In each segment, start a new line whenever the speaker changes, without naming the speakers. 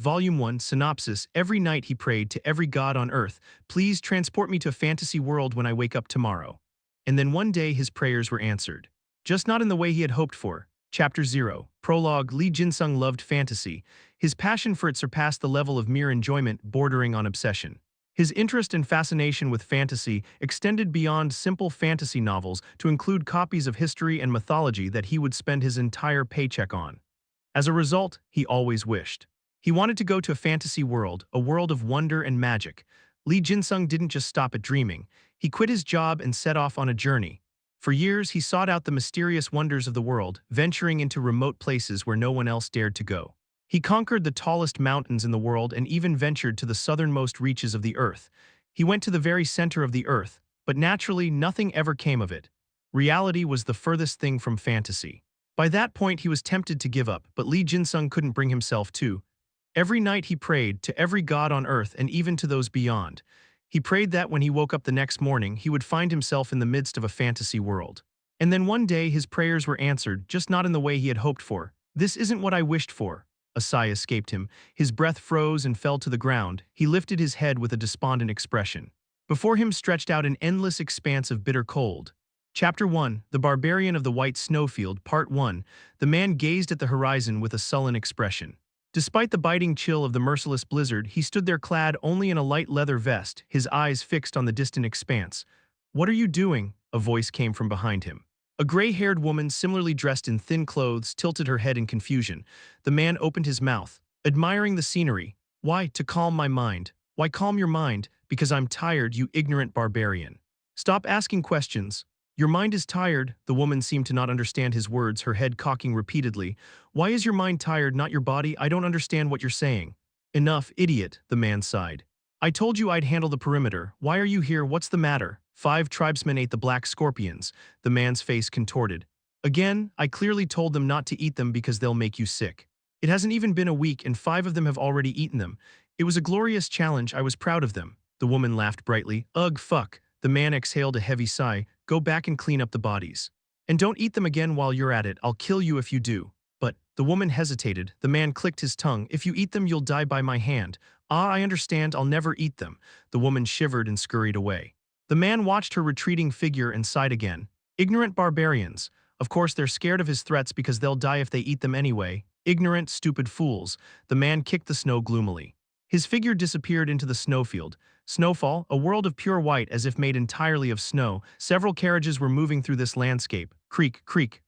Volume 1, Synopsis. Every night he prayed to every god on earth, "Please transport me to a fantasy world when I wake up tomorrow." And then one day his prayers were answered. Just not in the way he had hoped for. Chapter 0. Prologue. Lee Jinsung loved fantasy. His passion for it surpassed the level of mere enjoyment, bordering on obsession. His interest and fascination with fantasy extended beyond simple fantasy novels to include copies of history and mythology that he would spend his entire paycheck on. As a result, he always wished. He wanted to go to a fantasy world, a world of wonder and magic. Lee Jinsung didn't just stop at dreaming. He quit his job and set off on a journey. For years, he sought out the mysterious wonders of the world, venturing into remote places where no one else dared to go. He conquered the tallest mountains in the world and even ventured to the southernmost reaches of the earth. He went to the very center of the earth, but naturally nothing ever came of it. Reality was the furthest thing from fantasy. By that point, he was tempted to give up, but Lee Jinsung couldn't bring himself to. Every night he prayed to every god on earth and even to those beyond. He prayed that when he woke up the next morning, he would find himself in the midst of a fantasy world. And then one day his prayers were answered, just not in the way he had hoped for. "This isn't what I wished for." A sigh escaped him. His breath froze and fell to the ground. He lifted his head with a despondent expression. Before him stretched out an endless expanse of bitter cold. Chapter 1. The Barbarian of the White Snowfield. Part 1. The man gazed at the horizon with a sullen expression. Despite the biting chill of the merciless blizzard, he stood there clad only in a light leather vest, his eyes fixed on the distant expanse. "What are you doing?" a voice came from behind him. A gray-haired woman, similarly dressed in thin clothes, tilted her head in confusion. The man opened his mouth, admiring the scenery. "Why, to calm my mind." "Why calm your mind?" "Because I'm tired, you ignorant barbarian." "Stop asking questions." "Your mind is tired." The woman seemed to not understand his words, her head cocking repeatedly. "Why is your mind tired, not your body? I don't understand what you're saying." "Enough, idiot," the man sighed. "I told you I'd handle the perimeter. Why are you here? What's the matter?" 5 tribesmen ate the black scorpions. The man's face contorted. "Again, I clearly told them not to eat them because they'll make you sick. It hasn't even been a week and 5 of them have already eaten them. It was a glorious challenge. I was proud of them." The woman laughed brightly. "Ugh, fuck." The man exhaled a heavy sigh. "Go back and clean up the bodies. And don't eat them again while you're at it. I'll kill you if you do." "But," the woman hesitated. The man clicked his tongue. "If you eat them, you'll die by my hand." "Ah, I understand. I'll never eat them." The woman shivered and scurried away. The man watched her retreating figure and sighed again. "Ignorant barbarians. Of course they're scared of his threats because they'll die if they eat them anyway. Ignorant, stupid fools." The man kicked the snow gloomily. His figure disappeared into the snowfield. Snowfall, a world of pure white as if made entirely of snow. Several carriages were moving through this landscape. Creak, creak.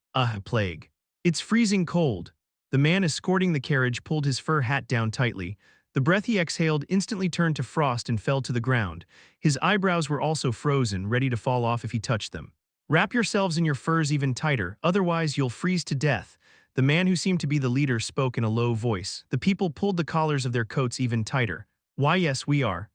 Plague. "It's freezing cold." The man escorting the carriage pulled his fur hat down tightly. The breath he exhaled instantly turned to frost and fell to the ground. His eyebrows were also frozen, ready to fall off if he touched them. "Wrap yourselves in your furs even tighter, otherwise you'll freeze to death." The man who seemed to be the leader spoke in a low voice. The people pulled the collars of their coats even tighter. "Why, yes, we are."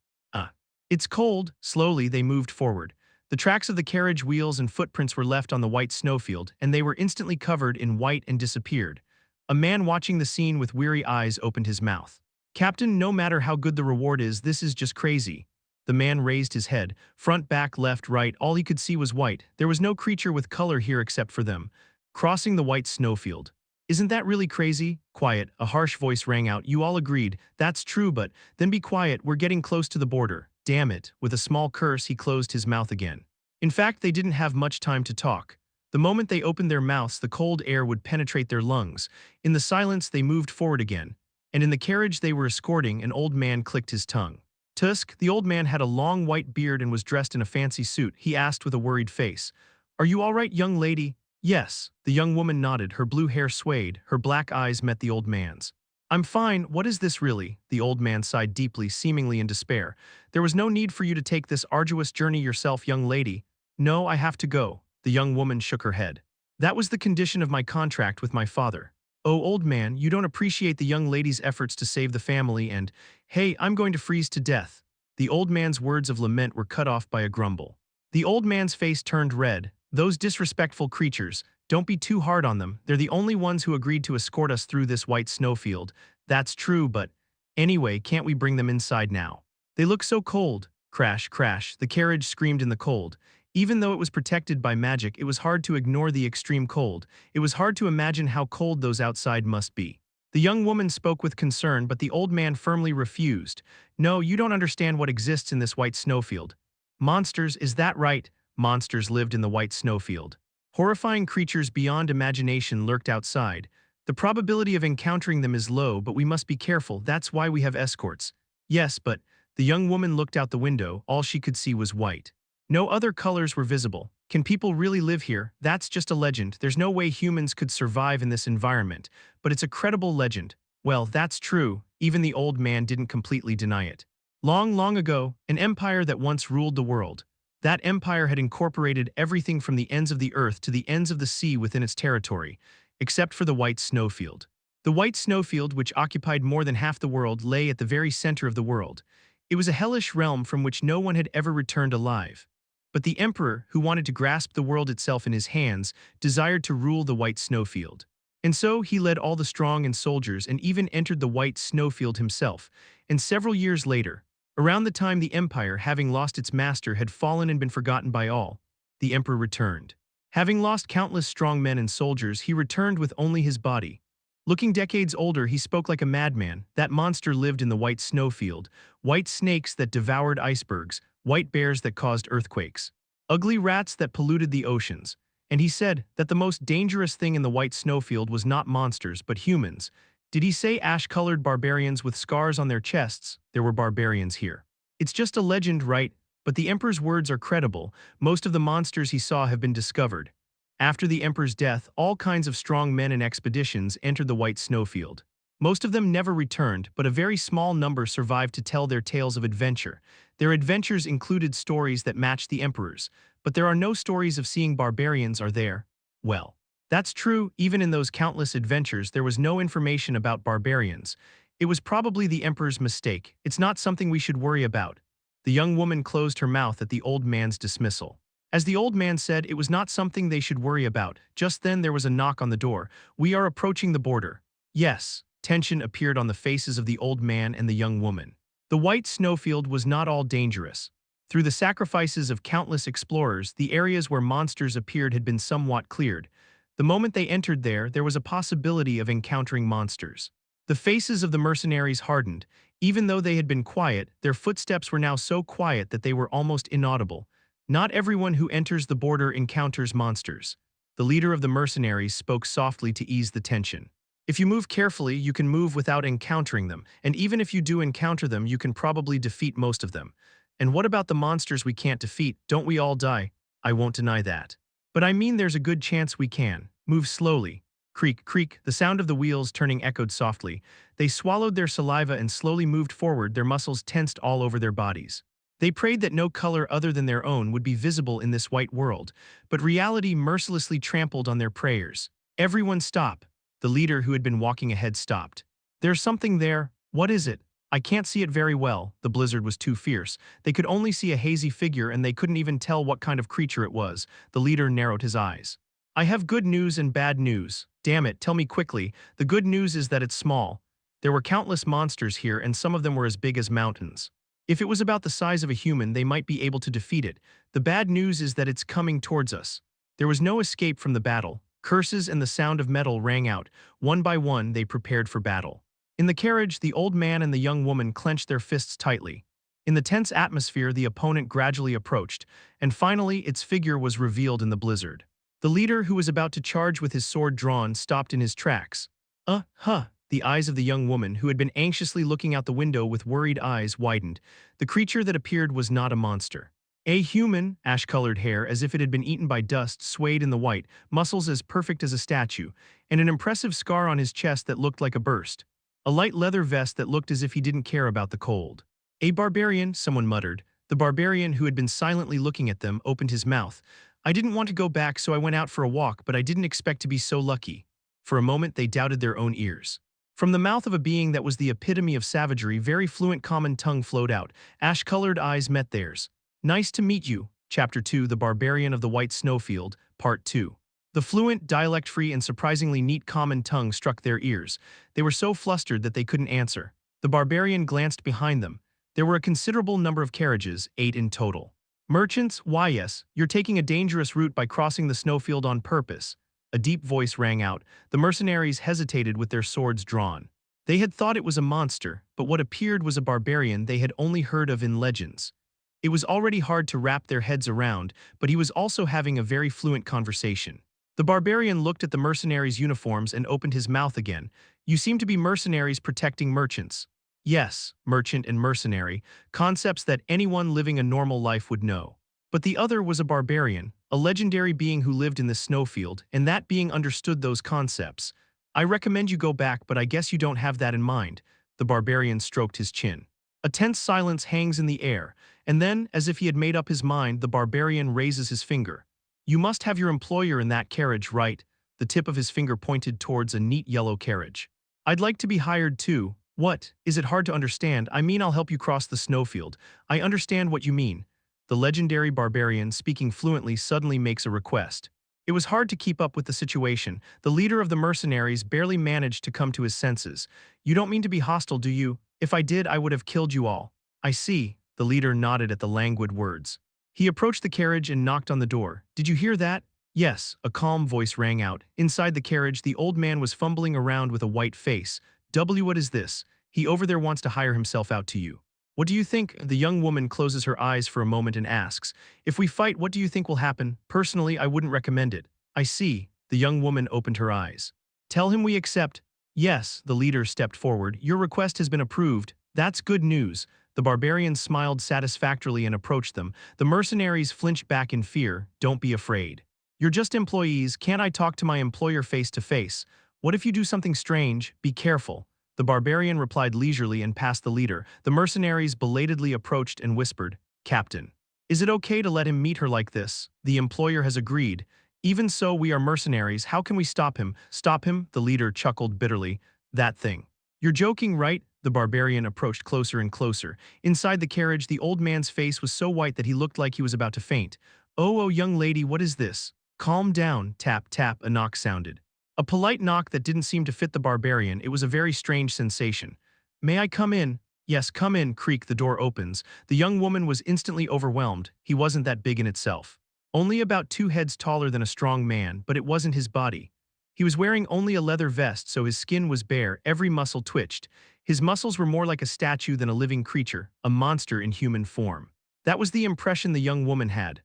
It's cold." Slowly they moved forward. The tracks of the carriage wheels and footprints were left on the white snowfield, and they were instantly covered in white and disappeared. A man watching the scene with weary eyes opened his mouth. "Captain, no matter how good the reward is, this is just crazy." The man raised his head. Front, back, left, right, all he could see was white. There was no creature with color here except for them. Crossing the white snowfield. "Isn't that really crazy?" "Quiet," a harsh voice rang out. "You all agreed. That's true, but then be quiet. We're getting close to the border." "Damn it." With a small curse, he closed his mouth again. In fact, they didn't have much time to talk. The moment they opened their mouths, the cold air would penetrate their lungs. In the silence, they moved forward again. And in the carriage they were escorting, an old man clicked his tongue. "Tusk." The old man had a long white beard and was dressed in a fancy suit. He asked with a worried face, "Are you all right, young lady?" "Yes." The young woman nodded. Her blue hair swayed. Her black eyes met the old man's. "I'm fine. What is this really?" The old man sighed deeply, seemingly in despair. "There was no need for you to take this arduous journey yourself, young lady." "No, I have to go." The young woman shook her head. "That was the condition of my contract with my father." "Oh, old man, you don't appreciate the young lady's efforts to save the family and, hey, I'm going to freeze to death." The old man's words of lament were cut off by a grumble. The old man's face turned red. "Those disrespectful creatures. Don't be too hard on them. They're the only ones who agreed to escort us through this white snowfield." "That's true, but anyway, can't we bring them inside now? They look so cold." Crash, crash, the carriage screamed in the cold. Even though it was protected by magic, it was hard to ignore the extreme cold. It was hard to imagine how cold those outside must be. The young woman spoke with concern, but the old man firmly refused. No, you don't understand what exists in this white snowfield. Monsters, is that right? Monsters lived in the white snowfield. Horrifying creatures beyond imagination lurked outside. The probability of encountering them is low, but we must be careful. That's why we have escorts. Yes, but the young woman looked out the window. All she could see was white. No other colors were visible. Can people really live here? That's just a legend. There's no way humans could survive in this environment, but it's a credible legend. Well, that's true. Even the old man didn't completely deny it. Long, long ago, an empire that once ruled the world. That empire had incorporated everything from the ends of the earth to the ends of the sea within its territory, except for the White Snowfield. The White Snowfield, which occupied more than half the world, lay at the very center of the world. It was a hellish realm from which no one had ever returned alive. But the emperor, who wanted to grasp the world itself in his hands, desired to rule the White Snowfield. And so he led all the strong and soldiers and even entered the White Snowfield himself. And several years later, around the time the empire, having lost its master, had fallen and been forgotten by all, the emperor returned. Having lost countless strong men and soldiers, he returned with only his body. Looking decades older, he spoke like a madman. That monster lived in the White Snowfield, white snakes that devoured icebergs, white bears that caused earthquakes, ugly rats that polluted the oceans. And he said that the most dangerous thing in the White Snowfield was not monsters, but humans. Did he say ash-colored barbarians with scars on their chests? There were barbarians here. It's just a legend, right? But the emperor's words are credible. Most of the monsters he saw have been discovered. After the emperor's death, all kinds of strong men and expeditions entered the White Snowfield. Most of them never returned, but a very small number survived to tell their tales of adventure. Their adventures included stories that matched the emperor's, but there are no stories of seeing barbarians, are there? Well, that's true. Even in those countless adventures, there was no information about barbarians. It was probably the emperor's mistake. It's not something we should worry about. The young woman closed her mouth at the old man's dismissal. As the old man said, it was not something they should worry about. Just then there was a knock on the door. We are approaching the border. Yes. Tension appeared on the faces of the old man and the young woman. The White Snowfield was not all dangerous. Through the sacrifices of countless explorers, the areas where monsters appeared had been somewhat cleared. The moment they entered there was a possibility of encountering monsters. The faces of the mercenaries hardened. Even though they had been quiet, their footsteps were now so quiet that they were almost inaudible. Not everyone who enters the border encounters monsters. The leader of the mercenaries spoke softly to ease the tension. If you move carefully, you can move without encountering them, and even if you do encounter them, you can probably defeat most of them. And what about the monsters we can't defeat? Don't we all die? I won't deny that. But I mean there's a good chance we can. Move slowly. Creak, creak, the sound of the wheels turning echoed softly. They swallowed their saliva and slowly moved forward, their muscles tensed all over their bodies. They prayed that no color other than their own would be visible in this white world, but reality mercilessly trampled on their prayers. Everyone stop. The leader who had been walking ahead stopped. There's something there. What is it? I can't see it very well. The blizzard was too fierce. They could only see a hazy figure and they couldn't even tell what kind of creature it was. The leader narrowed his eyes. I have good news and bad news. Damn it, tell me quickly. The good news is that it's small. There were countless monsters here and some of them were as big as mountains. If it was about the size of a human, they might be able to defeat it. The bad news is that it's coming towards us. There was no escape from the battle. Curses and the sound of metal rang out. One by one, they prepared for battle. In the carriage, the old man and the young woman clenched their fists tightly. In the tense atmosphere, the opponent gradually approached, and finally, its figure was revealed in the blizzard. The leader, who was about to charge with his sword drawn, stopped in his tracks. The eyes of the young woman, who had been anxiously looking out the window with worried eyes, widened. The creature that appeared was not a monster. A human, ash-colored hair as if it had been eaten by dust, swayed in the white, muscles as perfect as a statue, and an impressive scar on his chest that looked like a burst. A light leather vest that looked as if he didn't care about the cold. A barbarian, someone muttered. The barbarian, who had been silently looking at them, opened his mouth. I didn't want to go back, so I went out for a walk, but I didn't expect to be so lucky. For a moment, they doubted their own ears. From the mouth of a being that was the epitome of savagery, very fluent common tongue flowed out. Ash-colored eyes met theirs. Nice to meet you. Chapter 2, The Barbarian of the White Snowfield, Part 2. The fluent, dialect-free, and surprisingly neat common tongue struck their ears. They were so flustered that they couldn't answer. The barbarian glanced behind them. There were a considerable number of carriages, 8 in total. Merchants? Why yes, you're taking a dangerous route by crossing the snowfield on purpose. A deep voice rang out. The mercenaries hesitated with their swords drawn. They had thought it was a monster, but what appeared was a barbarian they had only heard of in legends. It was already hard to wrap their heads around, but he was also having a very fluent conversation. The barbarian looked at the mercenaries' uniforms and opened his mouth again. You seem to be mercenaries protecting merchants. Yes, merchant and mercenary, concepts that anyone living a normal life would know. But the other was a barbarian, a legendary being who lived in the snowfield, and that being understood those concepts. I recommend you go back, but I guess you don't have that in mind. The barbarian stroked his chin. A tense silence hangs in the air, and then, as if he had made up his mind, the barbarian raises his finger. You must have your employer in that carriage, right? The tip of his finger pointed towards a neat yellow carriage. I'd like to be hired too. What? Is it hard to understand? I mean, I'll help you cross the snowfield. I understand what you mean. The legendary barbarian, speaking fluently, suddenly makes a request. It was hard to keep up with the situation. The leader of the mercenaries barely managed to come to his senses. You don't mean to be hostile, do you? If I did, I would have killed you all. I see. The leader nodded at the languid words. He approached the carriage and knocked on the door. Did you hear that? Yes, a calm voice rang out. Inside the carriage, the old man was fumbling around with a white face. What is this? He over there wants to hire himself out to you. What do you think? The young woman closes her eyes for a moment and asks. If we fight, what do you think will happen? Personally, I wouldn't recommend it. I see. The young woman opened her eyes. Tell him we accept. Yes, the leader stepped forward. Your request has been approved. That's good news. The barbarian smiled satisfactorily and approached them. The mercenaries flinched back in fear. Don't be afraid. You're just employees. Can't I talk to my employer face to face? What if you do something strange? Be careful. The barbarian replied leisurely and passed the leader. The mercenaries belatedly approached and whispered, Captain, is it okay to let him meet her like this? The employer has agreed. Even so, we are mercenaries. How can we stop him? Stop him? The leader chuckled bitterly. That thing. You're joking, right? The barbarian approached closer and closer. Inside the carriage, the old man's face was so white that he looked like he was about to faint. Oh, young lady, what is this? Calm down. Tap, tap, a knock sounded. A polite knock that didn't seem to fit the barbarian. It was a very strange sensation. May I come in? Yes, come in. Creak, the door opens. The young woman was instantly overwhelmed. He wasn't that big in itself. Only about 2 heads taller than a strong man, but it wasn't his body. He was wearing only a leather vest, so his skin was bare, every muscle twitched. His muscles were more like a statue than a living creature, a monster in human form. That was the impression the young woman had.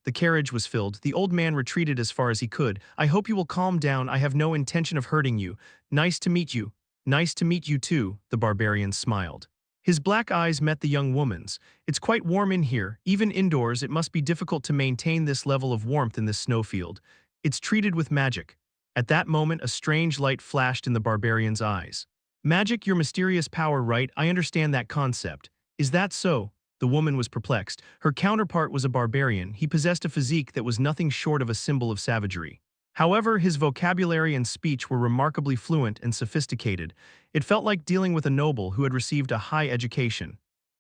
The carriage was filled. The old man retreated as far as he could. I hope you will calm down. I have no intention of hurting you. Nice to meet you. Nice to meet you too, the barbarian smiled. His black eyes met the young woman's. It's quite warm in here. Even indoors, it must be difficult to maintain this level of warmth in this snowfield. It's treated with magic. At that moment, a strange light flashed in the barbarian's eyes. Magic, your mysterious power, right? I understand that concept. Is that so? The woman was perplexed. Her counterpart was a barbarian. He possessed a physique that was nothing short of a symbol of savagery. However, his vocabulary and speech were remarkably fluent and sophisticated. It felt like dealing with a noble who had received a high education.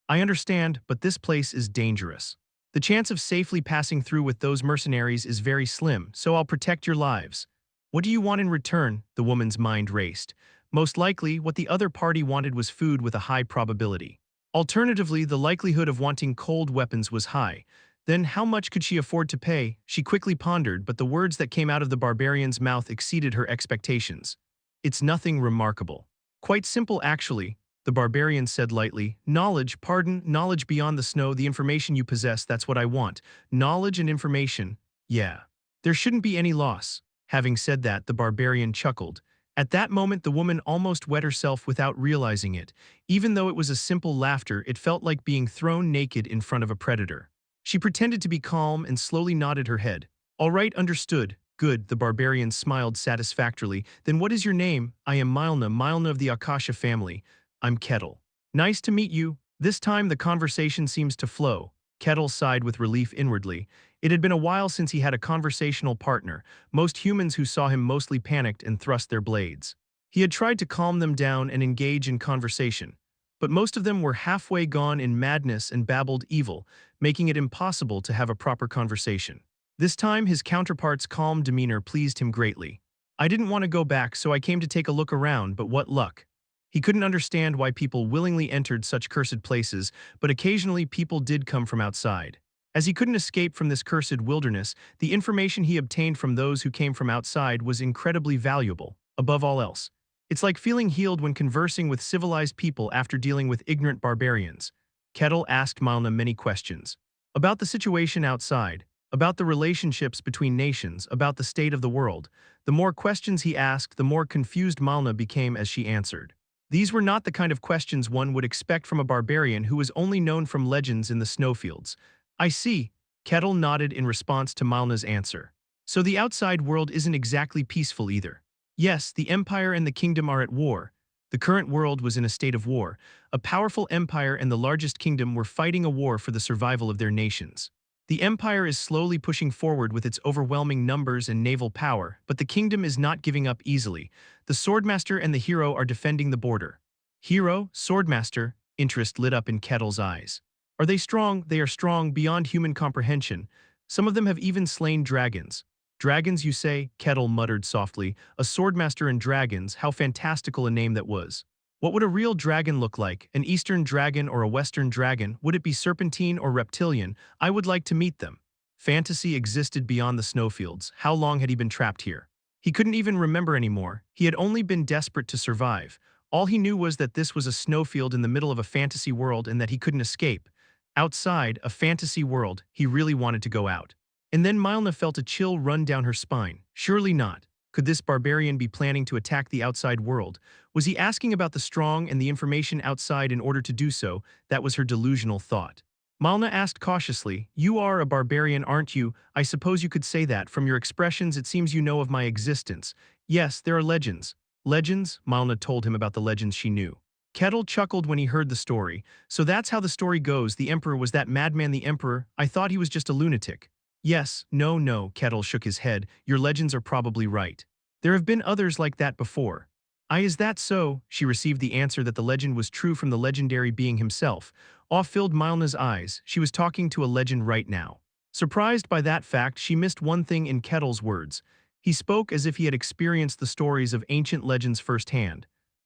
I understand, but this place is dangerous. The chance of safely passing through with those mercenaries is very slim, so I'll protect your lives. What do you want in return? The woman's mind raced. Most likely, what the other party wanted was food with a high probability. Alternatively, the likelihood of wanting cold weapons was high. Then how much could she afford to pay? She quickly pondered, but the words that came out of the barbarian's mouth exceeded her expectations. It's nothing remarkable. Quite simple, actually, the barbarian said lightly. Knowledge, knowledge beyond the snow, the information you possess, that's what I want. Knowledge and information. Yeah. There shouldn't be any loss. Having said that, the barbarian chuckled. At that moment, the woman almost wet herself without realizing it. Even though it was a simple laughter, it felt like being thrown naked in front of a predator. She pretended to be calm and slowly nodded her head. All right, understood. Good, the barbarian smiled satisfactorily. Then what is your name? I am Milna of the Akasha family. I'm Kettle. Nice to meet you. This time the conversation seems to flow. Kettle sighed with relief inwardly. It had been a while since he had a conversational partner. Most humans who saw him mostly panicked and thrust their blades. He had tried to calm them down and engage in conversation, but most of them were halfway gone in madness and babbled evil, making it impossible to have a proper conversation. This time, his counterpart's calm demeanor pleased him greatly. I didn't want to go back, so I came to take a look around, but what luck. He couldn't understand why people willingly entered such cursed places, but occasionally people did come from outside. As he couldn't escape from this cursed wilderness, the information he obtained from those who came from outside was incredibly valuable, above all else. It's like feeling healed when conversing with civilized people after dealing with ignorant barbarians. Kettle asked Malna many questions. About the situation outside, about the relationships between nations, about the state of the world. The more questions he asked, the more confused Malna became as she answered. These were not the kind of questions one would expect from a barbarian who was only known from legends in the snowfields. I see, Kettle nodded in response to Malna's answer. So the outside world isn't exactly peaceful either. Yes, the Empire and the Kingdom are at war. The current world was in a state of war. A powerful empire and the largest kingdom were fighting a war for the survival of their nations. The Empire is slowly pushing forward with its overwhelming numbers and naval power, but the kingdom is not giving up easily. The Swordmaster and the Hero are defending the border. Hero, Swordmaster, interest lit up in Kettle's eyes. Are they strong? They are strong beyond human comprehension. Some of them have even slain dragons. Dragons, you say? Kettle muttered softly. A Swordmaster and dragons, how fantastical a name that was. What would a real dragon look like? An Eastern dragon or a Western dragon? Would it be serpentine or reptilian? I would like to meet them. Fantasy existed beyond the snowfields. How long had he been trapped here? He couldn't even remember anymore. He had only been desperate to survive. All he knew was that this was a snowfield in the middle of a fantasy world and that he couldn't escape. Outside, a fantasy world, he really wanted to go out. And then Milna felt a chill run down her spine. Surely not. Could this barbarian be planning to attack the outside world? Was he asking about the strong and the information outside in order to do so? That was her delusional thought. Malna asked cautiously, "You are a barbarian, aren't you? I suppose you could say that. From your expressions, it seems you know of my existence." "Yes, there are legends." "Legends?" Malna told him about the legends she knew. Kettle chuckled when he heard the story. "So that's how the story goes. The Emperor was that madman, the Emperor. I thought he was just a lunatic." "Yes, no, Kettle shook his head. "Your legends are probably right. There have been others like that before." Is that so?" She received the answer that the legend was true from the legendary being himself. Awe filled Milna's eyes. She was talking to a legend right now. Surprised by that fact, she missed one thing in Kettle's words. He spoke as if he had experienced the stories of ancient legends firsthand.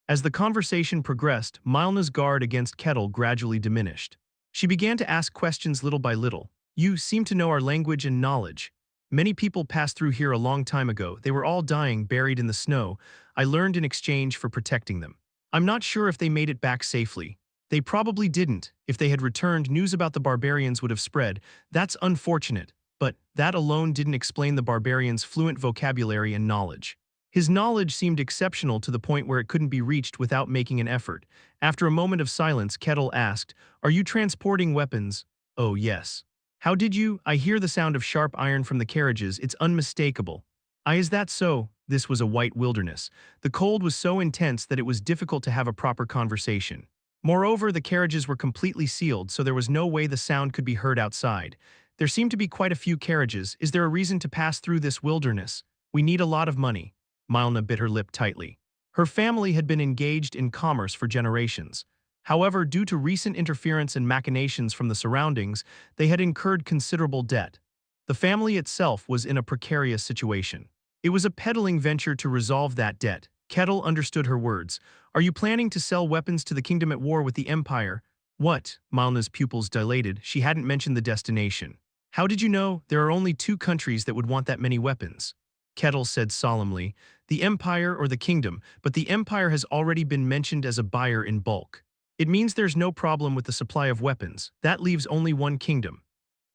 As the conversation progressed, Milna's guard against Kettle gradually diminished. She began to ask questions little by little. "You seem to know our language and knowledge. Many people passed through here a long time ago. They were all dying, buried in the snow. I learned in exchange for protecting them. I'm not sure if they made it back safely. They probably didn't. If they had returned, news about the barbarians would have spread. That's unfortunate. But that alone didn't explain the barbarian's fluent vocabulary and knowledge. His knowledge seemed exceptional to the point where it couldn't be reached without making an effort. After a moment of silence, Kettle asked, "Are you transporting weapons?" "Oh, yes." "How did you? I hear the sound of sharp iron from the carriages. It's unmistakable." Is that so?" This was a white wilderness. The cold was so intense that it was difficult to have a proper conversation. Moreover, the carriages were completely sealed, so there was no way the sound could be heard outside. "There seem to be quite a few carriages. Is there a reason to pass through this wilderness?" "We need a lot of money." Milna bit her lip tightly. Her family had been engaged in commerce for generations. However, due to recent interference and machinations from the surroundings, they had incurred considerable debt. The family itself was in a precarious situation. It was a peddling venture to resolve that debt. Kettle understood her words. "Are you planning to sell weapons to the kingdom at war with the Empire?" "What?" Milna's pupils dilated. She hadn't mentioned the destination. "How did you know? There are only 2 countries that would want that many weapons." Kettle said solemnly, "The Empire or the Kingdom, but the Empire has already been mentioned as a buyer in bulk. It means there's no problem with the supply of weapons. That leaves only one kingdom.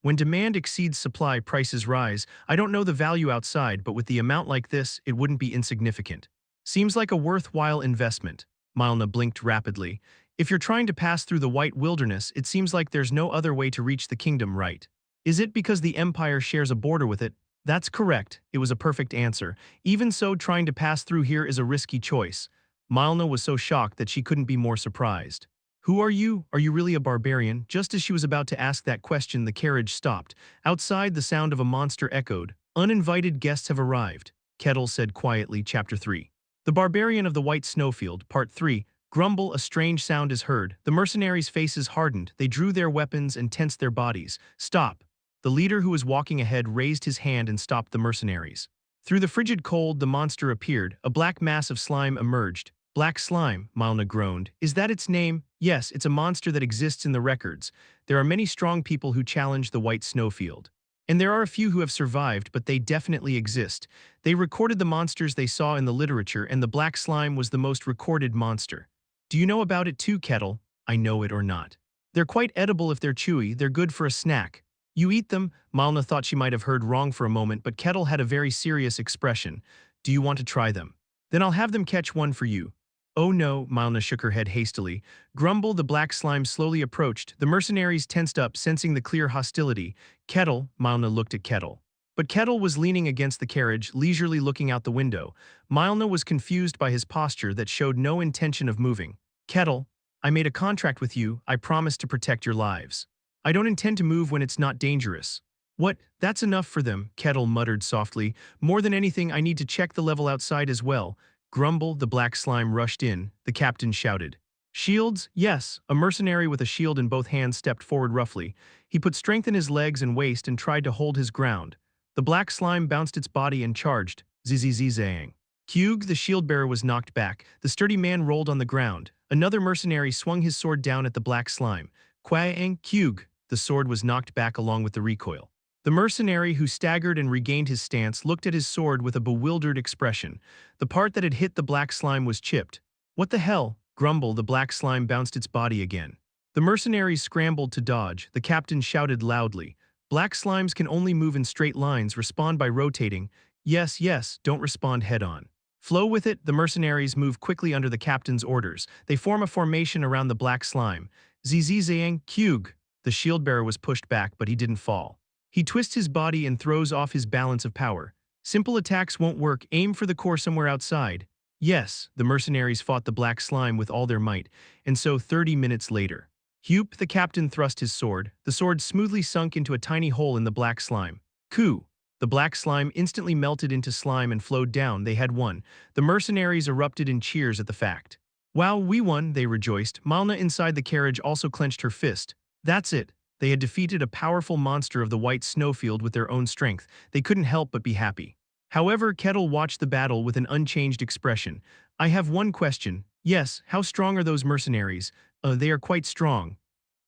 When demand exceeds supply, prices rise. I don't know the value outside, but with the amount like this, it wouldn't be insignificant. Seems like a worthwhile investment." Milna blinked rapidly. "If you're trying to pass through the White Wilderness, it seems like there's no other way to reach the kingdom, right? Is it because the Empire shares a border with it?" "That's correct." It was a perfect answer. "Even so, trying to pass through here is a risky choice." Milna was so shocked that she couldn't be more surprised. "Who are you? Are you really a barbarian?" Just as she was about to ask that question, the carriage stopped. Outside, the sound of a monster echoed. "Uninvited guests have arrived," Kettle said quietly. Chapter 3. The Barbarian of the White Snowfield, Part 3. Grumble, a strange sound is heard. The mercenaries' faces hardened. They drew their weapons and tensed their bodies. "Stop." The leader who was walking ahead raised his hand and stopped the mercenaries. Through the frigid cold, the monster appeared. A black mass of slime emerged. "Black slime," Milna groaned. "Is that its name?" Yes, it's a monster that exists in the records. There are many strong people who challenge the White Snowfield. And there are a few who have survived, but they definitely exist. They recorded the monsters they saw in the literature, and the black slime was the most recorded monster. Do you know about it too, Kettle? I know it or not. They're quite edible if they're chewy, they're good for a snack. You eat them? Malna thought she might have heard wrong for a moment, but Kettle had a very serious expression. Do you want to try them? Then I'll have them catch one for you. Oh no, Malna shook her head hastily. Grumble, the black slime, slowly approached. The mercenaries tensed up, sensing the clear hostility. Kettle, Malna looked at Kettle. But Kettle was leaning against the carriage, leisurely looking out the window. Malna was confused by his posture that showed no intention of moving. Kettle, I made a contract with you. I promised to protect your lives. I don't intend to move when it's not dangerous. What? That's enough for them, Kettle muttered softly. More than anything, I need to check the level outside as well. Grumble, the black slime, rushed in. The captain shouted. Shields? Yes. A mercenary with a shield in both hands stepped forward roughly. He put strength in his legs and waist and tried to hold his ground. The black slime bounced its body and charged. Zzzzzang. Hugh, the shield-bearer, was knocked back. The sturdy man rolled on the ground. Another mercenary swung his sword down at the black slime. Quaang, Hugh. The sword was knocked back along with the recoil. The mercenary, who staggered and regained his stance, looked at his sword with a bewildered expression. The part that had hit the black slime was chipped. What the hell? Grumble, the black slime bounced its body again. The mercenaries scrambled to dodge. The captain shouted loudly. Black slimes can only move in straight lines, respond by rotating. Yes, yes, don't respond head-on. Flow with it. The mercenaries move quickly under the captain's orders. They form a formation around the black slime. Zzzang, Hugh. The shield-bearer was pushed back, but he didn't fall. He twists his body and throws off his balance of power. Simple attacks won't work. Aim for the core somewhere outside. Yes, the mercenaries fought the black slime with all their might, and so 30 minutes later. Hupe, the captain, thrust his sword. The sword smoothly sunk into a tiny hole in the black slime. Coo! The black slime instantly melted into slime and flowed down. They had won. The mercenaries erupted in cheers at the fact. Wow, we won, they rejoiced. Malna inside the carriage also clenched her fist. That's it. They had defeated a powerful monster of the White Snowfield with their own strength. They couldn't help but be happy. However, Kettle watched the battle with an unchanged expression. I have one question. Yes, how strong are those mercenaries? They are quite strong.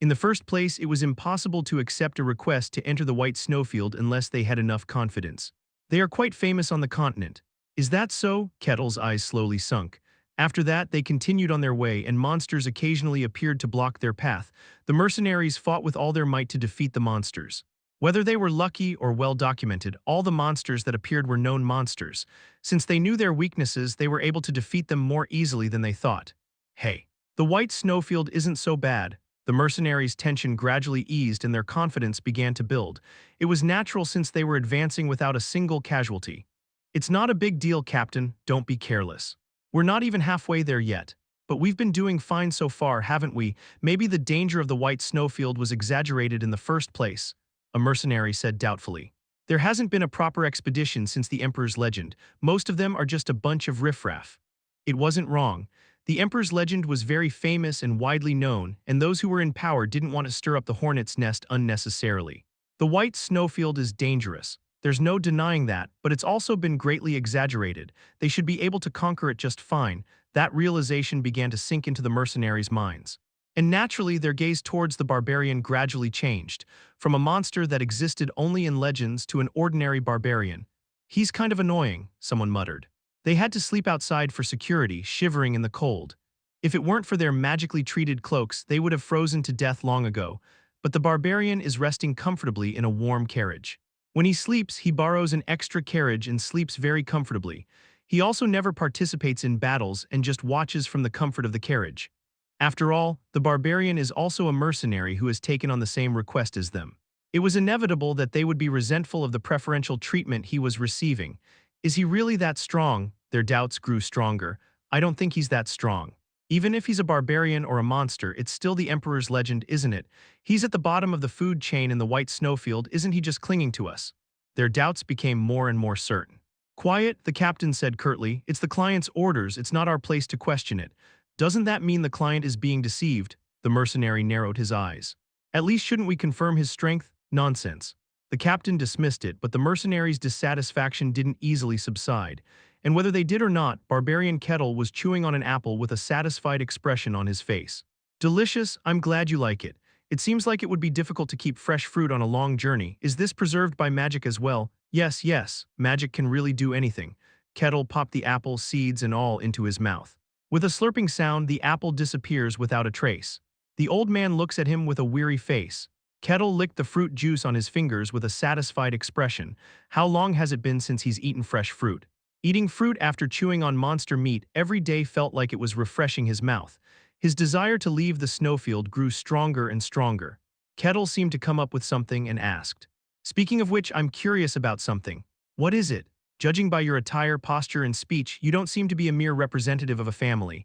In the first place, it was impossible to accept a request to enter the White Snowfield unless they had enough confidence. They are quite famous on the continent. Is that so? Kettle's eyes slowly sunk. After that, they continued on their way, and monsters occasionally appeared to block their path. The mercenaries fought with all their might to defeat the monsters. Whether they were lucky or well documented, all the monsters that appeared were known monsters. Since they knew their weaknesses, they were able to defeat them more easily than they thought. Hey, the White Snowfield isn't so bad. The mercenaries' tension gradually eased and their confidence began to build. It was natural since they were advancing without a single casualty. It's not a big deal, Captain. Don't be careless. We're not even halfway there yet. But we've been doing fine so far, haven't we? Maybe the danger of the White Snowfield was exaggerated in the first place, a mercenary said doubtfully. There hasn't been a proper expedition since the Emperor's legend. Most of them are just a bunch of riffraff. It wasn't wrong. The Emperor's legend was very famous and widely known, and those who were in power didn't want to stir up the hornet's nest unnecessarily. The White Snowfield is dangerous. There's no denying that, but it's also been greatly exaggerated. They should be able to conquer it just fine. That realization began to sink into the mercenaries' minds. And naturally, their gaze towards the barbarian gradually changed, from a monster that existed only in legends to an ordinary barbarian. He's kind of annoying, someone muttered. They had to sleep outside for security, shivering in the cold. If it weren't for their magically treated cloaks, they would have frozen to death long ago. But the barbarian is resting comfortably in a warm carriage. When he sleeps, he borrows an extra carriage and sleeps very comfortably. He also never participates in battles and just watches from the comfort of the carriage. After all, the barbarian is also a mercenary who has taken on the same request as them. It was inevitable that they would be resentful of the preferential treatment he was receiving. Is he really that strong? Their doubts grew stronger. I don't think he's that strong. Even if he's a barbarian or a monster, it's still the Emperor's legend, isn't it? He's at the bottom of the food chain in the White Snowfield, isn't he just clinging to us? Their doubts became more and more certain. Quiet, the captain said curtly. It's the client's orders, it's not our place to question it. Doesn't that mean the client is being deceived? The mercenary narrowed his eyes. At least shouldn't we confirm his strength? Nonsense. The captain dismissed it, but the mercenaries' dissatisfaction didn't easily subside. And whether they did or not, Barbarian Kettle was chewing on an apple with a satisfied expression on his face. Delicious, I'm glad you like it. It seems like it would be difficult to keep fresh fruit on a long journey. Is this preserved by magic as well? Yes, yes, magic can really do anything. Kettle popped the apple, seeds and all into his mouth. With a slurping sound, the apple disappears without a trace. The old man looks at him with a weary face. Kettle licked the fruit juice on his fingers with a satisfied expression. How long has it been since he's eaten fresh fruit? Eating fruit after chewing on monster meat every day felt like it was refreshing his mouth. His desire to leave the snowfield grew stronger and stronger. Kettle seemed to come up with something and asked, "Speaking of which, I'm curious about something. What is it? Judging by your attire, posture, and speech, you don't seem to be a mere representative of a family."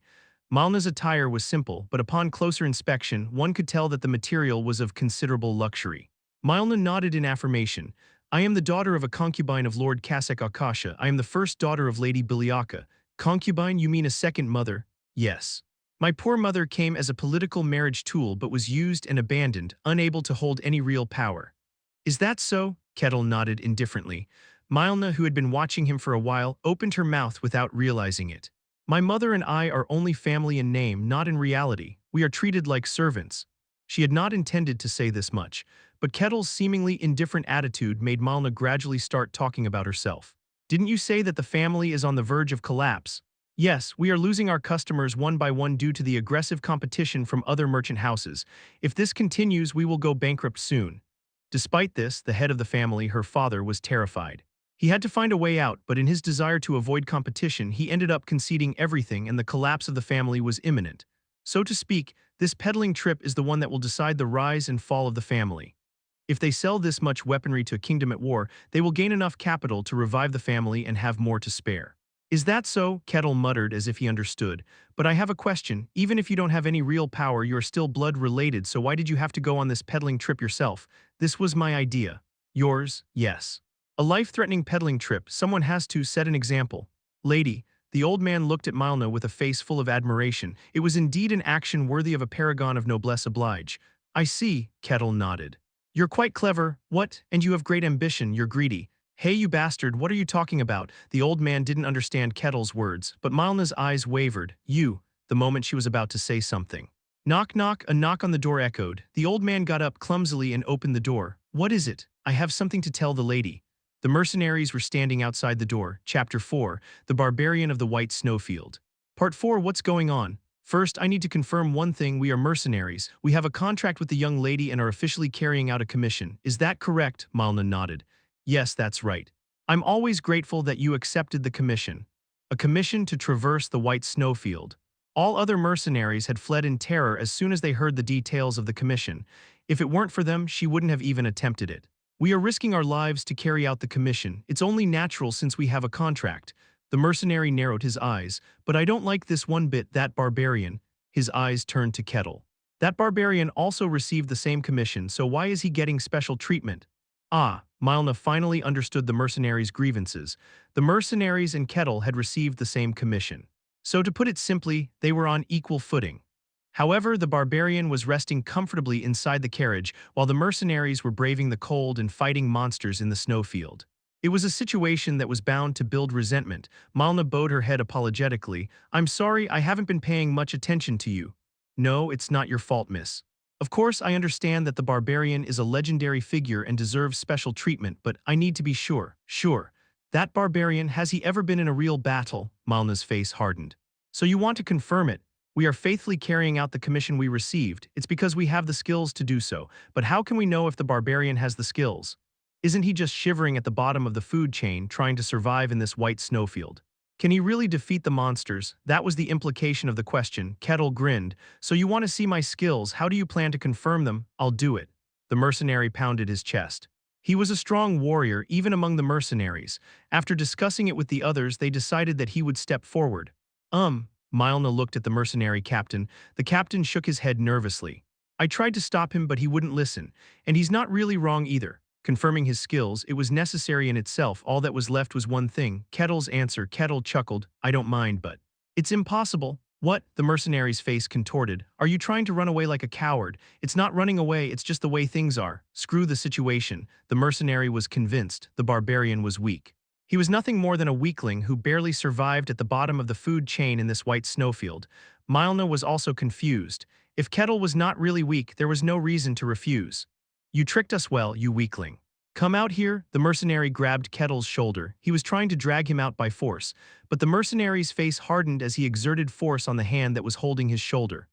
Malna's attire was simple, but upon closer inspection, one could tell that the material was of considerable luxury. Malna nodded in affirmation. "I am the daughter of a concubine of Lord Kasek Akasha. I am the first daughter of Lady Biliaka." "Concubine, you mean a second mother?" "Yes. My poor mother came as a political marriage tool but was used and abandoned, unable to hold any real power." "Is that so?" Kettle nodded indifferently. Milna, who had been watching him for a while, opened her mouth without realizing it. "My mother and I are only family in name, not in reality. We are treated like servants." She had not intended to say this much, but Kettle's seemingly indifferent attitude made Malna gradually start talking about herself. "Didn't you say that the family is on the verge of collapse?" "Yes, we are losing our customers one by one due to the aggressive competition from other merchant houses. If this continues, we will go bankrupt soon." Despite this, the head of the family, her father, was terrified. He had to find a way out, but in his desire to avoid competition, he ended up conceding everything and the collapse of the family was imminent. So to speak, this peddling trip is the one that will decide the rise and fall of the family. If they sell this much weaponry to a kingdom at war, they will gain enough capital to revive the family and have more to spare. "Is that so?" Kettle muttered as if he understood. "But I have a question. Even if you don't have any real power, you are still blood-related, so why did you have to go on this peddling trip yourself?" "This was my idea." "Yours?" "Yes. A life-threatening peddling trip, someone has to set an example." "Lady," the old man looked at Malna with a face full of admiration. It was indeed an action worthy of a paragon of noblesse oblige. "I see," Kettle nodded. "You're quite clever. What? And you have great ambition, you're greedy." "Hey, you bastard, what are you talking about?" The old man didn't understand Kettle's words, but Malna's eyes wavered. "You," the moment she was about to say something. Knock knock, a knock on the door echoed. The old man got up clumsily and opened the door. "What is it?" "I have something to tell the lady." The mercenaries were standing outside the door. Chapter 4, The Barbarian of the White Snowfield. Part 4, what's going on? "First, I need to confirm one thing. We are mercenaries. We have a contract with the young lady and are officially carrying out a commission. Is that correct?" Malna nodded. "Yes, that's right. I'm always grateful that you accepted the commission." A commission to traverse the White Snowfield. All other mercenaries had fled in terror as soon as they heard the details of the commission. If it weren't for them, she wouldn't have even attempted it. "We are risking our lives to carry out the commission. It's only natural since we have a contract." The mercenary narrowed his eyes. "But I don't like this one bit, that barbarian." His eyes turned to Kettle. "That barbarian also received the same commission, so why is he getting special treatment?" Ah, Milna finally understood the mercenaries' grievances. The mercenaries and Kettle had received the same commission. So to put it simply, they were on equal footing. However, the barbarian was resting comfortably inside the carriage while the mercenaries were braving the cold and fighting monsters in the snowfield. It was a situation that was bound to build resentment. Malna bowed her head apologetically. "I'm sorry, I haven't been paying much attention to you." "No, it's not your fault, miss. Of course, I understand that the barbarian is a legendary figure and deserves special treatment, but I need to be sure." "Sure. That barbarian, has he ever been in a real battle?" Malna's face hardened. "So you want to confirm it? We are faithfully carrying out the commission we received. It's because we have the skills to do so. But how can we know if the barbarian has the skills? Isn't he just shivering at the bottom of the food chain, trying to survive in this white snowfield? Can he really defeat the monsters?" That was the implication of the question. Kettle grinned. "So you want to see my skills? How do you plan to confirm them?" "I'll do it." The mercenary pounded his chest. He was a strong warrior, even among the mercenaries. After discussing it with the others, they decided that he would step forward. Milna looked at the mercenary captain. The captain shook his head nervously. "I tried to stop him, but he wouldn't listen. And he's not really wrong either." Confirming his skills, it was necessary in itself. All that was left was one thing. Kettle's answer. Kettle chuckled. "I don't mind, but it's impossible." "What?" The mercenary's face contorted. "Are you trying to run away like a coward?" "It's not running away, it's just the way things are. Screw the situation." The mercenary was convinced. The barbarian was weak. He was nothing more than a weakling who barely survived at the bottom of the food chain in this white snowfield. Milna was also confused. If Kettle was not really weak, there was no reason to refuse. You tricked us well, you weakling. Come out here, the mercenary grabbed Kettle's shoulder. He was trying to drag him out by force, but the mercenary's face hardened as he exerted force on the hand that was holding his shoulder.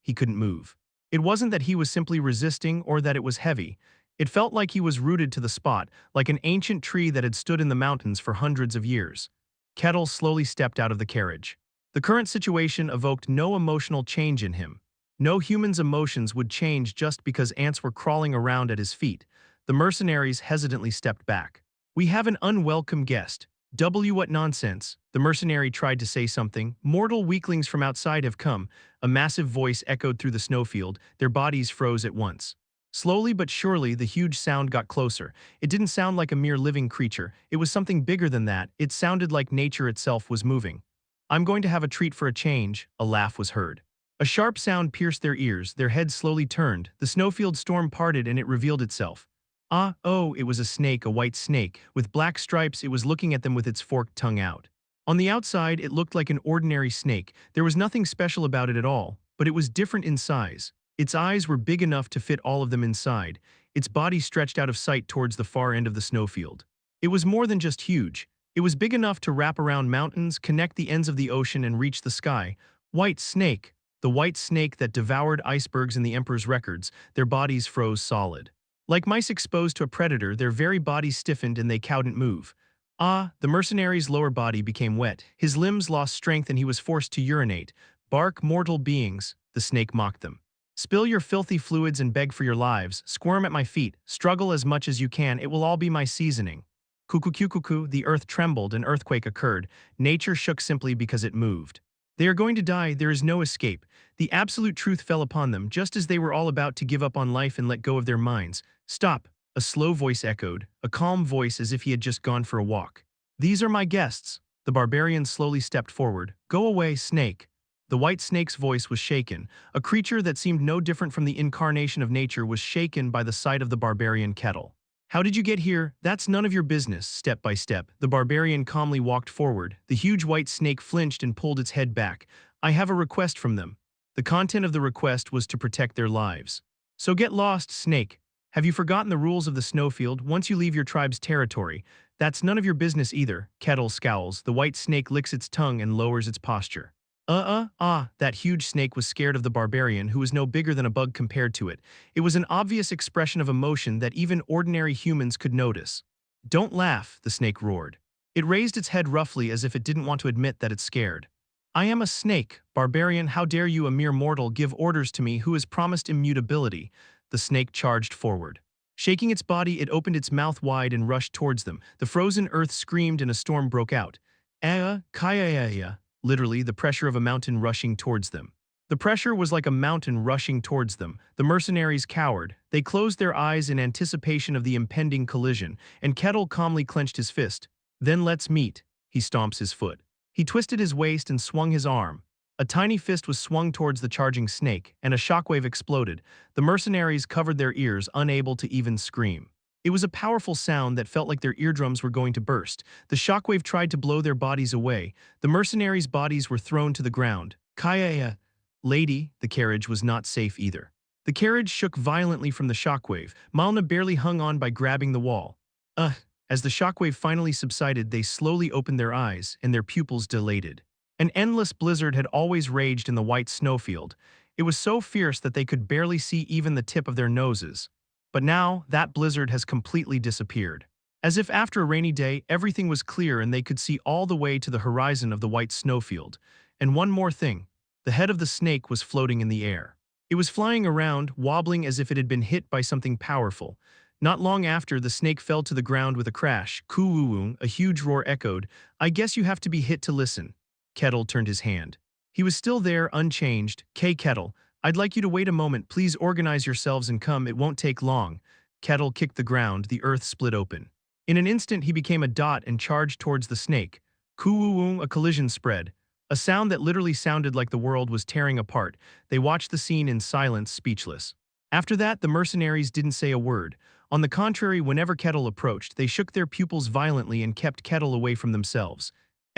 He couldn't move. It wasn't that he was simply resisting or that it was heavy. It felt like he was rooted to the spot, like an ancient tree that had stood in the mountains for hundreds of years. Kettle slowly stepped out of the carriage. The current situation evoked no emotional change in him. No human's emotions would change just because ants were crawling around at his feet. The mercenaries hesitantly stepped back. We have an unwelcome guest. What nonsense. The mercenary tried to say something. Mortal weaklings from outside have come. A massive voice echoed through the snowfield. Their bodies froze at once. Slowly but surely, the huge sound got closer. It didn't sound like a mere living creature. It was something bigger than that. It sounded like nature itself was moving. I'm going to have a treat for a change, a laugh was heard. A sharp sound pierced their ears. Their heads slowly turned. The snowfield storm parted and it revealed itself. It was a snake, a white snake. With black stripes, it was looking at them with its forked tongue out. On the outside, it looked like an ordinary snake. There was nothing special about it at all, but it was different in size. Its eyes were big enough to fit all of them inside. Its body stretched out of sight towards the far end of the snowfield. It was more than just huge. It was big enough to wrap around mountains, connect the ends of the ocean, and reach the sky. White snake. The white snake that devoured icebergs in the Emperor's records. Their bodies froze solid. Like mice exposed to a predator, their very bodies stiffened and they couldn't move. The mercenary's lower body became wet. His limbs lost strength and he was forced to urinate. Bark, mortal beings, the snake mocked them. Spill your filthy fluids and beg for your lives. Squirm at my feet. Struggle as much as you can. It will all be my seasoning. Cuckoo, the earth trembled, an earthquake occurred. Nature shook simply because it moved. They are going to die, there is no escape. The absolute truth fell upon them, just as they were all about to give up on life and let go of their minds. Stop, a slow voice echoed, a calm voice as if he had just gone for a walk. These are my guests. The barbarian slowly stepped forward. Go away, snake. The white snake's voice was shaken. A creature that seemed no different from the incarnation of nature was shaken by the sight of the barbarian Kettle. How did you get here? That's none of your business. Step by step, the barbarian calmly walked forward. The huge white snake flinched and pulled its head back. I have a request from them. The content of the request was to protect their lives. So get lost, snake. Have you forgotten the rules of the snowfield? Once you leave your tribe's territory, that's none of your business either. Kettle scowls. The white snake licks its tongue and lowers its posture. That huge snake was scared of the barbarian, who was no bigger than a bug compared to it. It was an obvious expression of emotion that even ordinary humans could notice. Don't laugh, the snake roared. It raised its head roughly as if it didn't want to admit that it's scared. I am a snake, barbarian. How dare you, a mere mortal, give orders to me who is promised immutability? The snake charged forward. Shaking its body, it opened its mouth wide and rushed towards them. The frozen earth screamed and a storm broke out. Kaya. Literally, the pressure of a mountain rushing towards them. The pressure was like a mountain rushing towards them. The mercenaries cowered. They closed their eyes in anticipation of the impending collision, and Kettle calmly clenched his fist. Then let's meet. He stomps his foot. He twisted his waist and swung his arm. A tiny fist was swung towards the charging snake, and a shockwave exploded. The mercenaries covered their ears, unable to even scream. It was a powerful sound that felt like their eardrums were going to burst. The shockwave tried to blow their bodies away. The mercenaries' bodies were thrown to the ground. Kaya, lady, the carriage was not safe either. The carriage shook violently from the shockwave. Malna barely hung on by grabbing the wall. As the shockwave finally subsided, they slowly opened their eyes, and their pupils dilated. An endless blizzard had always raged in the white snowfield. It was so fierce that they could barely see even the tip of their noses. But now, that blizzard has completely disappeared. As if after a rainy day, everything was clear and they could see all the way to the horizon of the white snowfield. And one more thing, the head of the snake was floating in the air. It was flying around, wobbling as if it had been hit by something powerful. Not long after, the snake fell to the ground with a crash. Coo-woo-woo, a huge roar echoed. I guess you have to be hit to listen. Kettle turned his hand. He was still there, unchanged. Kettle. I'd like you to wait a moment. Please organize yourselves and come. It won't take long. Kettle kicked the ground. The earth split open. In an instant, he became a dot and charged towards the snake. Coo-woo-woo, a collision spread. A sound that literally sounded like the world was tearing apart. They watched the scene in silence, speechless. After that, the mercenaries didn't say a word. On the contrary, whenever Kettle approached, they shook their pupils violently and kept Kettle away from themselves.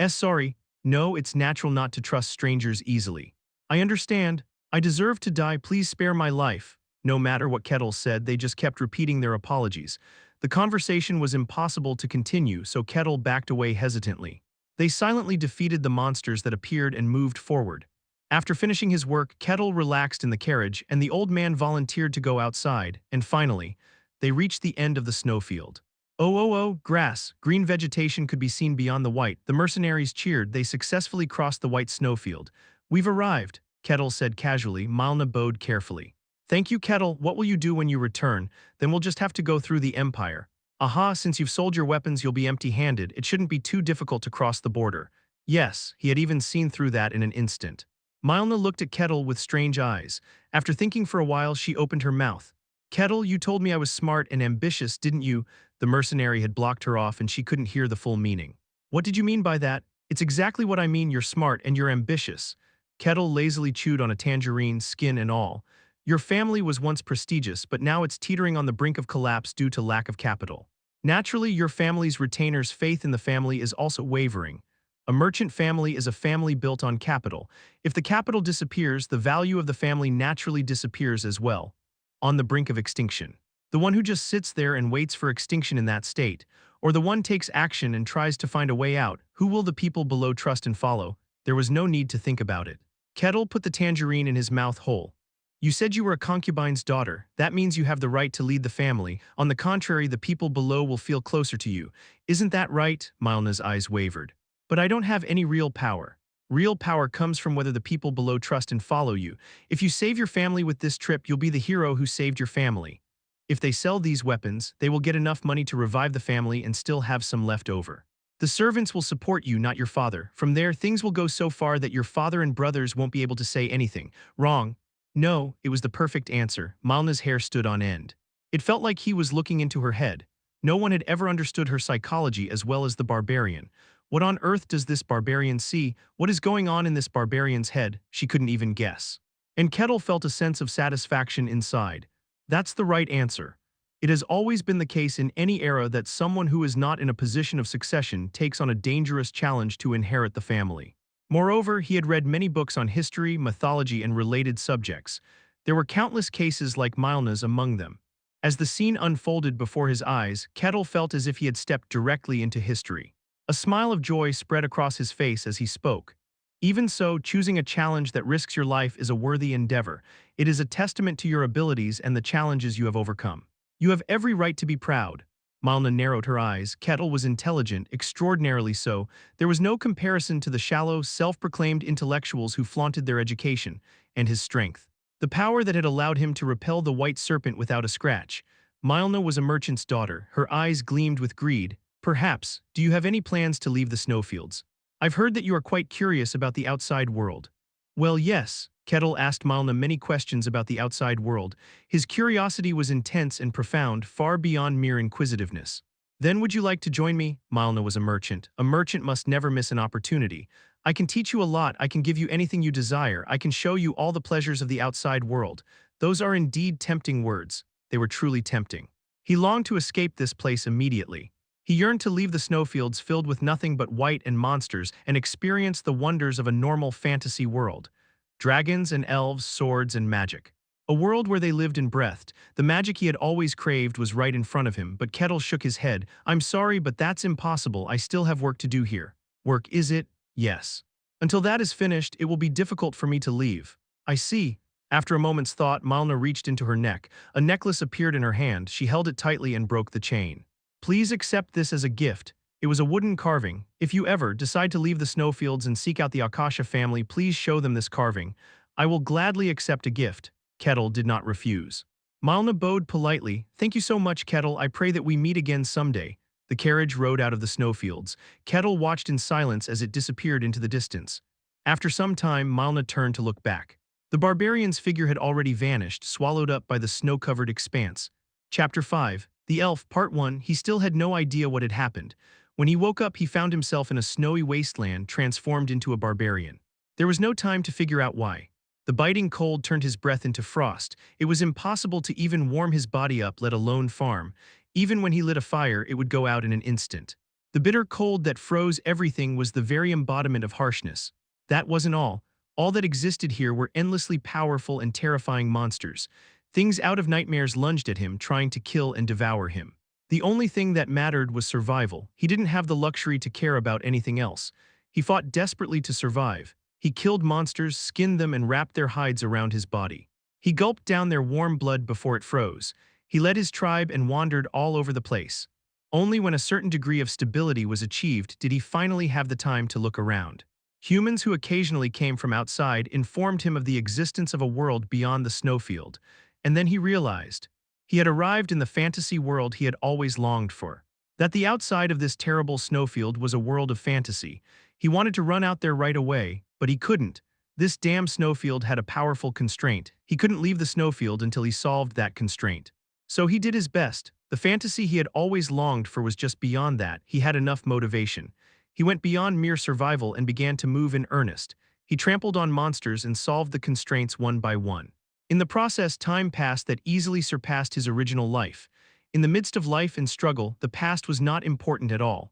Sorry. No, it's natural not to trust strangers easily. I understand. I deserve to die. Please spare my life. No matter what Kettle said, they just kept repeating their apologies. The conversation was impossible to continue, so Kettle backed away hesitantly. They silently defeated the monsters that appeared and moved forward. After finishing his work, Kettle relaxed in the carriage, and the old man volunteered to go outside, and finally, they reached the end of the snowfield. Oh, grass, green vegetation could be seen beyond the white. The mercenaries cheered. They successfully crossed the white snowfield. We've arrived, Kettle said casually. Milna bowed carefully. Thank you, Kettle. What will you do when you return? Then we'll just have to go through the Empire. Aha, since you've sold your weapons, you'll be empty-handed. It shouldn't be too difficult to cross the border. Yes, he had even seen through that in an instant. Milna looked at Kettle with strange eyes. After thinking for a while, she opened her mouth. Kettle, you told me I was smart and ambitious, didn't you? The mercenary had blocked her off and she couldn't hear the full meaning. What did you mean by that? It's exactly what I mean. You're smart and you're ambitious. Kettle lazily chewed on a tangerine, skin and all. Your family was once prestigious, but now it's teetering on the brink of collapse due to lack of capital. Naturally, your family's retainers' faith in the family is also wavering. A merchant family is a family built on capital. If the capital disappears, the value of the family naturally disappears as well. On the brink of extinction. The one who just sits there and waits for extinction in that state, or the one takes action and tries to find a way out, who will the people below trust and follow? There was no need to think about it. Kettle put the tangerine in his mouth whole. You said you were a concubine's daughter. That means you have the right to lead the family. On the contrary, the people below will feel closer to you. Isn't that right? Milna's eyes wavered. But I don't have any real power. Real power comes from whether the people below trust and follow you. If you save your family with this trip, you'll be the hero who saved your family. If they sell these weapons, they will get enough money to revive the family and still have some left over. The servants will support you, not your father. From there, things will go so far that your father and brothers won't be able to say anything. Wrong. No, it was the perfect answer. Milna's hair stood on end. It felt like he was looking into her head. No one had ever understood her psychology as well as the barbarian. What on earth does this barbarian see? What is going on in this barbarian's head? She couldn't even guess. And Kettle felt a sense of satisfaction inside. That's the right answer. It has always been the case in any era that someone who is not in a position of succession takes on a dangerous challenge to inherit the family. Moreover, he had read many books on history, mythology, and related subjects. There were countless cases like Milna's among them. As the scene unfolded before his eyes, Kettle felt as if he had stepped directly into history. A smile of joy spread across his face as he spoke. Even so, choosing a challenge that risks your life is a worthy endeavor. It is a testament to your abilities and the challenges you have overcome. You have every right to be proud. Milna narrowed her eyes. Kettle was intelligent, extraordinarily so. There was no comparison to the shallow, self-proclaimed intellectuals who flaunted their education and his strength. The power that had allowed him to repel the white serpent without a scratch. Milna was a merchant's daughter. Her eyes gleamed with greed. Perhaps, do you have any plans to leave the snowfields? I've heard that you are quite curious about the outside world. Well, yes. Kettle asked Milna many questions about the outside world. His curiosity was intense and profound, far beyond mere inquisitiveness. Then would you like to join me? Milna was a merchant. A merchant must never miss an opportunity. I can teach you a lot. I can give you anything you desire. I can show you all the pleasures of the outside world. Those are indeed tempting words. They were truly tempting. He longed to escape this place immediately. He yearned to leave the snowfields filled with nothing but white and monsters and experience the wonders of a normal fantasy world. Dragons and elves, swords and magic. A world where they lived and breathed. The magic he had always craved was right in front of him, but Kettle shook his head. I'm sorry, but that's impossible. I still have work to do here. Work, is it? Yes. Until that is finished, it will be difficult for me to leave. I see. After a moment's thought, Milna reached into her neck. A necklace appeared in her hand. She held it tightly and broke the chain. Please accept this as a gift. It was a wooden carving. If you ever decide to leave the snowfields and seek out the Akasha family, please show them this carving. I will gladly accept a gift. Kettle did not refuse. Milna bowed politely. Thank you so much, Kettle. I pray that we meet again someday. The carriage rode out of the snowfields. Kettle watched in silence as it disappeared into the distance. After some time, Milna turned to look back. The barbarian's figure had already vanished, swallowed up by the snow-covered expanse. Chapter 5. The Elf, Part 1. He still had no idea what had happened. When he woke up, he found himself in a snowy wasteland transformed into a barbarian. There was no time to figure out why. The biting cold turned his breath into frost. It was impossible to even warm his body up, let alone farm. Even when he lit a fire, it would go out in an instant. The bitter cold that froze everything was the very embodiment of harshness. That wasn't all. All that existed here were endlessly powerful and terrifying monsters. Things out of nightmares lunged at him, trying to kill and devour him. The only thing that mattered was survival. He didn't have the luxury to care about anything else. He fought desperately to survive. He killed monsters, skinned them, and wrapped their hides around his body. He gulped down their warm blood before it froze. He led his tribe and wandered all over the place. Only when a certain degree of stability was achieved did he finally have the time to look around. Humans who occasionally came from outside informed him of the existence of a world beyond the snowfield. And then he realized. He had arrived in the fantasy world he had always longed for. That the outside of this terrible snowfield was a world of fantasy. He wanted to run out there right away, but he couldn't. This damn snowfield had a powerful constraint. He couldn't leave the snowfield until he solved that constraint. So he did his best. The fantasy he had always longed for was just beyond that. He had enough motivation. He went beyond mere survival and began to move in earnest. He trampled on monsters and solved the constraints one by one. In the process, time passed that easily surpassed his original life. In the midst of life and struggle, the past was not important at all.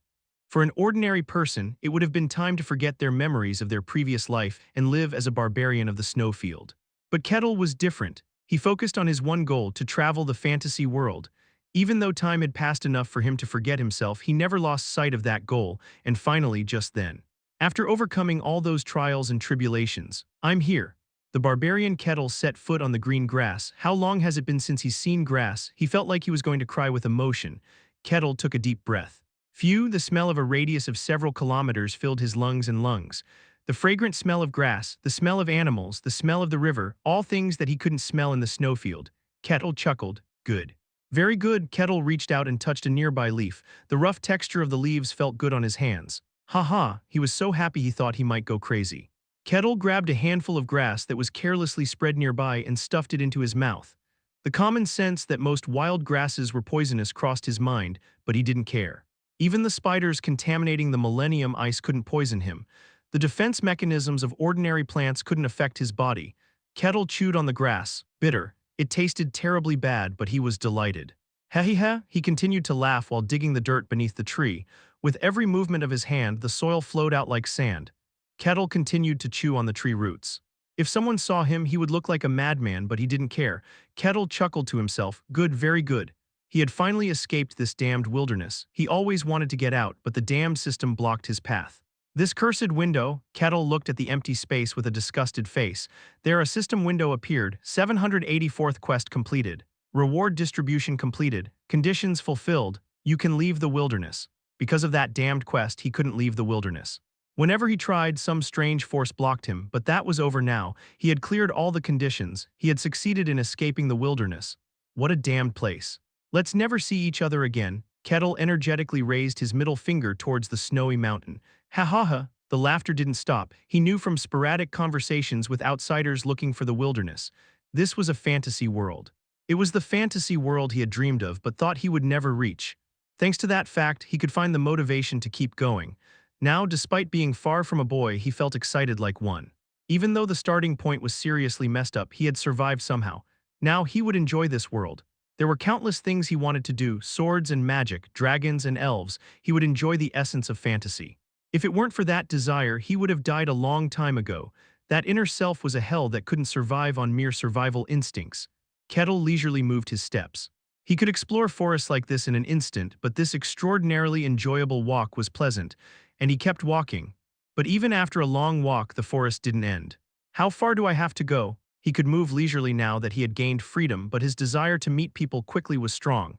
For an ordinary person, it would have been time to forget their memories of their previous life and live as a barbarian of the snowfield. But Kettle was different. He focused on his one goal, to travel the fantasy world. Even though time had passed enough for him to forget himself, he never lost sight of that goal, and finally, just then, after overcoming all those trials and tribulations, I'm here. The barbarian Kettle set foot on the green grass. How long has it been since he's seen grass? He felt like he was going to cry with emotion. Kettle took a deep breath. Phew, the smell of a radius of several kilometers filled his lungs and lungs. The fragrant smell of grass, the smell of animals, the smell of the river, all things that he couldn't smell in the snowfield. Kettle chuckled. Good. Very good. Kettle reached out and touched a nearby leaf. The rough texture of the leaves felt good on his hands. Ha ha, he was so happy he thought he might go crazy. Kettle grabbed a handful of grass that was carelessly spread nearby and stuffed it into his mouth. The common sense that most wild grasses were poisonous crossed his mind, but he didn't care. Even the spiders contaminating the millennium ice couldn't poison him. The defense mechanisms of ordinary plants couldn't affect his body. Kettle chewed on the grass, bitter. It tasted terribly bad, but he was delighted. Ha, he continued to laugh while digging the dirt beneath the tree. With every movement of his hand, the soil flowed out like sand. Kettle continued to chew on the tree roots. If someone saw him, he would look like a madman, but he didn't care. Kettle chuckled to himself. Good, very good. He had finally escaped this damned wilderness. He always wanted to get out, but the damned system blocked his path. This cursed window. Kettle looked at the empty space with a disgusted face. There a system window appeared. 784th quest completed. Reward distribution completed. Conditions fulfilled. You can leave the wilderness. Because of that damned quest, he couldn't leave the wilderness. Whenever he tried, some strange force blocked him, but that was over now. He had cleared all the conditions. He had succeeded in escaping the wilderness. What a damned place. Let's never see each other again. Kettle energetically raised his middle finger towards the snowy mountain. Ha ha ha. The laughter didn't stop. He knew from sporadic conversations with outsiders looking for the wilderness. This was a fantasy world. It was the fantasy world he had dreamed of but thought he would never reach. Thanks to that fact, he could find the motivation to keep going. Now, despite being far from a boy, he felt excited like one. Even though the starting point was seriously messed up, he had survived somehow. Now he would enjoy this world. There were countless things he wanted to do, swords and magic, dragons and elves. He would enjoy the essence of fantasy. If it weren't for that desire, he would have died a long time ago. That inner self was a hell that couldn't survive on mere survival instincts. Kettle leisurely moved his steps. He could explore forests like this in an instant, but this extraordinarily enjoyable walk was pleasant, and he kept walking. But even after a long walk, the forest didn't end. How far do I have to go? He could move leisurely now that he had gained freedom, but his desire to meet people quickly was strong.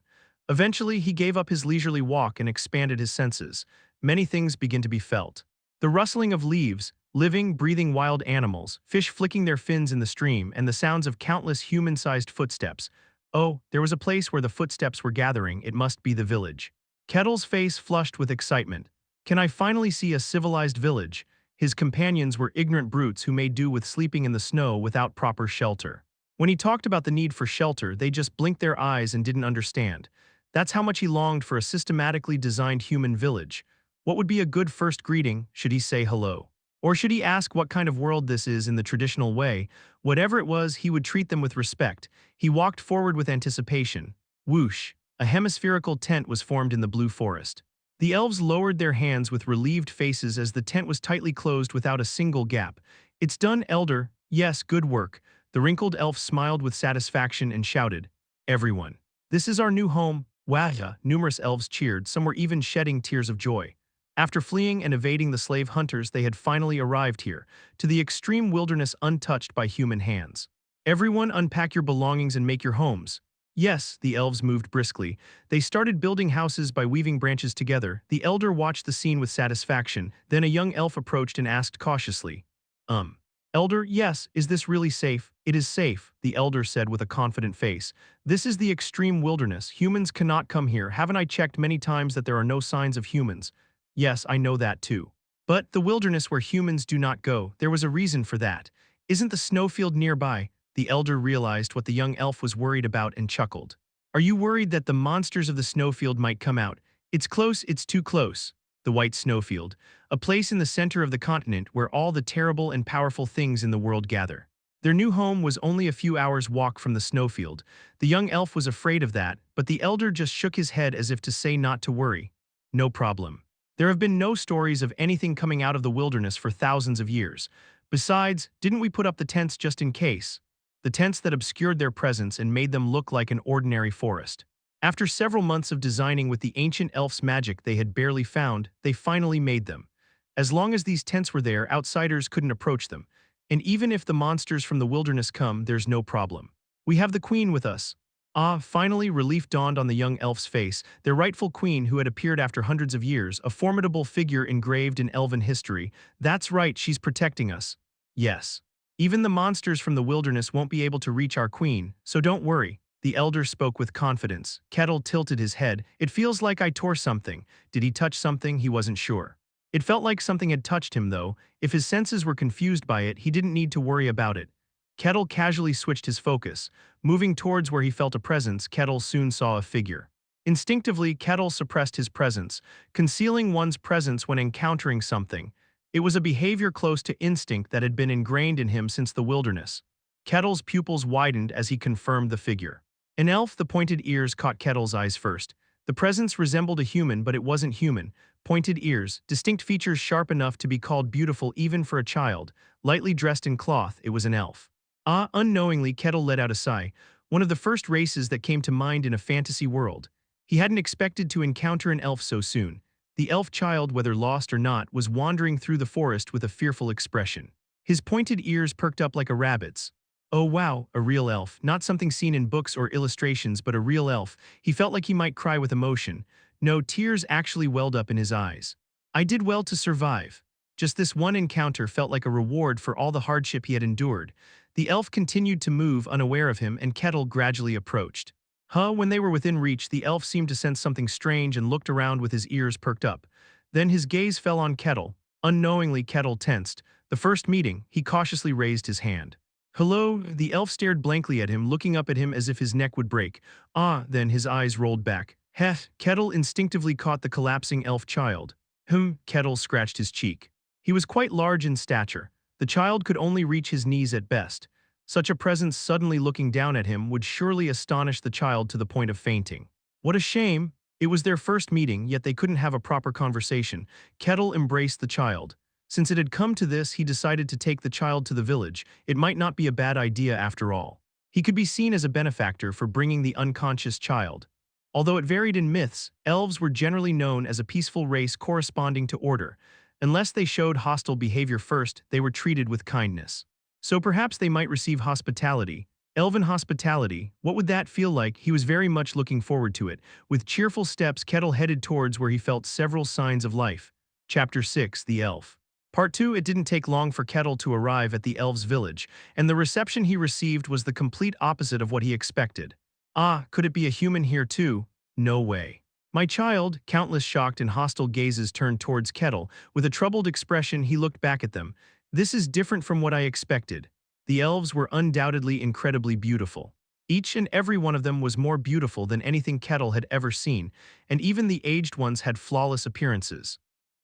Eventually, he gave up his leisurely walk and expanded his senses. Many things began to be felt. The rustling of leaves, living, breathing wild animals, fish flicking their fins in the stream, and the sounds of countless human-sized footsteps. Oh, there was a place where the footsteps were gathering. It must be the village. Kettle's face flushed with excitement. Can I finally see a civilized village? His companions were ignorant brutes who made do with sleeping in the snow without proper shelter. When he talked about the need for shelter, they just blinked their eyes and didn't understand. That's how much he longed for a systematically designed human village. What would be a good first greeting? Should he say hello? Or should he ask what kind of world this is in the traditional way? Whatever it was, he would treat them with respect. He walked forward with anticipation. Whoosh! A hemispherical tent was formed in the blue forest. The elves lowered their hands with relieved faces as the tent was tightly closed without a single gap. "It's done, Elder. Yes, good work." The wrinkled elf smiled with satisfaction and shouted, "Everyone, this is our new home." Wah! Numerous elves cheered, some were even shedding tears of joy. After fleeing and evading the slave hunters, they had finally arrived here, to the extreme wilderness untouched by human hands. "Everyone unpack your belongings and make your homes." Yes, the elves moved briskly. They started building houses by weaving branches together. The elder watched the scene with satisfaction. Then a young elf approached and asked cautiously, Elder, yes, is this really safe?" "It is safe," the elder said with a confident face. "This is the extreme wilderness. Humans cannot come here. Haven't I checked many times that there are no signs of humans?" "Yes, I know that too. But the wilderness where humans do not go, there was a reason for that. Isn't the snowfield nearby?" The elder realized what the young elf was worried about and chuckled. "Are you worried that the monsters of the snowfield might come out?" "It's close, it's too close." The White Snowfield, a place in the center of the continent where all the terrible and powerful things in the world gather. Their new home was only a few hours' walk from the snowfield. The young elf was afraid of that, but the elder just shook his head as if to say not to worry. "No problem. There have been no stories of anything coming out of the wilderness for thousands of years. Besides, didn't we put up the tents just in case?" The tents that obscured their presence and made them look like an ordinary forest. After several months of designing with the ancient elf's magic they had barely found, they finally made them. As long as these tents were there, outsiders couldn't approach them. And even if the monsters from the wilderness come, there's no problem. "We have the queen with us." Finally relief dawned on the young elf's face, their rightful queen who had appeared after hundreds of years, a formidable figure engraved in elven history. "That's right, she's protecting us." "Yes. Even the monsters from the wilderness won't be able to reach our queen, so don't worry." The elder spoke with confidence. Kettle tilted his head. "It feels like I tore something." Did he touch something? He wasn't sure. It felt like something had touched him, though. If his senses were confused by it, he didn't need to worry about it. Kettle casually switched his focus. Moving towards where he felt a presence, Kettle soon saw a figure. Instinctively, Kettle suppressed his presence, concealing one's presence when encountering something. It was a behavior close to instinct that had been ingrained in him since the wilderness. Kettle's pupils widened as he confirmed the figure. An elf, the pointed ears caught Kettle's eyes first. The presence resembled a human, but it wasn't human. Pointed ears, distinct features sharp enough to be called beautiful even for a child. Lightly dressed in cloth, it was an elf. Unknowingly, Kettle let out a sigh, one of the first races that came to mind in a fantasy world. He hadn't expected to encounter an elf so soon. The elf child, whether lost or not, was wandering through the forest with a fearful expression. His pointed ears perked up like a rabbit's. Oh wow, a real elf, not something seen in books or illustrations, but a real elf. He felt like he might cry with emotion. No, tears actually welled up in his eyes. "I did well to survive." Just this one encounter felt like a reward for all the hardship he had endured. The elf continued to move, unaware of him, and Kettle gradually approached. When they were within reach, the elf seemed to sense something strange and looked around with his ears perked up. Then his gaze fell on Kettle. Unknowingly, Kettle tensed. The first meeting, he cautiously raised his hand. "Hello?" The elf stared blankly at him, looking up at him as if his neck would break. Then his eyes rolled back. Kettle instinctively caught the collapsing elf child. Kettle scratched his cheek. He was quite large in stature. The child could only reach his knees at best. Such a presence suddenly looking down at him would surely astonish the child to the point of fainting. What a shame! It was their first meeting, yet they couldn't have a proper conversation. Kettle embraced the child. Since it had come to this, he decided to take the child to the village. It might not be a bad idea after all. He could be seen as a benefactor for bringing the unconscious child. Although it varied in myths, elves were generally known as a peaceful race corresponding to order. Unless they showed hostile behavior first, they were treated with kindness. So perhaps they might receive hospitality. Elven hospitality, what would that feel like? He was very much looking forward to it. With cheerful steps, Kettle headed towards where he felt several signs of life. Chapter 6, The Elf. Part 2. It didn't take long for Kettle to arrive at the elves' village, and the reception he received was the complete opposite of what he expected. Could it be a human here too? No way. "My child," countless shocked and hostile gazes turned towards Kettle. With a troubled expression, he looked back at them. "This is different from what I expected." The elves were undoubtedly incredibly beautiful. Each and every one of them was more beautiful than anything Kettle had ever seen, and even the aged ones had flawless appearances.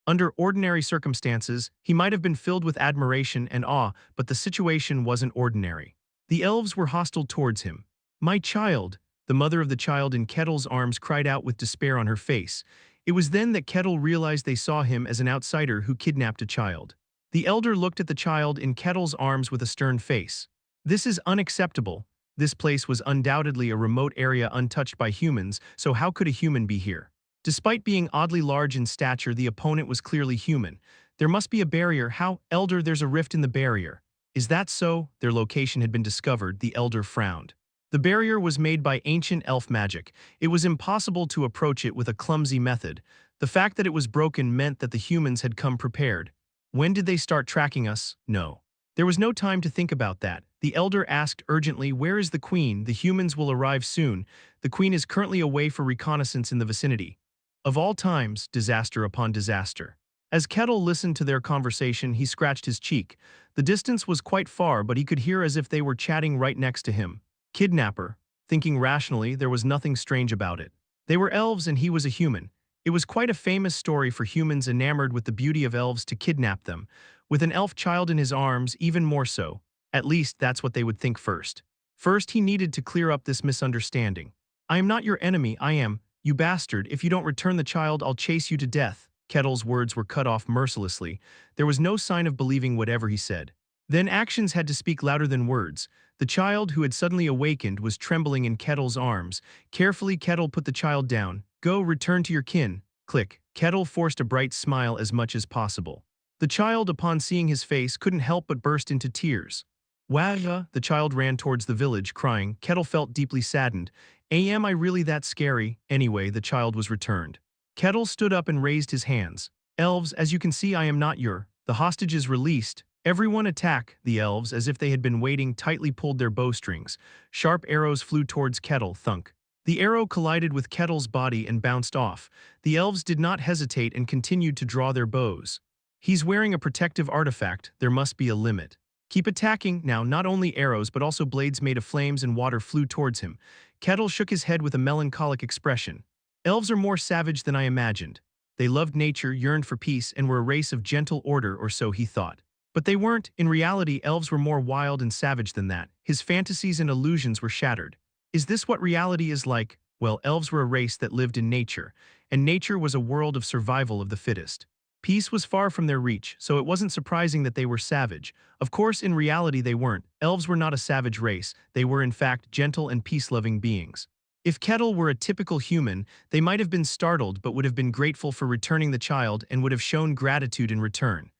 Under ordinary circumstances, he might have been filled with admiration and awe, but the situation wasn't ordinary. The elves were hostile towards him. "My child," the mother of the child in Kettle's arms cried out with despair on her face. It was then that Kettle realized they saw him as an outsider who kidnapped a child. The elder looked at the child in Kettle's arms with a stern face. "This is unacceptable. This place was undoubtedly a remote area untouched by humans, so how could a human be here?" Despite being oddly large in stature, the opponent was clearly human. "There must be a barrier. How, Elder? There's a rift in the barrier." "Is that so?" Their location had been discovered. The elder frowned. The barrier was made by ancient elf magic. It was impossible to approach it with a clumsy method. The fact that it was broken meant that the humans had come prepared. "When did they start tracking us?" "No." There was no time to think about that. The elder asked urgently, "Where is the queen? The humans will arrive soon. The queen is currently away for reconnaissance in the vicinity." Of all times, disaster upon disaster. As Kettle listened to their conversation, he scratched his cheek. The distance was quite far, but he could hear as if they were chatting right next to him. Kidnapper. Thinking rationally, there was nothing strange about it. They were elves and he was a human. It was quite a famous story for humans enamored with the beauty of elves to kidnap them. With an elf child in his arms, even more so. At least that's what they would think first. First, he needed to clear up this misunderstanding. "I am not your enemy, I am, you bastard. If you don't return the child, I'll chase you to death." Kettle's words were cut off mercilessly. There was no sign of believing whatever he said. Then actions had to speak louder than words. The child, who had suddenly awakened, was trembling in Kettle's arms. Carefully, Kettle put the child down. "Go, return to your kin." Click. Kettle forced a bright smile as much as possible. The child, upon seeing his face, couldn't help but burst into tears. "Wah!" The child ran towards the village, crying. Kettle felt deeply saddened. "Am I really that scary?" Anyway, the child was returned. Kettle stood up and raised his hands. "Elves, as you can see, I am not your." The hostages released. "Everyone attack!" The elves, as if they had been waiting, tightly pulled their bowstrings. Sharp arrows flew towards Kettle. Thunk. The arrow collided with Kettle's body and bounced off. The elves did not hesitate and continued to draw their bows. "He's wearing a protective artifact. There must be a limit." "Keep attacking." Now, not only arrows but also blades made of flames and water flew towards him. Kettle shook his head with a melancholic expression. "Elves are more savage than I imagined. They loved nature, yearned for peace, and were a race of gentle order, or so he thought. But they weren't. In reality, elves were more wild and savage than that. His fantasies and illusions were shattered. Is this what reality is like? Well, elves were a race that lived in nature, and nature was a world of survival of the fittest. Peace was far from their reach, so it wasn't surprising that they were savage. Of course, in reality they weren't. Elves were not a savage race. They were in fact gentle and peace-loving beings. If Kettle were a typical human, they might have been startled but would have been grateful for returning the child and would have shown gratitude in return.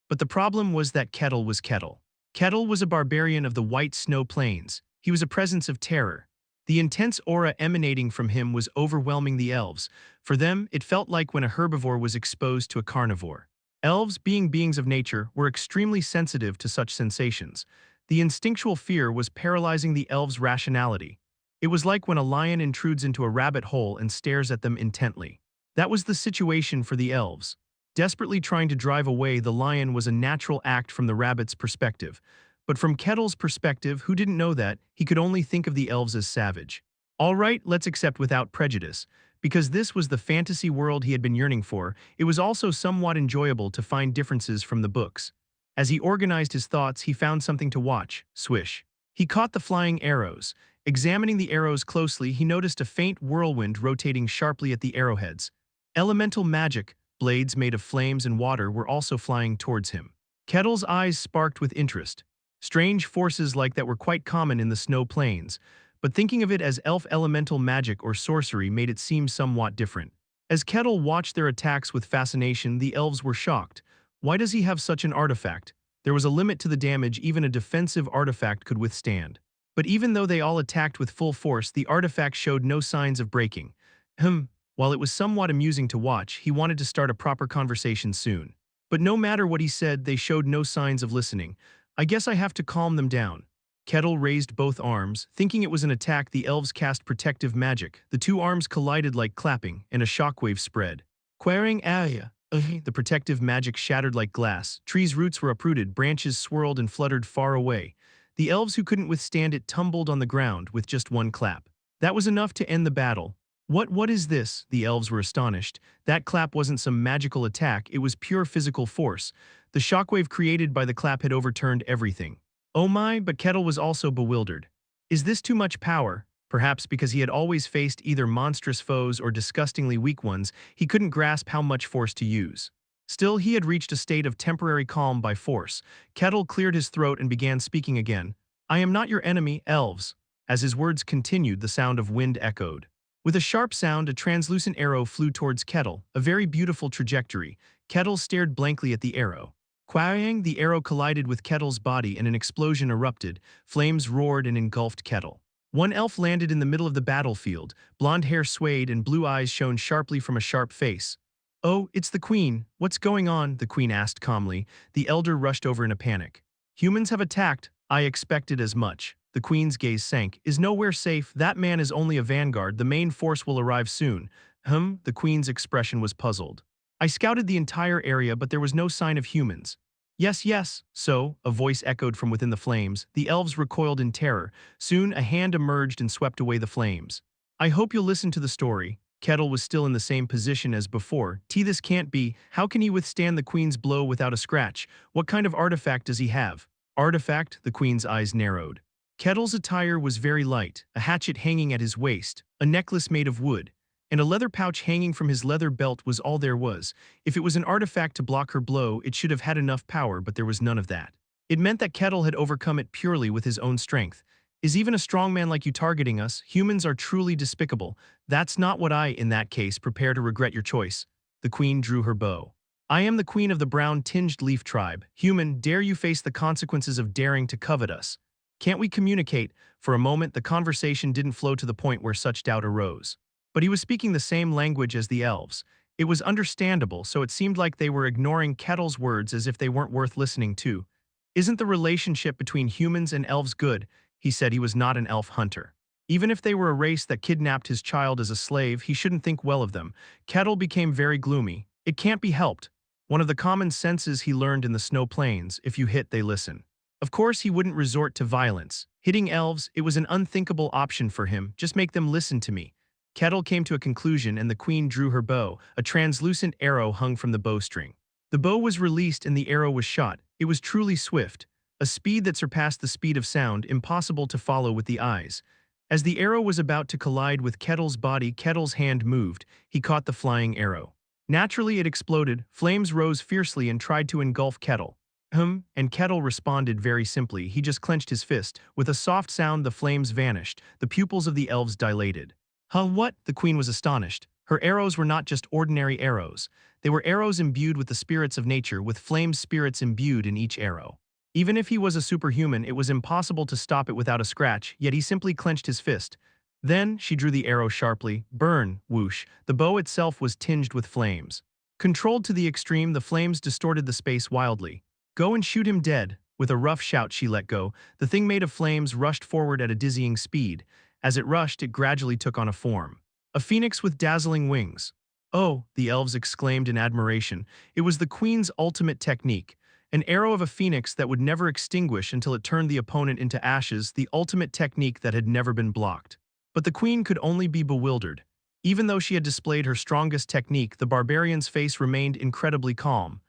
But the problem was that Kettle was Kettle. Kettle was a barbarian of the White Snow Plains. He was a presence of terror. The intense aura emanating from him was overwhelming the elves. For them, it felt like when a herbivore was exposed to a carnivore. Elves, being beings of nature, were extremely sensitive to such sensations. The instinctual fear was paralyzing the elves' rationality. It was like when a lion intrudes into a rabbit hole and stares at them intently. That was the situation for the elves. Desperately trying to drive away the lion was a natural act from the rabbit's perspective. But from Kettle's perspective, who didn't know that, he could only think of the elves as savage. All right, let's accept without prejudice. Because this was the fantasy world he had been yearning for, it was also somewhat enjoyable to find differences from the books. As he organized his thoughts, he found something to watch. Swish. He caught the flying arrows. Examining the arrows closely, he noticed a faint whirlwind rotating sharply at the arrowheads. Elemental magic. Blades made of flames and water were also flying towards him. Kettle's eyes sparked with interest. Strange forces like that were quite common in the snow plains, but thinking of it as elf elemental magic or sorcery made it seem somewhat different. As Kettle watched their attacks with fascination, the elves were shocked. Why does he have such an artifact? There was a limit to the damage even a defensive artifact could withstand. But even though they all attacked with full force, the artifact showed no signs of breaking. While it was somewhat amusing to watch, he wanted to start a proper conversation soon. But no matter what he said, they showed no signs of listening. "I guess I have to calm them down." Kettle raised both arms. Thinking it was an attack, the elves cast protective magic. The two arms collided like clapping, and a shockwave spread. Quering area. The protective magic shattered like glass. Trees' roots were uprooted, branches swirled and fluttered far away. The elves who couldn't withstand it tumbled on the ground with just one clap. That was enough to end the battle. What is this? The elves were astonished. That clap wasn't some magical attack, it was pure physical force. The shockwave created by the clap had overturned everything. Oh my, but Kettle was also bewildered. Is this too much power? Perhaps because he had always faced either monstrous foes or disgustingly weak ones, he couldn't grasp how much force to use. Still, he had reached a state of temporary calm by force. Kettle cleared his throat and began speaking again. I am not your enemy, elves. As his words continued, the sound of wind echoed. With a sharp sound, a translucent arrow flew towards Kettle, a very beautiful trajectory. Kettle stared blankly at the arrow. Quang, the arrow collided with Kettle's body and an explosion erupted. Flames roared and engulfed Kettle. One elf landed in the middle of the battlefield. Blonde hair swayed and blue eyes shone sharply from a sharp face. Oh, it's the queen. What's going on? The queen asked calmly. The elder rushed over in a panic. Humans have attacked. I expected as much. The queen's gaze sank. Is nowhere safe. That man is only a vanguard. The main force will arrive soon. The queen's expression was puzzled. I scouted the entire area, but there was no sign of humans. Yes, yes. So, a voice echoed from within the flames. The elves recoiled in terror. Soon, a hand emerged and swept away the flames. I hope you'll listen to the story. Kettle was still in the same position as before. This can't be. How can he withstand the queen's blow without a scratch? What kind of artifact does he have? Artifact? The queen's eyes narrowed. Kettle's attire was very light, a hatchet hanging at his waist, a necklace made of wood, and a leather pouch hanging from his leather belt was all there was. If it was an artifact to block her blow, it should have had enough power, but there was none of that. It meant that Kettle had overcome it purely with his own strength. Is even a strong man like you targeting us? Humans are truly despicable. That's not what in that case, prepare to regret your choice. The queen drew her bow. I am the queen of the brown-tinged leaf tribe. Human, dare you face the consequences of daring to covet us? Can't we communicate? For a moment, the conversation didn't flow to the point where such doubt arose. But he was speaking the same language as the elves. It was understandable, so it seemed like they were ignoring Kettle's words as if they weren't worth listening to. Isn't the relationship between humans and elves good? He said he was not an elf hunter. Even if they were a race that kidnapped his child as a slave, he shouldn't think well of them. Kettle became very gloomy. It can't be helped. One of the common senses he learned in the snow plains, if you hit, they listen. Of course, he wouldn't resort to violence. Hitting elves, it was an unthinkable option for him. Just make them listen to me. Kettle came to a conclusion and the queen drew her bow. A translucent arrow hung from the bowstring. The bow was released and the arrow was shot. It was truly swift. A speed that surpassed the speed of sound, impossible to follow with the eyes. As the arrow was about to collide with Kettle's body, Kettle's hand moved. He caught the flying arrow. Naturally, it exploded. Flames rose fiercely and tried to engulf Kettle. And Kettle responded very simply. He just clenched his fist. With a soft sound, the flames vanished. The pupils of the elves dilated. What? The queen was astonished. Her arrows were not just ordinary arrows. They were arrows imbued with the spirits of nature, with flame spirits imbued in each arrow. Even if he was a superhuman, it was impossible to stop it without a scratch, yet he simply clenched his fist. Then, she drew the arrow sharply. Burn, whoosh. The bow itself was tinged with flames. Controlled to the extreme, the flames distorted the space wildly. Go and shoot him dead. With a rough shout, she let go. The thing made of flames rushed forward at a dizzying speed. As it rushed, it gradually took on a form. A phoenix with dazzling wings. Oh, the elves exclaimed in admiration. It was the queen's ultimate technique. An arrow of a phoenix that would never extinguish until it turned the opponent into ashes, the ultimate technique that had never been blocked. But the queen could only be bewildered. Even though she had displayed her strongest technique, the barbarian's face remained incredibly calm.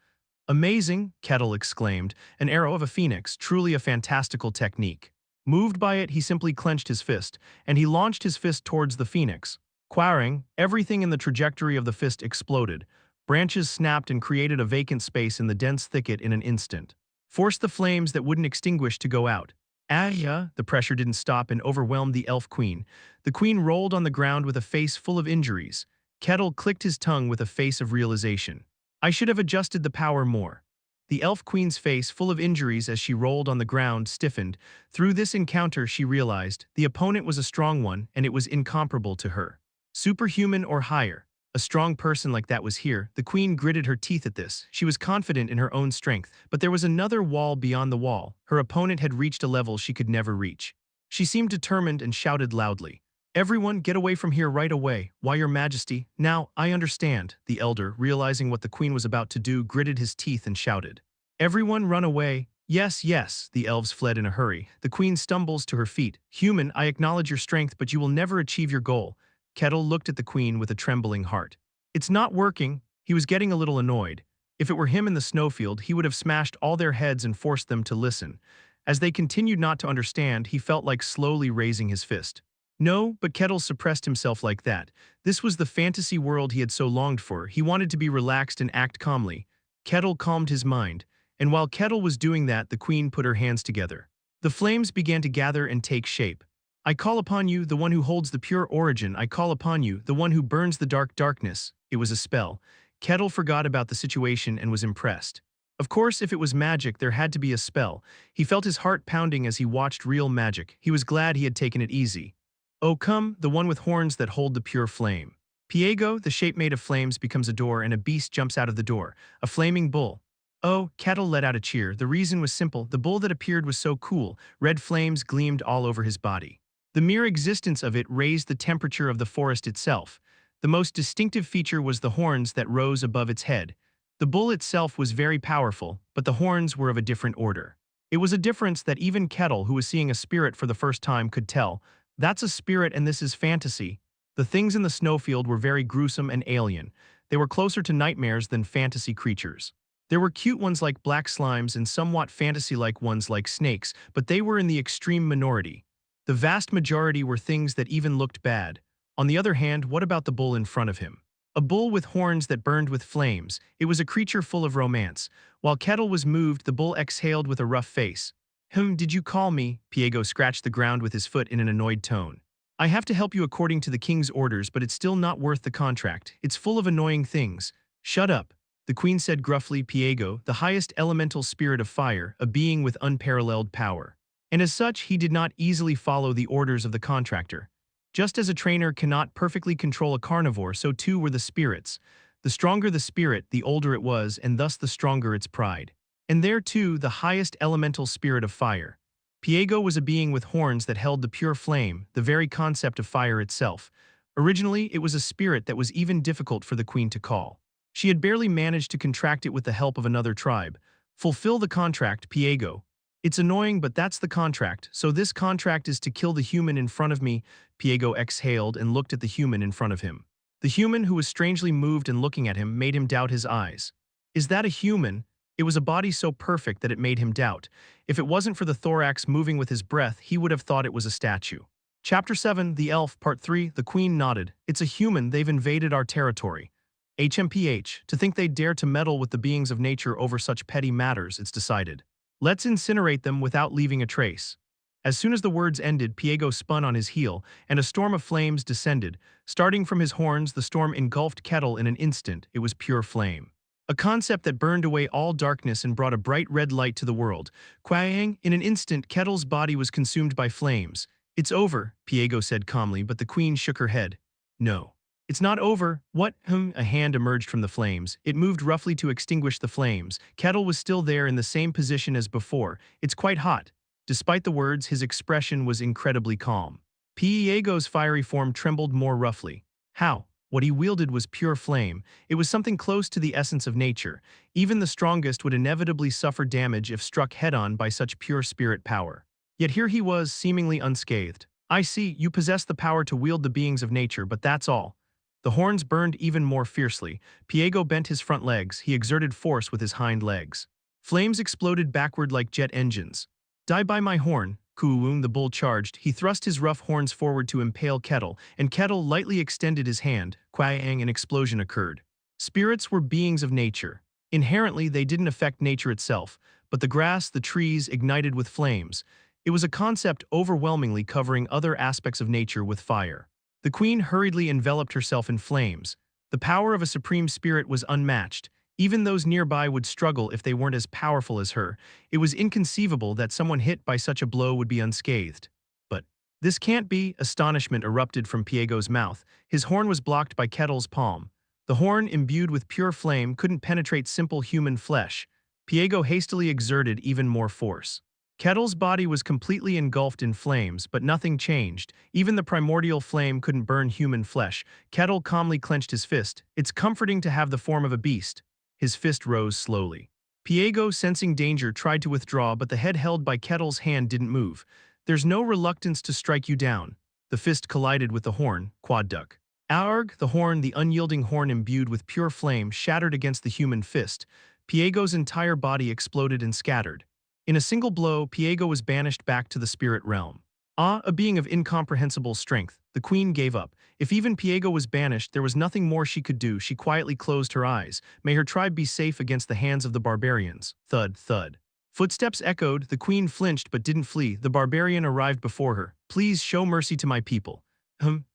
Amazing, Kettle exclaimed. An arrow of a phoenix, truly a fantastical technique. Moved by it, he simply clenched his fist, and he launched his fist towards the phoenix. Quarring, everything in the trajectory of the fist exploded. Branches snapped and created a vacant space in the dense thicket in an instant. Forced the flames that wouldn't extinguish to go out. The pressure didn't stop and overwhelmed the elf queen. The queen rolled on the ground with a face full of injuries. Kettle clicked his tongue with a face of realization. I should have adjusted the power more. The elf queen's face, full of injuries as she rolled on the ground, stiffened. Through this encounter, she realized the opponent was a strong one and it was incomparable to her. Superhuman or higher. A strong person like that was here. The queen gritted her teeth at this. She was confident in her own strength, but there was another wall beyond the wall. Her opponent had reached a level she could never reach. She seemed determined and shouted loudly. Everyone, get away from here right away. Why, your majesty? Now, I understand. The elder, realizing what the queen was about to do, gritted his teeth and shouted. Everyone run away. Yes, yes. The elves fled in a hurry. The queen stumbles to her feet. Human, I acknowledge your strength, but you will never achieve your goal. Kettle looked at the queen with a trembling heart. It's not working. He was getting a little annoyed. If it were him in the snowfield, he would have smashed all their heads and forced them to listen. As they continued not to understand, he felt like slowly raising his fist. No, but Kettle suppressed himself like that. This was the fantasy world he had so longed for. He wanted to be relaxed and act calmly. Kettle calmed his mind, and while Kettle was doing that, the queen put her hands together. The flames began to gather and take shape. I call upon you, the one who holds the pure origin. I call upon you, the one who burns the dark darkness. It was a spell. Kettle forgot about the situation and was impressed. Of course, if it was magic, there had to be a spell. He felt his heart pounding as he watched real magic. He was glad he had taken it easy. Oh come, the one with horns that hold the pure flame. Piego, the shape made of flames, becomes a door and a beast jumps out of the door, a flaming bull. Oh, Kettle let out a cheer. The reason was simple. The bull that appeared was so cool. Red flames gleamed all over his body. The mere existence of it raised the temperature of the forest itself. The most distinctive feature was the horns that rose above its head. The bull itself was very powerful, but the horns were of a different order. It was a difference that even Kettle, who was seeing a spirit for the first time, could tell. That's a spirit and this is fantasy. The things in the snowfield were very gruesome and alien. They were closer to nightmares than fantasy creatures. There were cute ones like black slimes and somewhat fantasy-like ones like snakes, but they were in the extreme minority. The vast majority were things that even looked bad. On the other hand, what about the bull in front of him? A bull with horns that burned with flames. It was a creature full of romance. While Kettle was moved, the bull exhaled with a rough face. Did you call me? Piego scratched the ground with his foot in an annoyed tone. I have to help you according to the king's orders, but it's still not worth the contract. It's full of annoying things. Shut up. The queen said gruffly. Piego, the highest elemental spirit of fire, a being with unparalleled power. And as such, he did not easily follow the orders of the contractor. Just as a trainer cannot perfectly control a carnivore, so too were the spirits. The stronger the spirit, the older it was, and thus the stronger its pride. And there too, the highest elemental spirit of fire. Piego was a being with horns that held the pure flame, the very concept of fire itself. Originally, it was a spirit that was even difficult for the queen to call. She had barely managed to contract it with the help of another tribe. Fulfill the contract, Piego. It's annoying, but that's the contract. So this contract is to kill the human in front of me. Piego exhaled and looked at the human in front of him. The human, who was strangely moved and looking at him, made him doubt his eyes. Is that a human? It was a body so perfect that it made him doubt. If it wasn't for the thorax moving with his breath, he would have thought it was a statue. Chapter 7, The Elf, Part 3, The Queen nodded. It's a human, they've invaded our territory. HMPH, to think they'd dare to meddle with the beings of nature over such petty matters, it's decided. Let's incinerate them without leaving a trace. As soon as the words ended, Piego spun on his heel, and a storm of flames descended. Starting from his horns, the storm engulfed Kettle in an instant. It was pure flame. A concept that burned away all darkness and brought a bright red light to the world. Quang, in an instant, Kettle's body was consumed by flames. It's over, Piego said calmly, but the queen shook her head. No. It's not over. What? A hand emerged from the flames. It moved roughly to extinguish the flames. Kettle was still there in the same position as before. It's quite hot. Despite the words, his expression was incredibly calm. Piego's fiery form trembled more roughly. How? What he wielded was pure flame. It was something close to the essence of nature. Even the strongest would inevitably suffer damage if struck head-on by such pure spirit power. Yet here he was, seemingly unscathed. I see, you possess the power to wield the beings of nature, but that's all. The horns burned even more fiercely. Piego bent his front legs. He exerted force with his hind legs. Flames exploded backward like jet engines. Die by my horn, Kuung, the bull charged. He thrust his rough horns forward to impale Kettle, and Kettle lightly extended his hand. Quang, an explosion occurred. Spirits were beings of nature. Inherently, they didn't affect nature itself, but the grass, the trees, ignited with flames. It was a concept overwhelmingly covering other aspects of nature with fire. The queen hurriedly enveloped herself in flames. The power of a supreme spirit was unmatched. Even those nearby would struggle if they weren't as powerful as her. It was inconceivable that someone hit by such a blow would be unscathed. But this can't be. Astonishment erupted from Piego's mouth. His horn was blocked by Kettle's palm. The horn, imbued with pure flame, couldn't penetrate simple human flesh. Piego hastily exerted even more force. Kettle's body was completely engulfed in flames, but nothing changed. Even the primordial flame couldn't burn human flesh. Kettle calmly clenched his fist. It's comforting to have the form of a beast. His fist rose slowly. Piego, sensing danger, tried to withdraw, but the head held by Kettle's hand didn't move. There's no reluctance to strike you down. The fist collided with the horn, quad duck. Aurg, the horn, the unyielding horn imbued with pure flame, shattered against the human fist. Piego's entire body exploded and scattered. In a single blow, Piego was banished back to the spirit realm. Ah, a being of incomprehensible strength, the queen gave up. If even Piego was banished, there was nothing more she could do. She quietly closed her eyes. May her tribe be safe against the hands of the barbarians. Thud, thud. Footsteps echoed, the queen flinched but didn't flee. The barbarian arrived before her. Please show mercy to my people.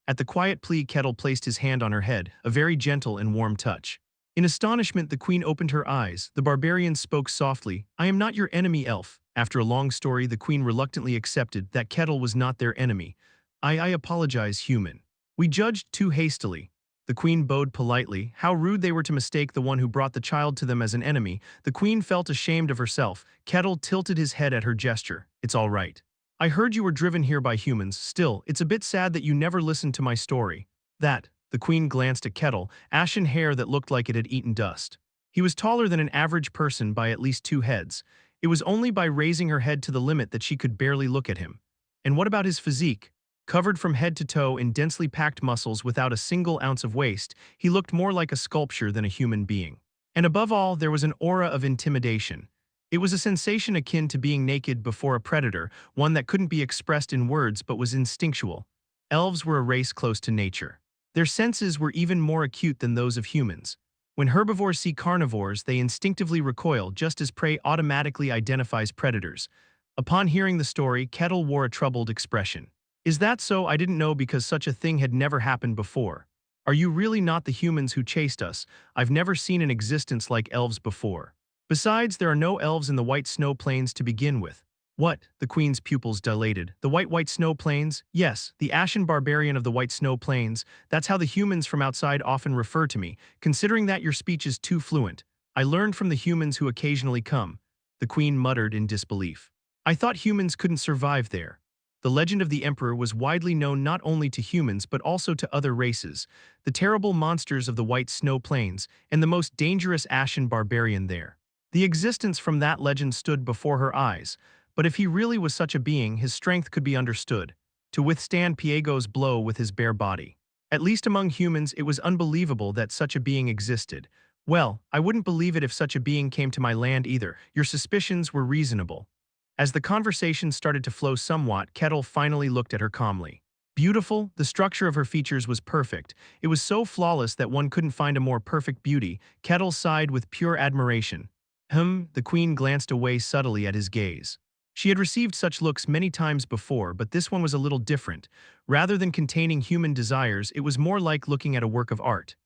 At the quiet plea, Kettle placed his hand on her head, a very gentle and warm touch. In astonishment, the queen opened her eyes. The barbarian spoke softly, I am not your enemy, elf. After a long story, the queen reluctantly accepted that Kettle was not their enemy. I apologize, human. We judged too hastily. The queen bowed politely. How rude they were to mistake the one who brought the child to them as an enemy. The queen felt ashamed of herself. Kettle tilted his head at her gesture. It's all right. I heard you were driven here by humans. Still, it's a bit sad that you never listened to my story. The queen glanced at Kettle, ashen hair that looked like it had eaten dust. He was taller than an average person by at least 2 heads. It was only by raising her head to the limit that she could barely look at him. And what about his physique? Covered from head to toe in densely packed muscles without a single ounce of waste, he looked more like a sculpture than a human being. And above all, there was an aura of intimidation. It was a sensation akin to being naked before a predator, one that couldn't be expressed in words but was instinctual. Elves were a race close to nature. Their senses were even more acute than those of humans. When herbivores see carnivores, they instinctively recoil just as prey automatically identifies predators. Upon hearing the story, Kettle wore a troubled expression. Is that so? I didn't know because such a thing had never happened before. Are you really not the humans who chased us? I've never seen an existence like elves before. Besides, there are no elves in the White Snow Plains to begin with. What? The queen's pupils dilated. The White Snow Plains? Yes, the ashen barbarian of the White Snow Plains. That's how the humans from outside often refer to me, considering that your speech is too fluent. I learned from the humans who occasionally come. The queen muttered in disbelief. I thought humans couldn't survive there. The legend of the Emperor was widely known not only to humans but also to other races, the terrible monsters of the White Snow Plains, and the most dangerous ashen barbarian there. The existence from that legend stood before her eyes, but if he really was such a being, his strength could be understood, to withstand Piego's blow with his bare body. At least among humans, it was unbelievable that such a being existed. Well, I wouldn't believe it if such a being came to my land either. Your suspicions were reasonable. As the conversation started to flow somewhat, Kettle finally looked at her calmly. Beautiful, the structure of her features was perfect. It was so flawless that one couldn't find a more perfect beauty. Kettle sighed with pure admiration. The queen glanced away subtly at his gaze. She had received such looks many times before, but this one was a little different. Rather than containing human desires, it was more like looking at a work of art.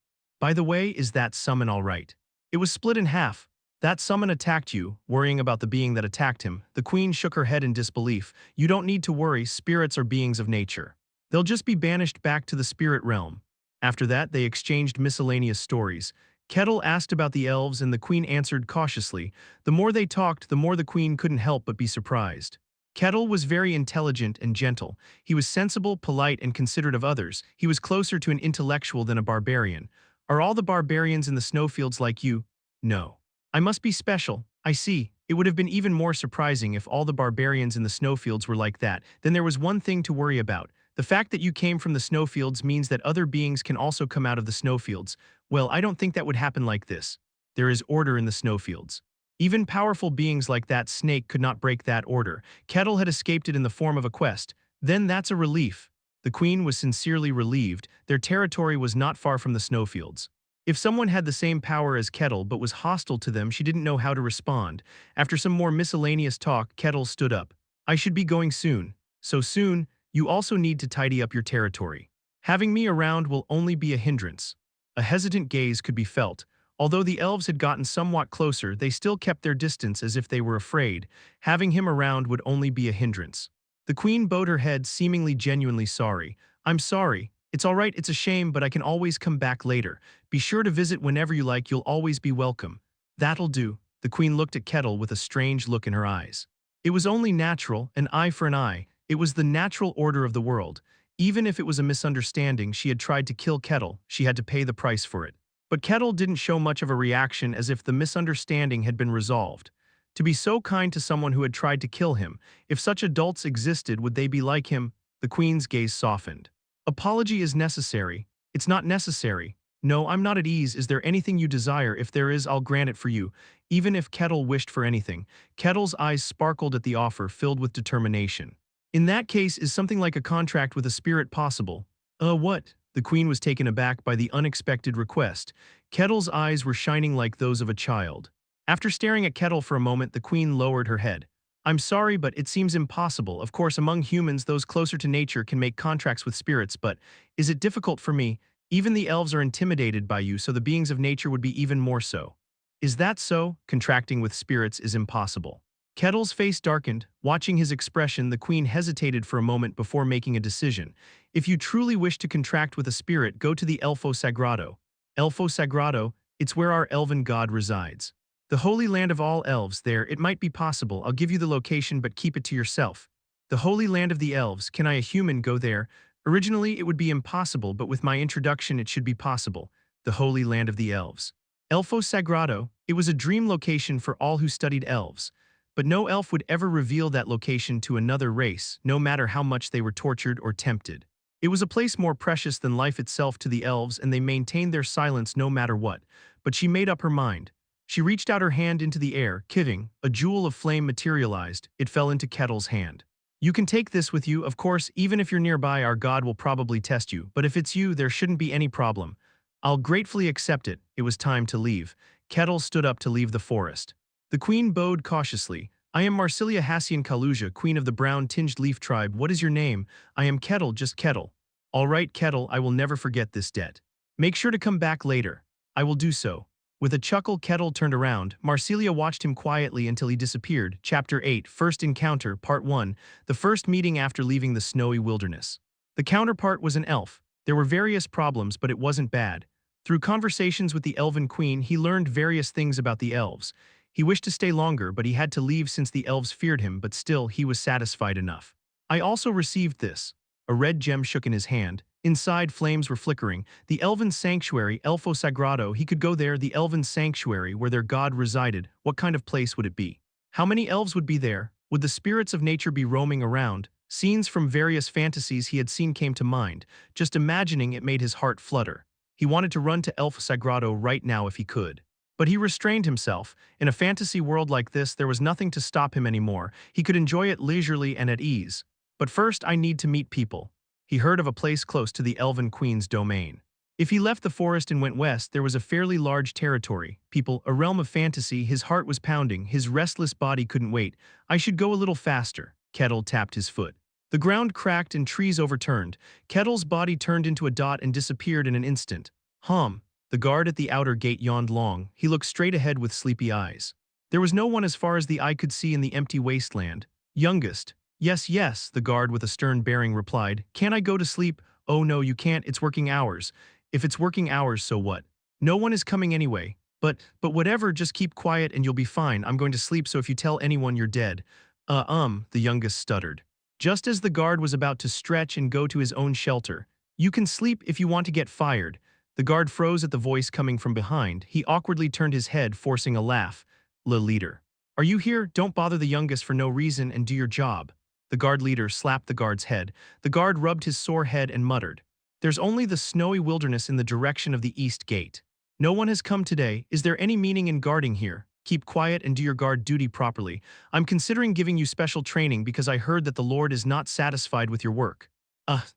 By the way, is that summon all right? It was split in half. That summon attacked you, worrying about the being that attacked him. The queen shook her head in disbelief. You don't need to worry, spirits are beings of nature. They'll just be banished back to the spirit realm. After that, they exchanged miscellaneous stories. Kettle asked about the elves and the queen answered cautiously. The more they talked, the more the queen couldn't help but be surprised. Kettle was very intelligent and gentle. He was sensible, polite, and considerate of others. He was closer to an intellectual than a barbarian. Are all the barbarians in the snowfields like you? No. I must be special. I see. It would have been even more surprising if all the barbarians in the snowfields were like that. Then there was one thing to worry about. The fact that you came from the snowfields means that other beings can also come out of the snowfields. Well, I don't think that would happen like this. There is order in the snowfields. Even powerful beings like that snake could not break that order. Kettle had escaped it in the form of a quest. Then that's a relief. The queen was sincerely relieved. Their territory was not far from the snowfields. If someone had the same power as Kettle but was hostile to them, she didn't know how to respond. After some more miscellaneous talk, Kettle stood up. I should be going soon. So soon? You also need to tidy up your territory. Having me around will only be a hindrance. A hesitant gaze could be felt. Although the elves had gotten somewhat closer, they still kept their distance as if they were afraid. Having him around would only be a hindrance. The queen bowed her head, seemingly genuinely sorry. I'm sorry. It's all right, it's a shame, but I can always come back later. Be sure to visit whenever you like, you'll always be welcome. That'll do. The queen looked at Kettle with a strange look in her eyes. It was only natural, an eye for an eye. It was the natural order of the world. Even if it was a misunderstanding, she had tried to kill Kettle, she had to pay the price for it. But Kettle didn't show much of a reaction, as if the misunderstanding had been resolved. To be so kind to someone who had tried to kill him, if such adults existed, would they be like him? The queen's gaze softened. Apology is necessary. It's not necessary. No, I'm not at ease. Is there anything you desire? If there is, I'll grant it for you. Even if Kettle wished for anything. Kettle's eyes sparkled at the offer, filled with determination. In that case, is something like a contract with a spirit possible? What? The queen was taken aback by the unexpected request. Kettle's eyes were shining like those of a child. After staring at Kettle for a moment, the queen lowered her head. I'm sorry, but it seems impossible. Of course, among humans, those closer to nature can make contracts with spirits, but is it difficult for me? Even the elves are intimidated by you, so the beings of nature would be even more so. Is that so? Contracting with spirits is impossible. Kettle's face darkened. Watching his expression, the queen hesitated for a moment before making a decision. If you truly wish to contract with a spirit, go to the Elfo Sagrado. Elfo Sagrado, it's where our elven god resides. The holy land of all elves. There, it might be possible. I'll give you the location, but keep it to yourself. The holy land of the elves. Can I, a human, go there? Originally, it would be impossible, but with my introduction, it should be possible. The holy land of the elves. Elfo Sagrado, it was a dream location for all who studied elves. But no elf would ever reveal that location to another race, no matter how much they were tortured or tempted. It was a place more precious than life itself to the elves, and they maintained their silence no matter what. But she made up her mind. She reached out her hand into the air, kiving. A jewel of flame materialized. It fell into Kettle's hand. You can take this with you, of course. Even if you're nearby, our god will probably test you. But if it's you, there shouldn't be any problem. I'll gratefully accept it. It was time to leave. Kettle stood up to leave the forest. The queen bowed cautiously. I am Marsilia Hassian Kaluja, queen of the brown-tinged leaf tribe. What is your name? I am Kettle, just Kettle. All right, Kettle, I will never forget this debt. Make sure to come back later. I will do so. With a chuckle, Kettle turned around. Marsilia watched him quietly until he disappeared. Chapter 8, First Encounter, Part 1, the first meeting after leaving the snowy wilderness. The counterpart was an elf. There were various problems, but it wasn't bad. Through conversations with the elven queen, he learned various things about the elves. He wished to stay longer, but he had to leave since the elves feared him, but still, he was satisfied enough. I also received this. A red gem shook in his hand. Inside, flames were flickering. The elven sanctuary, Elfo Sagrado, he could go there, the elven sanctuary where their god resided. What kind of place would it be? How many elves would be there? Would the spirits of nature be roaming around? Scenes from various fantasies he had seen came to mind. Just imagining it made his heart flutter. He wanted to run to Elfo Sagrado right now if he could. But he restrained himself. In a fantasy world like this, there was nothing to stop him anymore. He could enjoy it leisurely and at ease. But first, I need to meet people. He heard of a place close to the Elven Queen's domain. If he left the forest and went west, there was a fairly large territory. People, a realm of fantasy. His heart was pounding. His restless body couldn't wait. I should go a little faster. Kettle tapped his foot. The ground cracked and trees overturned. Kettle's body turned into a dot and disappeared in an instant. The guard at the outer gate yawned long. He looked straight ahead with sleepy eyes. There was no one as far as the eye could see in the empty wasteland. Youngest. Yes, yes, the guard with a stern bearing replied. Can't I go to sleep? Oh no, you can't, it's working hours. If it's working hours, so what? No one is coming anyway. But whatever, just keep quiet and you'll be fine. I'm going to sleep, so if you tell anyone you're dead. The youngest stuttered. Just as the guard was about to stretch and go to his own shelter. You can sleep if you want to get fired. The guard froze at the voice coming from behind. He awkwardly turned his head, forcing a laugh. Le leader. Are you here? Don't bother the youngest for no reason and do your job. The guard leader slapped the guard's head. The guard rubbed his sore head and muttered. There's only the snowy wilderness in the direction of the east gate. No one has come today. Is there any meaning in guarding here? Keep quiet and do your guard duty properly. I'm considering giving you special training because I heard that the Lord is not satisfied with your work.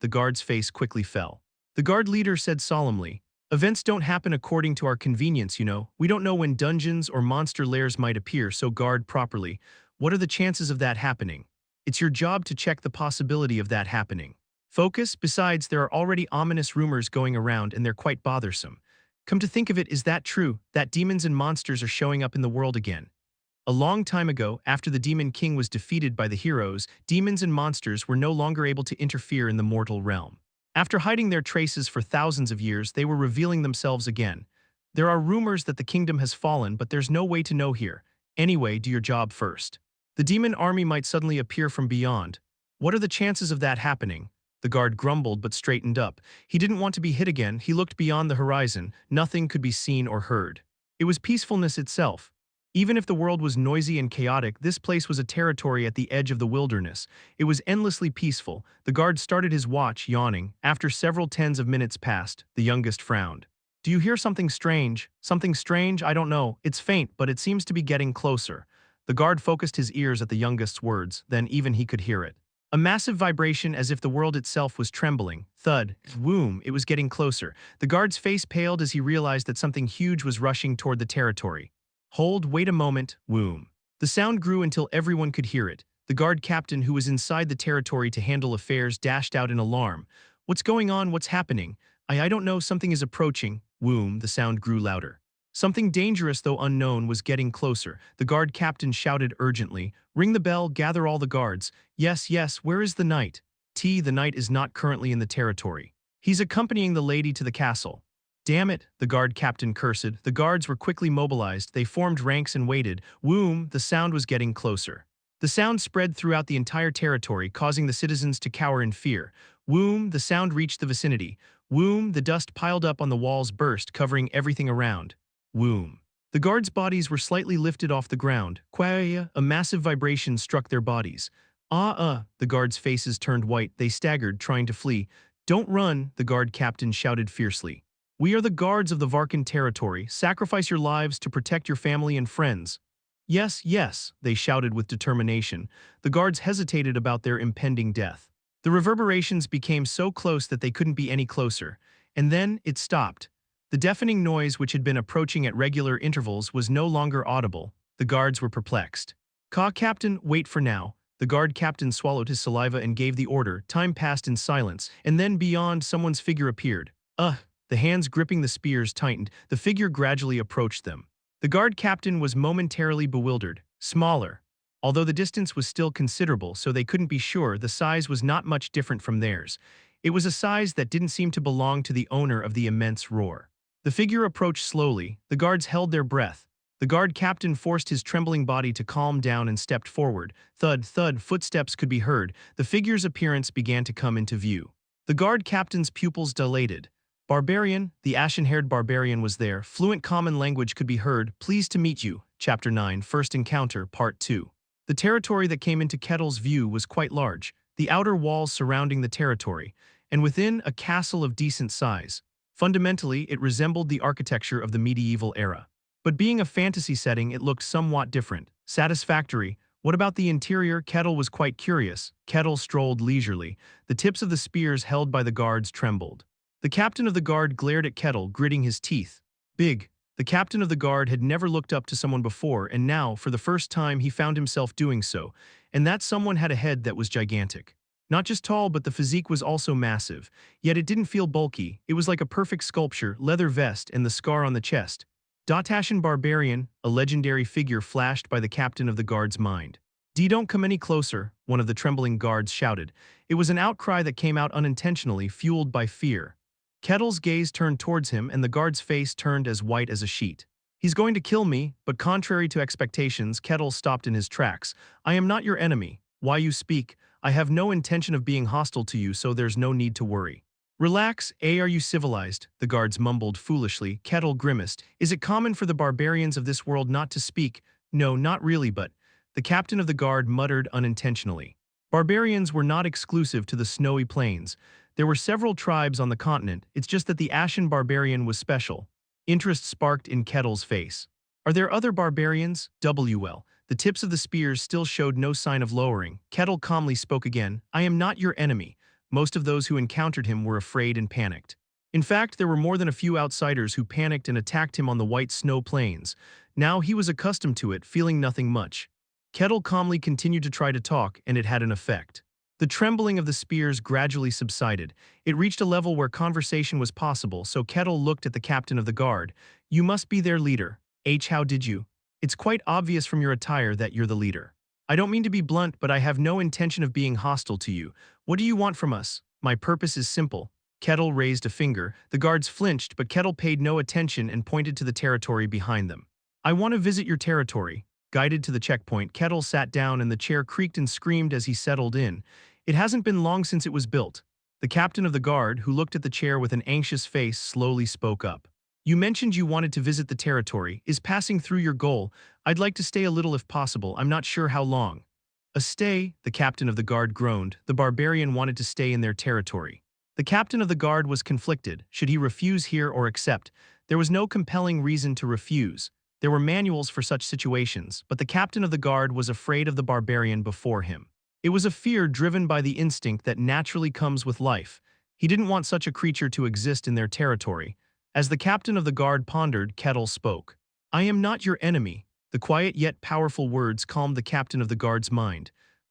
The guard's face quickly fell. The guard leader said solemnly, events don't happen according to our convenience, you know. We don't know when dungeons or monster lairs might appear, so guard properly. What are the chances of that happening? It's your job to check the possibility of that happening. Focus. Besides, there are already ominous rumors going around and they're quite bothersome. Come to think of it, is that true, that demons and monsters are showing up in the world again? A long time ago, after the Demon King was defeated by the heroes, demons and monsters were no longer able to interfere in the mortal realm. After hiding their traces for thousands of years, they were revealing themselves again. There are rumors that the kingdom has fallen, but there's no way to know here. Anyway, do your job first. The demon army might suddenly appear from beyond. What are the chances of that happening? The guard grumbled but straightened up. He didn't want to be hit again. He looked beyond the horizon. Nothing could be seen or heard. It was peacefulness itself. Even if the world was noisy and chaotic, this place was a territory at the edge of the wilderness. It was endlessly peaceful. The guard started his watch, yawning. After several tens of minutes passed, the youngest frowned. Do you hear something strange? Something strange? I don't know. It's faint, but it seems to be getting closer. The guard focused his ears at the youngest's words, then even he could hear it. A massive vibration as if the world itself was trembling. Thud. Whoom, it was getting closer. The guard's face paled as he realized that something huge was rushing toward the territory. Hold, wait a moment, whoom. The sound grew until everyone could hear it. The guard captain, who was inside the territory to handle affairs, dashed out in alarm. What's going on? What's happening? I don't know, something is approaching. Whoom, the sound grew louder. Something dangerous, though unknown, was getting closer. The guard captain shouted urgently, ring the bell, gather all the guards. Yes, yes, where is the knight? The knight is not currently in the territory. He's accompanying the lady to the castle. Damn it, the guard captain cursed. The guards were quickly mobilized. They formed ranks and waited. Whoom, the sound was getting closer. The sound spread throughout the entire territory, causing the citizens to cower in fear. Whoom, the sound reached the vicinity. Whoom, the dust piled up on the walls burst, covering everything around. Whoom. The guards' bodies were slightly lifted off the ground. Quaya, a massive vibration struck their bodies. The guards' faces turned white. They staggered, trying to flee. Don't run, the guard captain shouted fiercely. We are the guards of the Varkan territory. Sacrifice your lives to protect your family and friends. Yes, yes, they shouted with determination. The guards hesitated about their impending death. The reverberations became so close that they couldn't be any closer. And then it stopped. The deafening noise, which had been approaching at regular intervals, was no longer audible. The guards were perplexed. Captain, wait for now. The guard captain swallowed his saliva and gave the order. Time passed in silence, and then beyond, someone's figure appeared. The hands gripping the spears tightened. The figure gradually approached them. The guard captain was momentarily bewildered. Smaller. Although the distance was still considerable, so they couldn't be sure, the size was not much different from theirs. It was a size that didn't seem to belong to the owner of the immense roar. The figure approached slowly. The guards held their breath. The guard captain forced his trembling body to calm down and stepped forward. Thud, thud, footsteps could be heard. The figure's appearance began to come into view. The guard captain's pupils dilated. Barbarian, the ashen-haired barbarian was there. Fluent common language could be heard. Pleased to meet you. Chapter 9, First Encounter, Part 2. The territory that came into Kettle's view was quite large, the outer walls surrounding the territory, and within a castle of decent size. Fundamentally, it resembled the architecture of the medieval era. But being a fantasy setting, it looked somewhat different. Satisfactory. What about the interior? Kettle was quite curious. Kettle strolled leisurely. The tips of the spears held by the guards trembled. The captain of the guard glared at Kettle, gritting his teeth. Big. The captain of the guard had never looked up to someone before, and now, for the first time, he found himself doing so. And that someone had a head that was gigantic. Not just tall, but the physique was also massive. Yet it didn't feel bulky. It was like a perfect sculpture, leather vest, and the scar on the chest. Datashan Barbarian, a legendary figure, flashed by the captain of the guard's mind. Don't come any closer, one of the trembling guards shouted. It was an outcry that came out unintentionally, fueled by fear. Kettle's gaze turned towards him, and the guard's face turned as white as a sheet. He's going to kill me, but contrary to expectations, Kettle stopped in his tracks. I am not your enemy. Why you speak? I have no intention of being hostile to you, so there's no need to worry. Relax, are you civilized? The guards mumbled foolishly. Kettle grimaced. Is it common for the barbarians of this world not to speak? No, not really, but... The captain of the guard muttered unintentionally. Barbarians were not exclusive to the snowy plains. There were several tribes on the continent, it's just that the Ashen Barbarian was special. Interest sparked in Kettle's face. Are there other barbarians? The tips of the spears still showed no sign of lowering. Kettle calmly spoke again. I am not your enemy. Most of those who encountered him were afraid and panicked. In fact, there were more than a few outsiders who panicked and attacked him on the white snow plains. Now he was accustomed to it, feeling nothing much. Kettle calmly continued to try to talk, and it had an effect. The trembling of the spears gradually subsided. It reached a level where conversation was possible, so Kettle looked at the captain of the guard. You must be their leader. How did you? It's quite obvious from your attire that you're the leader. I don't mean to be blunt, but I have no intention of being hostile to you. What do you want from us? My purpose is simple. Kettle raised a finger. The guards flinched, but Kettle paid no attention and pointed to the territory behind them. I want to visit your territory. Guided to the checkpoint, Kettle sat down and the chair creaked and screamed as he settled in. It hasn't been long since it was built. The captain of the guard, who looked at the chair with an anxious face, slowly spoke up. You mentioned you wanted to visit the territory. Is passing through your goal? I'd like to stay a little if possible. I'm not sure how long. A stay, the captain of the guard groaned. The barbarian wanted to stay in their territory. The captain of the guard was conflicted. Should he refuse here or accept? There was no compelling reason to refuse. There were manuals for such situations, but the captain of the guard was afraid of the barbarian before him. It was a fear driven by the instinct that naturally comes with life. He didn't want such a creature to exist in their territory. As the captain of the guard pondered, Kettle spoke. I am not your enemy. The quiet yet powerful words calmed the captain of the guard's mind.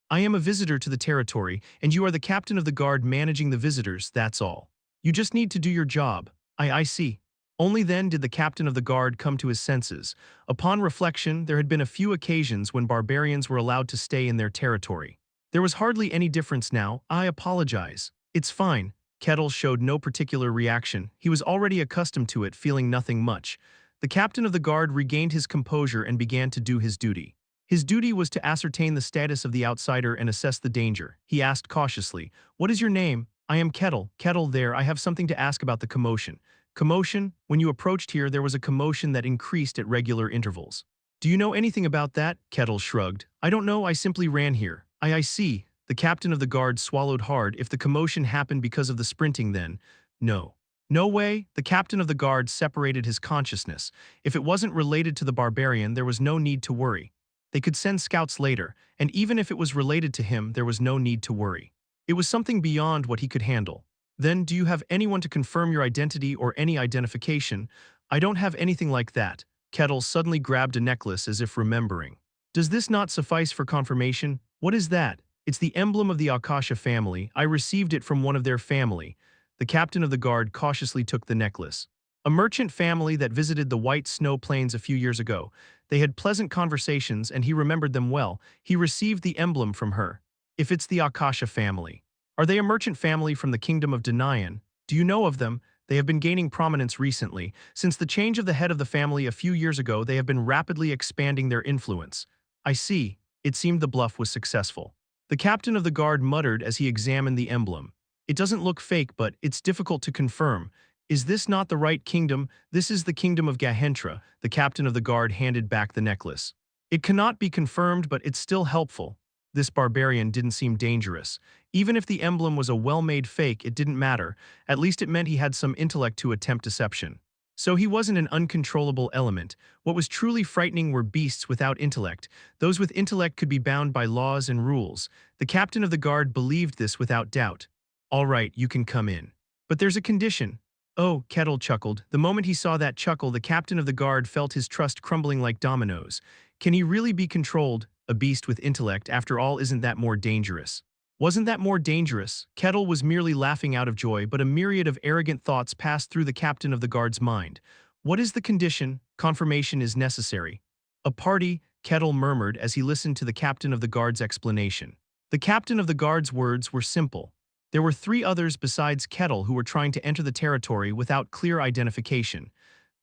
I am a visitor to the territory, and you are the captain of the guard managing the visitors, that's all. You just need to do your job. I see. Only then did the captain of the guard come to his senses. Upon reflection, there had been a few occasions when barbarians were allowed to stay in their territory. There was hardly any difference now. I apologize. It's fine. Kettle showed no particular reaction. He was already accustomed to it, feeling nothing much. The captain of the guard regained his composure and began to do his duty. His duty was to ascertain the status of the outsider and assess the danger. He asked cautiously, What is your name? I am Kettle. Kettle there, I have something to ask about the commotion. Commotion? When you approached here, there was a commotion that increased at regular intervals. Do you know anything about that? Kettle shrugged. I don't know, I simply ran here. I see. The captain of the guard swallowed hard. If the commotion happened because of the sprinting then, no. No way. The captain of the guard separated his consciousness. If it wasn't related to the barbarian, there was no need to worry. They could send scouts later, and even if it was related to him, there was no need to worry. It was something beyond what he could handle. Then, do you have anyone to confirm your identity or any identification? I don't have anything like that. Kettle suddenly grabbed a necklace as if remembering. Does this not suffice for confirmation? What is that? It's the emblem of the Akasha family. I received it from one of their family. The captain of the guard cautiously took the necklace. A merchant family that visited the White Snow Plains a few years ago. They had pleasant conversations and he remembered them well. He received the emblem from her. If it's the Akasha family. Are they a merchant family from the kingdom of Danayan? Do you know of them? They have been gaining prominence recently. Since the change of the head of the family a few years ago, they have been rapidly expanding their influence. I see. It seemed the bluff was successful. The captain of the guard muttered as he examined the emblem. It doesn't look fake, but it's difficult to confirm. Is this not the right kingdom? This is the kingdom of Gahentra. The captain of the guard handed back the necklace. It cannot be confirmed, but it's still helpful. This barbarian didn't seem dangerous. Even if the emblem was a well-made fake, it didn't matter. At least it meant he had some intellect to attempt deception. So he wasn't an uncontrollable element. What was truly frightening were beasts without intellect. Those with intellect could be bound by laws and rules. The captain of the guard believed this without doubt. All right, you can come in. But there's a condition. Oh, Kettle chuckled. The moment he saw that chuckle, the captain of the guard felt his trust crumbling like dominoes. Can he really be controlled? A beast with intellect, after all, isn't that more dangerous? Wasn't that more dangerous? Kettle was merely laughing out of joy, but a myriad of arrogant thoughts passed through the captain of the guard's mind. What is the condition? Confirmation is necessary. A party, Kettle murmured as he listened to the captain of the guard's explanation. The captain of the guard's words were simple. There were 3 others besides Kettle who were trying to enter the territory without clear identification.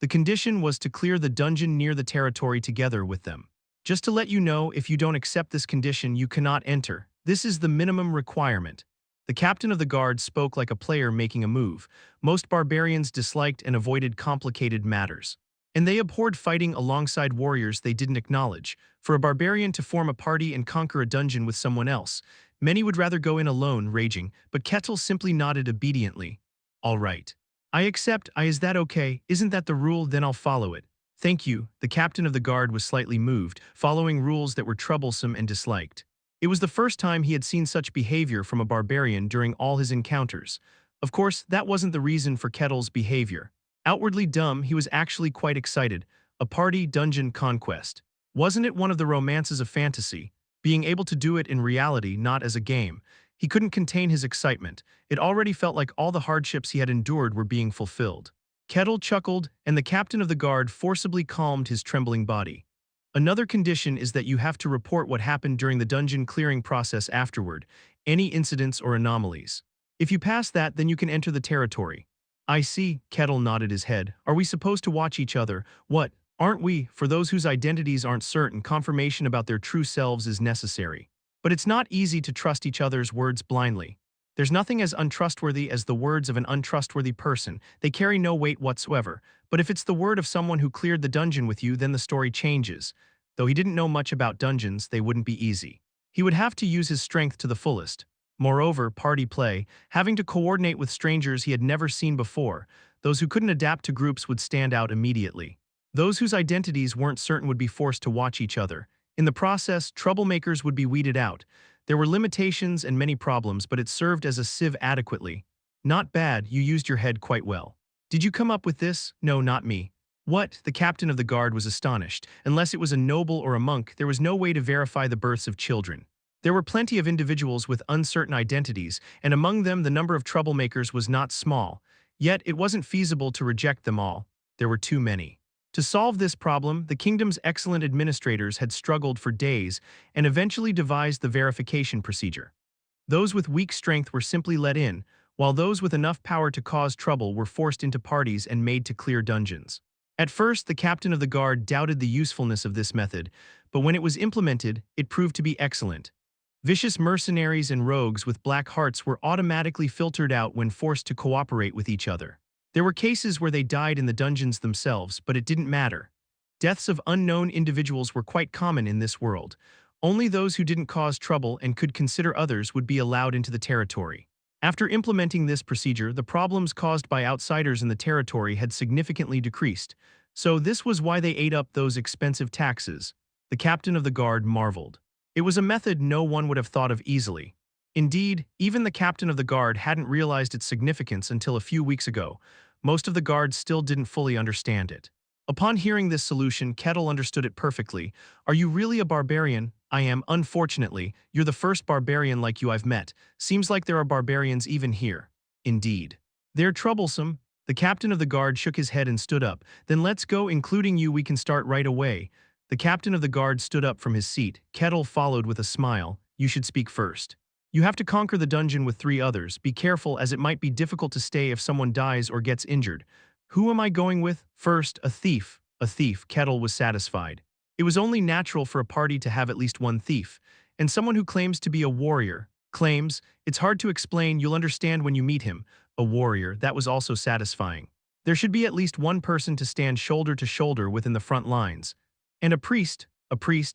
The condition was to clear the dungeon near the territory together with them. Just to let you know, if you don't accept this condition, you cannot enter. This is the minimum requirement. The captain of the guard spoke like a player making a move. Most barbarians disliked and avoided complicated matters. And they abhorred fighting alongside warriors they didn't acknowledge. For a barbarian to form a party and conquer a dungeon with someone else, many would rather go in alone, raging, but Kettle simply nodded obediently. All right. I accept. Is that okay? Isn't that the rule? Then I'll follow it. Thank you. The captain of the guard was slightly moved, following rules that were troublesome and disliked. It was the first time he had seen such behavior from a barbarian during all his encounters. Of course, that wasn't the reason for Kettle's behavior. Outwardly dumb, he was actually quite excited. A party dungeon conquest. Wasn't it one of the romances of fantasy? Being able to do it in reality, not as a game. He couldn't contain his excitement. It already felt like all the hardships he had endured were being fulfilled. Kettle chuckled, and the captain of the guard forcibly calmed his trembling body. Another condition is that you have to report what happened during the dungeon clearing process afterward, any incidents or anomalies. If you pass that, then you can enter the territory. I see, Kettle nodded his head. Are we supposed to watch each other? What, aren't we? For those whose identities aren't certain, confirmation about their true selves is necessary. But it's not easy to trust each other's words blindly. There's nothing as untrustworthy as the words of an untrustworthy person. They carry no weight whatsoever. But if it's the word of someone who cleared the dungeon with you, then the story changes. Though he didn't know much about dungeons, they wouldn't be easy. He would have to use his strength to the fullest. Moreover, party play, having to coordinate with strangers he had never seen before, those who couldn't adapt to groups would stand out immediately. Those whose identities weren't certain would be forced to watch each other. In the process, troublemakers would be weeded out. There were limitations and many problems, but it served as a sieve adequately. Not bad, you used your head quite well. Did you come up with this? No, not me. What? The captain of the guard was astonished. Unless it was a noble or a monk, there was no way to verify the births of children. There were plenty of individuals with uncertain identities, and among them the number of troublemakers was not small. Yet it wasn't feasible to reject them all. There were too many. To solve this problem, the kingdom's excellent administrators had struggled for days and eventually devised the verification procedure. Those with weak strength were simply let in, while those with enough power to cause trouble were forced into parties and made to clear dungeons. At first, the captain of the guard doubted the usefulness of this method, but when it was implemented, it proved to be excellent. Vicious mercenaries and rogues with black hearts were automatically filtered out when forced to cooperate with each other. There were cases where they died in the dungeons themselves, but it didn't matter. Deaths of unknown individuals were quite common in this world. Only those who didn't cause trouble and could consider others would be allowed into the territory. After implementing this procedure, the problems caused by outsiders in the territory had significantly decreased. So this was why they ate up those expensive taxes. The captain of the guard marveled. It was a method no one would have thought of easily. Indeed, even the captain of the guard hadn't realized its significance until a few weeks ago. Most of the guards still didn't fully understand it. Upon hearing this solution, Kettle understood it perfectly. Are you really a barbarian? I am. Unfortunately, you're the first barbarian like you I've met. Seems like there are barbarians even here. Indeed. They're troublesome. The captain of the guard shook his head and stood up. Then let's go, including you. We can start right away. The captain of the guard stood up from his seat. Kettle followed with a smile. You should speak first. You have to conquer the dungeon with 3 others. Be careful, as it might be difficult to stay if someone dies or gets injured. Who am I going with? First, a thief. A thief. Kettle was satisfied. It was only natural for a party to have at least one thief. And someone who claims to be a warrior. Claims, it's hard to explain, you'll understand when you meet him. A warrior, that was also satisfying. There should be at least one person to stand shoulder to shoulder within the front lines. And a priest,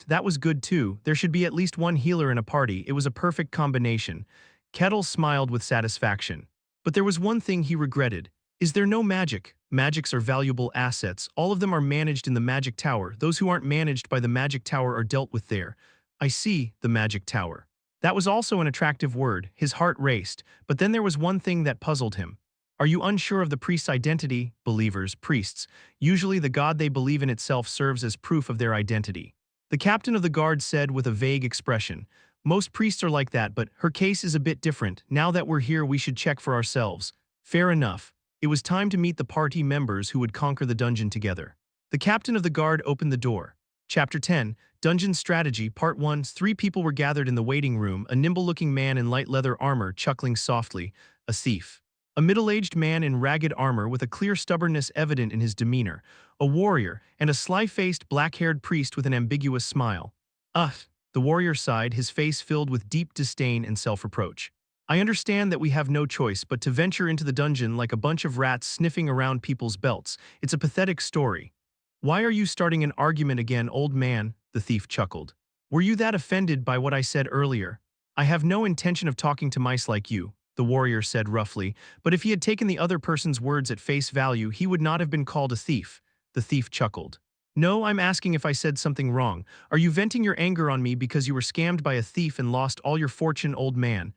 that was good too. There should be at least one healer in a party. It was a perfect combination. Kettle smiled with satisfaction. But there was one thing he regretted. Is there no magic? Magics are valuable assets. All of them are managed in the magic tower. Those who aren't managed by the magic tower are dealt with there. I see, the magic tower. That was also an attractive word. His heart raced. But then there was one thing that puzzled him. Are you unsure of the priest's identity? Believers, priests. Usually the god they believe in itself serves as proof of their identity. The captain of the guard said with a vague expression. Most priests are like that, but her case is a bit different. Now that we're here, we should check for ourselves. Fair enough. It was time to meet the party members who would conquer the dungeon together. The captain of the guard opened the door. Chapter 10, Dungeon Strategy, Part 1. 3 people were gathered in the waiting room, a nimble-looking man in light leather armor chuckling softly, a thief. A middle-aged man in ragged armor with a clear stubbornness evident in his demeanor, a warrior, and a sly-faced, black-haired priest with an ambiguous smile. Ugh, the warrior sighed, his face filled with deep disdain and self-reproach. I understand that we have no choice but to venture into the dungeon like a bunch of rats sniffing around people's belts. It's a pathetic story. Why are you starting an argument again, old man? The thief chuckled. Were you that offended by what I said earlier? I have no intention of talking to mice like you, the warrior said roughly, but if he had taken the other person's words at face value, he would not have been called a thief. The thief chuckled. No, I'm asking if I said something wrong. Are you venting your anger on me because you were scammed by a thief and lost all your fortune, old man?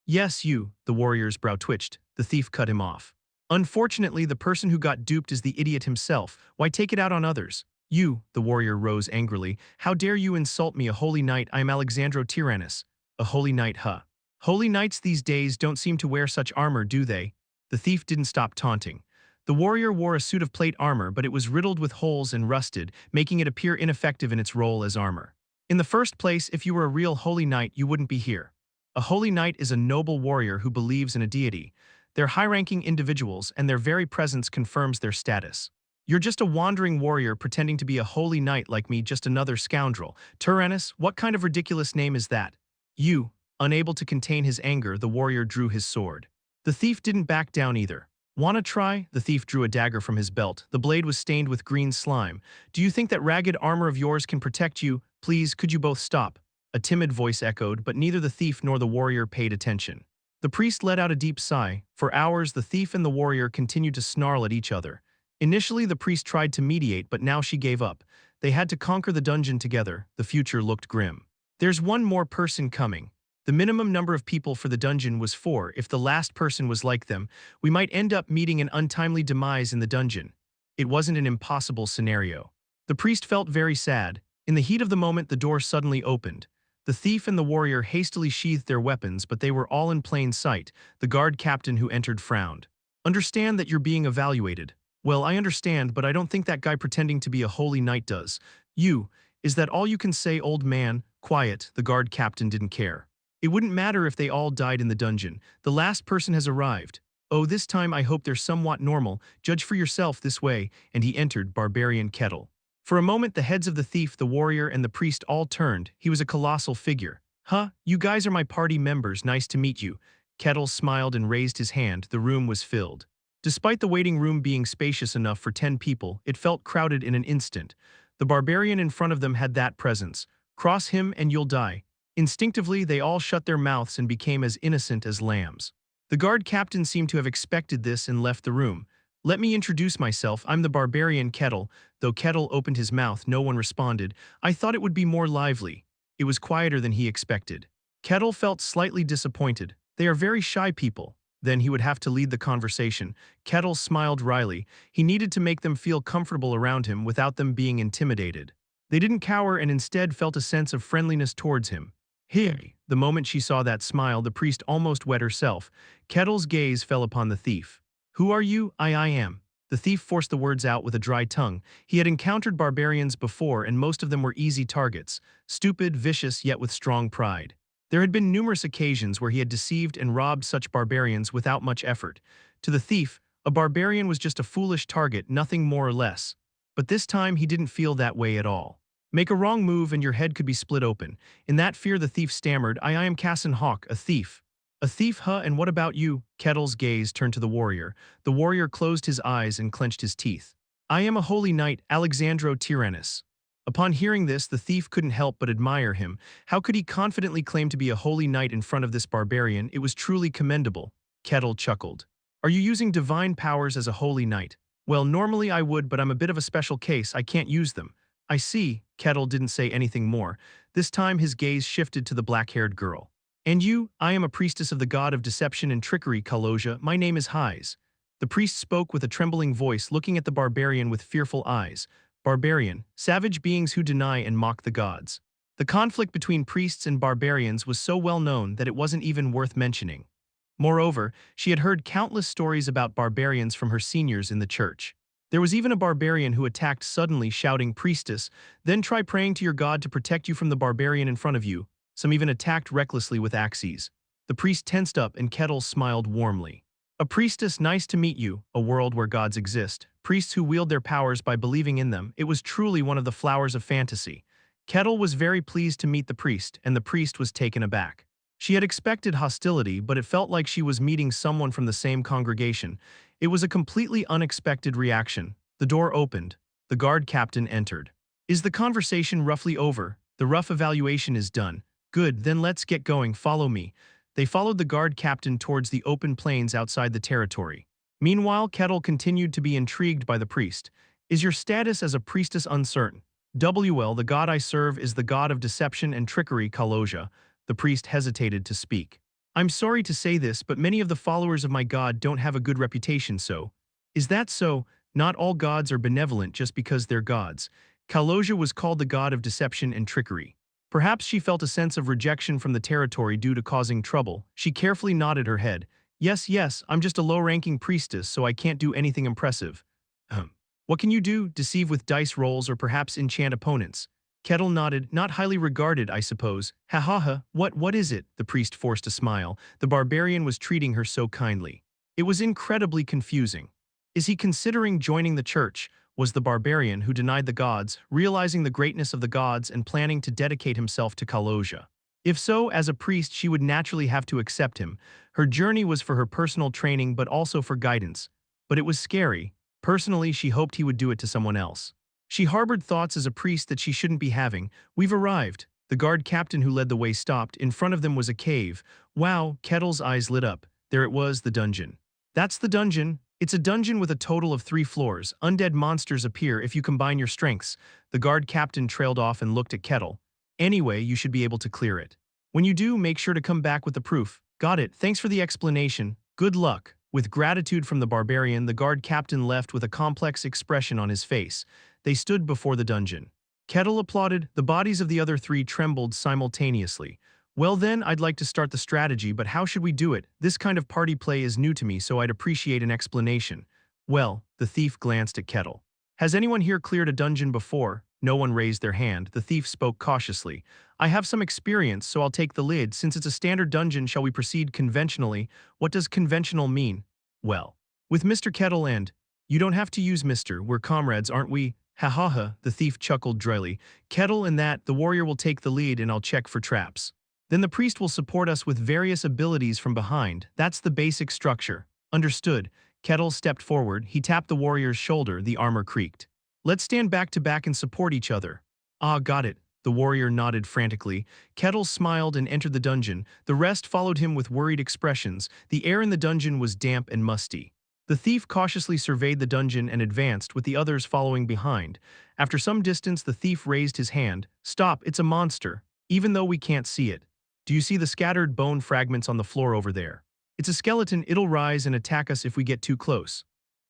Yes, you, the warrior's brow twitched. The thief cut him off. Unfortunately, the person who got duped is the idiot himself. Why take it out on others? You, the warrior rose angrily. How dare you insult me, a holy knight? I am Alexandro Tyrannus. A holy knight, huh? Holy knights these days don't seem to wear such armor, do they? The thief didn't stop taunting. The warrior wore a suit of plate armor, but it was riddled with holes and rusted, making it appear ineffective in its role as armor. In the first place, if you were a real holy knight, you wouldn't be here. A holy knight is a noble warrior who believes in a deity. They're high-ranking individuals, and their very presence confirms their status. You're just a wandering warrior pretending to be a holy knight like me, just another scoundrel. Tyrannus, what kind of ridiculous name is that? You, Unable to contain his anger, the warrior drew his sword. The thief didn't back down either. "Wanna try?" The thief drew a dagger from his belt. The blade was stained with green slime. "Do you think that ragged armor of yours can protect you? Please, could you both stop?" A timid voice echoed, but neither the thief nor the warrior paid attention. The priest let out a deep sigh. For hours, the thief and the warrior continued to snarl at each other. Initially, the priest tried to mediate, but now she gave up. They had to conquer the dungeon together. The future looked grim. "There's one more person coming." The minimum number of people for the dungeon was 4. If the last person was like them, we might end up meeting an untimely demise in the dungeon. It wasn't an impossible scenario. The priest felt very sad. In the heat of the moment, the door suddenly opened. The thief and the warrior hastily sheathed their weapons, but they were all in plain sight. The guard captain who entered frowned. "Understand that you're being evaluated." "Well, I understand, but I don't think that guy pretending to be a holy knight does." Is that all you can say, old man?" "Quiet," the guard captain didn't care. "It wouldn't matter if they all died in the dungeon. The last person has arrived. Oh, this time I hope they're somewhat normal. Judge for yourself this way," and he entered Barbarian Kettle. For a moment, the heads of the thief, the warrior, and the priest all turned. He was a colossal figure. "Huh, you guys are my party members, nice to meet you." Kettle smiled and raised his hand. The room was filled. Despite the waiting room being spacious enough for 10 people, it felt crowded in an instant. The barbarian in front of them had that presence. Cross him and you'll die. Instinctively, they all shut their mouths and became as innocent as lambs. The guard captain seemed to have expected this and left the room. "Let me introduce myself. I'm the barbarian Kettle." Though Kettle opened his mouth, no one responded. "I thought it would be more lively." It was quieter than he expected. Kettle felt slightly disappointed. They are very shy people. Then he would have to lead the conversation. Kettle smiled wryly. He needed to make them feel comfortable around him without them being intimidated. They didn't cower and instead felt a sense of friendliness towards him. "Hey!" The moment she saw that smile, the priest almost wet herself. Kettle's gaze fell upon the thief. "Who are you?" I am." The thief forced the words out with a dry tongue. He had encountered barbarians before, and most of them were easy targets. Stupid, vicious, yet with strong pride. There had been numerous occasions where he had deceived and robbed such barbarians without much effort. To the thief, a barbarian was just a foolish target, nothing more or less. But this time he didn't feel that way at all. Make a wrong move and your head could be split open. In that fear the thief stammered, I am Cassin Hawk, a thief." "A thief, huh? And what about you?" Kettle's gaze turned to the warrior. The warrior closed his eyes and clenched his teeth. "I am a holy knight, Alexandro Tyrannus." Upon hearing this, the thief couldn't help but admire him. How could he confidently claim to be a holy knight in front of this barbarian? It was truly commendable. Kettle chuckled. "Are you using divine powers as a holy knight?" "Well, normally I would, but I'm a bit of a special case. I can't use them." "I see." Kettle didn't say anything more. This time his gaze shifted to the black-haired girl. "And you?" "I am a priestess of the god of deception and trickery, Kaloja. My name is Heiz." The priest spoke with a trembling voice, looking at the barbarian with fearful eyes. "Barbarian, savage beings who deny and mock the gods." The conflict between priests and barbarians was so well known that it wasn't even worth mentioning. Moreover, she had heard countless stories about barbarians from her seniors in the church. There was even a barbarian who attacked suddenly, shouting, "Priestess, then try praying to your god to protect you from the barbarian in front of you." Some even attacked recklessly with axes. The priest tensed up and Kettle smiled warmly. "A priestess, nice to meet you. A world where gods exist. Priests who wield their powers by believing in them." It was truly one of the flowers of fantasy. Kettle was very pleased to meet the priest, and the priest was taken aback. She had expected hostility, but it felt like she was meeting someone from the same congregation. It was a completely unexpected reaction. The door opened. The guard captain entered. "Is the conversation roughly over?" "The rough evaluation is done." "Good, then let's get going. Follow me." They followed the guard captain towards the open plains outside the territory. Meanwhile, Kettle continued to be intrigued by the priest. "Is your status as a priestess uncertain?" "Well, the god I serve is the god of deception and trickery, Kaloja." The priest hesitated to speak. "I'm sorry to say this, but many of the followers of my god don't have a good reputation, so." "Is that so?" "Not all gods are benevolent just because they're gods." Kaloja was called the god of deception and trickery. Perhaps she felt a sense of rejection from the territory due to causing trouble. She carefully nodded her head. Yes, I'm just a low-ranking priestess, so I can't do anything impressive." "What can you do? Deceive with dice rolls or perhaps enchant opponents?" Kettle nodded. "Not highly regarded, I suppose." "Ha ha ha, what is it?" The priest forced a smile. The barbarian was treating her so kindly. It was incredibly confusing. Is he considering joining the church? Was the barbarian who denied the gods, realizing the greatness of the gods and planning to dedicate himself to Kaloja? If so, as a priest, she would naturally have to accept him. Her journey was for her personal training but also for guidance. But it was scary. Personally, she hoped he would do it to someone else. She harbored thoughts as a priest that she shouldn't be having. We've arrived. The guard captain who led the way stopped. In front of them was a cave. Wow, Kettle's eyes lit up. There it was, the dungeon. That's the dungeon. It's a dungeon with a total of 3 floors. Undead monsters appear if you combine your strengths. The guard captain trailed off and looked at Kettle. Anyway, you should be able to clear it. When you do, make sure to come back with the proof. Got it. Thanks for the explanation. Good luck. With gratitude from the barbarian, the guard captain left with a complex expression on his face. They stood before the dungeon. Kettle applauded. The bodies of the other 3 trembled simultaneously. Well then, I'd like to start the strategy, but how should we do it? This kind of party play is new to me, so I'd appreciate an explanation. Well, the thief glanced at Kettle. Has anyone here cleared a dungeon before? No one raised their hand. The thief spoke cautiously. I have some experience, so I'll take the lead. Since it's a standard dungeon, shall we proceed conventionally? What does conventional mean? Well, with Mr. Kettle and... You don't have to use Mr. We're comrades, aren't we? Ha ha ha, the thief chuckled dryly. Kettle and that, the warrior will take the lead and I'll check for traps. Then the priest will support us with various abilities from behind. That's the basic structure. Understood. Kettle stepped forward. He tapped the warrior's shoulder. The armor creaked. Let's stand back to back and support each other. Ah, got it. The warrior nodded frantically. Kettle smiled and entered the dungeon. The rest followed him with worried expressions. The air in the dungeon was damp and musty. The thief cautiously surveyed the dungeon and advanced, with the others following behind. After some distance, the thief raised his hand. Stop, it's a monster. Even though we can't see it. Do you see the scattered bone fragments on the floor over there? It's a skeleton. It'll rise and attack us if we get too close.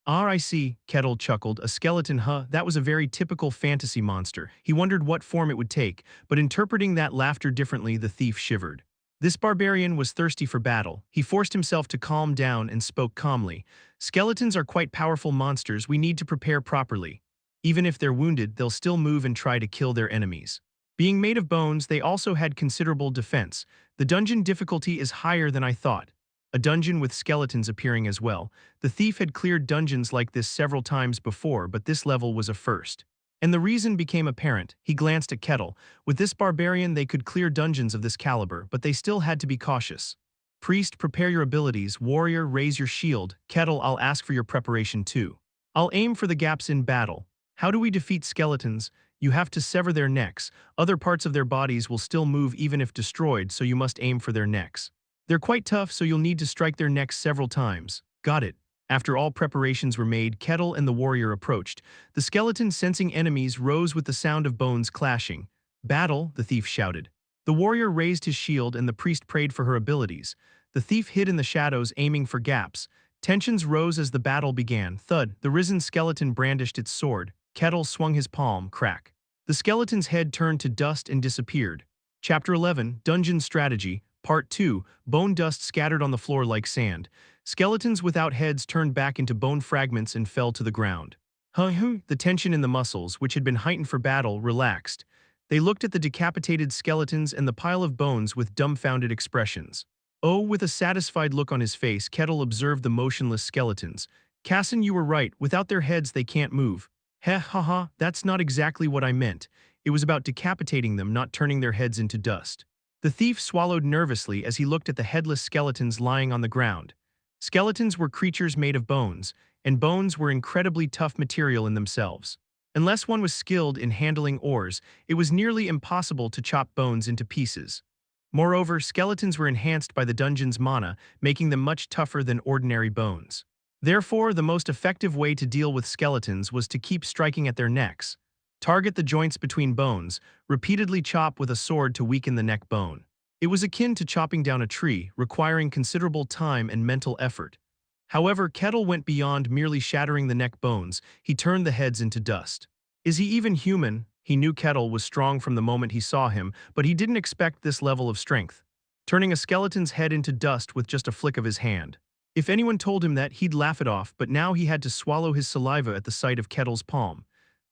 Ah, I see, Kettle chuckled. A skeleton, huh? That was a very typical fantasy monster. He wondered what form it would take, but interpreting that laughter differently, the thief shivered. This barbarian was thirsty for battle. He forced himself to calm down and spoke calmly. Skeletons are quite powerful monsters. We need to prepare properly. Even if they're wounded, they'll still move and try to kill their enemies. Being made of bones, they also had considerable defense. The dungeon difficulty is higher than I thought. A dungeon with skeletons appearing as well. The thief had cleared dungeons like this several times before, but this level was a first. And the reason became apparent. He glanced at Kettle. With this barbarian, they could clear dungeons of this caliber, but they still had to be cautious. Priest, prepare your abilities. Warrior, raise your shield. Kettle, I'll ask for your preparation too. I'll aim for the gaps in battle. How do we defeat skeletons? You have to sever their necks. Other parts of their bodies will still move even if destroyed, so you must aim for their necks. They're quite tough, so you'll need to strike their necks several times. Got it. After all preparations were made, Kettle and the warrior approached. The skeleton, sensing enemies, rose with the sound of bones clashing. Battle, the thief shouted. The warrior raised his shield and the priest prayed for her abilities. The thief hid in the shadows, aiming for gaps. Tensions rose as the battle began. Thud, the risen skeleton brandished its sword. Kettle swung his palm, crack. The skeleton's head turned to dust and disappeared. Chapter 11, Dungeon Strategy, Part 2, Bone dust scattered on the floor like sand. Skeletons without heads turned back into bone fragments and fell to the ground. The tension in the muscles, which had been heightened for battle, relaxed. They looked at the decapitated skeletons and the pile of bones with dumbfounded expressions. Oh, with a satisfied look on his face, Kettle observed the motionless skeletons. Casson, you were right. Without their heads, they can't move. Heh, haha, that's not exactly what I meant. It was about decapitating them, not turning their heads into dust. The thief swallowed nervously as he looked at the headless skeletons lying on the ground. Skeletons were creatures made of bones, and bones were incredibly tough material in themselves. Unless one was skilled in handling ores, it was nearly impossible to chop bones into pieces. Moreover, skeletons were enhanced by the dungeon's mana, making them much tougher than ordinary bones. Therefore, the most effective way to deal with skeletons was to keep striking at their necks. Target the joints between bones, repeatedly chop with a sword to weaken the neck bone. It was akin to chopping down a tree, requiring considerable time and mental effort. However, Kettle went beyond merely shattering the neck bones. He turned the heads into dust. Is he even human? He knew Kettle was strong from the moment he saw him, but he didn't expect this level of strength. Turning a skeleton's head into dust with just a flick of his hand. If anyone told him that, he'd laugh it off, but now he had to swallow his saliva at the sight of Kettle's palm.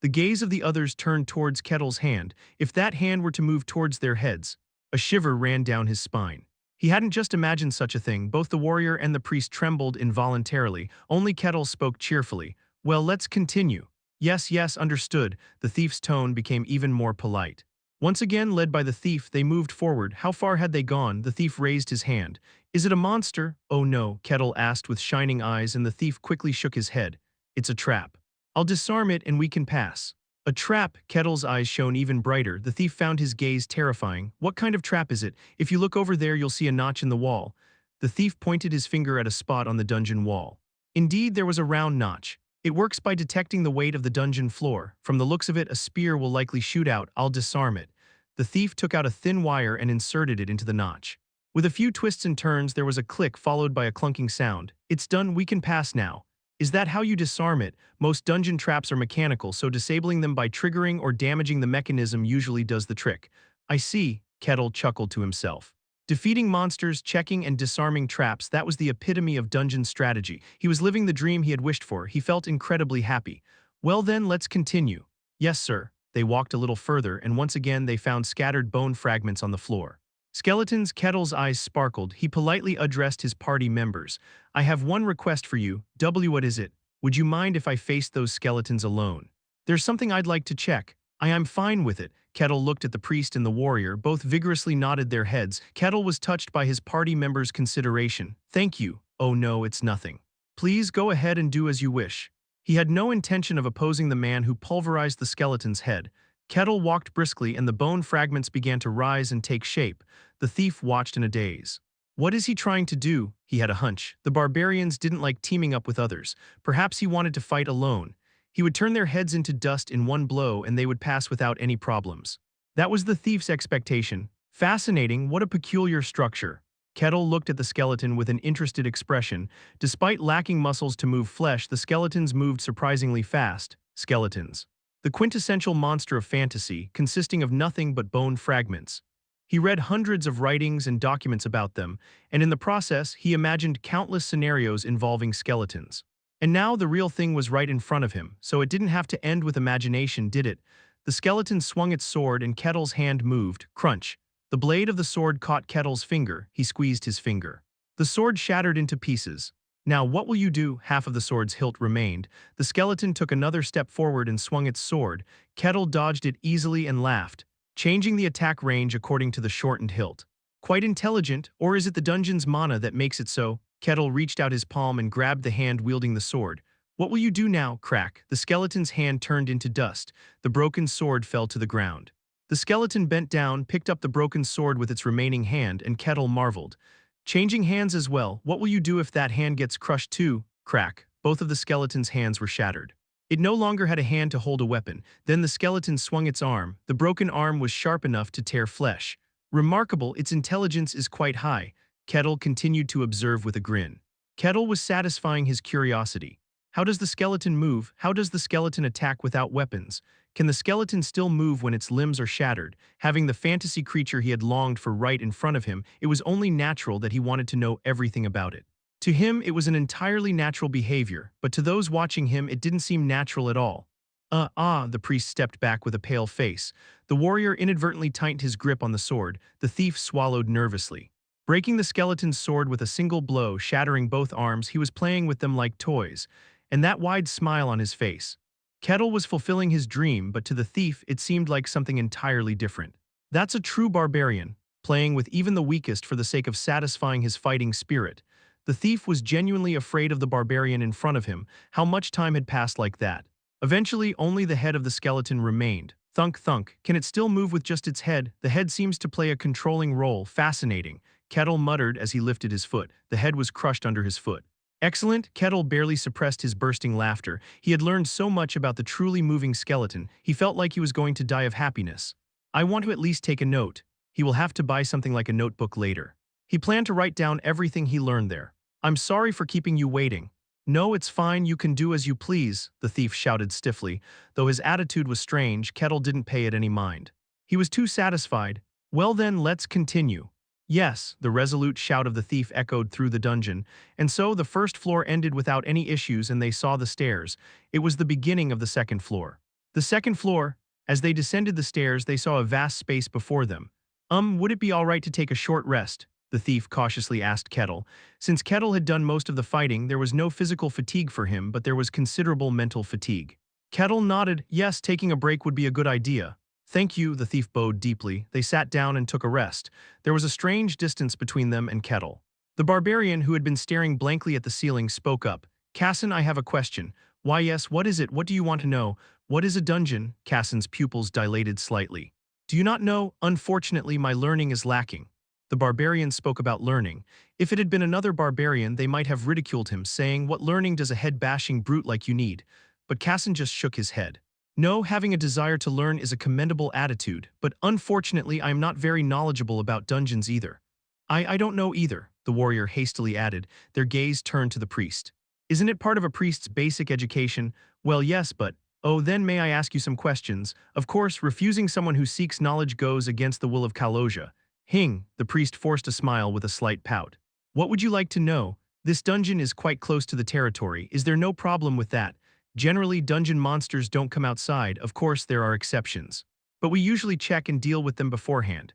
The gaze of the others turned towards Kettle's hand. If that hand were to move towards their heads, a shiver ran down his spine. He hadn't just imagined such a thing. Both the warrior and the priest trembled involuntarily. Only Kettle spoke cheerfully. Well, let's continue. Yes, understood. The thief's tone became even more polite. Once again led by the thief, they moved forward. How far had they gone? The thief raised his hand. Is it a monster? Oh no, Kettle asked with shining eyes, and the thief quickly shook his head. It's a trap. I'll disarm it and we can pass. A trap? Kettle's eyes shone even brighter. The thief found his gaze terrifying. What kind of trap is it? If you look over there, you'll see a notch in the wall. The thief pointed his finger at a spot on the dungeon wall. Indeed, there was a round notch. It works by detecting the weight of the dungeon floor. From the looks of it, a spear will likely shoot out. I'll disarm it. The thief took out a thin wire and inserted it into the notch. With a few twists and turns, there was a click followed by a clunking sound. It's done, we can pass now. Is that how you disarm it? Most dungeon traps are mechanical, so disabling them by triggering or damaging the mechanism usually does the trick. I see, Kettle chuckled to himself. Defeating monsters, checking and disarming traps, that was the epitome of dungeon strategy. He was living the dream he had wished for. He felt incredibly happy. Well then, let's continue. Yes, sir. They walked a little further, and once again they found scattered bone fragments on the floor. Skeletons? Kettle's eyes sparkled. He politely addressed his party members. I have one request for you. What is it? Would you mind if I faced those skeletons alone? There's something I'd like to check. I am fine with it. Kettle looked at the priest and the warrior. Both vigorously nodded their heads. Kettle was touched by his party members' consideration. Thank you. Oh no, it's nothing. Please go ahead and do as you wish. He had no intention of opposing the man who pulverized the skeleton's head. Kettle walked briskly and the bone fragments began to rise and take shape. The thief watched in a daze. What is he trying to do? He had a hunch. The barbarians didn't like teaming up with others. Perhaps he wanted to fight alone. He would turn their heads into dust in one blow and they would pass without any problems. That was the thief's expectation. Fascinating, what a peculiar structure. Kettle looked at the skeleton with an interested expression. Despite lacking muscles to move flesh, the skeletons moved surprisingly fast. Skeletons. The quintessential monster of fantasy, consisting of nothing but bone fragments. He read hundreds of writings and documents about them, and in the process, he imagined countless scenarios involving skeletons. And now the real thing was right in front of him, so it didn't have to end with imagination, did it? The skeleton swung its sword and Kettle's hand moved. Crunch. The blade of the sword caught Kettle's finger. He squeezed his finger. The sword shattered into pieces. Now what will you do? Half of the sword's hilt remained. The skeleton took another step forward and swung its sword. Kettle dodged it easily and laughed, changing the attack range according to the shortened hilt. Quite intelligent, or is it the dungeon's mana that makes it so? Kettle reached out his palm and grabbed the hand wielding the sword. What will you do now? Crack. The skeleton's hand turned into dust. The broken sword fell to the ground. The skeleton bent down, picked up the broken sword with its remaining hand, and Kettle marveled. Changing hands as well. What will you do if that hand gets crushed too? Crack. Both of the skeleton's hands were shattered. It no longer had a hand to hold a weapon. Then the skeleton swung its arm. The broken arm was sharp enough to tear flesh. Remarkable, its intelligence is quite high. Kettle continued to observe with a grin. Kettle was satisfying his curiosity. How does the skeleton move? How does the skeleton attack without weapons? Can the skeleton still move when its limbs are shattered? Having the fantasy creature he had longed for right in front of him, it was only natural that he wanted to know everything about it. To him, it was an entirely natural behavior, but to those watching him, it didn't seem natural at all. The priest stepped back with a pale face. The warrior inadvertently tightened his grip on the sword. The thief swallowed nervously. Breaking the skeleton's sword with a single blow, shattering both arms, he was playing with them like toys, and that wide smile on his face. Kettle was fulfilling his dream, but to the thief, it seemed like something entirely different. That's a true barbarian, playing with even the weakest for the sake of satisfying his fighting spirit. The thief was genuinely afraid of the barbarian in front of him. How much time had passed like that? Eventually, only the head of the skeleton remained. Thunk, thunk. Can it still move with just its head? The head seems to play a controlling role. Fascinating. Kettle muttered as he lifted his foot. The head was crushed under his foot. Excellent. Kettle barely suppressed his bursting laughter. He had learned so much about the truly moving skeleton. He felt like he was going to die of happiness. I want to at least take a note. He will have to buy something like a notebook later. He planned to write down everything he learned there. I'm sorry for keeping you waiting. No, it's fine, you can do as you please, the thief shouted stiffly. Though his attitude was strange, Kettle didn't pay it any mind. He was too satisfied. Well then, let's continue. Yes, the resolute shout of the thief echoed through the dungeon, and so the first floor ended without any issues and they saw the stairs. It was the beginning of the second floor. The second floor, as they descended the stairs, they saw a vast space before them. Would it be all right to take a short rest? The thief cautiously asked Kettle. Since Kettle had done most of the fighting, there was no physical fatigue for him, but there was considerable mental fatigue. Kettle nodded. Yes, taking a break would be a good idea. Thank you, the thief bowed deeply. They sat down and took a rest. There was a strange distance between them and Kettle. The barbarian, who had been staring blankly at the ceiling, spoke up. Cassin, I have a question. Why yes, what is it? What do you want to know? What is a dungeon? Cassin's pupils dilated slightly. Do you not know? Unfortunately, my learning is lacking. The barbarian spoke about learning. If it had been another barbarian, they might have ridiculed him, saying, what learning does a head-bashing brute like you need? But Cassin just shook his head. No, having a desire to learn is a commendable attitude, but unfortunately I am not very knowledgeable about dungeons either. I don't know either, the warrior hastily added, their gaze turned to the priest. Isn't it part of a priest's basic education? Well, yes, but, oh, then may I ask you some questions? Of course, refusing someone who seeks knowledge goes against the will of Kaloja. Hing, the priest forced a smile with a slight pout. What would you like to know? This dungeon is quite close to the territory, is there no problem with that? Generally, dungeon monsters don't come outside, of course there are exceptions. But we usually check and deal with them beforehand.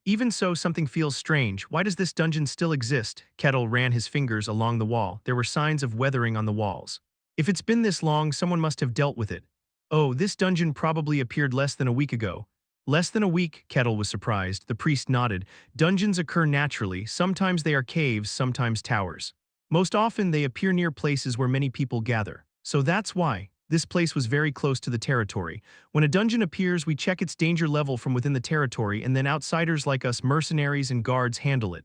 Even so, something feels strange. Why does this dungeon still exist? Kettle ran his fingers along the wall. There were signs of weathering on the walls. If it's been this long, someone must have dealt with it. Oh, this dungeon probably appeared less than a week ago. Less than a week? Kettle was surprised. The priest nodded. Dungeons occur naturally. Sometimes they are caves, sometimes towers. Most often they appear near places where many people gather. So that's why. This place was very close to the territory. When a dungeon appears, we check its danger level from within the territory, and then outsiders like us, mercenaries and guards, handle it.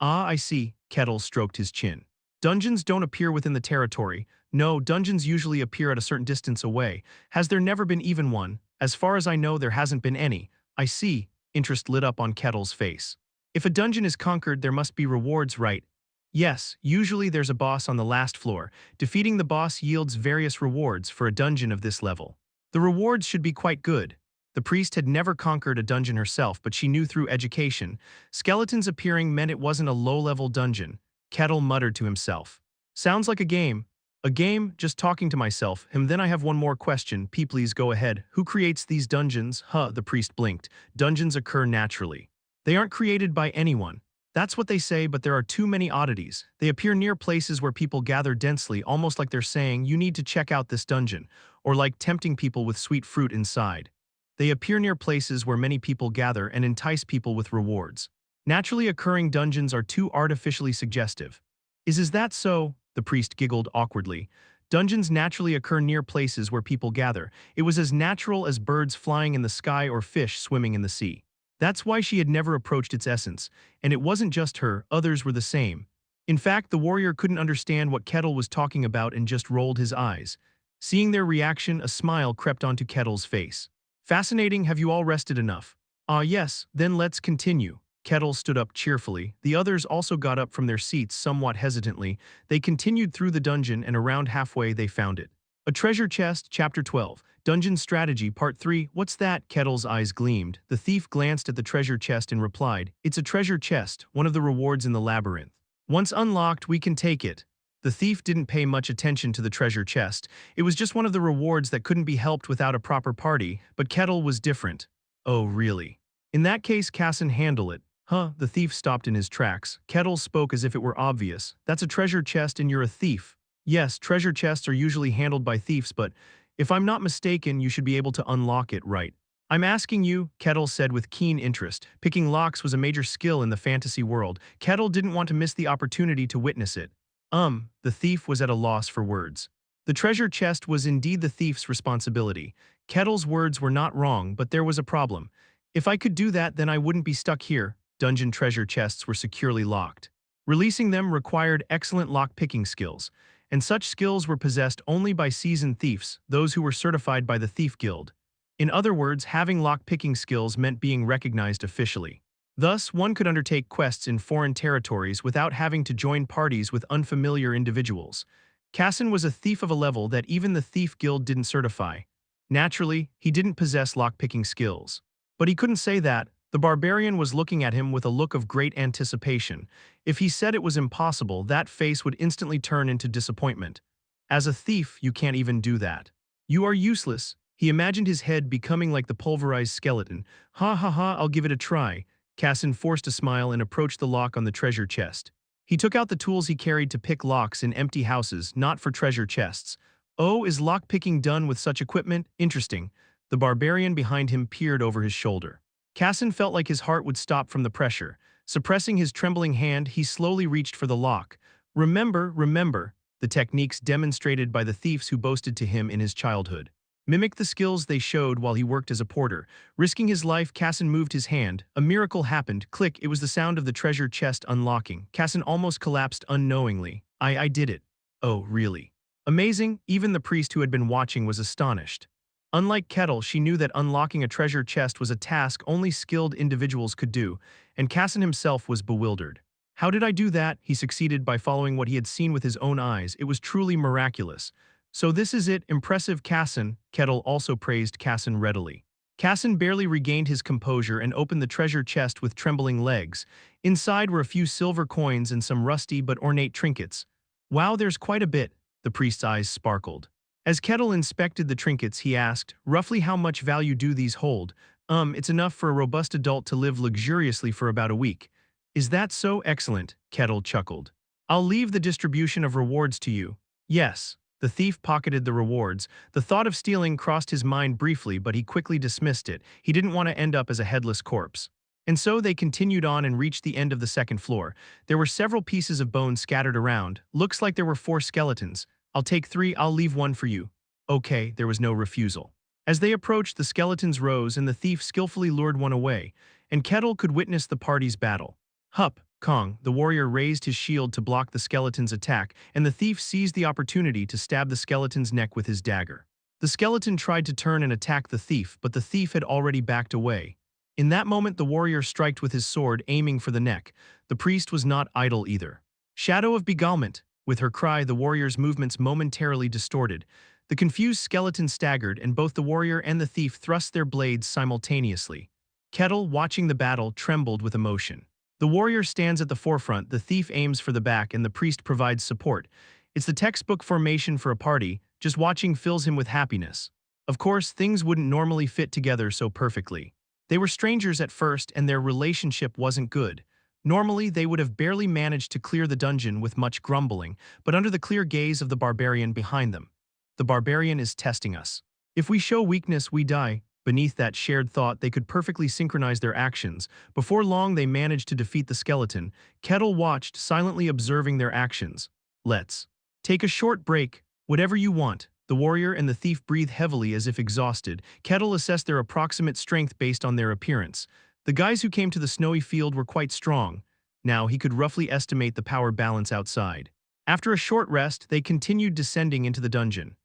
Ah, I see. Kettle stroked his chin. Dungeons don't appear within the territory. No, dungeons usually appear at a certain distance away. Has there never been even one? As far as I know, there hasn't been any. I see. Interest lit up on Kettle's face. If a dungeon is conquered, there must be rewards, right? Yes, usually there's a boss on the last floor. Defeating the boss yields various rewards for a dungeon of this level. The rewards should be quite good. The priest had never conquered a dungeon herself, but she knew through education. Skeletons appearing meant it wasn't a low-level dungeon. Kettle muttered to himself. Sounds like a game. A game? Just talking to myself. Then I have one more question. Please go ahead. Who creates these dungeons? The priest blinked. Dungeons occur naturally. They aren't created by anyone. That's what they say, but there are too many oddities. They appear near places where people gather densely, almost like they're saying, you need to check out this dungeon, or like tempting people with sweet fruit inside. They appear near places where many people gather and entice people with rewards. Naturally occurring dungeons are too artificially suggestive. Is that so? The priest giggled awkwardly. Dungeons naturally occur near places where people gather. It was as natural as birds flying in the sky or fish swimming in the sea. That's why she had never approached its essence, and it wasn't just her, others were the same. In fact, the warrior couldn't understand what Kettle was talking about and just rolled his eyes. Seeing their reaction, a smile crept onto Kettle's face. Fascinating, have you all rested enough? Ah yes, then let's continue. Kettle stood up cheerfully. The others also got up from their seats somewhat hesitantly. They continued through the dungeon and around halfway they found it. A treasure chest, Chapter 12. Dungeon Strategy, Part 3. What's that? Kettle's eyes gleamed. The thief glanced at the treasure chest and replied, it's a treasure chest, one of the rewards in the labyrinth. Once unlocked, we can take it. The thief didn't pay much attention to the treasure chest. It was just one of the rewards that couldn't be helped without a proper party, but Kettle was different. Oh, really? In that case, Cassin, handle it. The thief stopped in his tracks. Kettle spoke as if it were obvious. That's a treasure chest and you're a thief. Yes, treasure chests are usually handled by thieves, but if I'm not mistaken, you should be able to unlock it, right? I'm asking you, Kettle said with keen interest. Picking locks was a major skill in the fantasy world. Kettle didn't want to miss the opportunity to witness it. The thief was at a loss for words. The treasure chest was indeed the thief's responsibility. Kettle's words were not wrong, but there was a problem. If I could do that, then I wouldn't be stuck here. Dungeon treasure chests were securely locked. Releasing them required excellent lock-picking skills, and such skills were possessed only by seasoned thieves, those who were certified by the Thief Guild. In other words, having lock-picking skills meant being recognized officially. Thus, one could undertake quests in foreign territories without having to join parties with unfamiliar individuals. Cassin was a thief of a level that even the Thief Guild didn't certify. Naturally, he didn't possess lock-picking skills. But he couldn't say that. The barbarian was looking at him with a look of great anticipation. If he said it was impossible, that face would instantly turn into disappointment. As a thief, you can't even do that. You are useless. He imagined his head becoming like the pulverized skeleton. Ha ha ha, I'll give it a try. Cassin forced a smile and approached the lock on the treasure chest. He took out the tools he carried to pick locks in empty houses, not for treasure chests. Oh, is lock-picking done with such equipment? Interesting. The barbarian behind him peered over his shoulder. Casson felt like his heart would stop from the pressure. Suppressing his trembling hand, he slowly reached for the lock. Remember, the techniques demonstrated by the thieves who boasted to him in his childhood. Mimic the skills they showed while he worked as a porter. Risking his life, Casson moved his hand. A miracle happened. Click, it was the sound of the treasure chest unlocking. Casson almost collapsed unknowingly. I did it. Oh, really? Amazing, even the priest who had been watching was astonished. Unlike Kettle, she knew that unlocking a treasure chest was a task only skilled individuals could do, and Casson himself was bewildered. How did I do that? He succeeded by following what he had seen with his own eyes. It was truly miraculous. So this is it, impressive Casson, Kettle also praised Casson readily. Casson barely regained his composure and opened the treasure chest with trembling legs. Inside were a few silver coins and some rusty but ornate trinkets. Wow, there's quite a bit, the priest's eyes sparkled. As Kettle inspected the trinkets, he asked, roughly how much value do these hold? It's enough for a robust adult to live luxuriously for about a week. Is that so? Excellent, Kettle chuckled. I'll leave the distribution of rewards to you. Yes. The thief pocketed the rewards. The thought of stealing crossed his mind briefly, but he quickly dismissed it. He didn't want to end up as a headless corpse. And so they continued on and reached the end of the second floor. There were several pieces of bone scattered around. Looks like there were 4 skeletons. I'll take 3, I'll leave 1 for you. Okay, there was no refusal. As they approached, the skeletons rose and the thief skillfully lured one away, and Kettle could witness the party's battle. Hup, Kong, the warrior raised his shield to block the skeleton's attack, and the thief seized the opportunity to stab the skeleton's neck with his dagger. The skeleton tried to turn and attack the thief, but the thief had already backed away. In that moment, the warrior struck with his sword, aiming for the neck. The priest was not idle either. Shadow of beguilement. With her cry, the warrior's movements momentarily distorted. The confused skeleton staggered, and both the warrior and the thief thrust their blades simultaneously. Kettle, watching the battle, trembled with emotion. The warrior stands at the forefront, the thief aims for the back, and the priest provides support. It's the textbook formation for a party. Just watching fills him with happiness. Of course, things wouldn't normally fit together so perfectly. They were strangers at first, and their relationship wasn't good. Normally, they would have barely managed to clear the dungeon with much grumbling, but under the clear gaze of the barbarian behind them. The barbarian is testing us. If we show weakness, we die. Beneath that shared thought, they could perfectly synchronize their actions. Before long, they managed to defeat the skeleton. Kettle watched, silently observing their actions. Let's take a short break. Whatever you want. The warrior and the thief breathed heavily as if exhausted. Kettle assessed their approximate strength based on their appearance. The guys who came to the snowy field were quite strong. Now he could roughly estimate the power balance outside. After a short rest, they continued descending into the dungeon.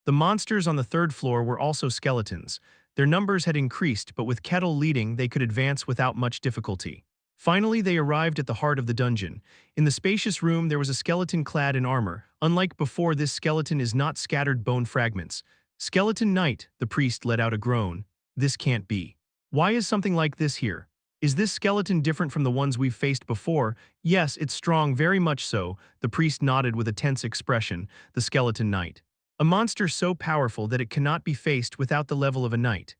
The monsters on the 3rd floor were also skeletons. Their numbers had increased, but with Kettle leading, they could advance without much difficulty. Finally, they arrived at the heart of the dungeon. In the spacious room, there was a skeleton clad in armor. Unlike before, this skeleton is not scattered bone fragments. Skeleton Knight, the priest let out a groan. This can't be. Why is something like this here? Is this skeleton different from the ones we've faced before? Yes, it's strong, very much so. The priest nodded with a tense expression. The Skeleton Knight. A monster so powerful that it cannot be faced without the level of a knight.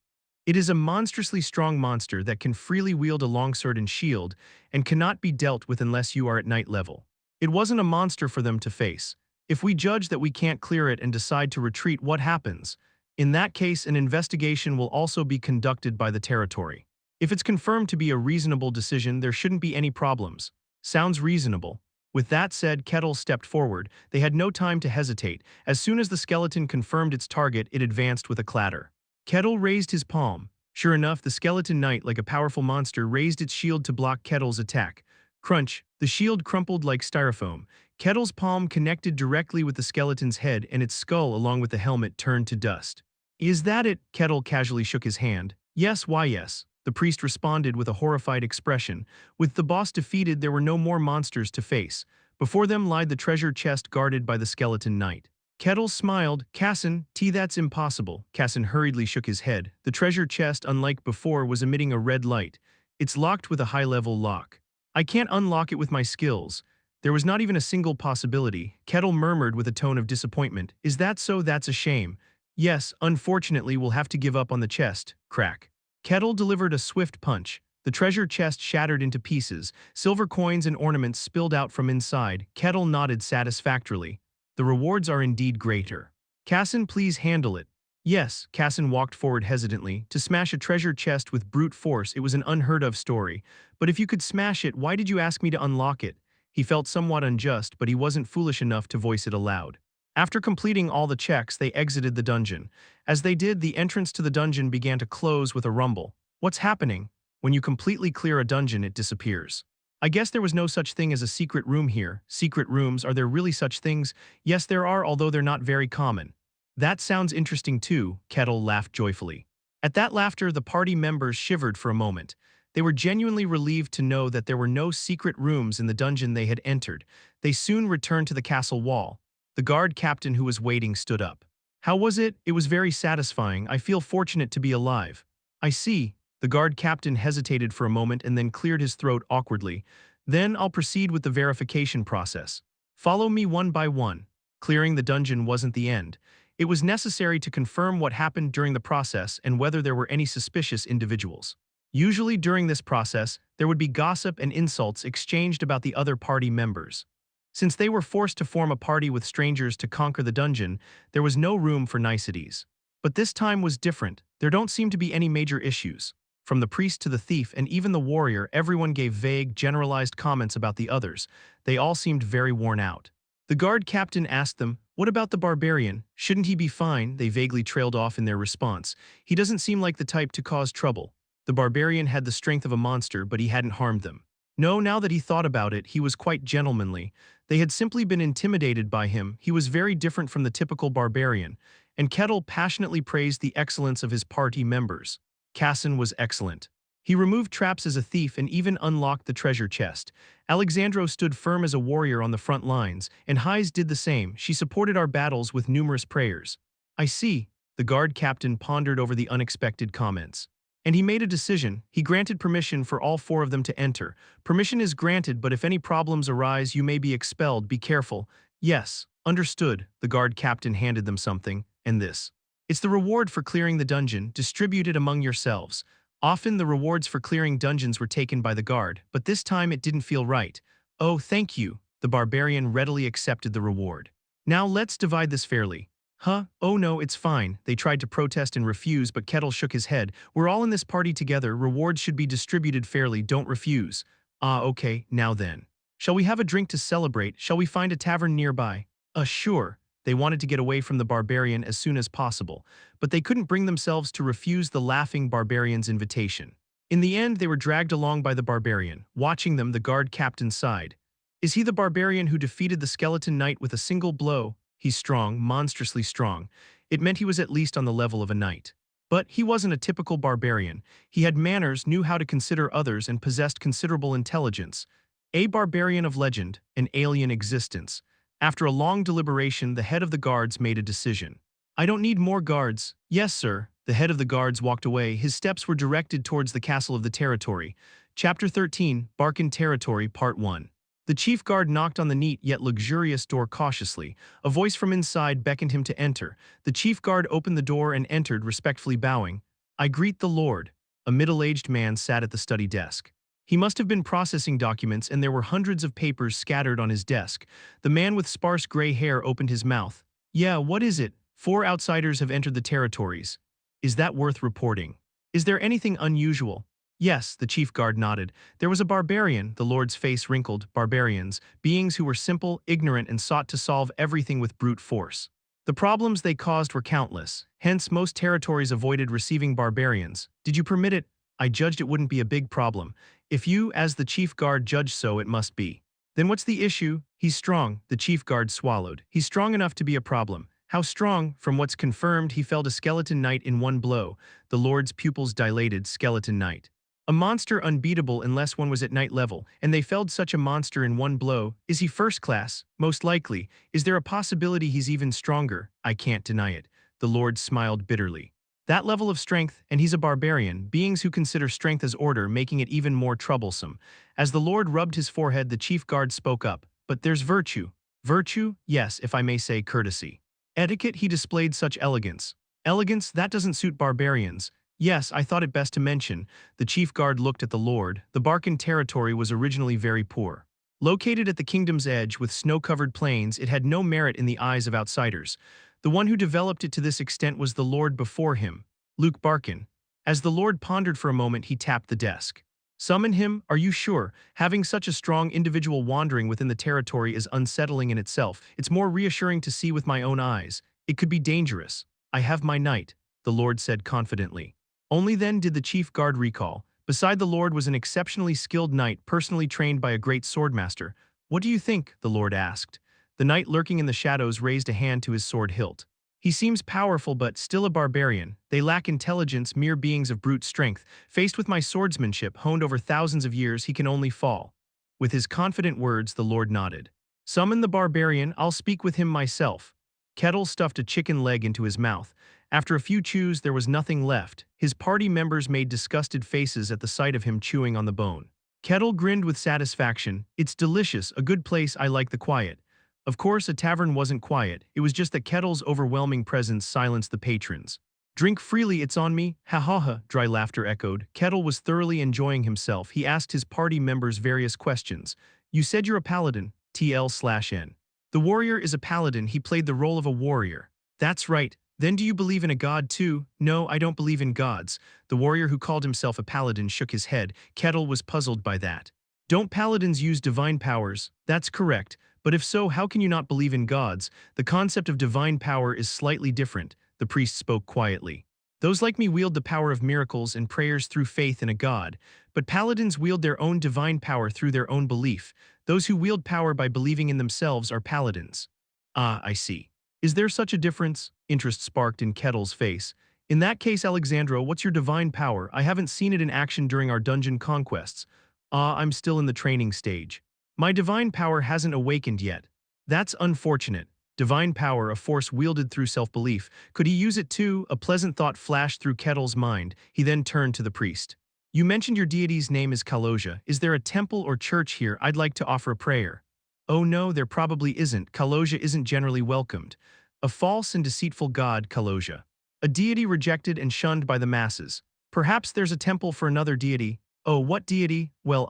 It is a monstrously strong monster that can freely wield a longsword and shield, and cannot be dealt with unless you are at knight level. It wasn't a monster for them to face. If we judge that we can't clear it and decide to retreat, what happens? In that case, an investigation will also be conducted by the territory. If it's confirmed to be a reasonable decision, there shouldn't be any problems. Sounds reasonable. With that said, Kettle stepped forward. They had no time to hesitate. As soon as the skeleton confirmed its target, it advanced with a clatter. Kettle raised his palm. Sure enough, the Skeleton Knight, like a powerful monster, raised its shield to block Kettle's attack. Crunch! The shield crumpled like styrofoam. Kettle's palm connected directly with the skeleton's head, and its skull, along with the helmet, turned to dust. Is that it? Kettle casually shook his hand. Yes, why yes. The priest responded with a horrified expression. With the boss defeated, there were no more monsters to face. Before them lied the treasure chest guarded by the Skeleton Knight. Kettle smiled. Casson, that's impossible. Casson hurriedly shook his head. The treasure chest, unlike before, was emitting a red light. It's locked with a high-level lock. I can't unlock it with my skills. There was not even a single possibility. Kettle murmured with a tone of disappointment. Is that so? That's a shame. Yes, unfortunately, we'll have to give up on the chest. Crack. Kettle delivered a swift punch. The treasure chest shattered into pieces. Silver coins and ornaments spilled out from inside. Kettle nodded satisfactorily. The rewards are indeed greater. Casson, please handle it. Yes, Casson walked forward hesitantly. To smash a treasure chest with brute force, it was an unheard-of story. But if you could smash it, why did you ask me to unlock it? He felt somewhat unjust, but he wasn't foolish enough to voice it aloud. After completing all the checks, they exited the dungeon. As they did, the entrance to the dungeon began to close with a rumble. What's happening? When you completely clear a dungeon, it disappears. I guess there was no such thing as a secret room here. Secret rooms, are there really such things? Yes, there are, although they're not very common. That sounds interesting too, Kettle laughed joyfully. At that laughter, the party members shivered for a moment. They were genuinely relieved to know that there were no secret rooms in the dungeon they had entered. They soon returned to the castle wall. The guard captain who was waiting stood up. How was it? It was very satisfying. I feel fortunate to be alive. I see. The guard captain hesitated for a moment and then cleared his throat awkwardly. Then I'll proceed with the verification process. Follow me one by one. Clearing the dungeon wasn't the end. It was necessary to confirm what happened during the process and whether there were any suspicious individuals. Usually during this process, there would be gossip and insults exchanged about the other party members. Since they were forced to form a party with strangers to conquer the dungeon, there was no room for niceties. But this time was different. There don't seem to be any major issues. From the priest to the thief and even the warrior, everyone gave vague, generalized comments about the others. They all seemed very worn out. The guard captain asked them, "What about the barbarian? Shouldn't he be fine?" They vaguely trailed off in their response. "He doesn't seem like the type to cause trouble." The barbarian had the strength of a monster, but he hadn't harmed them. No, now that he thought about it, he was quite gentlemanly. They had simply been intimidated by him. He was very different from the typical barbarian. And Kettle passionately praised the excellence of his party members. Casson was excellent. He removed traps as a thief and even unlocked the treasure chest. Alexandro stood firm as a warrior on the front lines, and Hayes did the same. She supported our battles with numerous prayers. I see. The guard captain pondered over the unexpected comments. And he made a decision. He granted permission for all four of them to enter. Permission is granted, but if any problems arise, you may be expelled. Be careful. Yes, understood. The guard captain handed them something, and this. It's the reward for clearing the dungeon. Distribute it among yourselves. Often the rewards for clearing dungeons were taken by the guard, but this time it didn't feel right. Oh, thank you. The barbarian readily accepted the reward. Now let's divide this fairly. Huh? Oh no, it's fine. They tried to protest and refuse, but Kettle shook his head. We're all in this party together. Rewards should be distributed fairly. Don't refuse. Ah, okay, now then. Shall we have a drink to celebrate? Shall we find a tavern nearby? Sure. They wanted to get away from the barbarian as soon as possible, but they couldn't bring themselves to refuse the laughing barbarian's invitation. In the end, they were dragged along by the barbarian. Watching them, the guard captain sighed. Is he the barbarian who defeated the skeleton knight with a single blow? He's strong, monstrously strong. It meant he was at least on the level of a knight. But he wasn't a typical barbarian. He had manners, knew how to consider others, and possessed considerable intelligence. A barbarian of legend, an alien existence. After a long deliberation, the head of the guards made a decision. I don't need more guards. Yes, sir. The head of the guards walked away. His steps were directed towards the castle of the territory. Chapter 13, Barcan Territory, Part 1. The chief guard knocked on the neat yet luxurious door cautiously. A voice from inside beckoned him to enter. The chief guard opened the door and entered, respectfully bowing. I greet the Lord. A middle-aged man sat at the study desk. He must have been processing documents, and there were hundreds of papers scattered on his desk. The man with sparse gray hair opened his mouth. Yeah, what is it? 4 outsiders have entered the territories. Is that worth reporting? Is there anything unusual? Yes, the chief guard nodded. There was a barbarian. The Lord's face wrinkled. Barbarians, beings who were simple, ignorant, and sought to solve everything with brute force. The problems they caused were countless. Hence, most territories avoided receiving barbarians. Did you permit it? I judged it wouldn't be a big problem. If you, as the chief guard, judge so, it must be. Then what's the issue? He's strong. The chief guard swallowed. He's strong enough to be a problem. How strong? From what's confirmed, he felled a skeleton knight in one blow. The Lord's pupils dilated. Skeleton knight. A monster unbeatable unless one was at knight level, and they felled such a monster in one blow. Is he first class? Most likely. Is there a possibility he's even stronger? I can't deny it. The Lord smiled bitterly. That level of strength, and he's a barbarian, beings who consider strength as order, making it even more troublesome. As the Lord rubbed his forehead, the chief guard spoke up. But there's virtue. Virtue? Yes, if I may say courtesy. Etiquette, he displayed such elegance. Elegance, that doesn't suit barbarians. Yes, I thought it best to mention. The chief guard looked at the Lord. The Barcan territory was originally very poor. Located at the kingdom's edge with snow-covered plains, it had no merit in the eyes of outsiders. The one who developed it to this extent was the Lord before him, Luke Barkin. As the Lord pondered for a moment, he tapped the desk. Summon him? Are you sure? Having such a strong individual wandering within the territory is unsettling in itself. It's more reassuring to see with my own eyes. It could be dangerous. I have my knight, the Lord said confidently. Only then did the chief guard recall. Beside the Lord was an exceptionally skilled knight, personally trained by a great swordmaster. What do you think? The Lord asked. The knight lurking in the shadows raised a hand to his sword hilt. He seems powerful but still a barbarian. They lack intelligence, mere beings of brute strength. Faced with my swordsmanship, honed over thousands of years, he can only fall. With his confident words, the Lord nodded. Summon the barbarian, I'll speak with him myself. Kettle stuffed a chicken leg into his mouth. After a few chews, there was nothing left. His party members made disgusted faces at the sight of him chewing on the bone. Kettle grinned with satisfaction. It's delicious, a good place, I like the quiet. Of course, a tavern wasn't quiet. It was just that Kettle's overwhelming presence silenced the patrons. Drink freely, it's on me. Ha ha ha, dry laughter echoed. Kettle was thoroughly enjoying himself. He asked his party members various questions. You said you're a paladin, TL/N. The warrior is a paladin. He played the role of a warrior. That's right. Then do you believe in a god too? No, I don't believe in gods. The warrior who called himself a paladin shook his head. Kettle was puzzled by that. Don't paladins use divine powers? That's correct. But if so, how can you not believe in gods? The concept of divine power is slightly different, the priest spoke quietly. Those like me wield the power of miracles and prayers through faith in a god, but paladins wield their own divine power through their own belief. Those who wield power by believing in themselves are paladins. Ah, I see. Is there such a difference? Interest sparked in Kettle's face. In that case, Alexandro, what's your divine power? I haven't seen it in action during our dungeon conquests. Ah, I'm still in the training stage. My divine power hasn't awakened yet. That's unfortunate. Divine power, a force wielded through self-belief. Could he use it too? A pleasant thought flashed through Kettle's mind. He then turned to the priest. You mentioned your deity's name is Kaloja. Is there a temple or church here? I'd like to offer a prayer. Oh no, there probably isn't. Kaloja isn't generally welcomed. A false and deceitful god, Kaloja. A deity rejected and shunned by the masses. Perhaps there's a temple for another deity. Oh, what deity? Well,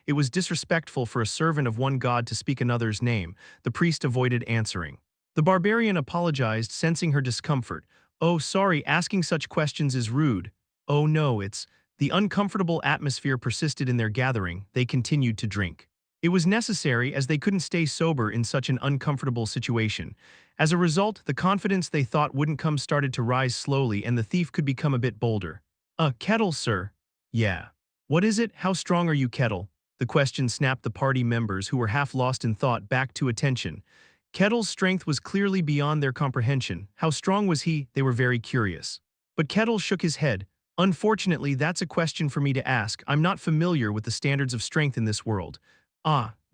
it was disrespectful for a servant of one god to speak another's name. The priest avoided answering. The barbarian apologized, sensing her discomfort. Oh, sorry, asking such questions is rude. Oh no, it's... The uncomfortable atmosphere persisted in their gathering. They continued to drink. It was necessary as they couldn't stay sober in such an uncomfortable situation. As a result, the confidence they thought wouldn't come started to rise slowly and the thief could become a bit bolder. Kettle, sir. Yeah. What is it? How strong are you, Kettle? The question snapped the party members who were half lost in thought back to attention. Kettle's strength was clearly beyond their comprehension. How strong was he? They were very curious. But Kettle shook his head. Unfortunately, that's a question for me to ask. I'm not familiar with the standards of strength in this world.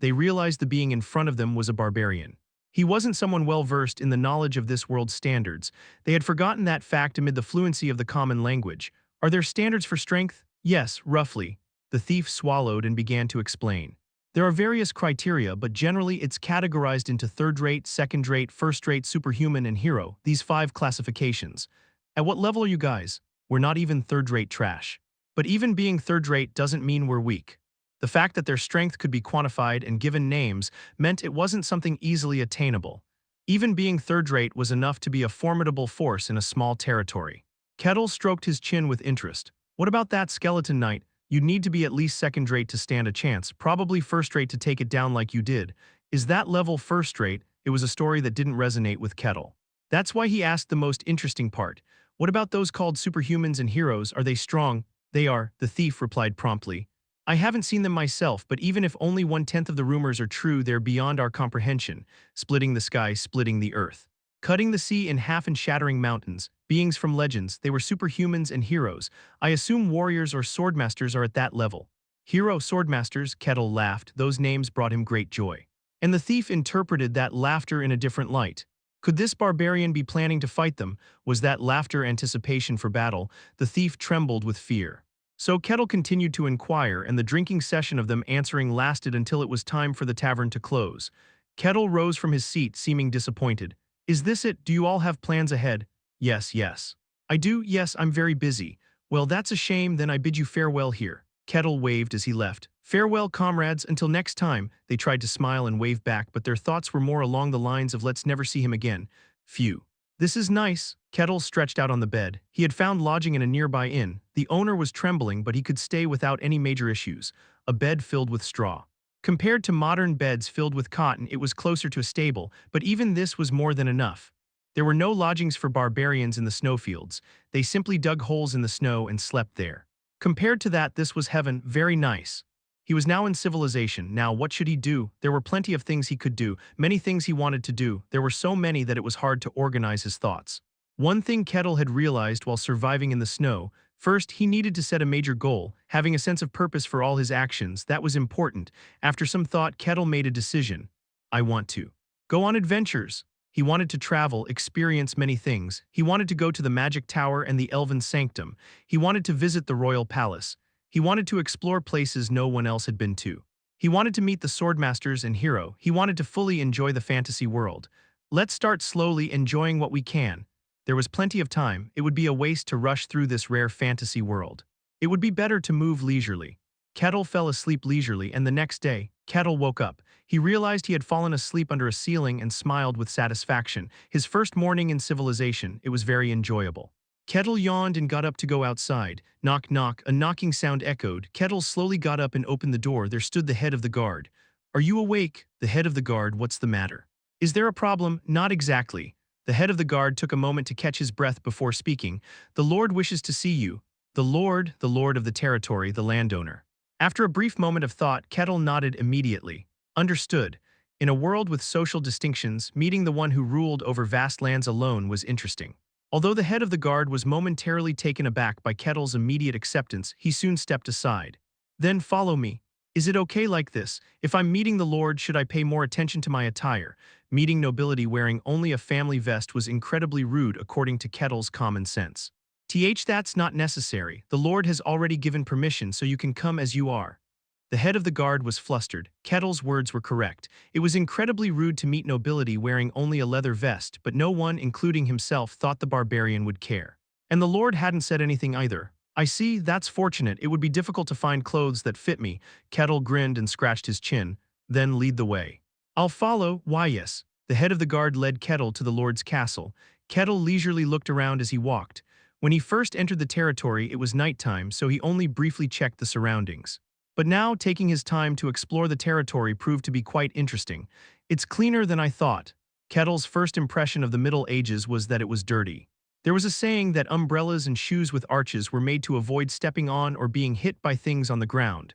They realized the being in front of them was a barbarian. He wasn't someone well-versed in the knowledge of this world's standards. They had forgotten that fact amid the fluency of the common language. Are there standards for strength? Yes, roughly. The thief swallowed and began to explain. There are various criteria, but generally it's categorized into third-rate, second-rate, first-rate, superhuman, and hero, these 5 classifications. At what level are you guys? We're not even third-rate trash. But even being third-rate doesn't mean we're weak. The fact that their strength could be quantified and given names meant it wasn't something easily attainable. Even being third-rate was enough to be a formidable force in a small territory. Kettle stroked his chin with interest. What about that skeleton knight? You'd need to be at least second-rate to stand a chance, probably first-rate to take it down like you did. Is that level first-rate? It was a story that didn't resonate with Kettle. That's why he asked the most interesting part. What about those called superhumans and heroes? Are they strong? They are, the thief replied promptly. I haven't seen them myself, but even if only 1/10 of the rumors are true, they're beyond our comprehension, splitting the sky, splitting the earth. Cutting the sea in half and shattering mountains. Beings from legends, they were superhumans and heroes. I assume warriors or swordmasters are at that level. Hero swordmasters, Kettle laughed, those names brought him great joy. And the thief interpreted that laughter in a different light. Could this barbarian be planning to fight them? Was that laughter anticipation for battle? The thief trembled with fear. So Kettle continued to inquire, and the drinking session of them answering lasted until it was time for the tavern to close. Kettle rose from his seat, seeming disappointed. Is this it? Do you all have plans ahead? Yes. I do, yes, I'm very busy. Well, that's a shame, then I bid you farewell here. Kettle waved as he left. Farewell, comrades, until next time. They tried to smile and wave back, but their thoughts were more along the lines of let's never see him again. Phew. "This is nice." Kettle stretched out on the bed. He had found lodging in a nearby inn. The owner was trembling, but he could stay without any major issues. A bed filled with straw. Compared to modern beds filled with cotton, it was closer to a stable, but even this was more than enough. There were no lodgings for barbarians in the snowfields. They simply dug holes in the snow and slept there. Compared to that, this was heaven, very nice. He was now in civilization. Now what should he do? There were plenty of things he could do, many things he wanted to do. There were so many that it was hard to organize his thoughts. One thing Kettle had realized while surviving in the snow: first, he needed to set a major goal, having a sense of purpose for all his actions. That was important. After some thought, Kettle made a decision. I want to go on adventures. He wanted to travel, experience many things. He wanted to go to the Magic Tower and the Elven Sanctum. He wanted to visit the Royal Palace. He wanted to explore places no one else had been to. He wanted to meet the swordmasters and hero. He wanted to fully enjoy the fantasy world. Let's start slowly, enjoying what we can. There was plenty of time. It would be a waste to rush through this rare fantasy world. It would be better to move leisurely. Kettle fell asleep leisurely, and the next day, Kettle woke up. He realized he had fallen asleep under a ceiling and smiled with satisfaction. His first morning in civilization, it was very enjoyable. Kettle yawned and got up to go outside. Knock, knock, a knocking sound echoed. Kettle slowly got up and opened the door. There stood the head of the guard. "Are you awake?" The head of the guard. "What's the matter?" "Is there a problem?" "Not exactly." The head of the guard took a moment to catch his breath before speaking. "The Lord wishes to see you." The Lord of the territory, the landowner. After a brief moment of thought, Kettle nodded immediately. Understood. In a world with social distinctions, meeting the one who ruled over vast lands alone was interesting. Although the head of the guard was momentarily taken aback by Kettle's immediate acceptance, he soon stepped aside. "Then follow me. Is it okay like this? If I'm meeting the Lord, should I pay more attention to my attire?" Meeting nobility wearing only a family vest was incredibly rude according to Kettle's common sense. That's not necessary. The Lord has already given permission, so you can come as you are." The head of the guard was flustered. Kettle's words were correct. It was incredibly rude to meet nobility wearing only a leather vest, but no one, including himself, thought the barbarian would care. And the Lord hadn't said anything either. "I see, that's fortunate. It would be difficult to find clothes that fit me." Kettle grinned and scratched his chin. "Then lead the way." "I'll follow." "Why, yes." The head of the guard led Kettle to the Lord's castle. Kettle leisurely looked around as he walked. When he first entered the territory, it was nighttime, so he only briefly checked the surroundings. But now, taking his time to explore the territory proved to be quite interesting. "It's cleaner than I thought." Kettle's first impression of the Middle Ages was that it was dirty. There was a saying that umbrellas and shoes with arches were made to avoid stepping on or being hit by things on the ground.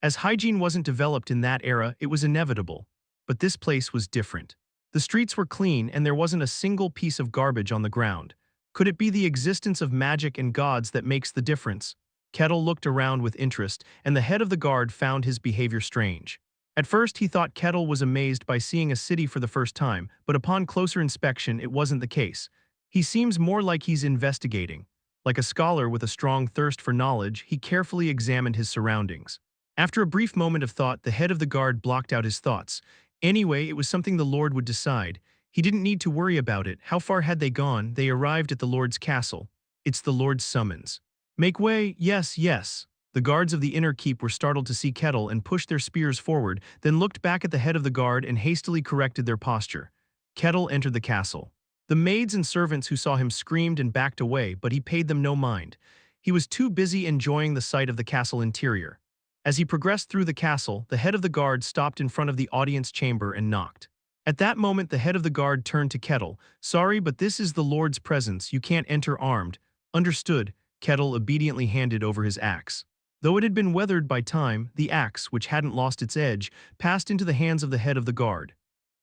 As hygiene wasn't developed in that era, it was inevitable. But this place was different. The streets were clean and there wasn't a single piece of garbage on the ground. Could it be the existence of magic and gods that makes the difference? Kettle looked around with interest, and the head of the guard found his behavior strange. At first, he thought Kettle was amazed by seeing a city for the first time, but upon closer inspection, it wasn't the case. He seems more like he's investigating. Like a scholar with a strong thirst for knowledge, he carefully examined his surroundings. After a brief moment of thought, the head of the guard blocked out his thoughts. Anyway, it was something the Lord would decide. He didn't need to worry about it. How far had they gone? They arrived at the Lord's castle. It's the Lord's summons. "Make way, yes, yes." The guards of the inner keep were startled to see Kettle and pushed their spears forward, then looked back at the head of the guard and hastily corrected their posture. Kettle entered the castle. The maids and servants who saw him screamed and backed away, but he paid them no mind. He was too busy enjoying the sight of the castle interior. As he progressed through the castle, the head of the guard stopped in front of the audience chamber and knocked. At that moment, the head of the guard turned to Kettle. "Sorry, but this is the Lord's presence. You can't enter armed." "Understood." Kettle obediently handed over his axe. Though it had been weathered by time, the axe, which hadn't lost its edge, passed into the hands of the head of the guard.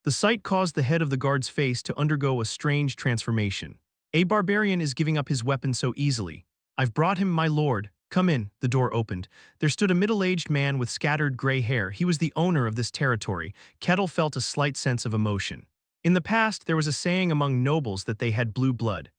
The sight caused the head of the guard's face to undergo a strange transformation. "A barbarian is giving up his weapon so easily." "I've brought him, my lord." "Come in." The door opened. There stood a middle-aged man with scattered gray hair. He was the owner of this territory. Kettle felt a slight sense of emotion. In the past, there was a saying among nobles that they had blue blood.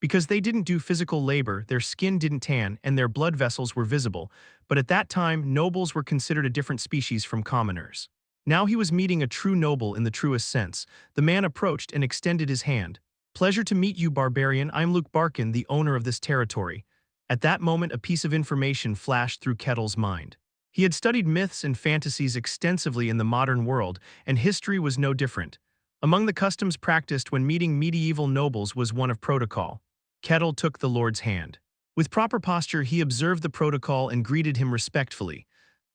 Because they didn't do physical labor, their skin didn't tan, and their blood vessels were visible, but at that time, nobles were considered a different species from commoners. Now he was meeting a true noble in the truest sense. The man approached and extended his hand. "Pleasure to meet you, Barbarian. I'm Luke Barkin, the owner of this territory." At that moment, a piece of information flashed through Kettle's mind. He had studied myths and fantasies extensively in the modern world, and history was no different. Among the customs practiced when meeting medieval nobles was one of protocol. Kettle took the lord's hand. With proper posture, he observed the protocol and greeted him respectfully.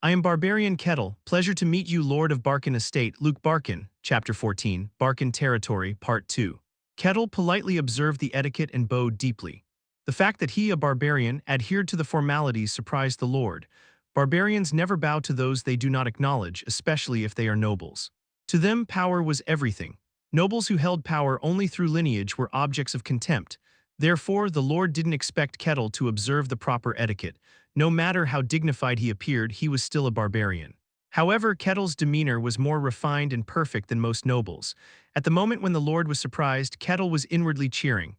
I am Barbarian Kettle. Pleasure to meet you, Lord of Barkin Estate. Luke Barkin, Chapter 14, Barkin Territory, Part 2. Kettle politely observed the etiquette and bowed deeply. The fact that he, a barbarian, adhered to the formalities surprised the lord. Barbarians never bow to those they do not acknowledge, especially if they are nobles. To them, power was everything. Nobles who held power only through lineage were objects of contempt. Therefore, the lord didn't expect Kettle to observe the proper etiquette. No matter how dignified he appeared, he was still a barbarian. However, Kettle's demeanor was more refined and perfect than most nobles. At the moment when the lord was surprised, Kettle was inwardly cheering.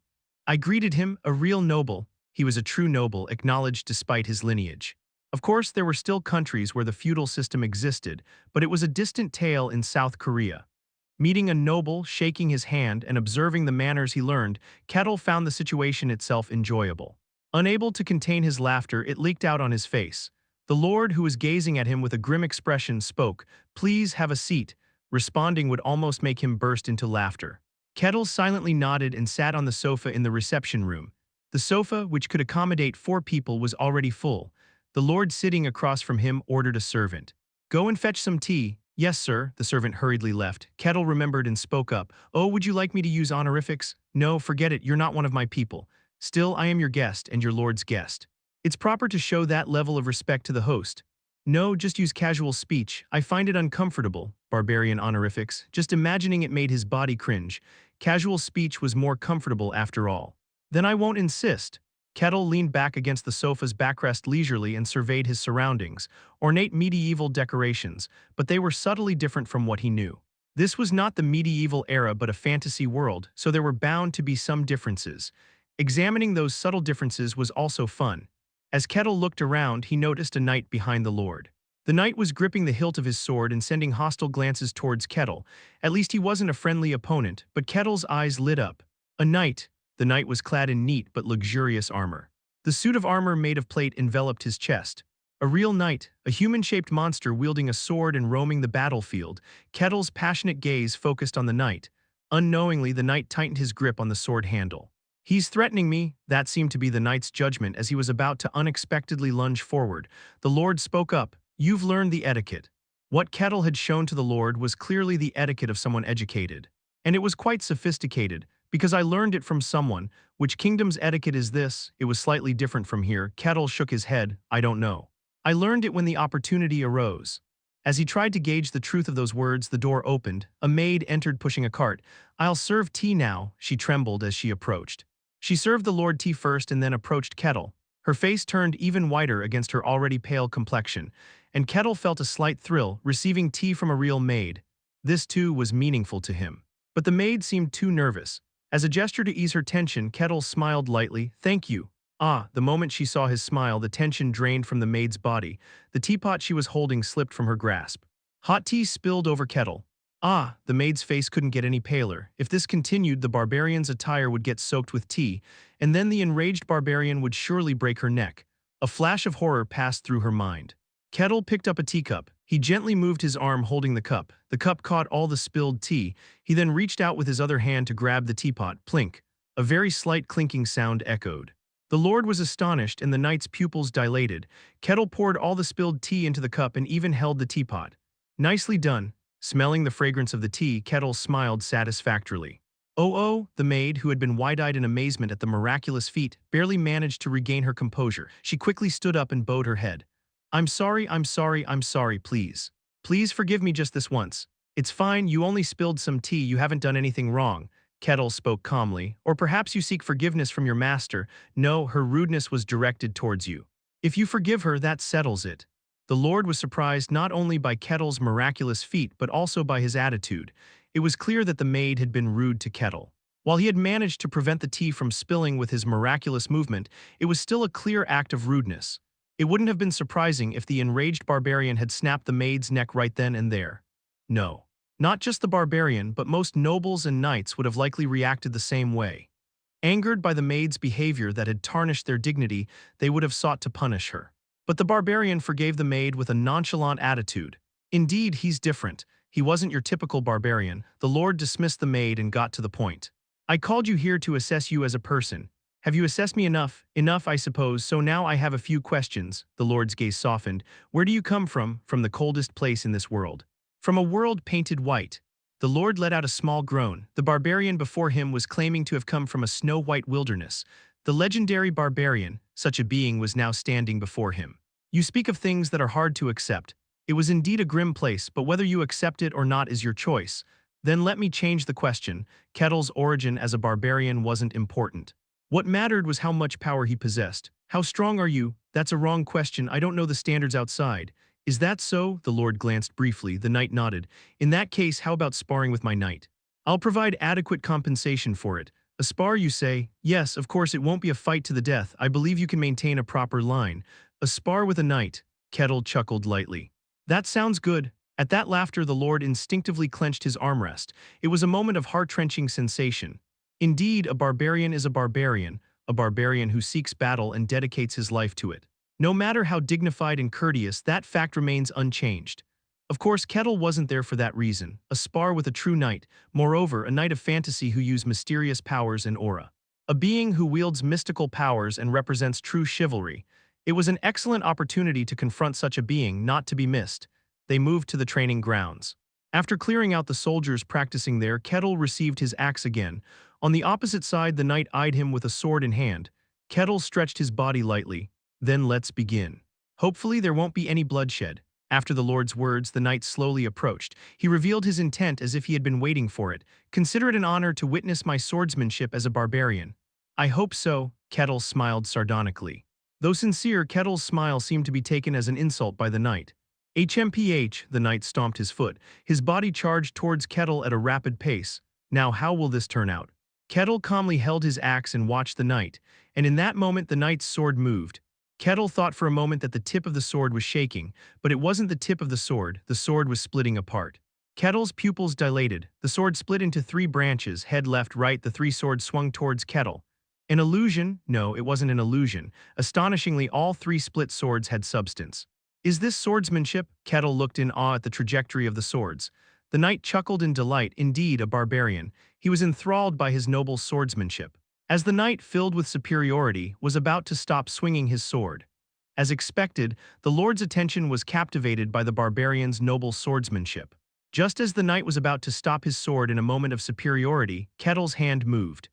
I greeted him, a real noble. He was a true noble, acknowledged despite his lineage. Of course, there were still countries where the feudal system existed, but it was a distant tale in South Korea. Meeting a noble, shaking his hand, and observing the manners he learned, Kettle found the situation itself enjoyable. Unable to contain his laughter, it leaked out on his face. The lord, who was gazing at him with a grim expression, spoke, "Please have a seat." Responding would almost make him burst into laughter. Kettle silently nodded and sat on the sofa in the reception room. The sofa, which could accommodate 4 people, was already full. The lord sitting across from him ordered a servant. Go and fetch some tea. Yes, sir, the servant hurriedly left. Kettle remembered and spoke up. Oh, would you like me to use honorifics? No, forget it, you're not one of my people. Still, I am your guest and your lord's guest. It's proper to show that level of respect to the host. No, just use casual speech. I find it uncomfortable. Barbarian honorifics. Just imagining it made his body cringe. Casual speech was more comfortable after all. Then I won't insist. Kettle leaned back against the sofa's backrest leisurely and surveyed his surroundings, ornate medieval decorations, but they were subtly different from what he knew. This was not the medieval era but a fantasy world, so there were bound to be some differences. Examining those subtle differences was also fun. As Kettle looked around, he noticed a knight behind the lord. The knight was gripping the hilt of his sword and sending hostile glances towards Kettle. At least he wasn't a friendly opponent, but Kettle's eyes lit up. A knight. The knight was clad in neat but luxurious armor. The suit of armor made of plate enveloped his chest. A real knight, a human-shaped monster wielding a sword and roaming the battlefield. Kettle's passionate gaze focused on the knight. Unknowingly, the knight tightened his grip on the sword handle. He's threatening me. That seemed to be the knight's judgment as he was about to unexpectedly lunge forward. The lord spoke up. You've learned the etiquette. What Kettle had shown to the lord was clearly the etiquette of someone educated. And it was quite sophisticated, because I learned it from someone. Which kingdom's etiquette is this? It was slightly different from here. Kettle shook his head. I don't know. I learned it when the opportunity arose. As he tried to gauge the truth of those words, the door opened. A maid entered pushing a cart. I'll serve tea now, she trembled as she approached. She served the lord tea first and then approached Kettle. Her face turned even whiter against her already pale complexion, and Kettle felt a slight thrill, receiving tea from a real maid. This too was meaningful to him. But the maid seemed too nervous. As a gesture to ease her tension, Kettle smiled lightly. Thank you. The moment she saw his smile, the tension drained from the maid's body. The teapot she was holding slipped from her grasp. Hot tea spilled over Kettle. The maid's face couldn't get any paler. If this continued, the barbarian's attire would get soaked with tea, and then the enraged barbarian would surely break her neck. A flash of horror passed through her mind. Kettle picked up a teacup. He gently moved his arm holding the cup. The cup caught all the spilled tea. He then reached out with his other hand to grab the teapot. Plink. A very slight clinking sound echoed. The lord was astonished and the knight's pupils dilated. Kettle poured all the spilled tea into the cup and even held the teapot. Nicely done. Smelling the fragrance of the tea, Kettle smiled satisfactorily. Oh, the maid, who had been wide-eyed in amazement at the miraculous feat, barely managed to regain her composure. She quickly stood up and bowed her head. I'm sorry, please. Please forgive me just this once. It's fine, you only spilled some tea, you haven't done anything wrong. Kettle spoke calmly. Or perhaps you seek forgiveness from your master. No, her rudeness was directed towards you. If you forgive her, that settles it. The lord was surprised not only by Kettle's miraculous feat but also by his attitude. It was clear that the maid had been rude to Kettle. While he had managed to prevent the tea from spilling with his miraculous movement, it was still a clear act of rudeness. It wouldn't have been surprising if the enraged barbarian had snapped the maid's neck right then and there. No. Not just the barbarian, but most nobles and knights would have likely reacted the same way. Angered by the maid's behavior that had tarnished their dignity, they would have sought to punish her. But the barbarian forgave the maid with a nonchalant attitude. Indeed, he's different. He wasn't your typical barbarian. The Lord dismissed the maid and got to the point. I called you here to assess you as a person. Have you assessed me enough? Enough, I suppose, so now I have a few questions. The Lord's gaze softened. Where do you come from? From the coldest place in this world. From a world painted white. The Lord let out a small groan. The barbarian before him was claiming to have come from a snow-white wilderness. The legendary barbarian, such a being, was now standing before him. You speak of things that are hard to accept. It was indeed a grim place, but whether you accept it or not is your choice. Then let me change the question. Kettle's origin as a barbarian wasn't important. What mattered was how much power he possessed. How strong are you? That's a wrong question. I don't know the standards outside. Is that so? The Lord glanced briefly. The knight nodded. In that case, how about sparring with my knight? I'll provide adequate compensation for it. A spar, you say? Yes, of course it won't be a fight to the death. I believe you can maintain a proper line. A spar with a knight. Kettle chuckled lightly. That sounds good. At that laughter, the Lord instinctively clenched his armrest. It was a moment of heart-wrenching sensation. Indeed, a barbarian is a barbarian who seeks battle and dedicates his life to it. No matter how dignified and courteous, that fact remains unchanged. Of course, Kettle wasn't there for that reason. A spar with a true knight, moreover, a knight of fantasy who used mysterious powers and aura. A being who wields mystical powers and represents true chivalry. It was an excellent opportunity to confront such a being, not to be missed. They moved to the training grounds. After clearing out the soldiers practicing there, Kettle received his axe again. On the opposite side, the knight eyed him with a sword in hand. Kettle stretched his body lightly. Then let's begin. Hopefully there won't be any bloodshed. After the Lord's words, the knight slowly approached. He revealed his intent as if he had been waiting for it. Consider it an honor to witness my swordsmanship as a barbarian. I hope so, Kettle smiled sardonically. Though sincere, Kettle's smile seemed to be taken as an insult by the knight. HMPH, the knight stomped his foot. His body charged towards Kettle at a rapid pace. Now how will this turn out? Kettle calmly held his axe and watched the knight, and in that moment the knight's sword moved. Kettle thought for a moment that the tip of the sword was shaking, but it wasn't the tip of the sword was splitting apart. Kettle's pupils dilated. The sword split into 3 branches, head left right. The 3 swords swung towards Kettle. An illusion? No, it wasn't an illusion. Astonishingly, all 3 split swords had substance. Is this swordsmanship? Kettle looked in awe at the trajectory of the swords. The knight chuckled in delight. Indeed, a barbarian. He was enthralled by his noble swordsmanship. As the knight, filled with superiority, was about to stop swinging his sword. As expected, the Lord's attention was captivated by the barbarian's noble swordsmanship. Just as the knight was about to stop his sword in a moment of superiority, Kettle's hand moved.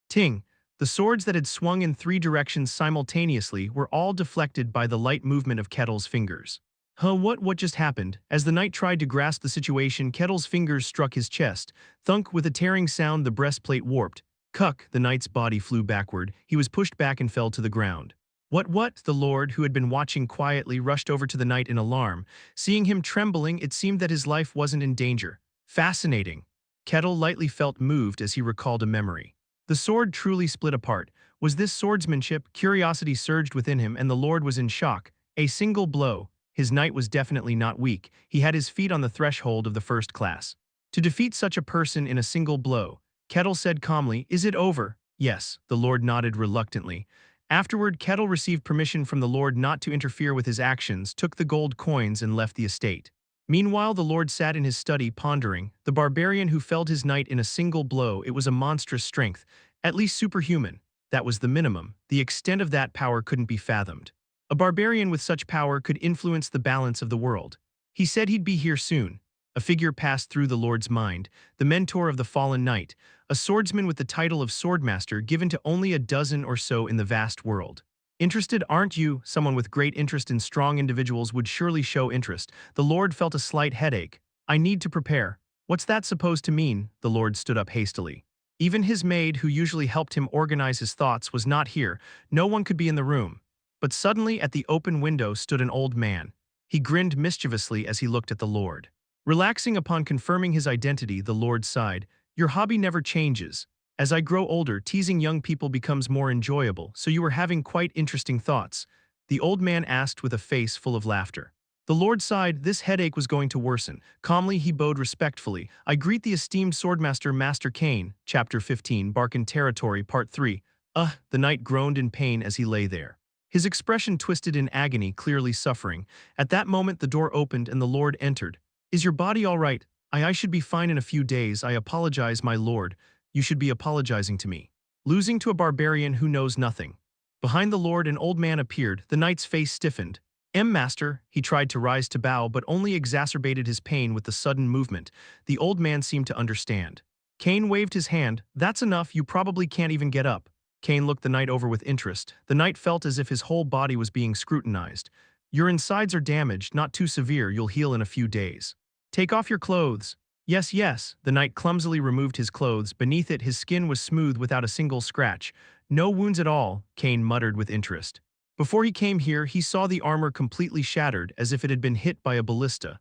Ting! The swords that had swung in 3 directions simultaneously were all deflected by the light movement of Kettle's fingers. What just happened? As the knight tried to grasp the situation, Kettle's fingers struck his chest. Thunk, with a tearing sound, the breastplate warped. Cuck, the knight's body flew backward. He was pushed back and fell to the ground. What? The Lord, who had been watching quietly, rushed over to the knight in alarm. Seeing him trembling, it seemed that his life wasn't in danger. Fascinating. Kettle lightly felt moved as he recalled a memory. The sword truly split apart. Was this swordsmanship? Curiosity surged within him, and the Lord was in shock. A single blow. His knight was definitely not weak. He had his feet on the threshold of the first class. To defeat such a person in a single blow, Kettle said calmly, "Is it over?" Yes, the Lord nodded reluctantly. Afterward, Kettle received permission from the Lord not to interfere with his actions, took the gold coins, and left the estate. Meanwhile, the Lord sat in his study pondering. The barbarian who felled his knight in a single blow, it was a monstrous strength, at least superhuman. That was the minimum. The extent of that power couldn't be fathomed. A barbarian with such power could influence the balance of the world. He said he'd be here soon. A figure passed through the Lord's mind, the mentor of the fallen knight, a swordsman with the title of swordmaster given to only a dozen or so in the vast world. Interested, aren't you? Someone with great interest in strong individuals would surely show interest. The Lord felt a slight headache. I need to prepare. What's that supposed to mean? The Lord stood up hastily. Even his maid, who usually helped him organize his thoughts, was not here. No one could be in the room. But suddenly, at the open window stood an old man. He grinned mischievously as he looked at the Lord. Relaxing upon confirming his identity, the Lord sighed. Your hobby never changes. As I grow older, teasing young people becomes more enjoyable, so you were having quite interesting thoughts. The old man asked with a face full of laughter. The Lord sighed. This headache was going to worsen. Calmly, he bowed respectfully. I greet the esteemed swordmaster, Master Kane. Chapter 15, Barken Territory, Part 3. The knight groaned in pain as he lay there. His expression twisted in agony, clearly suffering. At that moment, the door opened and the Lord entered. Is your body all right? I should be fine in a few days. I apologize, my lord. You should be apologizing to me. Losing to a barbarian who knows nothing. Behind the lord an old man appeared, the knight's face stiffened. Master, he tried to rise to bow but only exacerbated his pain with the sudden movement. The old man seemed to understand. Kane waved his hand. That's enough, you probably can't even get up. Kane looked the knight over with interest. The knight felt as if his whole body was being scrutinized. Your insides are damaged, not too severe, you'll heal in a few days. Take off your clothes. Yes, yes, the knight clumsily removed his clothes. Beneath it his skin was smooth without a single scratch. No wounds at all, Kane muttered with interest. Before he came here, he saw the armor completely shattered, as if it had been hit by a ballista.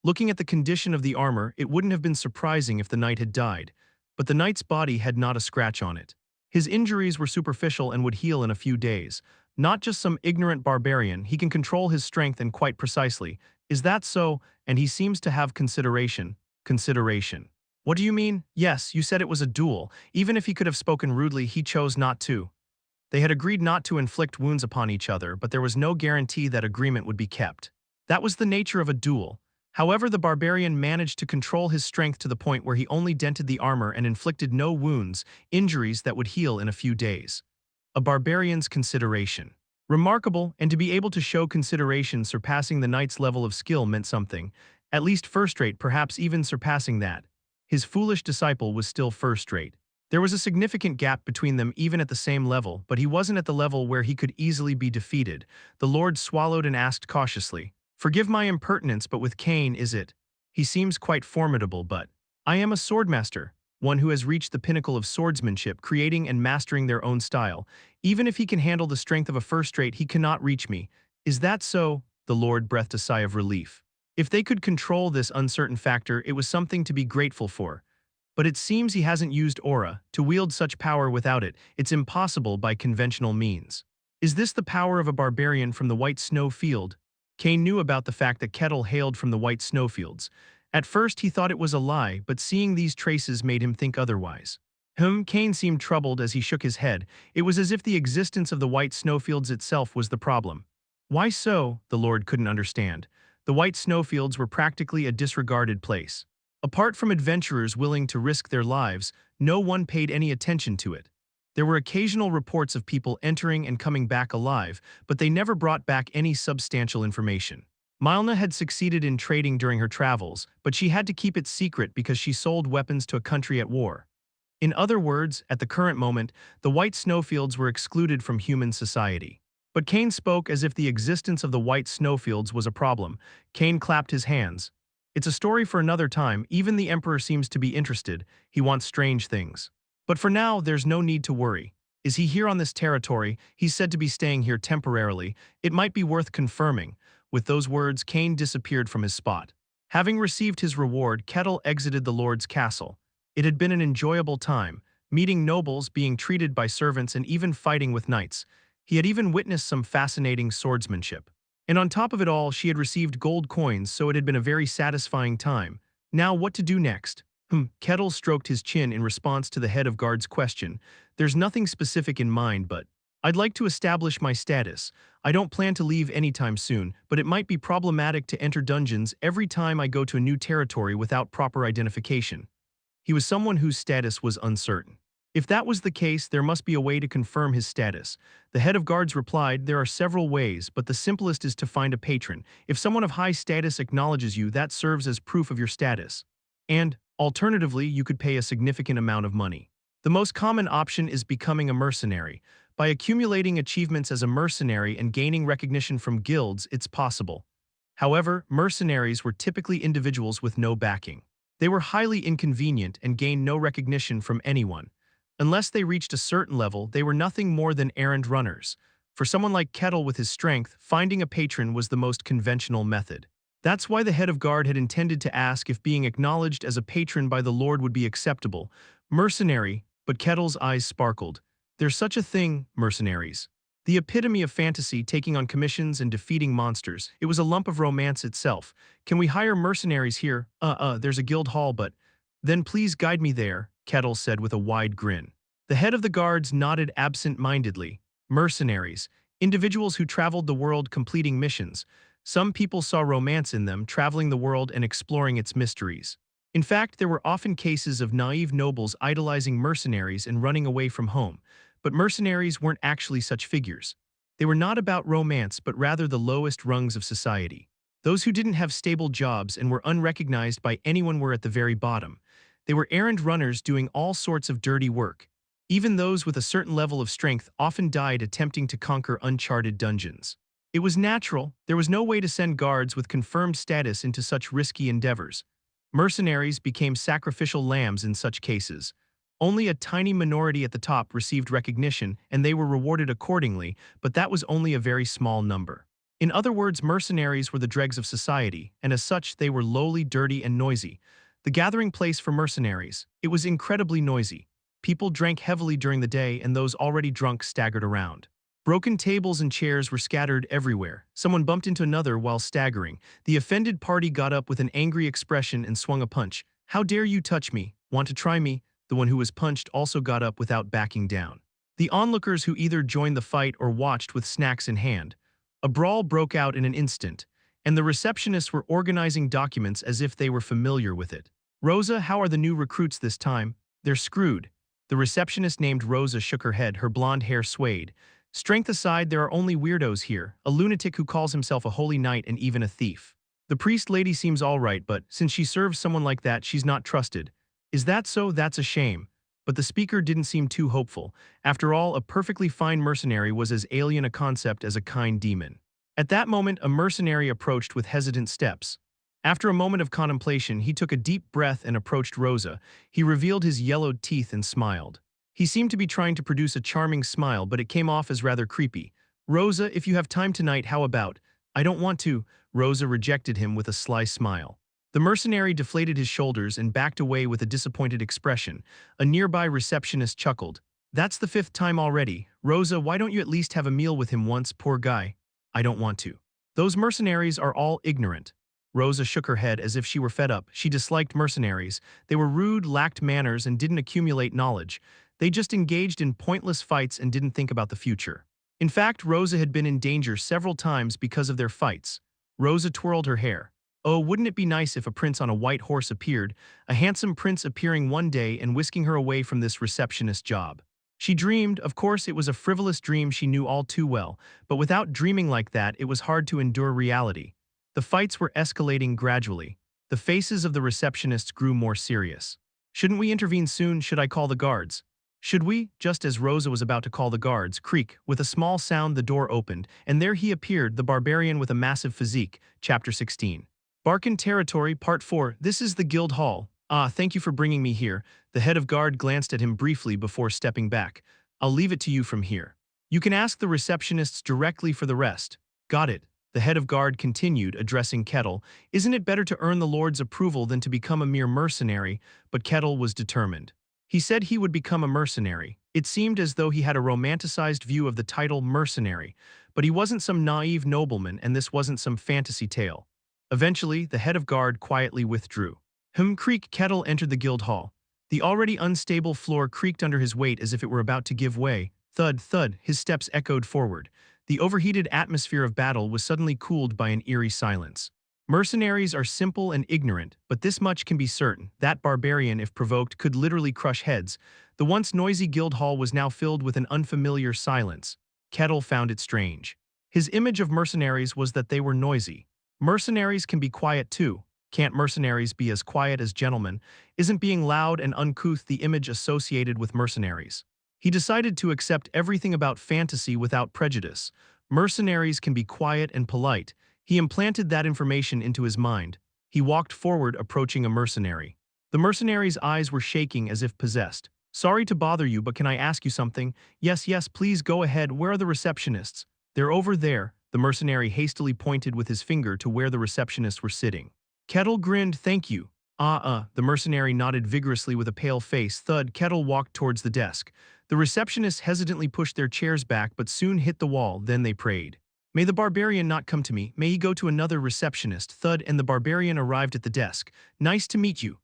Looking at the condition of the armor, it wouldn't have been surprising if the knight had died. But the knight's body had not a scratch on it. His injuries were superficial and would heal in a few days. Not just some ignorant barbarian, he can control his strength and quite precisely. Is that so? And he seems to have consideration. Consideration. What do you mean? Yes, you said it was a duel. Even if he could have spoken rudely, he chose not to. They had agreed not to inflict wounds upon each other, but there was no guarantee that agreement would be kept. That was the nature of a duel. However, the barbarian managed to control his strength to the point where he only dented the armor and inflicted no wounds, injuries that would heal in a few days. A barbarian's consideration. Remarkable, and to be able to show consideration surpassing the knight's level of skill meant something, at least first-rate, perhaps even surpassing that. His foolish disciple was still first-rate. There was a significant gap between them even at the same level, but he wasn't at the level where he could easily be defeated. The lord swallowed and asked cautiously, "Forgive my impertinence, but with Kane, is it? He seems quite formidable, but I am a swordmaster, one who has reached the pinnacle of swordsmanship, creating and mastering their own style. Even if he can handle the strength of a first-rate, he cannot reach me. Is that so?" The lord breathed a sigh of relief. If they could control this uncertain factor, it was something to be grateful for. But it seems he hasn't used aura. To wield such power without it, it's impossible by conventional means. Is this the power of a barbarian from the White Snowfield? Kane knew about the fact that Kettle hailed from the White Snowfields. At first he thought it was a lie, but seeing these traces made him think otherwise. Kane seemed troubled as he shook his head. It was as if the existence of the White Snowfields itself was the problem. Why so? The lord couldn't understand. The White Snowfields were practically a disregarded place. Apart from adventurers willing to risk their lives, no one paid any attention to it. There were occasional reports of people entering and coming back alive, but they never brought back any substantial information. Milna had succeeded in trading during her travels, but she had to keep it secret because she sold weapons to a country at war. In other words, at the current moment, the White Snowfields were excluded from human society. But Kane spoke as if the existence of the White Snowfields was a problem. Kane clapped his hands. It's a story for another time. Even the Emperor seems to be interested. He wants strange things. But for now, there's no need to worry. Is he here on this territory? He's said to be staying here temporarily. It might be worth confirming. With those words, Kane disappeared from his spot. Having received his reward, Kettle exited the lord's castle. It had been an enjoyable time, meeting nobles, being treated by servants, and even fighting with knights. He had even witnessed some fascinating swordsmanship. And on top of it all, she had received gold coins, so it had been a very satisfying time. Now what to do next? Kettle stroked his chin in response to the head of guard's question. There's nothing specific in mind, but I'd like to establish my status. I don't plan to leave anytime soon, but it might be problematic to enter dungeons every time I go to a new territory without proper identification. He was someone whose status was uncertain. If that was the case, there must be a way to confirm his status. The head of guards replied, there are several ways, but the simplest is to find a patron. If someone of high status acknowledges you, that serves as proof of your status. And, alternatively, you could pay a significant amount of money. The most common option is becoming a mercenary. By accumulating achievements as a mercenary and gaining recognition from guilds, it's possible. However, mercenaries were typically individuals with no backing. They were highly inconvenient and gained no recognition from anyone. Unless they reached a certain level, they were nothing more than errand runners. For someone like Kettle with his strength, finding a patron was the most conventional method. That's why the head of guard had intended to ask if being acknowledged as a patron by the Lord would be acceptable. Mercenary, but Kettle's eyes sparkled. There's such a thing, mercenaries. The epitome of fantasy, taking on commissions and defeating monsters. It was a lump of romance itself. Can we hire mercenaries here? There's a guild hall, but... Then please guide me there, Kettle said with a wide grin. The head of the guards nodded absent-mindedly. Mercenaries, individuals who traveled the world completing missions. Some people saw romance in them, traveling the world and exploring its mysteries. In fact, there were often cases of naive nobles idolizing mercenaries and running away from home, but mercenaries weren't actually such figures. They were not about romance but rather the lowest rungs of society. Those who didn't have stable jobs and were unrecognized by anyone were at the very bottom. They were errand runners doing all sorts of dirty work. Even those with a certain level of strength often died attempting to conquer uncharted dungeons. It was natural, there was no way to send guards with confirmed status into such risky endeavors. Mercenaries became sacrificial lambs in such cases. Only a tiny minority at the top received recognition and they were rewarded accordingly, but that was only a very small number. In other words, mercenaries were the dregs of society, and as such they were lowly, dirty, and noisy. The gathering place for mercenaries. It was incredibly noisy. People drank heavily during the day and those already drunk staggered around. Broken tables and chairs were scattered everywhere. Someone bumped into another while staggering. The offended party got up with an angry expression and swung a punch. "How dare you touch me? Want to try me?" The one who was punched also got up without backing down. The onlookers who either joined the fight or watched with snacks in hand. A brawl broke out in an instant, and the receptionists were organizing documents as if they were familiar with it. "Rosa, how are the new recruits this time?" "They're screwed." The receptionist named Rosa shook her head, her blonde hair swayed. "Strength aside, there are only weirdos here, a lunatic who calls himself a holy knight and even a thief. The priest lady seems all right, but since she serves someone like that, she's not trusted." "Is that so? That's a shame." But the speaker didn't seem too hopeful. After all, a perfectly fine mercenary was as alien a concept as a kind demon. At that moment, a mercenary approached with hesitant steps. After a moment of contemplation, he took a deep breath and approached Rosa. He revealed his yellowed teeth and smiled. He seemed to be trying to produce a charming smile, but it came off as rather creepy. "Rosa, if you have time tonight, how about—" "I don't want to." Rosa rejected him with a sly smile. The mercenary deflated his shoulders and backed away with a disappointed expression. A nearby receptionist chuckled. "That's the 5th time already. Rosa, why don't you at least have a meal with him once, poor guy?" "I don't want to." "Those mercenaries are all ignorant." Rosa shook her head as if she were fed up. She disliked mercenaries. They were rude, lacked manners, and didn't accumulate knowledge. They just engaged in pointless fights and didn't think about the future. In fact, Rosa had been in danger several times because of their fights. Rosa twirled her hair. Oh, wouldn't it be nice if a prince on a white horse appeared, a handsome prince appearing one day and whisking her away from this receptionist job. She dreamed, of course it was a frivolous dream she knew all too well, but without dreaming like that it was hard to endure reality. The fights were escalating gradually. The faces of the receptionists grew more serious. "Shouldn't we intervene soon? Should I call the guards?" "Should we?" Just as Rosa was about to call the guards, creak, with a small sound the door opened, and there he appeared, the barbarian with a massive physique. Chapter 16. Barcan Territory, Part 4. "This is the guild hall. Ah, thank you for bringing me here." The head of guard glanced at him briefly before stepping back. "I'll leave it to you from here. You can ask the receptionists directly for the rest." "Got it." The head of guard continued, addressing Kettle. "Isn't it better to earn the Lord's approval than to become a mere mercenary?" But Kettle was determined. He said he would become a mercenary. It seemed as though he had a romanticized view of the title mercenary, but he wasn't some naive nobleman and this wasn't some fantasy tale. Eventually, the head of guard quietly withdrew. Creak. Kettle entered the guild hall. The already unstable floor creaked under his weight as if it were about to give way. Thud, thud, his steps echoed forward. The overheated atmosphere of battle was suddenly cooled by an eerie silence. Mercenaries are simple and ignorant, but this much can be certain. That barbarian, if provoked, could literally crush heads. The once noisy guild hall was now filled with an unfamiliar silence. Kettle found it strange. His image of mercenaries was that they were noisy. Mercenaries can be quiet too. Can't mercenaries be as quiet as gentlemen? Isn't being loud and uncouth the image associated with mercenaries? He decided to accept everything about fantasy without prejudice. Mercenaries can be quiet and polite. He implanted that information into his mind. He walked forward, approaching a mercenary. The mercenary's eyes were shaking as if possessed. "Sorry to bother you, but can I ask you something?" "Yes, yes, please go ahead. Where are the receptionists?" "They're over there." The mercenary hastily pointed with his finger to where the receptionists were sitting. Kettle grinned. "Thank you." The mercenary nodded vigorously with a pale face. Thud. Kettle walked towards the desk. The receptionists hesitantly pushed their chairs back but soon hit the wall, then they prayed. "May the barbarian not come to me. May he go to another receptionist." Thud, and the barbarian arrived at the desk. "Nice to meet you."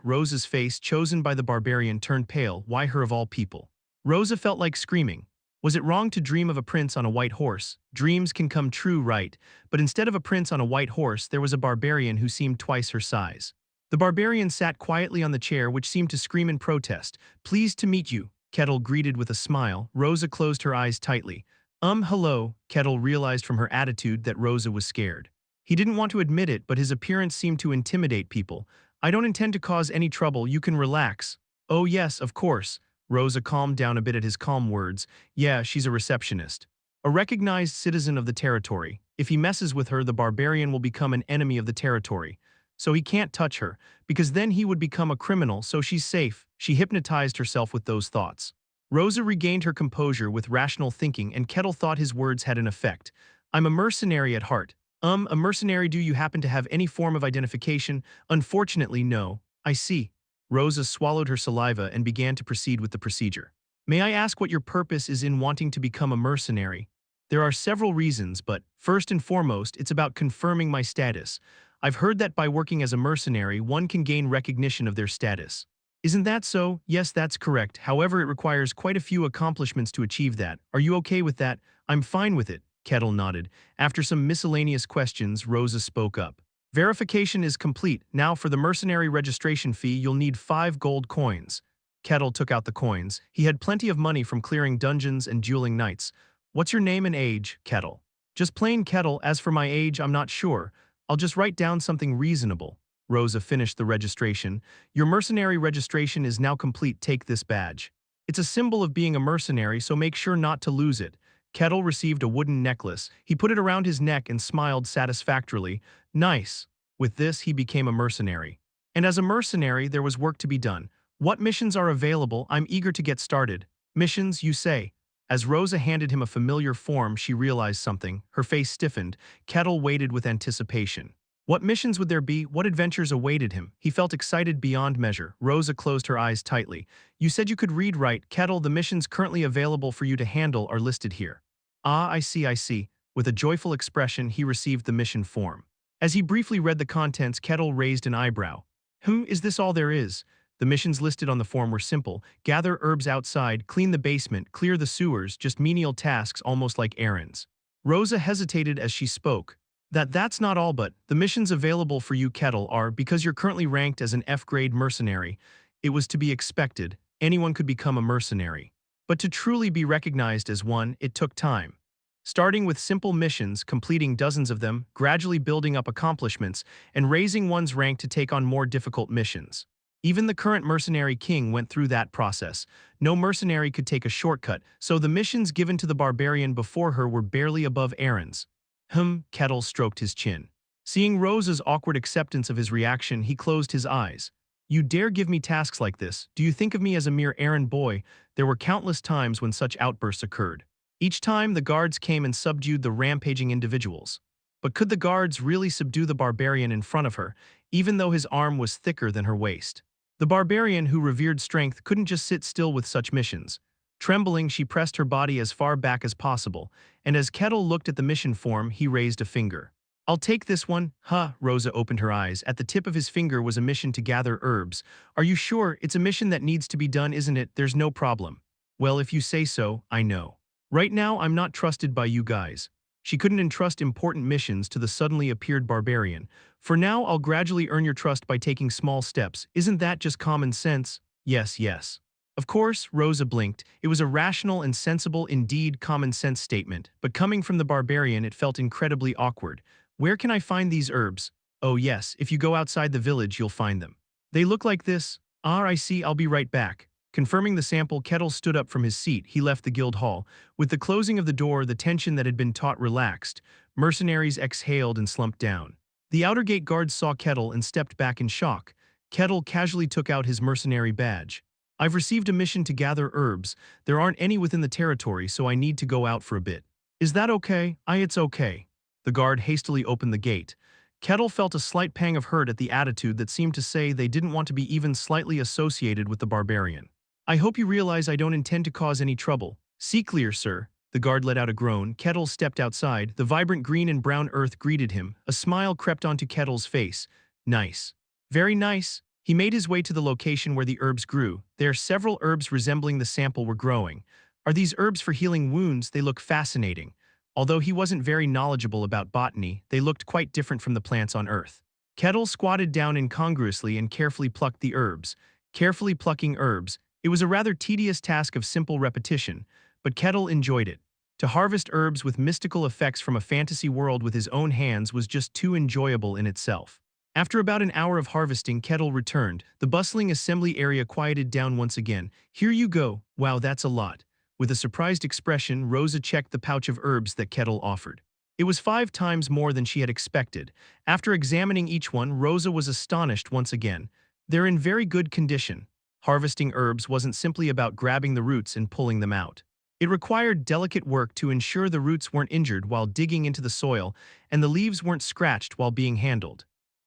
Rosa's face, chosen by the barbarian, turned pale. Why her of all people? Rosa felt like screaming. Was it wrong to dream of a prince on a white horse? Dreams can come true, right? But instead of a prince on a white horse, there was a barbarian who seemed twice her size. The barbarian sat quietly on the chair, which seemed to scream in protest. Pleased to meet you, Kettle greeted with a smile. Rosa closed her eyes tightly. Hello, Kettle realized from her attitude that Rosa was scared. He didn't want to admit it, but his appearance seemed to intimidate people. I don't intend to cause any trouble, you can relax. Oh yes, of course. Rosa calmed down a bit at his calm words. Yeah, she's a receptionist. A recognized citizen of the territory. If he messes with her, the barbarian will become an enemy of the territory. So he can't touch her, because then he would become a criminal, so she's safe. She hypnotized herself with those thoughts. Rosa regained her composure with rational thinking, and Kettle thought his words had an effect. I'm a mercenary at heart. A mercenary, do you happen to have any form of identification? Unfortunately, no. I see. Rosa swallowed her saliva and began to proceed with the procedure. May I ask what your purpose is in wanting to become a mercenary? There are several reasons, but first and foremost, it's about confirming my status. I've heard that by working as a mercenary, one can gain recognition of their status. Isn't that so? Yes, that's correct. However, it requires quite a few accomplishments to achieve that. Are you okay with that? I'm fine with it, Kettle nodded. After some miscellaneous questions, Rosa spoke up. Verification is complete. Now for the mercenary registration fee, you'll need 5 gold coins. Kettle took out the coins. He had plenty of money from clearing dungeons and dueling knights. What's your name and age, Kettle? Just plain Kettle. As for my age, I'm not sure. I'll just write down something reasonable. Rosa finished the registration. Your mercenary registration is now complete. Take this badge. It's a symbol of being a mercenary, so make sure not to lose it. Kettle received a wooden necklace. He put it around his neck and smiled satisfactorily. Nice. With this, he became a mercenary. And as a mercenary, there was work to be done. What missions are available? I'm eager to get started. Missions, you say? As Rosa handed him a familiar form, she realized something. Her face stiffened. Kettle waited with anticipation. What missions would there be? What adventures awaited him? He felt excited beyond measure. Rosa closed her eyes tightly. You said you could read, right? Kettle, the missions currently available for you to handle are listed here. Ah, I see, I see. With a joyful expression, he received the mission form. As he briefly read the contents, Kettle raised an eyebrow. Is this all there is? The missions listed on the form were simple. Gather herbs outside, clean the basement, clear the sewers, just menial tasks almost like errands. Rosa hesitated as she spoke. That's not all, but the missions available for you, Kettle, are, because you're currently ranked as an F-grade mercenary. It was to be expected. Anyone could become a mercenary. But to truly be recognized as one, it took time. Starting with simple missions, completing dozens of them, gradually building up accomplishments, and raising one's rank to take on more difficult missions. Even the current mercenary king went through that process. No mercenary could take a shortcut, so the missions given to the barbarian before her were barely above errands. Kettle stroked his chin. Seeing Rosa's awkward acceptance of his reaction, he closed his eyes. You dare give me tasks like this? Do you think of me as a mere errand boy? There were countless times when such outbursts occurred. Each time, the guards came and subdued the rampaging individuals. But could the guards really subdue the barbarian in front of her, even though his arm was thicker than her waist? The barbarian, who revered strength, couldn't just sit still with such missions. Trembling, she pressed her body as far back as possible, and as Kettle looked at the mission form, he raised a finger. I'll take this one. Rosa opened her eyes. At the tip of his finger was a mission to gather herbs. Are you sure? It's a mission that needs to be done, isn't it? There's no problem. Well, if you say so, I know. Right now, I'm not trusted by you guys. She couldn't entrust important missions to the suddenly appeared barbarian. For now, I'll gradually earn your trust by taking small steps. Isn't that just common sense? Yes, yes. Of course, Rosa blinked. It was a rational and sensible, indeed common sense statement, but coming from the barbarian, it felt incredibly awkward. Where can I find these herbs? Oh yes, if you go outside the village, you'll find them. They look like this. I see, I'll be right back. Confirming the sample, Kettle stood up from his seat. He left the guild hall. With the closing of the door, the tension that had been taut relaxed. Mercenaries exhaled and slumped down. The outer gate guards saw Kettle and stepped back in shock. Kettle casually took out his mercenary badge. I've received a mission to gather herbs. There aren't any within the territory, so I need to go out for a bit. Is that okay? It's okay. The guard hastily opened the gate. Kettle felt a slight pang of hurt at the attitude that seemed to say they didn't want to be even slightly associated with the barbarian. I hope you realize I don't intend to cause any trouble. See clear, sir. The guard let out a groan. Kettle stepped outside. The vibrant green and brown earth greeted him. A smile crept onto Kettle's face. Nice. Very nice. He made his way to the location where the herbs grew. There several herbs resembling the sample were growing. Are these herbs for healing wounds? They look fascinating. Although he wasn't very knowledgeable about botany, they looked quite different from the plants on Earth. Kettle squatted down incongruously and carefully plucked the herbs. Carefully plucking herbs, it was a rather tedious task of simple repetition, but Kettle enjoyed it. To harvest herbs with mystical effects from a fantasy world with his own hands was just too enjoyable in itself. After about an hour of harvesting, Kettle returned. The bustling assembly area quieted down once again. "Here you go. Wow, that's a lot." With a surprised expression, Rosa checked the pouch of herbs that Kettle offered. It was 5 times more than she had expected. After examining each one, Rosa was astonished once again. They're in very good condition. Harvesting herbs wasn't simply about grabbing the roots and pulling them out. It required delicate work to ensure the roots weren't injured while digging into the soil and the leaves weren't scratched while being handled.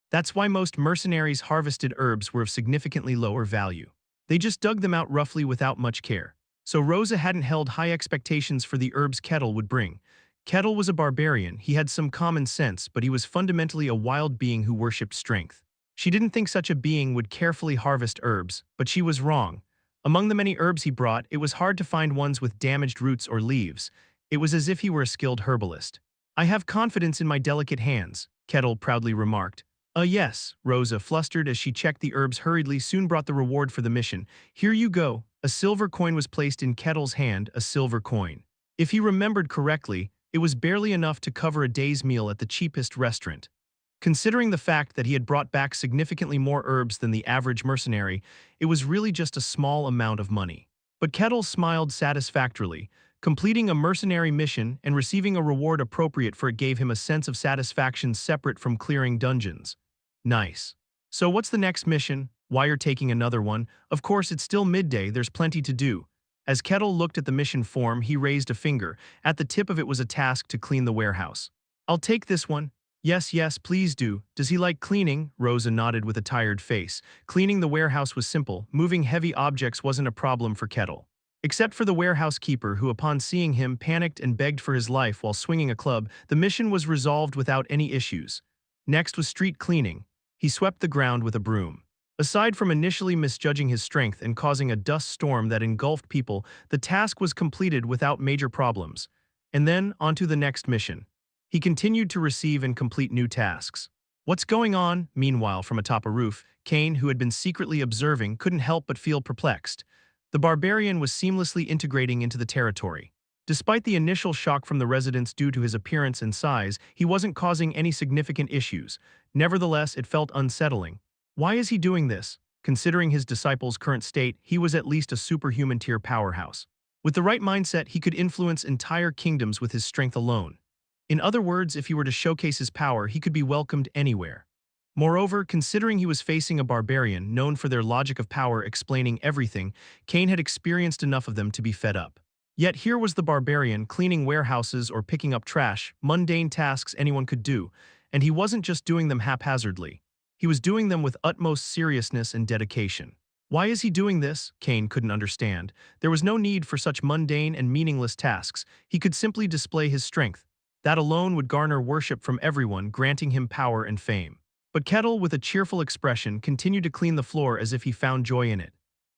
That's why most mercenaries' harvested herbs were of significantly lower value. They just dug them out roughly without much care. So Rosa hadn't held high expectations for the herbs Kettle would bring. Kettle was a barbarian, he had some common sense, but he was fundamentally a wild being who worshipped strength. She didn't think such a being would carefully harvest herbs, but she was wrong. Among the many herbs he brought, it was hard to find ones with damaged roots or leaves. It was as if he were a skilled herbalist. "I have confidence in my delicate hands," Kettle proudly remarked. Yes," Rosa, flustered as she checked the herbs hurriedly, soon brought the reward for the mission. "Here you go." A silver coin was placed in Kettle's hand, a silver coin. If he remembered correctly, it was barely enough to cover a day's meal at the cheapest restaurant. Considering the fact that he had brought back significantly more herbs than the average mercenary, it was really just a small amount of money. But Kettle smiled satisfactorily. Completing a mercenary mission and receiving a reward appropriate for it gave him a sense of satisfaction separate from clearing dungeons. Nice. So what's the next mission? Why you're taking another one? Of course, it's still midday, there's plenty to do. As Kettle looked at the mission form, he raised a finger. At the tip of it was a task to clean the warehouse. "I'll take this one." "Yes, yes, please do. Does he like cleaning?" Rosa nodded with a tired face. Cleaning the warehouse was simple. Moving heavy objects wasn't a problem for Kettle. Except for the warehouse keeper who, upon seeing him, panicked and begged for his life while swinging a club, the mission was resolved without any issues. Next was street cleaning. He swept the ground with a broom. Aside from initially misjudging his strength and causing a dust storm that engulfed people, the task was completed without major problems. And then, onto the next mission. He continued to receive and complete new tasks. "What's going on?" Meanwhile, from atop a roof, Kane, who had been secretly observing, couldn't help but feel perplexed. The barbarian was seamlessly integrating into the territory. Despite the initial shock from the residents due to his appearance and size, he wasn't causing any significant issues. Nevertheless, it felt unsettling. Why is he doing this? Considering his disciple's current state, he was at least a superhuman tier powerhouse. With the right mindset, he could influence entire kingdoms with his strength alone. In other words, if he were to showcase his power, he could be welcomed anywhere. Moreover, considering he was facing a barbarian known for their logic of power explaining everything, Kane had experienced enough of them to be fed up. Yet here was the barbarian cleaning warehouses or picking up trash, mundane tasks anyone could do, and he wasn't just doing them haphazardly. He was doing them with utmost seriousness and dedication. Why is he doing this? Kane couldn't understand. There was no need for such mundane and meaningless tasks. He could simply display his strength. That alone would garner worship from everyone, granting him power and fame. But Kettle, with a cheerful expression, continued to clean the floor as if he found joy in it.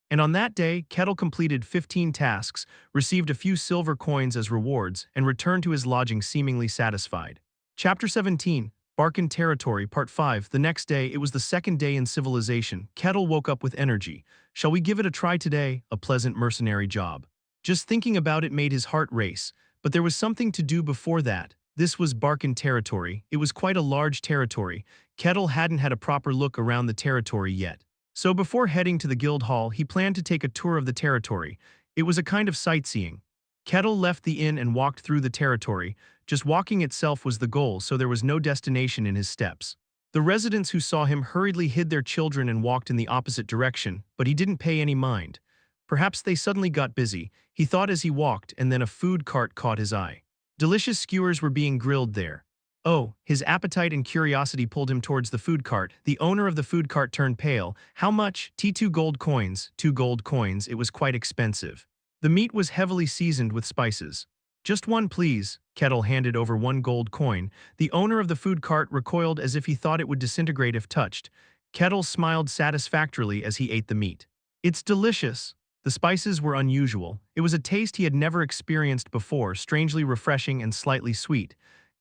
And on that day, Kettle completed 15 tasks, received a few silver coins as rewards, and returned to his lodging seemingly satisfied. Chapter 17, Barcan Territory, Part 5. The next day, it was the second day in civilization. Kettle woke up with energy. "Shall we give it a try today?" A pleasant mercenary job. Just thinking about it made his heart race, but there was something to do before that. This was Barcan Territory. It was quite a large territory. Kettle hadn't had a proper look around the territory yet. So before heading to the guild hall, he planned to take a tour of the territory. It was a kind of sightseeing. Kettle left the inn and walked through the territory. Just walking itself was the goal, so there was no destination in his steps. The residents who saw him hurriedly hid their children and walked in the opposite direction, but he didn't pay any mind. Perhaps they suddenly got busy, he thought as he walked, and then a food cart caught his eye. Delicious skewers were being grilled there. Oh, his appetite and curiosity pulled him towards the food cart. The owner of the food cart turned pale. "How much?" "2 gold coins." 2 gold coins, it was quite expensive. The meat was heavily seasoned with spices. "Just one, please." Kettle handed over 1 gold coin. The owner of the food cart recoiled as if he thought it would disintegrate if touched. Kettle smiled satisfactorily as he ate the meat. "It's delicious." The spices were unusual. It was a taste he had never experienced before, strangely refreshing and slightly sweet.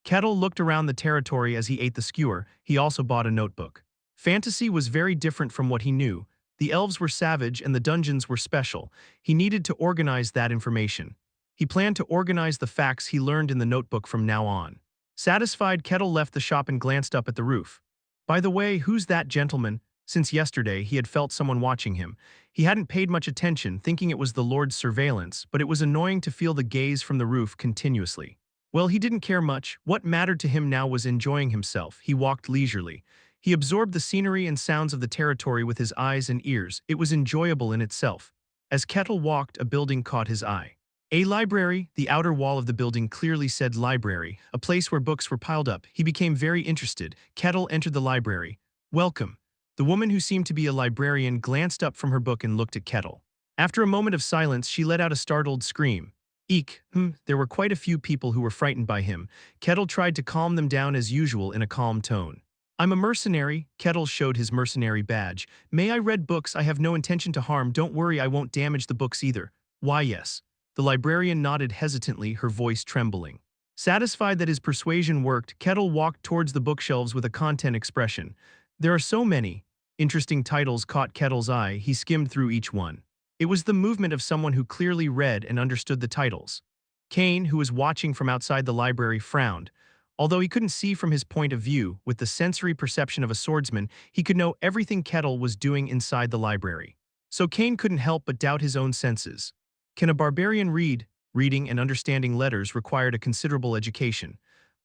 Kettle looked around the territory as he ate the skewer. He also bought a notebook. Fantasy was very different from what he knew. The elves were savage and the dungeons were special. He needed to organize that information. He planned to organize the facts he learned in the notebook from now on. Satisfied, Kettle left the shop and glanced up at the roof. By the way, who's that gentleman? Since yesterday, he had felt someone watching him. He hadn't paid much attention, thinking it was the Lord's surveillance, but it was annoying to feel the gaze from the roof continuously. Well, he didn't care much. What mattered to him now was enjoying himself. He walked leisurely. He absorbed the scenery and sounds of the territory with his eyes and ears. It was enjoyable in itself. As Kettle walked, a building caught his eye. A library. The outer wall of the building clearly said library, a place where books were piled up. He became very interested. Kettle entered the library. Welcome. The woman, who seemed to be a librarian, glanced up from her book and looked at Kettle. After a moment of silence, she let out a startled scream. Eek. There were quite a few people who were frightened by him. Kettle tried to calm them down as usual in a calm tone. I'm a mercenary. Kettle showed his mercenary badge. May I read books? I have no intention to harm. Don't worry, I won't damage the books either. Why, yes. The librarian nodded hesitantly, her voice trembling. Satisfied that his persuasion worked, Kettle walked towards the bookshelves with a content expression. There are so many. Interesting titles caught Kettle's eye. He skimmed through each one. It was the movement of someone who clearly read and understood the titles. Kane, who was watching from outside the library, frowned. Although he couldn't see from his point of view, with the sensory perception of a swordsman, he could know everything Kettle was doing inside the library. So Kane couldn't help but doubt his own senses. Can a barbarian read? Reading and understanding letters required a considerable education.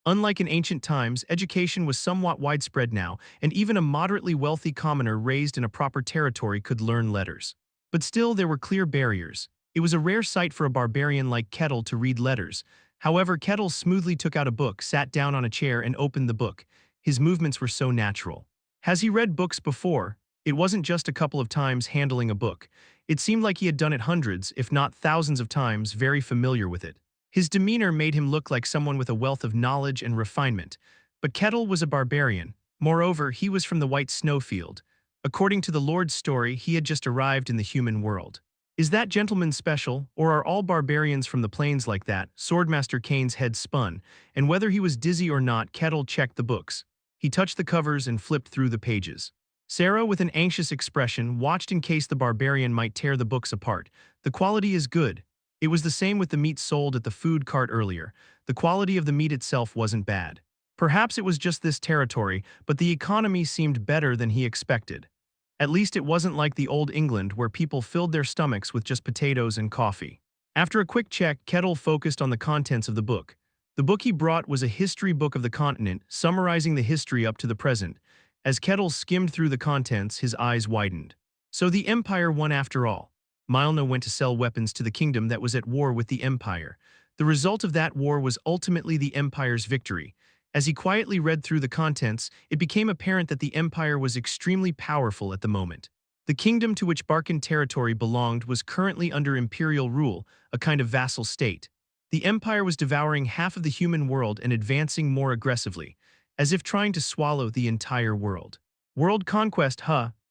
Unlike in ancient times, education was somewhat widespread now, and even a moderately wealthy commoner raised in a proper territory could learn letters. But still, there were clear barriers. It was a rare sight for a barbarian like Kettle to read letters. However, Kettle smoothly took out a book, sat down on a chair, and opened the book. His movements were so natural. Has he read books before? It wasn't just a couple of times handling a book. It seemed like he had done it hundreds, if not thousands of times, very familiar with it. His demeanor made him look like someone with a wealth of knowledge and refinement. But Kettle was a barbarian. Moreover, he was from the White Snowfield. According to the Lord's story, he had just arrived in the human world. Is that gentleman special, or are all barbarians from the plains like that? Swordmaster Kane's head spun, and whether he was dizzy or not, Kettle checked the books. He touched the covers and flipped through the pages. Sarah, with an anxious expression, watched in case the barbarian might tear the books apart. The quality is good. It was the same with the meat sold at the food cart earlier. The quality of the meat itself wasn't bad. Perhaps it was just this territory, but the economy seemed better than he expected. At least it wasn't like the old England where people filled their stomachs with just potatoes and coffee. After a quick check, Kettle focused on the contents of the book. The book he brought was a history book of the continent, summarizing the history up to the present. As Kettle skimmed through the contents, his eyes widened. So the Empire won after all. Mylna went to sell weapons to the kingdom that was at war with the Empire. The result of that war was ultimately the Empire's victory. As he quietly read through the contents, it became apparent that the Empire was extremely powerful at the moment. The kingdom to which Barcan territory belonged was currently under imperial rule, a kind of vassal state. The Empire was devouring half of the human world and advancing more aggressively, as if trying to swallow the entire world. World conquest,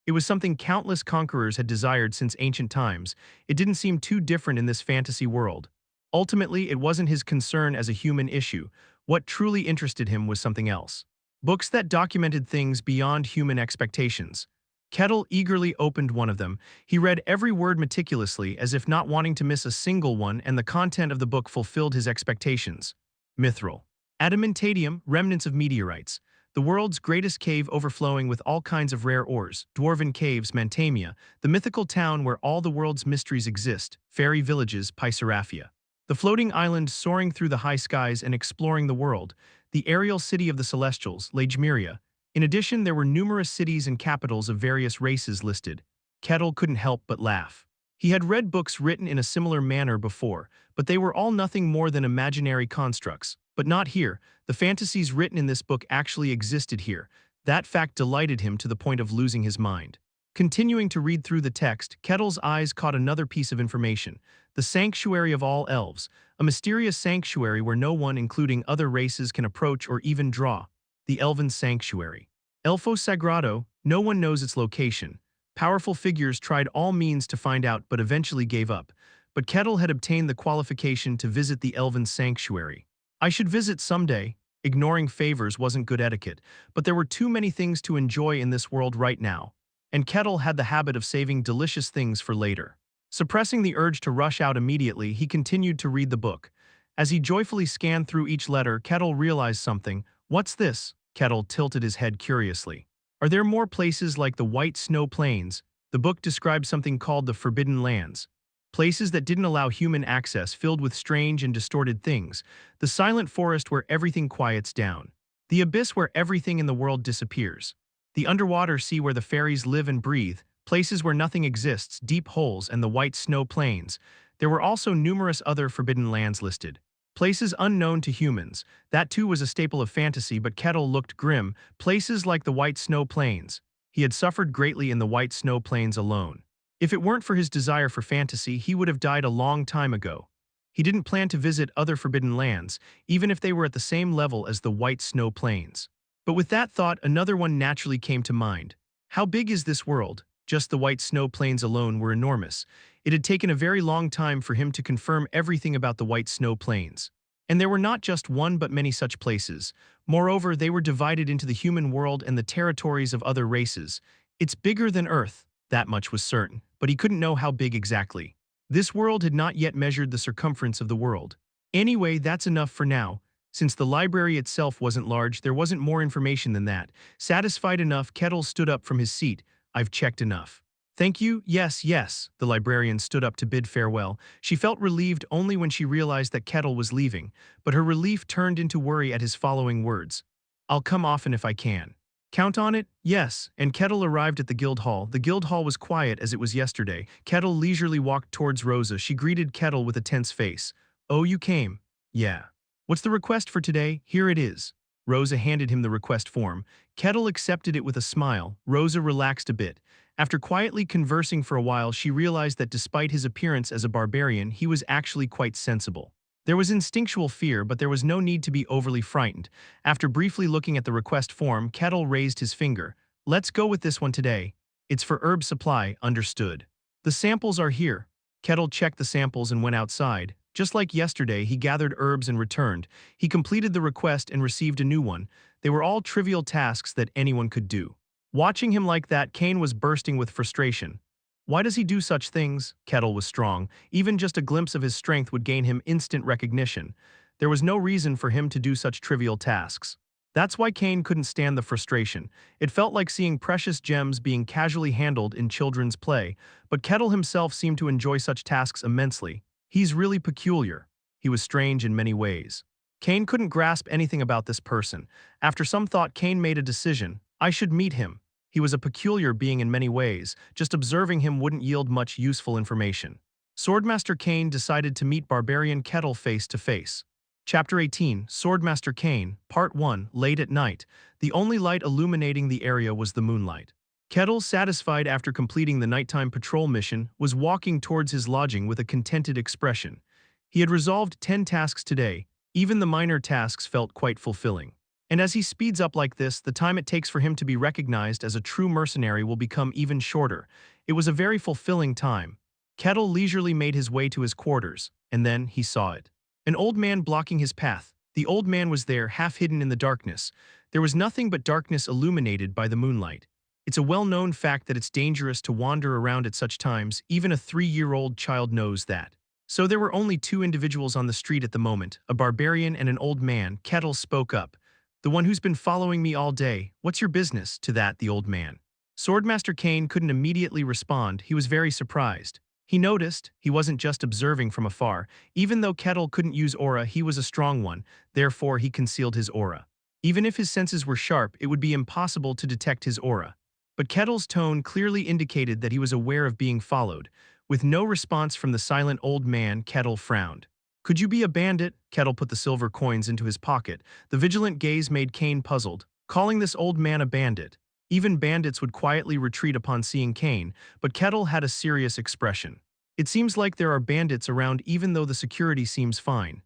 it was something countless conquerors had desired since ancient times. It didn't seem too different in this fantasy world. Ultimately, it wasn't his concern as a human issue. What truly interested him was something else. Books that documented things beyond human expectations. Kettle eagerly opened one of them. He read every word meticulously, as if not wanting to miss a single one, and the content of the book fulfilled his expectations. Mithril. Adamantadium, remnants of meteorites. The world's greatest cave overflowing with all kinds of rare ores. Dwarven caves, Mantamia. The mythical town where all the world's mysteries exist. Fairy villages, Pisaraphia. The floating island soaring through the high skies and exploring the world. The aerial city of the Celestials, Legemeria. In addition, there were numerous cities and capitals of various races listed. Kettle couldn't help but laugh. He had read books written in a similar manner before, but they were all nothing more than imaginary constructs. But not here. The fantasies written in this book actually existed here. That fact delighted him to the point of losing his mind. Continuing to read through the text, Kettle's eyes caught another piece of information. The Sanctuary of All Elves, a mysterious sanctuary where no one, including other races, can approach or even draw. The Elven Sanctuary. Elfo Sagrado, no one knows its location. Powerful figures tried all means to find out but eventually gave up. But Kettle had obtained the qualification to visit the Elven Sanctuary. I should visit someday. Ignoring favors wasn't good etiquette, but there were too many things to enjoy in this world right now, and Kettle had the habit of saving delicious things for later. Suppressing the urge to rush out immediately, he continued to read the book. As he joyfully scanned through each letter, Kettle realized something. What's this? Kettle tilted his head curiously. Are there more places like the White Snow Plains? The book described something called the Forbidden Lands. Places that didn't allow human access, filled with strange and distorted things. The silent forest where everything quiets down. The abyss where everything in the world disappears. The underwater sea where the fairies live and breathe. Places where nothing exists, deep holes, and the White Snow Plains. There were also numerous other forbidden lands listed. Places unknown to humans. That too was a staple of fantasy, but Kettle looked grim. Places like the White Snow Plains. He had suffered greatly in the White Snow Plains alone. If it weren't for his desire for fantasy, he would have died a long time ago. He didn't plan to visit other forbidden lands, even if they were at the same level as the White Snow Plains. But with that thought, another one naturally came to mind. How big is this world? Just the White Snow Plains alone were enormous. It had taken a very long time for him to confirm everything about the White Snow Plains. And there were not just one but many such places. Moreover, they were divided into the human world and the territories of other races. It's bigger than Earth, that much was certain, but he couldn't know how big exactly. This world had not yet measured the circumference of the world. Anyway, that's enough for now. Since the library itself wasn't large, there wasn't more information than that. Satisfied enough, Kettle stood up from his seat. I've checked enough. Thank you, yes, yes. The librarian stood up to bid farewell. She felt relieved only when she realized that Kettle was leaving, but her relief turned into worry at his following words. I'll come often if I can. Count on it? Yes. And Kettle arrived at the guild hall. The guild hall was quiet as it was yesterday. Kettle leisurely walked towards Rosa. She greeted Kettle with a tense face. Oh, you came? Yeah. What's the request for today? Here it is. Rosa handed him the request form. Kettle accepted it with a smile. Rosa relaxed a bit. After quietly conversing for a while, she realized that despite his appearance as a barbarian, he was actually quite sensible. There was instinctual fear, but there was no need to be overly frightened. After briefly looking at the request form, Kettle raised his finger. Let's go with this one today. It's for herb supply, understood. The samples are here. Kettle checked the samples and went outside. Just like yesterday, he gathered herbs and returned. He completed the request and received a new one. They were all trivial tasks that anyone could do. Watching him like that, Kane was bursting with frustration. Why does he do such things? Kettle was strong. Even just a glimpse of his strength would gain him instant recognition. There was no reason for him to do such trivial tasks. That's why Kane couldn't stand the frustration. It felt like seeing precious gems being casually handled in children's play, but Kettle himself seemed to enjoy such tasks immensely. He's really peculiar. He was strange in many ways. Kane couldn't grasp anything about this person. After some thought, Kane made a decision. I should meet him. He was a peculiar being in many ways. Just observing him wouldn't yield much useful information. Swordmaster Kane decided to meet Barbarian Kettle face to face. Chapter 18, Swordmaster Kane, Part 1, Late at night. The only light illuminating the area was the moonlight. Kettle, satisfied after completing the nighttime patrol mission, was walking towards his lodging with a contented expression. He had resolved 10 tasks today. Even the minor tasks felt quite fulfilling. And as he speeds up like this, the time it takes for him to be recognized as a true mercenary will become even shorter. It was a very fulfilling time. Kettle leisurely made his way to his quarters, and then he saw it. An old man blocking his path. The old man was there, half hidden in the darkness. There was nothing but darkness illuminated by the moonlight. It's a well-known fact that it's dangerous to wander around at such times. Even a 3-year-old child knows that. So there were only 2 individuals on the street at the moment, a barbarian and an old man. Kettle spoke up. The one who's been following me all day. What's your business? To that, the old man. Swordmaster Kane couldn't immediately respond. He was very surprised. He noticed he wasn't just observing from afar. Even though Kettle couldn't use aura, he was a strong one. Therefore, he concealed his aura. Even if his senses were sharp, it would be impossible to detect his aura. But Kettle's tone clearly indicated that he was aware of being followed. With no response from the silent old man, Kettle frowned. Could you be a bandit? Kettle put the silver coins into his pocket. The vigilant gaze made Kane puzzled. Calling this old man a bandit. Even bandits would quietly retreat upon seeing Kane, but Kettle had a serious expression. It seems like there are bandits around even though the security seems fine.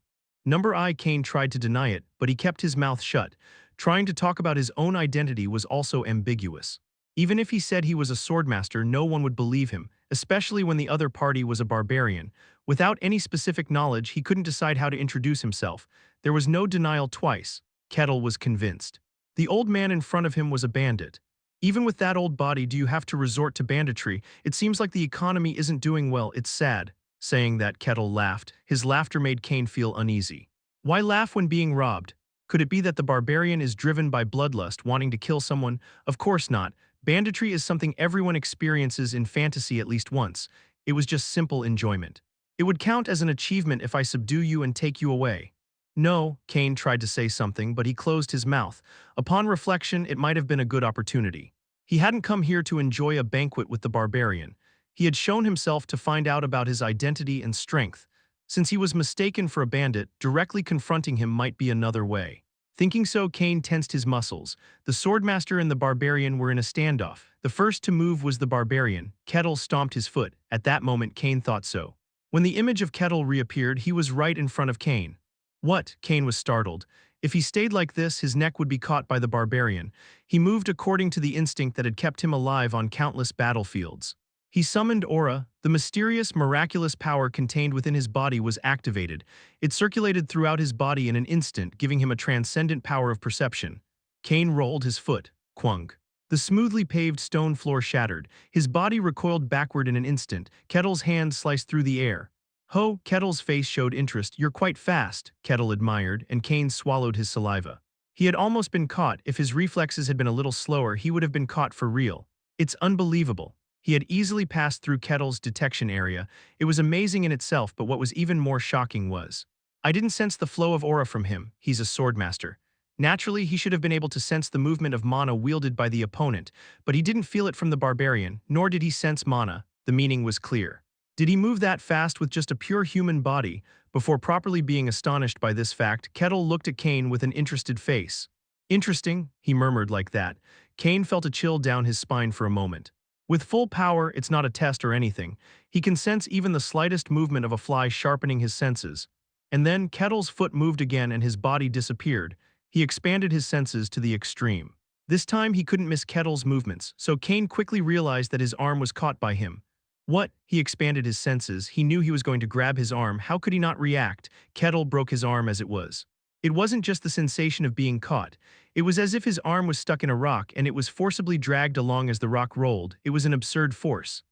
Kane tried to deny it, but he kept his mouth shut. Trying to talk about his own identity was also ambiguous. Even if he said he was a swordmaster, no one would believe him, especially when the other party was a barbarian. Without any specific knowledge, he couldn't decide how to introduce himself. There was no denial twice. Kettle was convinced. The old man in front of him was a bandit. Even with that old body, do you have to resort to banditry? It seems like the economy isn't doing well, it's sad. Saying that, Kettle laughed. His laughter made Kane feel uneasy. Why laugh when being robbed? Could it be that the barbarian is driven by bloodlust, wanting to kill someone? Of course not. Banditry is something everyone experiences in fantasy at least once. It was just simple enjoyment. It would count as an achievement if I subdue you and take you away. No, Kane tried to say something, but he closed his mouth. Upon reflection, it might have been a good opportunity. He hadn't come here to enjoy a banquet with the barbarian. He had shown himself to find out about his identity and strength. Since he was mistaken for a bandit, directly confronting him might be another way. Thinking so, Kane tensed his muscles. The swordmaster and the barbarian were in a standoff. The first to move was the barbarian. Kettle stomped his foot. At that moment, Kane thought so. When the image of Kettle reappeared, he was right in front of Kane. What? Kane was startled. If he stayed like this, his neck would be caught by the barbarian. He moved according to the instinct that had kept him alive on countless battlefields. He summoned aura. The mysterious, miraculous power contained within his body was activated. It circulated throughout his body in an instant, giving him a transcendent power of perception. Kane rolled his foot. Quunk. The smoothly paved stone floor shattered. His body recoiled backward in an instant. Kettle's hand sliced through the air. Ho, Kettle's face showed interest. You're quite fast, Kettle admired, and Kane swallowed his saliva. He had almost been caught. If his reflexes had been a little slower, he would have been caught for real. It's unbelievable. He had easily passed through Kettle's detection area. It was amazing in itself, but what was even more shocking was, I didn't sense the flow of aura from him. He's a swordmaster. Naturally, he should have been able to sense the movement of mana wielded by the opponent, but he didn't feel it from the barbarian, nor did he sense mana. The meaning was clear. Did he move that fast with just a pure human body? Before properly being astonished by this fact, Kettle looked at Kane with an interested face. Interesting, he murmured like that. Kane felt a chill down his spine for a moment. With full power, it's not a test or anything. He can sense even the slightest movement of a fly, sharpening his senses. And then Kettle's foot moved again and his body disappeared. He expanded his senses to the extreme. This time he couldn't miss Kettle's movements, so Kane quickly realized that his arm was caught by him. What? He expanded his senses. He knew he was going to grab his arm. How could he not react? Kettle broke his arm as it was. It wasn't just the sensation of being caught. It was as if his arm was stuck in a rock and it was forcibly dragged along as the rock rolled. It was an absurd force.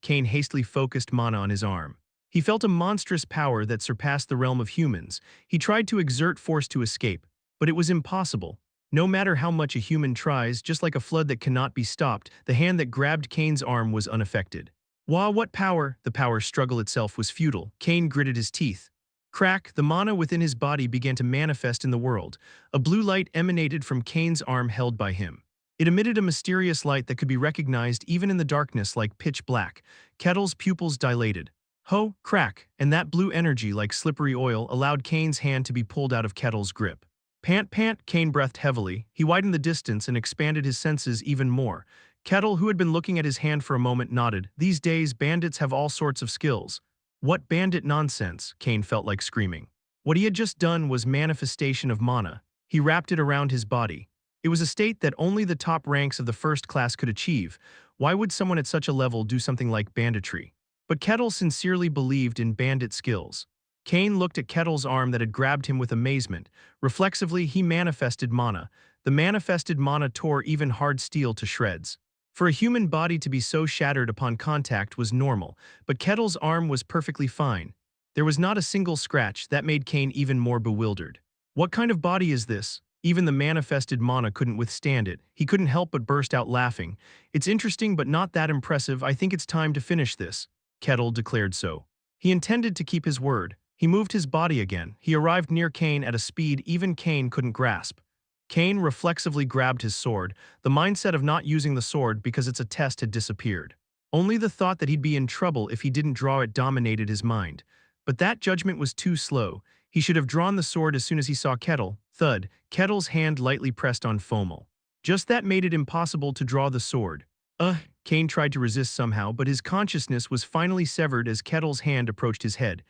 Kane hastily focused mana on his arm. He felt a monstrous power that surpassed the realm of humans. He tried to exert force to escape, but it was impossible. No matter how much a human tries, just like a flood that cannot be stopped, the hand that grabbed Kane's arm was unaffected. Wow, what power! The power struggle itself was futile. Kane gritted his teeth. Crack, the mana within his body began to manifest in the world. A blue light emanated from Kane's arm held by him. It emitted a mysterious light that could be recognized even in the darkness like pitch black. Kettle's pupils dilated. Ho, crack, and that blue energy like slippery oil allowed Kane's hand to be pulled out of Kettle's grip. Pant, pant, Kane breathed heavily. He widened the distance and expanded his senses even more. Kettle, who had been looking at his hand for a moment, nodded. These days, bandits have all sorts of skills. What bandit nonsense, Kane felt like screaming. What he had just done was manifestation of mana. He wrapped it around his body. It was a state that only the top ranks of the first class could achieve. Why would someone at such a level do something like banditry? But Kettle sincerely believed in bandit skills. Kane looked at Kettle's arm that had grabbed him with amazement. Reflexively, he manifested mana. The manifested mana tore even hard steel to shreds. For a human body to be so shattered upon contact was normal, but Kettle's arm was perfectly fine. There was not a single scratch. That made Kane even more bewildered. What kind of body is this? Even the manifested mana couldn't withstand it. He couldn't help but burst out laughing. It's interesting but not that impressive. I think it's time to finish this. Kettle declared so. He intended to keep his word. He moved his body again. He arrived near Kane at a speed even Kane couldn't grasp. Kane reflexively grabbed his sword. The mindset of not using the sword because it's a test had disappeared. Only the thought that he'd be in trouble if he didn't draw it dominated his mind. But that judgment was too slow. He should have drawn the sword as soon as he saw Kettle. Thud. Kettle's hand lightly pressed on Fomal. Just that made it impossible to draw the sword. Kane tried to resist somehow, but his consciousness was finally severed as Kettle's hand approached his head.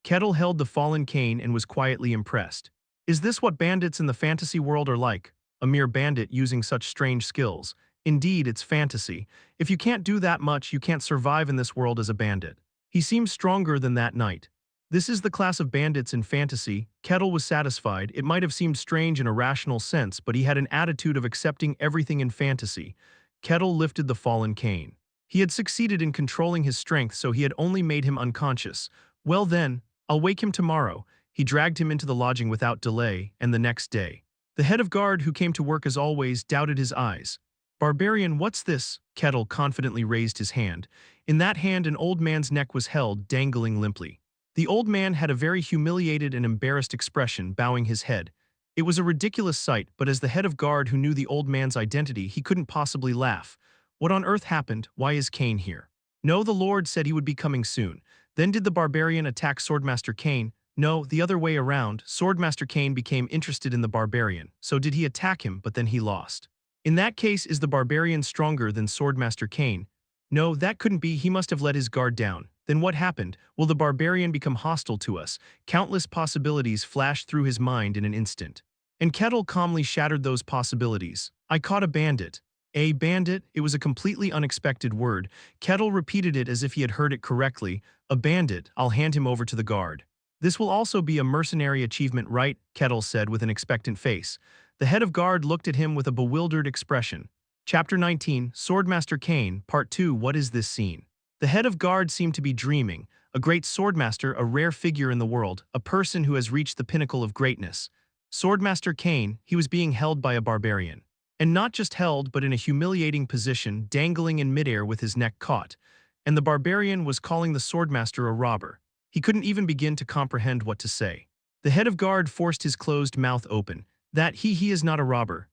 Kettle held the fallen Kane and was quietly impressed. Is this what bandits in the fantasy world are like? A mere bandit using such strange skills. Indeed, it's fantasy. If you can't do that much, you can't survive in this world as a bandit. He seemed stronger than that night. This is the class of bandits in fantasy. Kettle was satisfied. It might have seemed strange in a rational sense, but he had an attitude of accepting everything in fantasy. Kettle lifted the fallen Cain. He had succeeded in controlling his strength, so he had only made him unconscious. Well then, I'll wake him tomorrow. He dragged him into the lodging without delay, and the next day. The head of guard, who came to work as always, doubted his eyes. Barbarian, what's this? Kettle confidently raised his hand. In that hand an old man's neck was held, dangling limply. The old man had a very humiliated and embarrassed expression, bowing his head. It was a ridiculous sight, but as the head of guard who knew the old man's identity, he couldn't possibly laugh. What on earth happened? Why is Cain here? No, the Lord said he would be coming soon. Then did the barbarian attack Swordmaster Cain? No, the other way around. Swordmaster Cain became interested in the barbarian. So did he attack him, but then he lost. In that case, is the barbarian stronger than Swordmaster Cain? No, that couldn't be. He must have let his guard down. Then what happened? Will the barbarian become hostile to us? Countless possibilities flashed through his mind in an instant. And Kettle calmly shattered those possibilities. I caught a bandit. A bandit? It was a completely unexpected word. Kettle repeated it as if he had heard it correctly. A bandit. I'll hand him over to the guard. This will also be a mercenary achievement, right? Kettle said with an expectant face. The head of guard looked at him with a bewildered expression. Chapter 19, Swordmaster Cain, Part 2. What is this scene? The head of guard seemed to be dreaming. A great swordmaster, a rare figure in the world, a person who has reached the pinnacle of greatness. Swordmaster Cain, he was being held by a barbarian. And not just held, but in a humiliating position, dangling in midair with his neck caught. And the barbarian was calling the swordmaster a robber. He couldn't even begin to comprehend what to say. The head of guard forced his closed mouth open. That he is not a robber.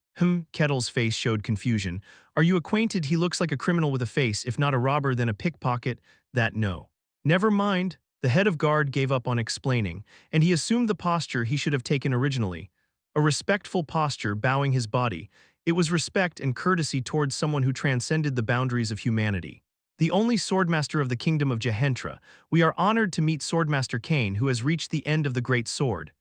Kettle's face showed confusion. Are you acquainted? He looks like a criminal with a face, if not a robber then a pickpocket. That no. Never mind. The head of guard gave up on explaining, and he assumed the posture he should have taken originally. A respectful posture, bowing his body. It was respect and courtesy towards someone who transcended the boundaries of humanity. The only swordmaster of the kingdom of Jehentra. We are honored to meet Swordmaster Cain, who has reached the end of the great sword.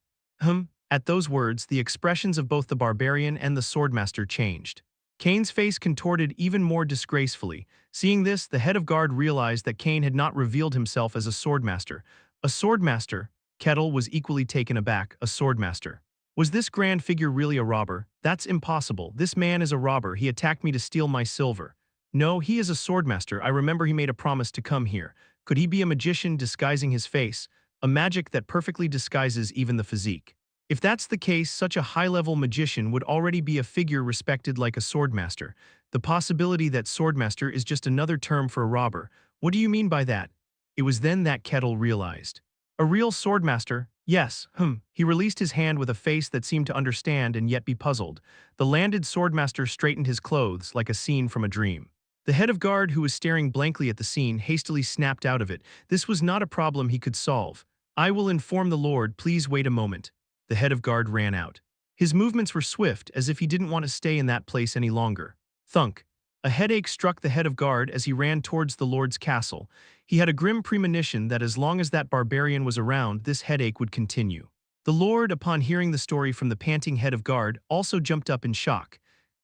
At those words, the expressions of both the barbarian and the swordmaster changed. Cain's face contorted even more disgracefully. Seeing this, the head of guard realized that Cain had not revealed himself as a swordmaster. A swordmaster? Kettle was equally taken aback. A swordmaster. Was this grand figure really a robber? That's impossible. This man is a robber. He attacked me to steal my silver. No, he is a swordmaster. I remember he made a promise to come here. Could he be a magician disguising his face? A magic that perfectly disguises even the physique. If that's the case, such a high-level magician would already be a figure respected like a swordmaster. The possibility that swordmaster is just another term for a robber. What do you mean by that? It was then that Kettle realized. A real swordmaster? Yes, He released his hand with a face that seemed to understand and yet be puzzled. The landed swordmaster straightened his clothes like a scene from a dream. The head of guard, who was staring blankly at the scene, hastily snapped out of it. This was not a problem he could solve. I will inform the Lord. Please wait a moment. The head of guard ran out. His movements were swift, as if he didn't want to stay in that place any longer. Thunk. A headache struck the head of guard as he ran towards the Lord's castle. He had a grim premonition that as long as that barbarian was around, this headache would continue. The Lord, upon hearing the story from the panting head of guard, also jumped up in shock.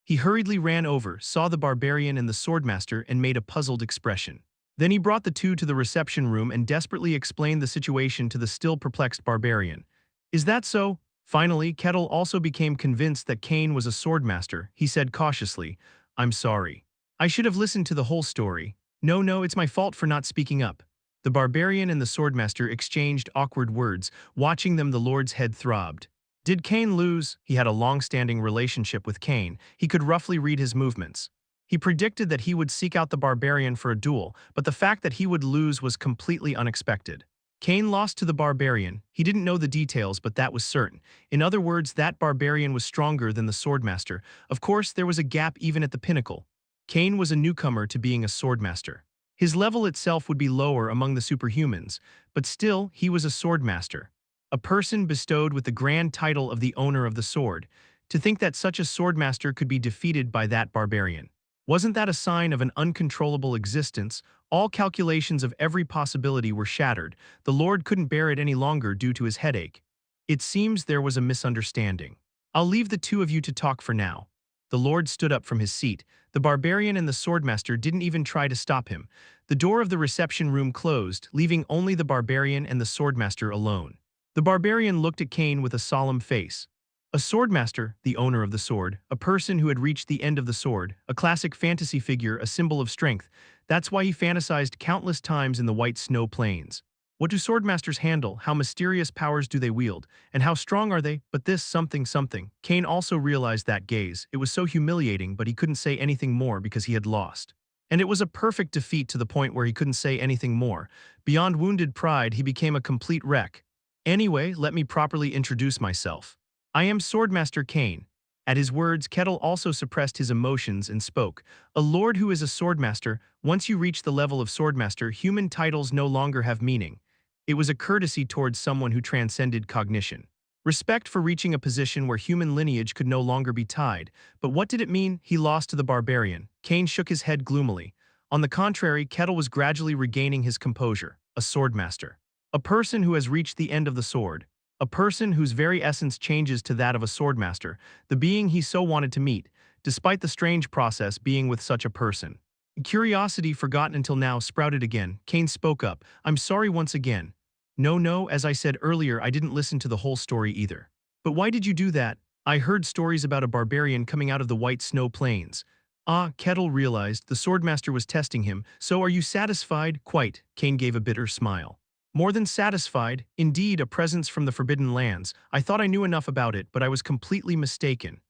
He hurriedly ran over, saw the barbarian and the swordmaster, and made a puzzled expression. Then he brought the two to the reception room and desperately explained the situation to the still perplexed barbarian. Is that so? Finally, Kettle also became convinced that Cain was a swordmaster. He said cautiously, I'm sorry. I should have listened to the whole story. No, it's my fault for not speaking up. The barbarian and the swordmaster exchanged awkward words. Watching them, the Lord's head throbbed. Did Cain lose? He had a long-standing relationship with Cain. He could roughly read his movements. He predicted that he would seek out the barbarian for a duel, but the fact that he would lose was completely unexpected. Cain lost to the barbarian. He didn't know the details, but that was certain. In other words, that barbarian was stronger than the swordmaster. Of course, there was a gap even at the pinnacle. Cain was a newcomer to being a swordmaster. His level itself would be lower among the superhumans, but still, he was a swordmaster. A person bestowed with the grand title of the owner of the sword. To think that such a swordmaster could be defeated by that barbarian. Wasn't that a sign of an uncontrollable existence? All calculations of every possibility were shattered. The Lord couldn't bear it any longer due to his headache. It seems there was a misunderstanding. I'll leave the two of you to talk for now. The Lord stood up from his seat. The barbarian and the swordmaster didn't even try to stop him. The door of the reception room closed, leaving only the barbarian and the swordmaster alone. The barbarian looked at Kane with a solemn face. A swordmaster, the owner of the sword, a person who had reached the end of the sword, a classic fantasy figure, a symbol of strength. That's why he fantasized countless times in the White Snow Plains. What do swordmasters handle? How mysterious powers do they wield? And how strong are they? But this something. Kane also realized that gaze. It was so humiliating, but he couldn't say anything more because he had lost. And it was a perfect defeat to the point where he couldn't say anything more. Beyond wounded pride, he became a complete wreck. Anyway, let me properly introduce myself. I am Swordmaster Kane. At his words, Kettle also suppressed his emotions and spoke. A lord who is a swordmaster, once you reach the level of swordmaster, human titles no longer have meaning. It was a courtesy towards someone who transcended cognition. Respect for reaching a position where human lineage could no longer be tied. But what did it mean? He lost to the barbarian. Kane shook his head gloomily. On the contrary, Kettle was gradually regaining his composure. A swordmaster. A person who has reached the end of the sword. A person whose very essence changes to that of a swordmaster, the being he so wanted to meet, despite the strange process being with such a person. Curiosity, forgotten until now, sprouted again. Kane spoke up. I'm sorry once again. No, as I said earlier, I didn't listen to the whole story either. But why did you do that? I heard stories about a barbarian coming out of the White Snow Plains. Ah, Kettle realized the swordmaster was testing him. So are you satisfied? Quite, Kane gave a bitter smile. More than satisfied, indeed a presence from the Forbidden Lands. I thought I knew enough about it, but I was completely mistaken.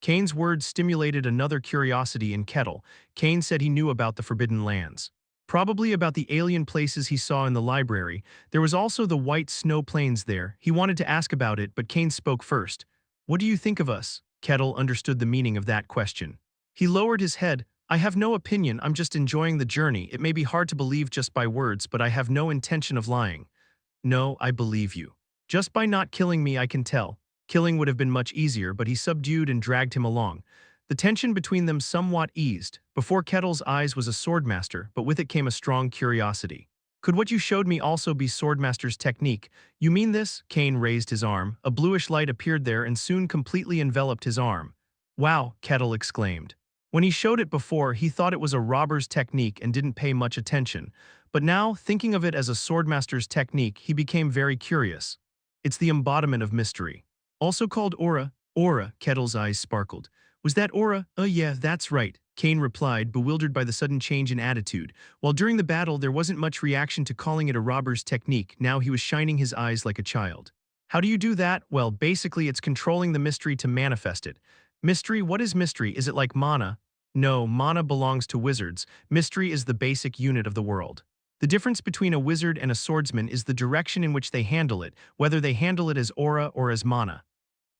Kane's words stimulated another curiosity in Kettle. Kane said he knew about the Forbidden Lands. Probably about the alien places he saw in the library. There was also the White Snow Plains there. He wanted to ask about it, but Kane spoke first. What do you think of us? Kettle understood the meaning of that question. He lowered his head. I have no opinion, I'm just enjoying the journey. It may be hard to believe just by words, but I have no intention of lying. No, I believe you. Just by not killing me, I can tell. Killing would have been much easier, but he subdued and dragged him along. The tension between them somewhat eased. Before Kettle's eyes was a swordmaster, but with it came a strong curiosity. Could what you showed me also be swordmaster's technique? You mean this? Kane raised his arm. A bluish light appeared there and soon completely enveloped his arm. Wow, Kettle exclaimed. When he showed it before, he thought it was a robber's technique and didn't pay much attention. But now, thinking of it as a swordmaster's technique, he became very curious. It's the embodiment of mystery. Also called aura. Aura, Kettle's eyes sparkled. Was that aura? Yeah, that's right, Kane replied, bewildered by the sudden change in attitude. While during the battle there wasn't much reaction to calling it a robber's technique, now he was shining his eyes like a child. How do you do that? Well, basically it's controlling the mystery to manifest it. Mystery? What is mystery? Is it like mana? No, mana belongs to wizards. Mystery is the basic unit of the world. The difference between a wizard and a swordsman is the direction in which they handle it, whether they handle it as aura or as mana.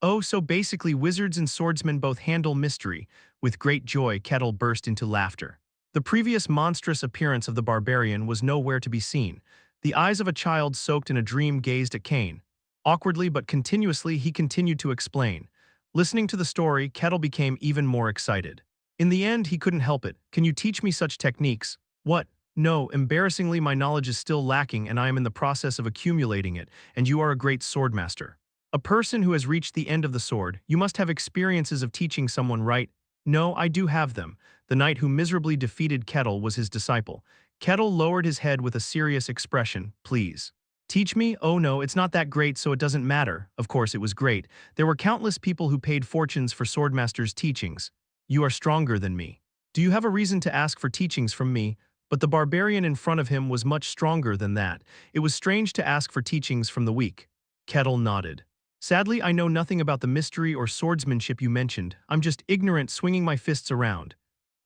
Oh, so basically wizards and swordsmen both handle mystery. With great joy, Kettle burst into laughter. The previous monstrous appearance of the barbarian was nowhere to be seen. The eyes of a child soaked in a dream gazed at Kane. Awkwardly but continuously, he continued to explain. Listening to the story, Kettle became even more excited. In the end, he couldn't help it. Can you teach me such techniques? What? No, embarrassingly, my knowledge is still lacking and I am in the process of accumulating it, and you are a great swordmaster. A person who has reached the end of the sword, you must have experiences of teaching someone, right? No, I do have them. The knight who miserably defeated Kettle was his disciple. Kettle lowered his head with a serious expression. Please. Teach me? Oh no, it's not that great, so it doesn't matter. Of course it was great. There were countless people who paid fortunes for swordmasters' teachings. You are stronger than me. Do you have a reason to ask for teachings from me? But the barbarian in front of him was much stronger than that. It was strange to ask for teachings from the weak. Kettle nodded. Sadly, I know nothing about the mystery or swordsmanship you mentioned. I'm just ignorant, swinging my fists around.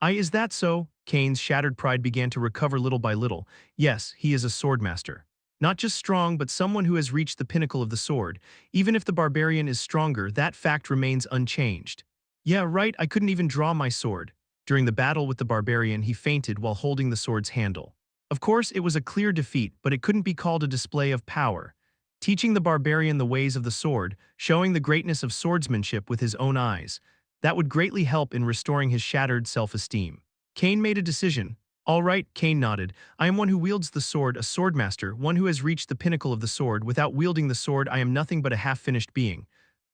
Is that so? Kane's shattered pride began to recover little by little. Yes, he is a swordmaster. Not just strong, but someone who has reached the pinnacle of the sword. Even if the barbarian is stronger, that fact remains unchanged. Yeah, right, I couldn't even draw my sword. During the battle with the barbarian, he fainted while holding the sword's handle. Of course, it was a clear defeat, but it couldn't be called a display of power. Teaching the barbarian the ways of the sword, showing the greatness of swordsmanship with his own eyes, that would greatly help in restoring his shattered self-esteem. Kane made a decision. All right, Kane nodded. I am one who wields the sword, a swordmaster, one who has reached the pinnacle of the sword. Without wielding the sword, I am nothing but a half-finished being.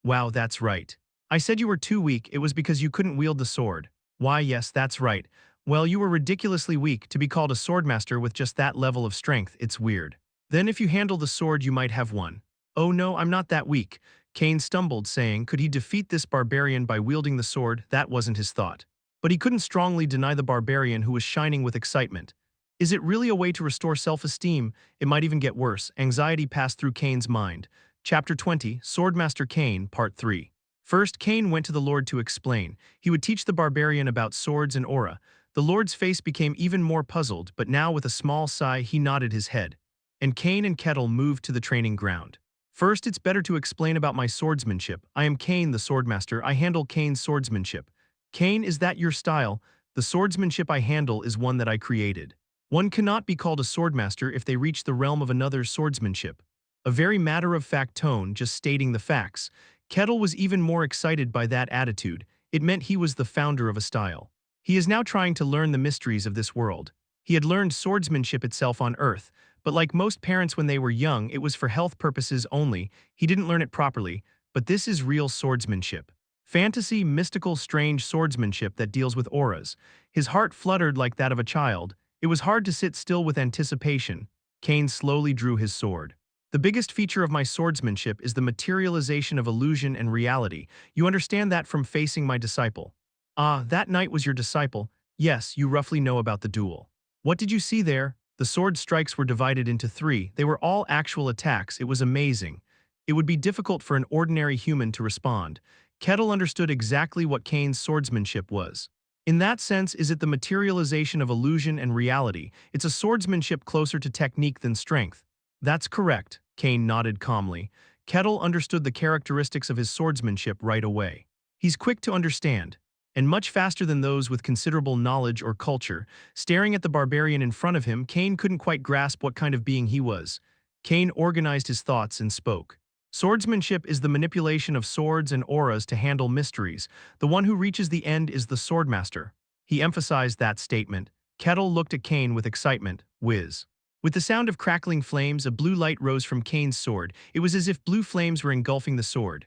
Wow, that's right. I said you were too weak, it was because you couldn't wield the sword. Why, yes, that's right. Well, you were ridiculously weak to be called a swordmaster with just that level of strength. It's weird. Then if you handle the sword, you might have won. Oh no, I'm not that weak. Cain stumbled, saying, could he defeat this barbarian by wielding the sword? That wasn't his thought. But he couldn't strongly deny the barbarian, who was shining with excitement. Is it really a way to restore self-esteem? It might even get worse. Anxiety passed through Cain's mind. Chapter 20, Swordmaster Cain, Part 3. First, Cain went to the Lord to explain. He would teach the barbarian about swords and aura. The Lord's face became even more puzzled, but now with a small sigh he nodded his head. And Cain and Kettle moved to the training ground. First, it's better to explain about my swordsmanship. I am Cain, the swordmaster. I handle Cain's swordsmanship. Cain, is that your style? The swordsmanship I handle is one that I created. One cannot be called a swordmaster if they reach the realm of another's swordsmanship. A very matter-of-fact tone, just stating the facts. Kettle was even more excited by that attitude. It meant he was the founder of a style. He is now trying to learn the mysteries of this world. He had learned swordsmanship itself on Earth, but like most parents when they were young, it was for health purposes only. He didn't learn it properly, but this is real swordsmanship. Fantasy, mystical, strange swordsmanship that deals with auras. His heart fluttered like that of a child. It was hard to sit still with anticipation. Cain slowly drew his sword. The biggest feature of my swordsmanship is the materialization of illusion and reality. You understand that from facing my disciple. Ah, that knight was your disciple. Yes, you roughly know about the duel. What did you see there? The sword strikes were divided into 3. They were all actual attacks. It was amazing. It would be difficult for an ordinary human to respond. Kettle understood exactly what Cain's swordsmanship was. In that sense, is it the materialization of illusion and reality? It's a swordsmanship closer to technique than strength. That's correct, Cain nodded calmly. Kettle understood the characteristics of his swordsmanship right away. He's quick to understand, and much faster than those with considerable knowledge or culture. Staring at the barbarian in front of him, Cain couldn't quite grasp what kind of being he was. Cain organized his thoughts and spoke. Swordsmanship is the manipulation of swords and auras to handle mysteries. The one who reaches the end is the swordmaster. He emphasized that statement. Kettle looked at Cain with excitement. Whiz. With the sound of crackling flames, a blue light rose from Cain's sword. It was as if blue flames were engulfing the sword.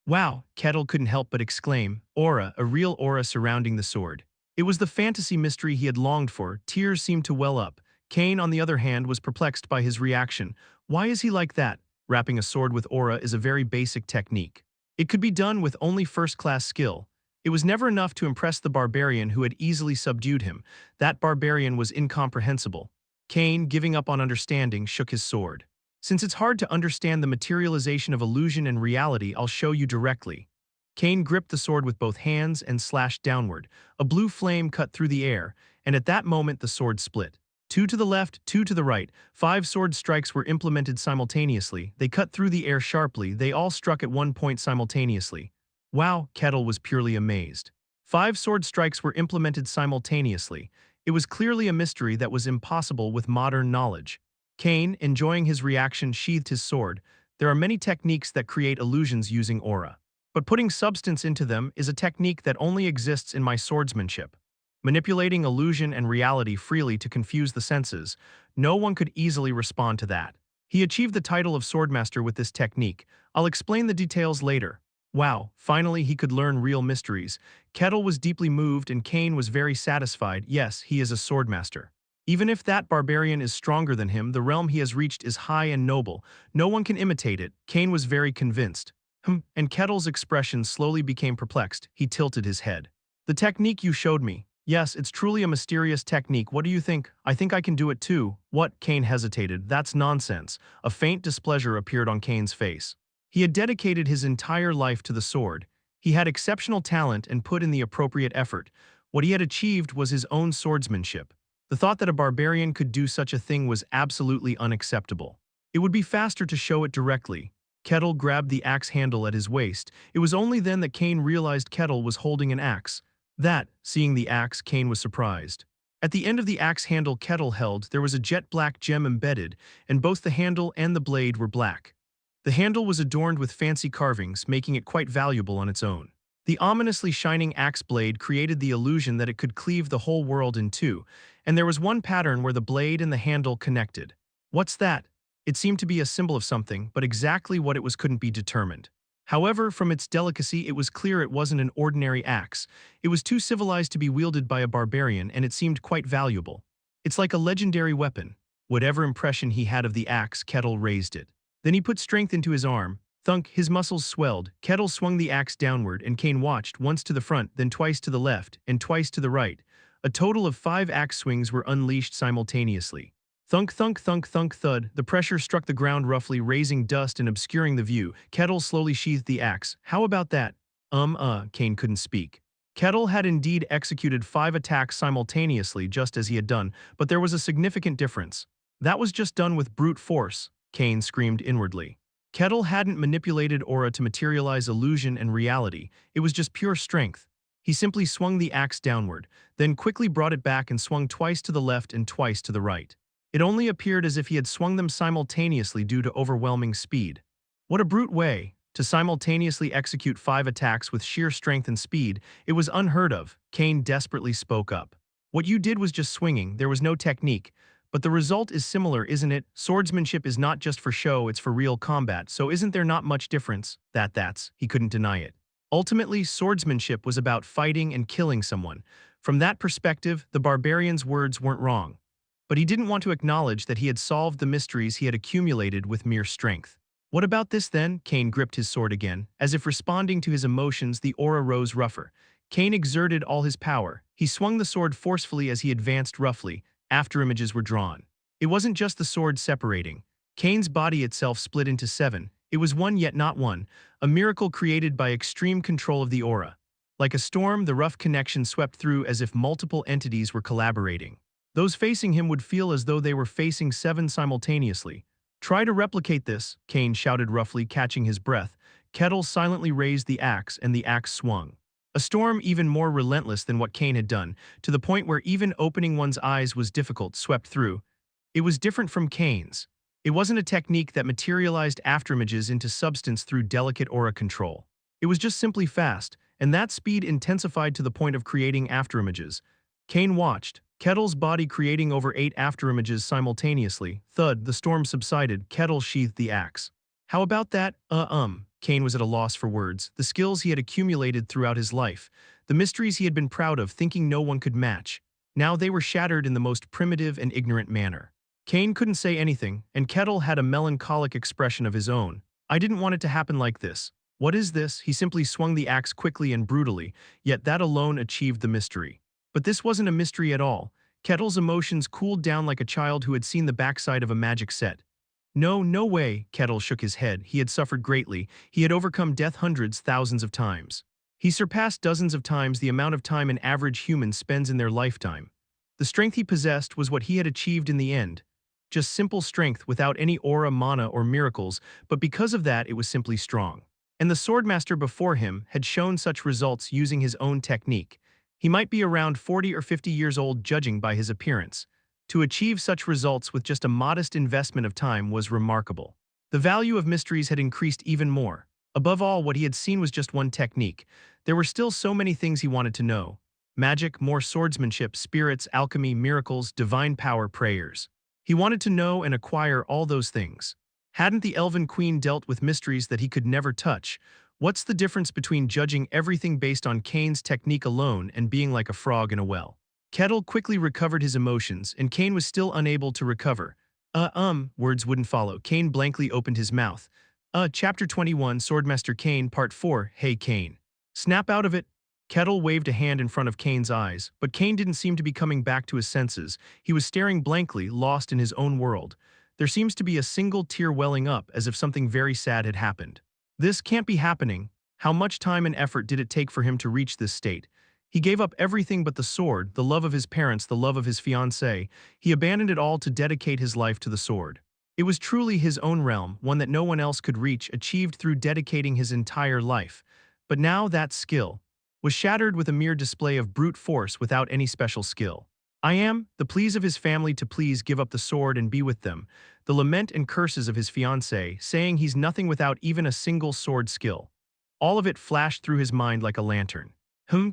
Wow, Kettle couldn't help but exclaim. Aura, a real aura surrounding the sword. It was the fantasy mystery he had longed for. Tears seemed to well up. Cain, on the other hand, was perplexed by his reaction. Why is he like that? Wrapping a sword with aura is a very basic technique. It could be done with only first-class skill. It was never enough to impress the barbarian who had easily subdued him. That barbarian was incomprehensible. Cain, giving up on understanding, shook his sword. Since it's hard to understand the materialization of illusion and reality, I'll show you directly. Cain gripped the sword with both hands and slashed downward. A blue flame cut through the air, and at that moment the sword split. 2 to the left, 2 to the right. 5 sword strikes were implemented simultaneously. They cut through the air sharply. They all struck at one point simultaneously. Wow, Kettle was purely amazed. 5 sword strikes were implemented simultaneously. It was clearly a mystery that was impossible with modern knowledge. Cain, enjoying his reaction, sheathed his sword. There are many techniques that create illusions using aura. But putting substance into them is a technique that only exists in my swordsmanship. Manipulating illusion and reality freely to confuse the senses, no one could easily respond to that. He achieved the title of Swordmaster with this technique. I'll explain the details later. Wow, finally he could learn real mysteries. Kettle was deeply moved and Cain was very satisfied. Yes, he is a swordmaster. Even if that barbarian is stronger than him, the realm he has reached is high and noble. No one can imitate it. Cain was very convinced. And Kettle's expression slowly became perplexed. He tilted his head. The technique you showed me. Yes, it's truly a mysterious technique. What do you think? I think I can do it too. What? Cain hesitated. That's nonsense. A faint displeasure appeared on Cain's face. He had dedicated his entire life to the sword. He had exceptional talent and put in the appropriate effort. What he had achieved was his own swordsmanship. The thought that a barbarian could do such a thing was absolutely unacceptable. It would be faster to show it directly. Kettle grabbed the axe handle at his waist. It was only then that Cain realized Kettle was holding an axe. Seeing the axe, Cain was surprised. At the end of the axe handle Kettle held, there was a jet black gem embedded, and both the handle and the blade were black. The handle was adorned with fancy carvings, making it quite valuable on its own. The ominously shining axe blade created the illusion that it could cleave the whole world in two, and there was one pattern where the blade and the handle connected. What's that? It seemed to be a symbol of something, but exactly what it was couldn't be determined. However, from its delicacy, it was clear it wasn't an ordinary axe. It was too civilized to be wielded by a barbarian, and it seemed quite valuable. It's like a legendary weapon. Whatever impression he had of the axe, Kettle raised it. Then he put strength into his arm. Thunk, his muscles swelled. Kettle swung the axe downward, and Kane watched, once to the front, then twice to the left, and twice to the right. A total of 5 axe swings were unleashed simultaneously. Thunk, thunk, thunk, thunk, thud. The pressure struck the ground roughly, raising dust and obscuring the view. Kettle slowly sheathed the axe. How about that? Kane couldn't speak. Kettle had indeed executed 5 attacks simultaneously, just as he had done, but there was a significant difference. That was just done with brute force, Kane screamed inwardly. Kettle hadn't manipulated aura to materialize illusion and reality. It was just pure strength. He simply swung the axe downward, then quickly brought it back and swung twice to the left and twice to the right. It only appeared as if he had swung them simultaneously due to overwhelming speed. What a brute way to simultaneously execute 5 attacks with sheer strength and speed. It was unheard of. Kane desperately spoke up. What you did was just swinging, there was no technique. But the result is similar, isn't it? Swordsmanship is not just for show, it's for real combat, so isn't there not much difference? He couldn't deny it. Ultimately, swordsmanship was about fighting and killing someone. From that perspective, the barbarian's words weren't wrong. But he didn't want to acknowledge that he had solved the mysteries he had accumulated with mere strength. What about this then? Kane gripped his sword again. As if responding to his emotions, the aura rose rougher. Kane exerted all his power. He swung the sword forcefully as he advanced roughly. Afterimages were drawn. It wasn't just the sword separating. Kane's body itself split into 7. It was one yet not one, a miracle created by extreme control of the aura. Like a storm, the rough connection swept through as if multiple entities were collaborating. Those facing him would feel as though they were facing 7 simultaneously. Try to replicate this, Kane shouted roughly, catching his breath. Kettle silently raised the axe, and the axe swung. A storm even more relentless than what Kane had done, to the point where even opening one's eyes was difficult, swept through. It was different from Kane's. It wasn't a technique that materialized afterimages into substance through delicate aura control. It was just simply fast, and that speed intensified to the point of creating afterimages. Kane watched, Kettle's body creating over 8 afterimages simultaneously. Thud, the storm subsided. Kettle sheathed the axe. How about that? Kane was at a loss for words. The skills he had accumulated throughout his life, the mysteries he had been proud of, thinking no one could match. Now they were shattered in the most primitive and ignorant manner. Kane couldn't say anything, and Kettle had a melancholic expression of his own. I didn't want it to happen like this. What is this? He simply swung the axe quickly and brutally, yet that alone achieved the mystery. But this wasn't a mystery at all. Kettle's emotions cooled down like a child who had seen the backside of a magic set. No way, Kettle shook his head. He had suffered greatly. He had overcome death hundreds, thousands of times. He surpassed dozens of times the amount of time an average human spends in their lifetime. The strength he possessed was what he had achieved in the end. Just simple strength without any aura, mana, or miracles, but because of that it was simply strong. And the swordmaster before him had shown such results using his own technique. He might be around 40 or 50 years old judging by his appearance. To achieve such results with just a modest investment of time was remarkable. The value of mysteries had increased even more. Above all, what he had seen was just one technique. There were still so many things he wanted to know. Magic, more swordsmanship, spirits, alchemy, miracles, divine power, prayers. He wanted to know and acquire all those things. Hadn't the Elven Queen dealt with mysteries that he could never touch? What's the difference between judging everything based on Kane's technique alone and being like a frog in a well? Kettle quickly recovered his emotions, and Kane was still unable to recover. Words wouldn't follow. Kane blankly opened his mouth. Chapter 21, Swordmaster Kane, Part 4, Hey Kane. Snap out of it. Kettle waved a hand in front of Kane's eyes, but Kane didn't seem to be coming back to his senses. He was staring blankly, lost in his own world. There seems to be a single tear welling up, as if something very sad had happened. This can't be happening. How much time and effort did it take for him to reach this state? He gave up everything but the sword, the love of his parents, the love of his fiancée. He abandoned it all to dedicate his life to the sword. It was truly his own realm, one that no one else could reach, achieved through dedicating his entire life. But now that skill was shattered with a mere display of brute force without any special skill. The pleas of his family to please give up the sword and be with them, the lament and curses of his fiancée, saying he's nothing without even a single sword skill. All of it flashed through his mind like a lantern.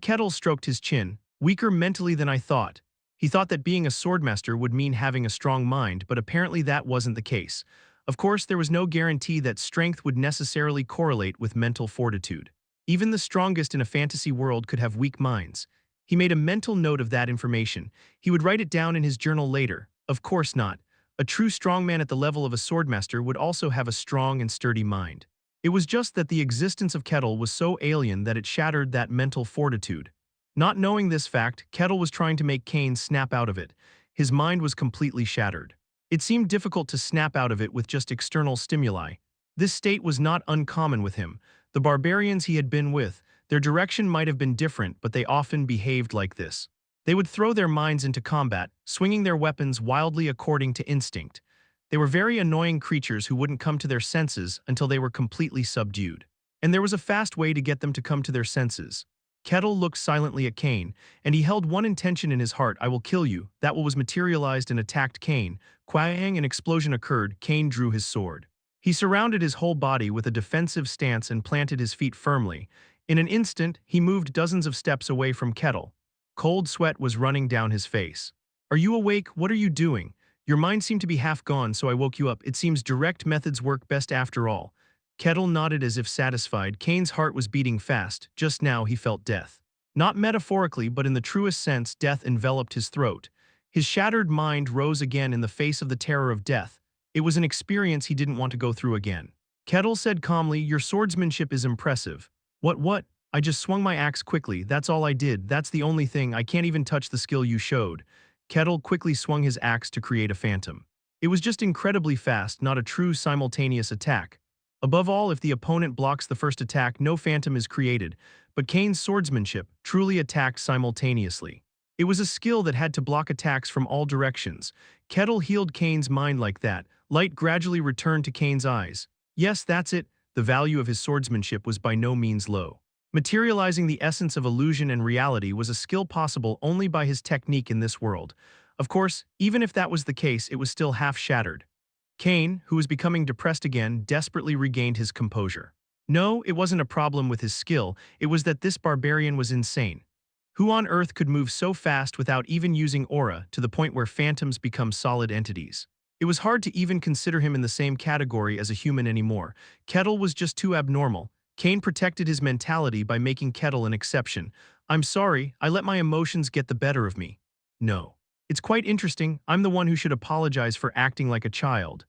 Kettle stroked his chin. Weaker mentally than I thought. He thought that being a swordmaster would mean having a strong mind, but apparently that wasn't the case. Of course, there was no guarantee that strength would necessarily correlate with mental fortitude. Even the strongest in a fantasy world could have weak minds. He made a mental note of that information. He would write it down in his journal later. Of course not. A true strongman at the level of a swordmaster would also have a strong and sturdy mind. It was just that the existence of Kettle was so alien that it shattered that mental fortitude. Not knowing this fact, Kettle was trying to make Kane snap out of it. His mind was completely shattered. It seemed difficult to snap out of it with just external stimuli. This state was not uncommon with him. The barbarians he had been with, their direction might have been different, but they often behaved like this. They would throw their minds into combat, swinging their weapons wildly according to instinct. They were very annoying creatures who wouldn't come to their senses until they were completely subdued. And there was a fast way to get them to come to their senses. Kettle looked silently at Kane, and he held one intention in his heart: I will kill you. That was materialized and attacked Kane. Quang, an explosion occurred. Kane drew his sword. He surrounded his whole body with a defensive stance and planted his feet firmly. In an instant, he moved dozens of steps away from Kettle. Cold sweat was running down his face. Are you awake? What are you doing? Your mind seemed to be half gone, so I woke you up. It seems direct methods work best after all. Kettle nodded as if satisfied. Kane's heart was beating fast. Just now he felt death. Not metaphorically, but in the truest sense, death enveloped his throat. His shattered mind rose again in the face of the terror of death. It was an experience he didn't want to go through again. Kettle said calmly, your swordsmanship is impressive. What? I just swung my axe quickly. That's all I did. That's the only thing. I can't even touch the skill you showed. Kettle quickly swung his axe to create a phantom. It was just incredibly fast, not a true simultaneous attack. Above all, if the opponent blocks the first attack, no phantom is created, but Kane's swordsmanship truly attacked simultaneously. It was a skill that had to block attacks from all directions. Kettle healed Kane's mind like that. Light gradually returned to Kane's eyes. Yes, that's it. The value of his swordsmanship was by no means low. Materializing the essence of illusion and reality was a skill possible only by his technique in this world. Of course, even if that was the case, it was still half shattered. Kane, who was becoming depressed again, desperately regained his composure. No, it wasn't a problem with his skill, it was that this barbarian was insane. Who on earth could move so fast without even using aura to the point where phantoms become solid entities? It was hard to even consider him in the same category as a human anymore. Kettle was just too abnormal. Kane protected his mentality by making Kettle an exception. I'm sorry, I let my emotions get the better of me. No. It's quite interesting. I'm the one who should apologize for acting like a child.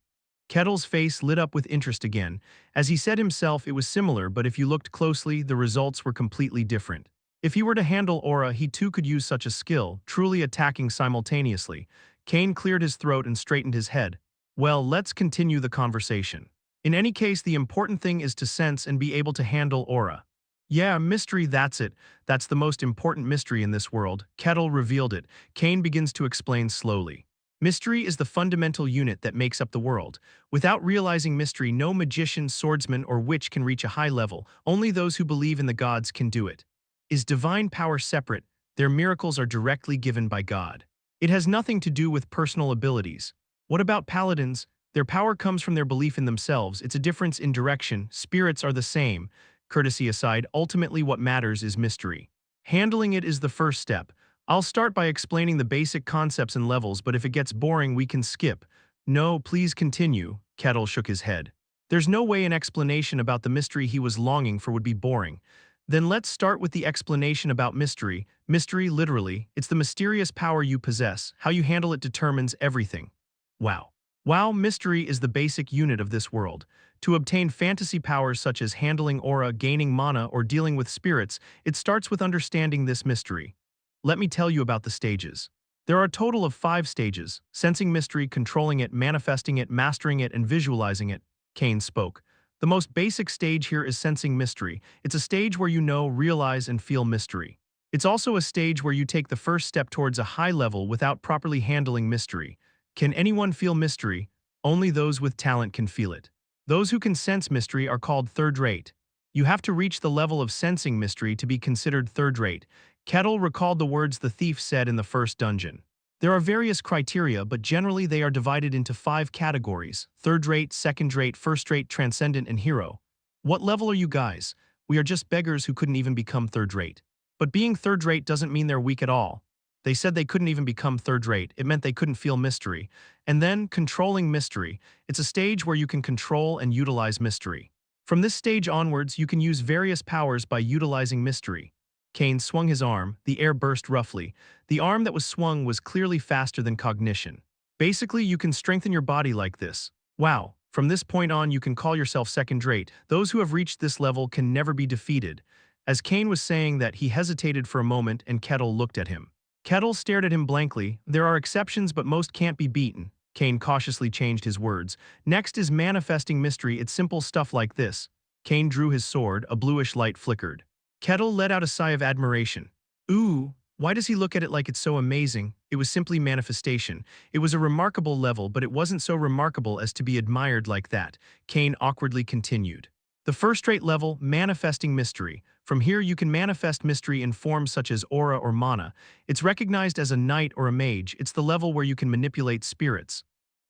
Kettle's face lit up with interest again. As he said himself, it was similar, but if you looked closely, the results were completely different. If he were to handle aura, he too could use such a skill, truly attacking simultaneously. Kane cleared his throat and straightened his head. Well, let's continue the conversation. In any case, the important thing is to sense and be able to handle aura. Yeah, mystery, that's it. That's the most important mystery in this world. Kettle revealed it. Kane begins to explain slowly. Mystery is the fundamental unit that makes up the world. Without realizing mystery, no magician, swordsman, or witch can reach a high level. Only those who believe in the gods can do it. Is divine power separate? Their miracles are directly given by God. It has nothing to do with personal abilities. What about paladins? Their power comes from their belief in themselves. It's a difference in direction. Spirits are the same. Courtesy aside, ultimately what matters is mystery. Handling it is the first step. I'll start by explaining the basic concepts and levels, but if it gets boring, we can skip. No, please continue. Kettle shook his head. There's no way an explanation about the mystery he was longing for would be boring. Then let's start with the explanation about mystery. Mystery, literally, it's the mysterious power you possess. How you handle it determines everything. Wow, mystery is the basic unit of this world. To obtain fantasy powers such as handling aura, gaining mana, or dealing with spirits, it starts with understanding this mystery. Let me tell you about the stages. There are a total of 5 stages: sensing mystery, controlling it, manifesting it, mastering it, and visualizing it. Kane spoke. The most basic stage here is sensing mystery. It's a stage where you know, realize, and feel mystery. It's also a stage where you take the first step towards a high level without properly handling mystery. Can anyone feel mystery? Only those with talent can feel it. Those who can sense mystery are called third-rate. You have to reach the level of sensing mystery to be considered third-rate. Kettle recalled the words the thief said in the first dungeon. There are various criteria, but generally they are divided into 5 categories: third-rate, second-rate, first-rate, transcendent, and hero. What level are you guys? We are just beggars who couldn't even become third-rate. But being third-rate doesn't mean they're weak at all. They said they couldn't even become third-rate. It meant they couldn't feel mystery. And then, controlling mystery. It's a stage where you can control and utilize mystery. From this stage onwards, you can use various powers by utilizing mystery. Kane swung his arm, the air burst roughly. The arm that was swung was clearly faster than cognition. Basically, you can strengthen your body like this. Wow, from this point on you can call yourself second-rate. Those who have reached this level can never be defeated. As Kane was saying that, he hesitated for a moment and Kettle looked at him. Kettle stared at him blankly. There are exceptions but most can't be beaten. Kane cautiously changed his words. Next is manifesting mystery. It's simple stuff like this. Kane drew his sword, a bluish light flickered. Kettle let out a sigh of admiration. Ooh, why does he look at it like it's so amazing? It was simply manifestation. It was a remarkable level, but it wasn't so remarkable as to be admired like that. Kane awkwardly continued. The first-rate level, manifesting mystery. From here you can manifest mystery in forms such as aura or mana. It's recognized as a knight or a mage. It's the level where you can manipulate spirits.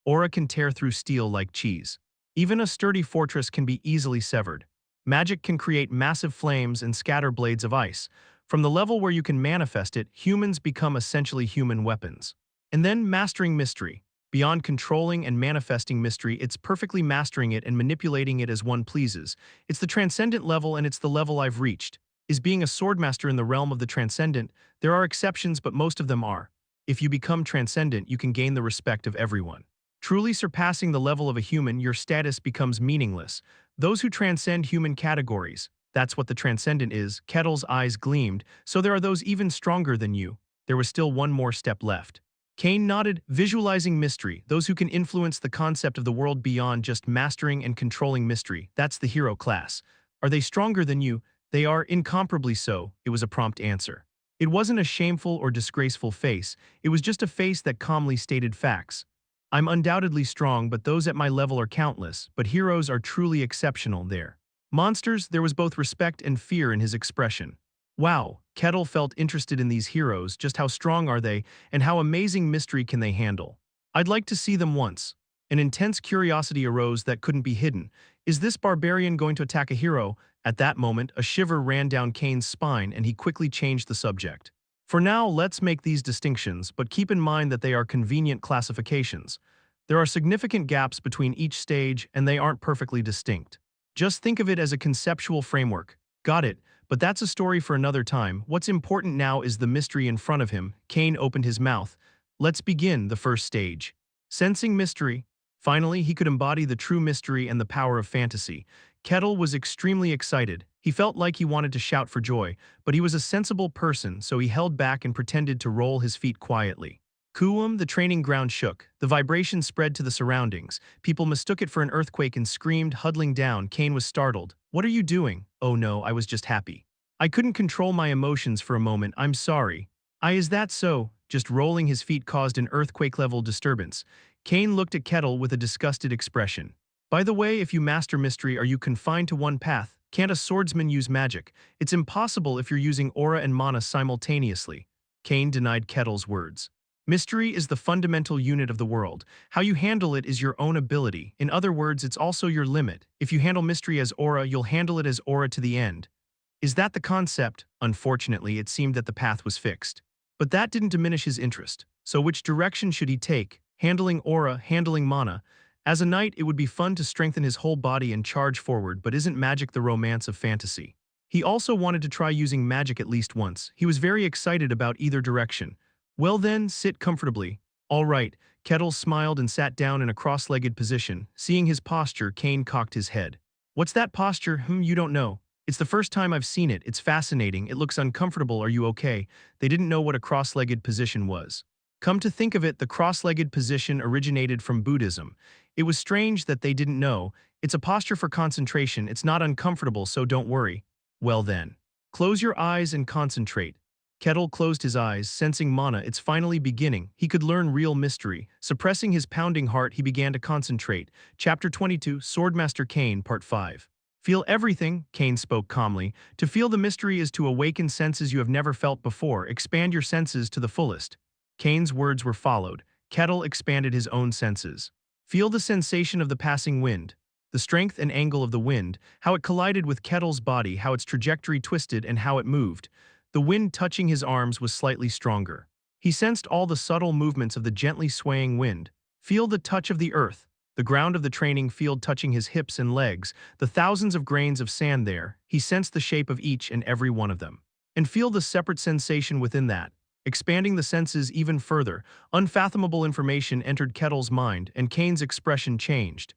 Aura can tear through steel like cheese. Even a sturdy fortress can be easily severed. Magic can create massive flames and scatter blades of ice. From the level where you can manifest it, humans become essentially human weapons. And then mastering mystery. Beyond controlling and manifesting mystery, it's perfectly mastering it and manipulating it as one pleases. It's the transcendent level, and it's the level I've reached. Is being a swordmaster in the realm of the transcendent? There are exceptions, but most of them are. If you become transcendent, you can gain the respect of everyone. Truly surpassing the level of a human, your status becomes meaningless. Those who transcend human categories, that's what the transcendent is. Kettle's eyes gleamed. So there are those even stronger than you. There was still one more step left. Kane nodded, visualizing mystery. Those who can influence the concept of the world beyond just mastering and controlling mystery. That's the hero class. Are they stronger than you? They are, incomparably so. It was a prompt answer. It wasn't a shameful or disgraceful face. It was just a face that calmly stated facts. I'm undoubtedly strong, but those at my level are countless. But heroes are truly exceptional there. Monsters, there was both respect and fear in his expression. Wow, Kettle felt interested in these heroes. Just how strong are they, and how amazing mystery can they handle? I'd like to see them once. An intense curiosity arose that couldn't be hidden. Is this barbarian going to attack a hero? At that moment, a shiver ran down Kane's spine and he quickly changed the subject. For now, let's make these distinctions, but keep in mind that they are convenient classifications. There are significant gaps between each stage and they aren't perfectly distinct. Just think of it as a conceptual framework. Got it? But that's a story for another time. What's important now is the mystery in front of him. Kane opened his mouth. Let's begin the first stage. Sensing mystery. Finally, he could embody the true mystery and the power of fantasy. Kettle was extremely excited. He felt like he wanted to shout for joy, but he was a sensible person, so he held back and pretended to roll his feet quietly. Kuum, the training ground shook. The vibration spread to the surroundings. People mistook it for an earthquake and screamed, huddling down. Kane was startled. What are you doing? Oh no, I was just happy. I couldn't control my emotions for a moment. I'm sorry. Is that so? Just rolling his feet caused an earthquake-level disturbance. Kane looked at Kettle with a disgusted expression. By the way, if you master mystery, are you confined to one path? Can't a swordsman use magic? It's impossible if you're using aura and mana simultaneously. Kane denied Kettle's words. Mystery is the fundamental unit of the world. How you handle it is your own ability. In other words, it's also your limit. If you handle mystery as aura, you'll handle it as aura to the end. Is that the concept? Unfortunately, it seemed that the path was fixed. But that didn't diminish his interest. So which direction should he take? Handling aura, handling mana. As a knight, it would be fun to strengthen his whole body and charge forward, but isn't magic the romance of fantasy? He also wanted to try using magic at least once. He was very excited about either direction. Well then, sit comfortably. All right. Kettle smiled and sat down in a cross-legged position. Seeing his posture, Kane cocked his head. What's that posture? You don't know. It's the first time I've seen it. It's fascinating. It looks uncomfortable. Are you okay? They didn't know what a cross-legged position was. Come to think of it, the cross-legged position originated from Buddhism. It was strange that they didn't know. It's a posture for concentration. It's not uncomfortable, so don't worry. Well then. Close your eyes and concentrate. Kettle closed his eyes, sensing mana. It's finally beginning. He could learn real mystery. Suppressing his pounding heart, he began to concentrate. Chapter 22, Swordmaster Kane, Part 5. Feel everything, Kane spoke calmly. To feel the mystery is to awaken senses you have never felt before. Expand your senses to the fullest. Kane's words were followed. Kettle expanded his own senses. Feel the sensation of the passing wind. The strength and angle of the wind, how it collided with Kettle's body, how its trajectory twisted and how it moved. The wind touching his arms was slightly stronger. He sensed all the subtle movements of the gently swaying wind. Feel the touch of the earth, the ground of the training field touching his hips and legs, the thousands of grains of sand there. He sensed the shape of each and every one of them. And feel the separate sensation within that. Expanding the senses even further, unfathomable information entered Kettle's mind, and Kane's expression changed.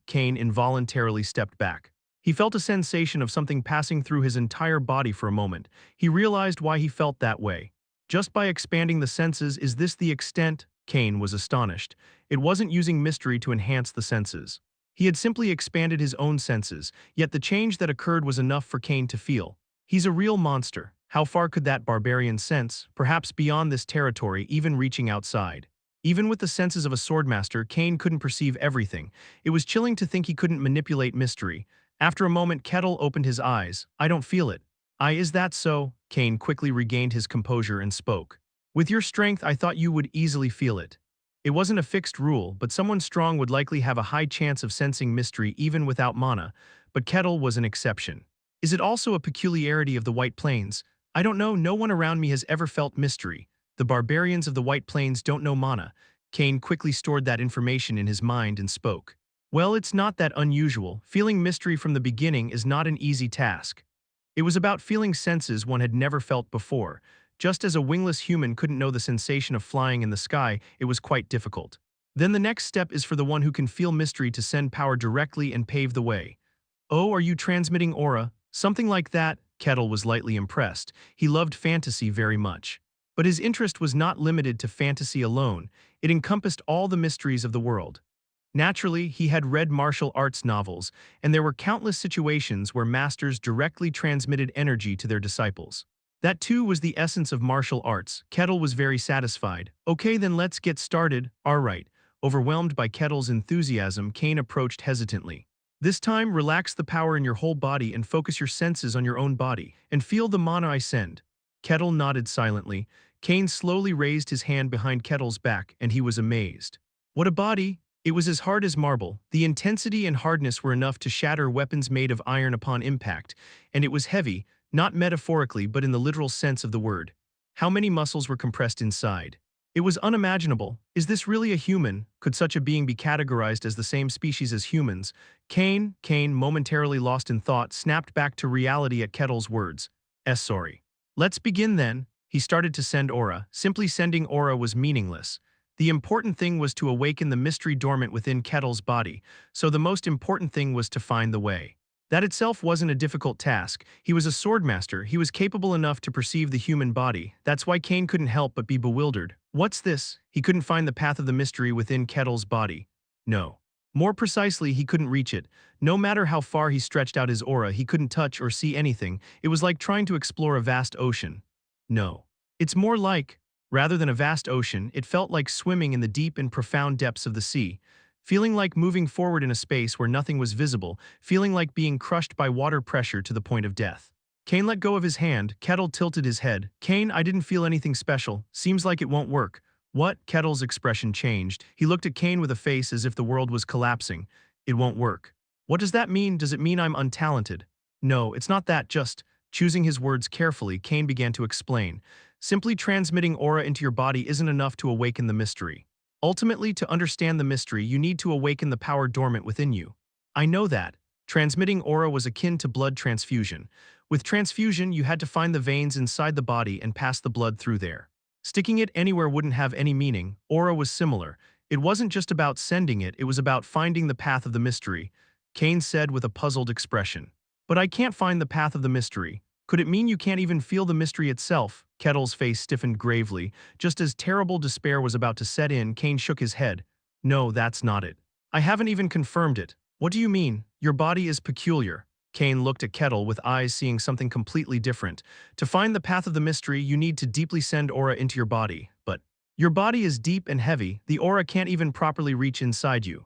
Kane involuntarily stepped back. He felt a sensation of something passing through his entire body for a moment. He realized why he felt that way. Just by expanding the senses, is this the extent? Kane was astonished. It wasn't using mystery to enhance the senses. He had simply expanded his own senses, yet the change that occurred was enough for Kane to feel. He's a real monster. How far could that barbarian sense, perhaps beyond this territory, even reaching outside? Even with the senses of a swordmaster, Kane couldn't perceive everything. It was chilling to think he couldn't manipulate mystery. After a moment, Kettle opened his eyes. I don't feel it. Is that so? Kane quickly regained his composure and spoke. With your strength, I thought you would easily feel it. It wasn't a fixed rule, but someone strong would likely have a high chance of sensing mystery even without mana, but Kettle was an exception. Is it also a peculiarity of the White Plains? I don't know, no one around me has ever felt mystery. The barbarians of the White Plains don't know mana. Kane quickly stored that information in his mind and spoke. Well, it's not that unusual. Feeling mystery from the beginning is not an easy task. It was about feeling senses one had never felt before. Just as a wingless human couldn't know the sensation of flying in the sky, it was quite difficult. Then the next step is for the one who can feel mystery to send power directly and pave the way. Oh, are you transmitting aura? Something like that? Kettle was lightly impressed. He loved fantasy very much. But his interest was not limited to fantasy alone. It encompassed all the mysteries of the world. Naturally, he had read martial arts novels, and there were countless situations where masters directly transmitted energy to their disciples. That too was the essence of martial arts. Kettle was very satisfied. Okay, then let's get started. Alright. Overwhelmed by Kettle's enthusiasm, Kane approached hesitantly. This time, relax the power in your whole body and focus your senses on your own body, and feel the mana I send. Kettle nodded silently. Kane slowly raised his hand behind Kettle's back, and he was amazed. What a body! It was as hard as marble. The intensity and hardness were enough to shatter weapons made of iron upon impact, and it was heavy, not metaphorically but in the literal sense of the word. How many muscles were compressed inside? It was unimaginable. Is this really a human? Could such a being be categorized as the same species as humans? Kane, momentarily lost in thought, snapped back to reality at Kettle's words. Sorry. Let's begin then. He started to send aura. Simply sending aura was meaningless. The important thing was to awaken the mystery dormant within Kettle's body, so the most important thing was to find the way. That itself wasn't a difficult task. He was a swordmaster. He was capable enough to perceive the human body. That's why Kane couldn't help but be bewildered. What's this? He couldn't find the path of the mystery within Kettle's body. No. More precisely, he couldn't reach it. No matter how far he stretched out his aura, he couldn't touch or see anything. It was like trying to explore a vast ocean. No. It's more like, rather than a vast ocean, it felt like swimming in the deep and profound depths of the sea. Feeling like moving forward in a space where nothing was visible, feeling like being crushed by water pressure to the point of death. Kane let go of his hand. Kettle tilted his head. Kane, I didn't feel anything special. Seems like it won't work. What? Kettle's expression changed. He looked at Kane with a face as if the world was collapsing. It won't work. What does that mean? Does it mean I'm untalented? No, it's not that, just... Choosing his words carefully, Kane began to explain. Simply transmitting aura into your body isn't enough to awaken the mystery. Ultimately, to understand the mystery, you need to awaken the power dormant within you. I know that. Transmitting aura was akin to blood transfusion. With transfusion, you had to find the veins inside the body and pass the blood through there. Sticking it anywhere wouldn't have any meaning. Aura was similar. It wasn't just about sending it, it was about finding the path of the mystery, Kane said with a puzzled expression. But I can't find the path of the mystery. Could it mean you can't even feel the mystery itself? Kettle's face stiffened gravely. Just as terrible despair was about to set in, Kane shook his head. No, that's not it. I haven't even confirmed it. What do you mean? Your body is peculiar. Kane looked at Kettle with eyes seeing something completely different. To find the path of the mystery, you need to deeply send aura into your body. But your body is deep and heavy. The aura can't even properly reach inside you.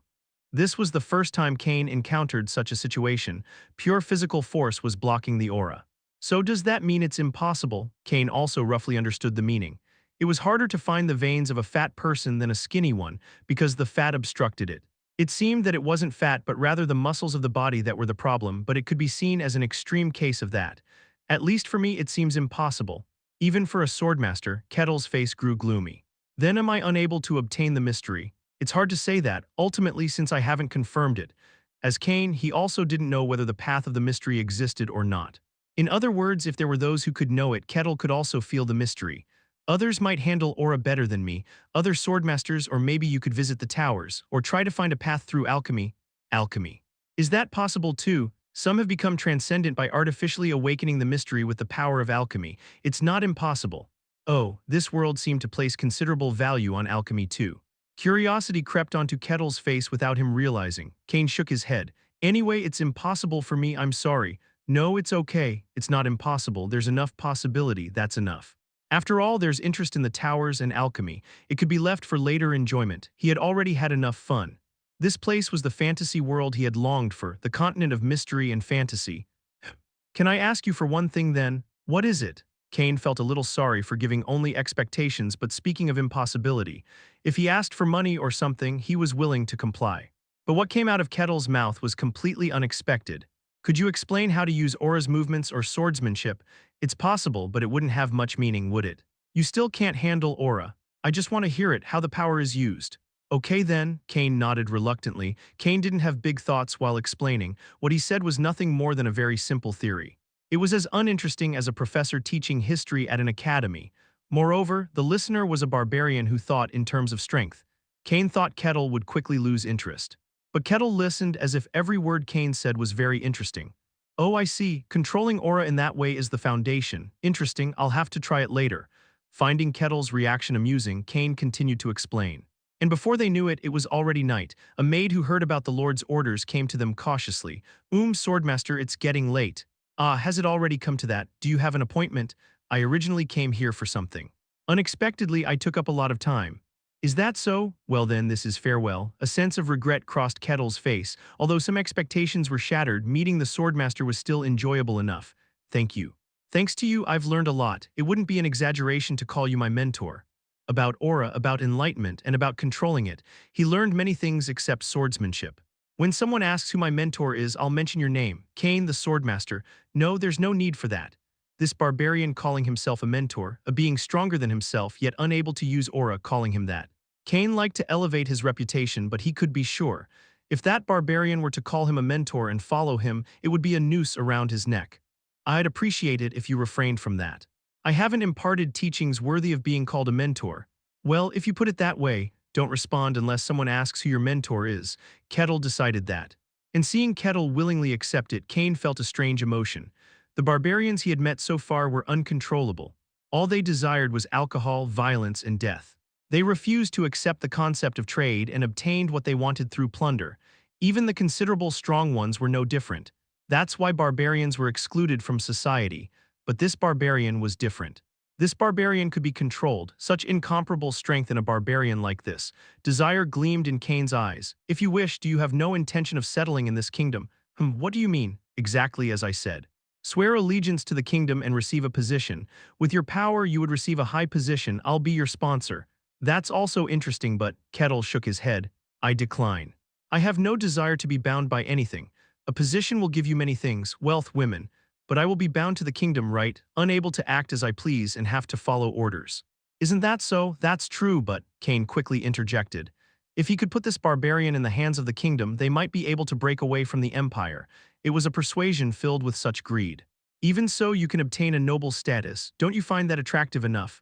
This was the first time Kane encountered such a situation. Pure physical force was blocking the aura. So does that mean it's impossible? Kane also roughly understood the meaning. It was harder to find the veins of a fat person than a skinny one, because the fat obstructed it. It seemed that it wasn't fat but rather the muscles of the body that were the problem, but it could be seen as an extreme case of that. At least for me it seems impossible. Even for a swordmaster, Kettle's face grew gloomy. Then am I unable to obtain the mystery? It's hard to say that, ultimately since I haven't confirmed it. As Cain, he also didn't know whether the path of the mystery existed or not. In other words, if there were those who could know it, Kettle could also feel the mystery. Others might handle aura better than me, other swordmasters, or maybe you could visit the towers, or try to find a path through alchemy. Alchemy. Is that possible too? Some have become transcendent by artificially awakening the mystery with the power of alchemy. It's not impossible. Oh, this world seemed to place considerable value on alchemy too. Curiosity crept onto Kettle's face without him realizing. Cain shook his head. Anyway, it's impossible for me, I'm sorry. No, it's okay. It's not impossible. There's enough possibility, that's enough. After all, there's interest in the towers and alchemy. It could be left for later enjoyment. He had already had enough fun. This place was the fantasy world he had longed for, the continent of mystery and fantasy. Can I ask you for one thing then? What is it? Cain felt a little sorry for giving only expectations, but speaking of impossibility, if he asked for money or something, he was willing to comply. But what came out of Kettle's mouth was completely unexpected. Could you explain how to use aura's movements or swordsmanship? It's possible, but it wouldn't have much meaning, would it? You still can't handle aura. I just want to hear it, how the power is used. Okay then, Cain nodded reluctantly. Cain didn't have big thoughts while explaining. What he said was nothing more than a very simple theory. It was as uninteresting as a professor teaching history at an academy. Moreover, the listener was a barbarian who thought in terms of strength. Cain thought Kettle would quickly lose interest. But Kettle listened as if every word Cain said was very interesting. Oh, I see. Controlling aura in that way is the foundation. Interesting, I'll have to try it later. Finding Kettle's reaction amusing, Cain continued to explain. And before they knew it, it was already night. A maid who heard about the Lord's orders came to them cautiously. Swordmaster, it's getting late. Ah, has it already come to that? Do you have an appointment? I originally came here for something. Unexpectedly, I took up a lot of time. Is that so? Well then, this is farewell. A sense of regret crossed Kettle's face. Although some expectations were shattered, meeting the Swordmaster was still enjoyable enough. Thank you. Thanks to you, I've learned a lot. It wouldn't be an exaggeration to call you my mentor. About aura, about enlightenment, and about controlling it. He learned many things except swordsmanship. When someone asks who my mentor is, I'll mention your name, Cain the Swordmaster. No, there's no need for that. This barbarian calling himself a mentor, a being stronger than himself yet unable to use aura, calling him that. Cain liked to elevate his reputation, but he could be sure. If that barbarian were to call him a mentor and follow him, it would be a noose around his neck. I'd appreciate it if you refrained from that. I haven't imparted teachings worthy of being called a mentor. Well, if you put it that way, don't respond unless someone asks who your mentor is. Kettle decided that. And seeing Kettle willingly accept it, Cain felt a strange emotion. The barbarians he had met so far were uncontrollable. All they desired was alcohol, violence, and death. They refused to accept the concept of trade and obtained what they wanted through plunder. Even the considerable strong ones were no different. That's why barbarians were excluded from society. But this barbarian was different. This barbarian could be controlled, such incomparable strength in a barbarian like this. Desire gleamed in Cain's eyes. If you wish, do you have no intention of settling in this kingdom? What do you mean? Exactly as I said. Swear allegiance to the kingdom and receive a position. With your power, you would receive a high position. I'll be your sponsor. That's also interesting, but Kettle shook his head. I decline. I have no desire to be bound by anything. A position will give you many things, wealth, women. But I will be bound to the kingdom, right? Unable to act as I please and have to follow orders. Isn't that so? That's true, but, Cain quickly interjected. If he could put this barbarian in the hands of the kingdom, they might be able to break away from the empire. It was a persuasion filled with such greed. Even so, you can obtain a noble status. Don't you find that attractive enough?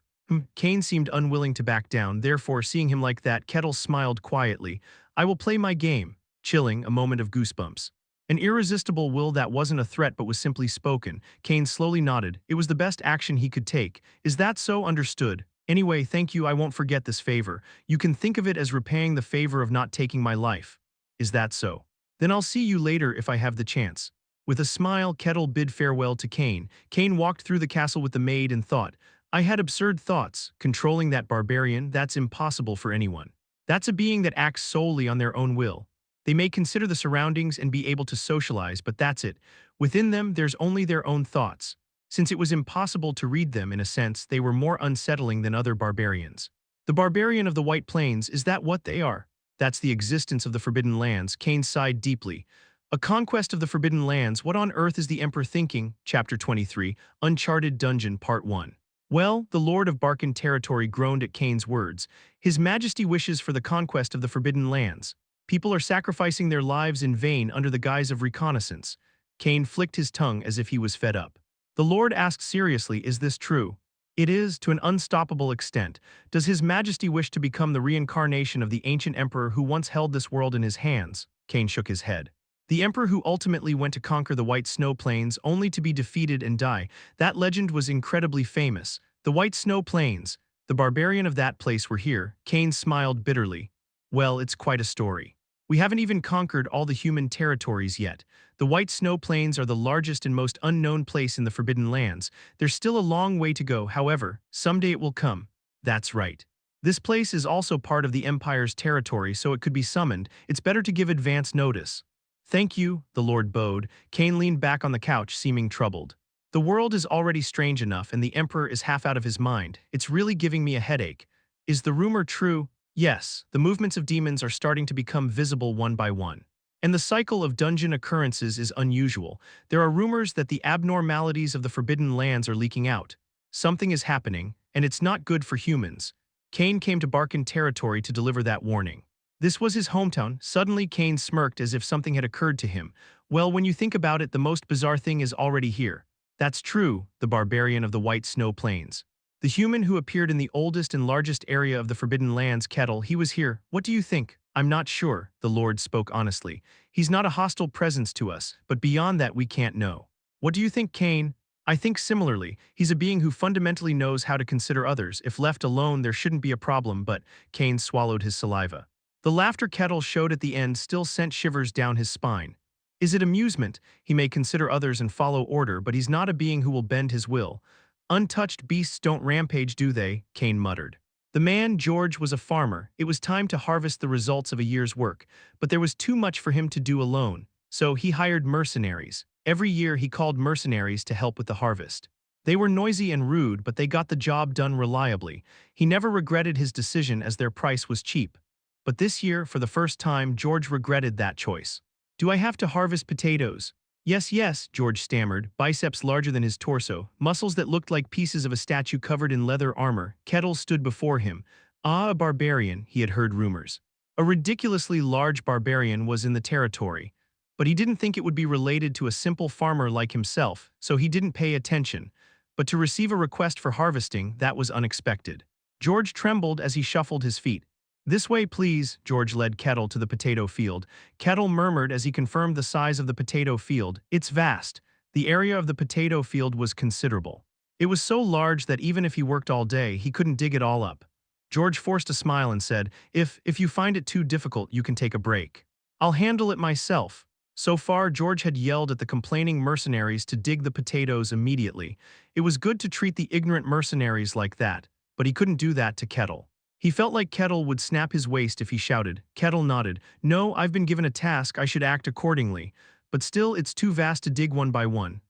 Cain seemed unwilling to back down, therefore, seeing him like that, Kettle smiled quietly. I will play my game. Chilling, a moment of goosebumps. An irresistible will that wasn't a threat but was simply spoken. Cain slowly nodded. It was the best action he could take. Is that so? Understood. Anyway, thank you, I won't forget this favor. You can think of it as repaying the favor of not taking my life. Is that so? Then I'll see you later if I have the chance. With a smile, Kettle bid farewell to Cain. Cain walked through the castle with the maid and thought, I had absurd thoughts. Controlling that barbarian, that's impossible for anyone. That's a being that acts solely on their own will. They may consider the surroundings and be able to socialize, but that's it. Within them, there's only their own thoughts. Since it was impossible to read them in a sense, they were more unsettling than other barbarians. The barbarian of the White Plains, is that what they are? That's the existence of the Forbidden Lands. Cain sighed deeply. A conquest of the Forbidden Lands, what on earth is the Emperor thinking? Chapter 23, Uncharted Dungeon, Part 1. Well, the Lord of Barcan territory groaned at Cain's words. His Majesty wishes for the conquest of the Forbidden Lands. People are sacrificing their lives in vain under the guise of reconnaissance. Cain flicked his tongue as if he was fed up. The Lord asked seriously, is this true? It is, to an unstoppable extent. Does His Majesty wish to become the reincarnation of the ancient emperor who once held this world in his hands? Cain shook his head. The emperor who ultimately went to conquer the White Snow Plains only to be defeated and die. That legend was incredibly famous. The White Snow Plains, the barbarian of that place were here. Cain smiled bitterly. Well, it's quite a story. We haven't even conquered all the human territories yet. The White Snow Plains are the largest and most unknown place in the Forbidden Lands. There's still a long way to go, however, someday it will come. That's right. This place is also part of the Empire's territory, so it could be summoned. It's better to give advance notice. Thank you, the Lord bowed. Cain leaned back on the couch, seeming troubled. The world is already strange enough, and the Emperor is half out of his mind. It's really giving me a headache. Is the rumor true? Yes, the movements of demons are starting to become visible one by one. And the cycle of dungeon occurrences is unusual. There are rumors that the abnormalities of the Forbidden Lands are leaking out. Something is happening, and it's not good for humans. Cain came to Barcan territory to deliver that warning. This was his hometown. Suddenly Cain smirked as if something had occurred to him. Well, when you think about it, the most bizarre thing is already here. That's true, the barbarian of the White Snow Plains. The human who appeared in the oldest and largest area of the Forbidden Lands, Kettle, he was here. What do you think? I'm not sure, the Lord spoke honestly. He's not a hostile presence to us, but beyond that we can't know. What do you think, Cain? I think similarly. He's a being who fundamentally knows how to consider others. If left alone, there shouldn't be a problem, but Cain swallowed his saliva. The laughter Kettle showed at the end still sent shivers down his spine. Is it amusement? He may consider others and follow order, but he's not a being who will bend his will. Untouched beasts don't rampage, do they? Cain muttered. The man, George, was a farmer. It was time to harvest the results of a year's work, but there was too much for him to do alone, so he hired mercenaries. Every year he called mercenaries to help with the harvest. They were noisy and rude, but they got the job done reliably. He never regretted his decision as their price was cheap. But this year, for the first time, George regretted that choice. Do I have to harvest potatoes? Yes, George stammered, biceps larger than his torso, muscles that looked like pieces of a statue covered in leather armor. Kettle stood before him. Ah, a barbarian, he had heard rumors. A ridiculously large barbarian was in the territory. But he didn't think it would be related to a simple farmer like himself, so he didn't pay attention. But to receive a request for harvesting, that was unexpected. George trembled as he shuffled his feet. This way, please, George led Kettle to the potato field. Kettle murmured as he confirmed the size of the potato field. It's vast. The area of the potato field was considerable. It was so large that even if he worked all day, he couldn't dig it all up. George forced a smile and said, If you find it too difficult, you can take a break. I'll handle it myself. So far, George had yelled at the complaining mercenaries to dig the potatoes immediately. It was good to treat the ignorant mercenaries like that, but he couldn't do that to Kettle. He felt like Kettle would snap his waist if he shouted. Kettle nodded. No, I've been given a task, I should act accordingly. But still, it's too vast to dig one by one.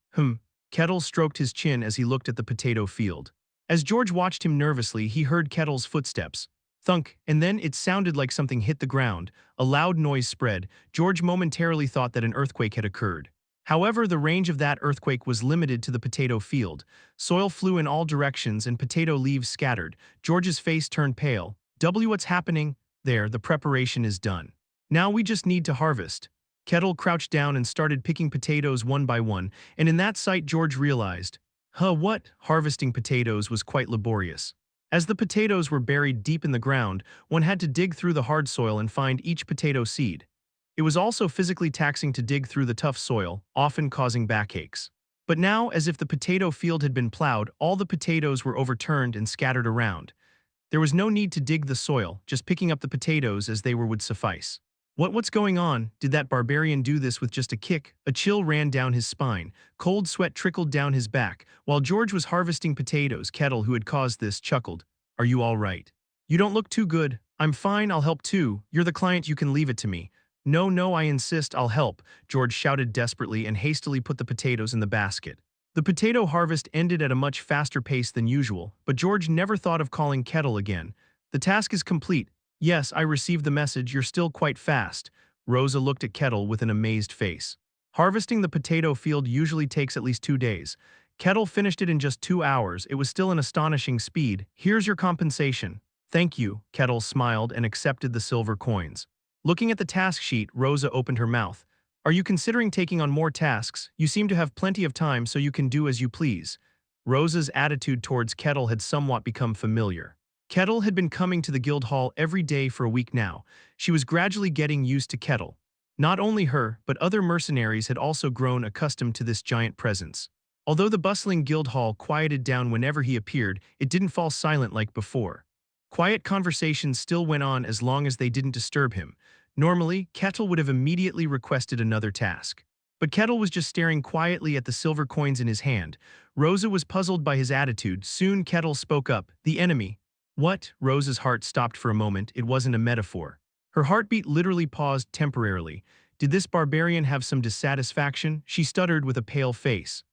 Kettle stroked his chin as he looked at the potato field. As George watched him nervously, he heard Kettle's footsteps. Thunk, and then it sounded like something hit the ground. A loud noise spread. George momentarily thought that an earthquake had occurred. However, the range of that earthquake was limited to the potato field. Soil flew in all directions and potato leaves scattered. George's face turned pale. What's happening? There, the preparation is done. Now we just need to harvest. Kettle crouched down and started picking potatoes one by one, and in that sight George realized, what? Harvesting potatoes was quite laborious. As the potatoes were buried deep in the ground, one had to dig through the hard soil and find each potato seed. It was also physically taxing to dig through the tough soil, often causing backaches. But now, as if the potato field had been plowed, all the potatoes were overturned and scattered around. There was no need to dig the soil, just picking up the potatoes as they were would suffice. What's going on? Did that barbarian do this with just a kick? A chill ran down his spine. Cold sweat trickled down his back. While George was harvesting potatoes, Kettle, who had caused this, chuckled. Are you all right? You don't look too good. I'm fine, I'll help too. You're the client, you can leave it to me. No, I insist, I'll help, George shouted desperately and hastily put the potatoes in the basket. The potato harvest ended at a much faster pace than usual, but George never thought of calling Kettle again. The task is complete. Yes, I received the message, you're still quite fast. Rosa looked at Kettle with an amazed face. Harvesting the potato field usually takes at least 2 days. Kettle finished it in just 2 hours. It was still an astonishing speed. Here's your compensation. Thank you, Kettle smiled and accepted the silver coins. Looking at the task sheet, Rosa opened her mouth. Are you considering taking on more tasks? You seem to have plenty of time so you can do as you please. Rosa's attitude towards Kettle had somewhat become familiar. Kettle had been coming to the guild hall every day for a week now. She was gradually getting used to Kettle. Not only her, but other mercenaries had also grown accustomed to this giant presence. Although the bustling guild hall quieted down whenever he appeared, it didn't fall silent like before. Quiet conversations still went on as long as they didn't disturb him. Normally, Kettle would have immediately requested another task. But Kettle was just staring quietly at the silver coins in his hand. Rosa was puzzled by his attitude. Soon Kettle spoke up. The enemy. What? Rosa's heart stopped for a moment. It wasn't a metaphor. Her heartbeat literally paused temporarily. Did this barbarian have some dissatisfaction? She stuttered with a pale face.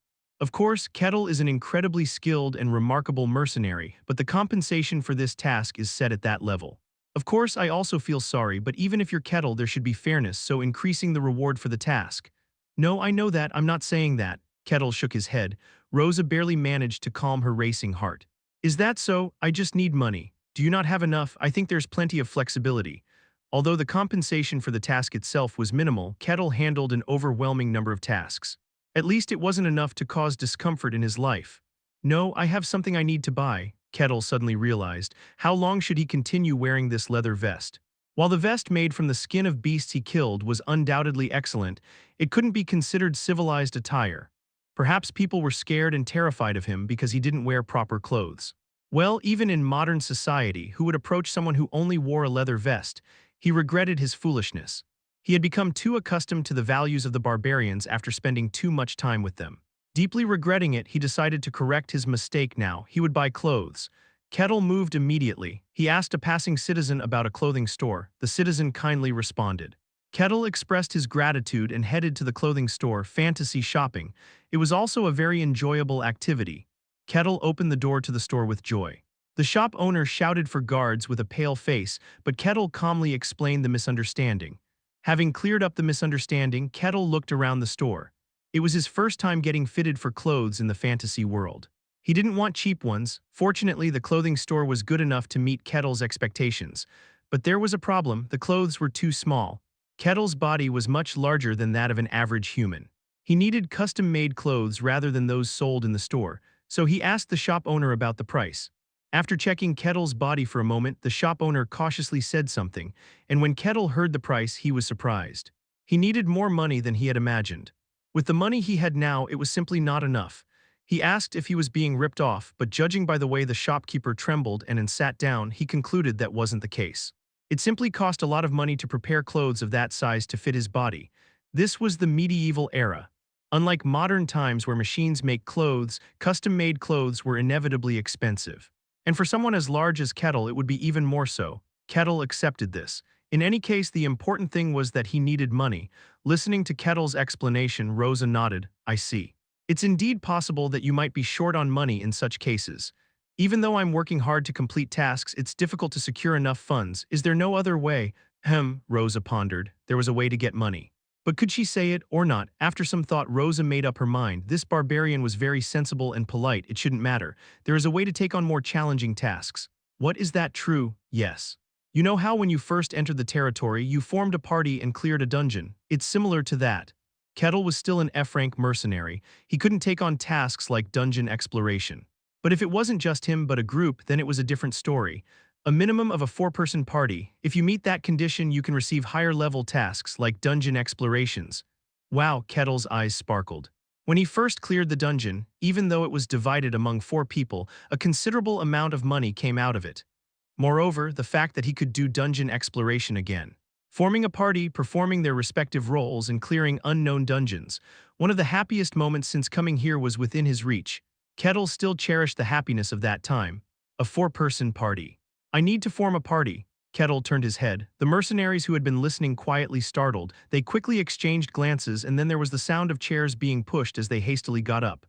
Of course, Kettle is an incredibly skilled and remarkable mercenary, but the compensation for this task is set at that level. Of course, I also feel sorry, but even if you're Kettle, there should be fairness, so increasing the reward for the task. No, I know that, I'm not saying that. Kettle shook his head. Rosa barely managed to calm her racing heart. Is that so? I just need money. Do you not have enough? I think there's plenty of flexibility. Although the compensation for the task itself was minimal, Kettle handled an overwhelming number of tasks. At least it wasn't enough to cause discomfort in his life. No, I have something I need to buy, Kettle suddenly realized. How long should he continue wearing this leather vest? While the vest made from the skin of beasts he killed was undoubtedly excellent, it couldn't be considered civilized attire. Perhaps people were scared and terrified of him because he didn't wear proper clothes. Well, even in modern society, who would approach someone who only wore a leather vest? He regretted his foolishness. He had become too accustomed to the values of the barbarians after spending too much time with them. Deeply regretting it, he decided to correct his mistake now. He would buy clothes. Kettle moved immediately. He asked a passing citizen about a clothing store. The citizen kindly responded. Kettle expressed his gratitude and headed to the clothing store, fantasy shopping. It was also a very enjoyable activity. Kettle opened the door to the store with joy. The shop owner shouted for guards with a pale face, but Kettle calmly explained the misunderstanding. Having cleared up the misunderstanding, Kettle looked around the store. It was his first time getting fitted for clothes in the fantasy world. He didn't want cheap ones. Fortunately, the clothing store was good enough to meet Kettle's expectations. But there was a problem. The clothes were too small. Kettle's body was much larger than that of an average human. He needed custom-made clothes rather than those sold in the store, so he asked the shop owner about the price. After checking Kettle's body for a moment, the shop owner cautiously said something, and when Kettle heard the price, he was surprised. He needed more money than he had imagined. With the money he had now, it was simply not enough. He asked if he was being ripped off, but judging by the way the shopkeeper trembled and sat down, he concluded that wasn't the case. It simply cost a lot of money to prepare clothes of that size to fit his body. This was the medieval era. Unlike modern times where machines make clothes, custom-made clothes were inevitably expensive. And for someone as large as Kettle, it would be even more so. Kettle accepted this. In any case, the important thing was that he needed money. Listening to Kettle's explanation, Rosa nodded. I see. It's indeed possible that you might be short on money in such cases. Even though I'm working hard to complete tasks, it's difficult to secure enough funds. Is there no other way? Rosa pondered. There was a way to get money. But could she say it or not? After some thought, Rosa made up her mind. This barbarian was very sensible and polite. It shouldn't matter. There is a way to take on more challenging tasks. What is that true? Yes. You know how when you first entered the territory, you formed a party and cleared a dungeon? It's similar to that. Kettle was still an F-rank mercenary. He couldn't take on tasks like dungeon exploration. But if it wasn't just him but a group, then it was a different story. A minimum of a 4-person party. If you meet that condition, you can receive higher-level tasks like dungeon explorations. Wow, Kettle's eyes sparkled. When he first cleared the dungeon, even though it was divided among 4 people, a considerable amount of money came out of it. Moreover, the fact that he could do dungeon exploration again. Forming a party, performing their respective roles, and clearing unknown dungeons. One of the happiest moments since coming here was within his reach. Kettle still cherished the happiness of that time. A 4-person party. I need to form a party. Kettle turned his head. The mercenaries who had been listening quietly startled. They quickly exchanged glances, and then there was the sound of chairs being pushed as they hastily got up.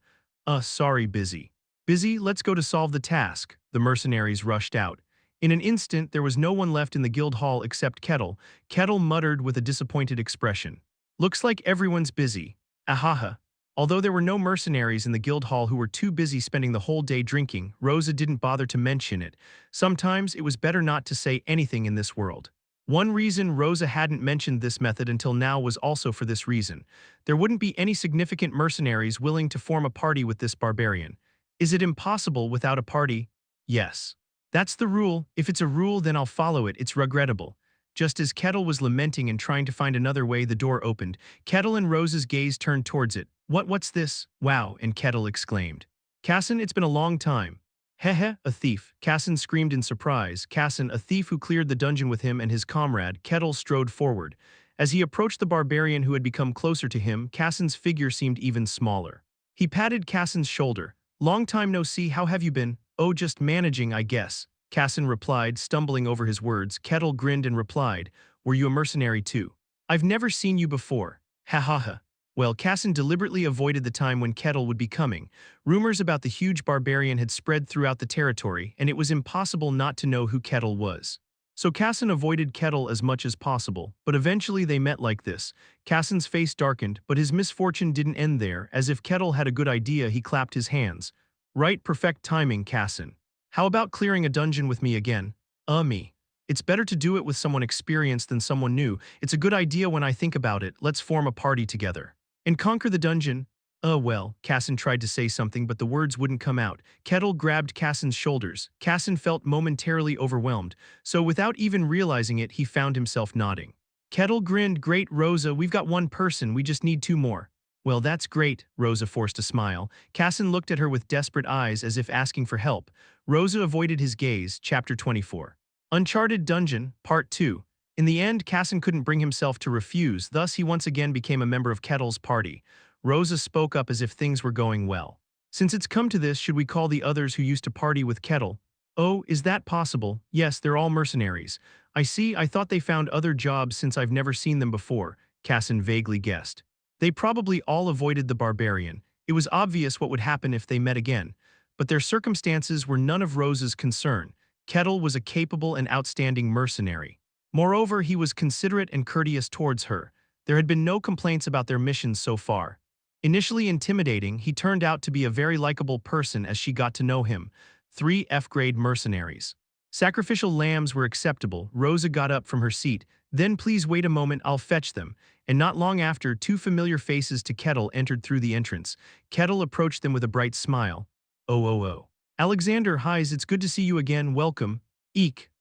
Sorry, busy. Busy, let's go to solve the task. The mercenaries rushed out. In an instant, there was no one left in the guild hall except Kettle. Kettle muttered with a disappointed expression. Looks like everyone's busy. Ahaha. Although there were no mercenaries in the guild hall who were too busy spending the whole day drinking, Rosa didn't bother to mention it. Sometimes it was better not to say anything in this world. One reason Rosa hadn't mentioned this method until now was also for this reason. There wouldn't be any significant mercenaries willing to form a party with this barbarian. Is it impossible without a party? Yes. That's the rule. If it's a rule, then I'll follow it. It's regrettable. Just as Kettle was lamenting and trying to find another way, the door opened. Kettle and Rosa's gaze turned towards it. What's this? Wow, and Kettle exclaimed. Cassin, it's been a long time. Heh, a thief, Cassin screamed in surprise. Cassin, a thief who cleared the dungeon with him and his comrade. Kettle strode forward. As he approached the barbarian who had become closer to him, Cassin's figure seemed even smaller. He patted Cassin's shoulder. Long time no see, how have you been? Oh, just managing, I guess. Cassin replied, stumbling over his words. Kettle grinned and replied, were you a mercenary too? I've never seen you before. Ha ha ha. Well, Cassin deliberately avoided the time when Kettle would be coming. Rumors about the huge barbarian had spread throughout the territory, and it was impossible not to know who Kettle was. So Cassin avoided Kettle as much as possible, but eventually they met like this. Cassin's face darkened, but his misfortune didn't end there. As if Kettle had a good idea, he clapped his hands. Right, perfect timing, Cassin. How about clearing a dungeon with me again? Me. It's better to do it with someone experienced than someone new. It's a good idea when I think about it. Let's form a party together. And conquer the dungeon? Well, Cassin tried to say something, but the words wouldn't come out. Kettle grabbed Cassin's shoulders. Cassin felt momentarily overwhelmed, so without even realizing it, he found himself nodding. Kettle grinned, great, Rosa, we've got one person, we just need two more. Well, that's great, Rosa forced a smile. Cassin looked at her with desperate eyes as if asking for help. Rosa avoided his gaze. Chapter 24. Uncharted Dungeon, Part 2. In the end, Cassin couldn't bring himself to refuse, thus he once again became a member of Kettle's party. Rosa spoke up as if things were going well. Since it's come to this, should we call the others who used to party with Kettle? Oh, is that possible? Yes, they're all mercenaries. I see, I thought they found other jobs since I've never seen them before, Cassin vaguely guessed. They probably all avoided the barbarian. It was obvious what would happen if they met again. But their circumstances were none of Rosa's concern. Kettle was a capable and outstanding mercenary. Moreover, he was considerate and courteous towards her. There had been no complaints about their missions so far. Initially intimidating, he turned out to be a very likable person as she got to know him. 3 F-grade mercenaries. Sacrificial lambs were acceptable. Rosa got up from her seat. Then please wait a moment, I'll fetch them. And not long after, 2 familiar faces to Kettle entered through the entrance. Kettle approached them with a bright smile. Oh. Alexander, hi, it's good to see you again, welcome. Eek.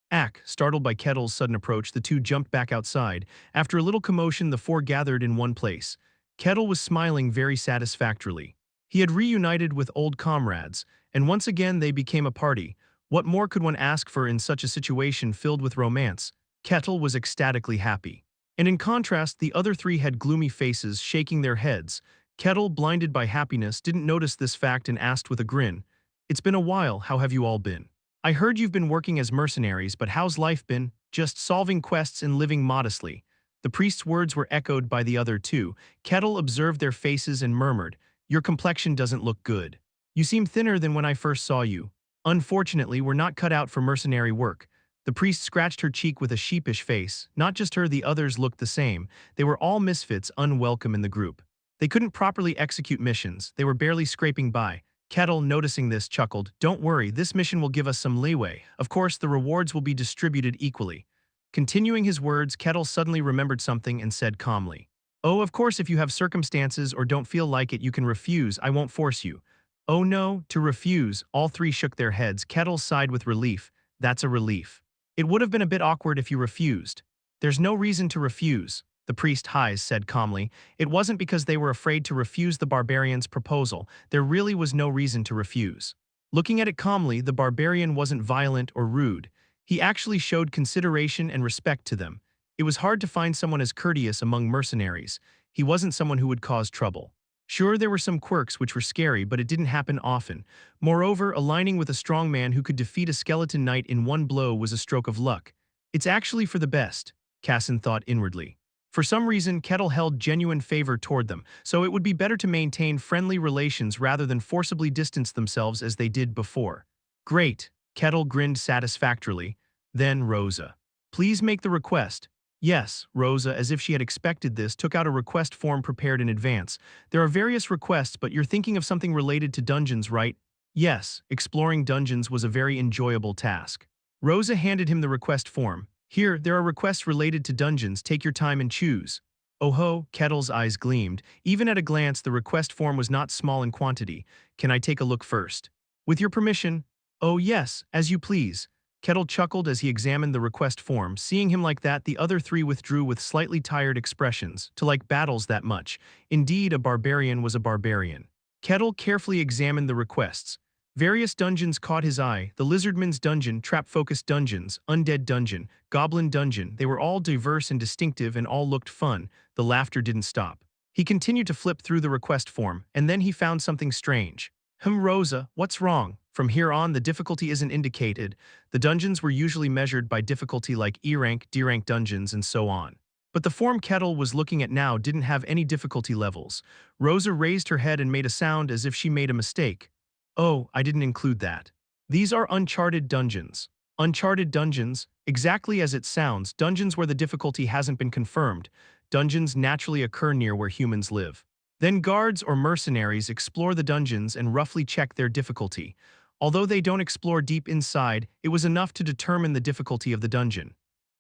Startled by Kettle's sudden approach, the two jumped back outside. After a little commotion, the 4 gathered in one place. Kettle was smiling very satisfactorily. He had reunited with old comrades, and once again they became a party. What more could one ask for in such a situation filled with romance? Kettle was ecstatically happy. And in contrast, the other 3 had gloomy faces, shaking their heads. Kettle, blinded by happiness, didn't notice this fact and asked with a grin, "It's been a while, how have you all been? I heard you've been working as mercenaries, but how's life been? Just solving quests and living modestly." The priest's words were echoed by the other 2. Kettle observed their faces and murmured, "Your complexion doesn't look good. You seem thinner than when I first saw you. Unfortunately, we're not cut out for mercenary work." The priest scratched her cheek with a sheepish face. Not just her, the others looked the same. They were all misfits, unwelcome in the group. They couldn't properly execute missions. They were barely scraping by. Kettle, noticing this, chuckled, "Don't worry, this mission will give us some leeway. Of course, the rewards will be distributed equally." Continuing his words, Kettle suddenly remembered something and said calmly, "Oh, of course, if you have circumstances or don't feel like it, you can refuse. I won't force you." "Oh no, to refuse." All 3 shook their heads. Kettle sighed with relief. "That's a relief. It would have been a bit awkward if you refused." "There's no reason to refuse," the priest Hayes said calmly. "It wasn't because they were afraid to refuse the barbarian's proposal. There really was no reason to refuse." Looking at it calmly, the barbarian wasn't violent or rude. He actually showed consideration and respect to them. It was hard to find someone as courteous among mercenaries. He wasn't someone who would cause trouble. Sure, there were some quirks which were scary, but it didn't happen often. Moreover, aligning with a strong man who could defeat a skeleton knight in one blow was a stroke of luck. It's actually for the best, Cassin thought inwardly. For some reason, Kettle held genuine favor toward them, so it would be better to maintain friendly relations rather than forcibly distance themselves as they did before. Great, Kettle grinned satisfactorily. Then Rosa. "Please make the request." Yes, Rosa, as if she had expected this, took out a request form prepared in advance. There are various requests, but you're thinking of something related to dungeons, right? Yes, exploring dungeons was a very enjoyable task. Rosa handed him the request form. Here, there are requests related to dungeons, take your time and choose. Oh ho, Kettle's eyes gleamed. Even at a glance, the request form was not small in quantity. Can I take a look first? With your permission. Oh yes, as you please. Kettle chuckled as he examined the request form. Seeing him like that, the other three withdrew with slightly tired expressions. To like battles that much. Indeed, a barbarian was a barbarian. Kettle carefully examined the requests. Various dungeons caught his eye: the Lizardman's Dungeon, Trap-Focused Dungeons, Undead Dungeon, Goblin Dungeon. They were all diverse and distinctive and all looked fun. The laughter didn't stop. He continued to flip through the request form, and then he found something strange. Rosa, what's wrong? From here on, the difficulty isn't indicated. The dungeons were usually measured by difficulty like E rank, D rank dungeons, and so on. But the form Kettle was looking at now didn't have any difficulty levels. Rosa raised her head and made a sound as if she made a mistake. Oh, I didn't include that. These are uncharted dungeons. Uncharted dungeons, exactly as it sounds, dungeons where the difficulty hasn't been confirmed. Dungeons naturally occur near where humans live. Then guards or mercenaries explore the dungeons and roughly check their difficulty. Although they don't explore deep inside, it was enough to determine the difficulty of the dungeon.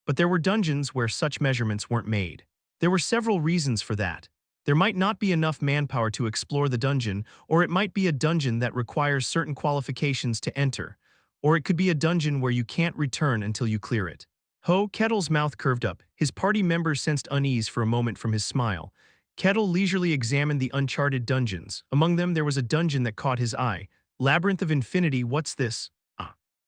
But there were dungeons where such measurements weren't made. There were several reasons for that. There might not be enough manpower to explore the dungeon, or it might be a dungeon that requires certain qualifications to enter, or it could be a dungeon where you can't return until you clear it. Kettle's mouth curved up. His party members sensed unease for a moment from his smile. Kettle leisurely examined the uncharted dungeons. Among them, there was a dungeon that caught his eye. Labyrinth of Infinity, what's this?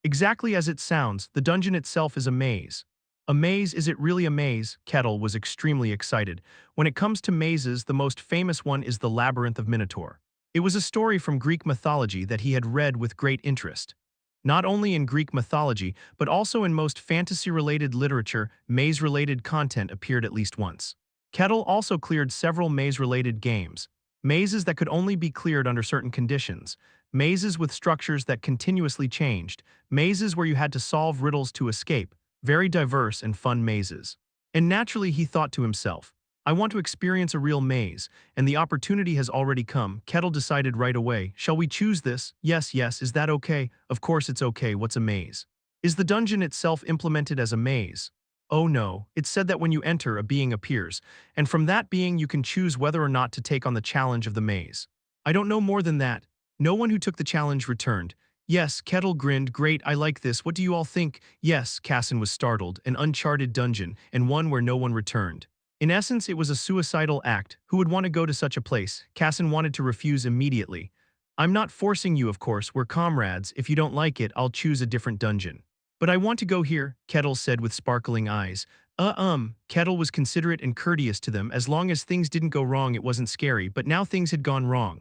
Exactly as it sounds, the dungeon itself is a maze. A maze? Is it really a maze? Kettle was extremely excited. When it comes to mazes, the most famous one is the Labyrinth of Minotaur. It was a story from Greek mythology that he had read with great interest. Not only in Greek mythology, but also in most fantasy-related literature, maze-related content appeared at least once. Kettle also cleared several maze-related games. Mazes that could only be cleared under certain conditions. Mazes with structures that continuously changed. Mazes where you had to solve riddles to escape. Very diverse and fun mazes. And naturally he thought to himself, I want to experience a real maze, and the opportunity has already come. Kettle decided right away. Shall we choose this? Yes, is that okay? Of course it's okay. What's a maze? Is the dungeon itself implemented as a maze? Oh no, it's said that when you enter, a being appears, and from that being you can choose whether or not to take on the challenge of the maze. I don't know more than that. No one who took the challenge returned. Yes, Kettle grinned. Great, I like this. What do you all think? Yes, Casson was startled. An uncharted dungeon, and one where no one returned. In essence, it was a suicidal act. Who would want to go to such a place? Casson wanted to refuse immediately. I'm not forcing you, of course. We're comrades. If you don't like it, I'll choose a different dungeon. But I want to go here, Kettle said with sparkling eyes. Kettle was considerate and courteous to them. As long as things didn't go wrong, it wasn't scary, but now things had gone wrong.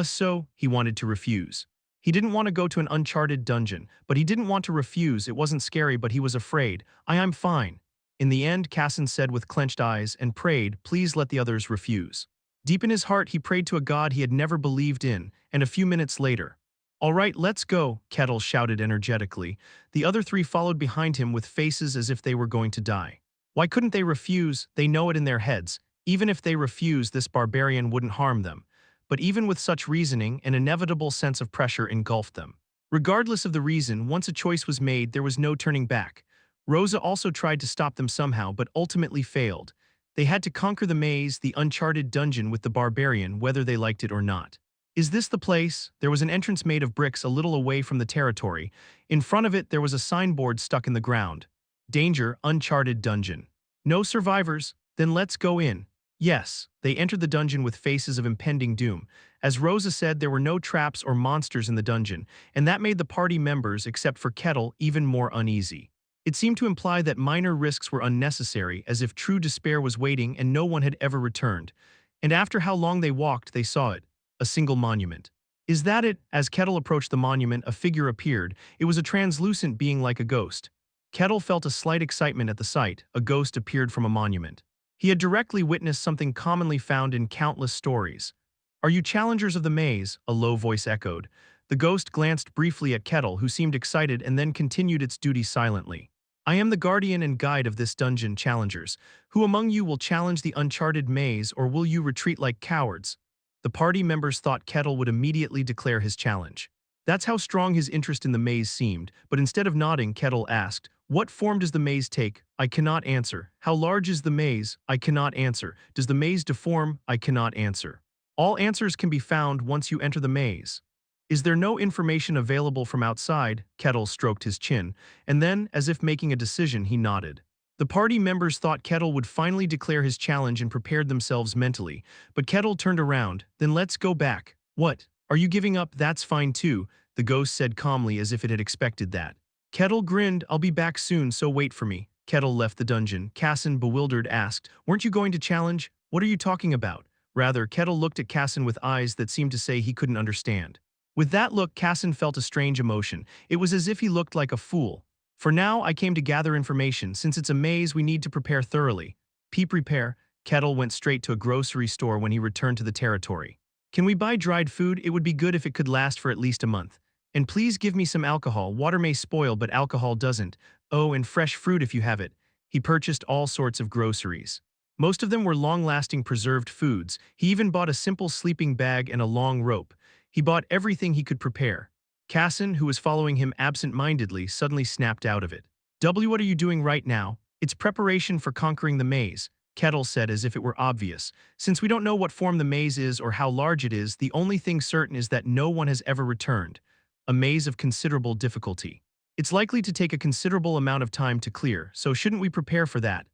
So, he wanted to refuse. He didn't want to go to an uncharted dungeon, but he didn't want to refuse. It wasn't scary, but he was afraid. I'm fine. In the end, Casson said with clenched eyes and prayed, please let the others refuse. Deep in his heart, he prayed to a god he had never believed in, and a few minutes later, all right, let's go, Kettle shouted energetically. The other three followed behind him with faces as if they were going to die. Why couldn't they refuse? They know it in their heads. Even if they refused, this barbarian wouldn't harm them. But even with such reasoning, an inevitable sense of pressure engulfed them. Regardless of the reason, once a choice was made, there was no turning back. Rosa also tried to stop them somehow, but ultimately failed. They had to conquer the maze, the uncharted dungeon with the barbarian, whether they liked it or not. Is this the place? There was an entrance made of bricks a little away from the territory. In front of it, there was a signboard stuck in the ground. Danger, uncharted dungeon. No survivors? Then let's go in. Yes, they entered the dungeon with faces of impending doom. As Rosa said, there were no traps or monsters in the dungeon, and that made the party members, except for Kettle, even more uneasy. It seemed to imply that minor risks were unnecessary, as if true despair was waiting and no one had ever returned. And after how long they walked, they saw it. A single monument. Is that it? As Kettle approached the monument, a figure appeared. It was a translucent being like a ghost. Kettle felt a slight excitement at the sight. A ghost appeared from a monument. He had directly witnessed something commonly found in countless stories. Are you challengers of the maze? A low voice echoed. The ghost glanced briefly at Kettle, who seemed excited, and then continued its duty silently. I am the guardian and guide of this dungeon, challengers. Who among you will challenge the uncharted maze, or will you retreat like cowards? The party members thought Kettle would immediately declare his challenge. That's how strong his interest in the maze seemed, but instead of nodding, Kettle asked, "What form does the maze take? I cannot answer. How large is the maze? I cannot answer. Does the maze deform? I cannot answer. All answers can be found once you enter the maze. Is there no information available from outside?" Kettle stroked his chin, and then, as if making a decision, he nodded. The party members thought Kettle would finally declare his challenge and prepared themselves mentally, but Kettle turned around. "Then let's go back." "What? Are you giving up?" "That's fine too," the ghost said calmly, as if it had expected that. Kettle grinned. "I'll be back soon, so wait for me." Kettle left the dungeon. Cassin, bewildered, asked, "Weren't you going to challenge? What are you talking about?" Rather, Kettle looked at Cassin with eyes that seemed to say he couldn't understand. With that look, Cassin felt a strange emotion. It was as if he looked like a fool. "For now, I came to gather information. Since it's a maze, we need to prepare thoroughly." Prepare. Kettle went straight to a grocery store when he returned to the territory. "Can we buy dried food? It would be good if it could last for at least a month. And please give me some alcohol. Water may spoil, but alcohol doesn't. Oh, and fresh fruit if you have it." He purchased all sorts of groceries. Most of them were long-lasting preserved foods. He even bought a simple sleeping bag and a long rope. He bought everything he could prepare. Cassin, who was following him absent-mindedly, suddenly snapped out of it. What are you doing right now?" "It's preparation for conquering the maze," Kettle said as if it were obvious. "Since we don't know what form the maze is or how large it is, the only thing certain is that no one has ever returned. A maze of considerable difficulty. It's likely to take a considerable amount of time to clear, so shouldn't we prepare for that?"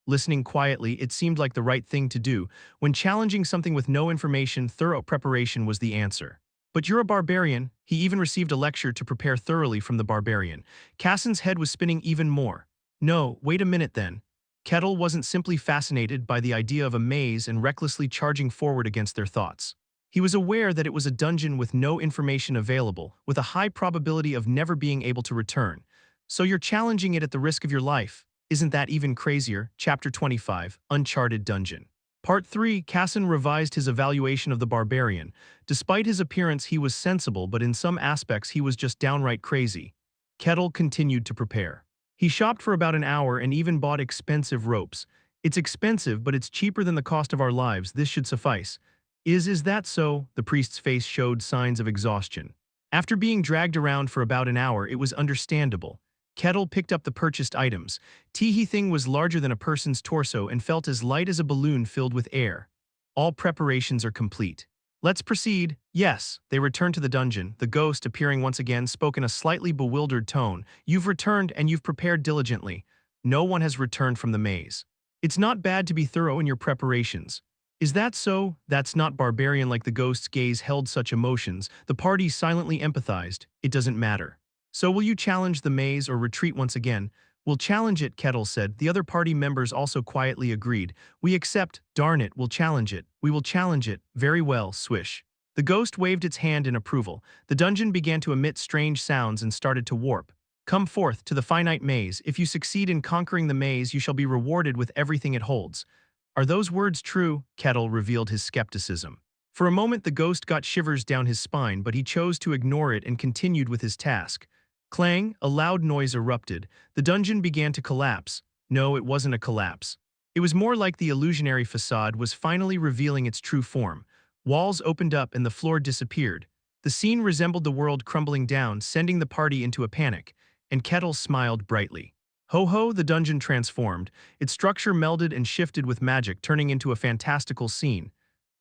Listening quietly, it seemed like the right thing to do. When challenging something with no information, thorough preparation was the answer. "But you're a barbarian." He even received a lecture to prepare thoroughly from the barbarian. Cassin's head was spinning even more. "No, wait a minute then." Kettle wasn't simply fascinated by the idea of a maze and recklessly charging forward against their thoughts. He was aware that it was a dungeon with no information available, with a high probability of never being able to return. "So you're challenging it at the risk of your life? Isn't that even crazier?" Chapter 25, Uncharted Dungeon. Part 3. Cassin revised his evaluation of the barbarian. Despite his appearance, he was sensible, but in some aspects he was just downright crazy. Kettle continued to prepare. He shopped for about an hour and even bought expensive ropes. "It's expensive, but it's cheaper than the cost of our lives. This should suffice." Is that so?" The priest's face showed signs of exhaustion. After being dragged around for about an hour, it was understandable. Kettle picked up the purchased items. Teehee thing was larger than a person's torso and felt as light as a balloon filled with air. "All preparations are complete. Let's proceed." "Yes." They returned to the dungeon. The ghost, appearing once again, spoke in a slightly bewildered tone. "You've returned and you've prepared diligently." "No one has returned from the maze." "It's not bad to be thorough in your preparations." "Is that so?" "That's not barbarian." Like the ghost's gaze held such emotions, the party silently empathized. "It doesn't matter." "So will you challenge the maze or retreat once again?" "We'll challenge it," Kettle said. The other party members also quietly agreed. "We accept." "Darn it, we'll challenge it." "We will challenge it." "Very well, swish." The ghost waved its hand in approval. The dungeon began to emit strange sounds and started to warp. "Come forth to the finite maze. If you succeed in conquering the maze, you shall be rewarded with everything it holds." "Are those words true?" Kettle revealed his skepticism. For a moment the ghost got shivers down his spine, but he chose to ignore it and continued with his task. Clang, a loud noise erupted. The dungeon began to collapse. No, it wasn't a collapse. It was more like the illusionary facade was finally revealing its true form. Walls opened up and the floor disappeared. The scene resembled the world crumbling down, sending the party into a panic, and Kettle smiled brightly. Ho ho, the dungeon transformed. Its structure melded and shifted with magic, turning into a fantastical scene.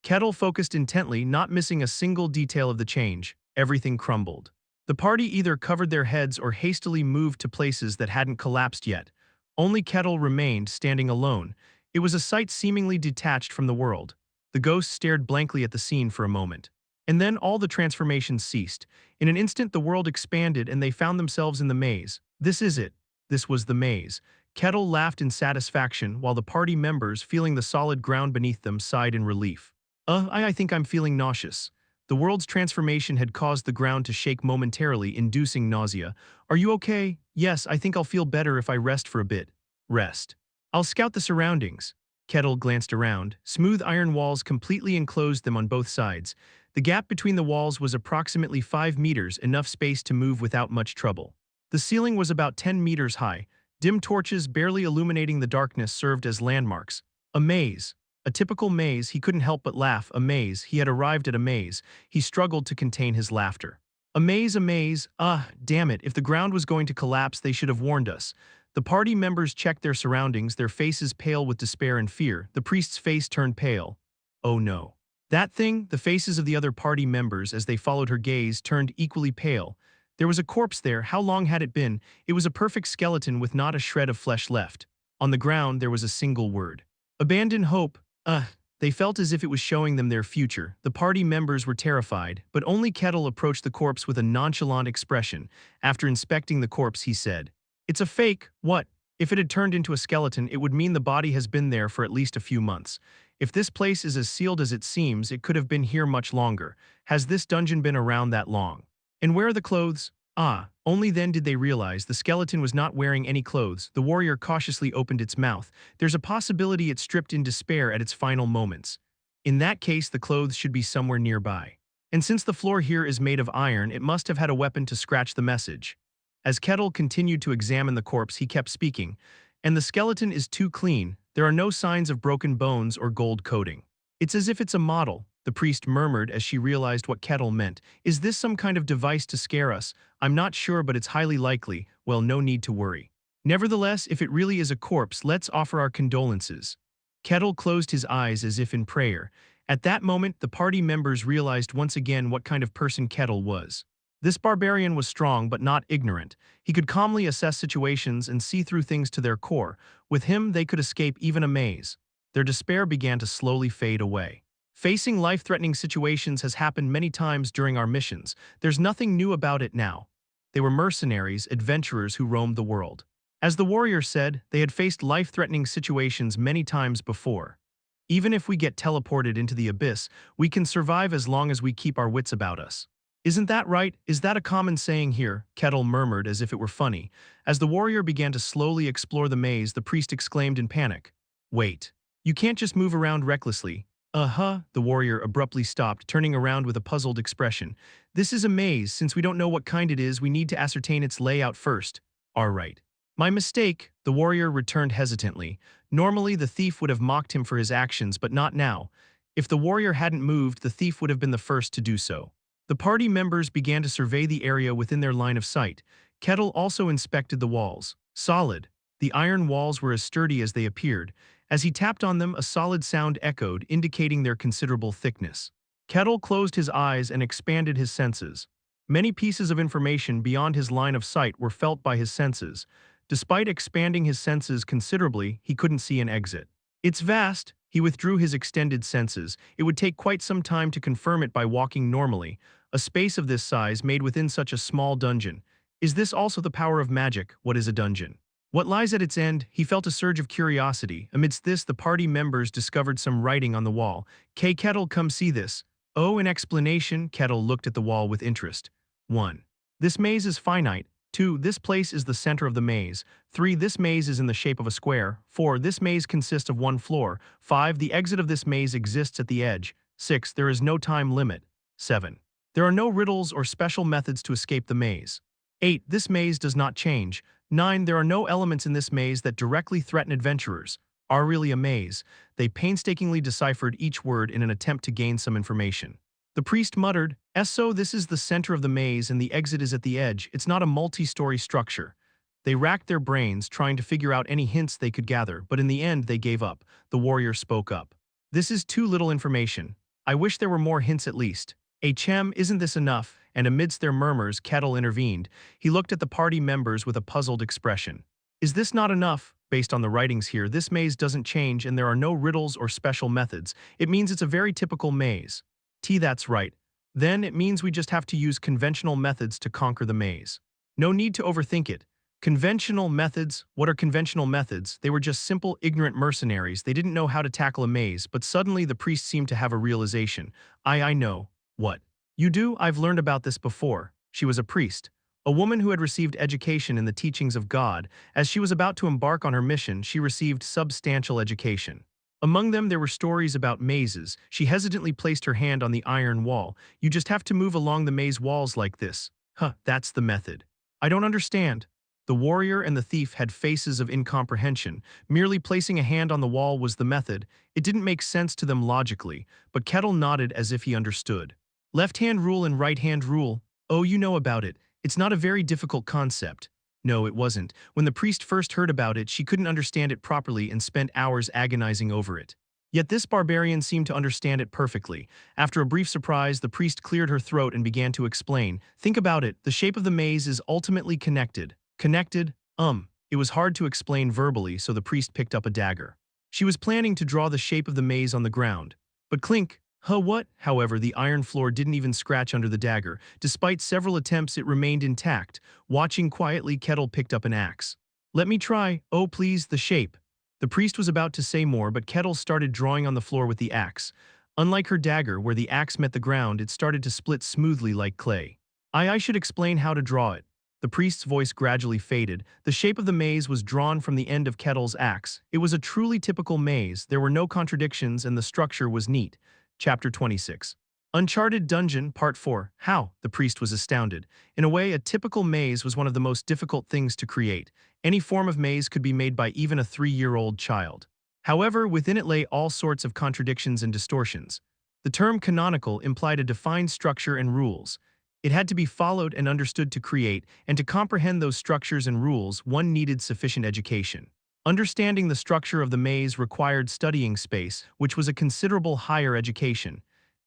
Kettle focused intently, not missing a single detail of the change. Everything crumbled. The party either covered their heads or hastily moved to places that hadn't collapsed yet. Only Kettle remained, standing alone. It was a sight seemingly detached from the world. The ghost stared blankly at the scene for a moment. And then all the transformations ceased. In an instant the world expanded and they found themselves in the maze. This is it. This was the maze. Kettle laughed in satisfaction, while the party members, feeling the solid ground beneath them, sighed in relief. I think I'm feeling nauseous." The world's transformation had caused the ground to shake momentarily, inducing nausea. "Are you okay?" "Yes, I think I'll feel better if I rest for a bit." "Rest." "I'll scout the surroundings." Kettle glanced around. Smooth iron walls completely enclosed them on both sides. The gap between the walls was approximately 5 meters, enough space to move without much trouble. The ceiling was about 10 meters high. Dim torches barely illuminating the darkness served as landmarks. A maze. A typical maze, he couldn't help but laugh. A maze, he had arrived at a maze. He struggled to contain his laughter. A maze, damn it, if the ground was going to collapse they should have warned us. The party members checked their surroundings, their faces pale with despair and fear. The priest's face turned pale. Oh no. That thing, the faces of the other party members as they followed her gaze turned equally pale. There was a corpse there. How long had it been? It was a perfect skeleton with not a shred of flesh left. On the ground there was a single word. Abandon hope. They felt as if it was showing them their future. The party members were terrified, but only Kettle approached the corpse with a nonchalant expression. After inspecting the corpse, he said, "It's a fake. What? If it had turned into a skeleton, it would mean the body has been there for at least a few months. If this place is as sealed as it seems, it could have been here much longer. Has this dungeon been around that long? And where are the clothes?" Only then did they realize the skeleton was not wearing any clothes. The warrior cautiously opened its mouth. There's a possibility it stripped in despair at its final moments. In that case, the clothes should be somewhere nearby. And since the floor here is made of iron, it must have had a weapon to scratch the message. As Kettle continued to examine the corpse, he kept speaking. And the skeleton is too clean. There are no signs of broken bones or gold coating. It's as if it's a model, the priest murmured as she realized what Kettle meant. Is this some kind of device to scare us? I'm not sure, but it's highly likely. Well, no need to worry. Nevertheless, if it really is a corpse, let's offer our condolences. Kettle closed his eyes as if in prayer. At that moment, the party members realized once again what kind of person Kettle was. This barbarian was strong but not ignorant. He could calmly assess situations and see through things to their core. With him, they could escape even a maze. Their despair began to slowly fade away. Facing life-threatening situations has happened many times during our missions. There's nothing new about it now. They were mercenaries, adventurers who roamed the world. As the warrior said, they had faced life-threatening situations many times before. Even if we get teleported into the abyss, we can survive as long as we keep our wits about us. Isn't that right? Is that a common saying here? Kettle murmured as if it were funny. As the warrior began to slowly explore the maze, the priest exclaimed in panic. Wait. You can't just move around recklessly. The warrior abruptly stopped, turning around with a puzzled expression. This is a maze. Since we don't know what kind it is, we need to ascertain its layout first. All right. My mistake, the warrior returned hesitantly. Normally, the thief would have mocked him for his actions, but not now. If the warrior hadn't moved, the thief would have been the first to do so. The party members began to survey the area within their line of sight. Kettle also inspected the walls. Solid. The iron walls were as sturdy as they appeared. As he tapped on them, a solid sound echoed, indicating their considerable thickness. Kettle closed his eyes and expanded his senses. Many pieces of information beyond his line of sight were felt by his senses. Despite expanding his senses considerably, he couldn't see an exit. It's vast. He withdrew his extended senses. It would take quite some time to confirm it by walking normally. A space of this size made within such a small dungeon. Is this also the power of magic? What is a dungeon? What lies at its end? He felt a surge of curiosity. Amidst this, the party members discovered some writing on the wall. Kettle, come see this. Oh, an explanation. Kettle looked at the wall with interest. 1. This maze is finite. 2. This place is the center of the maze. 3. This maze is in the shape of a square. 4. This maze consists of one floor. 5. The exit of this maze exists at the edge. 6. There is no time limit. 7. There are no riddles or special methods to escape the maze. 8. This maze does not change. 9. There are no elements in this maze that directly threaten adventurers. Are really a maze. They painstakingly deciphered each word in an attempt to gain some information. The priest muttered, So this is the center of the maze and the exit is at the edge. It's not a multi-story structure. They racked their brains, trying to figure out any hints they could gather, but in the end they gave up. The warrior spoke up. This is too little information. I wish there were more hints at least. Isn't this enough? And amidst their murmurs, Kettle intervened. He looked at the party members with a puzzled expression. Is this not enough? Based on the writings here, this maze doesn't change and there are no riddles or special methods. It means it's a very typical maze. That's right. Then it means we just have to use conventional methods to conquer the maze. No need to overthink it. Conventional methods? What are conventional methods? They were just simple, ignorant mercenaries. They didn't know how to tackle a maze, but suddenly the priest seemed to have a realization. I know. What? You do? I've learned about this before. She was a priest. A woman who had received education in the teachings of God. As she was about to embark on her mission, she received substantial education. Among them, there were stories about mazes. She hesitantly placed her hand on the iron wall. You just have to move along the maze walls like this. That's the method. I don't understand. The warrior and the thief had faces of incomprehension. Merely placing a hand on the wall was the method. It didn't make sense to them logically, but Kettle nodded as if he understood. Left-hand rule and right-hand rule. Oh, you know about it. It's not a very difficult concept. No, it wasn't. When the priest first heard about it, she couldn't understand it properly and spent hours agonizing over it. Yet this barbarian seemed to understand it perfectly. After a brief surprise, the priest cleared her throat and began to explain. Think about it. The shape of the maze is ultimately connected. Connected? It was hard to explain verbally, so the priest picked up a dagger. She was planning to draw the shape of the maze on the ground. But clink! What? However, the iron floor didn't even scratch under the dagger. Despite several attempts, it remained intact. Watching quietly, Kettle picked up an axe. Let me try. Oh, please, the shape. The priest was about to say more, but Kettle started drawing on the floor with the axe. Unlike her dagger, where the axe met the ground, it started to split smoothly like clay. I should explain how to draw it. The priest's voice gradually faded. The shape of the maze was drawn from the end of Kettle's axe. It was a truly typical maze. There were no contradictions, and the structure was neat. Chapter 26. Uncharted Dungeon, Part 4. How? The priest was astounded. In a way, a typical maze was one of the most difficult things to create. Any form of maze could be made by even a 3-year-old child. However, within it lay all sorts of contradictions and distortions. The term canonical implied a defined structure and rules. It had to be followed and understood to create, and to comprehend those structures and rules, one needed sufficient education. Understanding the structure of the maze required studying space, which was a considerable higher education.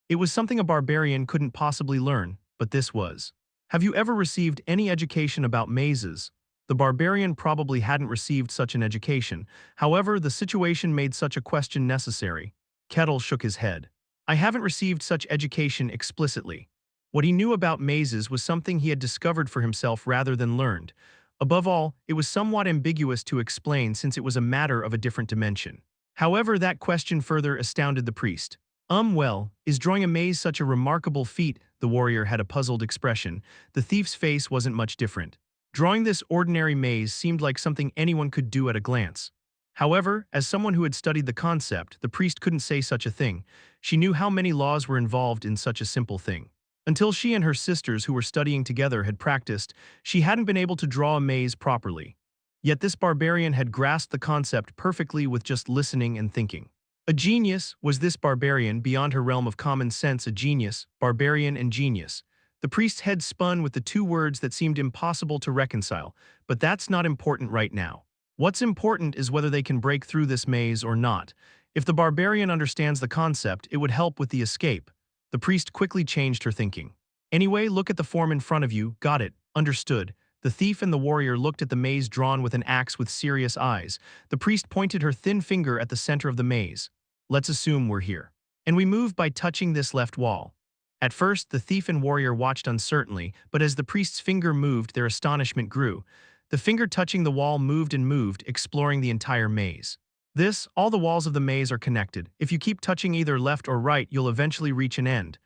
It was something a barbarian couldn't possibly learn, but this was. Have you ever received any education about mazes? The barbarian probably hadn't received such an education. However, the situation made such a question necessary. Kettle shook his head. I haven't received such education explicitly. What he knew about mazes was something he had discovered for himself rather than learned. Above all, it was somewhat ambiguous to explain since it was a matter of a different dimension. However, that question further astounded the priest. Well, is drawing a maze such a remarkable feat? The warrior had a puzzled expression. The thief's face wasn't much different. Drawing this ordinary maze seemed like something anyone could do at a glance. However, as someone who had studied the concept, the priest couldn't say such a thing. She knew how many laws were involved in such a simple thing. Until she and her sisters who were studying together had practiced, she hadn't been able to draw a maze properly. Yet this barbarian had grasped the concept perfectly with just listening and thinking. A genius was this barbarian, beyond her realm of common sense. A genius, barbarian and genius. The priest's head spun with the two words that seemed impossible to reconcile, but that's not important right now. What's important is whether they can break through this maze or not. If the barbarian understands the concept, it would help with the escape. The priest quickly changed her thinking. Anyway, look at the form in front of you. Got it. Understood. The thief and the warrior looked at the maze drawn with an axe with serious eyes. The priest pointed her thin finger at the center of the maze. Let's assume we're here. And we move by touching this left wall. At first, the thief and warrior watched uncertainly, but as the priest's finger moved, their astonishment grew. The finger touching the wall moved and moved, exploring the entire maze. All the walls of the maze are connected. If you keep touching either left or right, you'll eventually reach an end.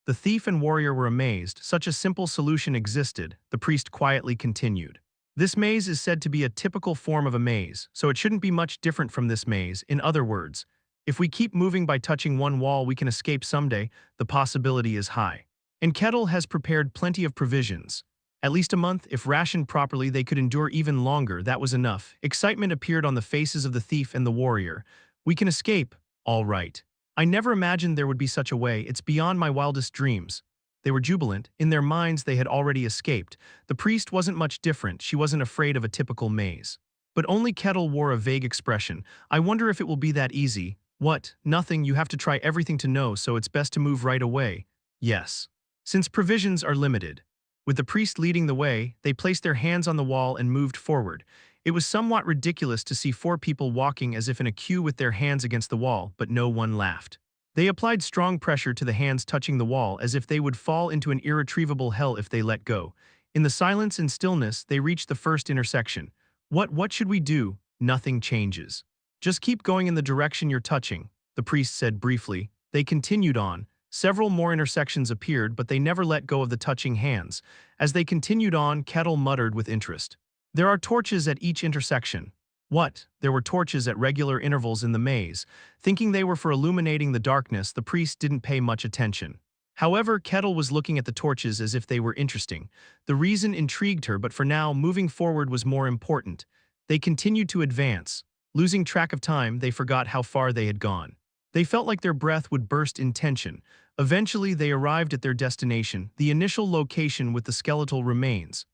The thief and warrior were amazed. Such a simple solution existed. The priest quietly continued. This maze is said to be a typical form of a maze, so it shouldn't be much different from this maze. In other words, if we keep moving by touching one wall, we can escape someday. The possibility is high. And Kettle has prepared plenty of provisions. At least a month. If rationed properly, they could endure even longer. That was enough. Excitement appeared on the faces of the thief and the warrior. We can escape. All right. I never imagined there would be such a way. It's beyond my wildest dreams. They were jubilant. In their minds, they had already escaped. The priest wasn't much different. She wasn't afraid of a typical maze. But only Kettle wore a vague expression. I wonder if it will be that easy. What? Nothing. You have to try everything to know, so it's best to move right away. Yes. Since provisions are limited. With the priest leading the way, they placed their hands on the wall and moved forward. It was somewhat ridiculous to see 4 people walking as if in a queue with their hands against the wall, but no one laughed. They applied strong pressure to the hands touching the wall as if they would fall into an irretrievable hell if they let go. In the silence and stillness, they reached the first intersection. What should we do? Nothing changes. Just keep going in the direction you're touching, the priest said briefly. They continued on. Several more intersections appeared, but they never let go of the touching hands. As they continued on, Kettle muttered with interest. There are torches at each intersection. What? There were torches at regular intervals in the maze. Thinking they were for illuminating the darkness, the priest didn't pay much attention. However, Kettle was looking at the torches as if they were interesting. The reason intrigued her, but for now, moving forward was more important. They continued to advance. Losing track of time, they forgot how far they had gone. They felt like their breath would burst in tension. Eventually, they arrived at their destination, the initial location with the skeletal remains.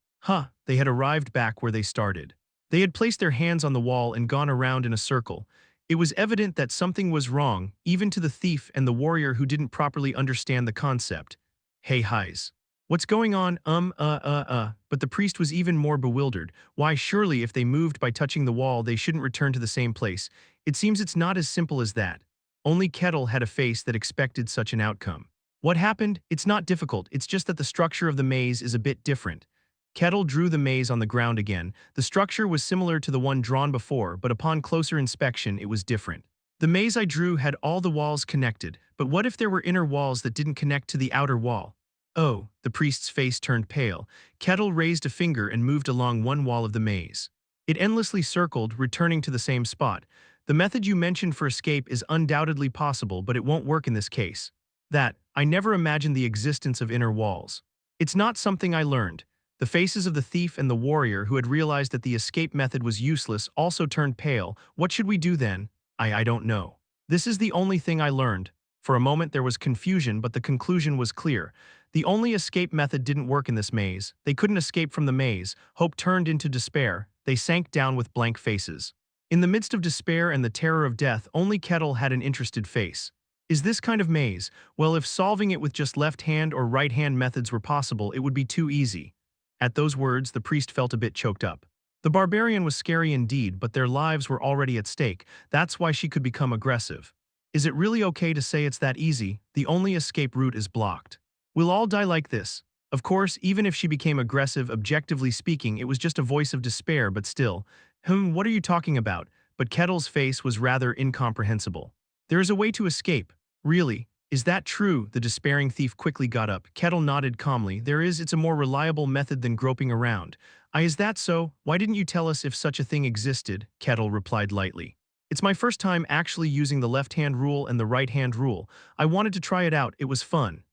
They had arrived back where they started. They had placed their hands on the wall and gone around in a circle. It was evident that something was wrong, even to the thief and the warrior who didn't properly understand the concept. Hey, highs. What's going on? But the priest was even more bewildered. Why, surely if they moved by touching the wall, they shouldn't return to the same place. It seems it's not as simple as that. Only Kettle had a face that expected such an outcome. What happened? It's not difficult, it's just that the structure of the maze is a bit different. Kettle drew the maze on the ground again. The structure was similar to the one drawn before, but upon closer inspection, it was different. The maze I drew had all the walls connected, but what if there were inner walls that didn't connect to the outer wall? Oh, the priest's face turned pale. Kettle raised a finger and moved along one wall of the maze. It endlessly circled, returning to the same spot. The method you mentioned for escape is undoubtedly possible, but it won't work in this case. I never imagined the existence of inner walls. It's not something I learned. The faces of the thief and the warrior who had realized that the escape method was useless also turned pale. What should we do then? I don't know. This is the only thing I learned. For a moment there was confusion, but the conclusion was clear. The only escape method didn't work in this maze. They couldn't escape from the maze. Hope turned into despair. They sank down with blank faces. In the midst of despair and the terror of death, only Kettle had an interested face. Is this kind of maze? Well, if solving it with just left-hand or right-hand methods were possible, it would be too easy. At those words, the priest felt a bit choked up. The barbarian was scary indeed, but their lives were already at stake. That's why she could become aggressive. Is it really okay to say it's that easy? The only escape route is blocked. We'll all die like this. Of course, even if she became aggressive, objectively speaking, it was just a voice of despair, but still. What are you talking about? But Kettle's face was rather incomprehensible. There is a way to escape. Really? Is that true? The despairing thief quickly got up. Kettle nodded calmly. There is, it's a more reliable method than groping around. Is that so? Why didn't you tell us if such a thing existed? Kettle replied lightly. It's my first time actually using the left-hand rule and the right-hand rule. I wanted to try it out, it was fun.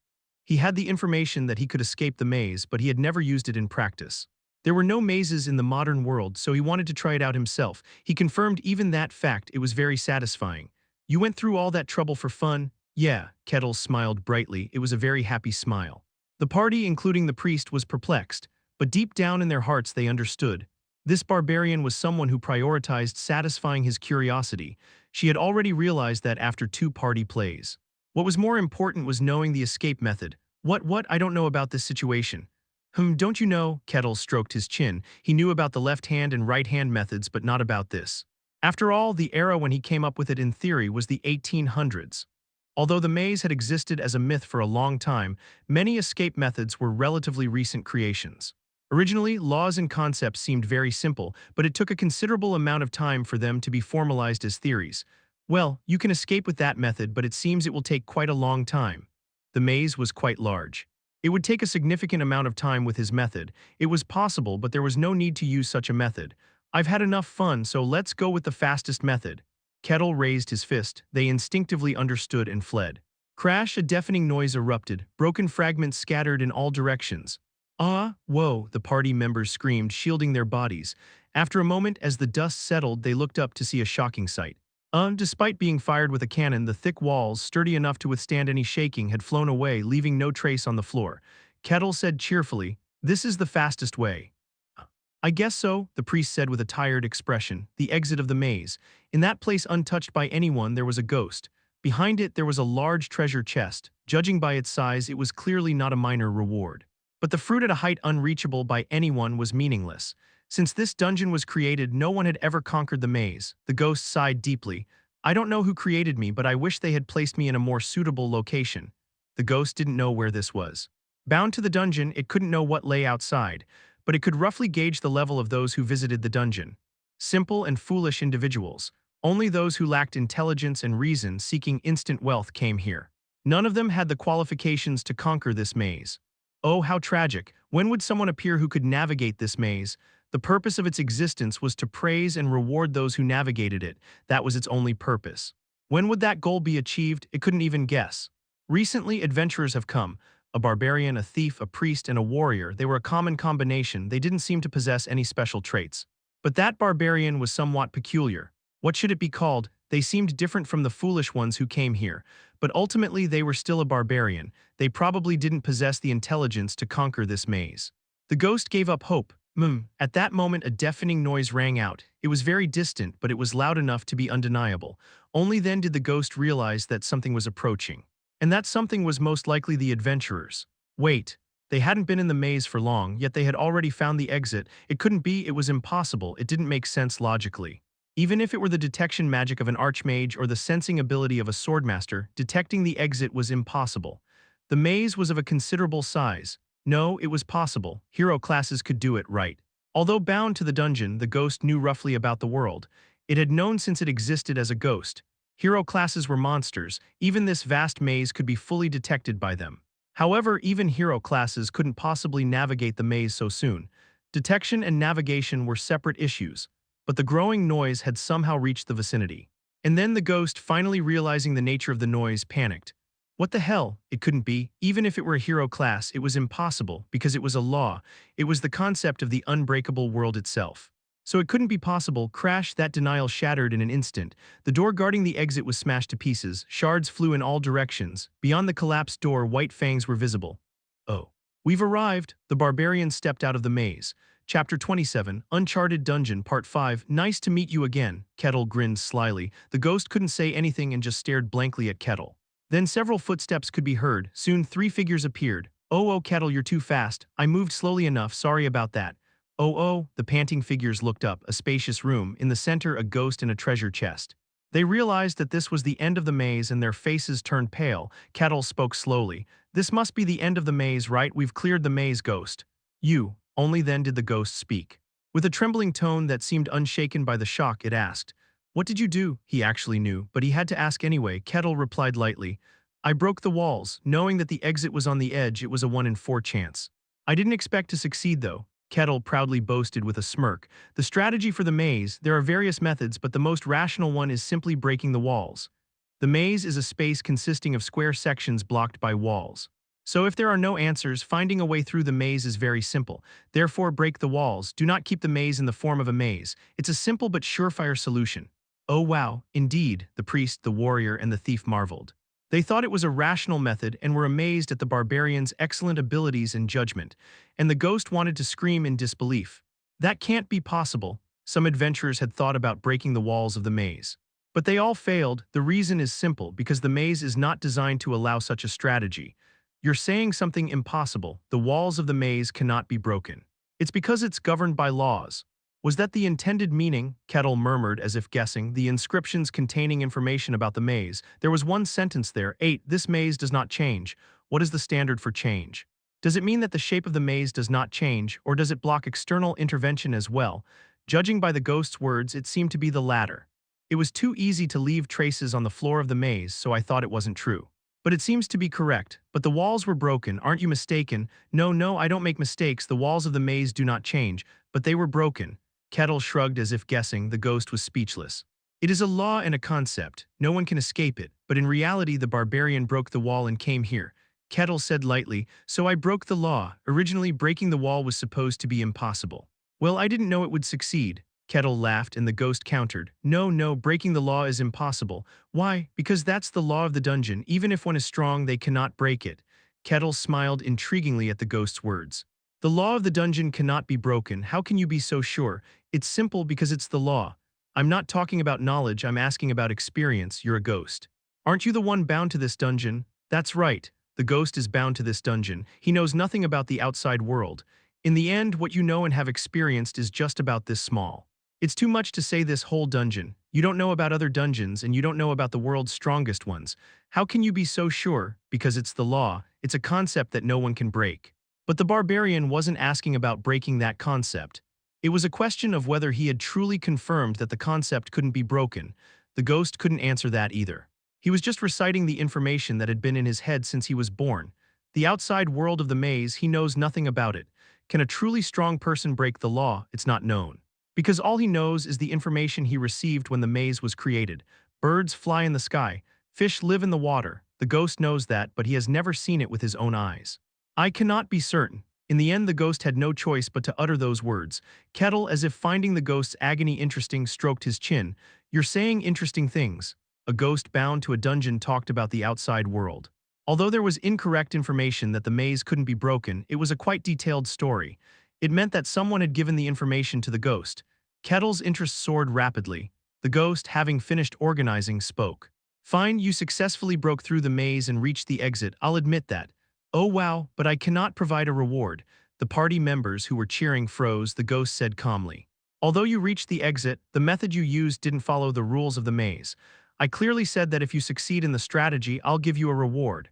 He had the information that he could escape the maze, but he had never used it in practice. There were no mazes in the modern world, so he wanted to try it out himself. He confirmed even that fact. It was very satisfying. You went through all that trouble for fun? Yeah, Kettle smiled brightly. It was a very happy smile. The party, including the priest, was perplexed, but deep down in their hearts they understood. This barbarian was someone who prioritized satisfying his curiosity. She had already realized that after 2 party plays. What was more important was knowing the escape method. What? I don't know about this situation. Don't you know? Kettle stroked his chin. He knew about the left-hand and right-hand methods, but not about this. After all, the era when he came up with it in theory was the 1800s. Although the maze had existed as a myth for a long time, many escape methods were relatively recent creations. Originally, laws and concepts seemed very simple, but it took a considerable amount of time for them to be formalized as theories. Well, you can escape with that method, but it seems it will take quite a long time. The maze was quite large. It would take a significant amount of time with his method. It was possible, but there was no need to use such a method. I've had enough fun, so let's go with the fastest method. Kettle raised his fist. They instinctively understood and fled. Crash! A deafening noise erupted. Broken fragments scattered in all directions. Whoa! The party members screamed, shielding their bodies. After a moment, as the dust settled, they looked up to see a shocking sight. Despite being fired with a cannon, the thick walls, sturdy enough to withstand any shaking, had flown away, leaving no trace on the floor. Kettle said cheerfully, "This is the fastest way." I guess so, the priest said with a tired expression. The exit of the maze. In that place untouched by anyone, there was a ghost. Behind it, there was a large treasure chest. Judging by its size, it was clearly not a minor reward. But the fruit at a height unreachable by anyone was meaningless. Since this dungeon was created, no one had ever conquered the maze. The ghost sighed deeply. I don't know who created me, but I wish they had placed me in a more suitable location. The ghost didn't know where this was. Bound to the dungeon, it couldn't know what lay outside, but it could roughly gauge the level of those who visited the dungeon. Simple and foolish individuals. Only those who lacked intelligence and reason, seeking instant wealth, came here. None of them had the qualifications to conquer this maze. Oh, how tragic. When would someone appear who could navigate this maze? The purpose of its existence was to praise and reward those who navigated it. That was its only purpose. When would that goal be achieved? It couldn't even guess. Recently, adventurers have come. A barbarian, a thief, a priest, and a warrior. They were a common combination. They didn't seem to possess any special traits. But that barbarian was somewhat peculiar. What should it be called? They seemed different from the foolish ones who came here. But ultimately, they were still a barbarian. They probably didn't possess the intelligence to conquer this maze. The ghost gave up hope. At that moment, a deafening noise rang out. It was very distant, but it was loud enough to be undeniable. Only then did the ghost realize that something was approaching. And that something was most likely the adventurers. Wait, they hadn't been in the maze for long, yet they had already found the exit. It couldn't be, it was impossible, it didn't make sense logically. Even if it were the detection magic of an archmage or the sensing ability of a swordmaster, detecting the exit was impossible. The maze was of a considerable size. No, it was possible. Hero classes could do it right. Although bound to the dungeon, the ghost knew roughly about the world. It had known since it existed as a ghost. Hero classes were monsters. Even this vast maze could be fully detected by them. However, even hero classes couldn't possibly navigate the maze so soon. Detection and navigation were separate issues, but the growing noise had somehow reached the vicinity. And then the ghost, finally realizing the nature of the noise, panicked. What the hell? It couldn't be. Even if it were a hero class, it was impossible, because it was a law. It was the concept of the unbreakable world itself. So it couldn't be possible. Crash! That denial shattered in an instant. The door guarding the exit was smashed to pieces. Shards flew in all directions. Beyond the collapsed door, white fangs were visible. Oh. We've arrived. The barbarian stepped out of the maze. Chapter 27, Uncharted Dungeon, Part 5. Nice to meet you again. Kettle grinned slyly. The ghost couldn't say anything and just stared blankly at Kettle. Then several footsteps could be heard. Soon 3 figures appeared. Oh, Kettle, you're too fast. I moved slowly enough, sorry about that. Oh, the panting figures looked up, a spacious room, in the center a ghost and a treasure chest. They realized that this was the end of the maze and their faces turned pale. Kettle spoke slowly. This must be the end of the maze, right? We've cleared the maze, ghost. You. Only then did the ghost speak. With a trembling tone that seemed unshaken by the shock, it asked, "What did you do?" He actually knew, but he had to ask anyway. Kettle replied lightly, "I broke the walls. Knowing that the exit was on the edge, it was a 1 in 4 chance. I didn't expect to succeed, though." Kettle proudly boasted with a smirk. The strategy for the maze, there are various methods, but the most rational one is simply breaking the walls. The maze is a space consisting of square sections blocked by walls. So if there are no answers, finding a way through the maze is very simple. Therefore, break the walls. Do not keep the maze in the form of a maze. It's a simple but surefire solution. Oh wow, indeed, the priest, the warrior, and the thief marveled. They thought it was a rational method and were amazed at the barbarian's excellent abilities and judgment, and the ghost wanted to scream in disbelief. That can't be possible. Some adventurers had thought about breaking the walls of the maze. But they all failed. The reason is simple, because the maze is not designed to allow such a strategy. You're saying something impossible. The walls of the maze cannot be broken. It's because it's governed by laws. Was that the intended meaning? Kettle murmured as if guessing. The inscriptions containing information about the maze. There was one sentence there. 8. This maze does not change. What is the standard for change? Does it mean that the shape of the maze does not change, or does it block external intervention as well? Judging by the ghost's words, it seemed to be the latter. It was too easy to leave traces on the floor of the maze, so I thought it wasn't true. But it seems to be correct. But the walls were broken, aren't you mistaken? No, I don't make mistakes. The walls of the maze do not change, but they were broken. Kettle shrugged as if guessing. The ghost was speechless. It is a law and a concept. No one can escape it. But in reality, the barbarian broke the wall and came here. Kettle said lightly, so I broke the law. Originally, breaking the wall was supposed to be impossible. Well, I didn't know it would succeed. Kettle laughed and the ghost countered. No, breaking the law is impossible. Why? Because that's the law of the dungeon. Even if one is strong, they cannot break it. Kettle smiled intriguingly at the ghost's words. The law of the dungeon cannot be broken. How can you be so sure? It's simple because it's the law. I'm not talking about knowledge, I'm asking about experience. You're a ghost. Aren't you the one bound to this dungeon? That's right. The ghost is bound to this dungeon. He knows nothing about the outside world. In the end, what you know and have experienced is just about this small. It's too much to say this whole dungeon. You don't know about other dungeons, and you don't know about the world's strongest ones. How can you be so sure? Because it's the law. It's a concept that no one can break. But the barbarian wasn't asking about breaking that concept. It was a question of whether he had truly confirmed that the concept couldn't be broken. The ghost couldn't answer that either. He was just reciting the information that had been in his head since he was born. The outside world of the maze, he knows nothing about it. Can a truly strong person break the law? It's not known. Because all he knows is the information he received when the maze was created. Birds fly in the sky. Fish live in the water. The ghost knows that, but he has never seen it with his own eyes. I cannot be certain. In the end, the ghost had no choice but to utter those words. Kettle, as if finding the ghost's agony interesting, stroked his chin. You're saying interesting things. A ghost bound to a dungeon talked about the outside world. Although there was incorrect information that the maze couldn't be broken, it was a quite detailed story. It meant that someone had given the information to the ghost. Kettle's interest soared rapidly. The ghost, having finished organizing, spoke. Fine, you successfully broke through the maze and reached the exit, I'll admit that. Oh wow, but I cannot provide a reward. The party members who were cheering froze, the ghost said calmly. Although you reached the exit, the method you used didn't follow the rules of the maze. I clearly said that if you succeed in the strategy, I'll give you a reward.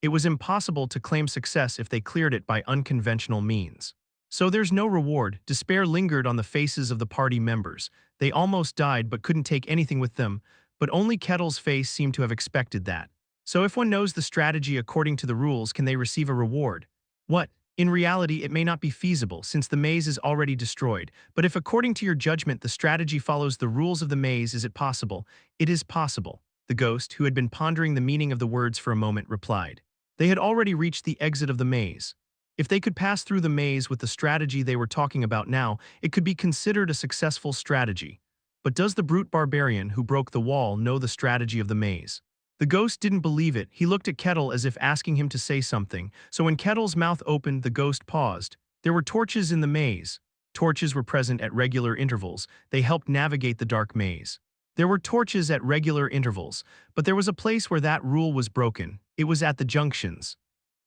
It was impossible to claim success if they cleared it by unconventional means. So there's no reward. Despair lingered on the faces of the party members. They almost died but couldn't take anything with them, but only Kettle's face seemed to have expected that. So if one knows the strategy according to the rules, can they receive a reward? What? In reality, it may not be feasible since the maze is already destroyed, but if according to your judgment the strategy follows the rules of the maze, is it possible? It is possible. The ghost, who had been pondering the meaning of the words for a moment, replied. They had already reached the exit of the maze. If they could pass through the maze with the strategy they were talking about now, it could be considered a successful strategy. But does the brute barbarian who broke the wall know the strategy of the maze? The ghost didn't believe it. He looked at Kettle as if asking him to say something, so when Kettle's mouth opened, the ghost paused. There were torches in the maze. Torches were present at regular intervals. They helped navigate the dark maze. There were torches at regular intervals, but there was a place where that rule was broken. It was at the junctions.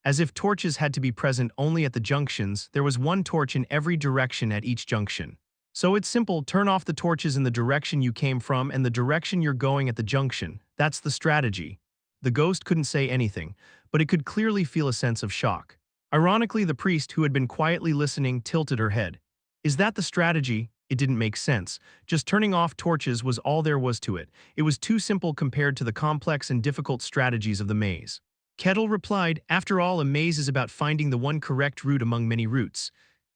As if torches had to be present only at the junctions, there was one torch in every direction at each junction. So it's simple, turn off the torches in the direction you came from and the direction you're going at the junction. That's the strategy. The ghost couldn't say anything, but it could clearly feel a sense of shock. Ironically, the priest, who had been quietly listening, tilted her head. Is that the strategy? It didn't make sense. Just turning off torches was all there was to it. It was too simple compared to the complex and difficult strategies of the maze. Kettle replied, after all, a maze is about finding the one correct route among many routes.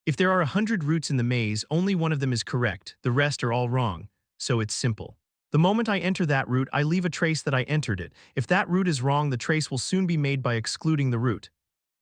If there are 100 routes in the maze, only one of them is correct, the rest are all wrong. So it's simple. The moment I enter that route, I leave a trace that I entered it. If that route is wrong, the trace will soon be made by excluding the route.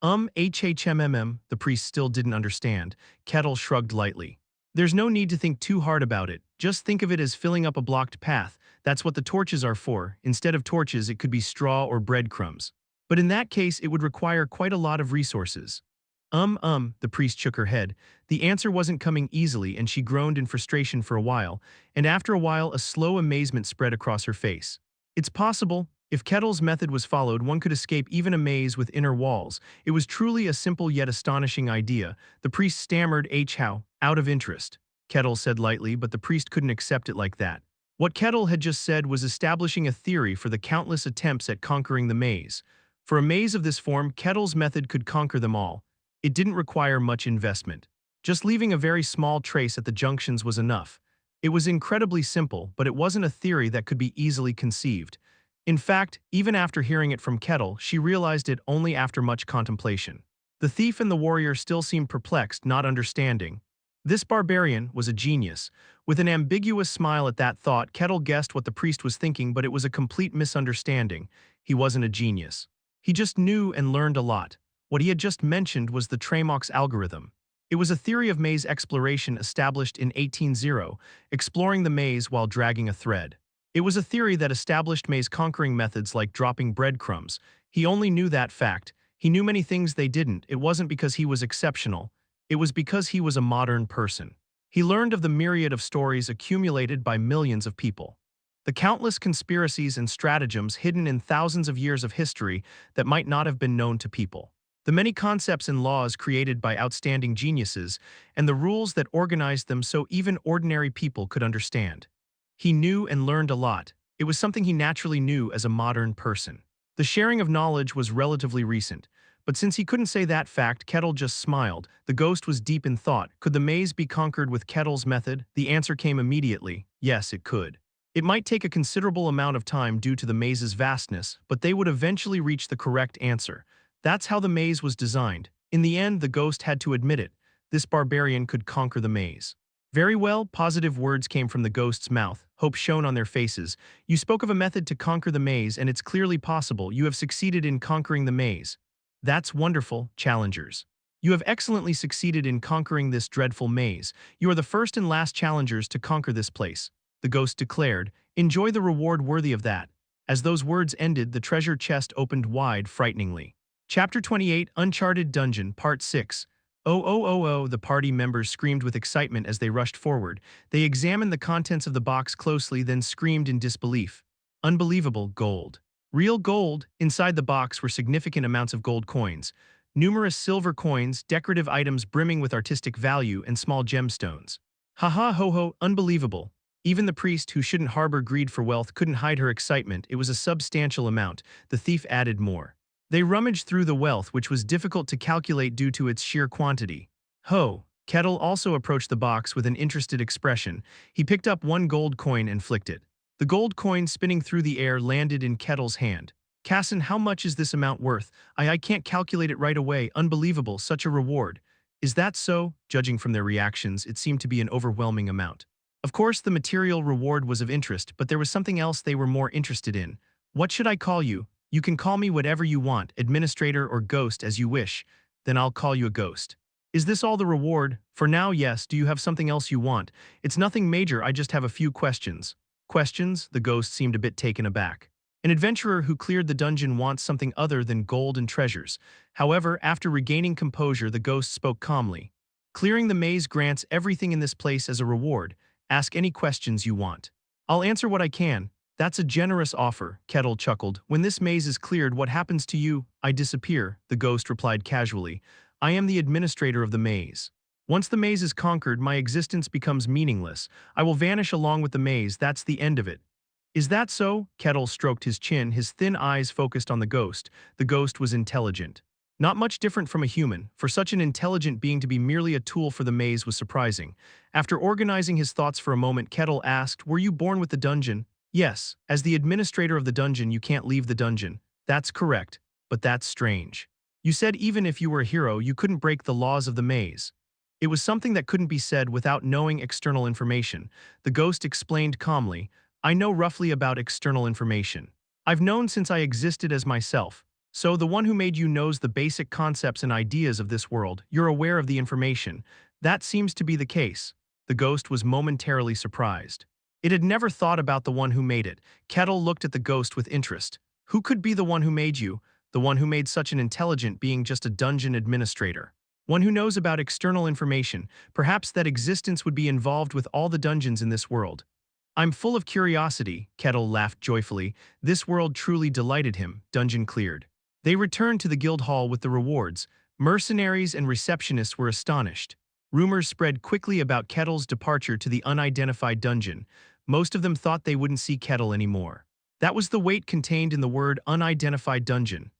The priest still didn't understand. Kettle shrugged lightly. There's no need to think too hard about it. Just think of it as filling up a blocked path. That's what the torches are for. Instead of torches, it could be straw or breadcrumbs. But in that case, it would require quite a lot of resources. The priest shook her head. The answer wasn't coming easily, and she groaned in frustration for a while, and after a while a slow amazement spread across her face. It's possible. If Kettle's method was followed, one could escape even a maze with inner walls. It was truly a simple yet astonishing idea. The priest stammered, how? Out of interest. Kettle said lightly, but the priest couldn't accept it like that. What Kettle had just said was establishing a theory for the countless attempts at conquering the maze. For a maze of this form, Kettle's method could conquer them all. It didn't require much investment. Just leaving a very small trace at the junctions was enough. It was incredibly simple, but it wasn't a theory that could be easily conceived. In fact, even after hearing it from Kettle, she realized it only after much contemplation. The thief and the warrior still seemed perplexed, not understanding. This barbarian was a genius. With an ambiguous smile at that thought, Kettle guessed what the priest was thinking, but it was a complete misunderstanding. He wasn't a genius. He just knew and learned a lot. What he had just mentioned was the Tramox algorithm. It was a theory of maze exploration established in 1800, exploring the maze while dragging a thread. It was a theory that established maze conquering methods like dropping breadcrumbs. He only knew that fact. He knew many things they didn't. It wasn't because he was exceptional. It was because he was a modern person. He learned of the myriad of stories accumulated by millions of people. The countless conspiracies and stratagems hidden in thousands of years of history that might not have been known to people. The many concepts and laws created by outstanding geniuses, and the rules that organized them so even ordinary people could understand. He knew and learned a lot. It was something he naturally knew as a modern person. The sharing of knowledge was relatively recent, but since he couldn't say that fact, Kettle just smiled. The ghost was deep in thought. Could the maze be conquered with Kettle's method? The answer came immediately. Yes, it could. It might take a considerable amount of time due to the maze's vastness, but they would eventually reach the correct answer. That's how the maze was designed. In the end, the ghost had to admit it. This barbarian could conquer the maze. Very well, positive words came from the ghost's mouth. Hope shone on their faces. You spoke of a method to conquer the maze, and it's clearly possible. You have succeeded in conquering the maze. That's wonderful, challengers. You have excellently succeeded in conquering this dreadful maze. You are the first and last challengers to conquer this place. The ghost declared, enjoy the reward worthy of that. As those words ended, the treasure chest opened wide, frighteningly. Chapter 28, Uncharted Dungeon, Part 6. Oh, oh, oh, oh, the party members screamed with excitement as they rushed forward. They examined the contents of the box closely, then screamed in disbelief. Unbelievable gold. Real gold. Inside the box were significant amounts of gold coins. Numerous silver coins, decorative items brimming with artistic value, and small gemstones. Ha ha ho ho, unbelievable. Even the priest, who shouldn't harbor greed for wealth, couldn't hide her excitement. It was a substantial amount. The thief added more. They rummaged through the wealth, which was difficult to calculate due to its sheer quantity. Ho! Kettle also approached the box with an interested expression. He picked up one gold coin and flicked it. The gold coin, spinning through the air, landed in Kettle's hand. Casson, how much is this amount worth? I can't calculate it right away. Unbelievable, such a reward. Is that so? Judging from their reactions, it seemed to be an overwhelming amount. Of course, the material reward was of interest, but there was something else they were more interested in. What should I call you? You can call me whatever you want, administrator or ghost, as you wish. Then I'll call you a ghost. Is this all the reward? For now, yes. Do you have something else you want? It's nothing major, I just have a few questions. Questions? The ghost seemed a bit taken aback. An adventurer who cleared the dungeon wants something other than gold and treasures. However, after regaining composure, the ghost spoke calmly. Clearing the maze grants everything in this place as a reward. Ask any questions you want. I'll answer what I can. That's a generous offer, Kettle chuckled. When this maze is cleared, what happens to you? I disappear, the ghost replied casually. I am the administrator of the maze. Once the maze is conquered, my existence becomes meaningless. I will vanish along with the maze, that's the end of it. Is that so? Kettle stroked his chin, his thin eyes focused on the ghost. The ghost was intelligent. Not much different from a human. For such an intelligent being to be merely a tool for the maze was surprising. After organizing his thoughts for a moment, Kettle asked, were you born with the dungeon? Yes, as the administrator of the dungeon you can't leave the dungeon. That's correct, but that's strange. You said even if you were a hero you couldn't break the laws of the maze. It was something that couldn't be said without knowing external information. The ghost explained calmly, I know roughly about external information. I've known since I existed as myself. So the one who made you knows the basic concepts and ideas of this world. You're aware of the information. That seems to be the case. The ghost was momentarily surprised. It had never thought about the one who made it. Kettle looked at the ghost with interest. Who could be the one who made you? The one who made such an intelligent being just a dungeon administrator. One who knows about external information. Perhaps that existence would be involved with all the dungeons in this world. I'm full of curiosity, Kettle laughed joyfully. This world truly delighted him. Dungeon cleared. They returned to the guild hall with the rewards. Mercenaries and receptionists were astonished. Rumors spread quickly about Kettle's departure to the unidentified dungeon. Most of them thought they wouldn't see Kettle anymore. That was the weight contained in the word unidentified dungeon.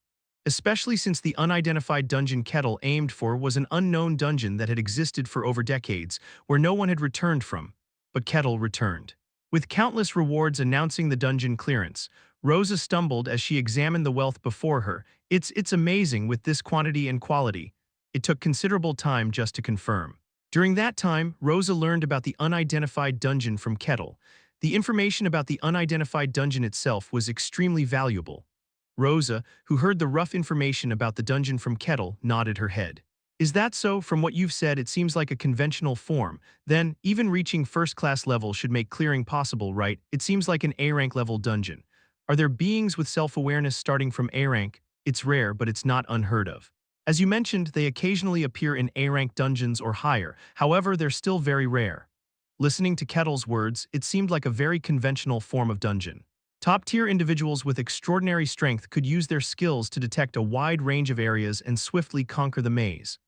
Especially since the unidentified dungeon Kettle aimed for was an unknown dungeon that had existed for over decades, where no one had returned from. But Kettle returned. With countless rewards announcing the dungeon clearance, Rosa stumbled as she examined the wealth before her. It's amazing with this quantity and quality. It took considerable time just to confirm. During that time, Rosa learned about the unidentified dungeon from Kettle. The information about the unidentified dungeon itself was extremely valuable. Rosa, who heard the rough information about the dungeon from Kettle, nodded her head. Is that so? From what you've said, it seems like a conventional form. Then, even reaching first-class level should make clearing possible, right? It seems like an A-rank level dungeon. Are there beings with self-awareness starting from A rank? It's rare, but it's not unheard of. As you mentioned, they occasionally appear in A-rank dungeons or higher. However, they're still very rare. Listening to Kettle's words, it seemed like a very conventional form of dungeon. Top-tier individuals with extraordinary strength could use their skills to detect a wide range of areas and swiftly conquer the maze.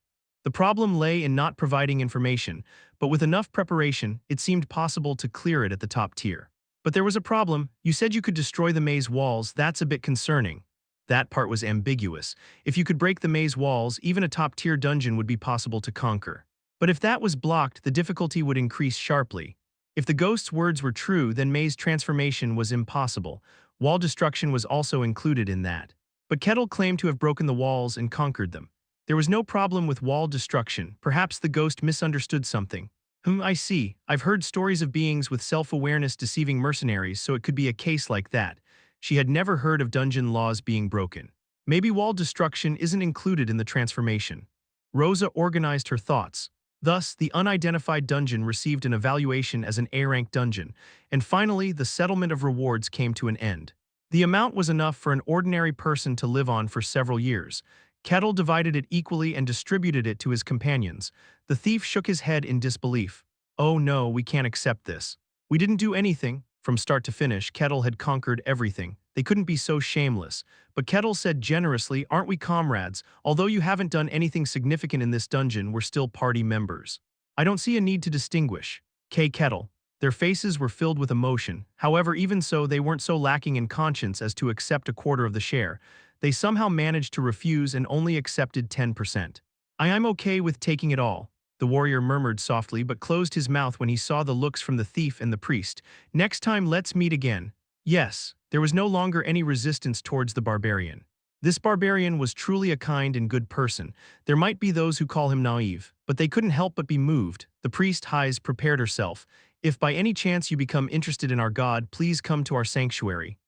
The problem lay in not providing information, but with enough preparation, it seemed possible to clear it at the top tier. But there was a problem. You said you could destroy the maze walls. That's a bit concerning. That part was ambiguous. If you could break the maze walls, even a top-tier dungeon would be possible to conquer. But if that was blocked, the difficulty would increase sharply. If the ghost's words were true, then maze transformation was impossible. Wall destruction was also included in that. But Kettle claimed to have broken the walls and conquered them. There was no problem with wall destruction. Perhaps the ghost misunderstood something. I see. I've heard stories of beings with self-awareness deceiving mercenaries, so it could be a case like that. She had never heard of dungeon laws being broken. Maybe wall destruction isn't included in the transformation. Rosa organized her thoughts. Thus, the unidentified dungeon received an evaluation as an A-rank dungeon, and finally, the settlement of rewards came to an end. The amount was enough for an ordinary person to live on for several years. Kettle divided it equally and distributed it to his companions. The thief shook his head in disbelief. Oh no, we can't accept this. We didn't do anything. From start to finish, Kettle had conquered everything. They couldn't be so shameless. But Kettle said generously, aren't we comrades? Although you haven't done anything significant in this dungeon, we're still party members. I don't see a need to distinguish. Kettle. Their faces were filled with emotion. However, even so, they weren't so lacking in conscience as to accept a quarter of the share. They somehow managed to refuse and only accepted 10%. I'm okay with taking it all, the warrior murmured softly but closed his mouth when he saw the looks from the thief and the priest. Next time let's meet again. Yes, there was no longer any resistance towards the barbarian. This barbarian was truly a kind and good person. There might be those who call him naive, but they couldn't help but be moved. The priest Heiss prepared herself. If by any chance you become interested in our god, please come to our sanctuary.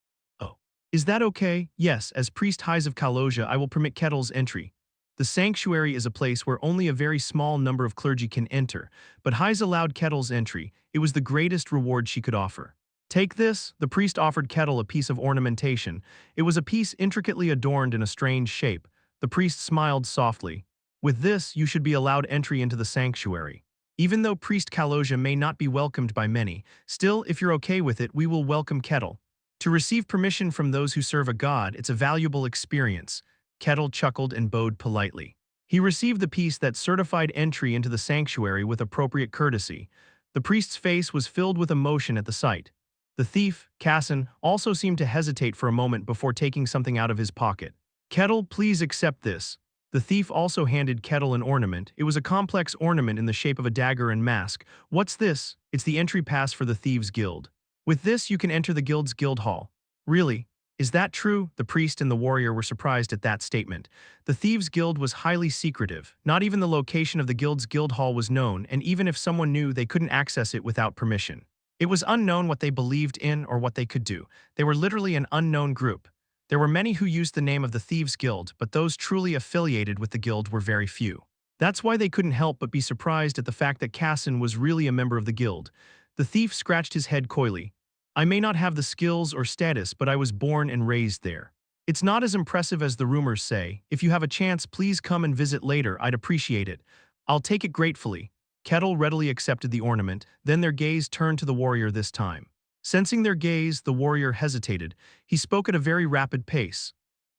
Oh. Is that okay? Yes, as priest Heiss of Kaloja, I will permit Kettle's entry. The sanctuary is a place where only a very small number of clergy can enter, but Heiss allowed Kettle's entry. It was the greatest reward she could offer. Take this, the priest offered Kettle a piece of ornamentation. It was a piece intricately adorned in a strange shape. The priest smiled softly. With this, you should be allowed entry into the sanctuary. Even though priest Kaloja may not be welcomed by many, still, if you're okay with it, we will welcome Kettle. To receive permission from those who serve a god, it's a valuable experience. Kettle chuckled and bowed politely. He received the piece that certified entry into the sanctuary with appropriate courtesy. The priest's face was filled with emotion at the sight. The thief, Casson, also seemed to hesitate for a moment before taking something out of his pocket. Kettle, please accept this. The thief also handed Kettle an ornament. It was a complex ornament in the shape of a dagger and mask. What's this? It's the entry pass for the Thieves' Guild. With this, you can enter the guild's guild hall. Really? Is that true? The priest and the warrior were surprised at that statement. The Thieves' Guild was highly secretive. Not even the location of the guild's guild hall was known, and even if someone knew, they couldn't access it without permission. It was unknown what they believed in or what they could do. They were literally an unknown group. There were many who used the name of the Thieves' Guild, but those truly affiliated with the guild were very few. That's why they couldn't help but be surprised at the fact that Casson was really a member of the guild. The thief scratched his head coyly. I may not have the skills or status, but I was born and raised there. It's not as impressive as the rumors say. If you have a chance, please come and visit later. I'd appreciate it. I'll take it gratefully. Kettle readily accepted the ornament, then their gaze turned to the warrior this time. Sensing their gaze, the warrior hesitated. He spoke at a very rapid pace.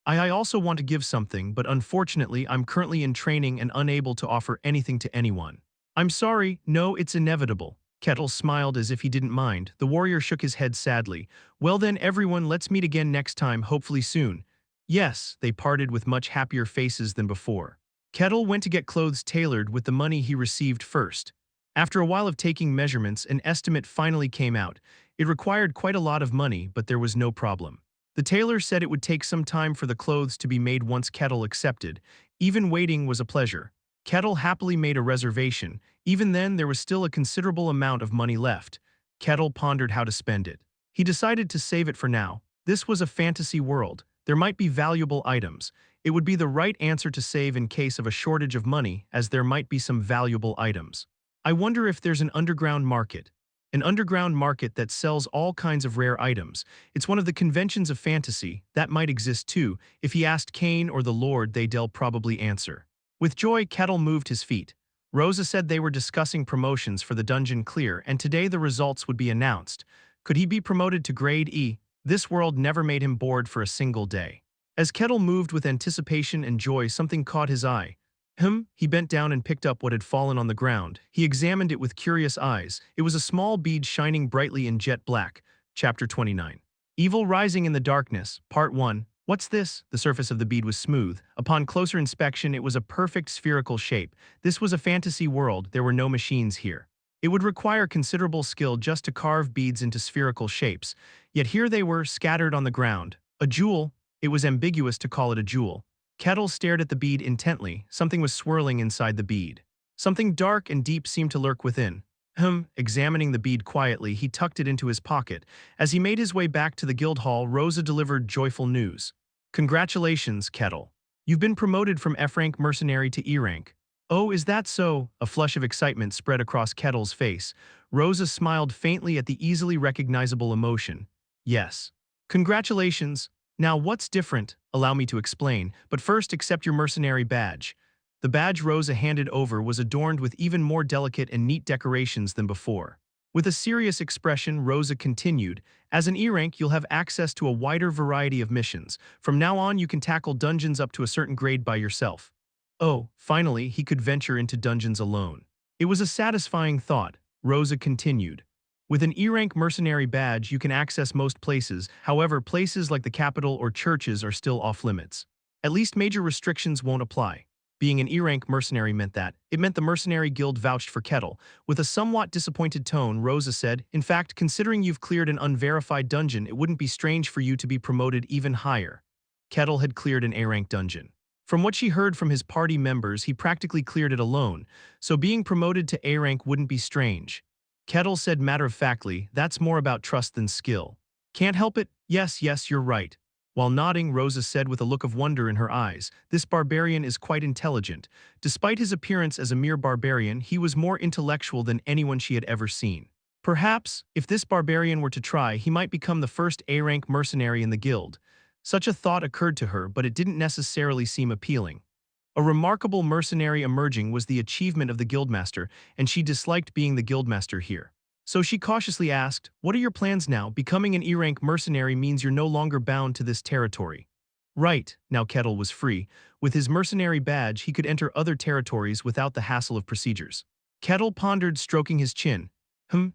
I also want to give something, but unfortunately I'm currently in training and unable to offer anything to anyone. I'm sorry, no, it's inevitable. Kettle smiled as if he didn't mind. The warrior shook his head sadly. Well then, everyone, let's meet again next time, hopefully soon. Yes, they parted with much happier faces than before. Kettle went to get clothes tailored with the money he received first. After a while of taking measurements, an estimate finally came out. It required quite a lot of money, but there was no problem. The tailor said it would take some time for the clothes to be made once Kettle accepted. Even waiting was a pleasure. Kettle happily made a reservation. Even then, there was still a considerable amount of money left. Kettle pondered how to spend it. He decided to save it for now. This was a fantasy world. There might be valuable items. It would be the right answer to save in case of a shortage of money, as there might be some valuable items. I wonder if there's an underground market. An underground market that sells all kinds of rare items. It's one of the conventions of fantasy. That might exist too. If he asked Kane or the Lord, they'll probably answer. With joy, Kettle moved his feet. Rosa said they were discussing promotions for the dungeon clear, and today the results would be announced. Could he be promoted to grade E? This world never made him bored for a single day. As Kettle moved with anticipation and joy, something caught his eye. He bent down and picked up what had fallen on the ground. He examined it with curious eyes. It was a small bead shining brightly in jet black. Chapter 29. Evil Rising in the Darkness, Part 1. What's this? The surface of the bead was smooth. Upon closer inspection, it was a perfect spherical shape. This was a fantasy world. There were no machines here. It would require considerable skill just to carve beads into spherical shapes. Yet here they were, scattered on the ground. A jewel. It was ambiguous to call it a jewel. Kettle stared at the bead intently. Something was swirling inside the bead. Something dark and deep seemed to lurk within. Examining the bead quietly, he tucked it into his pocket. As he made his way back to the guild hall, Rosa delivered joyful news. Congratulations, Kettle. You've been promoted from F-rank mercenary to E-rank. Oh, is that so? A flush of excitement spread across Kettle's face. Rosa smiled faintly at the easily recognizable emotion. Yes. Congratulations. Now what's different? Allow me to explain, but first accept your mercenary badge. The badge Rosa handed over was adorned with even more delicate and neat decorations than before. With a serious expression, Rosa continued, as an E-rank, you'll have access to a wider variety of missions. From now on, you can tackle dungeons up to a certain grade by yourself. Oh, finally, he could venture into dungeons alone. It was a satisfying thought. Rosa continued. With an E-rank mercenary badge, you can access most places. However, places like the capital or churches are still off-limits. At least major restrictions won't apply. Being an E-rank mercenary meant the mercenary guild vouched for Kettle. With a somewhat disappointed tone, Rosa said, in fact, considering you've cleared an unverified dungeon, it wouldn't be strange for you to be promoted even higher. Kettle had cleared an A-rank dungeon. From what she heard from his party members, he practically cleared it alone, so being promoted to A-rank wouldn't be strange. Kettle said matter-of-factly, that's more about trust than skill. Can't help it? Yes, you're right. While nodding, Rosa said with a look of wonder in her eyes, this barbarian is quite intelligent. Despite his appearance as a mere barbarian, he was more intellectual than anyone she had ever seen. Perhaps, if this barbarian were to try, he might become the first A-rank mercenary in the guild. Such a thought occurred to her, but it didn't necessarily seem appealing. A remarkable mercenary emerging was the achievement of the guildmaster, and she disliked being the guildmaster here. So she cautiously asked, what are your plans now? Becoming an E-rank mercenary means you're no longer bound to this territory. Right, now Kettle was free. With his mercenary badge, he could enter other territories without the hassle of procedures. Kettle pondered, stroking his chin.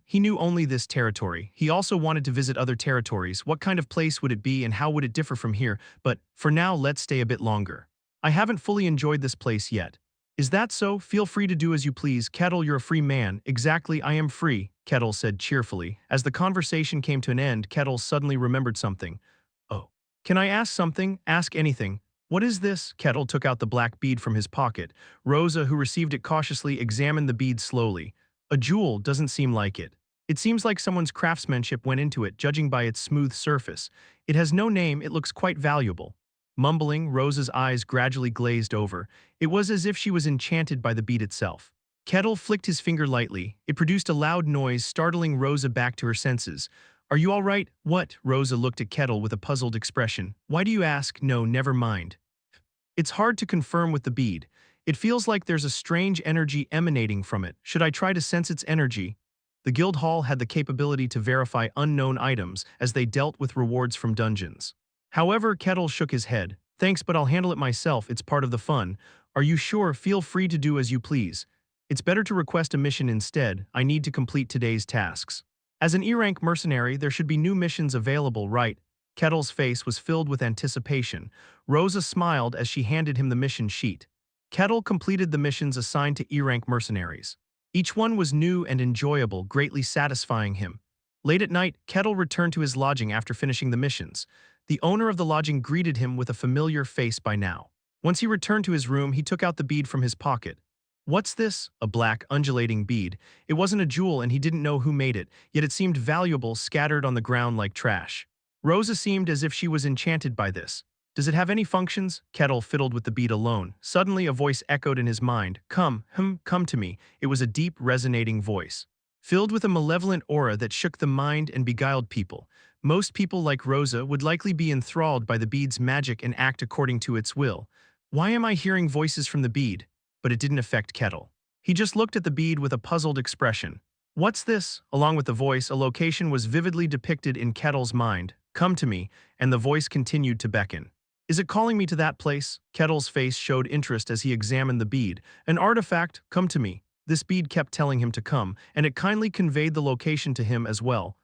He knew only this territory. He also wanted to visit other territories. What kind of place would it be and how would it differ from here? But, for now, let's stay a bit longer. I haven't fully enjoyed this place yet. Is that so? Feel free to do as you please. Kettle, you're a free man. Exactly, I am free, Kettle said cheerfully. As the conversation came to an end, Kettle suddenly remembered something. Oh. Can I ask something? Ask anything. What is this? Kettle took out the black bead from his pocket. Rosa, who received it cautiously, examined the bead slowly. A jewel doesn't seem like it. It seems like someone's craftsmanship went into it, judging by its smooth surface. It has no name, it looks quite valuable. Mumbling, Rosa's eyes gradually glazed over. It was as if she was enchanted by the bead itself. Kettle flicked his finger lightly. It produced a loud noise, startling Rosa back to her senses. Are you all right? What? Rosa looked at Kettle with a puzzled expression. Why do you ask? No, never mind. It's hard to confirm with the bead. It feels like there's a strange energy emanating from it. Should I try to sense its energy? The guild hall had the capability to verify unknown items as they dealt with rewards from dungeons. However, Kettle shook his head. Thanks, but I'll handle it myself. It's part of the fun. Are you sure? Feel free to do as you please. It's better to request a mission instead. I need to complete today's tasks. As an E-rank mercenary, there should be new missions available, right? Kettle's face was filled with anticipation. Rosa smiled as she handed him the mission sheet. Kettle completed the missions assigned to E-rank mercenaries. Each one was new and enjoyable, greatly satisfying him. Late at night, Kettle returned to his lodging after finishing the missions. The owner of the lodging greeted him with a familiar face by now. Once he returned to his room, he took out the bead from his pocket. What's this? A black, undulating bead. It wasn't a jewel and he didn't know who made it, yet it seemed valuable, scattered on the ground like trash. Rosa seemed as if she was enchanted by this. Does it have any functions? Kettle fiddled with the bead alone. Suddenly a voice echoed in his mind. Come to me. It was a deep, resonating voice, filled with a malevolent aura that shook the mind and beguiled people. Most people like Rosa would likely be enthralled by the bead's magic and act according to its will. Why am I hearing voices from the bead? But it didn't affect Kettle. He just looked at the bead with a puzzled expression. What's this? Along with the voice, a location was vividly depicted in Kettle's mind. Come to me, and the voice continued to beckon. Is it calling me to that place? Kettle's face showed interest as he examined the bead. An artifact, come to me. This bead kept telling him to come, and it kindly conveyed the location to him as well.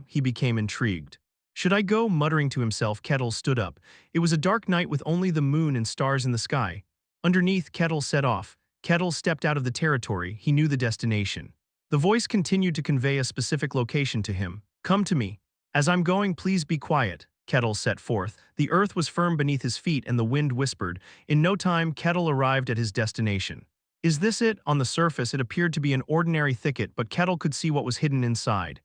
He became intrigued. Should I go? Muttering to himself, Kettle stood up. It was a dark night with only the moon and stars in the sky. Underneath, Kettle set off. Kettle stepped out of the territory. He knew the destination. The voice continued to convey a specific location to him. Come to me. As I'm going, please be quiet. Kettle set forth. The earth was firm beneath his feet and the wind whispered. In no time, Kettle arrived at his destination. Is this it? On the surface, it appeared to be an ordinary thicket, but Kettle could see what was hidden inside.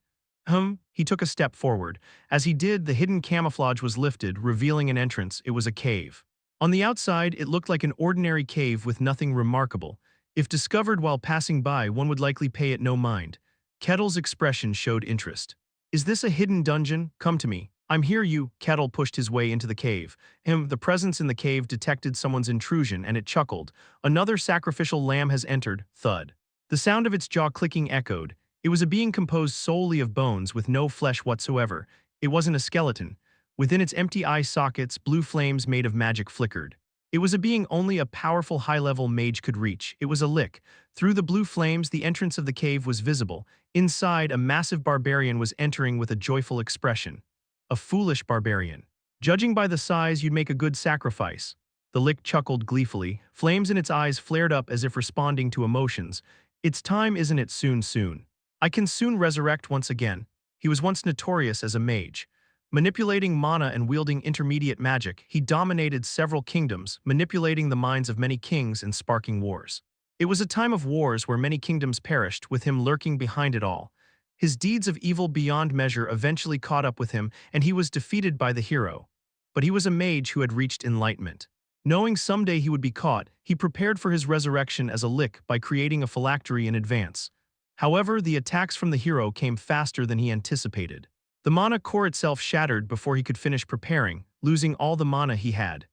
He took a step forward. As he did, the hidden camouflage was lifted, revealing an entrance. It was a cave. On the outside, it looked like an ordinary cave with nothing remarkable. If discovered while passing by, one would likely pay it no mind. Kettle's expression showed interest. Is this a hidden dungeon? Come to me. I'm here. Kettle pushed his way into the cave. The presence in the cave detected someone's intrusion, and it chuckled. Another sacrificial lamb has entered. Thud. The sound of its jaw clicking echoed. It was a being composed solely of bones with no flesh whatsoever. It wasn't a skeleton. Within its empty eye sockets, blue flames made of magic flickered. It was a being only a powerful high-level mage could reach. It was a lick. Through the blue flames, the entrance of the cave was visible. Inside, a massive barbarian was entering with a joyful expression. A foolish barbarian. Judging by the size, you'd make a good sacrifice. The lick chuckled gleefully. Flames in its eyes flared up as if responding to emotions. It's time, isn't it? Soon. I can soon resurrect once again. He was once notorious as a mage. Manipulating mana and wielding intermediate magic, he dominated several kingdoms, manipulating the minds of many kings and sparking wars. It was a time of wars where many kingdoms perished, with him lurking behind it all. His deeds of evil beyond measure eventually caught up with him, and he was defeated by the hero. But he was a mage who had reached enlightenment. Knowing someday he would be caught, he prepared for his resurrection as a lick by creating a phylactery in advance. However, the attacks from the hero came faster than he anticipated. The mana core itself shattered before he could finish preparing, losing all the mana he had.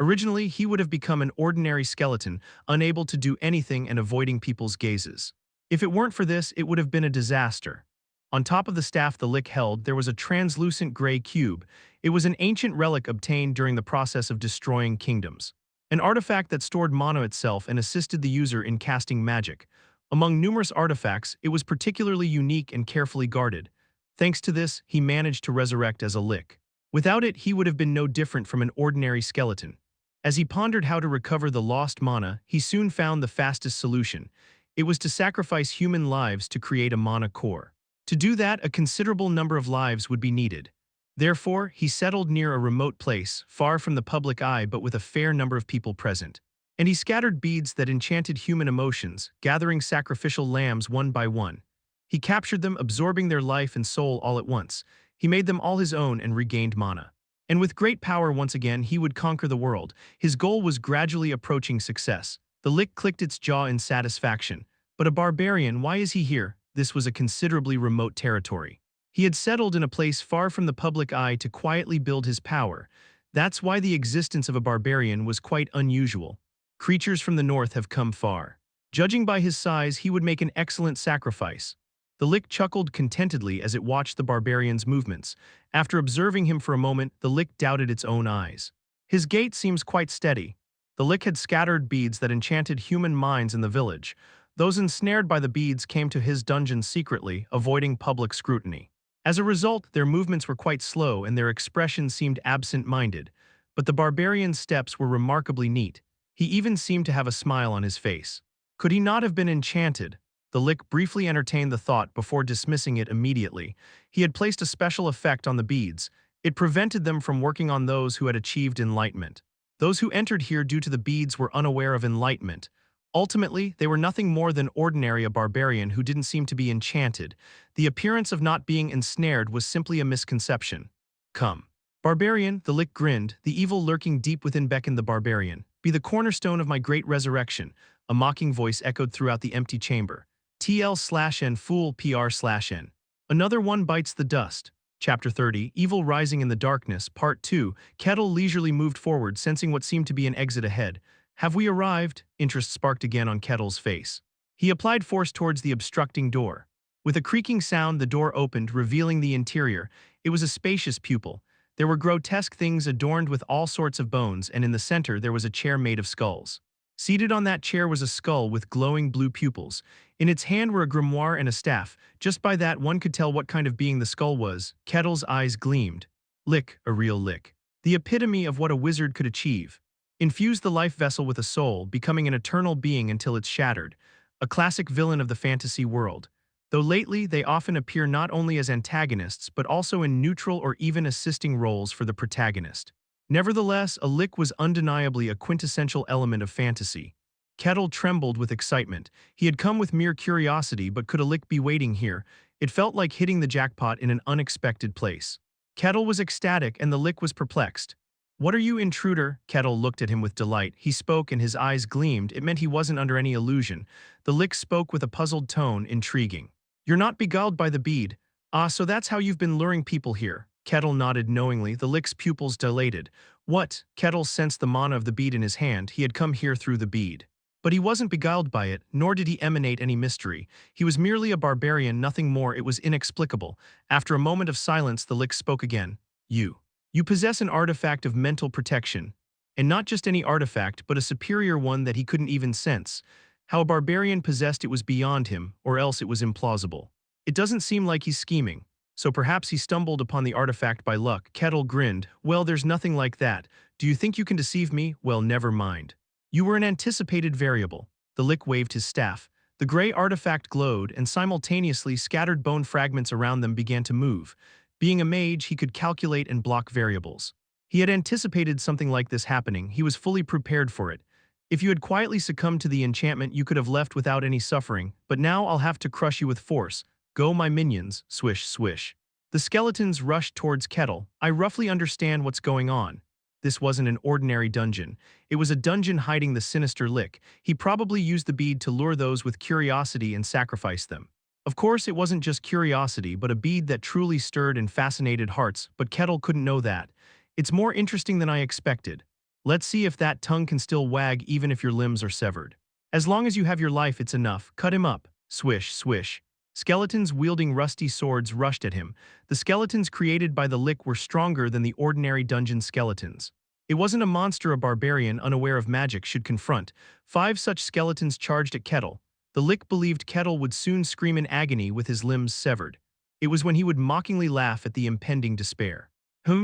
Originally, he would have become an ordinary skeleton, unable to do anything and avoiding people's gazes. If it weren't for this, it would have been a disaster. On top of the staff the lick held, there was a translucent gray cube. It was an ancient relic obtained during the process of destroying kingdoms. An artifact that stored mana itself and assisted the user in casting magic. Among numerous artifacts, it was particularly unique and carefully guarded. Thanks to this, he managed to resurrect as a lick. Without it, he would have been no different from an ordinary skeleton. As he pondered how to recover the lost mana, he soon found the fastest solution. It was to sacrifice human lives to create a mana core. To do that, a considerable number of lives would be needed. Therefore, he settled near a remote place, far from the public eye but with a fair number of people present. And he scattered beads that enchanted human emotions, gathering sacrificial lambs one by one. He captured them, absorbing their life and soul all at once. He made them all his own and regained mana. And with great power once again, he would conquer the world. His goal was gradually approaching success. The lick clicked its jaw in satisfaction. But a barbarian, why is he here? This was a considerably remote territory. He had settled in a place far from the public eye to quietly build his power. That's why the existence of a barbarian was quite unusual. Creatures from the north have come far. Judging by his size, he would make an excellent sacrifice. The lick chuckled contentedly as it watched the barbarian's movements. After observing him for a moment, the lick doubted its own eyes. His gait seems quite steady. The lick had scattered beads that enchanted human minds in the village. Those ensnared by the beads came to his dungeon secretly, avoiding public scrutiny. As a result, their movements were quite slow and their expressions seemed absent-minded. But the barbarian's steps were remarkably neat. He even seemed to have a smile on his face. Could he not have been enchanted? The lick briefly entertained the thought before dismissing it immediately. He had placed a special effect on the beads. It prevented them from working on those who had achieved enlightenment. Those who entered here due to the beads were unaware of enlightenment. Ultimately, they were nothing more than a barbarian who didn't seem to be enchanted. The appearance of not being ensnared was simply a misconception. Come. Barbarian, the lick grinned, the evil lurking deep within beckoned the barbarian. Be the cornerstone of my great resurrection. A mocking voice echoed throughout the empty chamber. TL/N fool PR/N. Another one bites the dust. Chapter 30, Evil Rising in the Darkness, Part 2. Kettle leisurely moved forward, sensing what seemed to be an exit ahead. Have we arrived? Interest sparked again on Kettle's face. He applied force towards the obstructing door. With a creaking sound, the door opened, revealing the interior. It was a spacious pupil. There were grotesque things adorned with all sorts of bones, and in the center there was a chair made of skulls. Seated on that chair was a skull with glowing blue pupils. In its hand were a grimoire and a staff. Just by that, one could tell what kind of being the skull was. Kettle's eyes gleamed. Lick, a real lick. The epitome of what a wizard could achieve. Infuse the life vessel with a soul, becoming an eternal being until it's shattered. A classic villain of the fantasy world. Though lately, they often appear not only as antagonists, but also in neutral or even assisting roles for the protagonist. Nevertheless, a lick was undeniably a quintessential element of fantasy. Kettle trembled with excitement. He had come with mere curiosity, but could a lick be waiting here? It felt like hitting the jackpot in an unexpected place. Kettle was ecstatic and the lick was perplexed. "What are you, intruder?" Kettle looked at him with delight. He spoke and his eyes gleamed. It meant he wasn't under any illusion. The lick spoke with a puzzled tone, intriguing. "You're not beguiled by the bead. Ah, so that's how you've been luring people here." Kettle nodded knowingly. The lick's pupils dilated. What? Kettle sensed the mana of the bead in his hand. He had come here through the bead. But he wasn't beguiled by it, nor did he emanate any mystery. He was merely a barbarian, nothing more. It was inexplicable. After a moment of silence, the lick spoke again. You possess an artifact of mental protection. And not just any artifact, but a superior one that he couldn't even sense. How a barbarian possessed it was beyond him, or else it was implausible. It doesn't seem like he's scheming. So perhaps he stumbled upon the artifact by luck. Kettle grinned. Well, there's nothing like that. Do you think you can deceive me? Well, never mind. You were an anticipated variable. The lick waved his staff. The gray artifact glowed, and simultaneously scattered bone fragments around them began to move. Being a mage, he could calculate and block variables. He had anticipated something like this happening. He was fully prepared for it. If you had quietly succumbed to the enchantment, you could have left without any suffering, but now I'll have to crush you with force. Go, my minions, swish, swish. The skeletons rushed towards Kettle. I roughly understand what's going on. This wasn't an ordinary dungeon. It was a dungeon hiding the sinister lick. He probably used the bead to lure those with curiosity and sacrifice them. Of course, it wasn't just curiosity, but a bead that truly stirred and fascinated hearts, but Kettle couldn't know that. It's more interesting than I expected. Let's see if that tongue can still wag even if your limbs are severed. As long as you have your life, it's enough. Cut him up. Swish, swish. Skeletons wielding rusty swords rushed at him. The skeletons created by the lick were stronger than the ordinary dungeon skeletons. It wasn't a monster a barbarian unaware of magic should confront. 5 such skeletons charged at Kettle. The lick believed Kettle would soon scream in agony with his limbs severed. It was when he would mockingly laugh at the impending despair.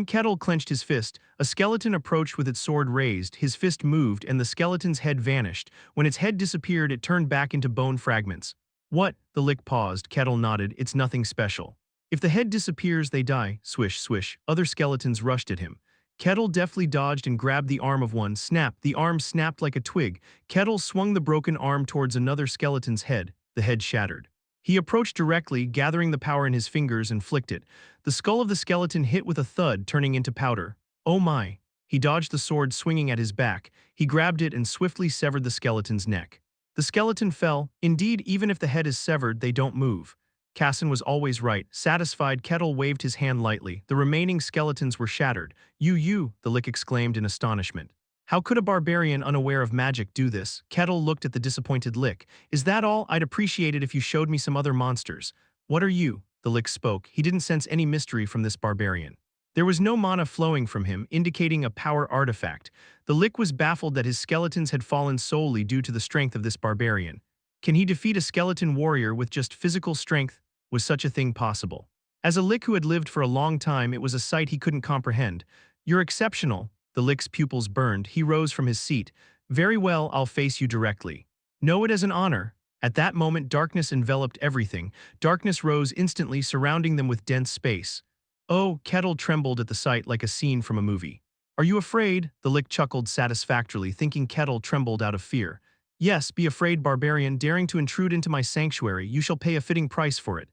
Kettle clenched his fist. A skeleton approached with its sword raised. His fist moved and the skeleton's head vanished. When its head disappeared, it turned back into bone fragments. What? The lick paused. Kettle nodded. It's nothing special. If the head disappears, they die. Swish, swish. Other skeletons rushed at him. Kettle deftly dodged and grabbed the arm of one. Snap. The arm snapped like a twig. Kettle swung the broken arm towards another skeleton's head. The head shattered. He approached directly, gathering the power in his fingers and flicked it. The skull of the skeleton hit with a thud, turning into powder. Oh my. He dodged the sword swinging at his back. He grabbed it and swiftly severed the skeleton's neck. The skeleton fell. Indeed, even if the head is severed, they don't move. Casson was always right. Satisfied, Kettle waved his hand lightly. The remaining skeletons were shattered. You, the lick exclaimed in astonishment. How could a barbarian unaware of magic do this? Kettle looked at the disappointed lick. Is that all? I'd appreciate it if you showed me some other monsters. What are you? The lick spoke. He didn't sense any mystery from this barbarian. There was no mana flowing from him, indicating a power artifact. The lick was baffled that his skeletons had fallen solely due to the strength of this barbarian. Can he defeat a skeleton warrior with just physical strength? Was such a thing possible? As a lick who had lived for a long time, it was a sight he couldn't comprehend. You're exceptional. The lick's pupils burned. He rose from his seat. Very well, I'll face you directly. Know it as an honor. At that moment, darkness enveloped everything. Darkness rose instantly, surrounding them with dense space. Oh, Kettle trembled at the sight like a scene from a movie. Are you afraid? The lick chuckled satisfactorily, thinking Kettle trembled out of fear. Yes, be afraid, barbarian, daring to intrude into my sanctuary. You shall pay a fitting price for it.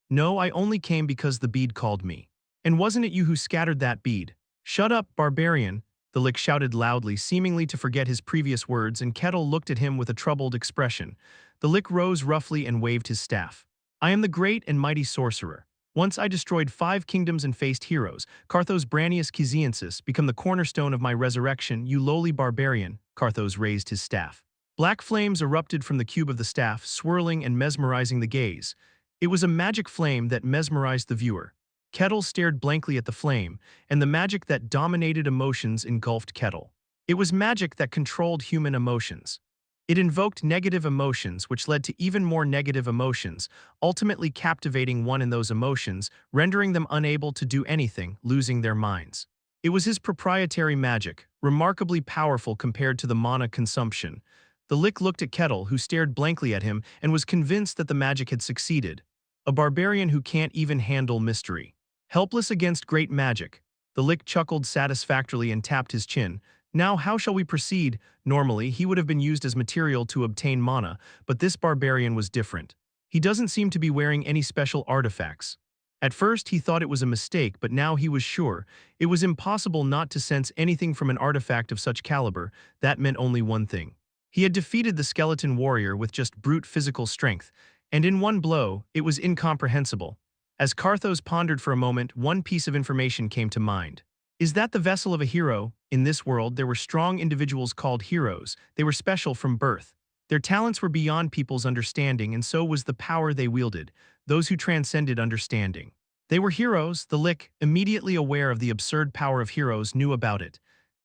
No, I only came because the bead called me. And wasn't it you who scattered that bead? Shut up, barbarian. The lick shouted loudly, seemingly to forget his previous words, and Kettle looked at him with a troubled expression. The lick rose roughly and waved his staff. I am the great and mighty sorcerer. Once I destroyed 5 kingdoms and faced heroes. Carthos Branius Kiziensis, become the cornerstone of my resurrection, you lowly barbarian. Carthos raised his staff. Black flames erupted from the cube of the staff, swirling and mesmerizing the gaze. It was a magic flame that mesmerized the viewer. Kettle stared blankly at the flame, and the magic that dominated emotions engulfed Kettle. It was magic that controlled human emotions. It invoked negative emotions, which led to even more negative emotions, ultimately captivating one in those emotions, rendering them unable to do anything, losing their minds. It was his proprietary magic, remarkably powerful compared to the mana consumption. The lick looked at Kettle, who stared blankly at him, and was convinced that the magic had succeeded. A barbarian who can't even handle mystery. Helpless against great magic. The lick chuckled satisfactorily and tapped his chin. Now how shall we proceed? Normally, he would have been used as material to obtain mana, but this barbarian was different. He doesn't seem to be wearing any special artifacts. At first, he thought it was a mistake, but now he was sure. It was impossible not to sense anything from an artifact of such caliber. That meant only one thing. He had defeated the skeleton warrior with just brute physical strength, and in one blow, it was incomprehensible. As Karthos pondered for a moment, one piece of information came to mind. Is that the vessel of a hero? In this world, there were strong individuals called heroes. They were special from birth. Their talents were beyond people's understanding, and so was the power they wielded, those who transcended understanding. They were heroes. The Lich, immediately aware of the absurd power of heroes, knew about it.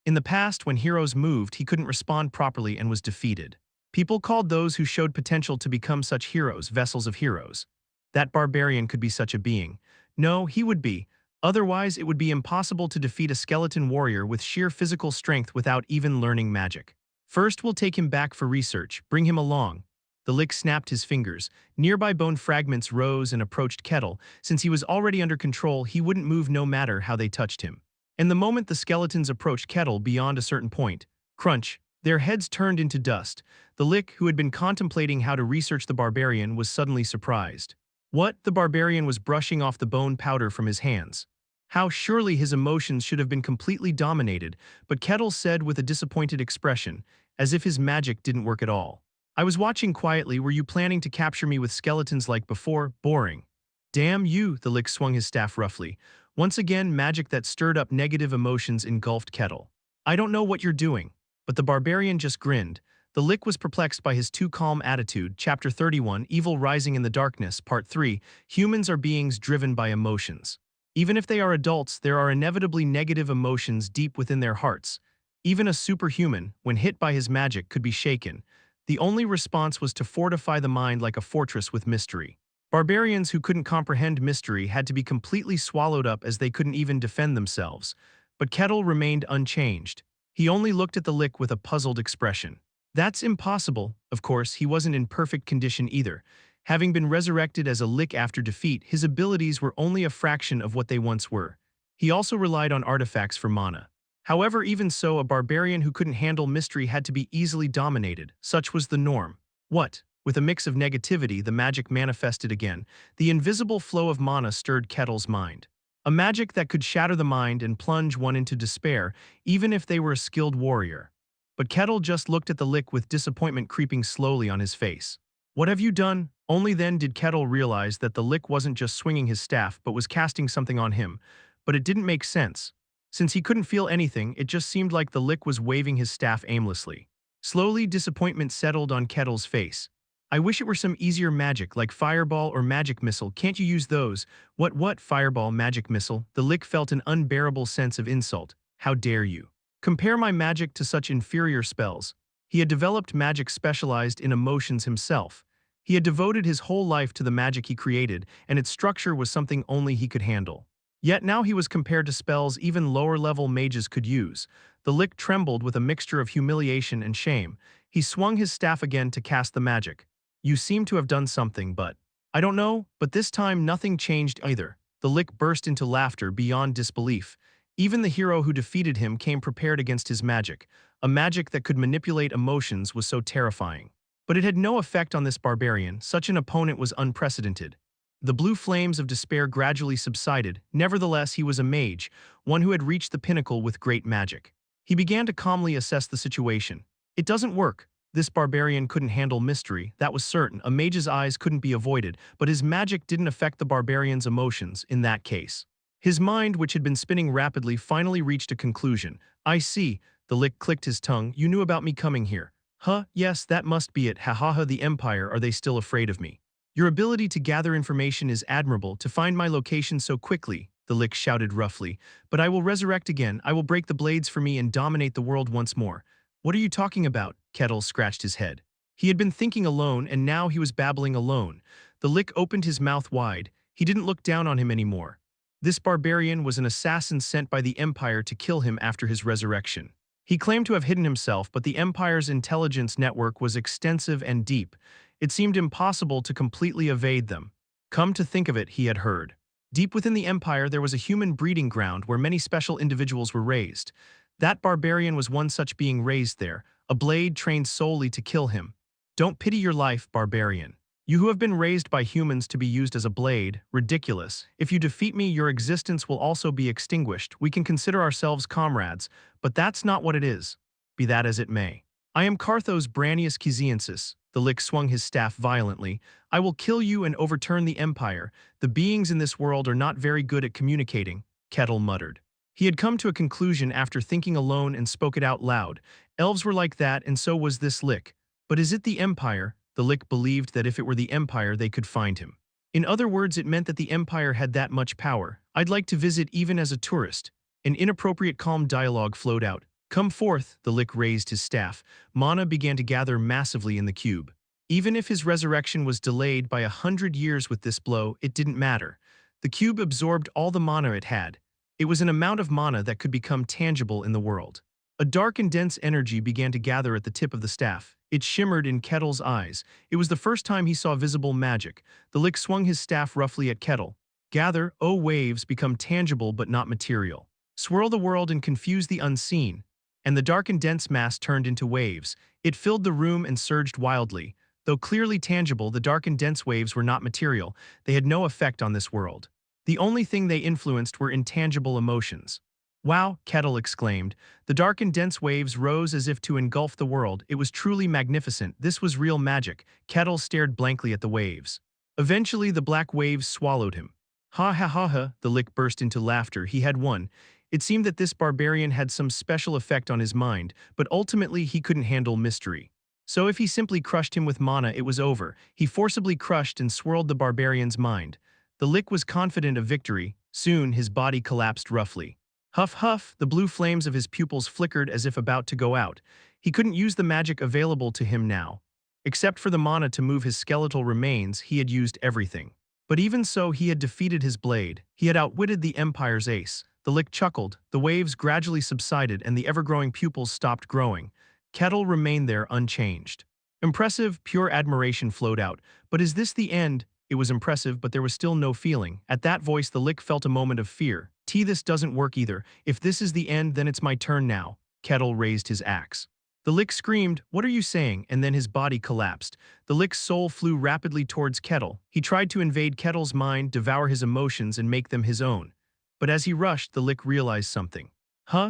In the past, when heroes moved, he couldn't respond properly and was defeated. People called those who showed potential to become such heroes vessels of heroes. That barbarian could be such a being. No, he would be. Otherwise, it would be impossible to defeat a skeleton warrior with sheer physical strength without even learning magic. First, we'll take him back for research. Bring him along. The Lich snapped his fingers. Nearby bone fragments rose and approached Kettle. Since he was already under control, he wouldn't move no matter how they touched him. And the moment the skeletons approached Kettle beyond a certain point, crunch, their heads turned into dust. The Lich, who had been contemplating how to research the barbarian, was suddenly surprised. What? The barbarian was brushing off the bone powder from his hands. How surely his emotions should have been completely dominated, but Kettle said with a disappointed expression, as if his magic didn't work at all. I was watching quietly. Were you planning to capture me with skeletons like before? Boring. Damn you, the Lich swung his staff roughly. Once again, magic that stirred up negative emotions engulfed Kettle. I don't know what you're doing. But the barbarian just grinned. The Lich was perplexed by his too calm attitude. Chapter 31, Evil Rising in the Darkness, Part 3, Humans are beings driven by emotions. Even if they are adults, there are inevitably negative emotions deep within their hearts. Even a superhuman, when hit by his magic, could be shaken. The only response was to fortify the mind like a fortress with mystery. Barbarians who couldn't comprehend mystery had to be completely swallowed up as they couldn't even defend themselves. But Kettle remained unchanged. He only looked at the Lich with a puzzled expression. That's impossible. Of course, he wasn't in perfect condition either. Having been resurrected as a Lich after defeat, his abilities were only a fraction of what they once were. He also relied on artifacts for mana. However, even so, a barbarian who couldn't handle mystery had to be easily dominated. Such was the norm. What? With a mix of negativity, the magic manifested again. The invisible flow of mana stirred Kettle's mind. A magic that could shatter the mind and plunge one into despair, even if they were a skilled warrior. But Kettle just looked at the Lich with disappointment creeping slowly on his face. What have you done? Only then did Kettle realize that the Lich wasn't just swinging his staff but was casting something on him. But it didn't make sense. Since he couldn't feel anything, it just seemed like the Lich was waving his staff aimlessly. Slowly, disappointment settled on Kettle's face. I wish it were some easier magic like fireball or magic missile. Can't you use those? What fireball, magic missile? The Lich felt an unbearable sense of insult. How dare you? Compare my magic to such inferior spells. He had developed magic specialized in emotions himself. He had devoted his whole life to the magic he created, and its structure was something only he could handle. Yet now he was compared to spells even lower-level mages could use. The Lich trembled with a mixture of humiliation and shame. He swung his staff again to cast the magic. You seem to have done something, but... I don't know, but this time nothing changed either. The Lich burst into laughter beyond disbelief. Even the hero who defeated him came prepared against his magic. A magic that could manipulate emotions was so terrifying. But it had no effect on this barbarian. Such an opponent was unprecedented. The blue flames of despair gradually subsided. Nevertheless, he was a mage, one who had reached the pinnacle with great magic. He began to calmly assess the situation. It doesn't work. This barbarian couldn't handle mystery, that was certain. A mage's eyes couldn't be avoided, but his magic didn't affect the barbarian's emotions in that case. His mind, which had been spinning rapidly, finally reached a conclusion. I see. The Lich clicked his tongue. You knew about me coming here. Huh, yes, that must be it. Ha ha ha, the Empire, are they still afraid of me? Your ability to gather information is admirable. To find my location so quickly, the Lich shouted roughly. But I will resurrect again. I will break the blades for me and dominate the world once more. What are you talking about? Kettle scratched his head. He had been thinking alone, and now he was babbling alone. The Lich opened his mouth wide. He didn't look down on him anymore. This barbarian was an assassin sent by the Empire to kill him after his resurrection. He claimed to have hidden himself, but the Empire's intelligence network was extensive and deep. It seemed impossible to completely evade them. Come to think of it, he had heard. Deep within the Empire, there was a human breeding ground where many special individuals were raised. That barbarian was one such being raised there, a blade trained solely to kill him. Don't pity your life, barbarian. You who have been raised by humans to be used as a blade, ridiculous. If you defeat me, your existence will also be extinguished. We can consider ourselves comrades, but that's not what it is. Be that as it may. I am Carthos Branius Kiziensis. The Lick swung his staff violently. I will kill you and overturn the empire. The beings in this world are not very good at communicating, Kettle muttered. He had come to a conclusion after thinking alone and spoke it out loud. Elves were like that, and so was this Lick. But is it the Empire? The Lick believed that if it were the Empire, they could find him. In other words, it meant that the Empire had that much power. I'd like to visit even as a tourist. An inappropriate calm dialogue flowed out. Come forth, the Lick raised his staff. Mana began to gather massively in the cube. Even if his resurrection was delayed by 100 years with this blow, it didn't matter. The cube absorbed all the mana it had. It was an amount of mana that could become tangible in the world. A dark and dense energy began to gather at the tip of the staff. It shimmered in Kettle's eyes. It was the first time he saw visible magic. The Lick swung his staff roughly at Kettle. Gather, O waves, become tangible but not material. Swirl the world and confuse the unseen. And the dark and dense mass turned into waves. It filled the room and surged wildly. Though clearly tangible, the dark and dense waves were not material. They had no effect on this world. The only thing they influenced were intangible emotions. Wow, Kettle exclaimed. The dark and dense waves rose as if to engulf the world. It was truly magnificent. This was real magic. Kettle stared blankly at the waves. Eventually, the black waves swallowed him. Ha ha ha ha, the Lick burst into laughter. He had won. It seemed that this barbarian had some special effect on his mind, but ultimately he couldn't handle mystery. So if he simply crushed him with mana, it was over. He forcibly crushed and swirled the barbarian's mind. The Lick was confident of victory. Soon, his body collapsed roughly. Huff huff, the blue flames of his pupils flickered as if about to go out. He couldn't use the magic available to him now. Except for the mana to move his skeletal remains, he had used everything. But even so, he had defeated his blade. He had outwitted the Empire's ace. The Lick chuckled. The waves gradually subsided and the ever-growing pupils stopped growing. Kettle remained there unchanged. Impressive, pure admiration flowed out. But is this the end? It was impressive, but there was still no feeling. At that voice, the Lick felt a moment of fear. This doesn't work either. If this is the end, then it's my turn now. Kettle raised his axe. The Lick screamed, "What are you saying?" And then his body collapsed. The Lick's soul flew rapidly towards Kettle. He tried to invade Kettle's mind, devour his emotions, and make them his own. But as he rushed, the Lick realized something.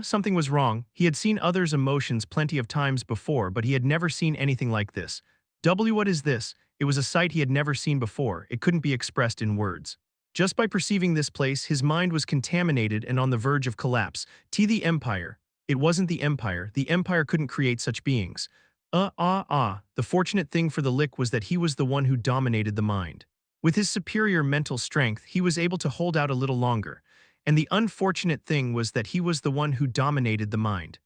Something was wrong. He had seen others' emotions plenty of times before, but he had never seen anything like this. What is this? It was a sight he had never seen before. It couldn't be expressed in words. Just by perceiving this place, his mind was contaminated and on the verge of collapse. The Empire. It wasn't the Empire. The Empire couldn't create such beings. The fortunate thing for the Lick was that he was the one who dominated the mind. With his superior mental strength, he was able to hold out a little longer. And the unfortunate thing was that he was the one who dominated the mind.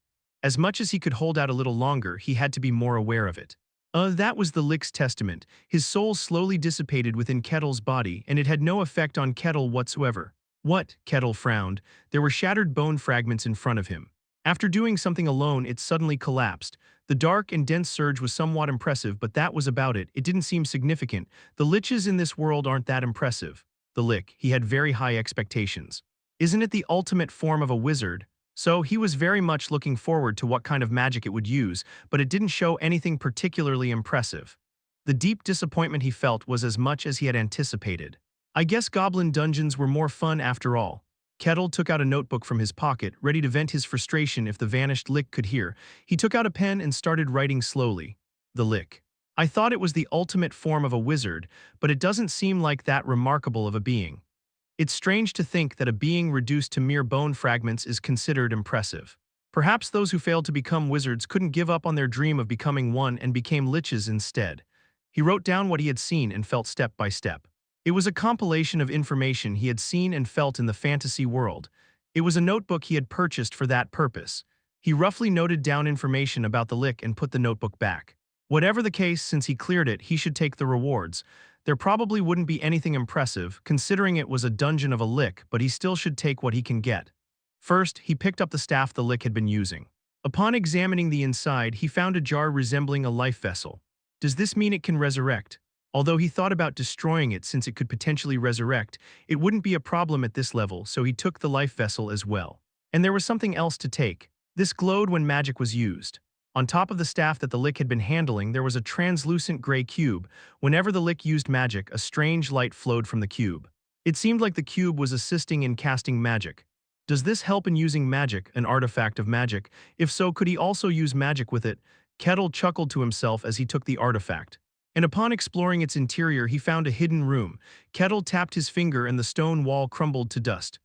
As much as he could hold out a little longer, he had to be more aware of it. That was the Lick's testament. His soul slowly dissipated within Kettle's body, and it had no effect on Kettle whatsoever. What? Kettle frowned. There were shattered bone fragments in front of him. After doing something alone, it suddenly collapsed. The dark and dense surge was somewhat impressive, but that was about it. It didn't seem significant. The liches in this world aren't that impressive. The Lick, he had very high expectations. Isn't it the ultimate form of a wizard? So he was very much looking forward to what kind of magic it would use, but it didn't show anything particularly impressive. The deep disappointment he felt was as much as he had anticipated. I guess goblin dungeons were more fun after all. Kettle took out a notebook from his pocket, ready to vent his frustration if the vanished Lick could hear. He took out a pen and started writing slowly. The Lick. I thought it was the ultimate form of a wizard, but it doesn't seem like that remarkable of a being. It's strange to think that a being reduced to mere bone fragments is considered impressive. Perhaps those who failed to become wizards couldn't give up on their dream of becoming one and became liches instead. He wrote down what he had seen and felt step by step. It was a compilation of information he had seen and felt in the fantasy world. It was a notebook he had purchased for that purpose. He roughly noted down information about the Lick and put the notebook back. Whatever the case, since he cleared it, he should take the rewards. There probably wouldn't be anything impressive, considering it was a dungeon of a Lick, but he still should take what he can get. First, he picked up the staff the Lick had been using. Upon examining the inside, he found a jar resembling a life vessel. Does this mean it can resurrect? Although he thought about destroying it since it could potentially resurrect, it wouldn't be a problem at this level, so he took the life vessel as well. And there was something else to take. This glowed when magic was used. On top of the staff that the Lick had been handling, there was a translucent gray cube. Whenever the Lick used magic, a strange light flowed from the cube. It seemed like the cube was assisting in casting magic. Does this help in using magic, an artifact of magic? If so, could he also use magic with it? Kettle chuckled to himself as he took the artifact. And upon exploring its interior, he found a hidden room. Kettle tapped his finger and the stone wall crumbled to dust.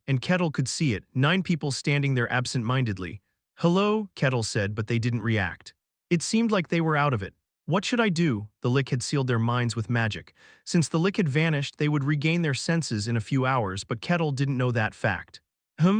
And Kettle could see it, 9 people standing there absent-mindedly. Hello, Kettle said, but they didn't react. It seemed like they were out of it. What should I do? The Lick had sealed their minds with magic. Since the Lick had vanished, they would regain their senses in a few hours, but Kettle didn't know that fact.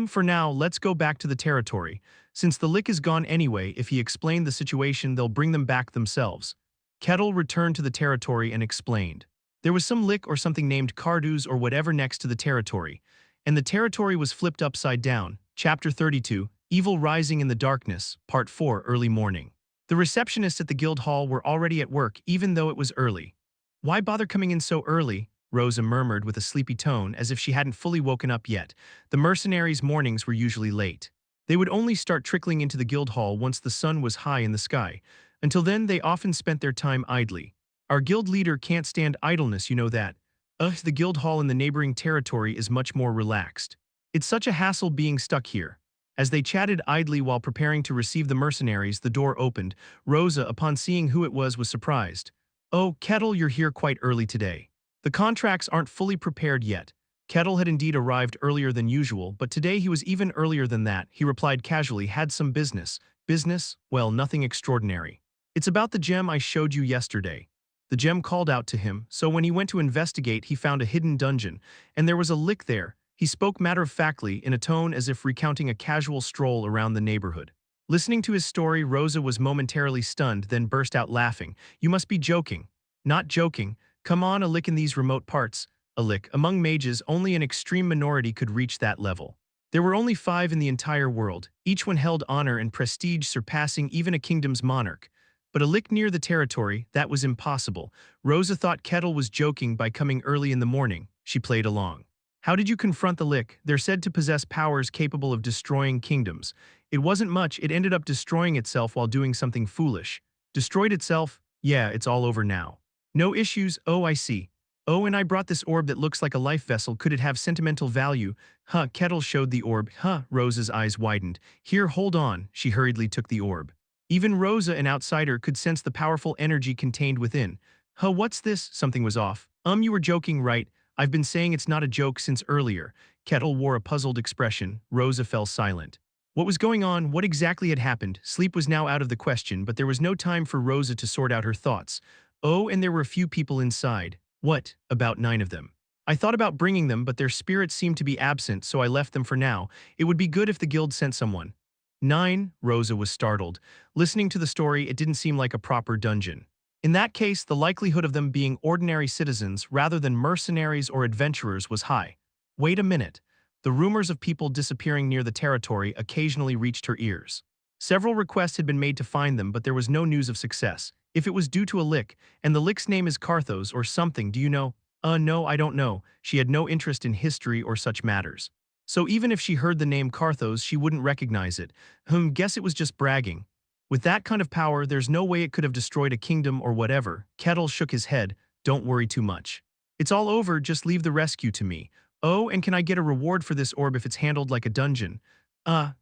For now, let's go back to the territory. Since the Lick is gone anyway, if he explained the situation, they'll bring them back themselves. Kettle returned to the territory and explained. There was some Lick or something named Cardus or whatever next to the territory, and the territory was flipped upside down. Chapter 32, Evil Rising in the Darkness, Part 4, Early Morning. The receptionists at the guild hall were already at work, even though it was early. Why bother coming in so early? Rosa murmured with a sleepy tone, as if she hadn't fully woken up yet. The mercenaries' mornings were usually late. They would only start trickling into the guild hall once the sun was high in the sky. Until then, they often spent their time idly. Our guild leader can't stand idleness, you know that. The guild hall in the neighboring territory is much more relaxed. It's such a hassle being stuck here. As they chatted idly while preparing to receive the mercenaries, the door opened. Rosa, upon seeing who it was surprised. Oh, Kettle, you're here quite early today. The contracts aren't fully prepared yet. Kettle had indeed arrived earlier than usual, but today he was even earlier than that. He replied casually, had some business. Business? Well, nothing extraordinary. It's about the gem I showed you yesterday. The gem called out to him, so when he went to investigate, he found a hidden dungeon, and there was a Lick there. He spoke matter-of-factly, in a tone as if recounting a casual stroll around the neighborhood. Listening to his story, Rosa was momentarily stunned, then burst out laughing. You must be joking. Not joking. Come on, a Lick in these remote parts. A Lick. Among mages, only an extreme minority could reach that level. There were only 5 in the entire world. Each one held honor and prestige surpassing even a kingdom's monarch. But a Lick near the territory, that was impossible. Rosa thought Kettle was joking by coming early in the morning. She played along. How did you confront the Lick? They're said to possess powers capable of destroying kingdoms. It wasn't much, it ended up destroying itself while doing something foolish. Destroyed itself? Yeah, it's all over now. No issues, oh I see. Oh, and I brought this orb that looks like a life vessel, could it have sentimental value? Kettle showed the orb. Rosa's eyes widened. Here, hold on, she hurriedly took the orb. Even Rosa, an outsider, could sense the powerful energy contained within. What's this? Something was off. You were joking, right? I've been saying it's not a joke since earlier. Kettle wore a puzzled expression. Rosa fell silent. What was going on? What exactly had happened? Sleep was now out of the question, but there was no time for Rosa to sort out her thoughts. Oh, and there were a few people inside. What? About 9 of them. I thought about bringing them, but their spirits seemed to be absent, so I left them for now. It would be good if the guild sent someone. 9? Rosa was startled. Listening to the story, it didn't seem like a proper dungeon. In that case, the likelihood of them being ordinary citizens rather than mercenaries or adventurers was high. Wait a minute. The rumors of people disappearing near the territory occasionally reached her ears. Several requests had been made to find them, but there was no news of success. If it was due to a Lick, and the Lick's name is Carthos or something, do you know? No, I don't know. She had no interest in history or such matters. So even if she heard the name Carthos, she wouldn't recognize it. Guess it was just bragging. With that kind of power, there's no way it could have destroyed a kingdom or whatever. Kettle shook his head. Don't worry too much. It's all over, just leave the rescue to me. Oh, and can I get a reward for this orb if it's handled like a dungeon?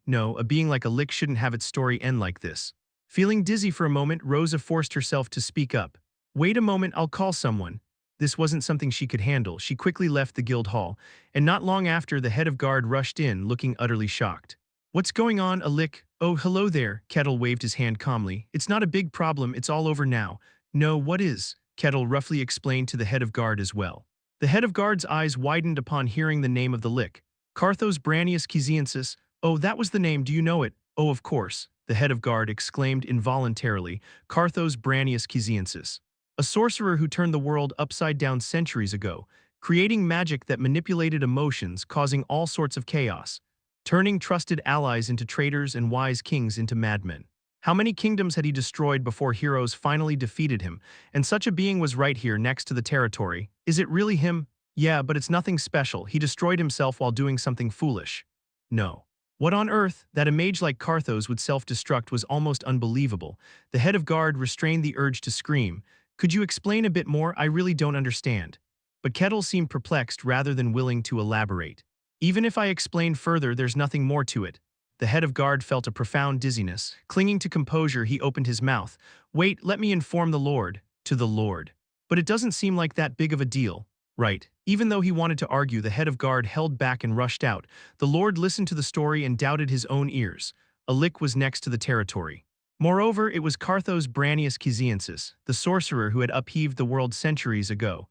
No, a being like a Lick shouldn't have its story end like this. Feeling dizzy for a moment, Rosa forced herself to speak up. Wait a moment, I'll call someone. This wasn't something she could handle. She quickly left the guild hall, and not long after, the head of guard rushed in, looking utterly shocked. What's going on, a Lick? Oh, hello there. Kettle waved his hand calmly. It's not a big problem, it's all over now. No, what is? Kettle roughly explained to the head of guard as well. The head of guard's eyes widened upon hearing the name of the Lick. Carthos Branius Kiziensis. Oh, that was the name, do you know it? Oh, of course. The head of guard exclaimed involuntarily. Carthos Branius Kiziensis. A sorcerer who turned the world upside down centuries ago, creating magic that manipulated emotions, causing all sorts of chaos. Turning trusted allies into traitors and wise kings into madmen. How many kingdoms had he destroyed before heroes finally defeated him? And such a being was right here next to the territory. Is it really him? Yeah, but it's nothing special. He destroyed himself while doing something foolish. No. What on earth? That a mage like Karthos would self-destruct was almost unbelievable. The head of guard restrained the urge to scream. Could you explain a bit more? I really don't understand. But Kettle seemed perplexed rather than willing to elaborate. Even if I explain further, there's nothing more to it. The head of guard felt a profound dizziness. Clinging to composure, he opened his mouth. Wait, let me inform the Lord. To the Lord. But it doesn't seem like that big of a deal. Right. Even though he wanted to argue, the head of guard held back and rushed out. The Lord listened to the story and doubted his own ears. A lick was next to the territory. Moreover, it was Carthos Branius Chiesiensis, the sorcerer who had upheaved the world centuries ago.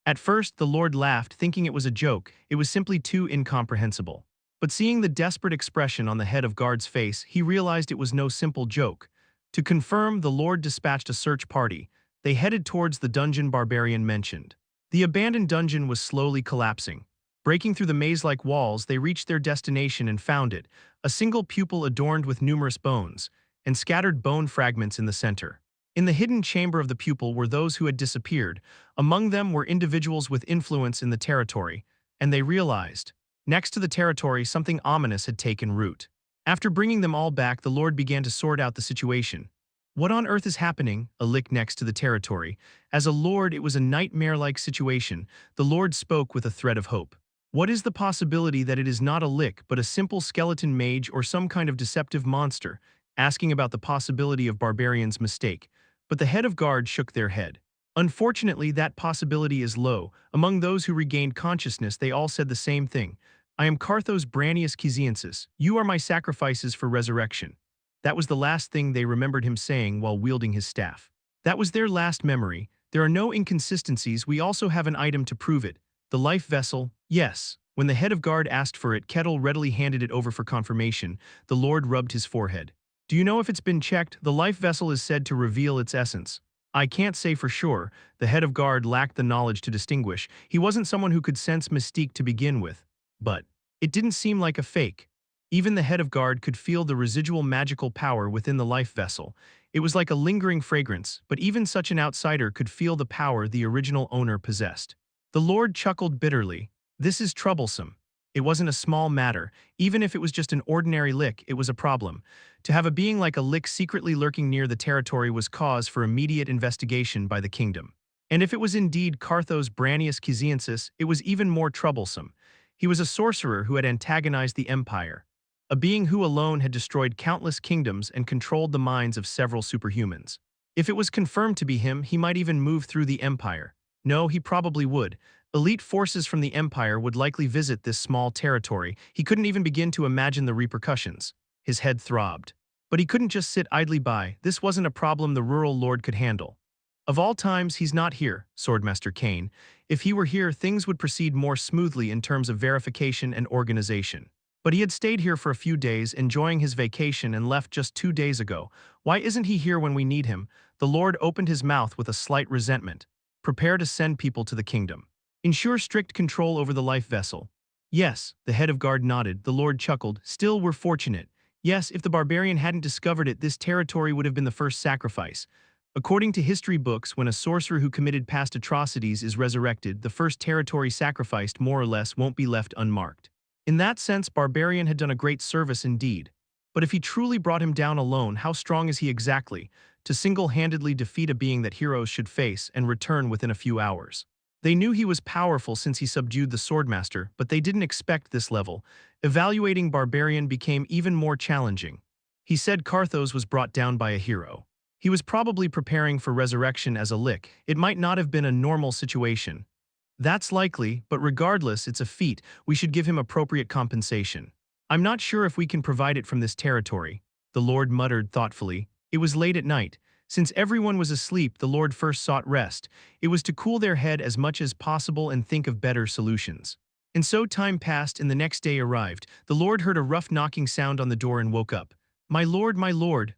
At first, the Lord laughed, thinking it was a joke. It was simply too incomprehensible. But seeing the desperate expression on the head of guard's face, he realized it was no simple joke. To confirm, the Lord dispatched a search party. They headed towards the dungeon Barbarian mentioned. The abandoned dungeon was slowly collapsing. Breaking through the maze-like walls, they reached their destination and found it, a single pupil adorned with numerous bones, and scattered bone fragments in the center. In the hidden chamber of the pupil were those who had disappeared. Among them were individuals with influence in the territory, and they realized, next to the territory, something ominous had taken root. After bringing them all back, the Lord began to sort out the situation. What on earth is happening? A lick next to the territory. As a lord, it was a nightmare-like situation. The Lord spoke with a thread of hope. What is the possibility that it is not a lick but a simple skeleton mage or some kind of deceptive monster? Asking about the possibility of Barbarian's mistake. But the head of guard shook their head. Unfortunately, that possibility is low. Among those who regained consciousness, they all said the same thing. I am Carthos Branius Chiesiensis. You are my sacrifices for resurrection. That was the last thing they remembered him saying while wielding his staff. That was their last memory. There are no inconsistencies. We also have an item to prove it. The life vessel. Yes. When the head of guard asked for it, Kettle readily handed it over for confirmation. The Lord rubbed his forehead. Do you know if it's been checked? The life vessel is said to reveal its essence. I can't say for sure. The head of guard lacked the knowledge to distinguish. He wasn't someone who could sense mystique to begin with. But it didn't seem like a fake. Even the head of guard could feel the residual magical power within the life vessel. It was like a lingering fragrance, but even such an outsider could feel the power the original owner possessed. The Lord chuckled bitterly. This is troublesome. It wasn't a small matter. Even if it was just an ordinary lick, it was a problem. To have a being like a lick secretly lurking near the territory was cause for immediate investigation by the kingdom. And if it was indeed Carthos Branius Chiesiensis, it was even more troublesome. He was a sorcerer who had antagonized the empire. A being who alone had destroyed countless kingdoms and controlled the minds of several superhumans. If it was confirmed to be him, he might even move through the empire. No, he probably would. Elite forces from the empire would likely visit this small territory. He couldn't even begin to imagine the repercussions. His head throbbed. But he couldn't just sit idly by. This wasn't a problem the rural lord could handle. Of all times, he's not here, Swordmaster Kane. If he were here, things would proceed more smoothly in terms of verification and organization. But he had stayed here for a few days, enjoying his vacation, and left just 2 days ago. Why isn't he here when we need him? The Lord opened his mouth with a slight resentment. Prepare to send people to the kingdom. Ensure strict control over the life vessel. Yes, the head of guard nodded. The Lord chuckled. Still, we're fortunate. Yes, if the barbarian hadn't discovered it, this territory would have been the first sacrifice. According to history books, when a sorcerer who committed past atrocities is resurrected, the first territory sacrificed more or less won't be left unmarked. In that sense, Barbarian had done a great service indeed. But if he truly brought him down alone, how strong is he exactly, to single-handedly defeat a being that heroes should face and return within a few hours? They knew he was powerful since he subdued the Swordmaster, but they didn't expect this level. Evaluating Barbarian became even more challenging. He said Carthos was brought down by a hero. He was probably preparing for resurrection as a lick. It might not have been a normal situation. That's likely, but regardless, it's a feat. We should give him appropriate compensation. I'm not sure if we can provide it from this territory, the Lord muttered thoughtfully. It was late at night. Since everyone was asleep, the Lord first sought rest. It was to cool their head as much as possible and think of better solutions. And so time passed and the next day arrived. The Lord heard a rough knocking sound on the door and woke up. My lord,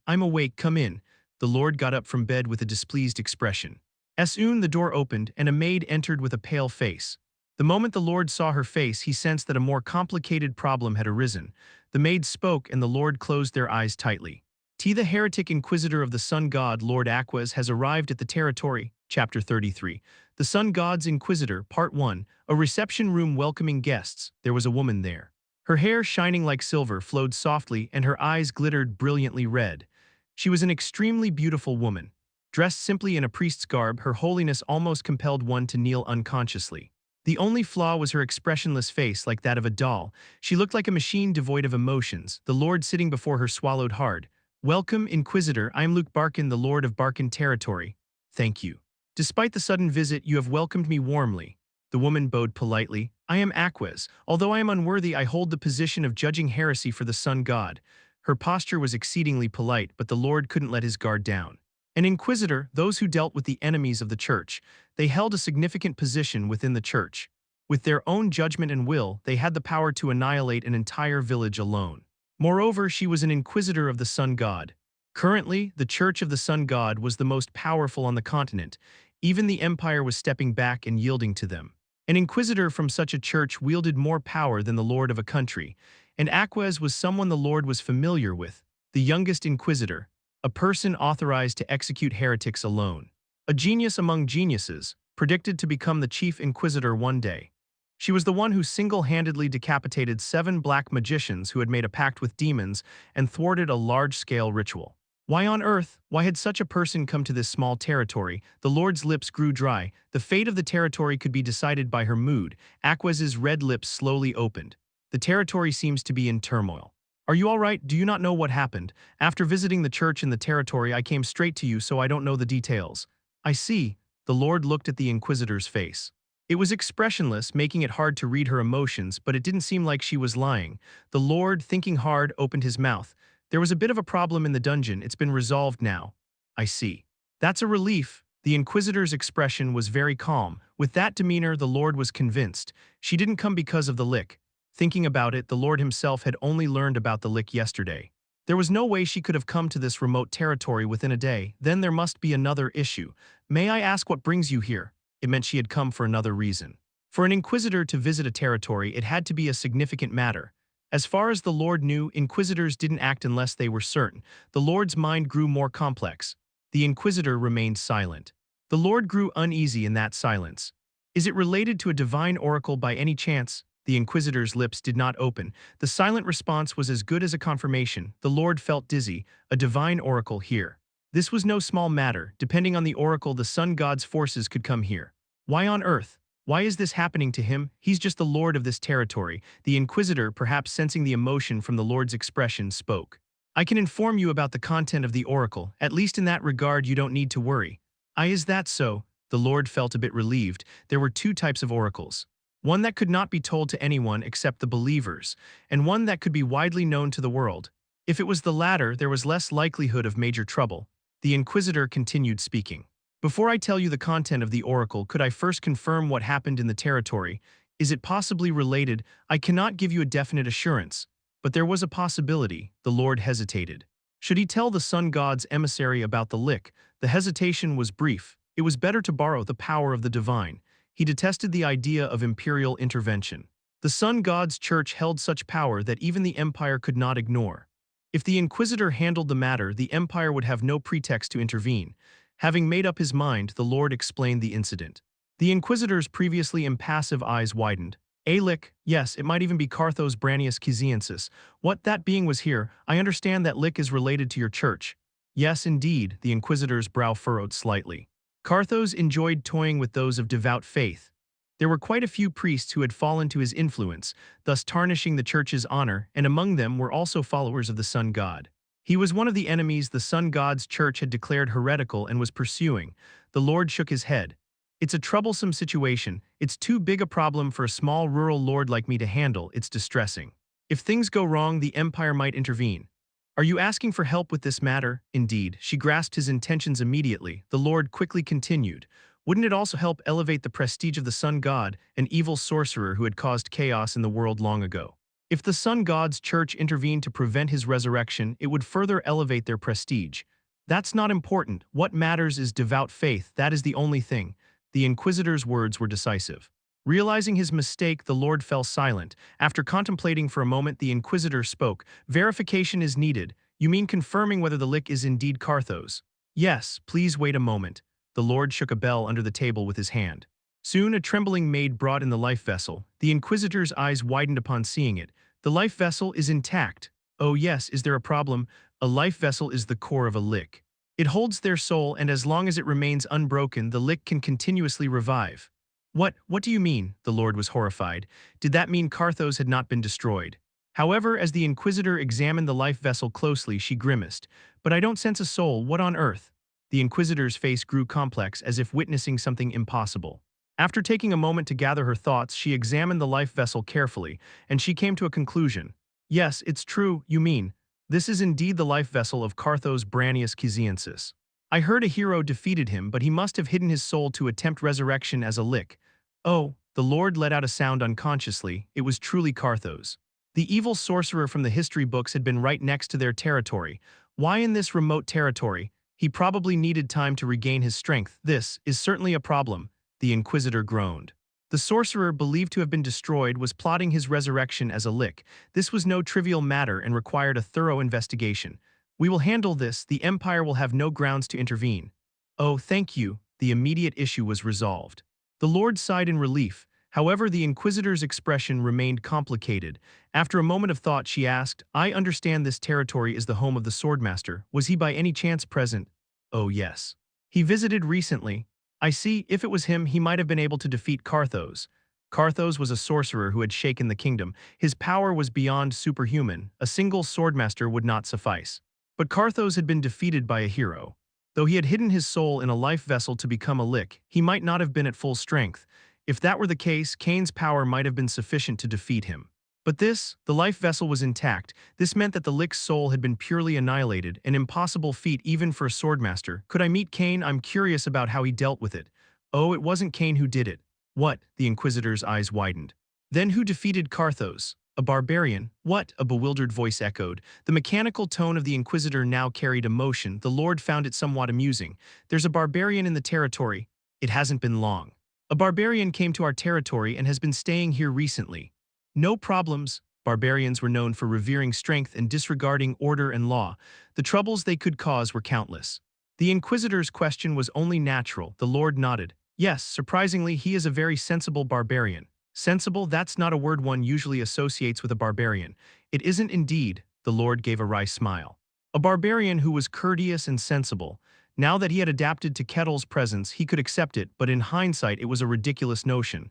I'm awake, come in." The Lord got up from bed with a displeased expression. As soon the door opened and a maid entered with a pale face. The moment the Lord saw her face, he sensed that a more complicated problem had arisen. The maid spoke and the Lord closed their eyes tightly. The heretic inquisitor of the sun god Lord Aquas has arrived at the territory. Chapter 33. The Sun God's Inquisitor, Part 1. A reception room welcoming guests. There was a woman there. Her hair, shining like silver, flowed softly, and her eyes glittered brilliantly red. She was an extremely beautiful woman. Dressed simply in a priest's garb, her holiness almost compelled one to kneel unconsciously. The only flaw was her expressionless face, like that of a doll. She looked like a machine devoid of emotions. The Lord sitting before her swallowed hard. "Welcome, Inquisitor. I am Luke Barkin, the Lord of Barkin territory. Thank you. Despite the sudden visit, you have welcomed me warmly." The woman bowed politely. "I am Aquez. Although I am unworthy, I hold the position of judging heresy for the sun god." Her posture was exceedingly polite, but the Lord couldn't let his guard down. An inquisitor, those who dealt with the enemies of the church, they held a significant position within the church. With their own judgment and will, they had the power to annihilate an entire village alone. Moreover, she was an inquisitor of the sun god. Currently, the Church of the Sun God was the most powerful on the continent. Even the empire was stepping back and yielding to them. An inquisitor from such a church wielded more power than the lord of a country, and Aquez was someone the Lord was familiar with, the youngest inquisitor, a person authorized to execute heretics alone. A genius among geniuses, predicted to become the chief inquisitor one day. She was the one who single-handedly decapitated 7 black magicians who had made a pact with demons and thwarted a large-scale ritual. Why on earth? Why had such a person come to this small territory? The Lord's lips grew dry. The fate of the territory could be decided by her mood. Aquez's red lips slowly opened. The territory seems to be in turmoil. "Are you all right? Do you not know what happened? After visiting the church in the territory, I came straight to you, so I don't know the details." "I see." The Lord looked at the Inquisitor's face. It was expressionless, making it hard to read her emotions, but it didn't seem like she was lying. The Lord, thinking hard, opened his mouth. "There was a bit of a problem in the dungeon. It's been resolved now." "I see." "That's a relief." The Inquisitor's expression was very calm. With that demeanor, the Lord was convinced. She didn't come because of the lick. Thinking about it, the Lord himself had only learned about the lick yesterday. There was no way she could have come to this remote territory within a day. Then there must be another issue. "May I ask what brings you here?" It meant she had come for another reason. For an inquisitor to visit a territory, it had to be a significant matter. As far as the Lord knew, inquisitors didn't act unless they were certain. The Lord's mind grew more complex. The inquisitor remained silent. The Lord grew uneasy in that silence. "Is it related to a divine oracle by any chance?" The inquisitor's lips did not open. The silent response was as good as a confirmation. The Lord felt dizzy. A divine oracle here. This was no small matter. Depending on the oracle, the sun god's forces could come here. Why on earth? Why is this happening to him? He's just the lord of this territory. The inquisitor, perhaps sensing the emotion from the Lord's expression, spoke. "I can inform you about the content of the oracle. At least in that regard, you don't need to worry." Is that so?" The Lord felt a bit relieved. There were 2 types of oracles. One that could not be told to anyone except the believers, and one that could be widely known to the world. If it was the latter, there was less likelihood of major trouble. The inquisitor continued speaking. "Before I tell you the content of the oracle, could I first confirm what happened in the territory? Is it possibly related? I cannot give you a definite assurance, but there was a possibility." The Lord hesitated. Should he tell the sun god's emissary about the lick? The hesitation was brief. It was better to borrow the power of the divine. He detested the idea of imperial intervention. The sun god's church held such power that even the empire could not ignore. If the inquisitor handled the matter, the empire would have no pretext to intervene. Having made up his mind, the Lord explained the incident. The inquisitor's previously impassive eyes widened. "A lick? Yes, it might even be Carthos Branius Chiesiensis. What that being was here. I understand that lick is related to your church." "Yes, indeed." The inquisitor's brow furrowed slightly. Carthos enjoyed toying with those of devout faith. There were quite a few priests who had fallen to his influence, thus tarnishing the church's honor, and among them were also followers of the sun god. He was one of the enemies the sun god's church had declared heretical and was pursuing. The Lord shook his head. "It's a troublesome situation. It's too big a problem for a small rural lord like me to handle. It's distressing. If things go wrong, the empire might intervene." "Are you asking for help with this matter?" Indeed, she grasped his intentions immediately. The Lord quickly continued. "Wouldn't it also help elevate the prestige of the sun god, an evil sorcerer who had caused chaos in the world long ago? If the sun god's church intervened to prevent his resurrection, it would further elevate their prestige. That's not important. What matters is devout faith. That is the only thing." The inquisitor's words were decisive. Realizing his mistake, the Lord fell silent. After contemplating for a moment, the inquisitor spoke. "Verification is needed. You mean confirming whether the lick is indeed Carthos?" "Yes, please wait a moment." The Lord shook a bell under the table with his hand. Soon a trembling maid brought in the life vessel. The inquisitor's eyes widened upon seeing it. The life vessel is intact. Oh yes, is there a problem? A life vessel is the core of a lick. It holds their soul, and as long as it remains unbroken, the lick can continuously revive. What do you mean? The Lord was horrified. Did that mean Carthos had not been destroyed? However, as the Inquisitor examined the life vessel closely, she grimaced. But I don't sense a soul, what on earth? The Inquisitor's face grew complex, as if witnessing something impossible. After taking a moment to gather her thoughts, she examined the life vessel carefully, and she came to a conclusion. Yes, it's true, you mean. This is indeed the life vessel of Carthos Branius Chiesiensis. I heard a hero defeated him, but he must have hidden his soul to attempt resurrection as a lick. Oh, the Lord let out a sound unconsciously. It was truly Carthos. The evil sorcerer from the history books had been right next to their territory. Why in this remote territory? He probably needed time to regain his strength. This is certainly a problem, the Inquisitor groaned. The sorcerer, believed to have been destroyed, was plotting his resurrection as a lick. This was no trivial matter and required a thorough investigation. We will handle this. The Empire will have no grounds to intervene. Oh, thank you. The immediate issue was resolved. The Lord sighed in relief. However, the Inquisitor's expression remained complicated. After a moment of thought, she asked, I understand this territory is the home of the Swordmaster. Was he by any chance present? Oh yes. He visited recently. I see, if it was him, he might have been able to defeat Carthos. Carthos was a sorcerer who had shaken the kingdom. His power was beyond superhuman. A single Swordmaster would not suffice. But Carthos had been defeated by a hero. Though he had hidden his soul in a life vessel to become a lick, he might not have been at full strength. If that were the case, Cain's power might have been sufficient to defeat him. But the life vessel was intact. This meant that the lick's soul had been purely annihilated, an impossible feat even for a swordmaster. Could I meet Cain? I'm curious about how he dealt with it. Oh, it wasn't Cain who did it. What? The Inquisitor's eyes widened. Then who defeated Carthos? A barbarian? What? A bewildered voice echoed. The mechanical tone of the Inquisitor now carried emotion. The Lord found it somewhat amusing. There's a barbarian in the territory. It hasn't been long. A barbarian came to our territory and has been staying here recently. No problems. Barbarians were known for revering strength and disregarding order and law. The troubles they could cause were countless. The Inquisitor's question was only natural. The Lord nodded. Yes, surprisingly, he is a very sensible barbarian. Sensible, that's not a word one usually associates with a barbarian. It isn't indeed, the Lord gave a wry smile. A barbarian who was courteous and sensible. Now that he had adapted to Kettle's presence, he could accept it, but in hindsight it was a ridiculous notion.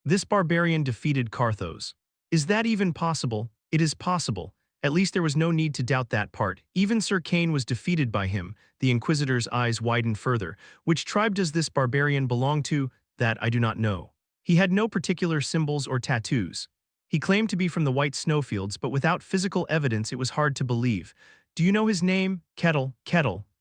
This barbarian defeated Carthos. Is that even possible? It is possible. At least there was no need to doubt that part. Even Sir Cain was defeated by him. The Inquisitor's eyes widened further. Which tribe does this barbarian belong to? That I do not know. He had no particular symbols or tattoos. He claimed to be from the White Snowfields, but without physical evidence it was hard to believe. Do you know his name? Kettle.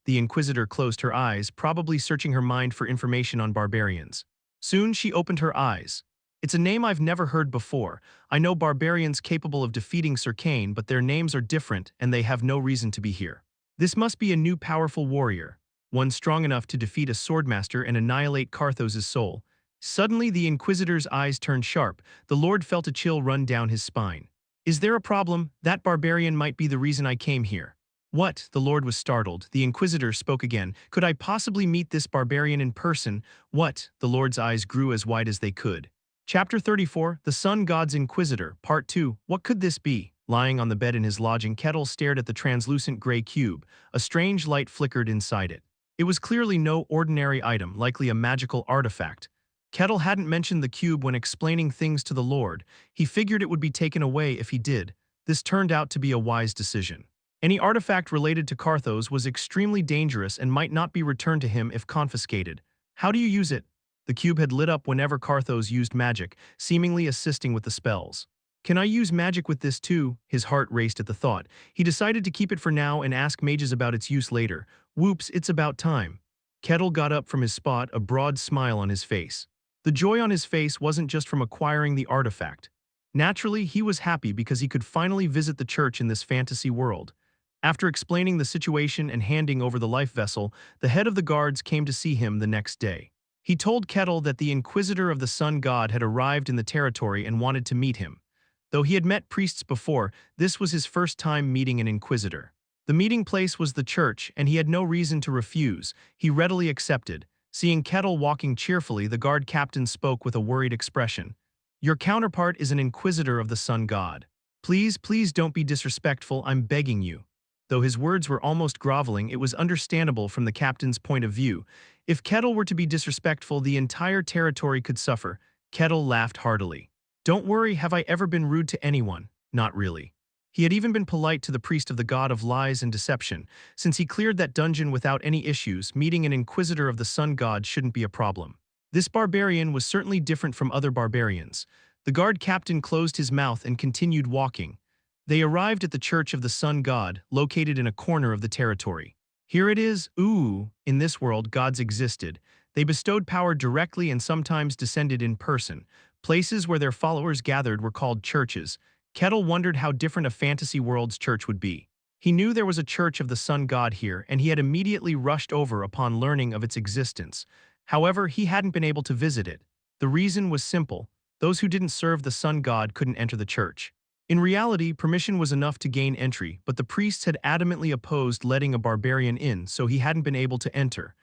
The Inquisitor closed her eyes, probably searching her mind for information on barbarians. Soon she opened her eyes. It's a name I've never heard before. I know barbarians capable of defeating Sir Cain, but their names are different and they have no reason to be here. This must be a new powerful warrior, one strong enough to defeat a swordmaster and annihilate Carthos' soul. Suddenly the Inquisitor's eyes turned sharp. The Lord felt a chill run down his spine. Is there a problem? That barbarian might be the reason I came here. What? The Lord was startled. The Inquisitor spoke again. Could I possibly meet this barbarian in person? What? The Lord's eyes grew as wide as they could. Chapter 34, The Sun God's Inquisitor, Part 2. What could this be? Lying on the bed in his lodging, Kettle stared at the translucent gray cube. A strange light flickered inside it. It was clearly no ordinary item, likely a magical artifact. Kettle hadn't mentioned the cube when explaining things to the Lord. He figured it would be taken away if he did. This turned out to be a wise decision. Any artifact related to Carthos was extremely dangerous and might not be returned to him if confiscated. How do you use it? The cube had lit up whenever Carthos used magic, seemingly assisting with the spells. Can I use magic with this too? His heart raced at the thought. He decided to keep it for now and ask mages about its use later. Whoops, it's about time. Kettle got up from his spot, a broad smile on his face. The joy on his face wasn't just from acquiring the artifact. Naturally, he was happy because he could finally visit the church in this fantasy world. After explaining the situation and handing over the life vessel, the head of the guards came to see him the next day. He told Kettle that the Inquisitor of the Sun God had arrived in the territory and wanted to meet him. Though he had met priests before, this was his first time meeting an Inquisitor. The meeting place was the church, and he had no reason to refuse. He readily accepted. Seeing Kettle walking cheerfully, the guard captain spoke with a worried expression. Your counterpart is an Inquisitor of the Sun God. Please, please don't be disrespectful, I'm begging you. Though his words were almost groveling, it was understandable from the captain's point of view. If Kettle were to be disrespectful, the entire territory could suffer. Kettle laughed heartily. Don't worry, have I ever been rude to anyone? Not really. He had even been polite to the priest of the god of lies and deception. Since he cleared that dungeon without any issues, meeting an inquisitor of the sun god shouldn't be a problem. This barbarian was certainly different from other barbarians. The guard captain closed his mouth and continued walking. They arrived at the Church of the Sun God, located in a corner of the territory. Here it is, in this world gods existed. They bestowed power directly and sometimes descended in person. Places where their followers gathered were called churches. Kettle wondered how different a fantasy world's church would be. He knew there was a Church of the Sun God here, and he had immediately rushed over upon learning of its existence. However, he hadn't been able to visit it. The reason was simple. Those who didn't serve the sun god couldn't enter the church. In reality, permission was enough to gain entry, but the priests had adamantly opposed letting a barbarian in, so he hadn't been able to enter.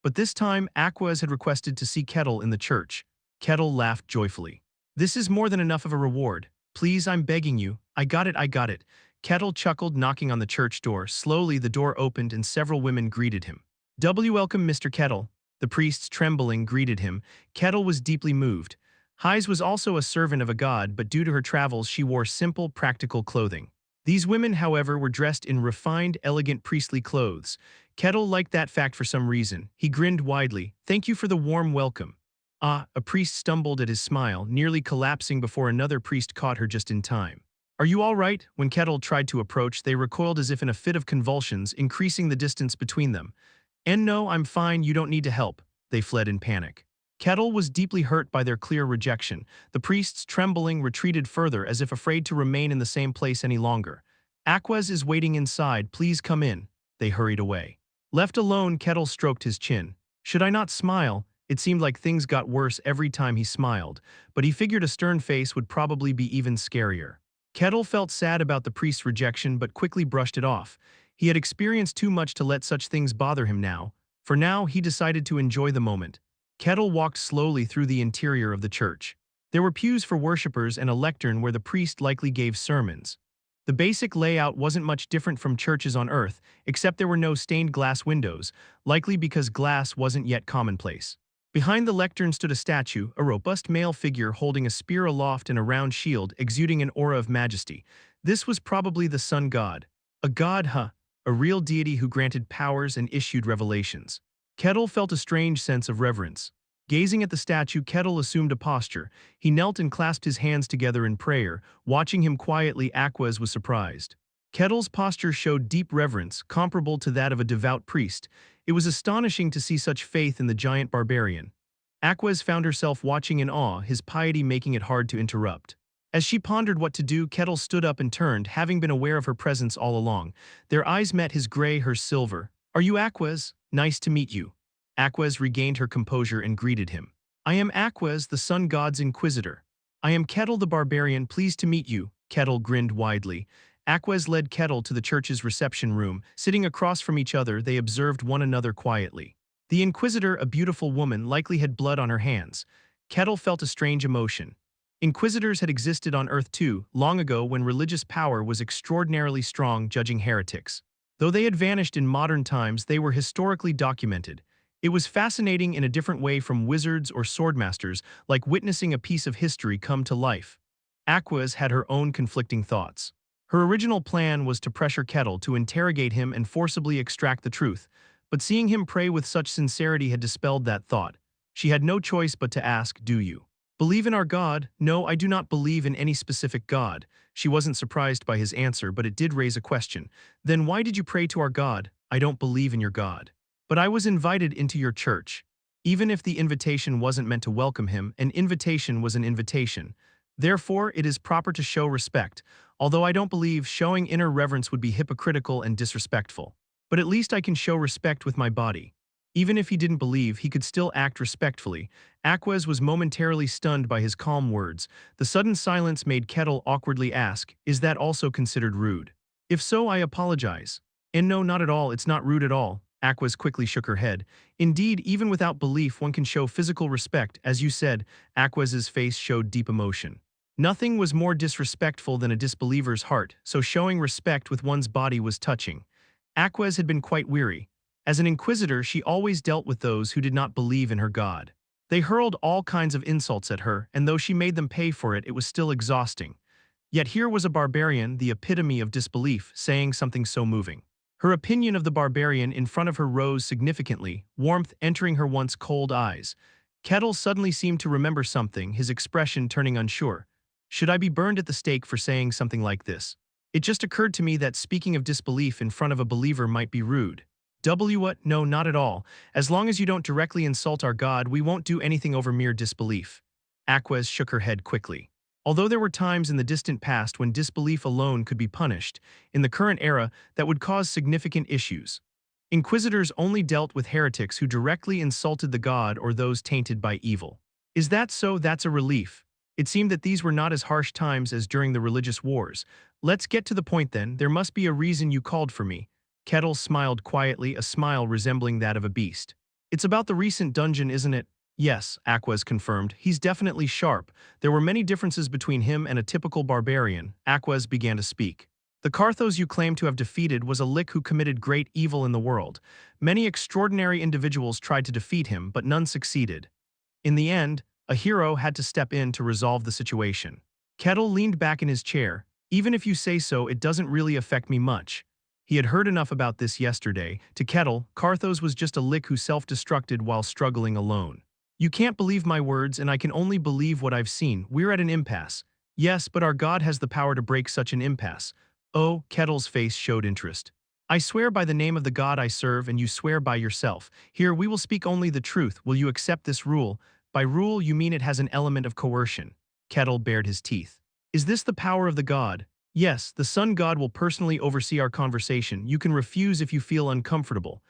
But this time, Aquas had requested to see Kettle in the church. Kettle laughed joyfully. This is more than enough of a reward. Please, I'm begging you. I got it, I got it. Kettle chuckled, knocking on the church door. Slowly, the door opened and several women greeted him. Welcome, Mr. Kettle. The priests, trembling, greeted him. Kettle was deeply moved. Heise was also a servant of a god, but due to her travels she wore simple, practical clothing. These women, however, were dressed in refined, elegant priestly clothes. Kettle liked that fact for some reason. He grinned widely. Thank you for the warm welcome. Ah, a priest stumbled at his smile, nearly collapsing before another priest caught her just in time. Are you all right? When Kettle tried to approach, they recoiled as if in a fit of convulsions, increasing the distance between them. And no, I'm fine, you don't need to help. They fled in panic. Kettle was deeply hurt by their clear rejection. The priests, trembling, retreated further as if afraid to remain in the same place any longer. Aquas is waiting inside, please come in. They hurried away. Left alone, Kettle stroked his chin. Should I not smile? It seemed like things got worse every time he smiled, but he figured a stern face would probably be even scarier. Kettle felt sad about the priest's rejection but quickly brushed it off. He had experienced too much to let such things bother him now. For now, he decided to enjoy the moment. Kettle walked slowly through the interior of the church. There were pews for worshippers and a lectern where the priest likely gave sermons. The basic layout wasn't much different from churches on Earth, except there were no stained glass windows, likely because glass wasn't yet commonplace. Behind the lectern stood a statue, a robust male figure holding a spear aloft and a round shield, exuding an aura of majesty. This was probably the sun god. A god, a real deity who granted powers and issued revelations. Kettle felt a strange sense of reverence. Gazing at the statue, Kettle assumed a posture. He knelt and clasped his hands together in prayer. Watching him quietly, Aquas was surprised. Kettle's posture showed deep reverence, comparable to that of a devout priest. It was astonishing to see such faith in the giant barbarian. Aquas found herself watching in awe, his piety making it hard to interrupt. As she pondered what to do, Kettle stood up and turned, having been aware of her presence all along. Their eyes met, his gray, her silver. Are you Aquas? Nice to meet you. Aquas regained her composure and greeted him. I am Aquas, the sun god's inquisitor. I am Kettle the barbarian, pleased to meet you. Kettle grinned widely. Aquas led Kettle to the church's reception room. Sitting across from each other, they observed one another quietly. The inquisitor, a beautiful woman, likely had blood on her hands. Kettle felt a strange emotion. Inquisitors had existed on Earth too, long ago when religious power was extraordinarily strong, judging heretics. Though they had vanished in modern times, they were historically documented. It was fascinating in a different way from wizards or swordmasters, like witnessing a piece of history come to life. Aquas had her own conflicting thoughts. Her original plan was to pressure Kettle to interrogate him and forcibly extract the truth, but seeing him pray with such sincerity had dispelled that thought. She had no choice but to ask, do you believe in our God? No, I do not believe in any specific God. She wasn't surprised by his answer, but it did raise a question. Then why did you pray to our God? I don't believe in your God. But I was invited into your church. Even if the invitation wasn't meant to welcome him, an invitation was an invitation. Therefore, it is proper to show respect, although I don't believe showing inner reverence would be hypocritical and disrespectful. But at least I can show respect with my body. Even if he didn't believe, he could still act respectfully. Aquas was momentarily stunned by his calm words. The sudden silence made Kettle awkwardly ask, is that also considered rude? If so, I apologize. And no, not at all, it's not rude at all. Aquas quickly shook her head. Indeed, even without belief, one can show physical respect. As you said, Aquas's face showed deep emotion. Nothing was more disrespectful than a disbeliever's heart, so showing respect with one's body was touching. Aquez had been quite weary. As an inquisitor, she always dealt with those who did not believe in her God. They hurled all kinds of insults at her, and though she made them pay for it, it was still exhausting. Yet here was a barbarian, the epitome of disbelief, saying something so moving. Her opinion of the barbarian in front of her rose significantly, warmth entering her once cold eyes. Kettle suddenly seemed to remember something, his expression turning unsure. Should I be burned at the stake for saying something like this? It just occurred to me that speaking of disbelief in front of a believer might be rude. What? No, not at all. As long as you don't directly insult our God, we won't do anything over mere disbelief. Aquez shook her head quickly. Although there were times in the distant past when disbelief alone could be punished, in the current era that would cause significant issues. Inquisitors only dealt with heretics who directly insulted the God or those tainted by evil. Is that so? That's a relief. It seemed that these were not as harsh times as during the religious wars. Let's get to the point then, there must be a reason you called for me. Kettle smiled quietly, a smile resembling that of a beast. It's about the recent dungeon, isn't it? Yes, Aquez confirmed. He's definitely sharp. There were many differences between him and a typical barbarian. Aquez began to speak. The Carthos you claim to have defeated was a lich who committed great evil in the world. Many extraordinary individuals tried to defeat him, but none succeeded. In the end, a hero had to step in to resolve the situation. Kettle leaned back in his chair. Even if you say so, it doesn't really affect me much. He had heard enough about this yesterday. To Kettle, Carthos was just a lich who self-destructed while struggling alone. You can't believe my words, and I can only believe what I've seen. We're at an impasse. Yes, but our God has the power to break such an impasse. Oh, Kettle's face showed interest. I swear by the name of the God I serve, and you swear by yourself. Here, we will speak only the truth. Will you accept this rule? By rule, you mean it has an element of coercion. Kettle bared his teeth. Is this the power of the God? Yes, the sun god will personally oversee our conversation. You can refuse if you feel uncomfortable.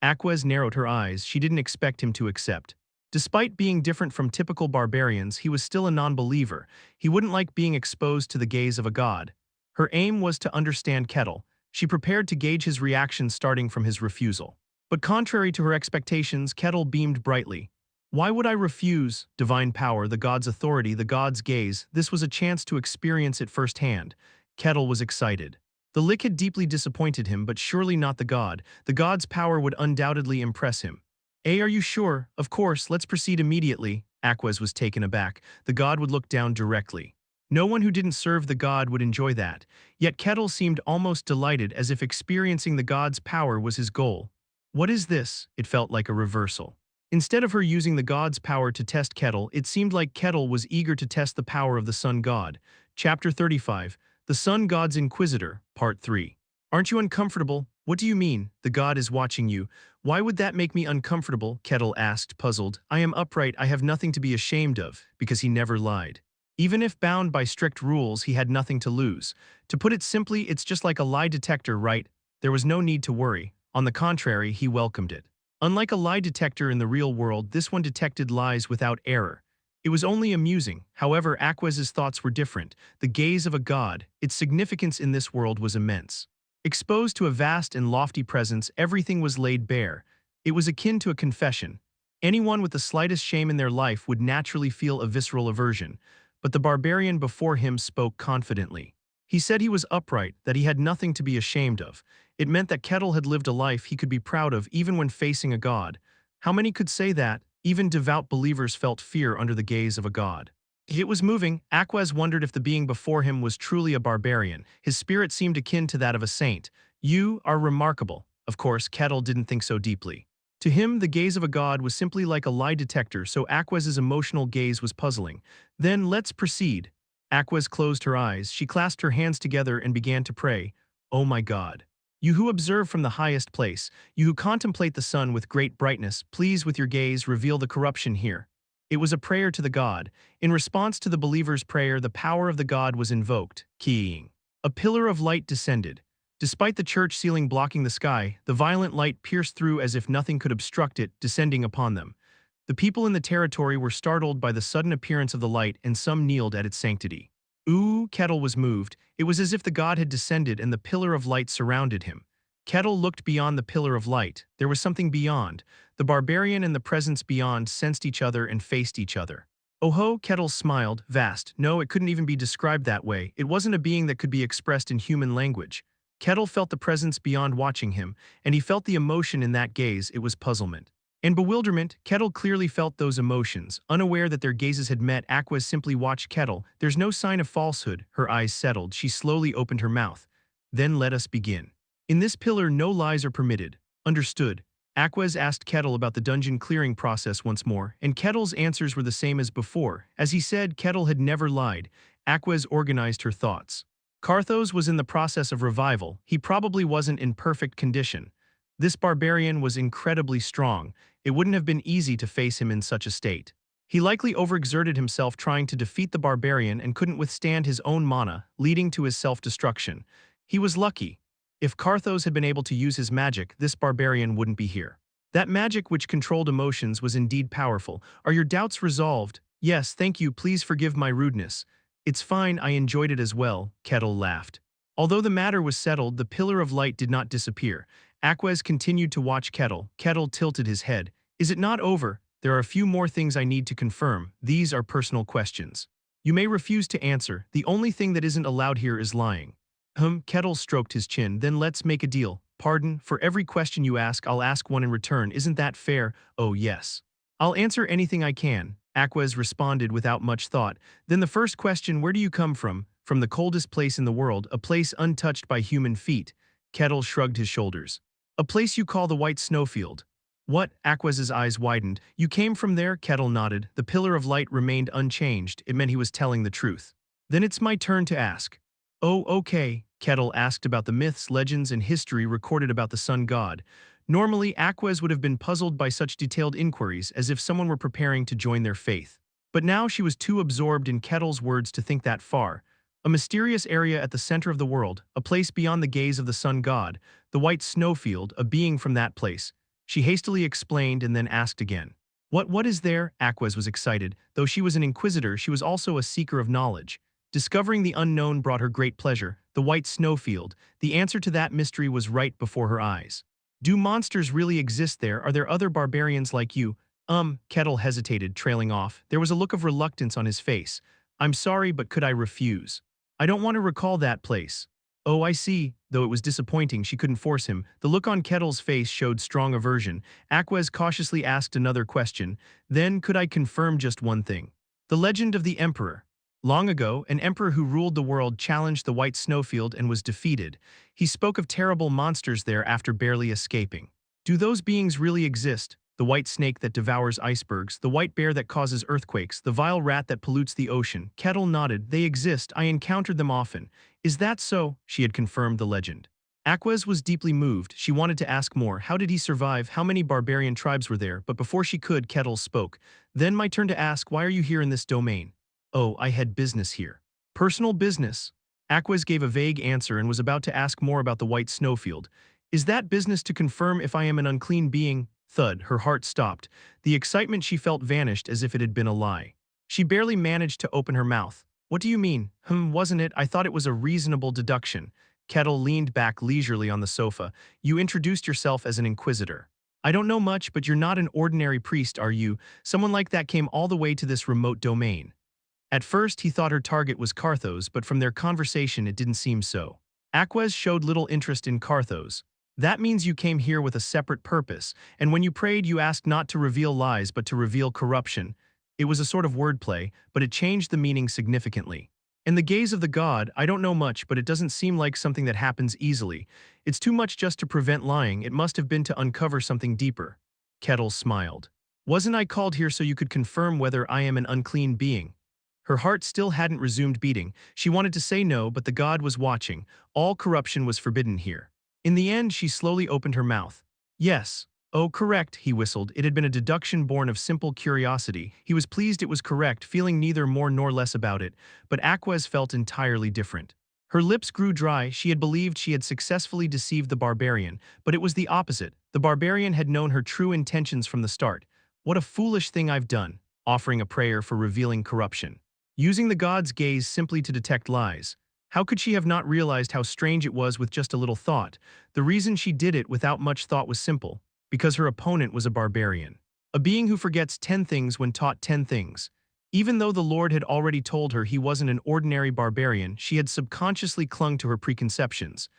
Aquez narrowed her eyes. She didn't expect him to accept. Despite being different from typical barbarians, he was still a non-believer. He wouldn't like being exposed to the gaze of a god. Her aim was to understand Kettle. She prepared to gauge his reaction starting from his refusal. But contrary to her expectations, Kettle beamed brightly. Why would I refuse? Divine power, the god's authority, the god's gaze. This was a chance to experience it firsthand. Kettle was excited. The lich had deeply disappointed him, but surely not the god. The god's power would undoubtedly impress him. Are you sure? Of course, let's proceed immediately. Aquez was taken aback. The god would look down directly. No one who didn't serve the god would enjoy that. Yet Kettle seemed almost delighted, as if experiencing the god's power was his goal. What is this? It felt like a reversal. Instead of her using the god's power to test Kettle, it seemed like Kettle was eager to test the power of the sun god. Chapter 35, The Sun God's Inquisitor, Part 3. Aren't you uncomfortable? What do you mean? The god is watching you. Why would that make me uncomfortable? Kettle asked, puzzled. I am upright, I have nothing to be ashamed of, because he never lied. Even if bound by strict rules, he had nothing to lose. To put it simply, it's just like a lie detector, right? There was no need to worry. On the contrary, he welcomed it. Unlike a lie detector in the real world, this one detected lies without error. It was only amusing. However, Aquez's thoughts were different. The gaze of a god, its significance in this world was immense. Exposed to a vast and lofty presence, everything was laid bare. It was akin to a confession. Anyone with the slightest shame in their life would naturally feel a visceral aversion. But the barbarian before him spoke confidently. He said he was upright, that he had nothing to be ashamed of. It meant that Kettle had lived a life he could be proud of even when facing a god. How many could say that? Even devout believers felt fear under the gaze of a god. It was moving. Aquez wondered if the being before him was truly a barbarian. His spirit seemed akin to that of a saint. You are remarkable. Of course, Kettle didn't think so deeply. To him, the gaze of a god was simply like a lie detector, so Aquez's emotional gaze was puzzling. Then let's proceed. Aquez closed her eyes. She clasped her hands together and began to pray. Oh my God. You who observe from the highest place, you who contemplate the sun with great brightness, please with your gaze reveal the corruption here. It was a prayer to the god. In response to the believer's prayer, the power of the god was invoked, keying. A pillar of light descended. Despite the church ceiling blocking the sky, the violent light pierced through as if nothing could obstruct it, descending upon them. The people in the territory were startled by the sudden appearance of the light, and some kneeled at its sanctity. Ooh, Kettle was moved. It was as if the god had descended and the pillar of light surrounded him. Kettle looked beyond the pillar of light. There was something beyond. The barbarian and the presence beyond sensed each other and faced each other. Oh-ho, Kettle smiled, vast. No, it couldn't even be described that way. It wasn't a being that could be expressed in human language. Kettle felt the presence beyond watching him, and he felt the emotion in that gaze. It was puzzlement. In bewilderment, Kettle clearly felt those emotions. Unaware that their gazes had met, Aquaz simply watched Kettle. There's no sign of falsehood. Her eyes settled. She slowly opened her mouth. Then let us begin. In this pillar, no lies are permitted. Understood. Aquaz asked Kettle about the dungeon clearing process once more, and Kettle's answers were the same as before. As he said, Kettle had never lied. Aquaz organized her thoughts. Carthos was in the process of revival. He probably wasn't in perfect condition. This barbarian was incredibly strong. It wouldn't have been easy to face him in such a state. He likely overexerted himself trying to defeat the barbarian and couldn't withstand his own mana, leading to his self-destruction. He was lucky. If Carthos had been able to use his magic, this barbarian wouldn't be here. That magic which controlled emotions was indeed powerful. Are your doubts resolved? Yes, thank you, please forgive my rudeness. It's fine, I enjoyed it as well, Kettle laughed. Although the matter was settled, the pillar of light did not disappear. Aquaz continued to watch Kettle. Kettle tilted his head. Is it not over? There are a few more things I need to confirm. These are personal questions. You may refuse to answer. The only thing that isn't allowed here is lying. Kettle stroked his chin. Then let's make a deal. Pardon, for every question you ask, I'll ask one in return. Isn't that fair? Oh, yes. I'll answer anything I can, Aquaz responded without much thought. Then the first question, where do you come from? From the coldest place in the world, a place untouched by human feet. Kettle shrugged his shoulders. A place you call the White Snowfield. What? Aquaz's eyes widened. You came from there? Kettle nodded. The pillar of light remained unchanged. It meant he was telling the truth. Then it's my turn to ask. Oh, okay. Kettle asked about the myths, legends, and history recorded about the sun god. Normally, Aquaz would have been puzzled by such detailed inquiries, as if someone were preparing to join their faith. But now she was too absorbed in Kettle's words to think that far. A mysterious area at the center of the world, a place beyond the gaze of the sun god, the White Snowfield, a being from that place. She hastily explained and then asked again. What is there? Aquaz was excited. Though she was an inquisitor, she was also a seeker of knowledge. Discovering the unknown brought her great pleasure. The White Snowfield. The answer to that mystery was right before her eyes. Do monsters really exist there? Are there other barbarians like you? Kettle hesitated, trailing off. There was a look of reluctance on his face. I'm sorry, but could I refuse? I don't want to recall that place. Oh, I see. Though it was disappointing, she couldn't force him. The look on Kettle's face showed strong aversion. Aquaz cautiously asked another question. Then, could I confirm just one thing? The legend of the Emperor. Long ago, an emperor who ruled the world challenged the White Snowfield and was defeated. He spoke of terrible monsters there after barely escaping. Do those beings really exist? The white snake that devours icebergs, the white bear that causes earthquakes, the vile rat that pollutes the ocean. Kettle nodded. They exist. I encountered them often. Is that so? She had confirmed the legend. Aquaz was deeply moved. She wanted to ask more. How did he survive? How many barbarian tribes were there? But before she could, Kettle spoke. Then my turn to ask, why are you here in this domain? Oh, I had business here. Personal business? Aquaz gave a vague answer and was about to ask more about the White Snowfield. Is that business to confirm if I am an unclean being? Thud, her heart stopped. The excitement she felt vanished as if it had been a lie. She barely managed to open her mouth. What do you mean? Wasn't it? I thought it was a reasonable deduction. Kettle leaned back leisurely on the sofa. You introduced yourself as an inquisitor. I don't know much, but you're not an ordinary priest, are you? Someone like that came all the way to this remote domain. At first, he thought her target was Carthos, but from their conversation it didn't seem so. Aquaz showed little interest in Carthos. That means you came here with a separate purpose, and when you prayed you asked not to reveal lies but to reveal corruption. It was a sort of wordplay, but it changed the meaning significantly. In the gaze of the god, I don't know much, but it doesn't seem like something that happens easily. It's too much just to prevent lying. It must have been to uncover something deeper. Kettle smiled. Wasn't I called here so you could confirm whether I am an unclean being? Her heart still hadn't resumed beating. She wanted to say no, but the god was watching. All corruption was forbidden here. In the end, she slowly opened her mouth. Yes. Oh, correct, he whistled. It had been a deduction born of simple curiosity. He was pleased it was correct, feeling neither more nor less about it. But Aquaz felt entirely different. Her lips grew dry. She had believed she had successfully deceived the barbarian, but it was the opposite. The barbarian had known her true intentions from the start. What a foolish thing I've done, offering a prayer for revealing corruption. Using the god's gaze simply to detect lies. How could she have not realized how strange it was with just a little thought? The reason she did it without much thought was simple. Because her opponent was a barbarian. A being who forgets 10 things when taught 10 things. Even though the Lord had already told her he wasn't an ordinary barbarian, she had subconsciously clung to her preconceptions.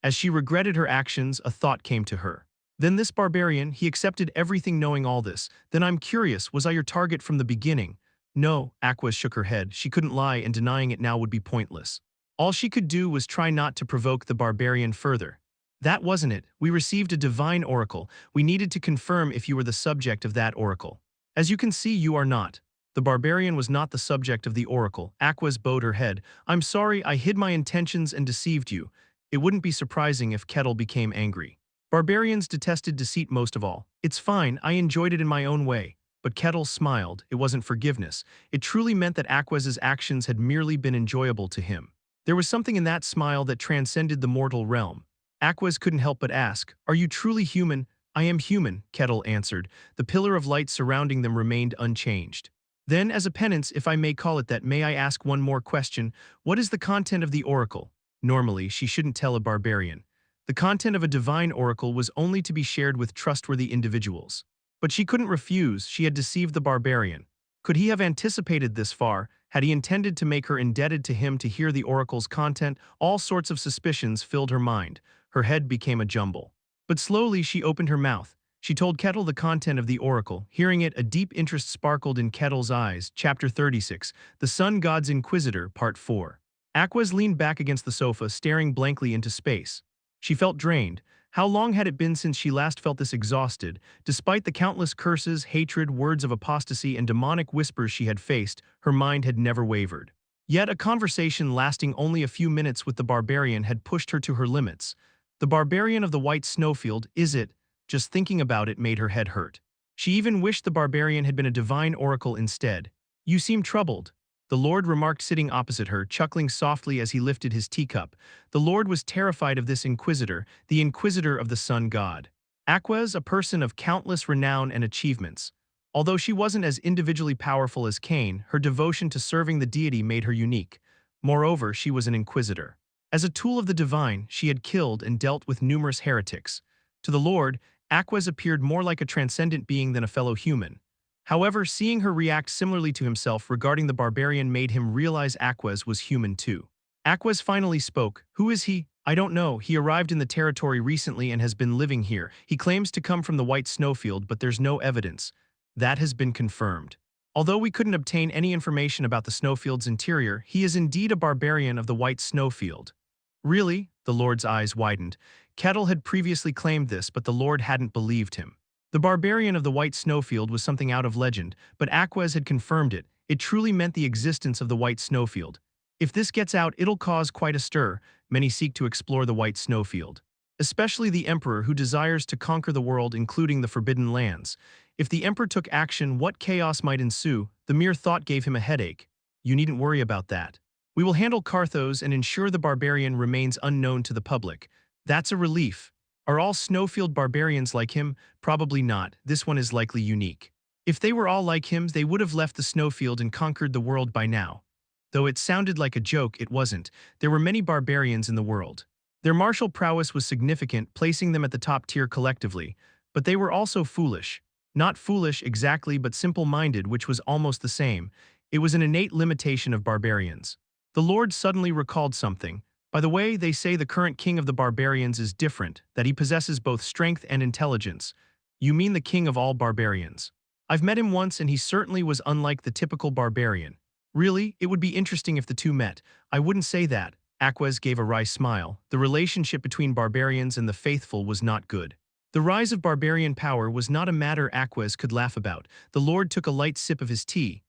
As she regretted her actions, a thought came to her. Then this barbarian, he accepted everything knowing all this. Then I'm curious, was I your target from the beginning? No, Aquas shook her head. She couldn't lie, and denying it now would be pointless. All she could do was try not to provoke the barbarian further. That wasn't it. We received a divine oracle. We needed to confirm if you were the subject of that oracle. As you can see, you are not. The barbarian was not the subject of the oracle. Aquas bowed her head. I'm sorry, I hid my intentions and deceived you. It wouldn't be surprising if Kettle became angry. Barbarians detested deceit most of all. It's fine, I enjoyed it in my own way. But Kettle smiled. It wasn't forgiveness. It truly meant that Aquas's actions had merely been enjoyable to him. There was something in that smile that transcended the mortal realm. Aquas couldn't help but ask, "Are you truly human?" "I am human," Kettle answered. The pillar of light surrounding them remained unchanged. Then, as a penance, if I may call it that, may I ask one more question? What is the content of the oracle? Normally, she shouldn't tell a barbarian. The content of a divine oracle was only to be shared with trustworthy individuals. But she couldn't refuse. She had deceived the barbarian. Could he have anticipated this far? Had he intended to make her indebted to him to hear the oracle's content? All sorts of suspicions filled her mind. Her head became a jumble. But slowly she opened her mouth. She told Kettle the content of the oracle. Hearing it, a deep interest sparkled in Kettle's eyes. Chapter 36, The Sun God's Inquisitor, Part 4. Aquas leaned back against the sofa, staring blankly into space. She felt drained. How long had it been since she last felt this exhausted? Despite the countless curses, hatred, words of apostasy, and demonic whispers she had faced, her mind had never wavered. Yet a conversation lasting only a few minutes with the barbarian had pushed her to her limits. The barbarian of the White Snowfield, is it? Just thinking about it made her head hurt. She even wished the barbarian had been a divine oracle instead. You seem troubled, the Lord remarked, sitting opposite her, chuckling softly as he lifted his teacup. The Lord was terrified of this inquisitor, the inquisitor of the sun god. Aquas, a person of countless renown and achievements. Although she wasn't as individually powerful as Cain, her devotion to serving the deity made her unique. Moreover, she was an inquisitor. As a tool of the divine, she had killed and dealt with numerous heretics. To the Lord, Aquas appeared more like a transcendent being than a fellow human. However, seeing her react similarly to himself regarding the barbarian made him realize Aquas was human too. Aquas finally spoke. Who is he? I don't know. He arrived in the territory recently and has been living here. He claims to come from the White Snowfield, but there's no evidence. That has been confirmed. Although we couldn't obtain any information about the Snowfield's interior, he is indeed a barbarian of the White Snowfield. Really? The Lord's eyes widened. Kettle had previously claimed this, but the Lord hadn't believed him. The barbarian of the White Snowfield was something out of legend, but Aquas had confirmed it. It truly meant the existence of the White Snowfield. If this gets out, it'll cause quite a stir. Many seek to explore the White Snowfield. Especially the Emperor, who desires to conquer the world, including the Forbidden Lands. If the Emperor took action, what chaos might ensue? The mere thought gave him a headache. You needn't worry about that. We will handle Carthos and ensure the barbarian remains unknown to the public. That's a relief. Are all Snowfield barbarians like him? Probably not. This one is likely unique. If they were all like him, they would have left the Snowfield and conquered the world by now. Though it sounded like a joke, it wasn't. There were many barbarians in the world. Their martial prowess was significant, placing them at the top tier collectively. But they were also foolish. Not foolish exactly, but simple-minded, which was almost the same. It was an innate limitation of barbarians. The Lord suddenly recalled something. By the way, they say the current king of the barbarians is different, that he possesses both strength and intelligence. You mean the king of all barbarians? I've met him once and he certainly was unlike the typical barbarian. Really, it would be interesting if the two met. I wouldn't say that. Aquas gave a wry smile. The relationship between barbarians and the faithful was not good. The rise of barbarian power was not a matter Aquas could laugh about. The Lord took a light sip of his tea.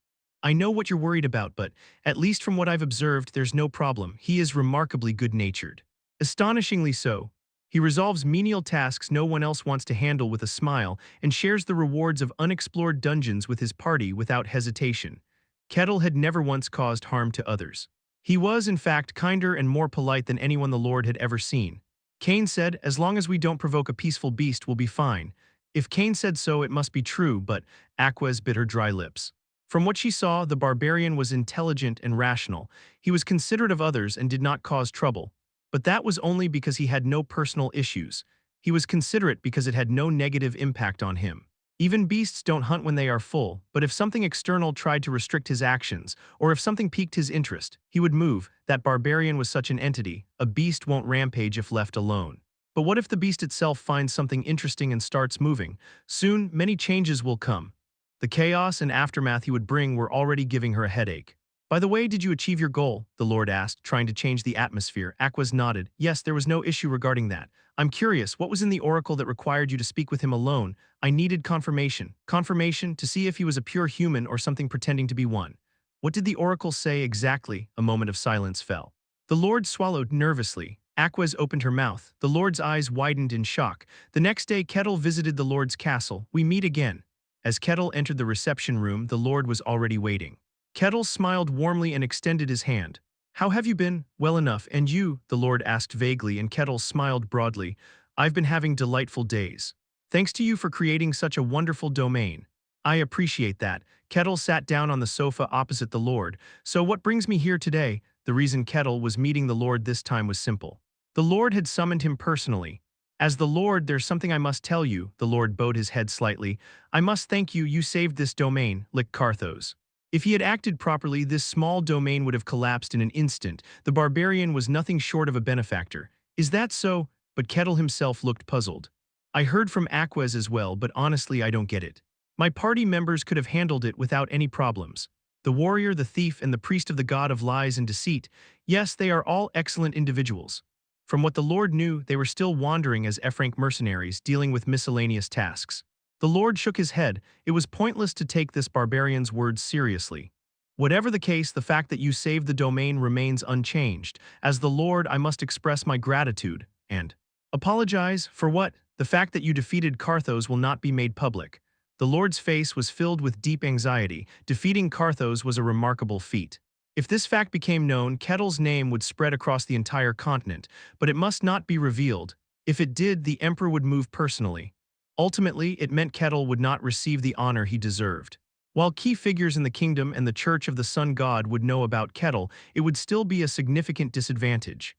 I know what you're worried about, but, at least from what I've observed, there's no problem. He is remarkably good-natured. Astonishingly so. He resolves menial tasks no one else wants to handle with a smile and shares the rewards of unexplored dungeons with his party without hesitation. Kettle had never once caused harm to others. He was, in fact, kinder and more polite than anyone the Lord had ever seen. Cain said, as long as we don't provoke a peaceful beast, we'll be fine. If Cain said so, it must be true, but Aquas bit her dry lips. From what she saw, the barbarian was intelligent and rational. He was considerate of others and did not cause trouble. But that was only because he had no personal issues. He was considerate because it had no negative impact on him. Even beasts don't hunt when they are full, but if something external tried to restrict his actions, or if something piqued his interest, he would move. That barbarian was such an entity. A beast won't rampage if left alone. But what if the beast itself finds something interesting and starts moving? Soon, many changes will come. The chaos and aftermath he would bring were already giving her a headache. By the way, did you achieve your goal? The Lord asked, trying to change the atmosphere. Aquas nodded. Yes, there was no issue regarding that. I'm curious, what was in the oracle that required you to speak with him alone? I needed confirmation. Confirmation to see if he was a pure human or something pretending to be one. What did the oracle say exactly? A moment of silence fell. The Lord swallowed nervously. Aquas opened her mouth. The Lord's eyes widened in shock. The next day, Kettle visited the Lord's castle. We meet again. As Kettle entered the reception room, the Lord was already waiting. Kettle smiled warmly and extended his hand. How have you been? Well enough. And you? The Lord asked vaguely, and Kettle smiled broadly. I've been having delightful days. Thanks to you for creating such a wonderful domain. I appreciate that. Kettle sat down on the sofa opposite the Lord. So what brings me here today? The reason Kettle was meeting the Lord this time was simple. The Lord had summoned him personally. As the Lord, there's something I must tell you. The Lord bowed his head slightly. I must thank you. You saved this domain, Lick Carthos. If he had acted properly, this small domain would have collapsed in an instant. The barbarian was nothing short of a benefactor. Is that so? But Kettle himself looked puzzled. I heard from Aquas as well, but honestly I don't get it. My party members could have handled it without any problems. The warrior, the thief, and the priest of the god of lies and deceit, yes, they are all excellent individuals. From what the Lord knew, they were still wandering as xperrif mercenaries, dealing with miscellaneous tasks. The Lord shook his head. It was pointless to take this barbarian's words seriously. Whatever the case, the fact that you saved the domain remains unchanged. As the Lord, I must express my gratitude and apologize for what? The fact that you defeated Carthos will not be made public. The Lord's face was filled with deep anxiety. Defeating Carthos was a remarkable feat. If this fact became known, Kettle's name would spread across the entire continent, but it must not be revealed. If it did, the emperor would move personally. Ultimately, it meant Kettle would not receive the honor he deserved. While key figures in the kingdom and the Church of the Sun God would know about Kettle, it would still be a significant disadvantage.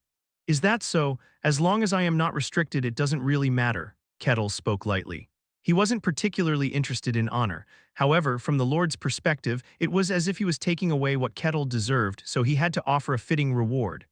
Is that so? As long as I am not restricted, it doesn't really matter, Kettle spoke lightly. He wasn't particularly interested in honor. However, from the Lord's perspective, it was as if he was taking away what Kettle deserved, so he had to offer a fitting reward.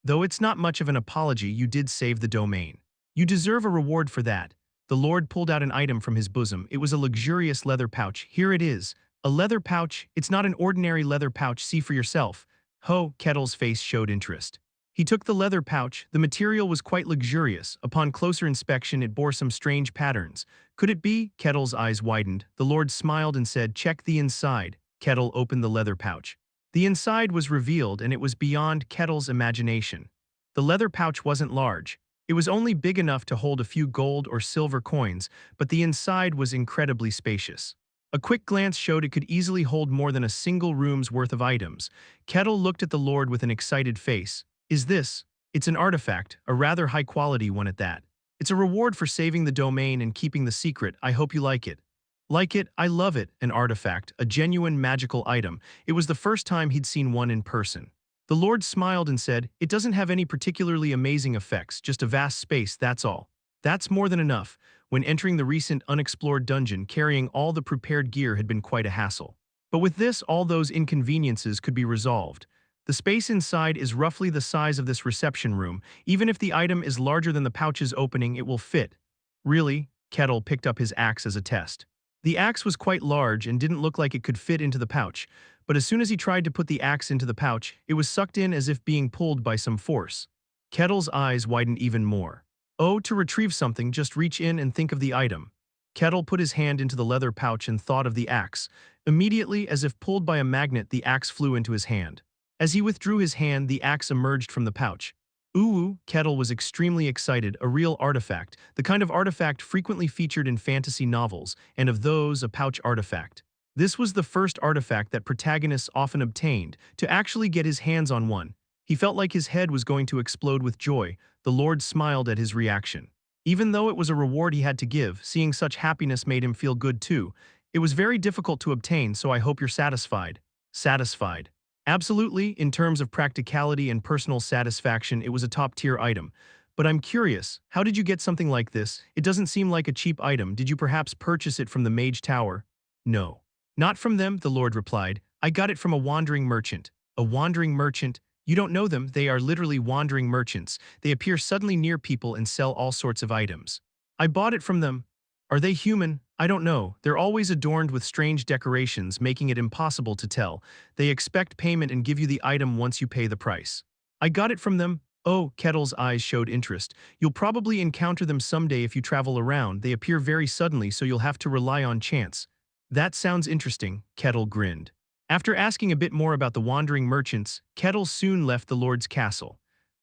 Though it's not much of an apology, you did save the domain. You deserve a reward for that. The Lord pulled out an item from his bosom. It was a luxurious leather pouch. Here it is. A leather pouch? It's not an ordinary leather pouch. See for yourself. Ho, Kettle's face showed interest. He took the leather pouch. The material was quite luxurious. Upon closer inspection, it bore some strange patterns. Could it be? Kettle's eyes widened. The Lord smiled and said, check the inside. Kettle opened the leather pouch. The inside was revealed, and it was beyond Kettle's imagination. The leather pouch wasn't large. It was only big enough to hold a few gold or silver coins, but the inside was incredibly spacious. A quick glance showed it could easily hold more than a single room's worth of items. Kettle looked at the Lord with an excited face. Is this? It's an artifact, a rather high-quality one at that. It's a reward for saving the domain and keeping the secret. I hope you like it. Like it? I love it. An artifact, a genuine magical item. It was the first time he'd seen one in person. The Lord smiled and said, it doesn't have any particularly amazing effects, just a vast space, that's all. That's more than enough. When entering the recent unexplored dungeon, carrying all the prepared gear had been quite a hassle. But with this, all those inconveniences could be resolved. The space inside is roughly the size of this reception room. Even if the item is larger than the pouch's opening, it will fit. Really? Kettle picked up his axe as a test. The axe was quite large and didn't look like it could fit into the pouch, but as soon as he tried to put the axe into the pouch, it was sucked in as if being pulled by some force. Kettle's eyes widened even more. Oh, to retrieve something, just reach in and think of the item. Kettle put his hand into the leather pouch and thought of the axe. Immediately, as if pulled by a magnet, the axe flew into his hand. As he withdrew his hand, the axe emerged from the pouch. Ooh, Kettle was extremely excited, a real artifact, the kind of artifact frequently featured in fantasy novels, and of those, a pouch artifact. This was the first artifact that protagonists often obtained. To actually get his hands on one, he felt like his head was going to explode with joy. The Lord smiled at his reaction. Even though it was a reward he had to give, seeing such happiness made him feel good too. It was very difficult to obtain, so I hope you're satisfied. Satisfied. Absolutely, in terms of practicality and personal satisfaction, it was a top-tier item. But I'm curious, how did you get something like this? It doesn't seem like a cheap item. Did you perhaps purchase it from the Mage Tower? No. Not from them, the Lord replied. I got it from a wandering merchant. A wandering merchant? You don't know them, they are literally wandering merchants. They appear suddenly near people and sell all sorts of items. I bought it from them. Are they human? I don't know. They're always adorned with strange decorations, making it impossible to tell. They expect payment and give you the item once you pay the price. I got it from them. Oh, Kettle's eyes showed interest. You'll probably encounter them someday if you travel around. They appear very suddenly, so you'll have to rely on chance. That sounds interesting, Kettle grinned. After asking a bit more about the wandering merchants, Kettle soon left the Lord's castle.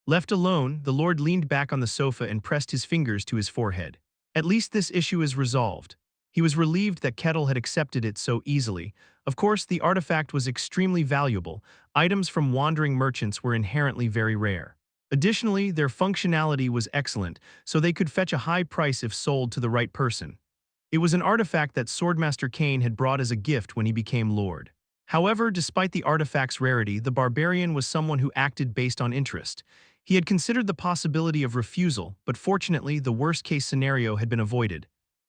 Left alone, the Lord leaned back on the sofa and pressed his fingers to his forehead. At least this issue is resolved. He was relieved that Kettle had accepted it so easily. Of course, the artifact was extremely valuable. Items from wandering merchants were inherently very rare. Additionally, their functionality was excellent, so they could fetch a high price if sold to the right person. It was an artifact that Swordmaster Cain had brought as a gift when he became Lord. However, despite the artifact's rarity, the Barbarian was someone who acted based on interest. He had considered the possibility of refusal, but fortunately, the worst-case scenario had been avoided.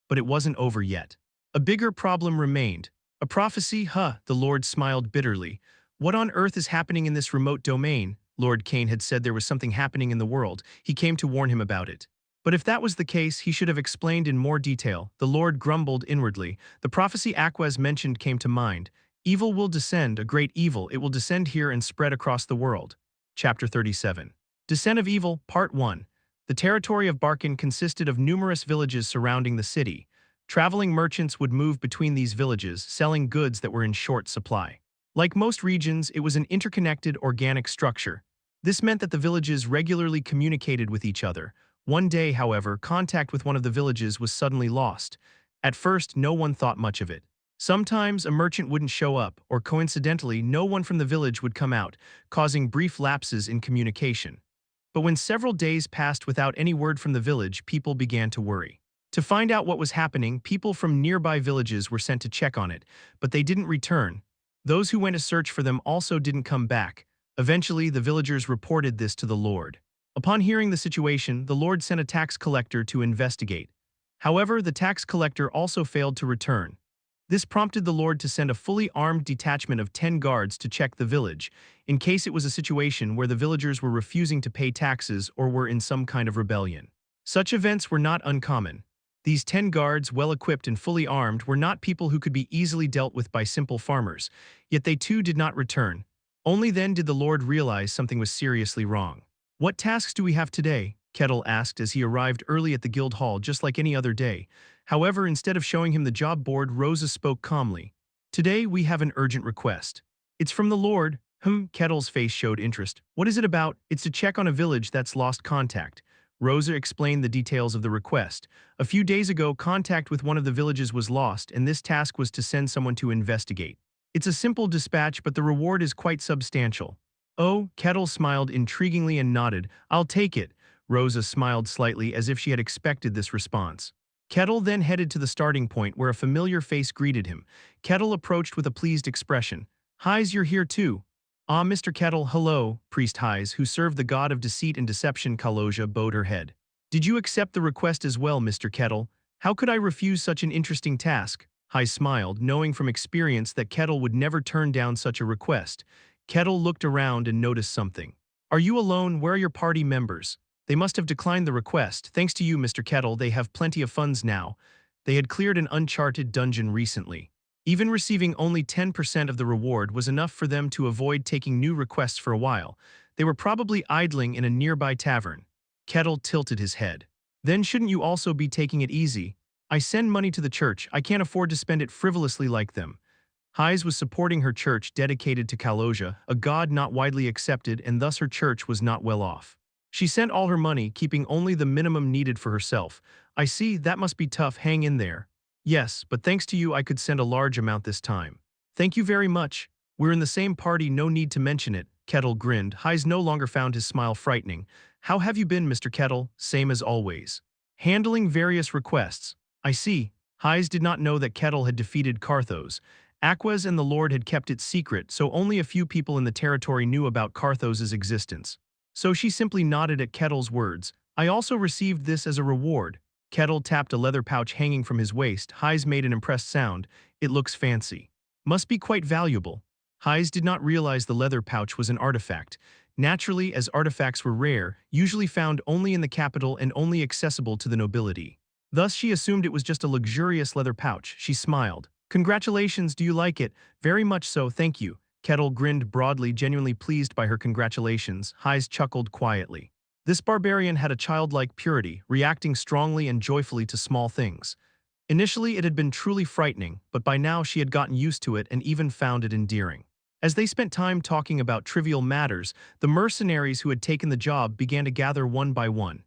But it wasn't over yet. A bigger problem remained. A prophecy? The Lord smiled bitterly. What on earth is happening in this remote domain? Lord Cain had said there was something happening in the world. He came to warn him about it. But if that was the case, he should have explained in more detail. The Lord grumbled inwardly. The prophecy Aquez mentioned came to mind. Evil will descend, a great evil. It will descend here and spread across the world. Chapter 37. Descent of Evil, Part 1. The territory of Barkin consisted of numerous villages surrounding the city. Traveling merchants would move between these villages, selling goods that were in short supply. Like most regions, it was an interconnected organic structure. This meant that the villages regularly communicated with each other. One day, however, contact with one of the villages was suddenly lost. At first, no one thought much of it. Sometimes a merchant wouldn't show up, or coincidentally, no one from the village would come out, causing brief lapses in communication. But when several days passed without any word from the village, people began to worry. To find out what was happening, people from nearby villages were sent to check on it, but they didn't return. Those who went to search for them also didn't come back. Eventually, the villagers reported this to the Lord. Upon hearing the situation, the Lord sent a tax collector to investigate. However, the tax collector also failed to return. This prompted the Lord to send a fully armed detachment of 10 guards to check the village, in case it was a situation where the villagers were refusing to pay taxes or were in some kind of rebellion. Such events were not uncommon. These 10 guards, well-equipped and fully armed, were not people who could be easily dealt with by simple farmers, yet they too did not return. Only then did the Lord realize something was seriously wrong. What tasks do we have today? Kettle asked as he arrived early at the guild hall just like any other day. However, instead of showing him the job board, Rosa spoke calmly. Today we have an urgent request. It's from the Lord. Kettle's face showed interest. What is it about? It's to check on a village that's lost contact. Rosa explained the details of the request. A few days ago, contact with one of the villages was lost, and this task was to send someone to investigate. It's a simple dispatch, but the reward is quite substantial. Oh, Kettle smiled intriguingly and nodded. I'll take it. Rosa smiled slightly as if she had expected this response. Kettle then headed to the starting point where a familiar face greeted him. Kettle approached with a pleased expression. Heis, you're here too. Ah, Mr. Kettle, hello, Priest Heis, who served the god of deceit and deception. Kaloja bowed her head. Did you accept the request as well, Mr. Kettle? How could I refuse such an interesting task? Heis smiled, knowing from experience that Kettle would never turn down such a request. Kettle looked around and noticed something. Are you alone? Where are your party members? They must have declined the request. Thanks to you, Mr. Kettle, they have plenty of funds now. They had cleared an uncharted dungeon recently. Even receiving only 10% of the reward was enough for them to avoid taking new requests for a while. They were probably idling in a nearby tavern. Kettle tilted his head. Then shouldn't you also be taking it easy? I send money to the church. I can't afford to spend it frivolously like them. Heis was supporting her church dedicated to Kaloja, a god not widely accepted, and thus her church was not well off. She sent all her money, keeping only the minimum needed for herself. I see, that must be tough. Hang in there. Yes, but thanks to you I could send a large amount this time. Thank you very much. We're in the same party, no need to mention it. Kettle grinned. Heis no longer found his smile frightening. How have you been, Mr. Kettle? Same as always. Handling various requests. I see. Heis did not know that Kettle had defeated Carthos. Aquez and the Lord had kept it secret, so only a few people in the territory knew about Carthos's existence. So she simply nodded at Kettle's words. I also received this as a reward. Kettle tapped a leather pouch hanging from his waist. Heise made an impressed sound. It looks fancy. Must be quite valuable. Heise did not realize the leather pouch was an artifact. Naturally, as artifacts were rare, usually found only in the capital and only accessible to the nobility. Thus she assumed it was just a luxurious leather pouch. She smiled. Congratulations, do you like it? Very much so, thank you. Kettle grinned broadly, genuinely pleased by her congratulations. Heise chuckled quietly. This barbarian had a childlike purity, reacting strongly and joyfully to small things. Initially it had been truly frightening, but by now she had gotten used to it and even found it endearing. As they spent time talking about trivial matters, the mercenaries who had taken the job began to gather one by one.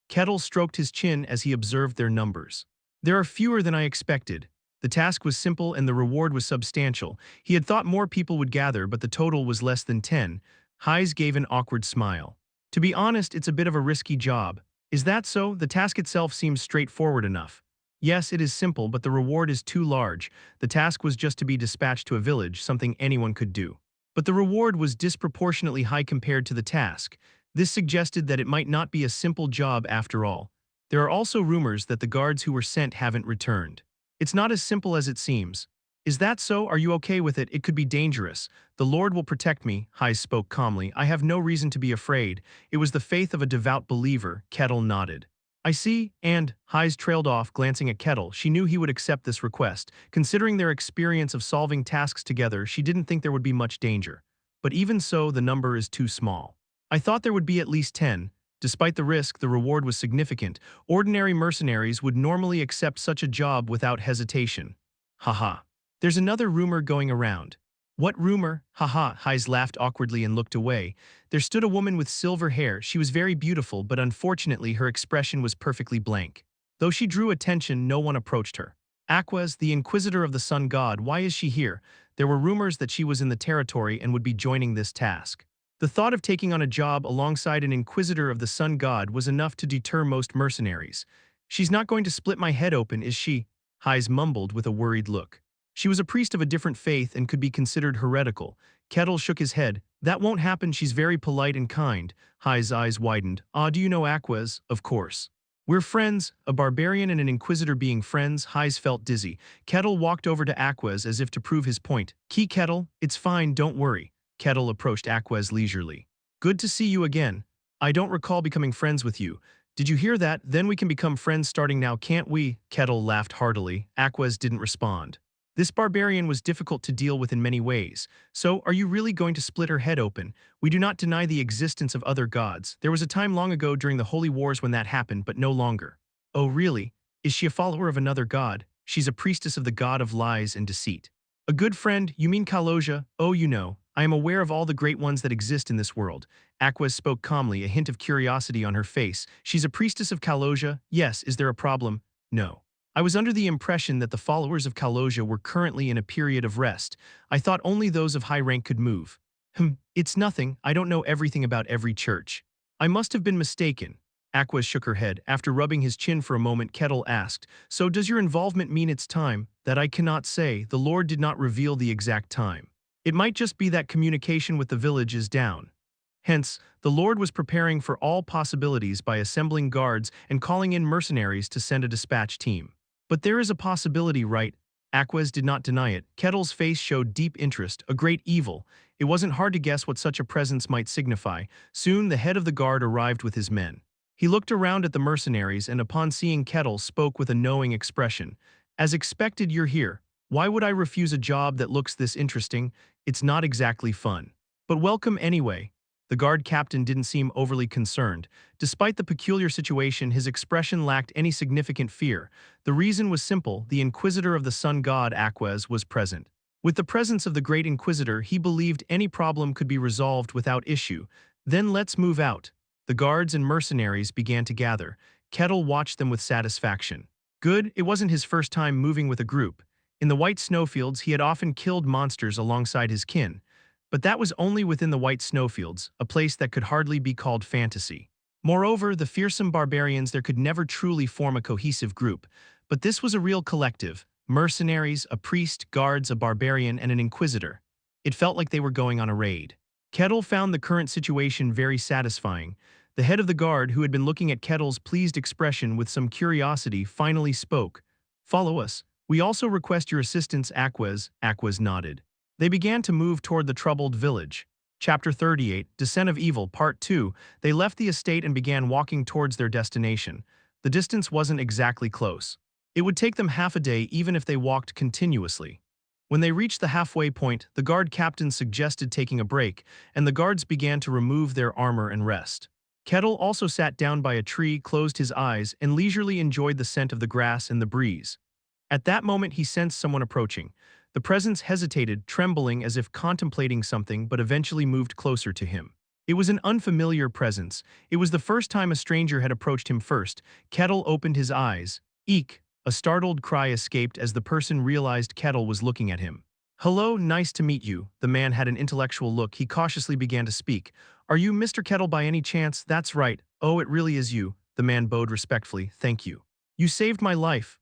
Kettle stroked his chin as he observed their numbers. There are fewer than I expected. The task was simple and the reward was substantial. He had thought more people would gather, but the total was less than 10. Heise gave an awkward smile. To be honest, it's a bit of a risky job. Is that so? The task itself seems straightforward enough. Yes, it is simple, but the reward is too large. The task was just to be dispatched to a village, something anyone could do. But the reward was disproportionately high compared to the task. This suggested that it might not be a simple job after all. There are also rumors that the guards who were sent haven't returned. It's not as simple as it seems. Is that so? Are you okay with it? It could be dangerous. The Lord will protect me, Heise spoke calmly. I have no reason to be afraid. It was the faith of a devout believer. Kettle nodded. I see, and Heise trailed off, glancing at Kettle. She knew he would accept this request. Considering their experience of solving tasks together, she didn't think there would be much danger. But even so, the number is too small. I thought there would be at least 10. Despite the risk, the reward was significant. Ordinary mercenaries would normally accept such a job without hesitation. Haha. There's another rumor going around. What rumor? Haha, Heise laughed awkwardly and looked away. There stood a woman with silver hair. She was very beautiful, but unfortunately her expression was perfectly blank. Though she drew attention, no one approached her. Aquez, the Inquisitor of the Sun God, why is she here? There were rumors that she was in the territory and would be joining this task. The thought of taking on a job alongside an Inquisitor of the Sun God was enough to deter most mercenaries. She's not going to split my head open, is she? Heise mumbled with a worried look. She was a priest of a different faith and could be considered heretical. Kettle shook his head. That won't happen, she's very polite and kind. Heise's eyes widened. Ah, do you know Aquez? Of course. We're friends, a barbarian and an inquisitor being friends. Heise felt dizzy. Kettle walked over to Aquez as if to prove his point. Key Kettle, it's fine, don't worry. Kettle approached Aquez leisurely. Good to see you again. I don't recall becoming friends with you. Did you hear that? Then we can become friends starting now, can't we? Kettle laughed heartily. Aquez didn't respond. This barbarian was difficult to deal with in many ways. So, are you really going to split her head open? We do not deny the existence of other gods. There was a time long ago during the Holy Wars when that happened, but no longer. Oh really? Is she a follower of another god? She's a priestess of the god of lies and deceit. A good friend? You mean Kaloja? Oh, you know. I am aware of all the great ones that exist in this world. Aquez spoke calmly, a hint of curiosity on her face. She's a priestess of Kaloja? Yes, is there a problem? No. I was under the impression that the followers of Kaloja were currently in a period of rest. I thought only those of high rank could move. It's nothing. I don't know everything about every church. I must have been mistaken. Aquez shook her head. After rubbing his chin for a moment, Kettle asked, So does your involvement mean it's time? That I cannot say. The Lord did not reveal the exact time. It might just be that communication with the village is down. Hence, the Lord was preparing for all possibilities by assembling guards and calling in mercenaries to send a dispatch team. But there is a possibility, right? Aquez did not deny it. Kettle's face showed deep interest, a great evil. It wasn't hard to guess what such a presence might signify. Soon the head of the guard arrived with his men. He looked around at the mercenaries and upon seeing Kettle spoke with a knowing expression. As expected, you're here. Why would I refuse a job that looks this interesting? It's not exactly fun. But welcome anyway. The guard captain didn't seem overly concerned. Despite the peculiar situation, his expression lacked any significant fear. The reason was simple: the Inquisitor of the Sun God, Aquez, was present. With the presence of the Great Inquisitor, he believed any problem could be resolved without issue. Then let's move out. The guards and mercenaries began to gather. Kettle watched them with satisfaction. Good, it wasn't his first time moving with a group. In the White Snowfields, he had often killed monsters alongside his kin. But that was only within the White Snowfields, a place that could hardly be called fantasy. Moreover, the fearsome barbarians there could never truly form a cohesive group. But this was a real collective: mercenaries, a priest, guards, a barbarian, and an inquisitor. It felt like they were going on a raid. Kettle found the current situation very satisfying. The head of the guard, who had been looking at Kettle's pleased expression with some curiosity, finally spoke. "Follow us. We also request your assistance, Aquez." Aquez nodded. They began to move toward the troubled village. Chapter 38, Descent of Evil, Part 2. They left the estate and began walking towards their destination. The distance wasn't exactly close. It would take them half a day even if they walked continuously. When they reached the halfway point, the guard captain suggested taking a break, and the guards began to remove their armor and rest. Kettle also sat down by a tree, closed his eyes, and leisurely enjoyed the scent of the grass and the breeze. At that moment he sensed someone approaching. The presence hesitated, trembling as if contemplating something, but eventually moved closer to him. It was an unfamiliar presence. It was the first time a stranger had approached him first. Kettle opened his eyes. Eek! A startled cry escaped as the person realized Kettle was looking at him. "Hello, nice to meet you." The man had an intellectual look. He cautiously began to speak. "Are you Mr. Kettle by any chance?" "That's right." "Oh, it really is you." The man bowed respectfully. "Thank you. You saved my life."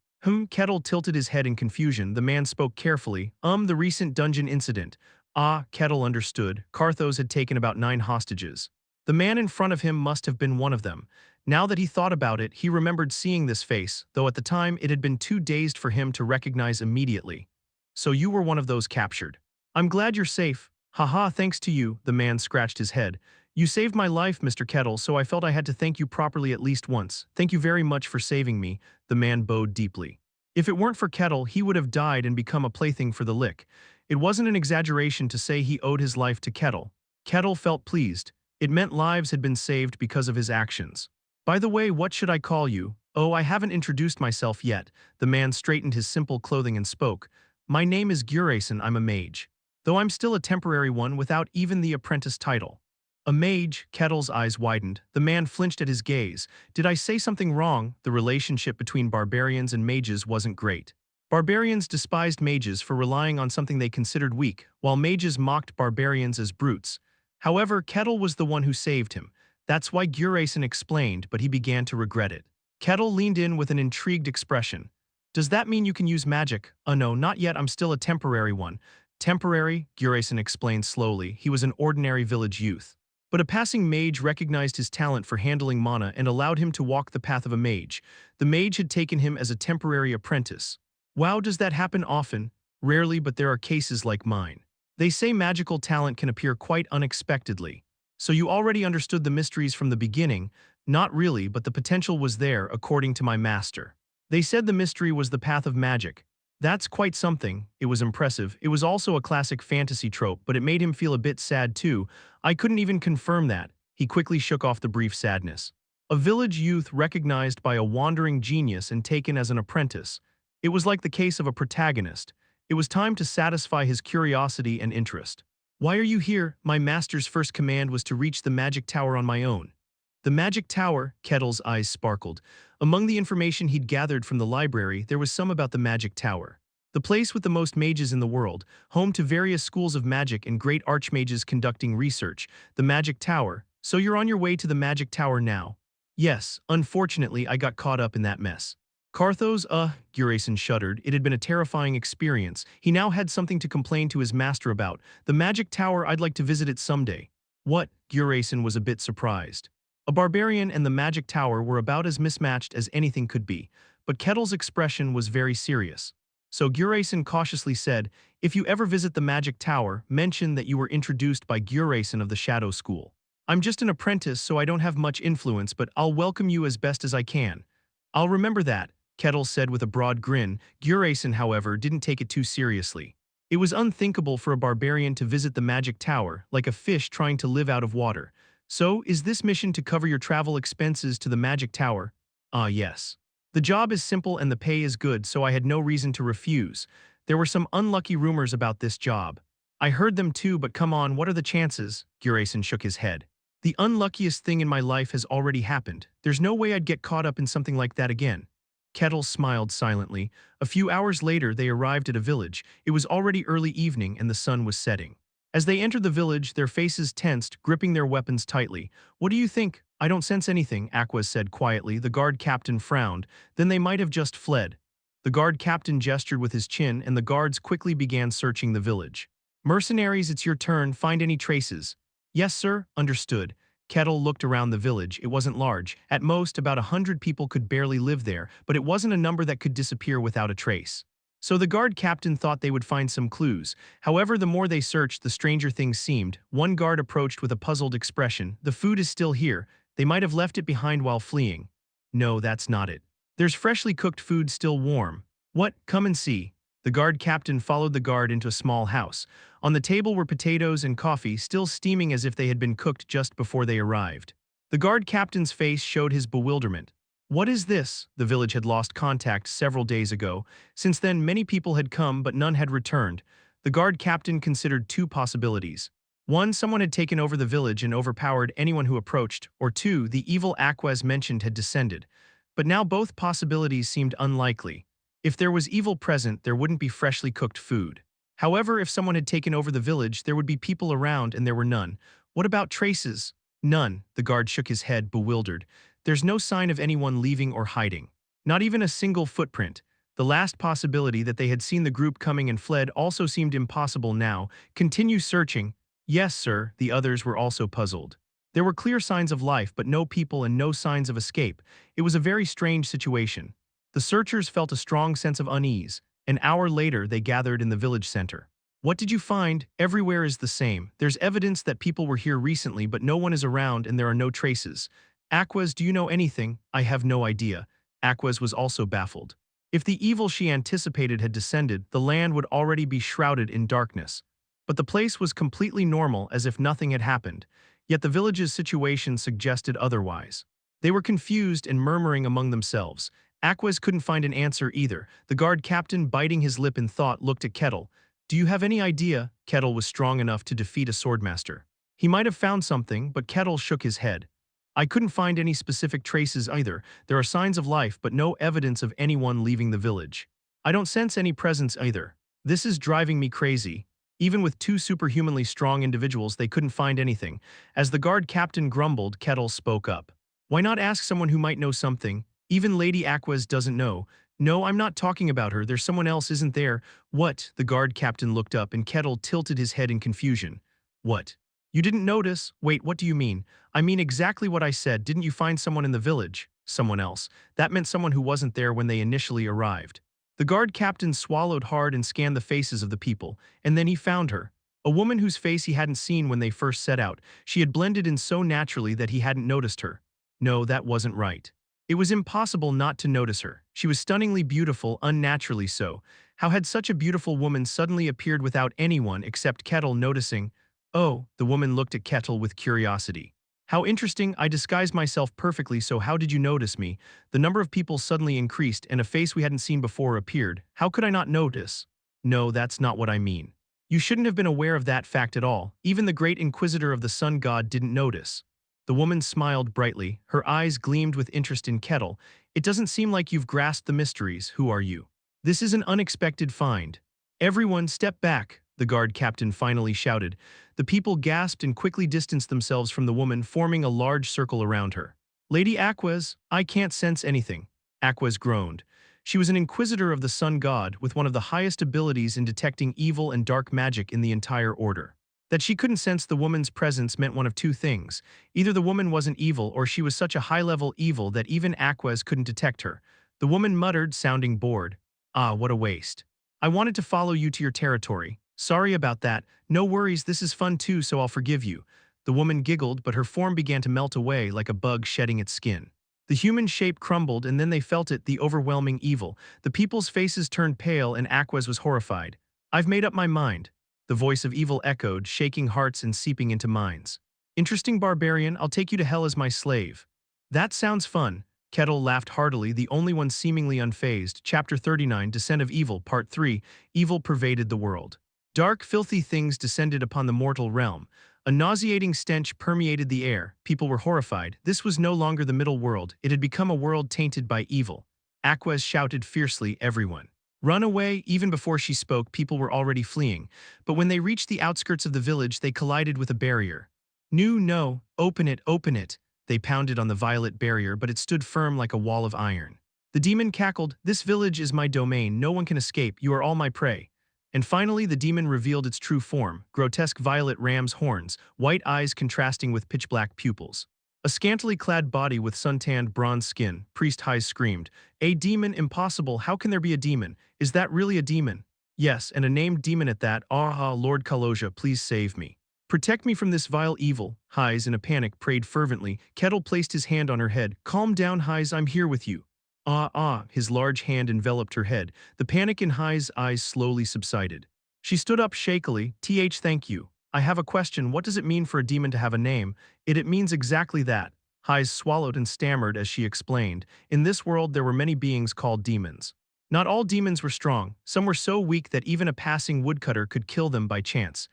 Kettle tilted his head in confusion. The man spoke carefully. The recent dungeon incident." Ah, Kettle understood. Carthos had taken about 9 hostages. The man in front of him must have been one of them. Now that he thought about it, he remembered seeing this face, though at the time it had been too dazed for him to recognize immediately. "So you were one of those captured. I'm glad you're safe." "Haha, thanks to you." The man scratched his head. "You saved my life, Mr. Kettle, so I felt I had to thank you properly at least once." "Thank you very much for saving me." The man bowed deeply. If it weren't for Kettle, he would have died and become a plaything for the lick. It wasn't an exaggeration to say he owed his life to Kettle. Kettle felt pleased. It meant lives had been saved because of his actions. "By the way, what should I call you?" "Oh, I haven't introduced myself yet." The man straightened his simple clothing and spoke. "My name is Gurayson. I'm a mage. Though I'm still a temporary one without even the apprentice title." "A mage?" Kettle's eyes widened. The man flinched at his gaze. "Did I say something wrong?" The relationship between barbarians and mages wasn't great. Barbarians despised mages for relying on something they considered weak, while mages mocked barbarians as brutes. However, Kettle was the one who saved him. That's why Gurayson explained, but he began to regret it. Kettle leaned in with an intrigued expression. "Does that mean you can use magic?" No, not yet. I'm still a temporary one." "Temporary?" Gurayson explained slowly. He was an ordinary village youth. But a passing mage recognized his talent for handling mana and allowed him to walk the path of a mage. The mage had taken him as a temporary apprentice. "Wow, does that happen often?" "Rarely, but there are cases like mine. They say magical talent can appear quite unexpectedly." "So you already understood the mysteries from the beginning?" "Not really, but the potential was there, according to my master. They said the mystery was the path of magic." "That's quite something." It was impressive. It was also a classic fantasy trope, but it made him feel a bit sad too. "I couldn't even confirm that." He quickly shook off the brief sadness. A village youth recognized by a wandering genius and taken as an apprentice. It was like the case of a protagonist. It was time to satisfy his curiosity and interest. "Why are you here?" "My master's first command was to reach the magic tower on my own." "The magic tower?" Kettle's eyes sparkled. Among the information he'd gathered from the library, there was some about the magic tower. The place with the most mages in the world, home to various schools of magic and great archmages conducting research. The magic tower. "So you're on your way to the magic tower now?" "Yes, unfortunately I got caught up in that mess." "Carthos, Gurayson shuddered. It had been a terrifying experience. He now had something to complain to his master about. "The magic tower, I'd like to visit it someday." "What?" Gurayson was a bit surprised. A barbarian and the magic tower were about as mismatched as anything could be, but Kettle's expression was very serious. So Gurayson cautiously said, "If you ever visit the magic tower, mention that you were introduced by Gurayson of the Shadow School. I'm just an apprentice, so I don't have much influence, but I'll welcome you as best as I can." "I'll remember that," Kettle said with a broad grin. Gurayson, however, didn't take it too seriously. It was unthinkable for a barbarian to visit the magic tower, like a fish trying to live out of water. "So, is this mission to cover your travel expenses to the magic tower?" "Ah, yes. The job is simple and the pay is good, so I had no reason to refuse. There were some unlucky rumors about this job." "I heard them too, but come on, what are the chances?" Gurayson shook his head. "The unluckiest thing in my life has already happened. There's no way I'd get caught up in something like that again." Kettle smiled silently. A few hours later, they arrived at a village. It was already early evening and the sun was setting. As they entered the village, their faces tensed, gripping their weapons tightly. "What do you think?" "I don't sense anything," Aquez said quietly. The guard captain frowned. "Then they might have just fled." The guard captain gestured with his chin, and the guards quickly began searching the village. "Mercenaries, it's your turn. Find any traces." "Yes, sir. Understood." Kettle looked around the village. It wasn't large. At most, about 100 people could barely live there, but it wasn't a number that could disappear without a trace. So the guard captain thought they would find some clues. However, the more they searched, the stranger things seemed. One guard approached with a puzzled expression. The food is still here. They might have left it behind while fleeing. No, that's not it. There's freshly cooked food still warm. What? Come and see. The guard captain followed the guard into a small house. On the table were potatoes and coffee, still steaming as if they had been cooked just before they arrived. The guard captain's face showed his bewilderment. What is this? The village had lost contact several days ago. Since then, many people had come, but none had returned. The guard captain considered two possibilities. One, someone had taken over the village and overpowered anyone who approached, or two, the evil Aquas mentioned had descended. But now both possibilities seemed unlikely. If there was evil present, there wouldn't be freshly cooked food. However, if someone had taken over the village, there would be people around and there were none. What about traces? None. The guard shook his head, bewildered. There's no sign of anyone leaving or hiding. Not even a single footprint. The last possibility that they had seen the group coming and fled also seemed impossible now. Continue searching. Yes, sir, the others were also puzzled. There were clear signs of life, but no people and no signs of escape. It was a very strange situation. The searchers felt a strong sense of unease. An hour later, they gathered in the village center. What did you find? Everywhere is the same. There's evidence that people were here recently, but no one is around and there are no traces. Aquas, do you know anything? I have no idea. Aquas was also baffled. If the evil she anticipated had descended, the land would already be shrouded in darkness. But the place was completely normal, as if nothing had happened. Yet the village's situation suggested otherwise. They were confused and murmuring among themselves. Aquas couldn't find an answer either. The guard captain, biting his lip in thought, looked at Kettle. Do you have any idea? Kettle was strong enough to defeat a swordmaster. He might have found something, but Kettle shook his head. I couldn't find any specific traces either. There are signs of life, but no evidence of anyone leaving the village. I don't sense any presence either. This is driving me crazy. Even with two superhumanly strong individuals, they couldn't find anything. As the guard captain grumbled, Kettle spoke up. Why not ask someone who might know something? Even Lady Aquas doesn't know. No, I'm not talking about her. There's someone else, isn't there? What? The guard captain looked up and Kettle tilted his head in confusion. What? You didn't notice? Wait, what do you mean? I mean exactly what I said. Didn't you find someone in the village? Someone else. That meant someone who wasn't there when they initially arrived. The guard captain swallowed hard and scanned the faces of the people, and then he found her. A woman whose face he hadn't seen when they first set out. She had blended in so naturally that he hadn't noticed her. No, that wasn't right. It was impossible not to notice her. She was stunningly beautiful, unnaturally so. How had such a beautiful woman suddenly appeared without anyone except Kettle noticing? Oh, the woman looked at Kettle with curiosity. How interesting, I disguised myself perfectly, so how did you notice me? The number of people suddenly increased and a face we hadn't seen before appeared. How could I not notice? No, that's not what I mean. You shouldn't have been aware of that fact at all. Even the great inquisitor of the sun god didn't notice. The woman smiled brightly. Her eyes gleamed with interest in Kettle. It doesn't seem like you've grasped the mysteries. Who are you? This is an unexpected find. Everyone step back, the guard captain finally shouted. The people gasped and quickly distanced themselves from the woman, forming a large circle around her. Lady Aquas, I can't sense anything. Aquas groaned. She was an inquisitor of the sun god with one of the highest abilities in detecting evil and dark magic in the entire order. That she couldn't sense the woman's presence meant one of two things. Either the woman wasn't evil or she was such a high-level evil that even Aquas couldn't detect her. The woman muttered, sounding bored. Ah, what a waste. I wanted to follow you to your territory. Sorry about that. No worries, this is fun too, so I'll forgive you. The woman giggled, but her form began to melt away like a bug shedding its skin. The human shape crumbled and then they felt it, the overwhelming evil. The people's faces turned pale and Aquas was horrified. I've made up my mind. The voice of evil echoed, shaking hearts and seeping into minds. Interesting, Barbarian, I'll take you to hell as my slave. That sounds fun. Kettle laughed heartily, the only one seemingly unfazed. Chapter 39, Descent of Evil, Part 3, Evil pervaded the world. Dark, filthy things descended upon the mortal realm. A nauseating stench permeated the air. People were horrified. This was no longer the middle world. It had become a world tainted by evil. Aquas shouted fiercely, everyone. Run away. Even before she spoke, people were already fleeing. But when they reached the outskirts of the village, they collided with a barrier. No, open it, open it. They pounded on the violet barrier, but it stood firm like a wall of iron. The demon cackled, this village is my domain, no one can escape, you are all my prey. And finally, the demon revealed its true form, grotesque violet ram's horns, white eyes contrasting with pitch-black pupils. A scantily clad body with suntanned bronze skin, Priest Hais screamed, "A demon, impossible, how can there be a demon? Is that really a demon?" "Yes, and a named demon at that. Ah, Lord Kaloja, please save me. Protect me from this vile evil." Hais, in a panic, prayed fervently. Kettle placed his hand on her head. "Calm down, Hais, I'm here with you." His large hand enveloped her head. The panic in Hai's eyes slowly subsided. She stood up shakily. Thank you. I have a question. What does it mean for a demon to have a name?" It means exactly that." Hais swallowed and stammered as she explained. "In this world there were many beings called demons. Not all demons were strong. Some were so weak that even a passing woodcutter could kill them by chance.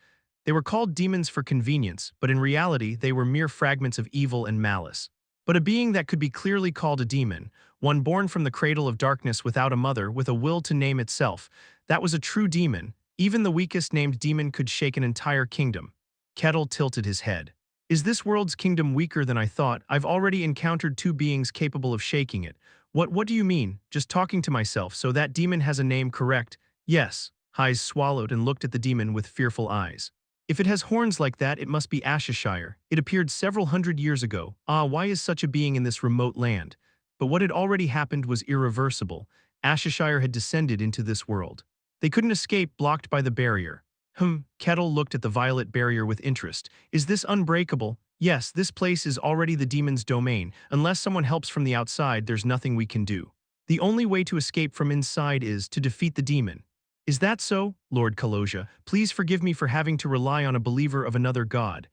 They were called demons for convenience, but in reality they were mere fragments of evil and malice. But a being that could be clearly called a demon, one born from the cradle of darkness without a mother, with a will to name itself, that was a true demon. Even the weakest named demon could shake an entire kingdom." Kettle tilted his head. "Is this world's kingdom weaker than I thought? I've already encountered two beings capable of shaking it." What do you mean? Just talking to myself, so that demon has a name, correct?" "Yes." Hais swallowed and looked at the demon with fearful eyes. "If it has horns like that, it must be Ashishire. It appeared several hundred years ago. Why is such a being in this remote land?" But what had already happened was irreversible. Ashishire had descended into this world. They couldn't escape, blocked by the barrier. Kettle looked at the violet barrier with interest. "Is this unbreakable?" "Yes, this place is already the demon's domain. Unless someone helps from the outside, there's nothing we can do. The only way to escape from inside is to defeat the demon." "Is that so, Lord Kaloja? Please forgive me for having to rely on a believer of another god."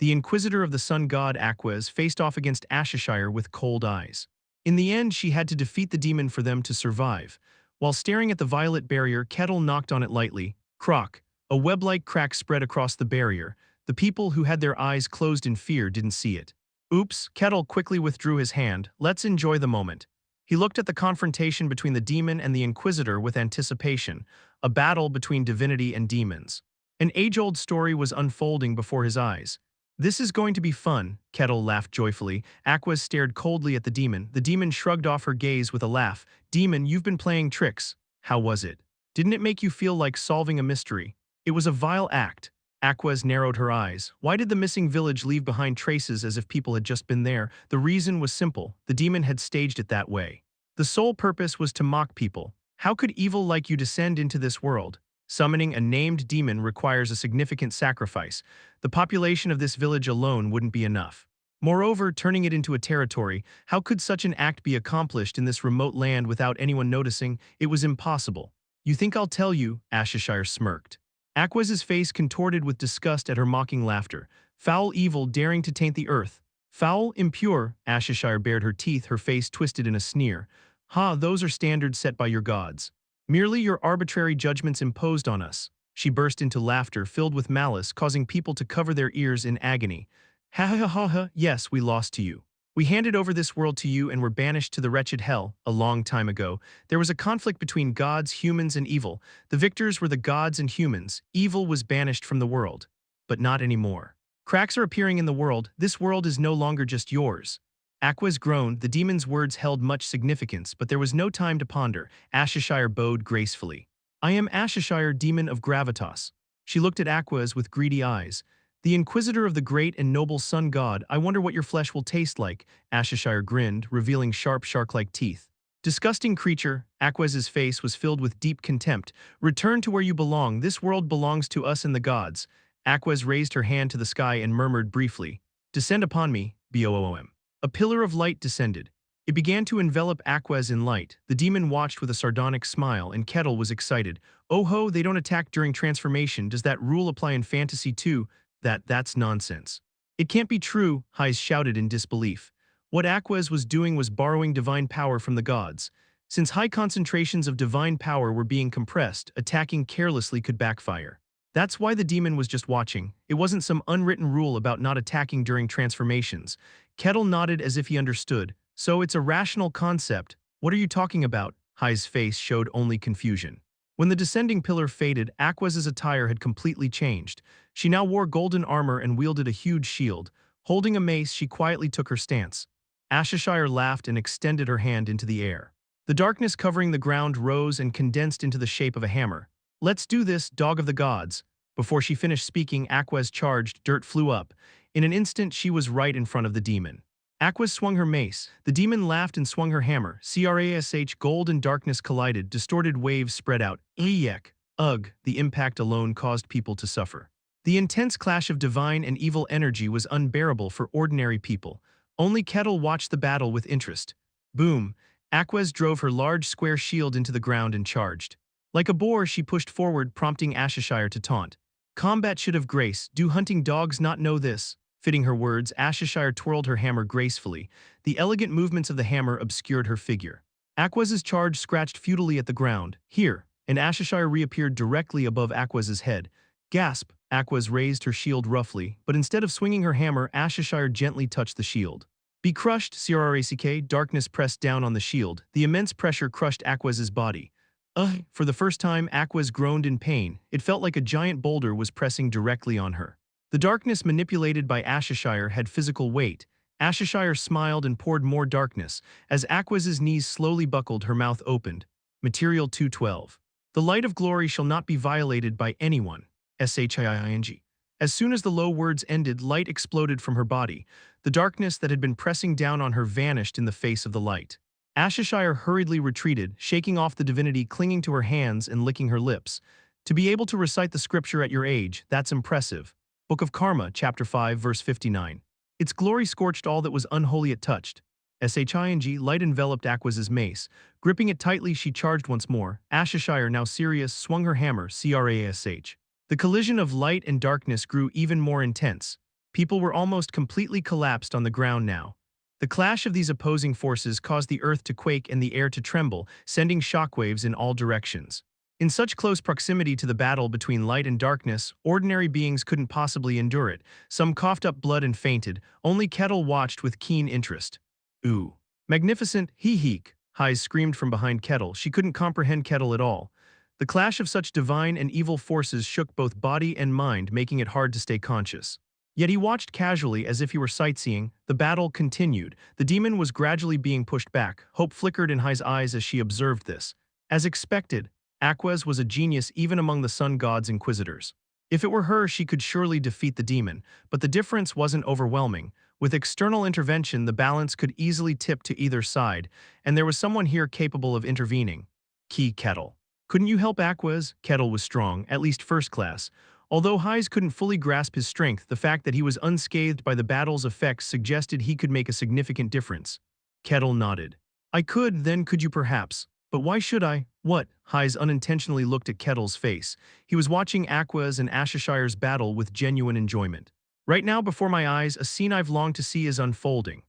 The Inquisitor of the Sun God Aquez faced off against Ashishire with cold eyes. In the end, she had to defeat the demon for them to survive. While staring at the violet barrier, Kettle knocked on it lightly. Croc. A web-like crack spread across the barrier. The people who had their eyes closed in fear didn't see it. "Oops," Kettle quickly withdrew his hand. "Let's enjoy the moment." He looked at the confrontation between the demon and the Inquisitor with anticipation, a battle between divinity and demons. An age-old story was unfolding before his eyes. "This is going to be fun," Kettle laughed joyfully. Aquez stared coldly at the demon. The demon shrugged off her gaze with a laugh. "Demon, you've been playing tricks. How was it? Didn't it make you feel like solving a mystery?" "It was a vile act." Aquez narrowed her eyes. "Why did the missing village leave behind traces as if people had just been there?" The reason was simple. The demon had staged it that way. The sole purpose was to mock people. How could evil like you descend into this world? Summoning a named demon requires a significant sacrifice. The population of this village alone wouldn't be enough. Moreover, turning it into a territory, how could such an act be accomplished in this remote land without anyone noticing? It was impossible. "You think I'll tell you?" Ashishire smirked. Aquez's face contorted with disgust at her mocking laughter. "Foul evil daring to taint the earth. Foul, impure." Ashishire bared her teeth, her face twisted in a sneer. Those are standards set by your gods. Merely your arbitrary judgments imposed on us." She burst into laughter filled with malice, causing people to cover their ears in agony. Ha, yes, we lost to you. We handed over this world to you and were banished to the wretched hell. A long time ago, there was a conflict between gods, humans, and evil. The victors were the gods and humans. Evil was banished from the world. But not anymore. Cracks are appearing in the world. This world is no longer just yours." Aquez groaned. The demon's words held much significance, but there was no time to ponder. Ashishire bowed gracefully. "I am Ashishire, demon of gravitas." She looked at Aquez with greedy eyes. "The Inquisitor of the great and noble Sun God, I wonder what your flesh will taste like." Ashishire grinned, revealing sharp shark-like teeth. "Disgusting creature." Aquez's face was filled with deep contempt. "Return to where you belong. This world belongs to us and the gods." Aquez raised her hand to the sky and murmured briefly, "Descend upon me, Boom." A pillar of light descended. It began to envelop Aquez in light. The demon watched with a sardonic smile, and Kettle was excited. "Oh ho, they don't attack during transformation. Does that rule apply in fantasy too?" That's nonsense." "It can't be true," Hais shouted in disbelief. What Aquez was doing was borrowing divine power from the gods. Since high concentrations of divine power were being compressed, attacking carelessly could backfire. That's why the demon was just watching. It wasn't some unwritten rule about not attacking during transformations. Kettle nodded as if he understood. "So it's a rational concept. What are you talking about?" Hai's face showed only confusion. When the descending pillar faded, Aquez's attire had completely changed. She now wore golden armor and wielded a huge shield. Holding a mace, she quietly took her stance. Ashishire laughed and extended her hand into the air. The darkness covering the ground rose and condensed into the shape of a hammer. "Let's do this, dog of the gods." Before she finished speaking, Aquez charged, dirt flew up. In an instant, she was right in front of the demon. Aquez swung her mace. The demon laughed and swung her hammer. Crash, gold and darkness collided, distorted waves spread out. Eek. Ugh, the impact alone caused people to suffer. The intense clash of divine and evil energy was unbearable for ordinary people. Only Kettle watched the battle with interest. Boom. Aquez drove her large square shield into the ground and charged. Like a boar, she pushed forward, prompting Ashishire to taunt. "Combat should have grace. Do hunting dogs not know this?" Fitting her words, Ashishire twirled her hammer gracefully. The elegant movements of the hammer obscured her figure. Aquez's charge scratched futilely at the ground. "Here," and Ashishire reappeared directly above Aquez's head. Gasp! Aquez raised her shield roughly, but instead of swinging her hammer, Ashishire gently touched the shield. "Be crushed, Crack." Darkness pressed down on the shield. The immense pressure crushed Aquez's body. Ugh! For the first time, Aquez groaned in pain. It felt like a giant boulder was pressing directly on her. The darkness manipulated by Ashishire had physical weight. Ashishire smiled and poured more darkness. As Aquez's knees slowly buckled, her mouth opened. Material 212. "The light of glory shall not be violated by anyone." Shing. As soon as the low words ended, light exploded from her body. The darkness that had been pressing down on her vanished in the face of the light. Ashishire hurriedly retreated, shaking off the divinity clinging to her hands and licking her lips. "To be able to recite the scripture at your age, that's impressive." Book of Karma, chapter 5, verse 59. "Its glory scorched all that was unholy it touched." Shing. Light enveloped Aquez's mace. Gripping it tightly, she charged once more. Ashishire, now serious, swung her hammer. Crash. The collision of light and darkness grew even more intense. People were almost completely collapsed on the ground now. The clash of these opposing forces caused the earth to quake and the air to tremble, sending shockwaves in all directions. In such close proximity to the battle between light and darkness, ordinary beings couldn't possibly endure it. Some coughed up blood and fainted. Only Kettle watched with keen interest. "Ooh. Magnificent, hee-heek," Hyze screamed from behind Kettle. She couldn't comprehend Kettle at all. The clash of such divine and evil forces shook both body and mind, making it hard to stay conscious. Yet he watched casually as if he were sightseeing. The battle continued. The demon was gradually being pushed back. Hope flickered in Hyze's eyes as she observed this. As expected, Aquez was a genius even among the sun god's inquisitors. If it were her, she could surely defeat the demon, but the difference wasn't overwhelming. With external intervention, the balance could easily tip to either side, and there was someone here capable of intervening. Kettle. "Couldn't you help Aquez?" Kettle was strong, at least first class. Although Hyze couldn't fully grasp his strength, the fact that he was unscathed by the battle's effects suggested he could make a significant difference. Kettle nodded. "I could, then could you perhaps? But why should I?" "What?" Hyze unintentionally looked at Kettle's face. He was watching Aquez and Ashishire's battle with genuine enjoyment. "Right now before my eyes, a scene I've longed to see is unfolding.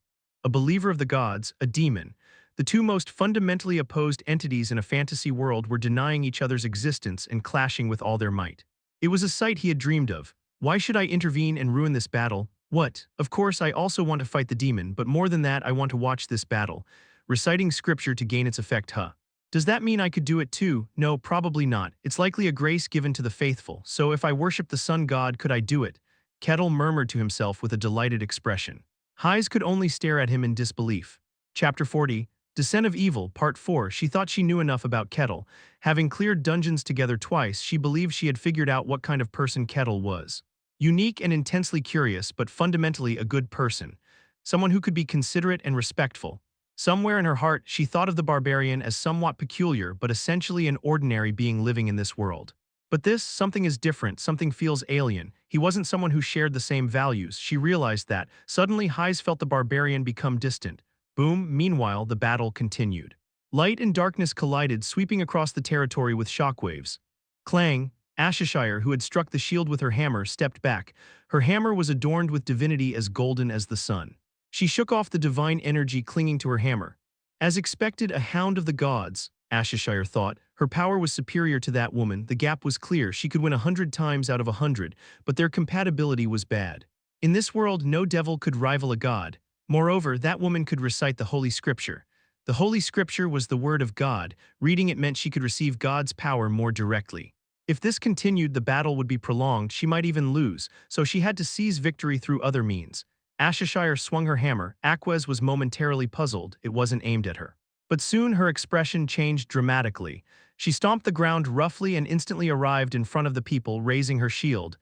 A believer of the gods, a demon. The two most fundamentally opposed entities in a fantasy world were denying each other's existence and clashing with all their might. It was a sight he had dreamed of. Why should I intervene and ruin this battle? What? Of course, I also want to fight the demon, but more than that, I want to watch this battle. Reciting scripture to gain its effect, huh? Does that mean I could do it too? No, probably not. It's likely a grace given to the faithful, so if I worship the sun god, could I do it?" Kettle murmured to himself with a delighted expression. Hyze could only stare at him in disbelief. Chapter 40. Descent of Evil, Part 4. She thought she knew enough about Kettle. Having cleared dungeons together twice, she believed she had figured out what kind of person Kettle was. Unique and intensely curious, but fundamentally a good person. Someone who could be considerate and respectful. Somewhere in her heart, she thought of the Barbarian as somewhat peculiar, but essentially an ordinary being living in this world. But this, something is different, something feels alien. He wasn't someone who shared the same values. She realized that. Suddenly, Hyze felt the Barbarian become distant. Boom. Meanwhile, the battle continued. Light and darkness collided, sweeping across the territory with shockwaves. Clang. Ashishire, who had struck the shield with her hammer, stepped back. Her hammer was adorned with divinity as golden as the sun. She shook off the divine energy clinging to her hammer. As expected, a hound of the gods, Ashishire thought. Her power was superior to that woman. The gap was clear. She could win 100 times out of 100, but their compatibility was bad. In this world, no devil could rival a god. Moreover, that woman could recite the Holy Scripture. The Holy Scripture was the Word of God. Reading it meant she could receive God's power more directly. If this continued, the battle would be prolonged. She might even lose, so she had to seize victory through other means. Ashishire swung her hammer. Aquez was momentarily puzzled. It wasn't aimed at her. But soon her expression changed dramatically. She stomped the ground roughly and instantly arrived in front of the people, raising her shield.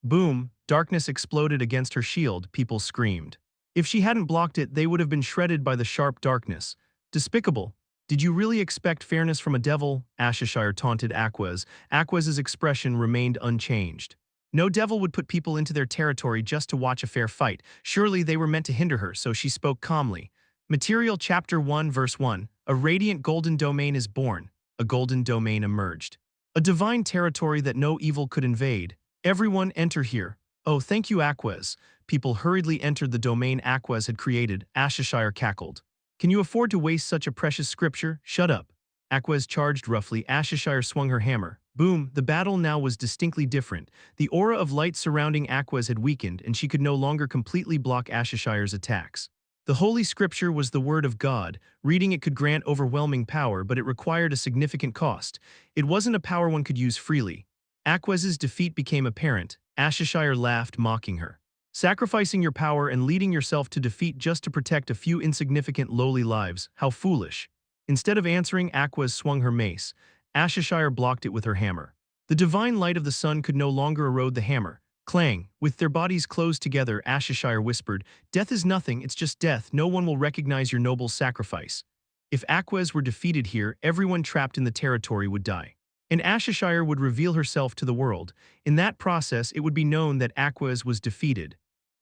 Boom, darkness exploded against her shield, people screamed. If she hadn't blocked it, they would have been shredded by the sharp darkness. Despicable. Did you really expect fairness from a devil? Ashishire taunted Aquez. Aquez's expression remained unchanged. No devil would put people into their territory just to watch a fair fight. Surely they were meant to hinder her, so she spoke calmly. Material Chapter 1 Verse 1. A radiant golden domain is born. A golden domain emerged. A divine territory that no evil could invade. Everyone enter here. Oh, thank you, Aquez. People hurriedly entered the domain Aquez had created. Ashishire cackled. Can you afford to waste such a precious scripture? Shut up. Aquez charged roughly. Ashishire swung her hammer. Boom, the battle now was distinctly different. The aura of light surrounding Aquez had weakened, and she could no longer completely block Ashishire's attacks. The Holy Scripture was the Word of God. Reading it could grant overwhelming power, but it required a significant cost. It wasn't a power one could use freely. Aquez's defeat became apparent. Ashishire laughed, mocking her. Sacrificing your power and leading yourself to defeat just to protect a few insignificant lowly lives. How foolish. Instead of answering, Aquez swung her mace. Ashishire blocked it with her hammer. The divine light of the sun could no longer erode the hammer. Clang. With their bodies closed together, Ashishire whispered, "Death is nothing, it's just death. No one will recognize your noble sacrifice." If Aquez were defeated here, everyone trapped in the territory would die. And Ashishire would reveal herself to the world. In that process, it would be known that Aquez was defeated.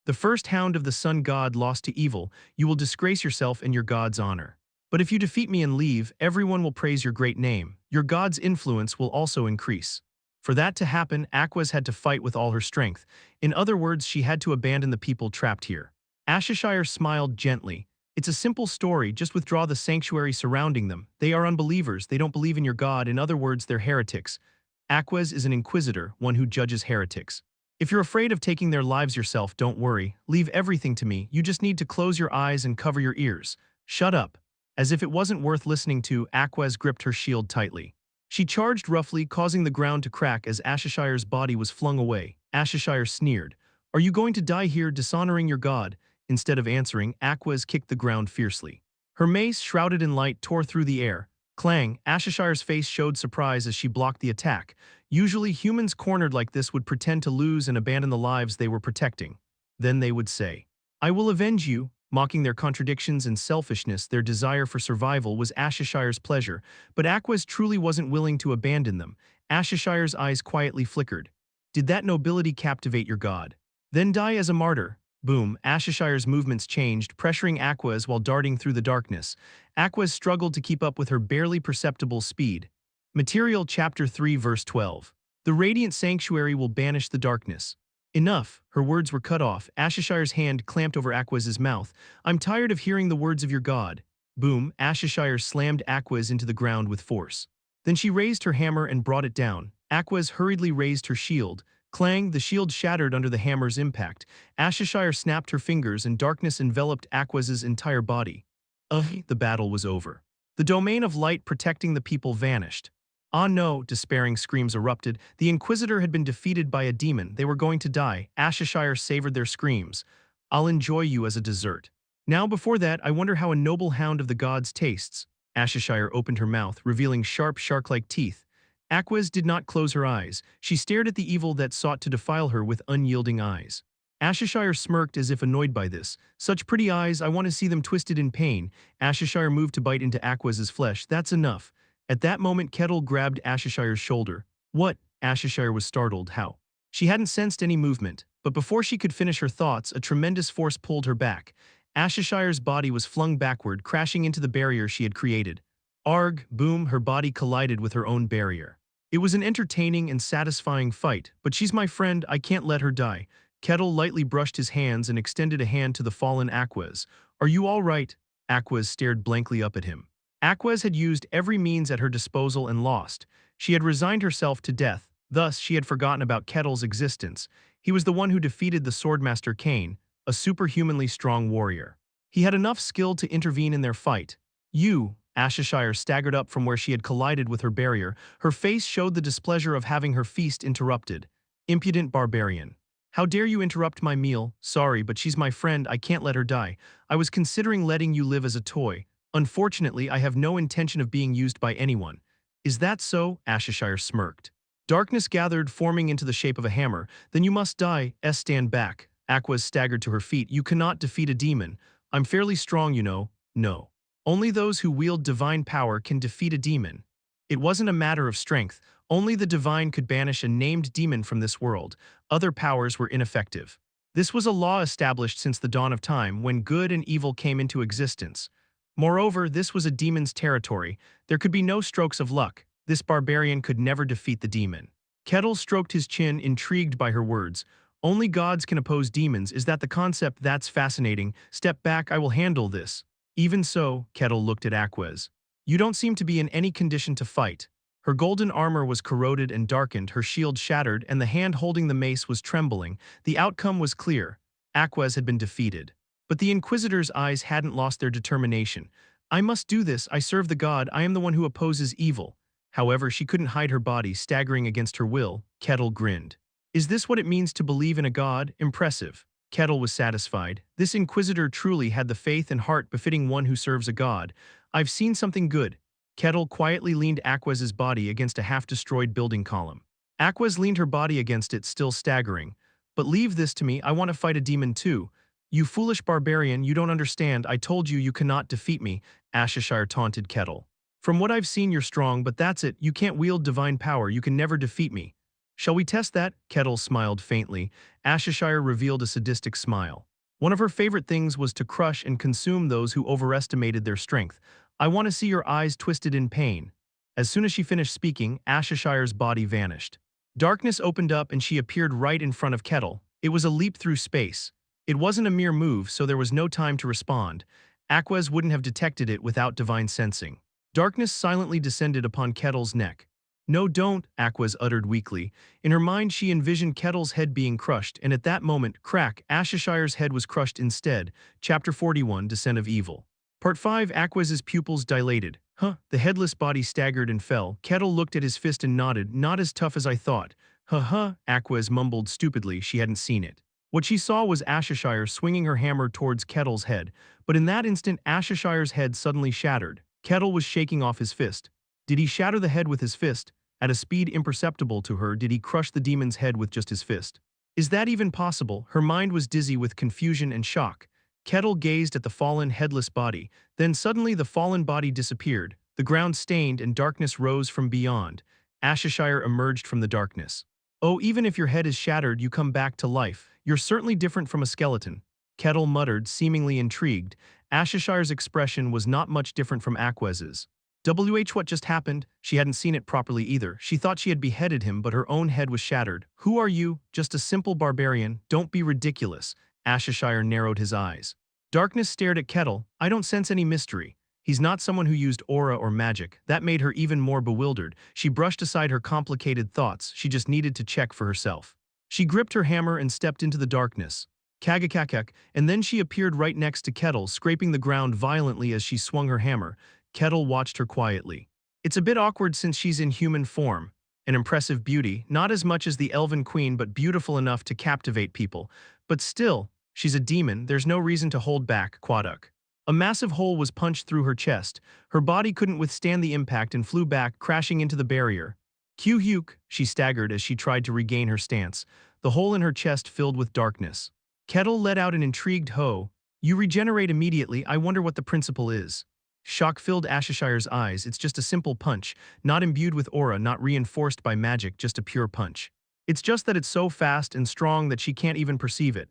The first hound of the sun god lost to evil. You will disgrace yourself and your god's honor. But if you defeat me and leave, everyone will praise your great name. Your god's influence will also increase. For that to happen, Aquez had to fight with all her strength. In other words, she had to abandon the people trapped here. Ashishire smiled gently. It's a simple story, just withdraw the sanctuary surrounding them. They are unbelievers, they don't believe in your god, in other words, they're heretics. Aquez is an inquisitor, one who judges heretics. If you're afraid of taking their lives yourself, don't worry. Leave everything to me. You just need to close your eyes and cover your ears. Shut up. As if it wasn't worth listening to, Aquez gripped her shield tightly. She charged roughly, causing the ground to crack as Ashishire's body was flung away. Ashishire sneered. Are you going to die here, dishonoring your god? Instead of answering, Aquez kicked the ground fiercely. Her mace, shrouded in light, tore through the air. Clang, Ashishire's face showed surprise as she blocked the attack. Usually, humans cornered like this would pretend to lose and abandon the lives they were protecting. Then they would say, "I will avenge you." Mocking their contradictions and selfishness, their desire for survival was Ashishire's pleasure, but Aquez truly wasn't willing to abandon them. Ashishire's eyes quietly flickered. Did that nobility captivate your god? Then die as a martyr. Boom, Ashishire's movements changed, pressuring Aquez while darting through the darkness. Aquez struggled to keep up with her barely perceptible speed. Material Chapter 3 Verse 12. The radiant sanctuary will banish the darkness. Enough, her words were cut off. Ashishire's hand clamped over Aquez's mouth. I'm tired of hearing the words of your god. Boom, Ashishire slammed Aquez into the ground with force. Then she raised her hammer and brought it down. Aquez hurriedly raised her shield. Clang, the shield shattered under the hammer's impact. Ashishire snapped her fingers and darkness enveloped Aquez's entire body. The battle was over. The domain of light protecting the people vanished. Ah no, despairing screams erupted. The Inquisitor had been defeated by a demon. They were going to die. Ashishire savored their screams. I'll enjoy you as a dessert. Now before that, I wonder how a noble hound of the gods tastes. Ashishire opened her mouth, revealing sharp, shark-like teeth. Aquez did not close her eyes. She stared at the evil that sought to defile her with unyielding eyes. Ashishire smirked as if annoyed by this. Such pretty eyes, I want to see them twisted in pain. Ashishire moved to bite into Aquez's flesh. That's enough. At that moment, Kettle grabbed Ashishire's shoulder. What? Ashishire was startled. How? She hadn't sensed any movement, but before she could finish her thoughts, a tremendous force pulled her back. Ashishire's body was flung backward, crashing into the barrier she had created. Arg, boom, her body collided with her own barrier. It was an entertaining and satisfying fight, but she's my friend, I can't let her die. Kettle lightly brushed his hands and extended a hand to the fallen Aquez. Are you all right? Aquez stared blankly up at him. Aquez had used every means at her disposal and lost. She had resigned herself to death, thus she had forgotten about Kettle's existence. He was the one who defeated the Swordmaster Cain, a superhumanly strong warrior. He had enough skill to intervene in their fight. You, Ashishire staggered up from where she had collided with her barrier. Her face showed the displeasure of having her feast interrupted. Impudent barbarian. How dare you interrupt my meal? Sorry, but she's my friend, I can't let her die. I was considering letting you live as a toy. Unfortunately, I have no intention of being used by anyone. Is that so? Ashishire smirked. Darkness gathered, forming into the shape of a hammer. Then you must die. Stand back. Aquas staggered to her feet. You cannot defeat a demon. I'm fairly strong, you know. No. Only those who wield divine power can defeat a demon. It wasn't a matter of strength. Only the divine could banish a named demon from this world. Other powers were ineffective. This was a law established since the dawn of time, when good and evil came into existence. Moreover, this was a demon's territory. There could be no strokes of luck. This barbarian could never defeat the demon. Kettle stroked his chin, intrigued by her words. Only gods can oppose demons. Is that the concept? That's fascinating. Step back, I will handle this. Even so, Kettle looked at Aquez. You don't seem to be in any condition to fight. Her golden armor was corroded and darkened, her shield shattered, and the hand holding the mace was trembling. The outcome was clear. Aquez had been defeated. But the Inquisitor's eyes hadn't lost their determination. I must do this. I serve the god. I am the one who opposes evil. However, she couldn't hide her body, staggering against her will. Kettle grinned. Is this what it means to believe in a god? Impressive. Kettle was satisfied. This Inquisitor truly had the faith and heart befitting one who serves a god. I've seen something good. Kettle quietly leaned Aquez's body against a half-destroyed building column. Aquez leaned her body against it, still staggering. But leave this to me. I want to fight a demon too. You foolish barbarian, you don't understand. I told you cannot defeat me, Ashishire taunted Kettle. From what I've seen, you're strong, but that's it. You can't wield divine power. You can never defeat me. Shall we test that? Kettle smiled faintly. Ashishire revealed a sadistic smile. One of her favorite things was to crush and consume those who overestimated their strength. I want to see your eyes twisted in pain. As soon as she finished speaking, Ashishire's body vanished. Darkness opened up and she appeared right in front of Kettle. It was a leap through space. It wasn't a mere move, so there was no time to respond. Aquez wouldn't have detected it without divine sensing. Darkness silently descended upon Kettle's neck. No, don't, Aquez uttered weakly. In her mind, she envisioned Kettle's head being crushed, and at that moment, crack, Ashishire's head was crushed instead. Chapter 41, Descent of Evil. Part 5, Aquez's pupils dilated. The headless body staggered and fell. Kettle looked at his fist and nodded. Not as tough as I thought. Aquez mumbled stupidly. She hadn't seen it. What she saw was Ashishire swinging her hammer towards Kettle's head, but in that instant Ashishire's head suddenly shattered. Kettle was shaking off his fist. Did he shatter the head with his fist? At a speed imperceptible to her, did he crush the demon's head with just his fist? Is that even possible? Her mind was dizzy with confusion and shock. Kettle gazed at the fallen, headless body. Then suddenly the fallen body disappeared. The ground stained and darkness rose from beyond. Ashishire emerged from the darkness. Oh, even if your head is shattered, you come back to life. You're certainly different from a skeleton. Kettle muttered, seemingly intrigued. Ashishire's expression was not much different from Aquez's. What just happened? She hadn't seen it properly either. She thought she had beheaded him, but her own head was shattered. Who are you? Just a simple barbarian. Don't be ridiculous. Ashishire narrowed his eyes. Darkness stared at Kettle. I don't sense any mystery. He's not someone who used aura or magic. That made her even more bewildered. She brushed aside her complicated thoughts. She just needed to check for herself. She gripped her hammer and stepped into the darkness. Kagakakak, and then she appeared right next to Kettle, scraping the ground violently as she swung her hammer. Kettle watched her quietly. It's a bit awkward since she's in human form. An impressive beauty, not as much as the elven queen but beautiful enough to captivate people. But still, she's a demon, there's no reason to hold back, Quaduk. A massive hole was punched through her chest. Her body couldn't withstand the impact and flew back, crashing into the barrier. Q-Huke, she staggered as she tried to regain her stance. The hole in her chest filled with darkness. Kettle let out an intrigued ho. You regenerate immediately, I wonder what the principle is. Shock filled Ashishire's eyes. It's just a simple punch, not imbued with aura, not reinforced by magic, just a pure punch. It's just that it's so fast and strong that she can't even perceive it.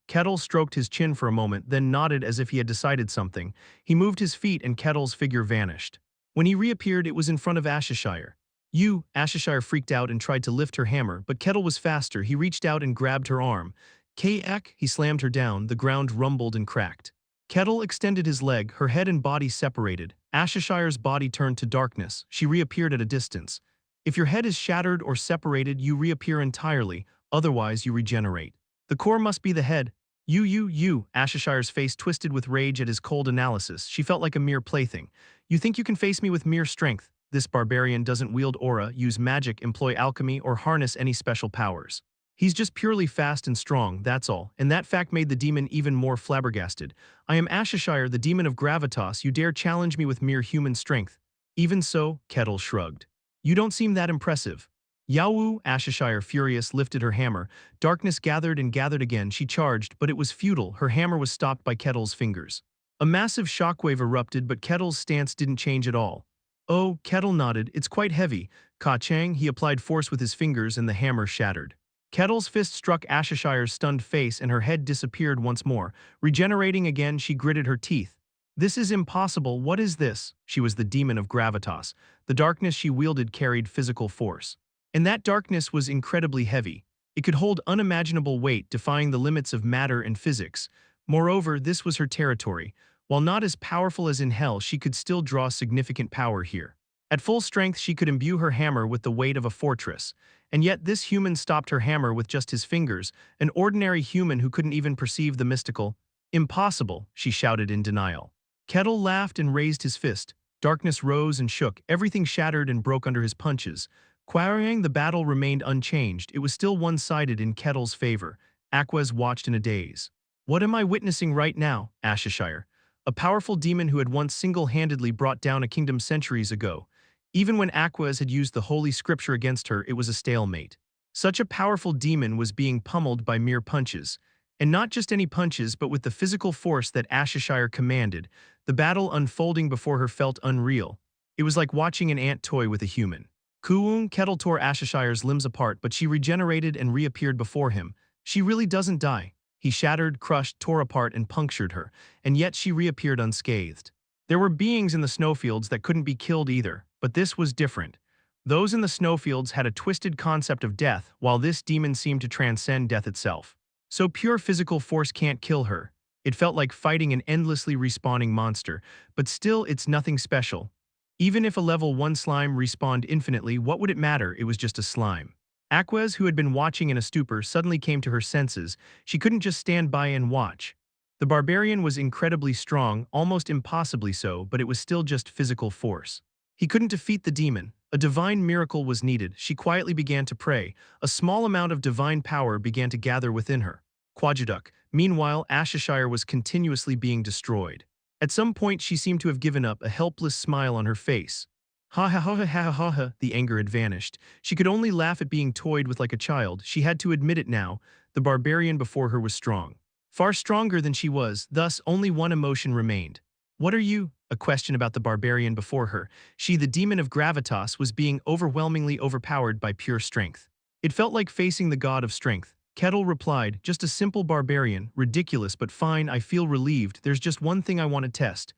Kettle stroked his chin for a moment, then nodded as if he had decided something. He moved his feet and Kettle's figure vanished. When he reappeared, it was in front of Ashishire. Ashishire freaked out and tried to lift her hammer, but Kettle was faster. He reached out and grabbed her arm. K-ek, he slammed her down. The ground rumbled and cracked. Kettle extended his leg, her head and body separated. Ashishire's body turned to darkness. She reappeared at a distance. If your head is shattered or separated, you reappear entirely, otherwise you regenerate. The core must be the head. Ashishire's face twisted with rage at his cold analysis. She felt like a mere plaything. You think you can face me with mere strength? This barbarian doesn't wield aura, use magic, employ alchemy, or harness any special powers. He's just purely fast and strong, that's all, and that fact made the demon even more flabbergasted. I am Ashishire, the demon of gravitas, you dare challenge me with mere human strength. Even so, Kettle shrugged. You don't seem that impressive. Yawu, Ashishire, furious, lifted her hammer. Darkness gathered and gathered again, she charged, but it was futile, her hammer was stopped by Kettle's fingers. A massive shockwave erupted, but Kettle's stance didn't change at all. Oh, Kettle nodded, it's quite heavy. Ka-chang, he applied force with his fingers and the hammer shattered. Kettle's fist struck Ashishire's stunned face and her head disappeared once more. Regenerating again, she gritted her teeth. This is impossible, what is this? She was the demon of gravitas. The darkness she wielded carried physical force. And that darkness was incredibly heavy. It could hold unimaginable weight, defying the limits of matter and physics. Moreover, this was her territory. While not as powerful as in hell, she could still draw significant power here. At full strength, she could imbue her hammer with the weight of a fortress. And yet this human stopped her hammer with just his fingers, an ordinary human who couldn't even perceive the mystical. Impossible, she shouted in denial. Kettle laughed and raised his fist. Darkness rose and shook, everything shattered and broke under his punches. Quarrying, the battle remained unchanged, it was still one-sided in Kettle's favor. Aquez watched in a daze. What am I witnessing right now, Ashishire? A powerful demon who had once single-handedly brought down a kingdom centuries ago. Even when Aquez had used the holy scripture against her, it was a stalemate. Such a powerful demon was being pummeled by mere punches. And not just any punches, but with the physical force that Ashishire commanded. The battle unfolding before her felt unreal. It was like watching an ant toy with a human. Kuung, Kettle tore Ashishire's limbs apart, but she regenerated and reappeared before him. She really doesn't die. He shattered, crushed, tore apart, and punctured her, and yet she reappeared unscathed. There were beings in the snowfields that couldn't be killed either, but this was different. Those in the snowfields had a twisted concept of death, while this demon seemed to transcend death itself. So pure physical force can't kill her. It felt like fighting an endlessly respawning monster, but still it's nothing special. Even if a level 1 slime respawned infinitely, what would it matter? It was just a slime. Aquez, who had been watching in a stupor, suddenly came to her senses. She couldn't just stand by and watch. The barbarian was incredibly strong, almost impossibly so, but it was still just physical force. He couldn't defeat the demon. A divine miracle was needed. She quietly began to pray. A small amount of divine power began to gather within her. Quajduk. Meanwhile, Ashishire was continuously being destroyed. At some point, she seemed to have given up, a helpless smile on her face. Ha ha ha ha ha ha ha, the anger had vanished. She could only laugh at being toyed with like a child. She had to admit it now. The barbarian before her was strong. Far stronger than she was, thus only one emotion remained. What are you? A question about the barbarian before her. She, the demon of gravitas, was being overwhelmingly overpowered by pure strength. It felt like facing the god of strength. Kettle replied, just a simple barbarian, ridiculous but fine, I feel relieved, there's just one thing I want to test.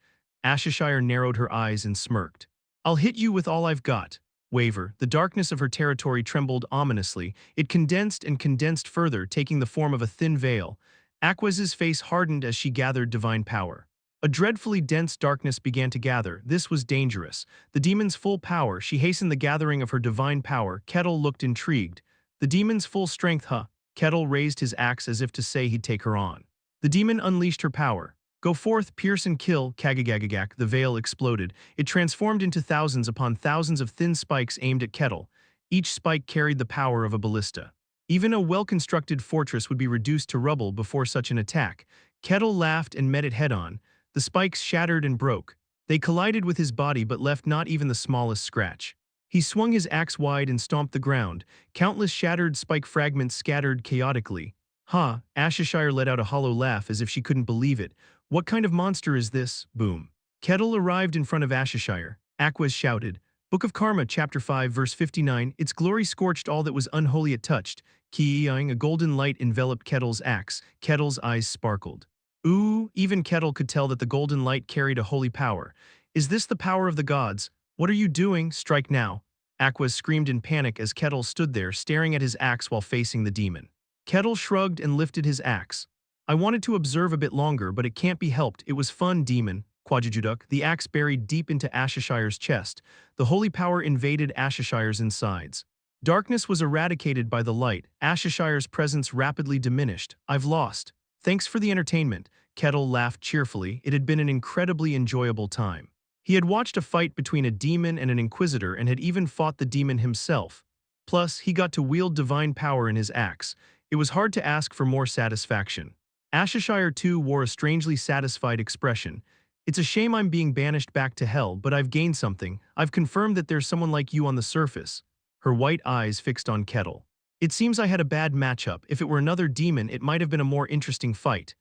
Ashishire narrowed her eyes and smirked. I'll hit you with all I've got. Waver, the darkness of her territory trembled ominously. It condensed and condensed further, taking the form of a thin veil. Aquez's face hardened as she gathered divine power. A dreadfully dense darkness began to gather. This was dangerous. The demon's full power, she hastened the gathering of her divine power. Kettle looked intrigued. The demon's full strength, huh? Kettle raised his axe as if to say he'd take her on. The demon unleashed her power. Go forth, pierce and kill, kagagagagak, the veil exploded. It transformed into thousands upon thousands of thin spikes aimed at Kettle. Each spike carried the power of a ballista. Even a well-constructed fortress would be reduced to rubble before such an attack. Kettle laughed and met it head-on. The spikes shattered and broke. They collided with his body but left not even the smallest scratch. He swung his axe wide and stomped the ground. Countless shattered spike fragments scattered chaotically. Ha, Ashishire let out a hollow laugh as if she couldn't believe it. What kind of monster is this? Boom. Kettle arrived in front of Ashishire. Aquez shouted. Book of Karma, chapter 5, verse 59, its glory scorched all that was unholy it touched. Ki-ing, a golden light enveloped Kettle's axe. Kettle's eyes sparkled. Ooh, even Kettle could tell that the golden light carried a holy power. Is this the power of the gods? What are you doing? Strike now. Aquez screamed in panic as Kettle stood there staring at his axe while facing the demon. Kettle shrugged and lifted his axe. I wanted to observe a bit longer, but it can't be helped. It was fun, demon. Quajduk, the axe buried deep into Ashishire's chest. The holy power invaded Ashishire's insides. Darkness was eradicated by the light. Ashishire's presence rapidly diminished. I've lost. Thanks for the entertainment. Kettle laughed cheerfully. It had been an incredibly enjoyable time. He had watched a fight between a demon and an inquisitor and had even fought the demon himself. Plus, he got to wield divine power in his axe. It was hard to ask for more satisfaction. Ashishire too wore a strangely satisfied expression. It's a shame I'm being banished back to hell, but I've gained something. I've confirmed that there's someone like you on the surface. Her white eyes fixed on Kettle. It seems I had a bad matchup. If it were another demon, it might have been a more interesting fight.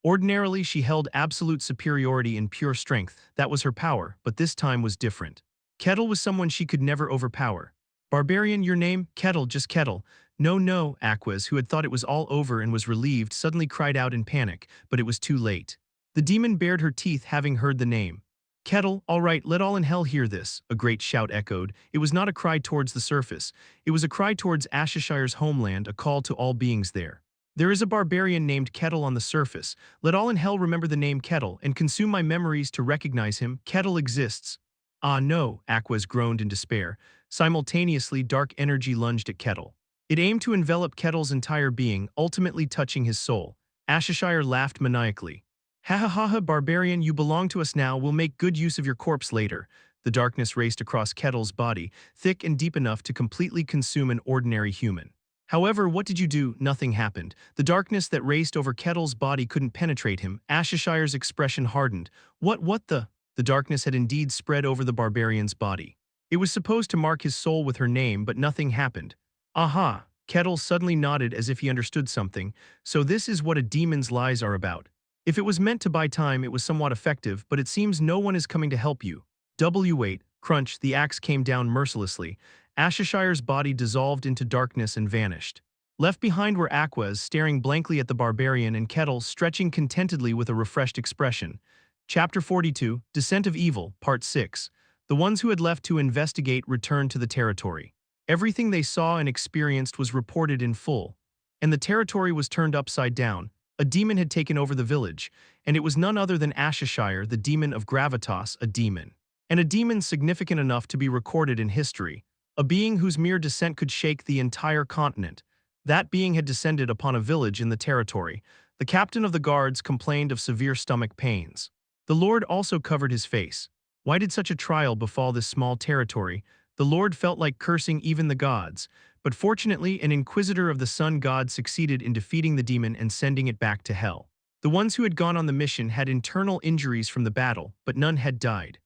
Ordinarily, she held absolute superiority in pure strength. That was her power, but this time was different. Kettle was someone she could never overpower. Barbarian, your name? Kettle, just Kettle. No, no, Aquas, who had thought it was all over and was relieved, suddenly cried out in panic, but it was too late. The demon bared her teeth having heard the name. Kettle, all right, let all in hell hear this, a great shout echoed. It was not a cry towards the surface. It was a cry towards Ashishire's homeland, a call to all beings there. There is a barbarian named Kettle on the surface. Let all in hell remember the name Kettle and consume my memories to recognize him. Kettle exists. Ah no, Aquas groaned in despair. Simultaneously, dark energy lunged at Kettle. It aimed to envelop Kettle's entire being, ultimately touching his soul. Ashishire laughed maniacally. Ha ha ha ha, barbarian, you belong to us now, we'll make good use of your corpse later. The darkness raced across Kettle's body, thick and deep enough to completely consume an ordinary human. However, what did you do? Nothing happened. The darkness that raced over Kettle's body couldn't penetrate him. Ashishire's expression hardened. What the? The darkness had indeed spread over the barbarian's body. It was supposed to mark his soul with her name, but nothing happened. Aha! Kettle suddenly nodded as if he understood something. So this is what a demon's lies are about. If it was meant to buy time, it was somewhat effective, but it seems no one is coming to help you. Wait, crunch, the axe came down mercilessly. Ashishire's body dissolved into darkness and vanished. Left behind were Aquas, staring blankly at the barbarian, and Kettle, stretching contentedly with a refreshed expression. Chapter 42, Descent of Evil, Part 6. The ones who had left to investigate returned to the territory. Everything they saw and experienced was reported in full. And the territory was turned upside down. A demon had taken over the village, and it was none other than Ashishire, the demon of gravitas, a demon. And a demon significant enough to be recorded in history. A being whose mere descent could shake the entire continent. That being had descended upon a village in the territory. The captain of the guards complained of severe stomach pains. The Lord also covered his face. Why did such a trial befall this small territory? The Lord felt like cursing even the gods. But fortunately, an inquisitor of the sun god succeeded in defeating the demon and sending it back to hell. The ones who had gone on the mission had internal injuries from the battle, but none had died.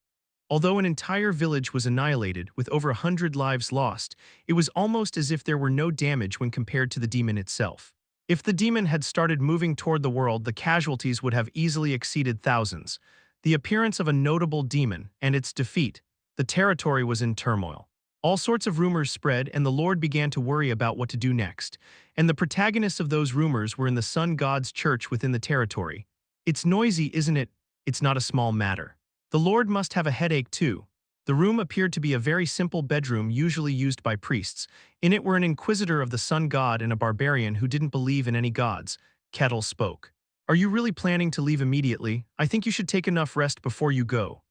Although an entire village was annihilated, with over 100 lives lost, it was almost as if there were no damage when compared to the demon itself. If the demon had started moving toward the world, the casualties would have easily exceeded thousands. The appearance of a notable demon, and its defeat, the territory was in turmoil. All sorts of rumors spread, and the Lord began to worry about what to do next. And the protagonists of those rumors were in the sun god's church within the territory. It's noisy, isn't it? It's not a small matter. The Lord must have a headache too. The room appeared to be a very simple bedroom usually used by priests. In it were an inquisitor of the sun god and a barbarian who didn't believe in any gods. Kettle spoke. Are you really planning to leave immediately? I think you should take enough rest before you go.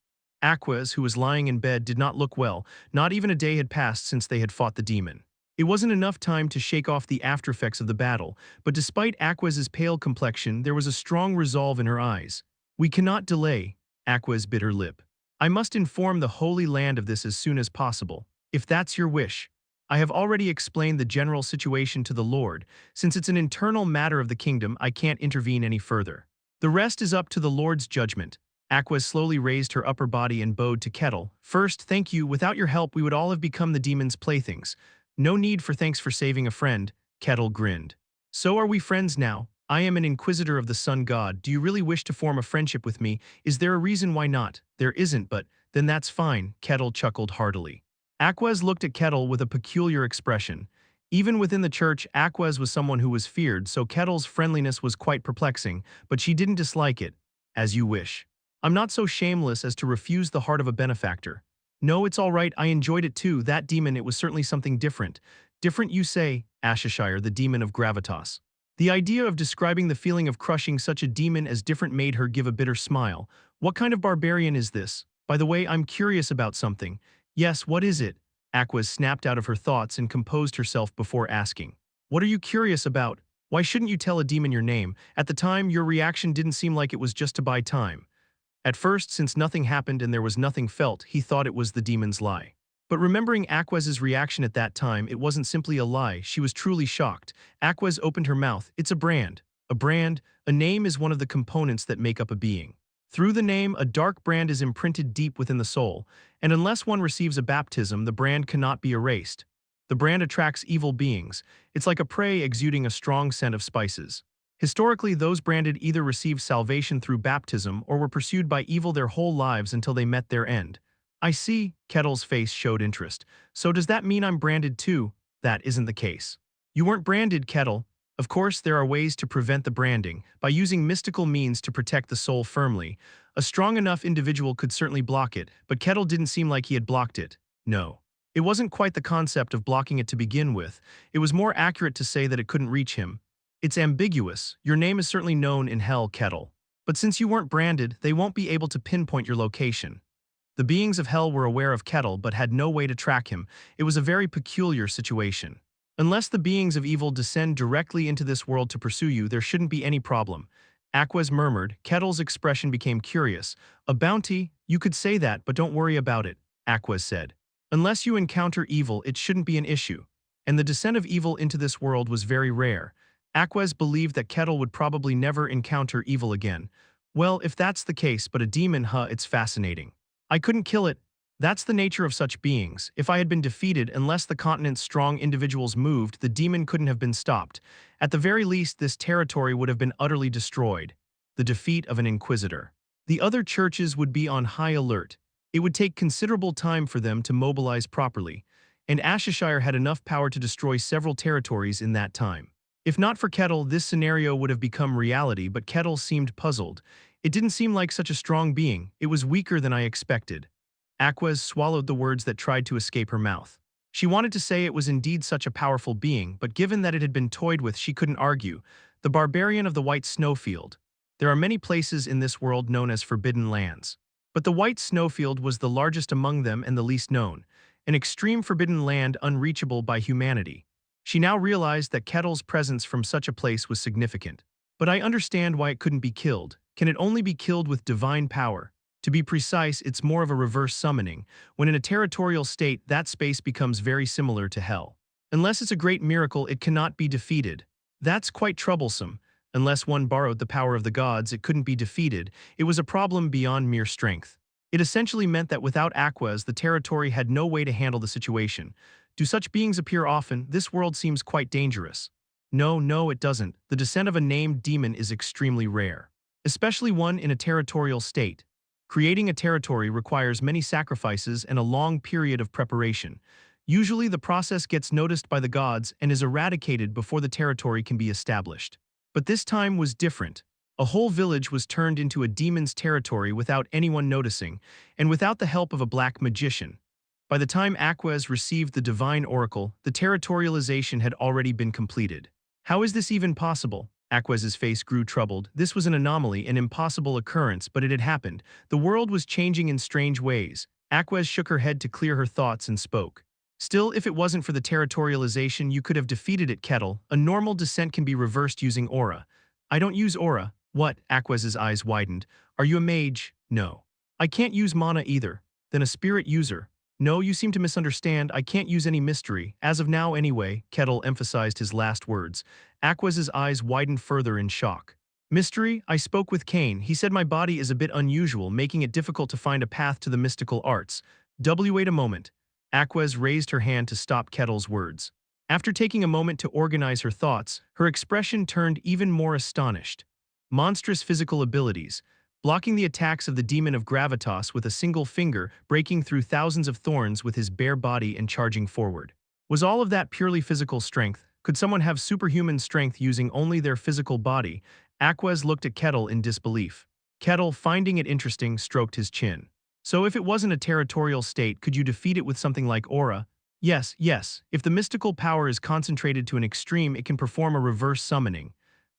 Aquas, who was lying in bed, did not look well. Not even a day had passed since they had fought the demon. It wasn't enough time to shake off the aftereffects of the battle, but despite Aquas's pale complexion, there was a strong resolve in her eyes. We cannot delay. Aquas bit her lip. I must inform the Holy Land of this as soon as possible, if that's your wish. I have already explained the general situation to the Lord. Since it's an internal matter of the kingdom, I can't intervene any further. The rest is up to the Lord's judgment. Aquas slowly raised her upper body and bowed to Kettle. First, thank you. Without your help, we would all have become the demon's playthings. No need for thanks for saving a friend. Kettle grinned. So are we friends now? I am an inquisitor of the sun god. Do you really wish to form a friendship with me? Is there a reason why not? There isn't, but then that's fine. Kettle chuckled heartily. Aquas looked at Kettle with a peculiar expression. Even within the church, Aquas was someone who was feared, so Kettle's friendliness was quite perplexing, but she didn't dislike it. As you wish. I'm not so shameless as to refuse the heart of a benefactor. No, it's all right, I enjoyed it too. That demon, it was certainly something different. Different, you say? Ashishire, the demon of gravitas. The idea of describing the feeling of crushing such a demon as different made her give a bitter smile. What kind of barbarian is this? By the way, I'm curious about something. Yes, what is it? Aquas snapped out of her thoughts and composed herself before asking. What are you curious about? Why shouldn't you tell a demon your name? At the time, your reaction didn't seem like it was just to buy time. At first, since nothing happened and there was nothing felt, he thought it was the demon's lie. But remembering Aquez's reaction at that time, it wasn't simply a lie, she was truly shocked. Aquez opened her mouth. It's a brand. A brand, a name is one of the components that make up a being. Through the name, a dark brand is imprinted deep within the soul, and unless one receives a baptism, the brand cannot be erased. The brand attracts evil beings. It's like a prey exuding a strong scent of spices. Historically, those branded either received salvation through baptism or were pursued by evil their whole lives until they met their end. I see, Kettle's face showed interest. So does that mean I'm branded too? That isn't the case. You weren't branded, Kettle. Of course, there are ways to prevent the branding, by using mystical means to protect the soul firmly. A strong enough individual could certainly block it, but Kettle didn't seem like he had blocked it. No. It wasn't quite the concept of blocking it to begin with. It was more accurate to say that it couldn't reach him. It's ambiguous. Your name is certainly known in hell, Kettle. But since you weren't branded, they won't be able to pinpoint your location. The beings of hell were aware of Kettle but had no way to track him. It was a very peculiar situation. Unless the beings of evil descend directly into this world to pursue you, there shouldn't be any problem. Aquez murmured. Kettle's expression became curious. A bounty? You could say that, but don't worry about it, Aquez said. Unless you encounter evil, it shouldn't be an issue. And the descent of evil into this world was very rare. Aquez believed that Kettle would probably never encounter evil again. Well, if that's the case, but a demon, it's fascinating. I couldn't kill it. That's the nature of such beings. If I had been defeated, unless the continent's strong individuals moved, the demon couldn't have been stopped. At the very least, this territory would have been utterly destroyed. The defeat of an inquisitor. The other churches would be on high alert. It would take considerable time for them to mobilize properly, and Ashishire had enough power to destroy several territories in that time. If not for Kettle, this scenario would have become reality, but Kettle seemed puzzled. It didn't seem like such a strong being. It was weaker than I expected. Aquez swallowed the words that tried to escape her mouth. She wanted to say it was indeed such a powerful being, but given that it had been toyed with, she couldn't argue. The Barbarian of the White Snowfield. There are many places in this world known as forbidden lands. But the White Snowfield was the largest among them and the least known. An extreme forbidden land unreachable by humanity. She now realized that Kettle's presence from such a place was significant. But I understand why it couldn't be killed. Can it only be killed with divine power? To be precise, it's more of a reverse summoning. When in a territorial state, that space becomes very similar to hell. Unless it's a great miracle, it cannot be defeated. That's quite troublesome. Unless one borrowed the power of the gods, it couldn't be defeated. It was a problem beyond mere strength. It essentially meant that without Aquez, the territory had no way to handle the situation. Do such beings appear often? This world seems quite dangerous. No, it doesn't. The descent of a named demon is extremely rare. Especially one in a territorial state. Creating a territory requires many sacrifices and a long period of preparation. Usually the process gets noticed by the gods and is eradicated before the territory can be established. But this time was different. A whole village was turned into a demon's territory without anyone noticing, and without the help of a black magician. By the time Aquez received the divine oracle, the territorialization had already been completed. How is this even possible? Aquez's face grew troubled. This was an anomaly, an impossible occurrence, but it had happened. The world was changing in strange ways. Aquez shook her head to clear her thoughts and spoke. Still, if it wasn't for the territorialization, you could have defeated it, Kettle. A normal descent can be reversed using aura. I don't use aura. What? Aquez's eyes widened. Are you a mage? No. I can't use mana either. Then a spirit user. No, you seem to misunderstand. I can't use any mystery. As of now anyway, Kettle emphasized his last words. Aquez's eyes widened further in shock. Mystery? I spoke with Kane. He said my body is a bit unusual, making it difficult to find a path to the mystical arts. Wait a moment. Aquez raised her hand to stop Kettle's words. After taking a moment to organize her thoughts, her expression turned even more astonished. Monstrous physical abilities. Blocking the attacks of the demon of gravitas with a single finger, breaking through thousands of thorns with his bare body and charging forward. Was all of that purely physical strength? Could someone have superhuman strength using only their physical body? Aquez looked at Kettle in disbelief. Kettle, finding it interesting, stroked his chin. So if it wasn't a territorial state, could you defeat it with something like aura? Yes. If the mystical power is concentrated to an extreme, it can perform a reverse summoning.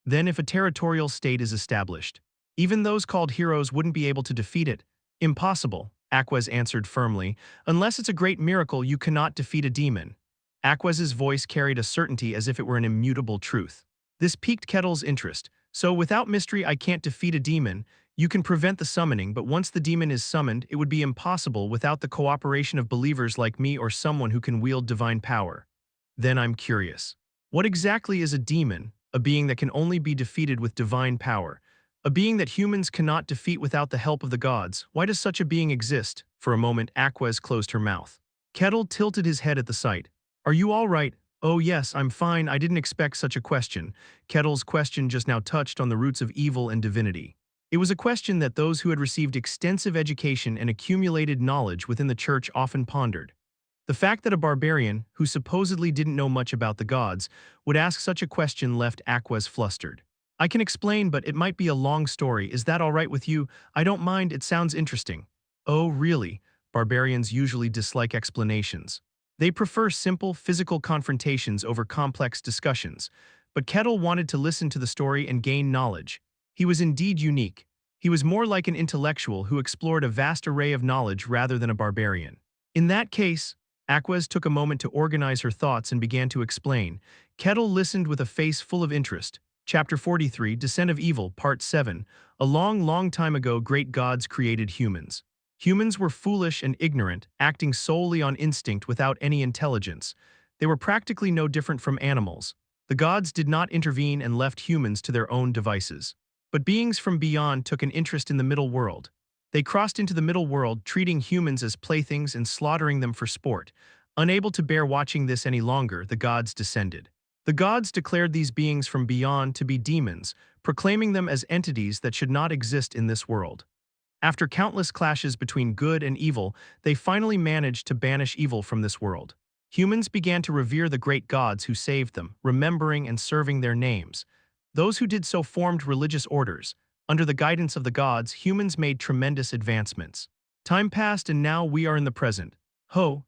Then if a territorial state is established, even those called heroes wouldn't be able to defeat it. Impossible, Aquez answered firmly. Unless it's a great miracle, you cannot defeat a demon. Aquez's voice carried a certainty as if it were an immutable truth. This piqued Kettle's interest. So without mystery, I can't defeat a demon. You can prevent the summoning, but once the demon is summoned, it would be impossible without the cooperation of believers like me or someone who can wield divine power. Then I'm curious. What exactly is a demon? A being that can only be defeated with divine power. A being that humans cannot defeat without the help of the gods. Why does such a being exist? For a moment, Aquez closed her mouth. Kettle tilted his head at the sight. Are you all right? Oh yes, I'm fine. I didn't expect such a question. Kettle's question just now touched on the roots of evil and divinity. It was a question that those who had received extensive education and accumulated knowledge within the church often pondered. The fact that a barbarian, who supposedly didn't know much about the gods, would ask such a question left Aquez flustered. I can explain, but it might be a long story. Is that all right with you? I don't mind, it sounds interesting. Oh, really? Barbarians usually dislike explanations. They prefer simple, physical confrontations over complex discussions. But Kettle wanted to listen to the story and gain knowledge. He was indeed unique. He was more like an intellectual who explored a vast array of knowledge rather than a barbarian. In that case, Aquez took a moment to organize her thoughts and began to explain. Kettle listened with a face full of interest. Chapter 43, Descent of Evil, Part 7. A long time ago, great gods created humans. Humans were foolish and ignorant, acting solely on instinct without any intelligence. They were practically no different from animals. The gods did not intervene and left humans to their own devices. But beings from beyond took an interest in the middle world. They crossed into the middle world, treating humans as playthings and slaughtering them for sport. Unable to bear watching this any longer, the gods descended. The gods declared these beings from beyond to be demons, proclaiming them as entities that should not exist in this world. After countless clashes between good and evil, they finally managed to banish evil from this world. Humans began to revere the great gods who saved them, remembering and serving their names. Those who did so formed religious orders. Under the guidance of the gods, humans made tremendous advancements. Time passed and now we are in the present.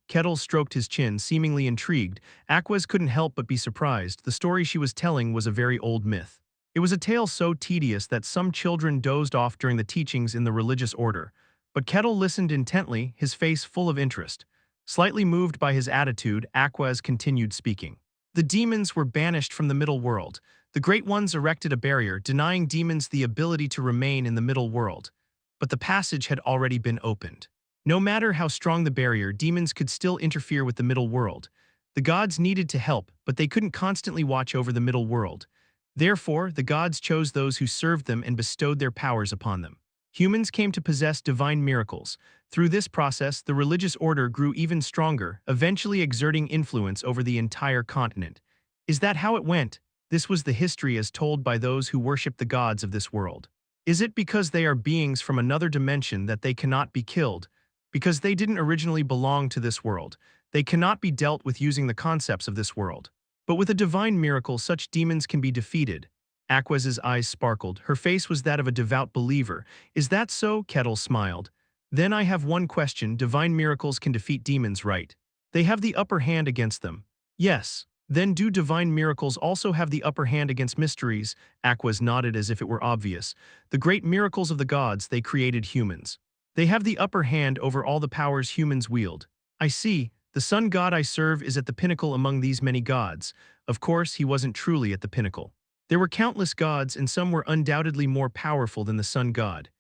Kettle stroked his chin, seemingly intrigued. Aquez couldn't help but be surprised. The story she was telling was a very old myth. It was a tale so tedious that some children dozed off during the teachings in the religious order. But Kettle listened intently, his face full of interest. Slightly moved by his attitude, Aquez continued speaking. The demons were banished from the middle world. The Great Ones erected a barrier, denying demons the ability to remain in the middle world. But the passage had already been opened. No matter how strong the barrier, demons could still interfere with the middle world. The gods needed to help, but they couldn't constantly watch over the middle world. Therefore, the gods chose those who served them and bestowed their powers upon them. Humans came to possess divine miracles. Through this process, the religious order grew even stronger, eventually exerting influence over the entire continent. Is that how it went? This was the history as told by those who worship the gods of this world. Is it because they are beings from another dimension that they cannot be killed? Because they didn't originally belong to this world, they cannot be dealt with using the concepts of this world. But with a divine miracle, such demons can be defeated. Aquez's eyes sparkled. Her face was that of a devout believer. Is that so? Kettle smiled. Then I have one question. Divine miracles can defeat demons, right? They have the upper hand against them. Yes. Then do divine miracles also have the upper hand against mysteries? Aquez nodded as if it were obvious. The great miracles of the gods, they created humans. They have the upper hand over all the powers humans wield. I see. The sun god I serve is at the pinnacle among these many gods. Of course, he wasn't truly at the pinnacle. There were countless gods, and some were undoubtedly more powerful than the sun god.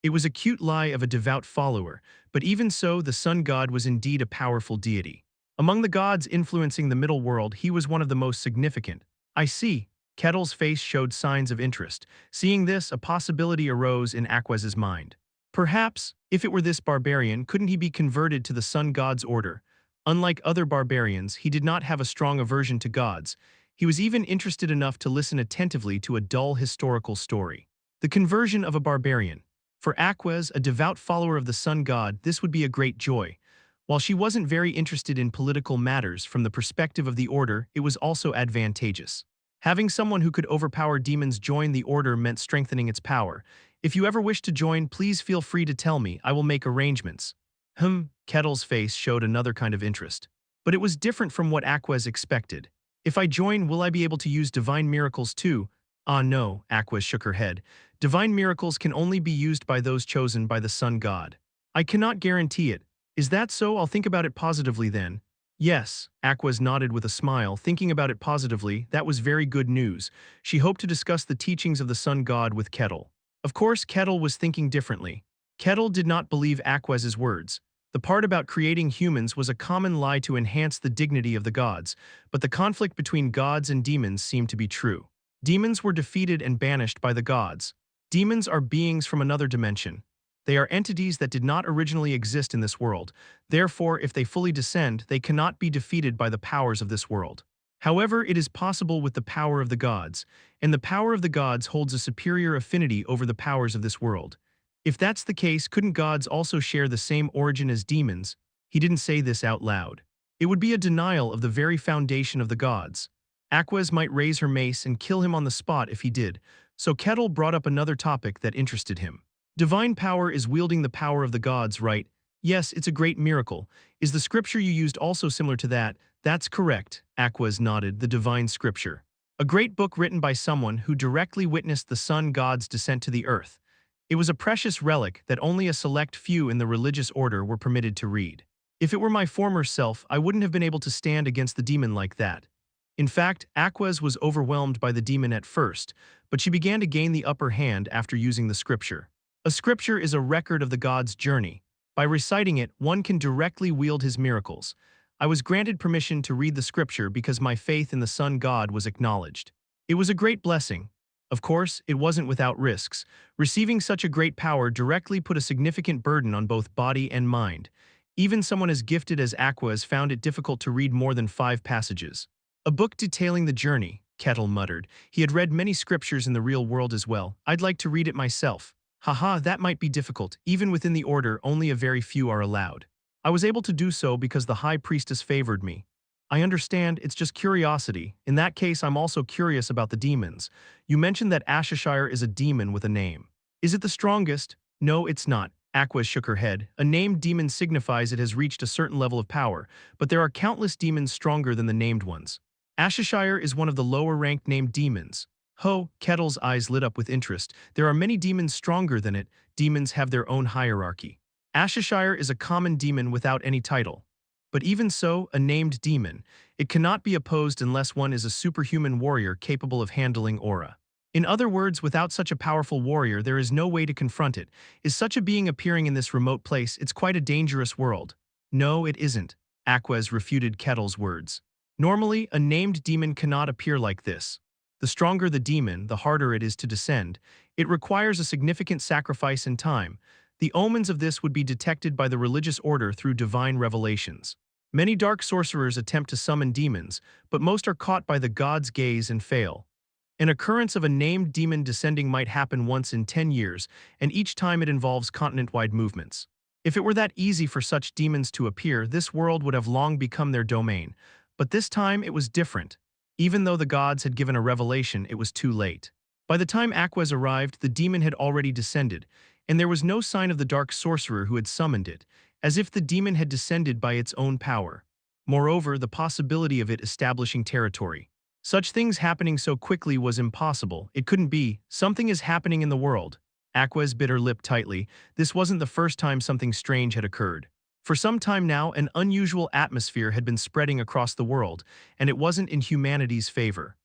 It was a cute lie of a devout follower, but even so, the sun god was indeed a powerful deity. Among the gods influencing the middle world, he was one of the most significant. I see. Kettle's face showed signs of interest. Seeing this, a possibility arose in Aquez's mind. Perhaps, if it were this barbarian, couldn't he be converted to the sun god's order? Unlike other barbarians, he did not have a strong aversion to gods. He was even interested enough to listen attentively to a dull historical story. The conversion of a barbarian. For Aquez, a devout follower of the sun god, this would be a great joy. While she wasn't very interested in political matters, from the perspective of the order, it was also advantageous. Having someone who could overpower demons join the order meant strengthening its power. If you ever wish to join, please feel free to tell me. I will make arrangements. Kettle's face showed another kind of interest. But it was different from what Aquez expected. If I join, will I be able to use divine miracles too? Ah no, Aquez shook her head. Divine miracles can only be used by those chosen by the sun god. I cannot guarantee it. Is that so? I'll think about it positively then. Yes, Aquez nodded with a smile, thinking about it positively. That was very good news. She hoped to discuss the teachings of the sun god with Kettle. Of course, Kettle was thinking differently. Kettle did not believe Aquez's words. The part about creating humans was a common lie to enhance the dignity of the gods, but the conflict between gods and demons seemed to be true. Demons were defeated and banished by the gods. Demons are beings from another dimension. They are entities that did not originally exist in this world. Therefore, if they fully descend, they cannot be defeated by the powers of this world. However, it is possible with the power of the gods, and the power of the gods holds a superior affinity over the powers of this world. If that's the case, couldn't gods also share the same origin as demons? He didn't say this out loud. It would be a denial of the very foundation of the gods. Aquez might raise her mace and kill him on the spot if he did, so Kettle brought up another topic that interested him. Divine power is wielding the power of the gods, right? Yes, it's a great miracle. Is the scripture you used also similar to that? That's correct, Aquez nodded, the divine scripture. A great book written by someone who directly witnessed the sun god's descent to the earth. It was a precious relic that only a select few in the religious order were permitted to read. If it were my former self, I wouldn't have been able to stand against the demon like that. In fact, Aquez was overwhelmed by the demon at first, but she began to gain the upper hand after using the scripture. A scripture is a record of the god's journey. By reciting it, one can directly wield his miracles. I was granted permission to read the scripture because my faith in the sun god was acknowledged. It was a great blessing. Of course, it wasn't without risks. Receiving such a great power directly put a significant burden on both body and mind. Even someone as gifted as Aquez found it difficult to read more than 5 passages. A book detailing the journey, Kettle muttered. He had read many scriptures in the real world as well. I'd like to read it myself. Haha, that might be difficult. Even within the order, only a very few are allowed. I was able to do so because the high priestess favored me. I understand, it's just curiosity. In that case, I'm also curious about the demons. You mentioned that Ashashire is a demon with a name. Is it the strongest? No, it's not. Aquez shook her head. A named demon signifies it has reached a certain level of power, but there are countless demons stronger than the named ones. Ashashire is one of the lower-ranked named demons. Ho, Kettle's eyes lit up with interest. There are many demons stronger than it. Demons have their own hierarchy. Ashashire is a common demon without any title. But even so, a named demon, it cannot be opposed unless one is a superhuman warrior capable of handling aura. In other words, without such a powerful warrior, there is no way to confront it. Is such a being appearing in this remote place? It's quite a dangerous world. No, it isn't. Aquez refuted Kettle's words. Normally, a named demon cannot appear like this. The stronger the demon, the harder it is to descend. It requires a significant sacrifice and time. The omens of this would be detected by the religious order through divine revelations. Many dark sorcerers attempt to summon demons, but most are caught by the god's gaze and fail. An occurrence of a named demon descending might happen once in 10 years, and each time it involves continent-wide movements. If it were that easy for such demons to appear, this world would have long become their domain. But this time it was different. Even though the gods had given a revelation, it was too late. By the time Aquez arrived, the demon had already descended, and there was no sign of the dark sorcerer who had summoned it, as if the demon had descended by its own power. Moreover, the possibility of it establishing territory. Such things happening so quickly was impossible. It couldn't be. Something is happening in the world. Aquez bit her lip tightly. This wasn't the first time something strange had occurred. For some time now, an unusual atmosphere had been spreading across the world, and it wasn't in humanity's favor.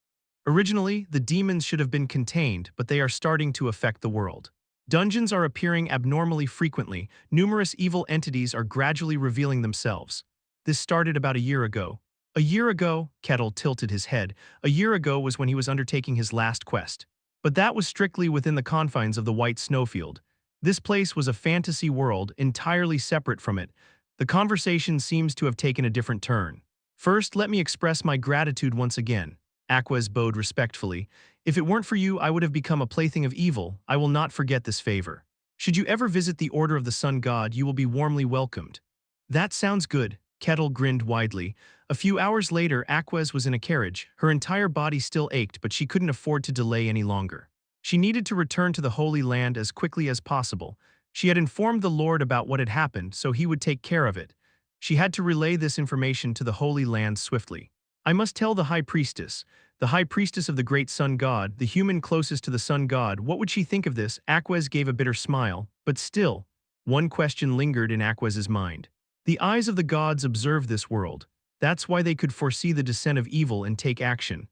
Originally, the demons should have been contained, but they are starting to affect the world. Dungeons are appearing abnormally frequently. Numerous evil entities are gradually revealing themselves. This started about a year ago. A year ago, Kettle tilted his head. A year ago was when he was undertaking his last quest. But that was strictly within the confines of the White Snowfield. This place was a fantasy world, entirely separate from it. The conversation seems to have taken a different turn. First, let me express my gratitude once again. Aquez bowed respectfully. If it weren't for you, I would have become a plaything of evil. I will not forget this favor. Should you ever visit the Order of the Sun God, you will be warmly welcomed. That sounds good. Kettle grinned widely. A few hours later, Aquez was in a carriage. Her entire body still ached, but she couldn't afford to delay any longer. She needed to return to the Holy Land as quickly as possible. She had informed the Lord about what had happened, so he would take care of it. She had to relay this information to the Holy Land swiftly. I must tell the High Priestess. The High Priestess of the Great Sun God, the human closest to the Sun God. What would she think of this? Aquez gave a bitter smile, but still, one question lingered in Aquez's mind. The eyes of the gods observe this world. That's why they could foresee the descent of evil and take action.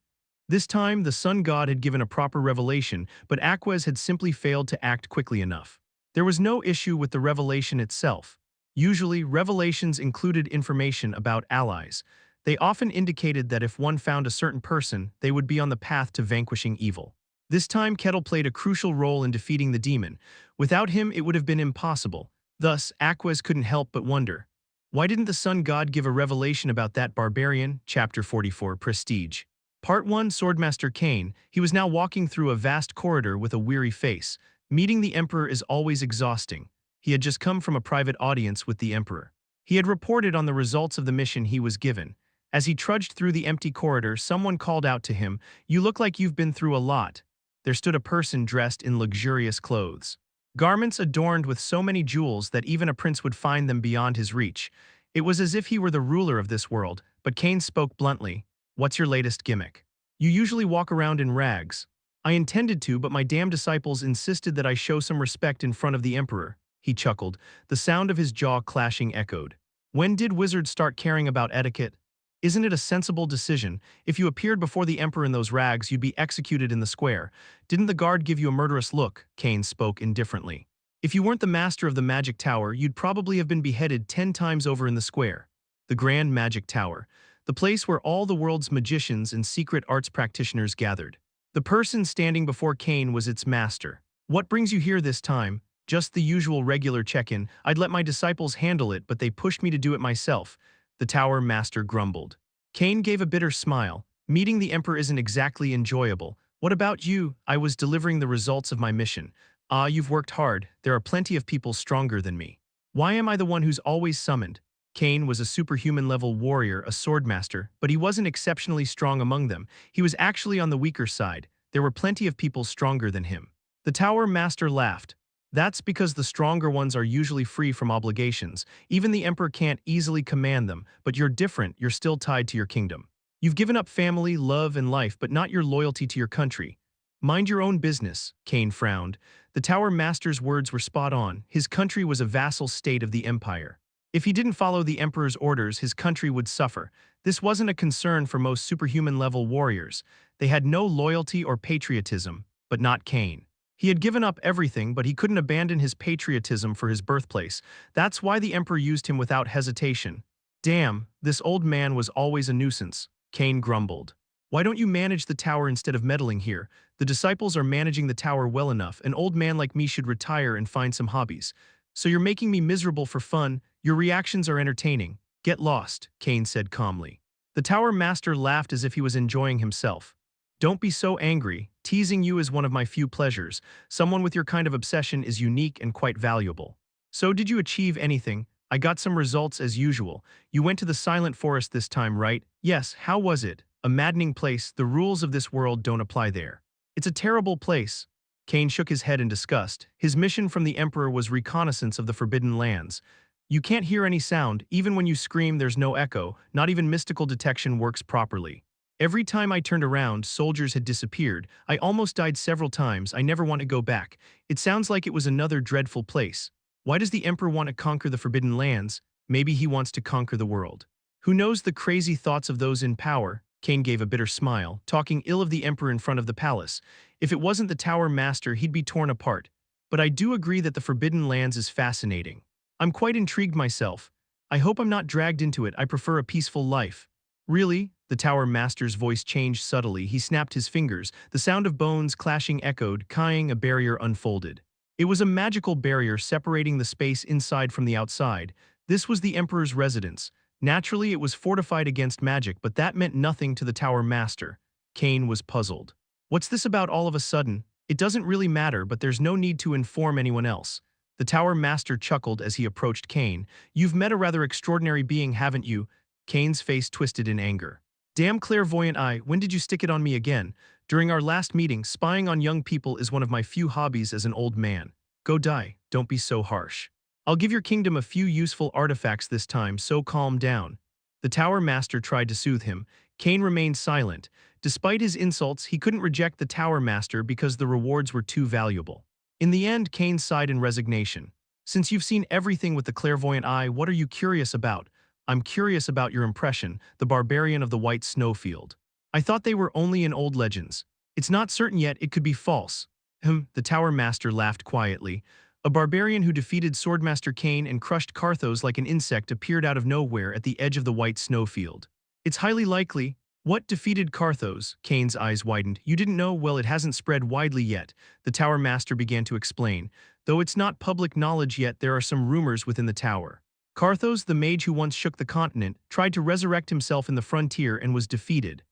This time, the sun god had given a proper revelation, but Aquez had simply failed to act quickly enough. There was no issue with the revelation itself. Usually, revelations included information about allies. They often indicated that if one found a certain person, they would be on the path to vanquishing evil. This time, Kettle played a crucial role in defeating the demon. Without him, it would have been impossible. Thus, Aquez couldn't help but wonder, why didn't the sun god give a revelation about that barbarian? Chapter 44, Prestige. Part 1, Swordmaster Kane. He was now walking through a vast corridor with a weary face. Meeting the Emperor is always exhausting. He had just come from a private audience with the Emperor. He had reported on the results of the mission he was given. As he trudged through the empty corridor, someone called out to him, "You look like you've been through a lot." There stood a person dressed in luxurious clothes. Garments adorned with so many jewels that even a prince would find them beyond his reach. It was as if he were the ruler of this world, but Kane spoke bluntly. "What's your latest gimmick? You usually walk around in rags." "I intended to, but my damn disciples insisted that I show some respect in front of the Emperor." He chuckled. The sound of his jaw clashing echoed. "When did wizards start caring about etiquette? Isn't it a sensible decision? If you appeared before the Emperor in those rags, you'd be executed in the square. Didn't the guard give you a murderous look?" Kane spoke indifferently. "If you weren't the master of the magic tower, you'd probably have been beheaded 10 times over in the square." The Grand Magic Tower, the place where all the world's magicians and secret arts practitioners gathered. The person standing before Kane was its master. "What brings you here this time?" "Just the usual regular check-in. I'd let my disciples handle it, but they pushed me to do it myself," the tower master grumbled. Kane gave a bitter smile. "Meeting the Emperor isn't exactly enjoyable. What about you?" "I was delivering the results of my mission." "Ah, you've worked hard. There are plenty of people stronger than me. Why am I the one who's always summoned?" Kane was a superhuman-level warrior, a swordmaster, but he wasn't exceptionally strong among them. He was actually on the weaker side. There were plenty of people stronger than him. The tower master laughed. "That's because the stronger ones are usually free from obligations. Even the Emperor can't easily command them, but you're different. You're still tied to your kingdom. You've given up family, love, and life, but not your loyalty to your country." "Mind your own business," Kane frowned. The tower master's words were spot on. His country was a vassal state of the Empire. If he didn't follow the Emperor's orders, his country would suffer. This wasn't a concern for most superhuman-level warriors. They had no loyalty or patriotism, but not Kane. He had given up everything, but he couldn't abandon his patriotism for his birthplace. That's why the Emperor used him without hesitation. "Damn, this old man was always a nuisance," Kane grumbled. "Why don't you manage the tower instead of meddling here? The disciples are managing the tower well enough. An old man like me should retire and find some hobbies. So you're making me miserable for fun. Your reactions are entertaining." "Get lost," Kane said calmly. The tower master laughed as if he was enjoying himself. "Don't be so angry. Teasing you is one of my few pleasures. Someone with your kind of obsession is unique and quite valuable." "So did you achieve anything?" "I got some results as usual. You went to the Silent Forest this time, right?" "Yes, how was it?" "A maddening place. The rules of this world don't apply there." "It's a terrible place." Kane shook his head in disgust. His mission from the Emperor was reconnaissance of the Forbidden Lands. "You can't hear any sound. Even when you scream, there's no echo. Not even mystical detection works properly. Every time I turned around, soldiers had disappeared. I almost died several times. I never want to go back. It sounds like it was another dreadful place." "Why does the Emperor want to conquer the Forbidden Lands?" "Maybe he wants to conquer the world. Who knows the crazy thoughts of those in power?" Kane gave a bitter smile, talking ill of the Emperor in front of the palace. If it wasn't the tower master, he'd be torn apart. "But I do agree that the Forbidden Lands is fascinating. I'm quite intrigued myself. I hope I'm not dragged into it. I prefer a peaceful life." "Really?" The tower master's voice changed subtly. He snapped his fingers. The sound of bones clashing echoed, crying a barrier unfolded. It was a magical barrier separating the space inside from the outside. This was the Emperor's residence. Naturally, it was fortified against magic, but that meant nothing to the tower master. Kane was puzzled. "What's this about all of a sudden?" "It doesn't really matter, but there's no need to inform anyone else." The tower master chuckled as he approached Kane. "You've met a rather extraordinary being, haven't you?" Kane's face twisted in anger. "Damn clairvoyant eye, when did you stick it on me again?" "During our last meeting, spying on young people is one of my few hobbies as an old man." "Go die, don't be so harsh. I'll give your kingdom a few useful artifacts this time, so calm down." The tower master tried to soothe him. Kane remained silent. Despite his insults, he couldn't reject the tower master because the rewards were too valuable. In the end, Kane sighed in resignation. "Since you've seen everything with the clairvoyant eye, what are you curious about?" "I'm curious about your impression, the Barbarian of the White Snowfield." I thought they were only in old legends. It's not certain yet, it could be false. The Tower Master laughed quietly. A barbarian who defeated Swordmaster Kane and crushed Carthos like an insect appeared out of nowhere at the edge of the White Snowfield. It's highly likely. What defeated Carthos? Kane's eyes widened. You didn't know? Well, it hasn't spread widely yet, the Tower Master began to explain. Though it's not public knowledge yet, there are some rumors within the tower. Carthos, the mage who once shook the continent, tried to resurrect himself in the frontier and was defeated.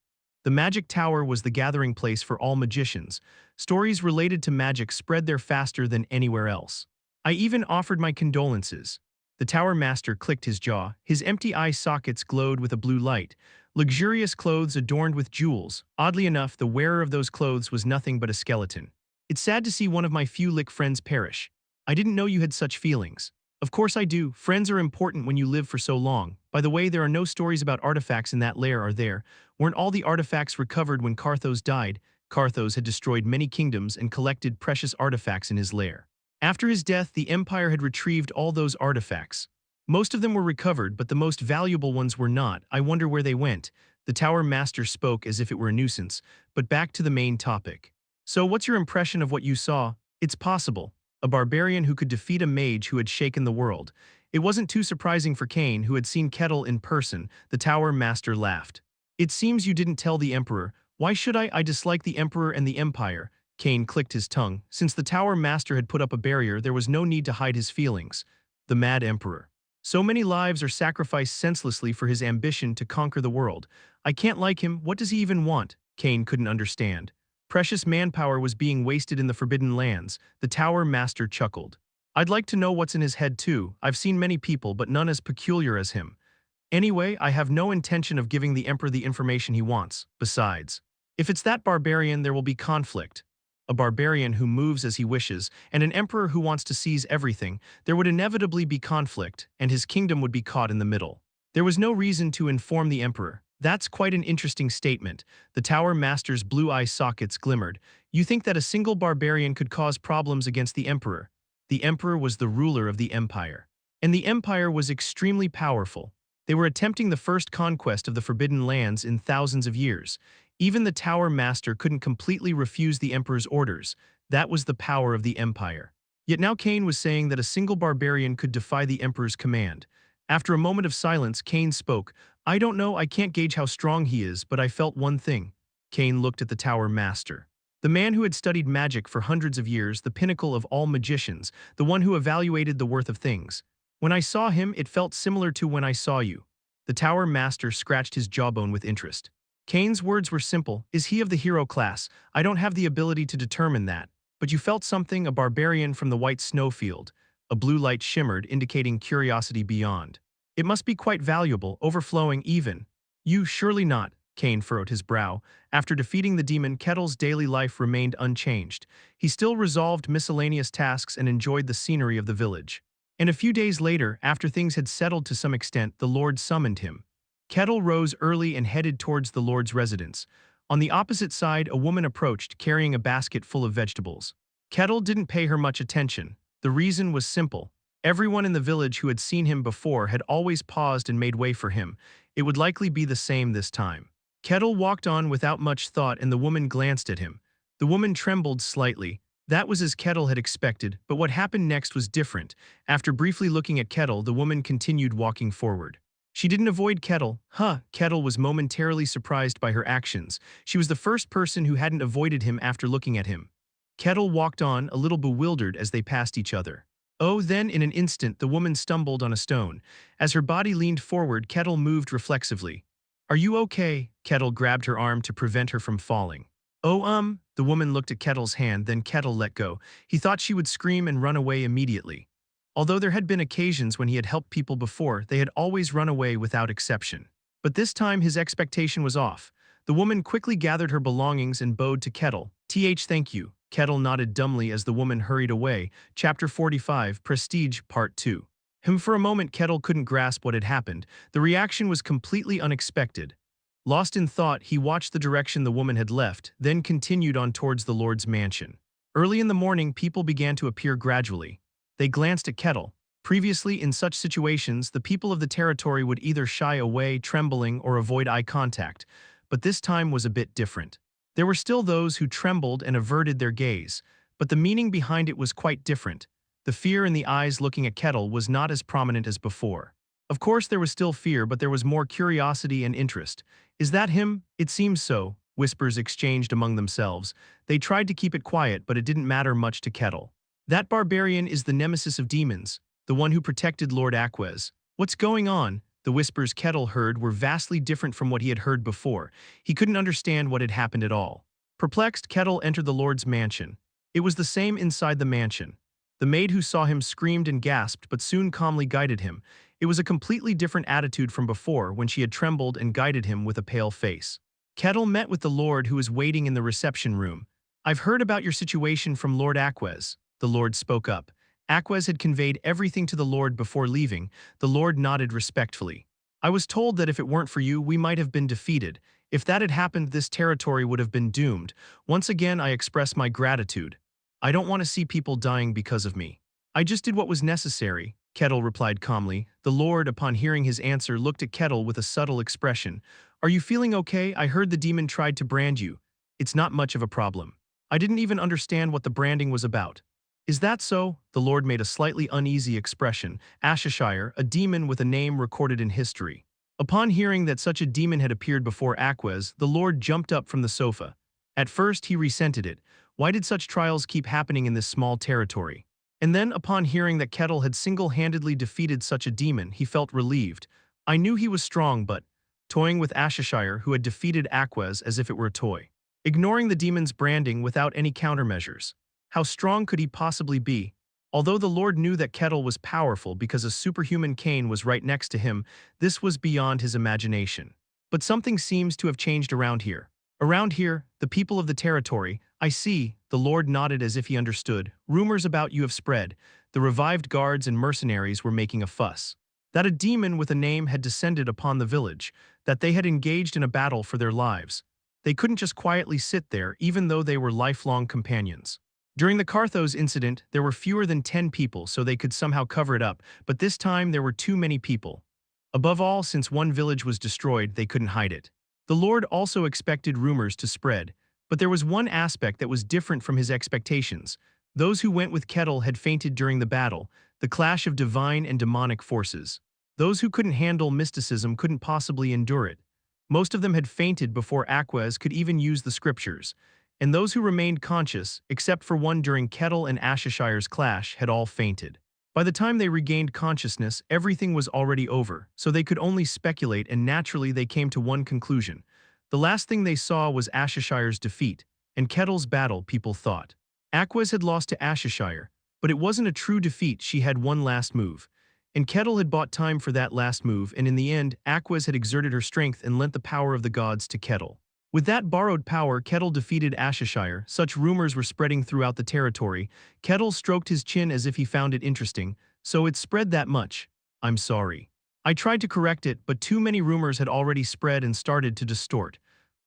The magic tower was the gathering place for all magicians. Stories related to magic spread there faster than anywhere else. I even offered my condolences. The Tower Master clicked his jaw. His empty eye sockets glowed with a blue light. Luxurious clothes adorned with jewels. Oddly enough, the wearer of those clothes was nothing but a skeleton. It's sad to see one of my few lick friends perish. I didn't know you had such feelings. Of course I do. Friends are important when you live for so long. By the way, there are no stories about artifacts in that lair, are there? Weren't all the artifacts recovered when Carthos died? Carthos had destroyed many kingdoms and collected precious artifacts in his lair. After his death, the Empire had retrieved all those artifacts. Most of them were recovered, but the most valuable ones were not. I wonder where they went. The Tower Master spoke as if it were a nuisance, but back to the main topic. So what's your impression of what you saw? It's possible. A barbarian who could defeat a mage who had shaken the world. It wasn't too surprising for Kane, who had seen Kettle in person. The Tower Master laughed. It seems you didn't tell the Emperor. Why should I? I dislike the Emperor and the Empire. Kane clicked his tongue. Since the Tower Master had put up a barrier, there was no need to hide his feelings. The mad Emperor. So many lives are sacrificed senselessly for his ambition to conquer the world. I can't like him. What does he even want? Kane couldn't understand. Precious manpower was being wasted in the Forbidden Lands. The Tower Master chuckled. I'd like to know what's in his head too. I've seen many people, but none as peculiar as him. Anyway, I have no intention of giving the Emperor the information he wants. Besides, if it's that barbarian, there will be conflict. A barbarian who moves as he wishes, and an emperor who wants to seize everything, there would inevitably be conflict, and his kingdom would be caught in the middle. There was no reason to inform the emperor. That's quite an interesting statement. The Tower Master's blue eye sockets glimmered. You think that a single barbarian could cause problems against the emperor? The emperor was the ruler of the empire. And the empire was extremely powerful. They were attempting the first conquest of the Forbidden Lands in thousands of years. Even the Tower Master couldn't completely refuse the Emperor's orders. That was the power of the Empire. Yet now Kane was saying that a single barbarian could defy the Emperor's command. After a moment of silence, Kane spoke. I don't know, I can't gauge how strong he is, but I felt one thing. Kane looked at the Tower Master. The man who had studied magic for hundreds of years, the pinnacle of all magicians, the one who evaluated the worth of things. When I saw him, it felt similar to when I saw you. The Tower Master scratched his jawbone with interest. Kane's words were simple. Is he of the hero class? I don't have the ability to determine that. But you felt something, a barbarian from the White Snowfield. A blue light shimmered, indicating curiosity beyond. It must be quite valuable, overflowing even. You, surely not. Kane furrowed his brow. After defeating the demon, Kettle's daily life remained unchanged. He still resolved miscellaneous tasks and enjoyed the scenery of the village. And a few days later, after things had settled to some extent, the Lord summoned him. Kettle rose early and headed towards the Lord's residence. On the opposite side, a woman approached, carrying a basket full of vegetables. Kettle didn't pay her much attention. The reason was simple. Everyone in the village who had seen him before had always paused and made way for him. It would likely be the same this time. Kettle walked on without much thought, and the woman glanced at him. The woman trembled slightly. That was as Kettle had expected, but what happened next was different. After briefly looking at Kettle, the woman continued walking forward. She didn't avoid Kettle. Kettle was momentarily surprised by her actions. She was the first person who hadn't avoided him after looking at him. Kettle walked on, a little bewildered as they passed each other. Oh, then in an instant, the woman stumbled on a stone. As her body leaned forward, Kettle moved reflexively. Are you okay? Kettle grabbed her arm to prevent her from falling. Oh, the woman looked at Kettle's hand, then Kettle let go. He thought she would scream and run away immediately. Although there had been occasions when he had helped people before, they had always run away without exception. But this time his expectation was off. The woman quickly gathered her belongings and bowed to Kettle. Thank you. Kettle nodded dumbly as the woman hurried away. Chapter 45, Prestige, Part 2. For a moment, Kettle couldn't grasp what had happened. The reaction was completely unexpected. Lost in thought, he watched the direction the woman had left, then continued on towards the Lord's mansion. Early in the morning, people began to appear gradually. They glanced at Kettle. Previously, in such situations, the people of the territory would either shy away, trembling, or avoid eye contact. but this time was a bit different. There were still those who trembled and averted their gaze, but the meaning behind it was quite different. The fear in the eyes looking at Kettle was not as prominent as before. Of course there was still fear, but there was more curiosity and interest. "Is that him? It seems so," whispers exchanged among themselves. They tried to keep it quiet, but it didn't matter much to Kettle. "That barbarian is the nemesis of demons, the one who protected Lord Aquez. What's going on?" The whispers Kettle heard were vastly different from what he had heard before. He couldn't understand what had happened at all. Perplexed, Kettle entered the Lord's mansion. It was the same inside the mansion. The maid who saw him screamed and gasped, but soon calmly guided him. It was a completely different attitude from before, when she had trembled and guided him with a pale face. Kettle met with the Lord, who was waiting in the reception room. "I've heard about your situation from Lord Aquez," the Lord spoke up. Aquez had conveyed everything to the Lord before leaving. The Lord nodded respectfully. "I was told that if it weren't for you, we might have been defeated. If that had happened, this territory would have been doomed. Once again, I express my gratitude. I don't want to see people dying because of me. I just did what was necessary," Kettle replied calmly. The Lord, upon hearing his answer, looked at Kettle with a subtle expression. "Are you feeling okay? I heard the demon tried to brand you. It's not much of a problem. I didn't even understand what the branding was about." "Is that so?" The Lord made a slightly uneasy expression. "Ashishire, a demon with a name recorded in history." Upon hearing that such a demon had appeared before Aquez, the Lord jumped up from the sofa. At first he resented it. Why did such trials keep happening in this small territory? And then, upon hearing that Kettle had single-handedly defeated such a demon, he felt relieved. "I knew he was strong, but..." Toying with Ashishire, who had defeated Aquez as if it were a toy. Ignoring the demon's branding without any countermeasures. How strong could he possibly be? Although the Lord knew that Kettle was powerful because a superhuman Cain was right next to him, this was beyond his imagination. But something seems to have changed around here. "Around here, the people of the territory, I see," the Lord nodded as if he understood. "Rumors about you have spread. The revived guards and mercenaries were making a fuss. That a demon with a name had descended upon the village, that they had engaged in a battle for their lives. They couldn't just quietly sit there, even though they were lifelong companions. During the Carthos incident, there were fewer than 10 people, so they could somehow cover it up, but this time there were too many people. Above all, since one village was destroyed, they couldn't hide it." The Lord also expected rumors to spread, but there was one aspect that was different from his expectations. Those who went with Kettle had fainted during the battle, the clash of divine and demonic forces. Those who couldn't handle mysticism couldn't possibly endure it. Most of them had fainted before Aquez could even use the scriptures. And those who remained conscious, except for one during Kettle and Ashishire's clash, had all fainted. By the time they regained consciousness, everything was already over, so they could only speculate, and naturally they came to one conclusion. The last thing they saw was Ashishire's defeat, and Kettle's battle, people thought. Aquez had lost to Ashishire, but it wasn't a true defeat. She had one last move. And Kettle had bought time for that last move, and in the end, Aquez had exerted her strength and lent the power of the gods to Kettle. With that borrowed power, Kettle defeated Ashishire. Such rumors were spreading throughout the territory. Kettle stroked his chin as if he found it interesting. "So it spread that much. I'm sorry. I tried to correct it, but too many rumors had already spread and started to distort.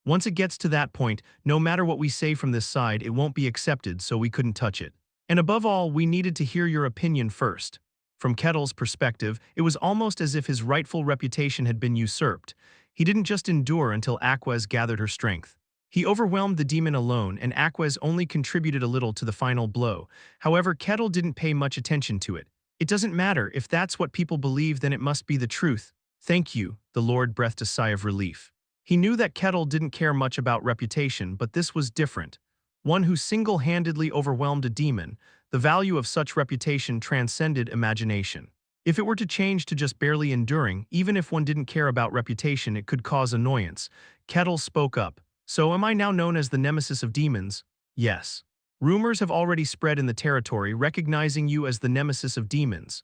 Once it gets to that point, no matter what we say from this side, it won't be accepted, so we couldn't touch it. And above all, we needed to hear your opinion first." From Kettle's perspective, it was almost as if his rightful reputation had been usurped. He didn't just endure until Aquez gathered her strength. He overwhelmed the demon alone, and Aquez only contributed a little to the final blow. However, Kettle didn't pay much attention to it. "It doesn't matter. If that's what people believe, then it must be the truth." "Thank you," the Lord breathed a sigh of relief. He knew that Kettle didn't care much about reputation, but this was different. One who single-handedly overwhelmed a demon, the value of such reputation transcended imagination. If it were to change to just barely enduring, even if one didn't care about reputation, it could cause annoyance. Kettle spoke up. "So am I now known as the nemesis of demons?" "Yes. Rumors have already spread in the territory recognizing you as the nemesis of demons."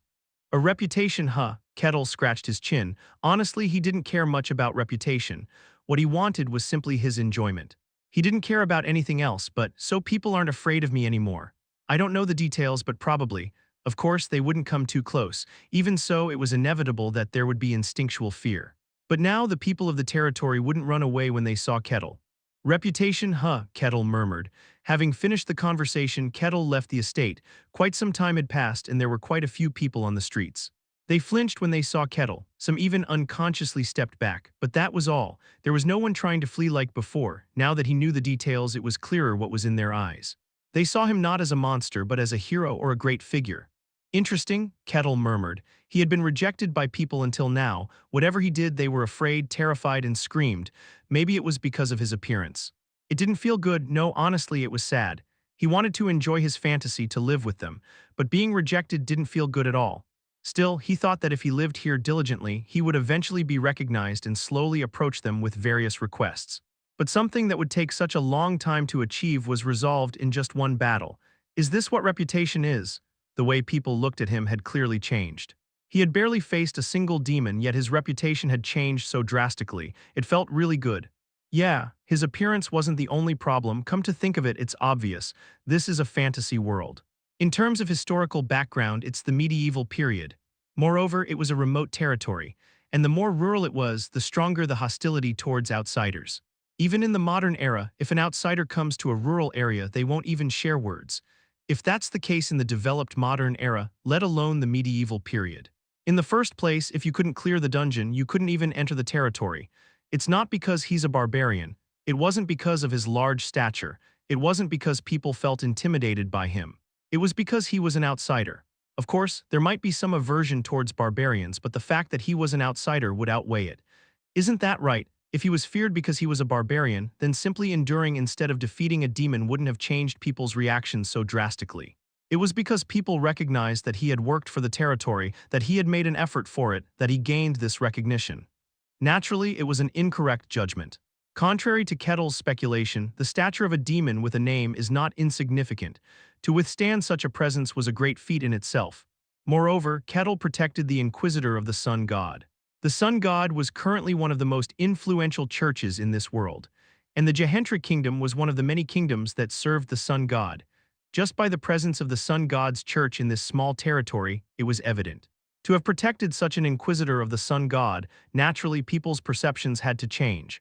"A reputation, huh?" Kettle scratched his chin. Honestly, he didn't care much about reputation. What he wanted was simply his enjoyment. He didn't care about anything else, but "so people aren't afraid of me anymore." "I don't know the details, but probably." Of course, they wouldn't come too close. Even so, it was inevitable that there would be instinctual fear. But now the people of the territory wouldn't run away when they saw Kettle. "Reputation, huh?" Kettle murmured. Having finished the conversation, Kettle left the estate. Quite some time had passed, and there were quite a few people on the streets. They flinched when they saw Kettle, some even unconsciously stepped back, but that was all. There was no one trying to flee like before. Now that he knew the details, it was clearer what was in their eyes. They saw him not as a monster but as a hero or a great figure. Interesting, Kettle murmured. He had been rejected by people until now. Whatever he did, they were afraid, terrified, and screamed. Maybe it was because of his appearance. It didn't feel good. No, honestly, it was sad. He wanted to enjoy his fantasy, to live with them, but being rejected didn't feel good at all. Still, he thought that if he lived here diligently, he would eventually be recognized and slowly approach them with various requests. But something that would take such a long time to achieve was resolved in just one battle. Is this what reputation is? The way people looked at him had clearly changed. He had barely faced a single demon, yet his reputation had changed so drastically. It felt really good. Yeah, his appearance wasn't the only problem. Come to think of it, it's obvious. This is a fantasy world. In terms of historical background, it's the medieval period. Moreover, it was a remote territory, and the more rural it was, the stronger the hostility towards outsiders. Even in the modern era, if an outsider comes to a rural area, they won't even share words. If that's the case in the developed modern era, let alone the medieval period. In the first place, if you couldn't clear the dungeon, you couldn't even enter the territory. It's not because he's a barbarian. It wasn't because of his large stature. It wasn't because people felt intimidated by him. It was because he was an outsider. Of course, there might be some aversion towards barbarians, but the fact that he was an outsider would outweigh it. Isn't that right? If he was feared because he was a barbarian, then simply enduring instead of defeating a demon wouldn't have changed people's reactions so drastically. It was because people recognized that he had worked for the territory, that he had made an effort for it, that he gained this recognition. Naturally, it was an incorrect judgment. Contrary to Kettle's speculation, the stature of a demon with a name is not insignificant. To withstand such a presence was a great feat in itself. Moreover, Kettle protected the Inquisitor of the Sun God. The Sun God was currently one of the most influential churches in this world, and the Gehentra Kingdom was one of the many kingdoms that served the Sun God. Just by the presence of the Sun God's church in this small territory, it was evident. To have protected such an Inquisitor of the Sun God, naturally people's perceptions had to change.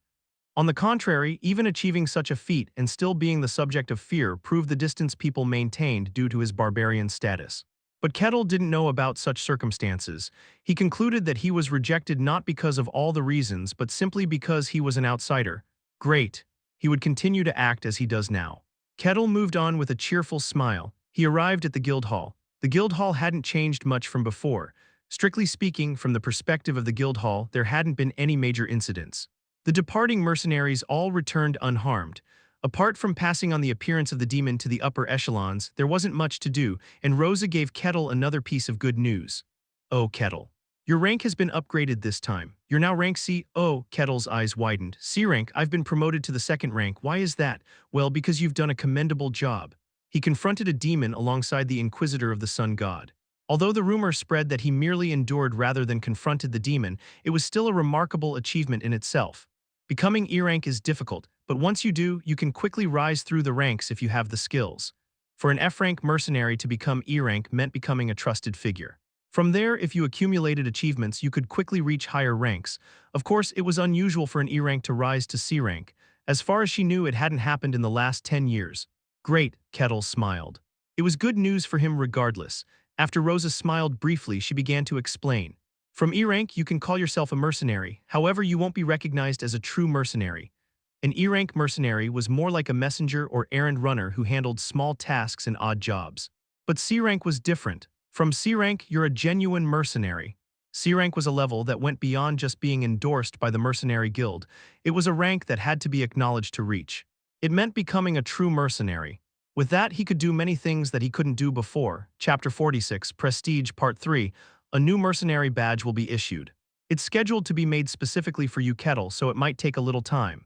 On the contrary, even achieving such a feat and still being the subject of fear proved the distance people maintained due to his barbarian status. But Kettle didn't know about such circumstances. He concluded that he was rejected not because of all the reasons, but simply because he was an outsider. Great. He would continue to act as he does now. Kettle moved on with a cheerful smile. He arrived at the Guildhall. The Guildhall hadn't changed much from before. Strictly speaking, from the perspective of the Guildhall, there hadn't been any major incidents. The departing mercenaries all returned unharmed. Apart from passing on the appearance of the demon to the upper echelons, there wasn't much to do, and Rosa gave Kettle another piece of good news. Oh, Kettle. Your rank has been upgraded this time. You're now rank C. Oh, Kettle's eyes widened. C rank, I've been promoted to the second rank. Why is that? Well, because you've done a commendable job. He confronted a demon alongside the Inquisitor of the Sun God. Although the rumor spread that he merely endured rather than confronted the demon, it was still a remarkable achievement in itself. Becoming E rank is difficult, but once you do, you can quickly rise through the ranks if you have the skills. For an F rank mercenary to become E rank meant becoming a trusted figure. From there, if you accumulated achievements, you could quickly reach higher ranks. Of course, it was unusual for an E rank to rise to C rank. As far as she knew, it hadn't happened in the last 10 years. Great, Kettle smiled. It was good news for him regardless. After Rosa smiled briefly, she began to explain. From E rank, you can call yourself a mercenary. However, you won't be recognized as a true mercenary. An E rank mercenary was more like a messenger or errand runner who handled small tasks and odd jobs. But C rank was different. From C rank, you're a genuine mercenary. C rank was a level that went beyond just being endorsed by the mercenary guild. It was a rank that had to be acknowledged to reach. It meant becoming a true mercenary. With that, he could do many things that he couldn't do before. Chapter 46, Prestige, Part 3. A new mercenary badge will be issued. It's scheduled to be made specifically for you, Kettle, so it might take a little time.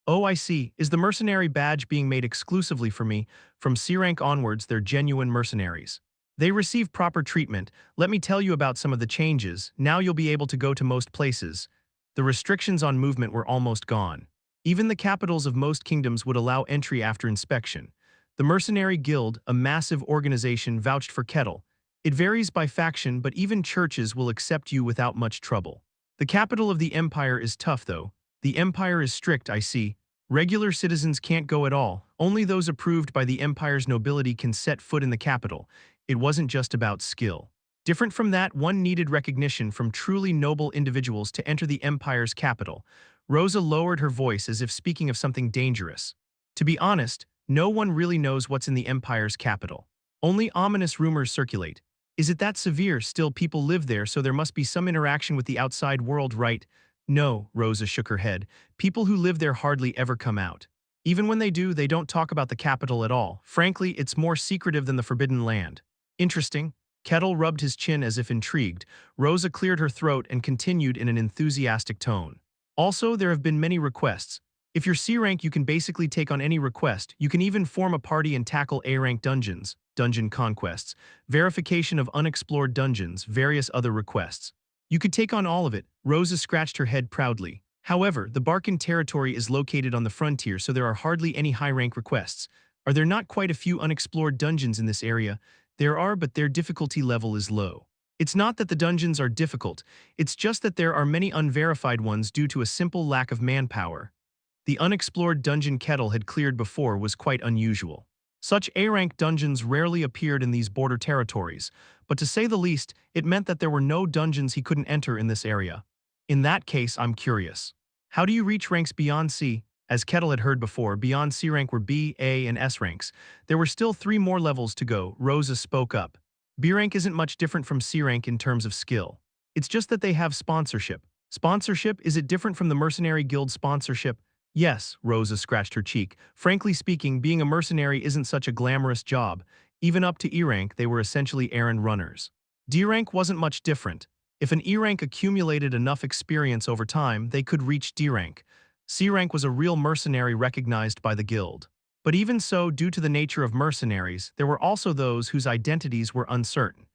Oh, I see. Is the mercenary badge being made exclusively for me? From C rank onwards, they're genuine mercenaries. They receive proper treatment. Let me tell you about some of the changes. Now you'll be able to go to most places. The restrictions on movement were almost gone. Even the capitals of most kingdoms would allow entry after inspection. The Mercenary Guild, a massive organization, vouched for Kettle. It varies by faction, but even churches will accept you without much trouble. The capital of the Empire is tough, though. The Empire is strict, I see. Regular citizens can't go at all. Only those approved by the Empire's nobility can set foot in the capital. It wasn't just about skill. Different from that, one needed recognition from truly noble individuals to enter the Empire's capital. Rosa lowered her voice as if speaking of something dangerous. To be honest, no one really knows what's in the Empire's capital. Only ominous rumors circulate. Is it that severe? Still, people live there, so there must be some interaction with the outside world, right? No, Rosa shook her head. People who live there hardly ever come out. Even when they do, they don't talk about the capital at all. Frankly, it's more secretive than the Forbidden Land. Interesting. Kettle rubbed his chin as if intrigued. Rosa cleared her throat and continued in an enthusiastic tone. Also, there have been many requests. If you're C rank, you can basically take on any request. You can even form a party and tackle A rank dungeons, dungeon conquests, verification of unexplored dungeons, various other requests. You could take on all of it. Rosa scratched her head proudly. However, the Barcan territory is located on the frontier, so there are hardly any high-rank requests. Are there not quite a few unexplored dungeons in this area? There are, but their difficulty level is low. It's not that the dungeons are difficult, it's just that there are many unverified ones due to a simple lack of manpower. The unexplored dungeon Kettle had cleared before was quite unusual. Such A-rank dungeons rarely appeared in these border territories, but to say the least, it meant that there were no dungeons he couldn't enter in this area. In that case, I'm curious. How do you reach ranks beyond C? As Kettle had heard before, beyond C rank were B, A, and S ranks. There were still 3 more levels to go. Rosa spoke up. B rank isn't much different from C rank in terms of skill. It's just that they have sponsorship. Sponsorship? Is it different from the Mercenary Guild sponsorship? Yes, Rosa scratched her cheek. Frankly speaking, being a mercenary isn't such a glamorous job. Even up to E rank, they were essentially errand runners. D rank wasn't much different. If an E rank accumulated enough experience over time, they could reach D rank. C rank was a real mercenary recognized by the guild. But even so, due to the nature of mercenaries, there were also those whose identities were uncertain.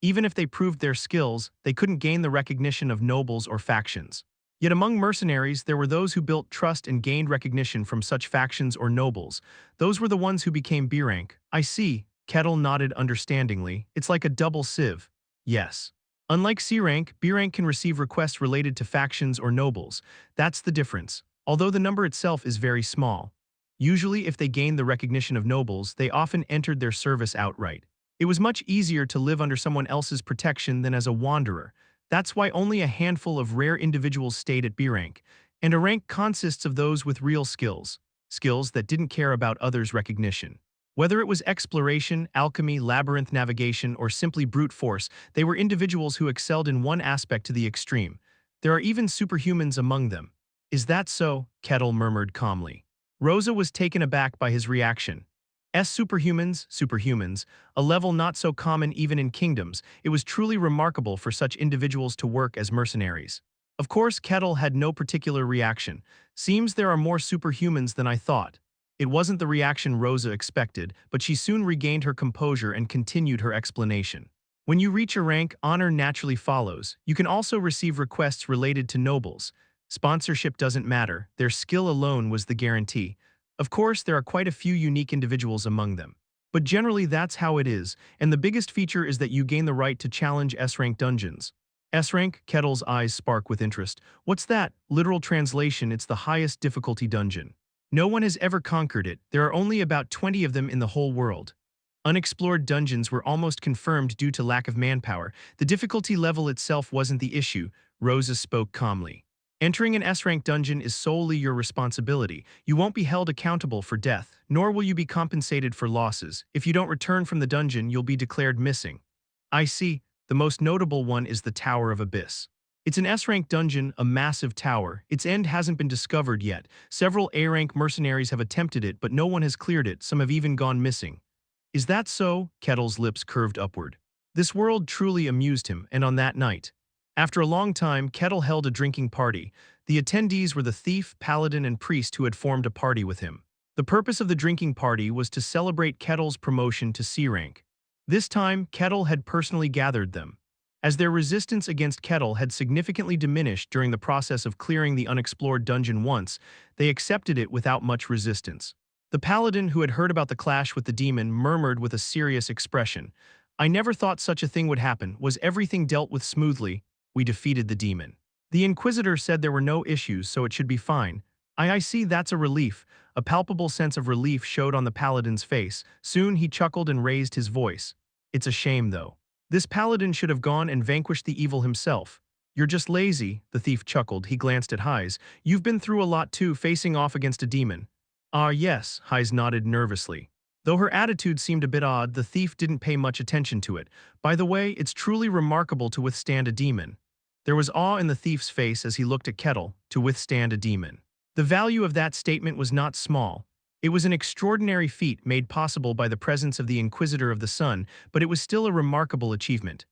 Even if they proved their skills, they couldn't gain the recognition of nobles or factions. Yet among mercenaries, there were those who built trust and gained recognition from such factions or nobles. Those were the ones who became B rank. I see, Kettle nodded understandingly. It's like a double sieve. Yes. Unlike C rank, B rank can receive requests related to factions or nobles. That's the difference, although the number itself is very small. Usually, if they gained the recognition of nobles, they often entered their service outright. It was much easier to live under someone else's protection than as a wanderer. That's why only a handful of rare individuals stayed at B rank, and a rank consists of those with real skills, skills that didn't care about others' recognition. Whether it was exploration, alchemy, labyrinth navigation, or simply brute force, they were individuals who excelled in one aspect to the extreme. There are even superhumans among them. Is that so? Kettle murmured calmly. Rosa was taken aback by his reaction. Superhumans, a level not so common even in kingdoms. It was truly remarkable for such individuals to work as mercenaries. Of course, Kettle had no particular reaction. Seems there are more superhumans than I thought. It wasn't the reaction Rosa expected, but she soon regained her composure and continued her explanation. When you reach a rank, honor naturally follows. You can also receive requests related to nobles. Sponsorship doesn't matter, their skill alone was the guarantee. Of course, there are quite a few unique individuals among them. But generally that's how it is, and the biggest feature is that you gain the right to challenge S-rank dungeons. S-rank? Kettle's eyes spark with interest. What's that? Literal translation, it's the highest difficulty dungeon. No one has ever conquered it. There are only about 20 of them in the whole world. Unexplored dungeons were almost confirmed due to lack of manpower. The difficulty level itself wasn't the issue. Rosa spoke calmly. Entering an S-rank dungeon is solely your responsibility. You won't be held accountable for death, nor will you be compensated for losses. If you don't return from the dungeon, you'll be declared missing. I see. The most notable one is the Tower of Abyss. It's an S-rank dungeon, a massive tower. Its end hasn't been discovered yet. Several A-rank mercenaries have attempted it, but no one has cleared it. Some have even gone missing. Is that so? Kettle's lips curved upward. This world truly amused him, and on that night, after a long time, Kettle held a drinking party. The attendees were the thief, paladin, and priest who had formed a party with him. The purpose of the drinking party was to celebrate Kettle's promotion to C rank. This time, Kettle had personally gathered them. As their resistance against Kettle had significantly diminished during the process of clearing the unexplored dungeon once, they accepted it without much resistance. The paladin, who had heard about the clash with the demon, murmured with a serious expression. I never thought such a thing would happen. Was everything dealt with smoothly? We defeated the demon. The Inquisitor said there were no issues, so it should be fine. I see, that's a relief. A palpable sense of relief showed on the paladin's face. Soon he chuckled and raised his voice. It's a shame, though. This paladin should have gone and vanquished the evil himself. You're just lazy, the thief chuckled. He glanced at Heise. You've been through a lot too, facing off against a demon. Ah, yes, Heise nodded nervously. Though her attitude seemed a bit odd, the thief didn't pay much attention to it. By the way, it's truly remarkable to withstand a demon. There was awe in the thief's face as he looked at Kettle, to withstand a demon. The value of that statement was not small. It was an extraordinary feat made possible by the presence of the Inquisitor of the Sun, but it was still a remarkable achievement.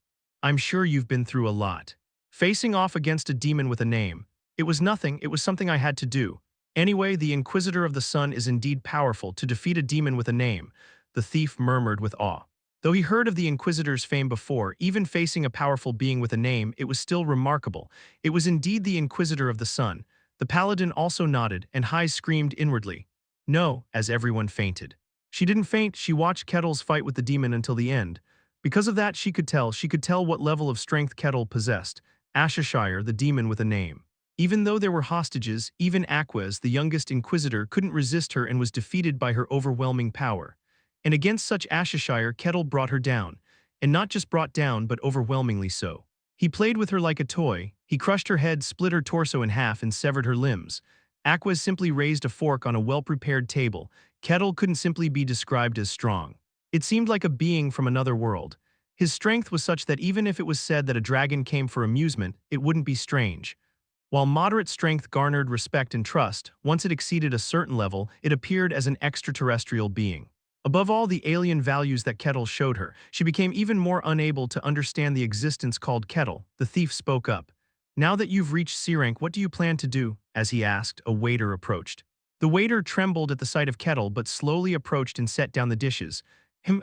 I'm sure you've been through a lot. Facing off against a demon with a name. It was nothing, it was something I had to do. Anyway, the Inquisitor of the Sun is indeed powerful to defeat a demon with a name, the thief murmured with awe. Though he heard of the Inquisitor's fame before, even facing a powerful being with a name, it was still remarkable. It was indeed the Inquisitor of the Sun. The paladin also nodded, and Heise screamed inwardly. No, as everyone fainted. She didn't faint, she watched Kettle's fight with the demon until the end. Because of that, she could tell what level of strength Kettle possessed. Ashashire, the demon with a name. Even though there were hostages, even Aquez, the youngest Inquisitor, couldn't resist her and was defeated by her overwhelming power. And against such Ashashire, Kettle brought her down. And not just brought down, but overwhelmingly so. He played with her like a toy. He crushed her head, split her torso in half, and severed her limbs. Aquez simply raised a fork on a well-prepared table. Kettle couldn't simply be described as strong. It seemed like a being from another world. His strength was such that even if it was said that a dragon came for amusement, it wouldn't be strange. While moderate strength garnered respect and trust, once it exceeded a certain level, it appeared as an extraterrestrial being. Above all the alien values that Kettle showed her, she became even more unable to understand the existence called Kettle. The thief spoke up. Now that you've reached C rank, what do you plan to do? As he asked, a waiter approached. The waiter trembled at the sight of Kettle but slowly approached and set down the dishes.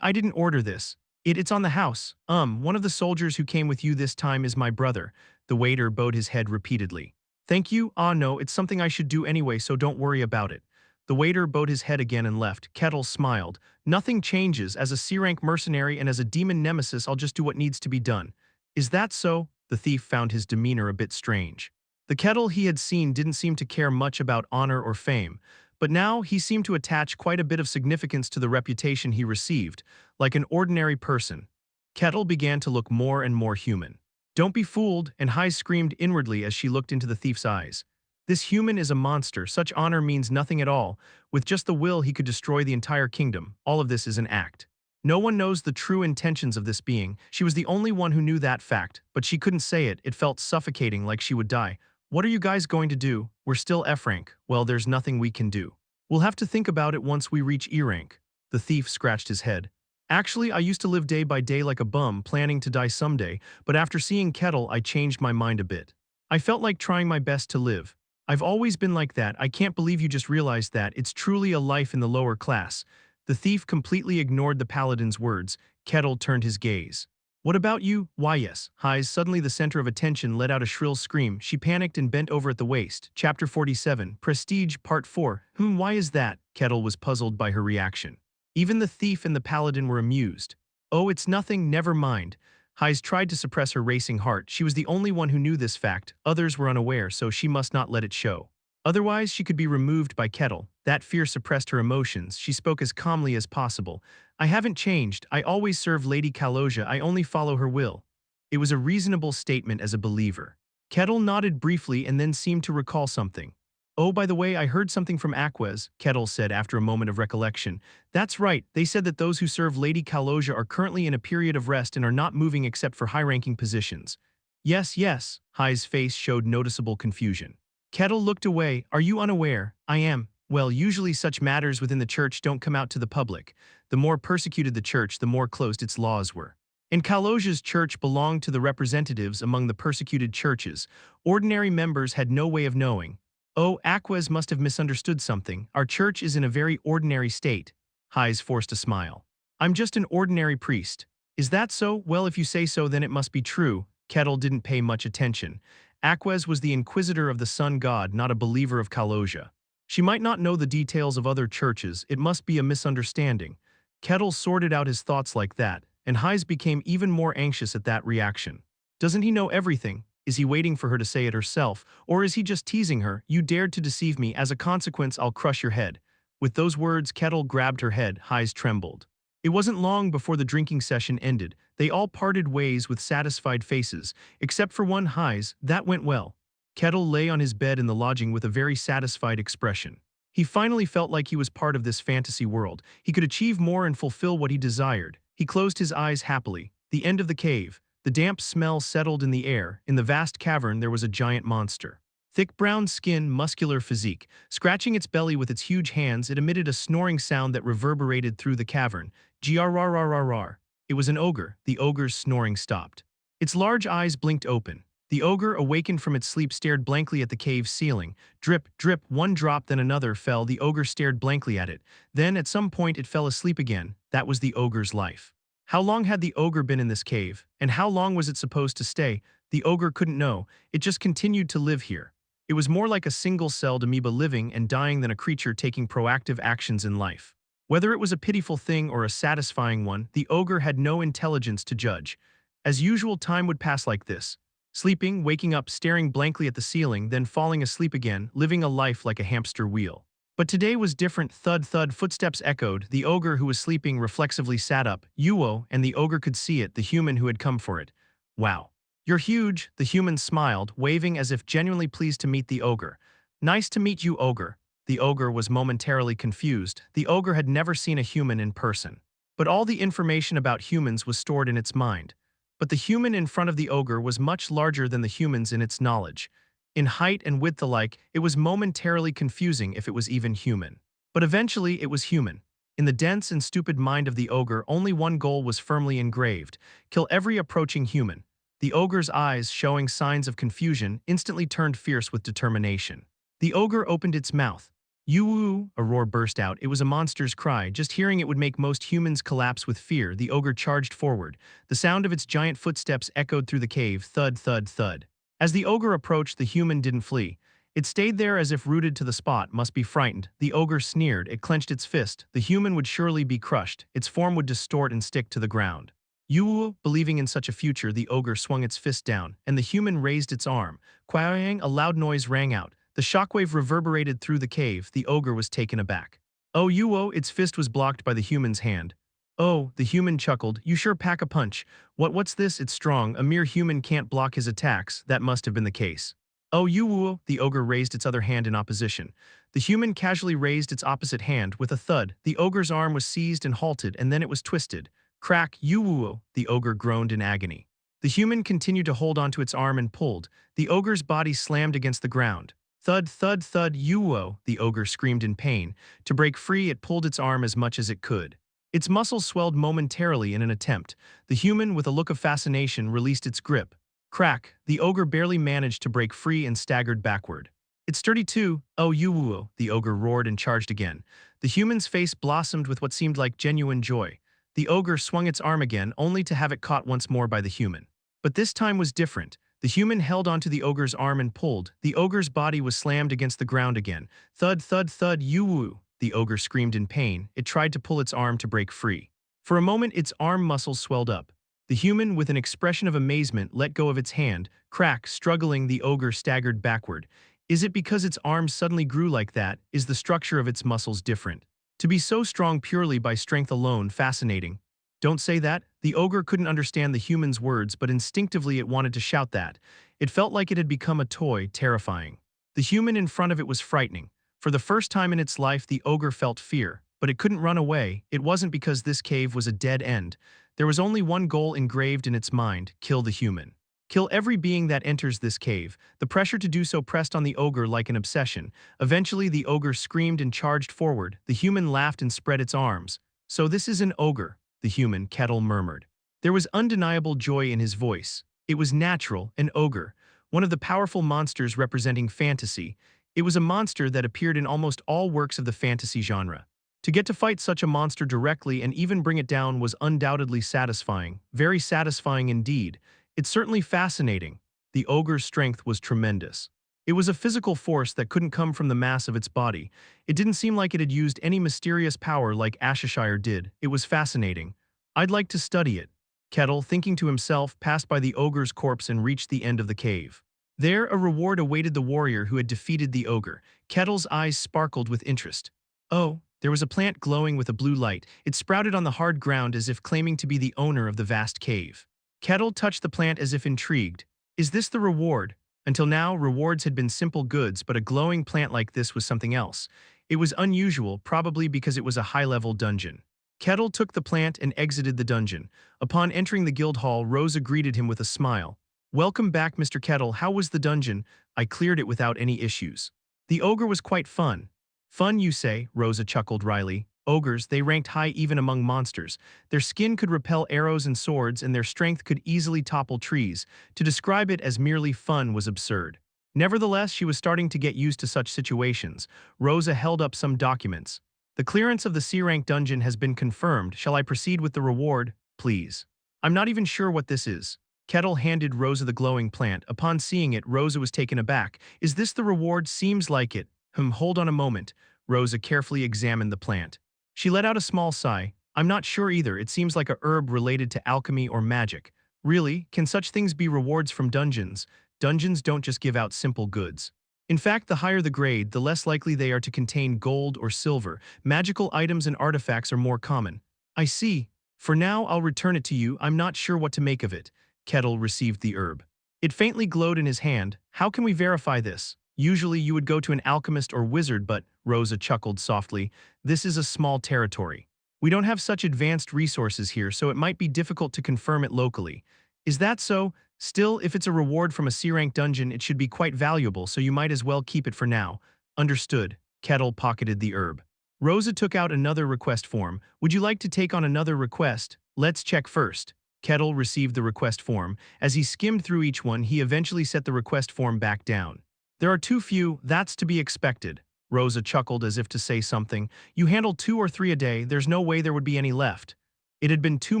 I didn't order this. It's on the house. One of the soldiers who came with you this time is my brother. The waiter bowed his head repeatedly. Thank you. No, it's something I should do anyway, so don't worry about it. The waiter bowed his head again and left. Kettle smiled. Nothing changes. As a C-rank mercenary and as a demon nemesis, I'll just do what needs to be done. Is that so? The thief found his demeanor a bit strange. The Kettle he had seen didn't seem to care much about honor or fame, but now he seemed to attach quite a bit of significance to the reputation he received, like an ordinary person. Kettle began to look more and more human. Don't be fooled, and Heise screamed inwardly as she looked into the thief's eyes. This human is a monster. Such honor means nothing at all. With just the will, he could destroy the entire kingdom. All of this is an act. No one knows the true intentions of this being. She was the only one who knew that fact, but she couldn't say it. It felt suffocating, like she would die. What are you guys going to do? We're still F rank. Well, there's nothing we can do. We'll have to think about it once we reach E rank. The thief scratched his head. Actually, I used to live day by day like a bum, planning to die someday, but after seeing Kettle, I changed my mind a bit. I felt like trying my best to live. I've always been like that. I can't believe you just realized that. It's truly a life in the lower class. The thief completely ignored the paladin's words. Kettle turned his gaze. What about you? Why yes. Heise, suddenly the center of attention, let out a shrill scream. She panicked and bent over at the waist. Chapter 47, Prestige, Part 4. Why is that? Kettle was puzzled by her reaction. Even the thief and the paladin were amused. Oh, it's nothing, never mind. Heise tried to suppress her racing heart. She was the only one who knew this fact. Others were unaware, so she must not let it show. Otherwise, she could be removed by Kettle. That fear suppressed her emotions. She spoke as calmly as possible. I haven't changed. I always serve Lady Kaloja. I only follow her will. It was a reasonable statement as a believer. Kettle nodded briefly and then seemed to recall something. Oh, by the way, I heard something from Aquez, Kettle said after a moment of recollection. That's right, they said that those who serve Lady Kaloja are currently in a period of rest and are not moving except for high-ranking positions. Yes, yes, Heise's face showed noticeable confusion. Kettle looked away. Are you unaware? I am. Well, usually such matters within the church don't come out to the public. The more persecuted the church, the more closed its laws were. And Kaloja's church belonged to the representatives among the persecuted churches. Ordinary members had no way of knowing. Oh, Aquez must have misunderstood something. Our church is in a very ordinary state. Heise forced a smile. I'm just an ordinary priest. Is that so? Well, if you say so, then it must be true. Kettle didn't pay much attention. Aquez was the inquisitor of the sun god, not a believer of Kaloja. She might not know the details of other churches. It must be a misunderstanding. Kettle sorted out his thoughts like that, and Heise became even more anxious at that reaction. Doesn't he know everything? Is he waiting for her to say it herself, or is he just teasing her? You dared to deceive me. As a consequence, I'll crush your head. With those words, Kettle grabbed her head. Heise trembled. It wasn't long before the drinking session ended. They all parted ways with satisfied faces, except for one Highs. That went well. Kettle lay on his bed in the lodging with a very satisfied expression. He finally felt like he was part of this fantasy world. He could achieve more and fulfill what he desired. He closed his eyes happily. The end of the cave. The damp smell settled in the air. In the vast cavern there was a giant monster. Thick brown skin, muscular physique. Scratching its belly with its huge hands, it emitted a snoring sound that reverberated through the cavern. Grrrrrrrr. It was an ogre. The ogre's snoring stopped. Its large eyes blinked open. The ogre, awakened from its sleep, stared blankly at the cave's ceiling. Drip, drip, one drop then another fell. The ogre stared blankly at it. Then, at some point, it fell asleep again. That was the ogre's life. How long had the ogre been in this cave? And how long was it supposed to stay? The ogre couldn't know. It just continued to live here. It was more like a single-celled amoeba living and dying than a creature taking proactive actions in life. Whether it was a pitiful thing or a satisfying one, the ogre had no intelligence to judge. As usual, time would pass like this. Sleeping, waking up, staring blankly at the ceiling, then falling asleep again, living a life like a hamster wheel. But today was different. Thud, thud, footsteps echoed. The ogre who was sleeping reflexively sat up. Uwo, and the ogre could see it, the human who had come for it. Wow. You're huge, the human smiled, waving as if genuinely pleased to meet the ogre. Nice to meet you, ogre. The ogre was momentarily confused. The ogre had never seen a human in person. But all the information about humans was stored in its mind. But the human in front of the ogre was much larger than the humans in its knowledge. In height and width alike, it was momentarily confusing if it was even human. But eventually it was human. In the dense and stupid mind of the ogre, only one goal was firmly engraved: kill every approaching human. The ogre's eyes, showing signs of confusion, instantly turned fierce with determination. The ogre opened its mouth. "Yoo-oo!" A roar burst out. It was a monster's cry. Just hearing it would make most humans collapse with fear. The ogre charged forward. The sound of its giant footsteps echoed through the cave. Thud, thud, thud. As the ogre approached, the human didn't flee. It stayed there as if rooted to the spot. Must be frightened. The ogre sneered. It clenched its fist. The human would surely be crushed. Its form would distort and stick to the ground. Yoo-oo! Believing in such a future, the ogre swung its fist down, and the human raised its arm. Quang! A loud noise rang out. The shockwave reverberated through the cave. The ogre was taken aback. "Oh, Yoo-oo!" Its fist was blocked by the human's hand. "Oh," the human chuckled. "You sure pack a punch. What's this? It's strong. A mere human can't block his attacks." That must have been the case. "Oh, Yoo-oo!" The ogre raised its other hand in opposition. The human casually raised its opposite hand. With a thud, the ogre's arm was seized and halted, and then it was twisted. Crack! Yoo-oo! The ogre groaned in agony. The human continued to hold onto its arm and pulled. The ogre's body slammed against the ground. Thud, thud, thud, Yoo-oo! The ogre screamed in pain. To break free, it pulled its arm as much as it could. Its muscles swelled momentarily in an attempt. The human, with a look of fascination, released its grip. Crack! The ogre barely managed to break free and staggered backward. "It's sturdy too." "Oh, Yoo-oo!" The ogre roared and charged again. The human's face blossomed with what seemed like genuine joy. The ogre swung its arm again, only to have it caught once more by the human. But this time was different. The human held onto the ogre's arm and pulled. The ogre's body was slammed against the ground again. Thud, thud, thud, Yoo-oo! The ogre screamed in pain. It tried to pull its arm to break free. For a moment, its arm muscles swelled up. The human, with an expression of amazement, let go of its hand. Crack! Struggling, the ogre staggered backward. Is it because its arm suddenly grew like that? Is the structure of its muscles different? To be so strong purely by strength alone, fascinating. Don't say that. The ogre couldn't understand the human's words, but instinctively it wanted to shout that. It felt like it had become a toy, terrifying. The human in front of it was frightening. For the first time in its life, the ogre felt fear. But it couldn't run away. It wasn't because this cave was a dead end. There was only one goal engraved in its mind: kill the human. Kill every being that enters this cave. The pressure to do so pressed on the ogre like an obsession. Eventually, the ogre screamed and charged forward. The human laughed and spread its arms. "So this is an ogre," the human, Kettle, murmured. There was undeniable joy in his voice. It was natural, an ogre, one of the powerful monsters representing fantasy. It was a monster that appeared in almost all works of the fantasy genre. To get to fight such a monster directly and even bring it down was undoubtedly satisfying, very satisfying indeed. It's certainly fascinating. The ogre's strength was tremendous. It was a physical force that couldn't come from the mass of its body. It didn't seem like it had used any mysterious power like Ashishire did. It was fascinating. I'd like to study it. Kettle, thinking to himself, passed by the ogre's corpse and reached the end of the cave. There, a reward awaited the warrior who had defeated the ogre. Kettle's eyes sparkled with interest. "Oh, There was a plant glowing with a blue light. It sprouted on the hard ground as if claiming to be the owner of the vast cave. Kettle touched the plant as if intrigued. Is this the reward? Until now, rewards had been simple goods, but a glowing plant like this was something else. It was unusual, probably because it was a high-level dungeon. Kettle took the plant and exited the dungeon. Upon entering the guild hall, Rosa greeted him with a smile. "Welcome back, Mr. Kettle. How was the dungeon? I cleared it without any issues." "The ogre was quite fun." "Fun, you say?" Rosa chuckled wryly. Ogres, they ranked high even among monsters. Their skin could repel arrows and swords, and their strength could easily topple trees. To describe it as merely fun was absurd. Nevertheless, she was starting to get used to such situations. Rosa held up some documents. "The clearance of the C-rank dungeon has been confirmed. Shall I proceed with the reward, please?" "I'm not even sure what this is." Kettle handed Rosa the glowing plant. Upon seeing it, Rosa was taken aback. "Is this the reward? Seems like it." Hold on a moment." Rosa carefully examined the plant. She let out a small sigh. "I'm not sure either. It seems like a herb related to alchemy or magic." "Really? Can such things be rewards from dungeons?" "Dungeons don't just give out simple goods. In fact, the higher the grade, the less likely they are to contain gold or silver. Magical items and artifacts are more common." "I see. For now, I'll return it to you. I'm not sure what to make of it." Kettle received the herb. It faintly glowed in his hand. "How can we verify this?" "Usually you would go to an alchemist or wizard, but," Rosa chuckled softly, "this is a small territory. We don't have such advanced resources here, so it might be difficult to confirm it locally." "Is that so? Still, if it's a reward from a C-rank dungeon, it should be quite valuable, so you might as well keep it for now." "Understood." Kettle pocketed the herb. Rosa took out another request form. "Would you like to take on another request? Let's check first." Kettle received the request form. As he skimmed through each one, he eventually set the request form back down. "There are too few. That's to be expected." Rosa chuckled as if to say something. "You handle 2 or 3 a day. There's no way there would be any left." It had been 2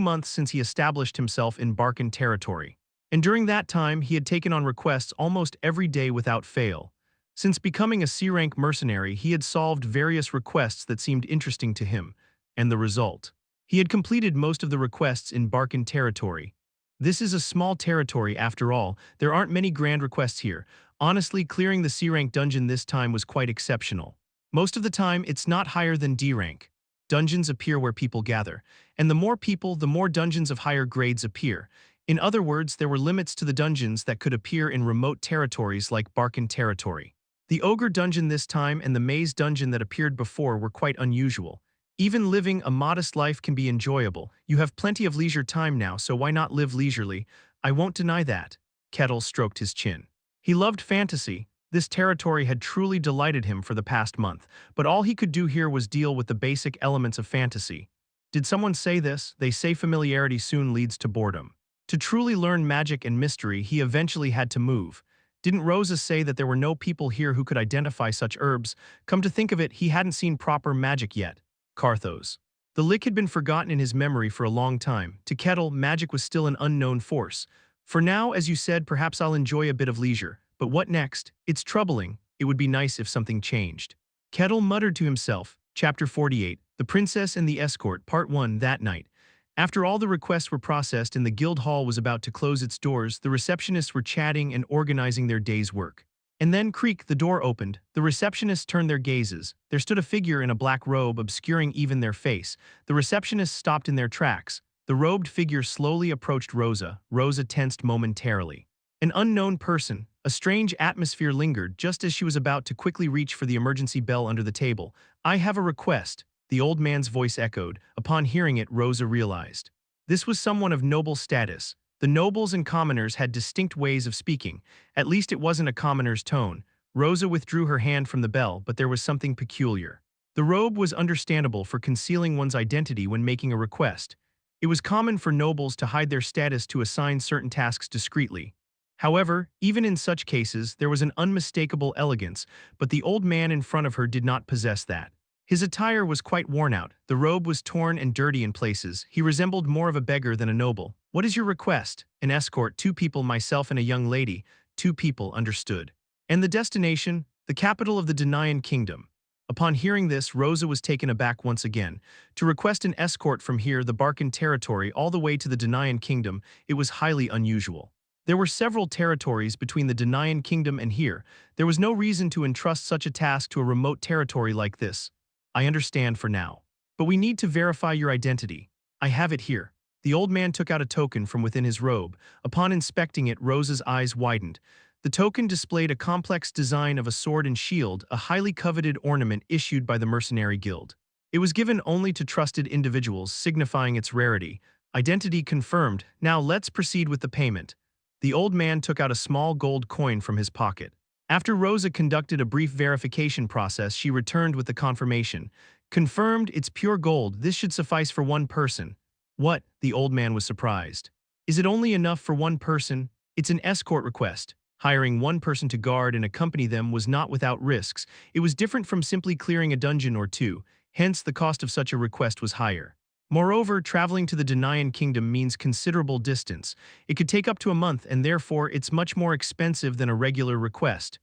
months since he established himself in Barbarian territory. And during that time, he had taken on requests almost every day without fail. Since becoming a C-rank mercenary, he had solved various requests that seemed interesting to him. And the result? He had completed most of the requests in Barbarian territory. This is a small territory after all. There aren't many grand requests here. Honestly, clearing the C-rank dungeon this time was quite exceptional. Most of the time, it's not higher than D-rank. Dungeons appear where people gather. And the more people, the more dungeons of higher grades appear. In other words, there were limits to the dungeons that could appear in remote territories like Barbarian territory. The Ogre dungeon this time and the Maze dungeon that appeared before were quite unusual. Even living a modest life can be enjoyable. You have plenty of leisure time now, so why not live leisurely? "I won't deny that." Kettle stroked his chin. He loved fantasy. This territory had truly delighted him for the past month, but all he could do here was deal with the basic elements of fantasy. Did someone say this? They say familiarity soon leads to boredom. To truly learn magic and mystery, he eventually had to move. Didn't Rosa say that there were no people here who could identify such herbs? Come to think of it, he hadn't seen proper magic yet. Carthos. The lick had been forgotten in his memory for a long time. To Kettle, magic was still an unknown force. "For now, as you said, perhaps I'll enjoy a bit of leisure. But what next? It's troubling. It would be nice if something changed." Kettle muttered to himself. Chapter 48. The Princess and the Escort, Part 1. That night, after all the requests were processed and the guild hall was about to close its doors, the receptionists were chatting and organizing their day's work. And then, creak, the door opened. The receptionists turned their gazes. There stood a figure in a black robe, obscuring even their face. The receptionists stopped in their tracks. The robed figure slowly approached Rosa. Rosa tensed momentarily. An unknown person. A strange atmosphere lingered just as she was about to quickly reach for the emergency bell under the table. "I have a request," the old man's voice echoed. Upon hearing it, Rosa realized. This was someone of noble status. The nobles and commoners had distinct ways of speaking. At least it wasn't a commoner's tone. Rosa withdrew her hand from the bell, but there was something peculiar. The robe was understandable for concealing one's identity when making a request. It was common for nobles to hide their status to assign certain tasks discreetly. However, even in such cases, there was an unmistakable elegance, but the old man in front of her did not possess that. His attire was quite worn out. The robe was torn and dirty in places. He resembled more of a beggar than a noble. "What is your request?" "An escort, 2 people, myself and a young lady." 2 people, understood. "And the destination?" "The capital of the Denaian kingdom." Upon hearing this, Rosa was taken aback once again. To request an escort from here, the Barbarian territory, all the way to the Denaian kingdom, it was highly unusual. There were several territories between the Denaian kingdom and here. There was no reason to entrust such a task to a remote territory like this. I understand for now. But we need to verify your identity. I have it here. The old man took out a token from within his robe. Upon inspecting it, Rosa's eyes widened. The token displayed a complex design of a sword and shield, a highly coveted ornament issued by the Mercenary Guild. It was given only to trusted individuals, signifying its rarity. Identity confirmed. Now let's proceed with the payment. The old man took out a small gold coin from his pocket. After Rosa conducted a brief verification process, she returned with the confirmation. Confirmed, it's pure gold. This should suffice for one person. What? The old man was surprised. Is it only enough for one person? It's an escort request. Hiring one person to guard and accompany them was not without risks. It was different from simply clearing a dungeon or two, hence the cost of such a request was higher. Moreover, traveling to the Denayan kingdom means considerable distance. It could take up to a month, and therefore it's much more expensive than a regular request.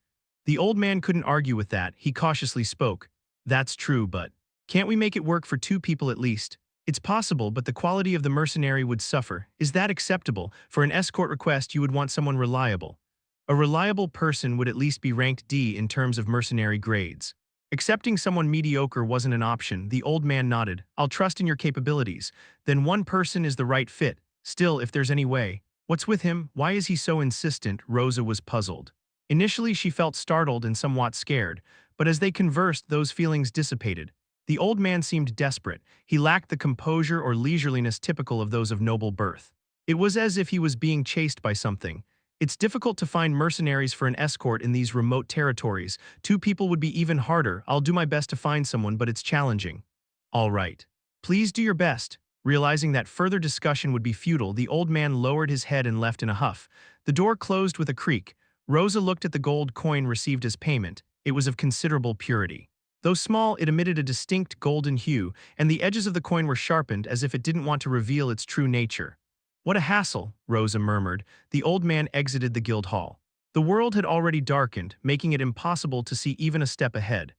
The old man couldn't argue with that. He cautiously spoke. That's true, but can't we make it work for 2 people at least? It's possible, but the quality of the mercenary would suffer. Is that acceptable? For an escort request, you would want someone reliable. A reliable person would at least be ranked D in terms of mercenary grades. Accepting someone mediocre wasn't an option. The old man nodded. I'll trust in your capabilities. Then one person is the right fit. Still, if there's any way. What's with him? Why is he so insistent? Rosa was puzzled. Initially, she felt startled and somewhat scared, but as they conversed, those feelings dissipated. The old man seemed desperate. He lacked the composure or leisureliness typical of those of noble birth. It was as if he was being chased by something. It's difficult to find mercenaries for an escort in these remote territories. 2 people would be even harder. I'll do my best to find someone, but it's challenging. All right. Please do your best. Realizing that further discussion would be futile, the old man lowered his head and left in a huff. The door closed with a creak. Rosa looked at the gold coin received as payment. It was of considerable purity. Though small, it emitted a distinct golden hue, and the edges of the coin were sharpened as if it didn't want to reveal its true nature. What a hassle, Rosa murmured. The old man exited the guild hall. The world had already darkened, making it impossible to see even a step ahead.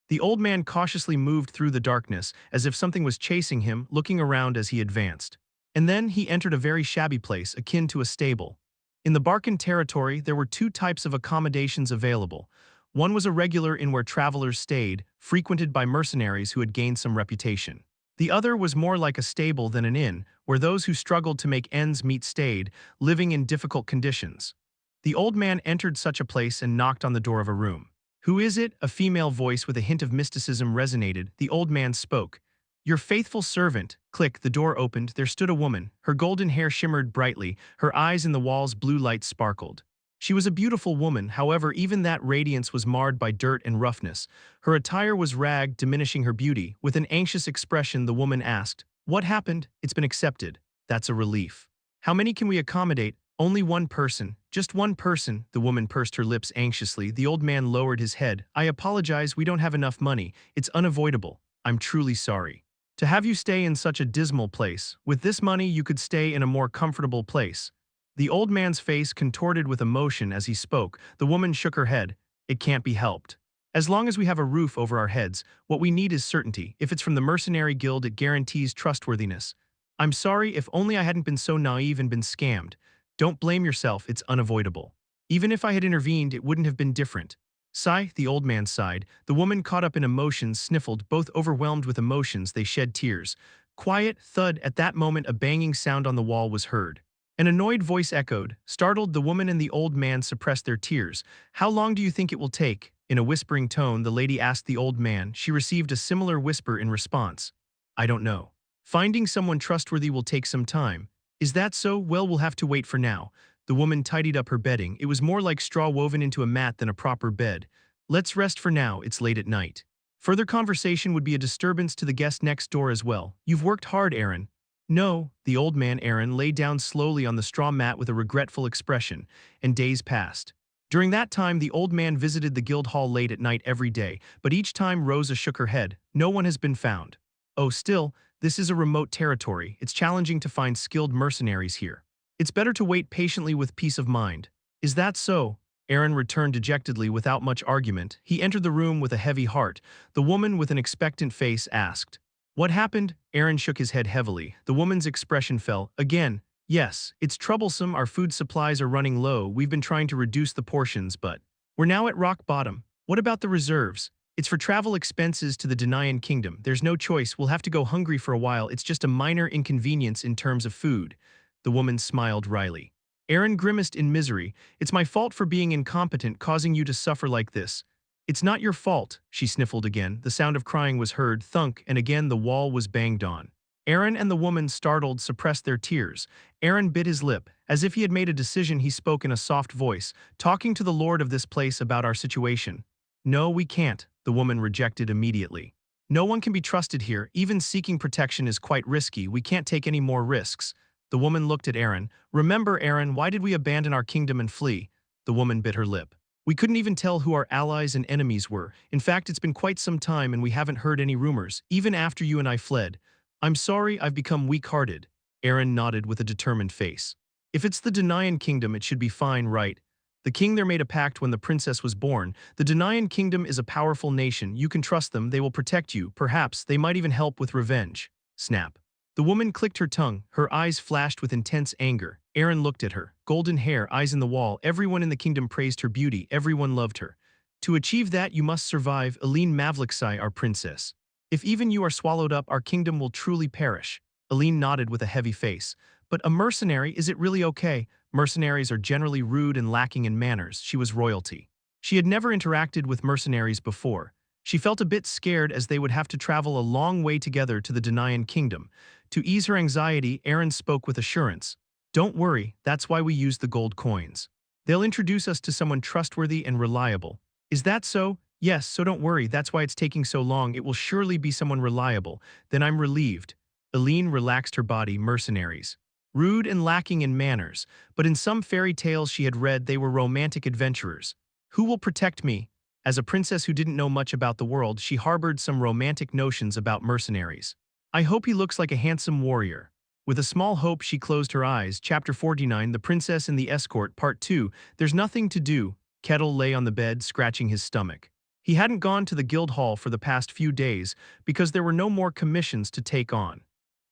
The old man cautiously moved through the darkness, as if something was chasing him, looking around as he advanced. And then he entered a very shabby place, akin to a stable. In the Barcan territory, there were 2 types of accommodations available. One was a regular inn where travelers stayed, frequented by mercenaries who had gained some reputation. The other was more like a stable than an inn, where those who struggled to make ends meet stayed, living in difficult conditions. The old man entered such a place and knocked on the door of a room. Who is it? A female voice with a hint of mysticism resonated. The old man spoke. Your faithful servant. Click, the door opened. There stood a woman. Her golden hair shimmered brightly. Her eyes in the wall's blue light sparkled. She was a beautiful woman, however, even that radiance was marred by dirt and roughness. Her attire was ragged, diminishing her beauty. With an anxious expression, the woman asked, What happened? It's been accepted. That's a relief. How many can we accommodate? Only one person. Just one person. The woman pursed her lips anxiously. The old man lowered his head. I apologize, we don't have enough money. It's unavoidable. I'm truly sorry. To have you stay in such a dismal place. With this money, you could stay in a more comfortable place. The old man's face contorted with emotion as he spoke. The woman shook her head. It can't be helped. As long as we have a roof over our heads, what we need is certainty. If it's from the Mercenary Guild, it guarantees trustworthiness. I'm sorry, if only I hadn't been so naive and been scammed. Don't blame yourself, it's unavoidable. Even if I had intervened, it wouldn't have been different. Sigh, the old man sighed. The woman, caught up in emotions, sniffled. Both overwhelmed with emotions, they shed tears. Quiet, thud. At that moment, a banging sound on the wall was heard. An annoyed voice echoed. Startled, the woman and the old man suppressed their tears. How long do you think it will take? In a whispering tone, the lady asked the old man. She received a similar whisper in response. I don't know. Finding someone trustworthy will take some time. Is that so? Well, we'll have to wait for now. The woman tidied up her bedding. It was more like straw woven into a mat than a proper bed. Let's rest for now, it's late at night. Further conversation would be a disturbance to the guest next door as well. You've worked hard, Aaron. No, the old man Aaron lay down slowly on the straw mat with a regretful expression, and days passed. During that time, the old man visited the guild hall late at night every day, but each time Rosa shook her head. No one has been found. Oh, still, this is a remote territory. It's challenging to find skilled mercenaries here. It's better to wait patiently with peace of mind. Is that so? Aaron returned dejectedly without much argument. He entered the room with a heavy heart. The woman with an expectant face asked, What happened? Aaron shook his head heavily. The woman's expression fell. Again, yes, it's troublesome. Our food supplies are running low. We've been trying to reduce the portions, but we're now at rock bottom. What about the reserves? It's for travel expenses to the Denayan kingdom. There's no choice. We'll have to go hungry for a while. It's just a minor inconvenience in terms of food. The woman smiled wryly. Aaron grimaced in misery. It's my fault for being incompetent, causing you to suffer like this. It's not your fault, she sniffled again. The sound of crying was heard, thunk, and again the wall was banged on. Aaron and the woman, startled, suppressed their tears. Aaron bit his lip. As if he had made a decision, he spoke in a soft voice, talking to the lord of this place about our situation. No, we can't, the woman rejected immediately. No one can be trusted here. Even seeking protection is quite risky. We can't take any more risks. The woman looked at Aaron. Remember, Aaron, why did we abandon our kingdom and flee? The woman bit her lip. We couldn't even tell who our allies and enemies were. In fact, it's been quite some time and we haven't heard any rumors, even after you and I fled. I'm sorry, I've become weak-hearted. Aaron nodded with a determined face. If it's the Denayan kingdom, it should be fine, right? The king there made a pact when the princess was born. The Denayan kingdom is a powerful nation. You can trust them. They will protect you. Perhaps they might even help with revenge. Snap. The woman clicked her tongue. Her eyes flashed with intense anger. Aaron looked at her. Golden hair, eyes in the wall. Everyone in the kingdom praised her beauty. Everyone loved her. To achieve that, you must survive. Aline Mavliksai, our princess. If even you are swallowed up, our kingdom will truly perish. Aline nodded with a heavy face. But a mercenary, is it really okay? Mercenaries are generally rude and lacking in manners. She was royalty. She had never interacted with mercenaries before. She felt a bit scared as they would have to travel a long way together to the Denayan kingdom. To ease her anxiety, Aaron spoke with assurance. Don't worry, that's why we use the gold coins. They'll introduce us to someone trustworthy and reliable. Is that so? Yes, so don't worry, that's why it's taking so long. It will surely be someone reliable. Then I'm relieved. Aline relaxed her body. Mercenaries. Rude and lacking in manners, but in some fairy tales she had read they were romantic adventurers. Who will protect me? As a princess who didn't know much about the world, she harbored some romantic notions about mercenaries. I hope he looks like a handsome warrior. With a small hope, she closed her eyes. Chapter 49, The Princess and the Escort, Part 2. There's nothing to do. Kettle lay on the bed, scratching his stomach. He hadn't gone to the guild hall for the past few days because there were no more commissions to take on.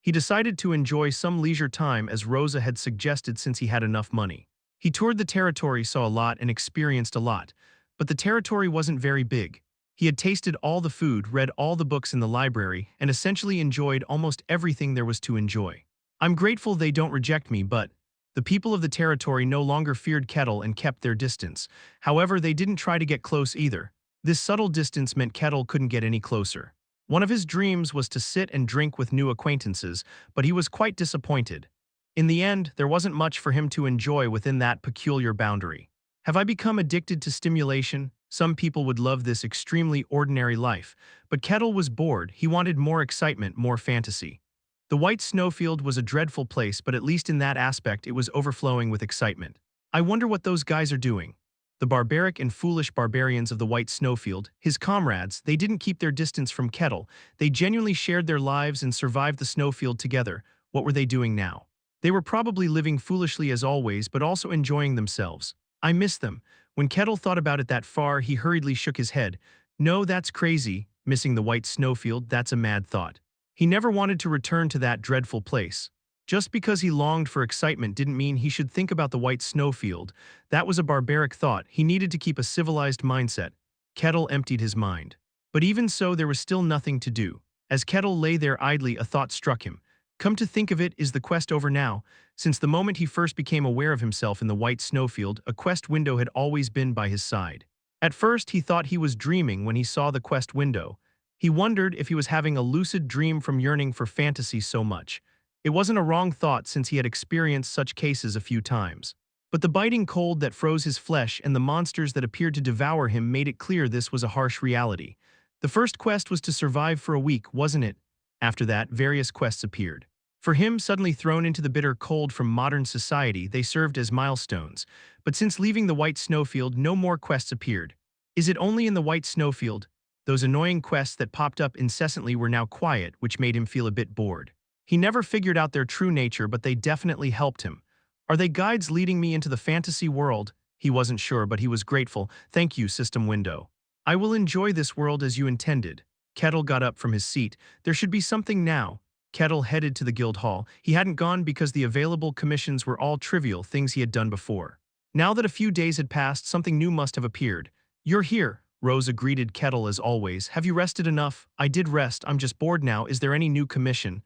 He decided to enjoy some leisure time as Rosa had suggested since he had enough money. He toured the territory, saw a lot, and experienced a lot. But the territory wasn't very big. He had tasted all the food, read all the books in the library, and essentially enjoyed almost everything there was to enjoy. I'm grateful they don't reject me, but the people of the territory no longer feared Kettle and kept their distance. However, they didn't try to get close either. This subtle distance meant Kettle couldn't get any closer. One of his dreams was to sit and drink with new acquaintances, but he was quite disappointed. In the end, there wasn't much for him to enjoy within that peculiar boundary. Have I become addicted to stimulation? Some people would love this extremely ordinary life, but Kettle was bored. He wanted more excitement, more fantasy. The White Snowfield was a dreadful place, but at least in that aspect it was overflowing with excitement. I wonder what those guys are doing. The barbaric and foolish barbarians of the White Snowfield, his comrades, they didn't keep their distance from Kettle. They genuinely shared their lives and survived the snowfield together. What were they doing now? They were probably living foolishly as always, but also enjoying themselves. I miss them. When Kettle thought about it that far, he hurriedly shook his head. No, that's crazy. Missing the White Snowfield, that's a mad thought. He never wanted to return to that dreadful place. Just because he longed for excitement didn't mean he should think about the White Snowfield. That was a barbaric thought. He needed to keep a civilized mindset. Kettle emptied his mind. But even so, there was still nothing to do. As Kettle lay there idly, a thought struck him. Come to think of it, is the quest over now? Since the moment he first became aware of himself in the White Snowfield, a quest window had always been by his side. At first, he thought he was dreaming when he saw the quest window. He wondered if he was having a lucid dream from yearning for fantasy so much. It wasn't a wrong thought since he had experienced such cases a few times. But the biting cold that froze his flesh and the monsters that appeared to devour him made it clear this was a harsh reality. The first quest was to survive for a week, wasn't it? After that, various quests appeared. For him, suddenly thrown into the bitter cold from modern society, they served as milestones. But since leaving the White Snowfield, no more quests appeared. Is it only in the White Snowfield? Those annoying quests that popped up incessantly were now quiet, which made him feel a bit bored. He never figured out their true nature, but they definitely helped him. Are they guides leading me into the fantasy world? He wasn't sure, but he was grateful. Thank you, system window. I will enjoy this world as you intended. Kettle got up from his seat. There should be something now. Kettle headed to the guild hall. He hadn't gone because the available commissions were all trivial things he had done before. Now that a few days had passed, something new must have appeared. You're here. Rosa greeted Kettle as always. Have you rested enough? I did rest, I'm just bored now. Is there any new commission?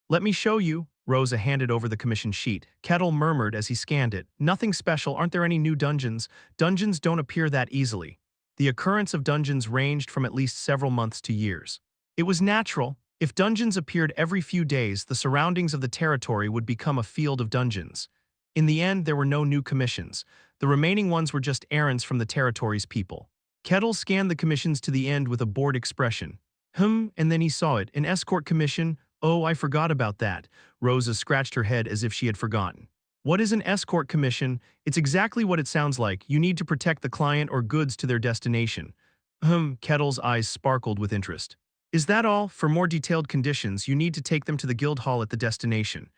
Let me show you. Rosa handed over the commission sheet. Kettle murmured as he scanned it. Nothing special, aren't there any new dungeons? Dungeons don't appear that easily. The occurrence of dungeons ranged from at least several months to years. It was natural. If dungeons appeared every few days, the surroundings of the territory would become a field of dungeons. In the end, there were no new commissions. The remaining ones were just errands from the territory's people. Kettle scanned the commissions to the end with a bored expression. And then he saw it. An escort commission? Oh, I forgot about that. Rosa scratched her head as if she had forgotten. What is an escort commission? It's exactly what it sounds like. You need to protect the client or goods to their destination. Kettle's eyes sparkled with interest. Is that all? For more detailed conditions, you need to take them to the guild hall at the destination.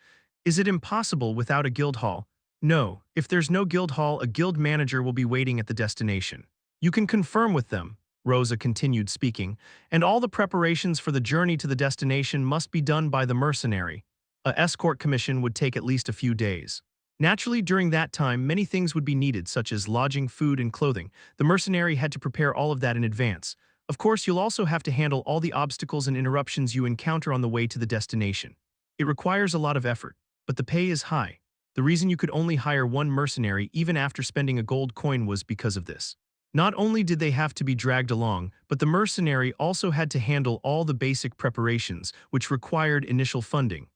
Is it impossible without a guild hall? No. If there's no guild hall, a guild manager will be waiting at the destination. You can confirm with them, Rosa continued speaking, and all the preparations for the journey to the destination must be done by the mercenary. A escort commission would take at least a few days. Naturally, during that time, many things would be needed, such as lodging, food, and clothing. The mercenary had to prepare all of that in advance. Of course, you'll also have to handle all the obstacles and interruptions you encounter on the way to the destination. It requires a lot of effort, but the pay is high. The reason you could only hire one mercenary even after spending a gold coin was because of this. Not only did they have to be dragged along, but the mercenary also had to handle all the basic preparations, which required initial funding.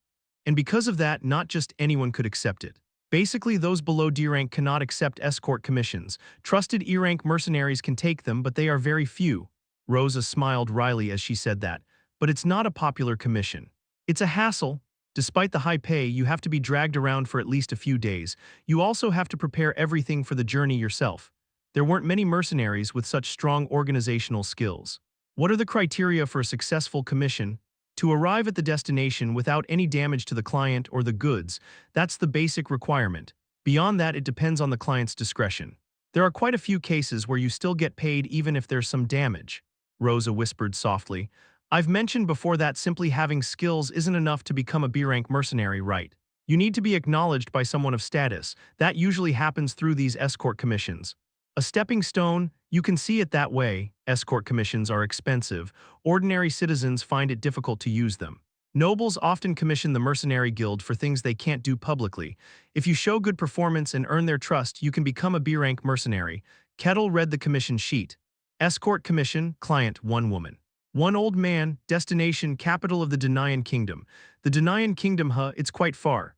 And because of that, not just anyone could accept it. Basically, those below D rank cannot accept escort commissions. Trusted E rank mercenaries can take them, but they are very few. Rosa smiled wryly as she said that. But it's not a popular commission. It's a hassle. Despite the high pay, you have to be dragged around for at least a few days. You also have to prepare everything for the journey yourself. There weren't many mercenaries with such strong organizational skills. What are the criteria for a successful commission? To arrive at the destination without any damage to the client or the goods, that's the basic requirement. Beyond that, it depends on the client's discretion. There are quite a few cases where you still get paid even if there's some damage. Rosa whispered softly. I've mentioned before that simply having skills isn't enough to become a B-rank mercenary, right? You need to be acknowledged by someone of status. That usually happens through these escort commissions. A stepping stone, you can see it that way. Escort commissions are expensive. Ordinary citizens find it difficult to use them. Nobles often commission the mercenary guild for things they can't do publicly. If you show good performance and earn their trust, you can become a B-rank mercenary. Kettle read the commission sheet. Escort commission, client, 1 woman. 1 old man, destination, capital of the Denayan Kingdom. The Denayan Kingdom, it's quite far.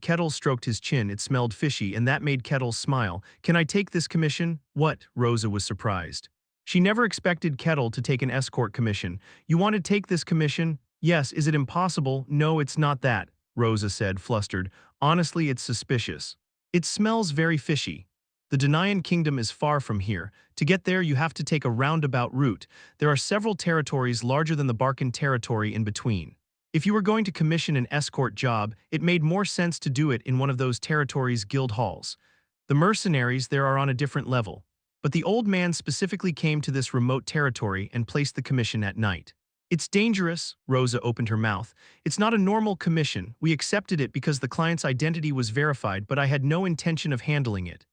Kettle stroked his chin. It smelled fishy, and that made Kettle smile. Can I take this commission? What? Rosa was surprised. She never expected Kettle to take an escort commission. You want to take this commission? Yes. Is it impossible? No, it's not that, Rosa said, flustered. Honestly, it's suspicious. It smells very fishy. The Denayan Kingdom is far from here. To get there, you have to take a roundabout route. There are several territories larger than the Barcan territory in between. If you were going to commission an escort job, it made more sense to do it in one of those territories' guild halls. The mercenaries there are on a different level. But the old man specifically came to this remote territory and placed the commission at night. It's dangerous, Rosa opened her mouth. It's not a normal commission. We accepted it because the client's identity was verified, but I had no intention of handling it.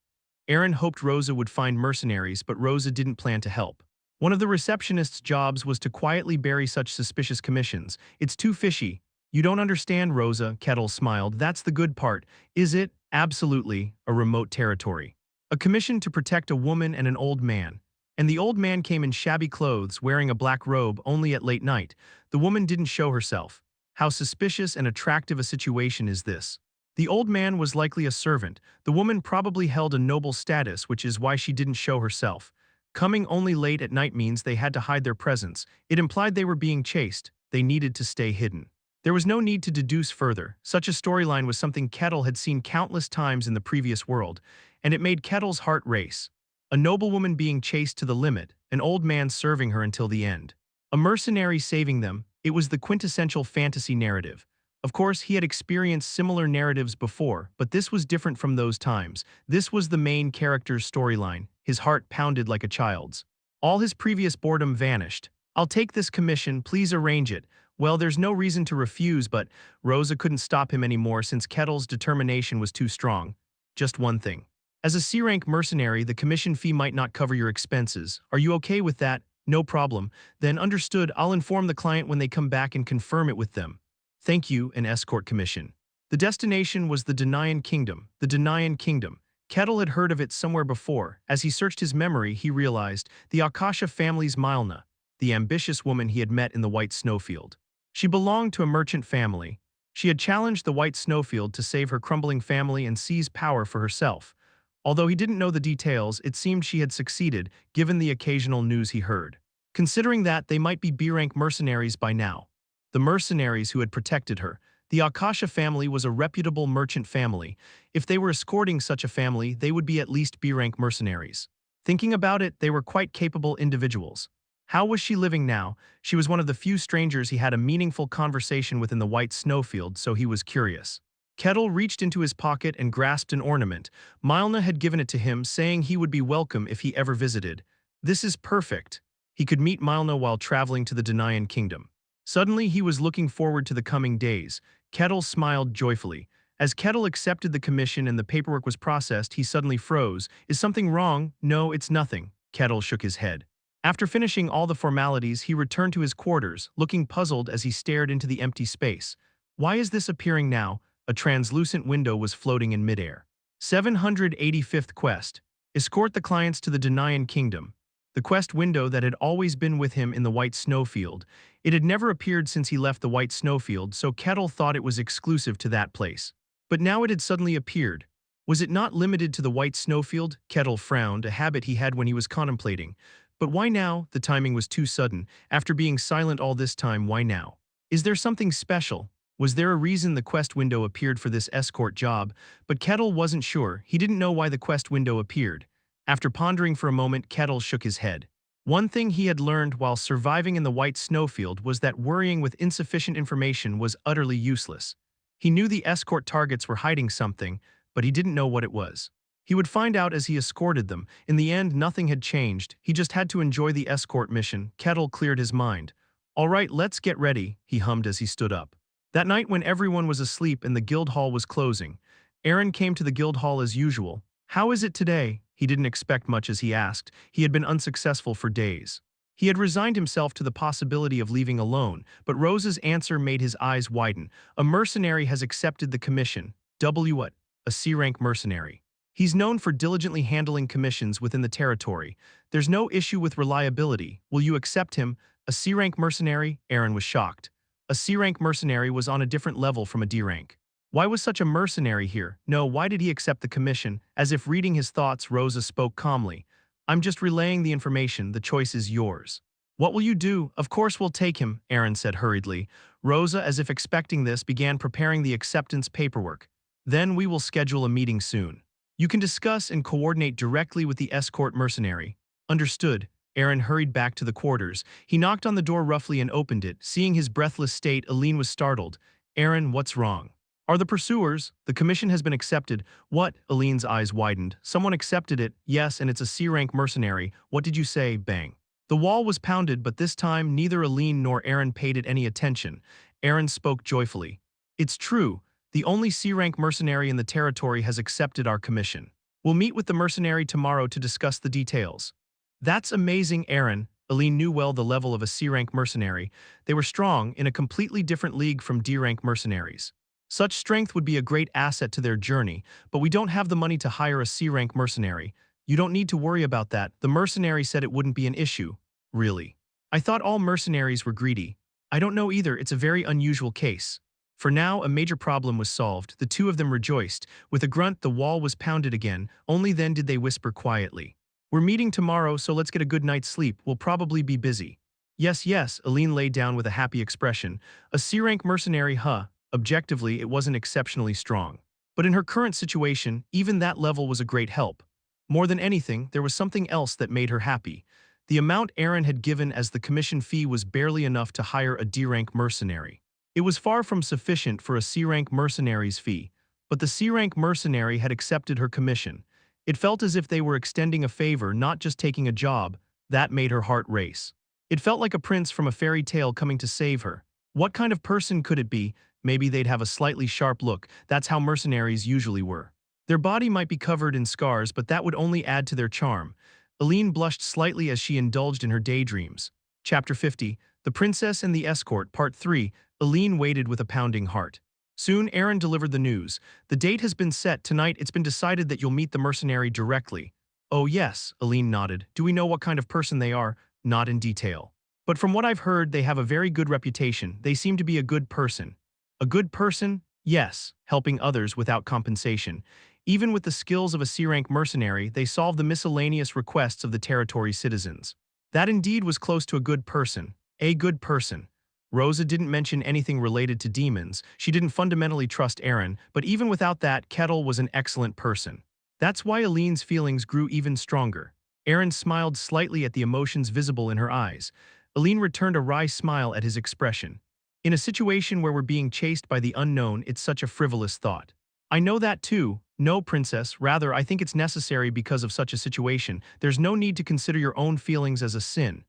Aaron hoped Rosa would find mercenaries, but Rosa didn't plan to help. One of the receptionist's jobs was to quietly bury such suspicious commissions. It's too fishy. You don't understand, Rosa, Kettle smiled. That's the good part. Is it? Absolutely. A remote territory. A commission to protect a woman and an old man. And the old man came in shabby clothes, wearing a black robe only at late night. The woman didn't show herself. How suspicious and attractive a situation is this? The old man was likely a servant. The woman probably held a noble status, which is why she didn't show herself. Coming only late at night means they had to hide their presence. It implied they were being chased. They needed to stay hidden. There was no need to deduce further. Such a storyline was something Kettle had seen countless times in the previous world, and it made Kettle's heart race. A noblewoman being chased to the limit, an old man serving her until the end. A mercenary saving them. It was the quintessential fantasy narrative. Of course, he had experienced similar narratives before, but this was different from those times. This was the main character's storyline. His heart pounded like a child's. All his previous boredom vanished. I'll take this commission, please arrange it. Well, there's no reason to refuse, but Rosa couldn't stop him anymore since Kettle's determination was too strong. Just one thing. As a C-rank mercenary, the commission fee might not cover your expenses. Are you okay with that? No problem. Then understood, I'll inform the client when they come back and confirm it with them. Thank you, an escort commission. The destination was the Denayan Kingdom. The Denayan Kingdom. Kettle had heard of it somewhere before. As he searched his memory, he realized the Akasha family's Milna, the ambitious woman he had met in the White Snowfield. She belonged to a merchant family. She had challenged the White Snowfield to save her crumbling family and seize power for herself. Although he didn't know the details, it seemed she had succeeded, given the occasional news he heard. Considering that, they might be B-rank mercenaries by now. The mercenaries who had protected her. The Akasha family was a reputable merchant family. If they were escorting such a family, they would be at least B-rank mercenaries. Thinking about it, they were quite capable individuals. How was she living now? She was one of the few strangers he had a meaningful conversation with in the White Snowfield, so he was curious. Kettle reached into his pocket and grasped an ornament. Milna had given it to him, saying he would be welcome if he ever visited. This is perfect. He could meet Milna while traveling to the Denayan Kingdom. Suddenly, he was looking forward to the coming days. Kettle smiled joyfully. As Kettle accepted the commission and the paperwork was processed, he suddenly froze. Is something wrong? No, it's nothing. Kettle shook his head. After finishing all the formalities, he returned to his quarters, looking puzzled as he stared into the empty space. Why is this appearing now? A translucent window was floating in midair. 785th quest. Escort the clients to the Denayan Kingdom. The quest window that had always been with him in the White Snowfield. It had never appeared since he left the White Snowfield, so Kettle thought it was exclusive to that place. But now it had suddenly appeared. Was it not limited to the White Snowfield? Kettle frowned, a habit he had when he was contemplating. But why now? The timing was too sudden. After being silent all this time, why now? Is there something special? Was there a reason the quest window appeared for this escort job? But Kettle wasn't sure. He didn't know why the quest window appeared. After pondering for a moment, Kettle shook his head. One thing he had learned while surviving in the White Snowfield was that worrying with insufficient information was utterly useless. He knew the escort targets were hiding something, but he didn't know what it was. He would find out as he escorted them. In the end, nothing had changed. He just had to enjoy the escort mission. Kettle cleared his mind. All right, let's get ready, he hummed as he stood up. That night when everyone was asleep and the guild hall was closing, Aaron came to the guild hall as usual. How is it today? He didn't expect much as he asked. He had been unsuccessful for days. He had resigned himself to the possibility of leaving alone, but Rose's answer made his eyes widen. A mercenary has accepted the commission. What? A C-rank mercenary. He's known for diligently handling commissions within the territory. There's no issue with reliability. Will you accept him? A C-rank mercenary? Aaron was shocked. A C-rank mercenary was on a different level from a D-rank. Why was such a mercenary here? No, why did he accept the commission? As if reading his thoughts, Rosa spoke calmly. I'm just relaying the information. The choice is yours. What will you do? Of course we'll take him, Aaron said hurriedly. Rosa, as if expecting this, began preparing the acceptance paperwork. Then we will schedule a meeting soon. You can discuss and coordinate directly with the escort mercenary. Understood. Aaron hurried back to the quarters. He knocked on the door roughly and opened it. Seeing his breathless state, Aline was startled. Aaron, what's wrong? Are the pursuers? The commission has been accepted. What? Aline's eyes widened. Someone accepted it. Yes, and it's a C-rank mercenary. What did you say? Bang. The wall was pounded, but this time neither Aline nor Aaron paid it any attention. Aaron spoke joyfully. It's true. The only C-rank mercenary in the territory has accepted our commission. We'll meet with the mercenary tomorrow to discuss the details. That's amazing, Aaron. Aline knew well the level of a C-rank mercenary. They were strong, in a completely different league from D-rank mercenaries. Such strength would be a great asset to their journey, but we don't have the money to hire a C-rank mercenary. You don't need to worry about that. The mercenary said it wouldn't be an issue. Really? I thought all mercenaries were greedy. I don't know either. It's a very unusual case. For now, a major problem was solved. The two of them rejoiced. With a grunt, the wall was pounded again. Only then did they whisper quietly. We're meeting tomorrow, so let's get a good night's sleep. We'll probably be busy. Yes, yes, Aline lay down with a happy expression. A C-rank mercenary, huh? Objectively, it wasn't exceptionally strong. But in her current situation, even that level was a great help. More than anything, there was something else that made her happy. The amount Aaron had given as the commission fee was barely enough to hire a D-rank mercenary. It was far from sufficient for a C-rank mercenary's fee, but the C-rank mercenary had accepted her commission. It felt as if they were extending a favor, not just taking a job. That made her heart race. It felt like a prince from a fairy tale coming to save her. What kind of person could it be? Maybe they'd have a slightly sharp look. That's how mercenaries usually were. Their body might be covered in scars, but that would only add to their charm. Aline blushed slightly as she indulged in her daydreams. Chapter 50, The Princess and the Escort, Part 3, Aline waited with a pounding heart. Soon, Aaron delivered the news. The date has been set. Tonight, it's been decided that you'll meet the mercenary directly. Oh yes, Aline nodded. Do we know what kind of person they are? Not in detail. But from what I've heard, they have a very good reputation. They seem to be a good person. A good person? Yes, helping others without compensation. Even with the skills of a C-rank mercenary, they solve the miscellaneous requests of the territory's citizens. That indeed was close to a good person. A good person. Rosa didn't mention anything related to demons. She didn't fundamentally trust Aaron, but even without that, Kettle was an excellent person. That's why Aline's feelings grew even stronger. Aaron smiled slightly at the emotions visible in her eyes. Aline returned a wry smile at his expression. In a situation where we're being chased by the unknown, it's such a frivolous thought. I know that too. No, princess, rather I think it's necessary because of such a situation. There's no need to consider your own feelings as a sin.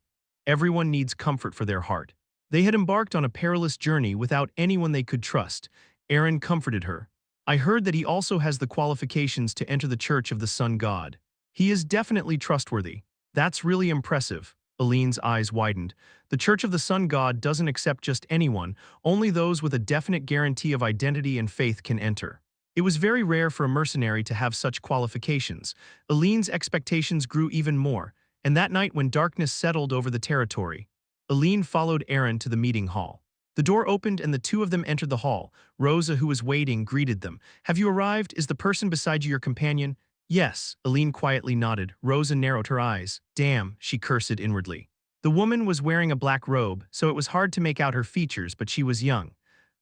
Everyone needs comfort for their heart. They had embarked on a perilous journey without anyone they could trust. Aaron comforted her. I heard that he also has the qualifications to enter the Church of the Sun God. He is definitely trustworthy. That's really impressive. Aline's eyes widened. The Church of the Sun God doesn't accept just anyone, only those with a definite guarantee of identity and faith can enter. It was very rare for a mercenary to have such qualifications. Aline's expectations grew even more, and that night when darkness settled over the territory, Aline followed Aaron to the meeting hall. The door opened and the two of them entered the hall. Rosa, who was waiting, greeted them. Have you arrived? Is the person beside you your companion? Yes, Aline quietly nodded. Rosa narrowed her eyes. Damn, she cursed inwardly. The woman was wearing a black robe, so it was hard to make out her features, but she was young.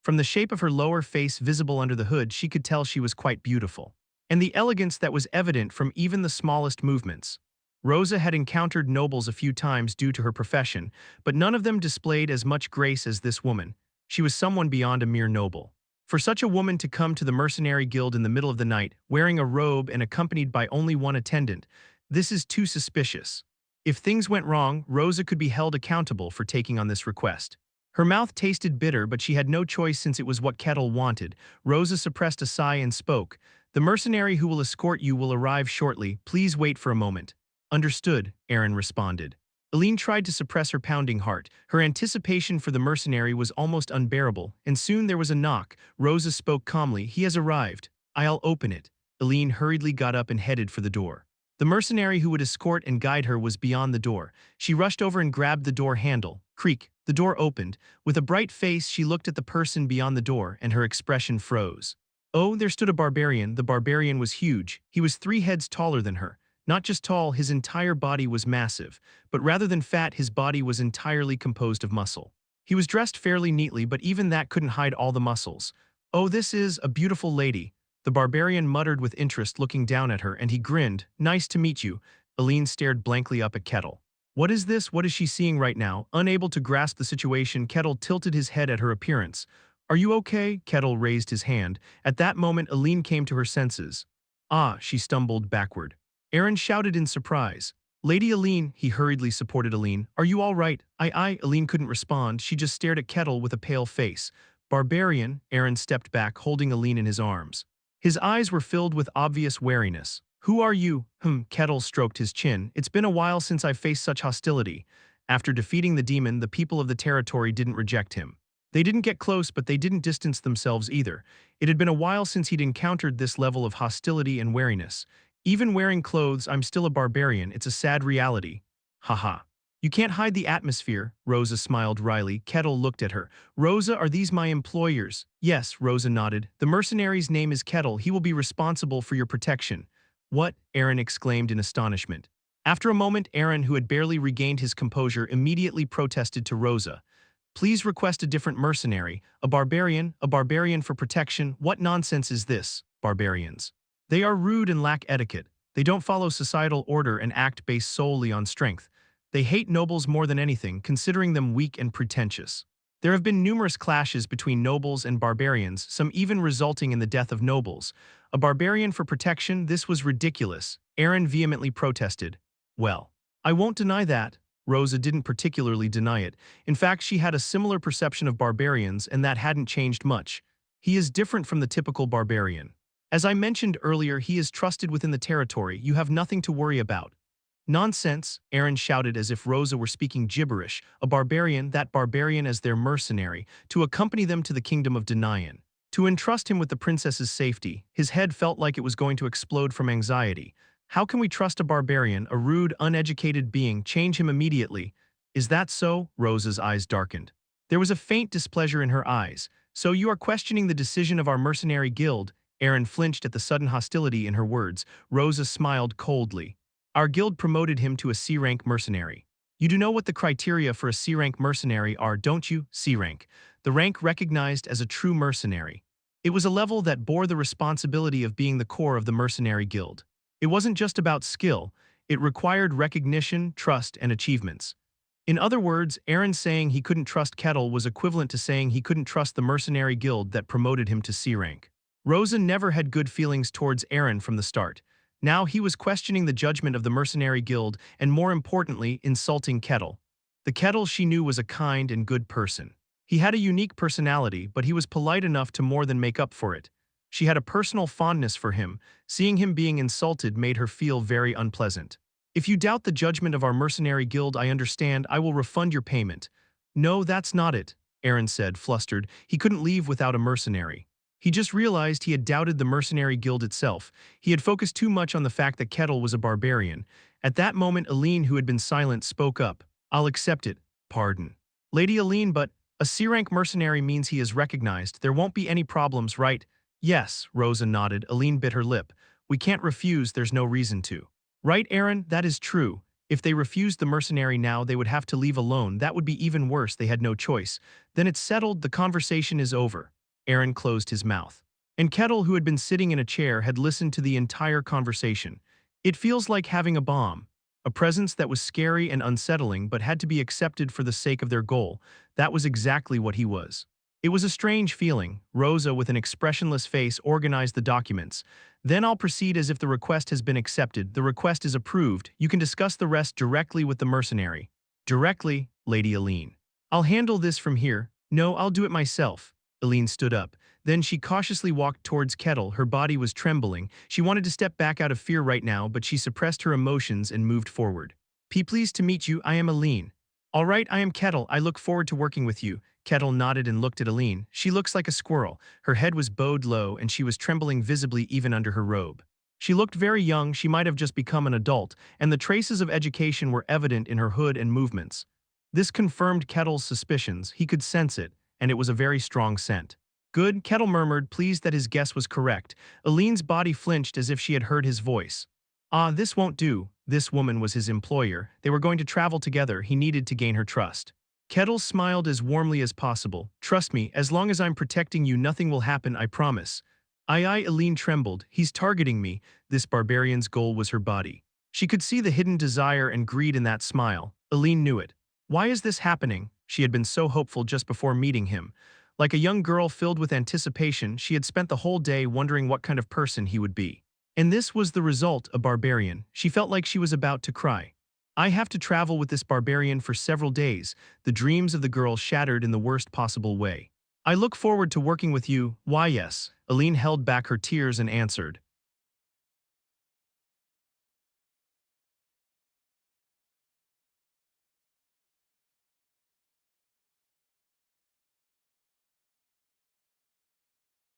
From the shape of her lower face visible under the hood, she could tell she was quite beautiful. And the elegance that was evident from even the smallest movements. Rosa had encountered nobles a few times due to her profession, but none of them displayed as much grace as this woman. She was someone beyond a mere noble. For such a woman to come to the mercenary guild in the middle of the night, wearing a robe and accompanied by only one attendant, this is too suspicious. If things went wrong, Rosa could be held accountable for taking on this request. Her mouth tasted bitter, but she had no choice since it was what Kettle wanted. Rosa suppressed a sigh and spoke. The mercenary who will escort you will arrive shortly. Please wait for a moment. Understood, Aaron responded. Aline tried to suppress her pounding heart. Her anticipation for the mercenary was almost unbearable, and soon there was a knock. Rosa spoke calmly. He has arrived. I'll open it. Aline hurriedly got up and headed for the door. The mercenary who would escort and guide her was beyond the door. She rushed over and grabbed the door handle. Creak. The door opened. With a bright face, she looked at the person beyond the door, and her expression froze. Oh, there stood a barbarian. The barbarian was huge. He was 3 heads taller than her. Not just tall, his entire body was massive, but rather than fat, his body was entirely composed of muscle. He was dressed fairly neatly, but even that couldn't hide all the muscles. Oh, this is a beautiful lady. The barbarian muttered with interest, looking down at her, and he grinned. Nice to meet you. Aline stared blankly up at Kettle. What is this? What is she seeing right now? Unable to grasp the situation, Kettle tilted his head at her appearance. Are you okay? Kettle raised his hand. At that moment, Aline came to her senses. Ah, she stumbled backward. Aaron shouted in surprise. Lady Aline, he hurriedly supported Aline. Are you all right? Aline couldn't respond. She just stared at Kettle with a pale face. Barbarian, Aaron stepped back, holding Aline in his arms. His eyes were filled with obvious wariness. Who are you? Kettle stroked his chin. It's been a while since I faced such hostility. After defeating the demon, the people of the territory didn't reject him. They didn't get close, but they didn't distance themselves either. It had been a while since he'd encountered this level of hostility and wariness. Even wearing clothes, I'm still a barbarian. It's a sad reality. Haha. You can't hide the atmosphere, Rosa smiled wryly. Kettle looked at her. Rosa, are these my employers? Yes, Rosa nodded. The mercenary's name is Kettle. He will be responsible for your protection. What? Aaron exclaimed in astonishment. After a moment, Aaron, who had barely regained his composure, immediately protested to Rosa. Please request a different mercenary. A barbarian for protection. What nonsense is this, barbarians? They are rude and lack etiquette. They don't follow societal order and act based solely on strength. They hate nobles more than anything, considering them weak and pretentious. There have been numerous clashes between nobles and barbarians, some even resulting in the death of nobles. A barbarian for protection? This was ridiculous. Aaron vehemently protested. Well, I won't deny that. Rosa didn't particularly deny it. In fact, she had a similar perception of barbarians, and that hadn't changed much. He is different from the typical barbarian. As I mentioned earlier, he is trusted within the territory. You have nothing to worry about. Nonsense, Aaron shouted as if Rosa were speaking gibberish. A barbarian, that barbarian as their mercenary, to accompany them to the kingdom of Denian. To entrust him with the princess's safety. His head felt like it was going to explode from anxiety. How can we trust a barbarian, a rude, uneducated being, change him immediately? Is that so? Rosa's eyes darkened. There was a faint displeasure in her eyes. So you are questioning the decision of our mercenary guild? Aaron flinched at the sudden hostility in her words. Rosa smiled coldly. Our guild promoted him to a C-rank mercenary. You do know what the criteria for a C-rank mercenary are, don't you? C-rank. The rank recognized as a true mercenary. It was a level that bore the responsibility of being the core of the mercenary guild. It wasn't just about skill, it required recognition, trust, and achievements. In other words, Aaron saying he couldn't trust Kettle was equivalent to saying he couldn't trust the mercenary guild that promoted him to C-rank. Rosa never had good feelings towards Aaron from the start. Now he was questioning the judgment of the mercenary guild and, more importantly, insulting Kettle. The Kettle she knew was a kind and good person. He had a unique personality, but he was polite enough to more than make up for it. She had a personal fondness for him. Seeing him being insulted made her feel very unpleasant. If you doubt the judgment of our mercenary guild, I understand. I will refund your payment. No, that's not it, Aaron said, flustered. He couldn't leave without a mercenary. He just realized he had doubted the mercenary guild itself. He had focused too much on the fact that Kettle was a barbarian. At that moment, Aline, who had been silent, spoke up. I'll accept it. Pardon. Lady Aline, but a C-rank mercenary means he is recognized. There won't be any problems, right? Yes, Rosa nodded. Aline bit her lip. We can't refuse, there's no reason to. Right, Aaron, that is true. If they refused the mercenary now, they would have to leave alone. That would be even worse. They had no choice. Then it's settled. The conversation is over. Aaron closed his mouth. And Kettle, who had been sitting in a chair, had listened to the entire conversation. It feels like having a bomb. A presence that was scary and unsettling but had to be accepted for the sake of their goal. That was exactly what he was. It was a strange feeling. Rosa, with an expressionless face, organized the documents. Then I'll proceed as if the request has been accepted. The request is approved. You can discuss the rest directly with the mercenary. Directly, Lady Aline. I'll handle this from here. No, I'll do it myself. Aline stood up. Then she cautiously walked towards Kettle. Her body was trembling. She wanted to step back out of fear right now, but she suppressed her emotions and moved forward. Pleased to meet you. I am Aline. All right, I am Kettle. I look forward to working with you. Kettle nodded and looked at Aline. She looks like a squirrel. Her head was bowed low and she was trembling visibly even under her robe. She looked very young. She might have just become an adult, and the traces of education were evident in her hood and movements. This confirmed Kettle's suspicions. He could sense it, and it was a very strong scent. Good, Kettle murmured, pleased that his guess was correct. Aline's body flinched as if she had heard his voice. Ah, this won't do. This woman was his employer. They were going to travel together. He needed to gain her trust. Kettle smiled as warmly as possible. Trust me, as long as I'm protecting you, nothing will happen, I promise. Aye, Aline trembled. He's targeting me. This barbarian's goal was her body. She could see the hidden desire and greed in that smile. Aline knew it. Why is this happening? She had been so hopeful just before meeting him. Like a young girl filled with anticipation, she had spent the whole day wondering what kind of person he would be. And this was the result, a barbarian. She felt like she was about to cry. I have to travel with this barbarian for several days. The dreams of the girl shattered in the worst possible way. I look forward to working with you. Why, yes. Aline held back her tears and answered.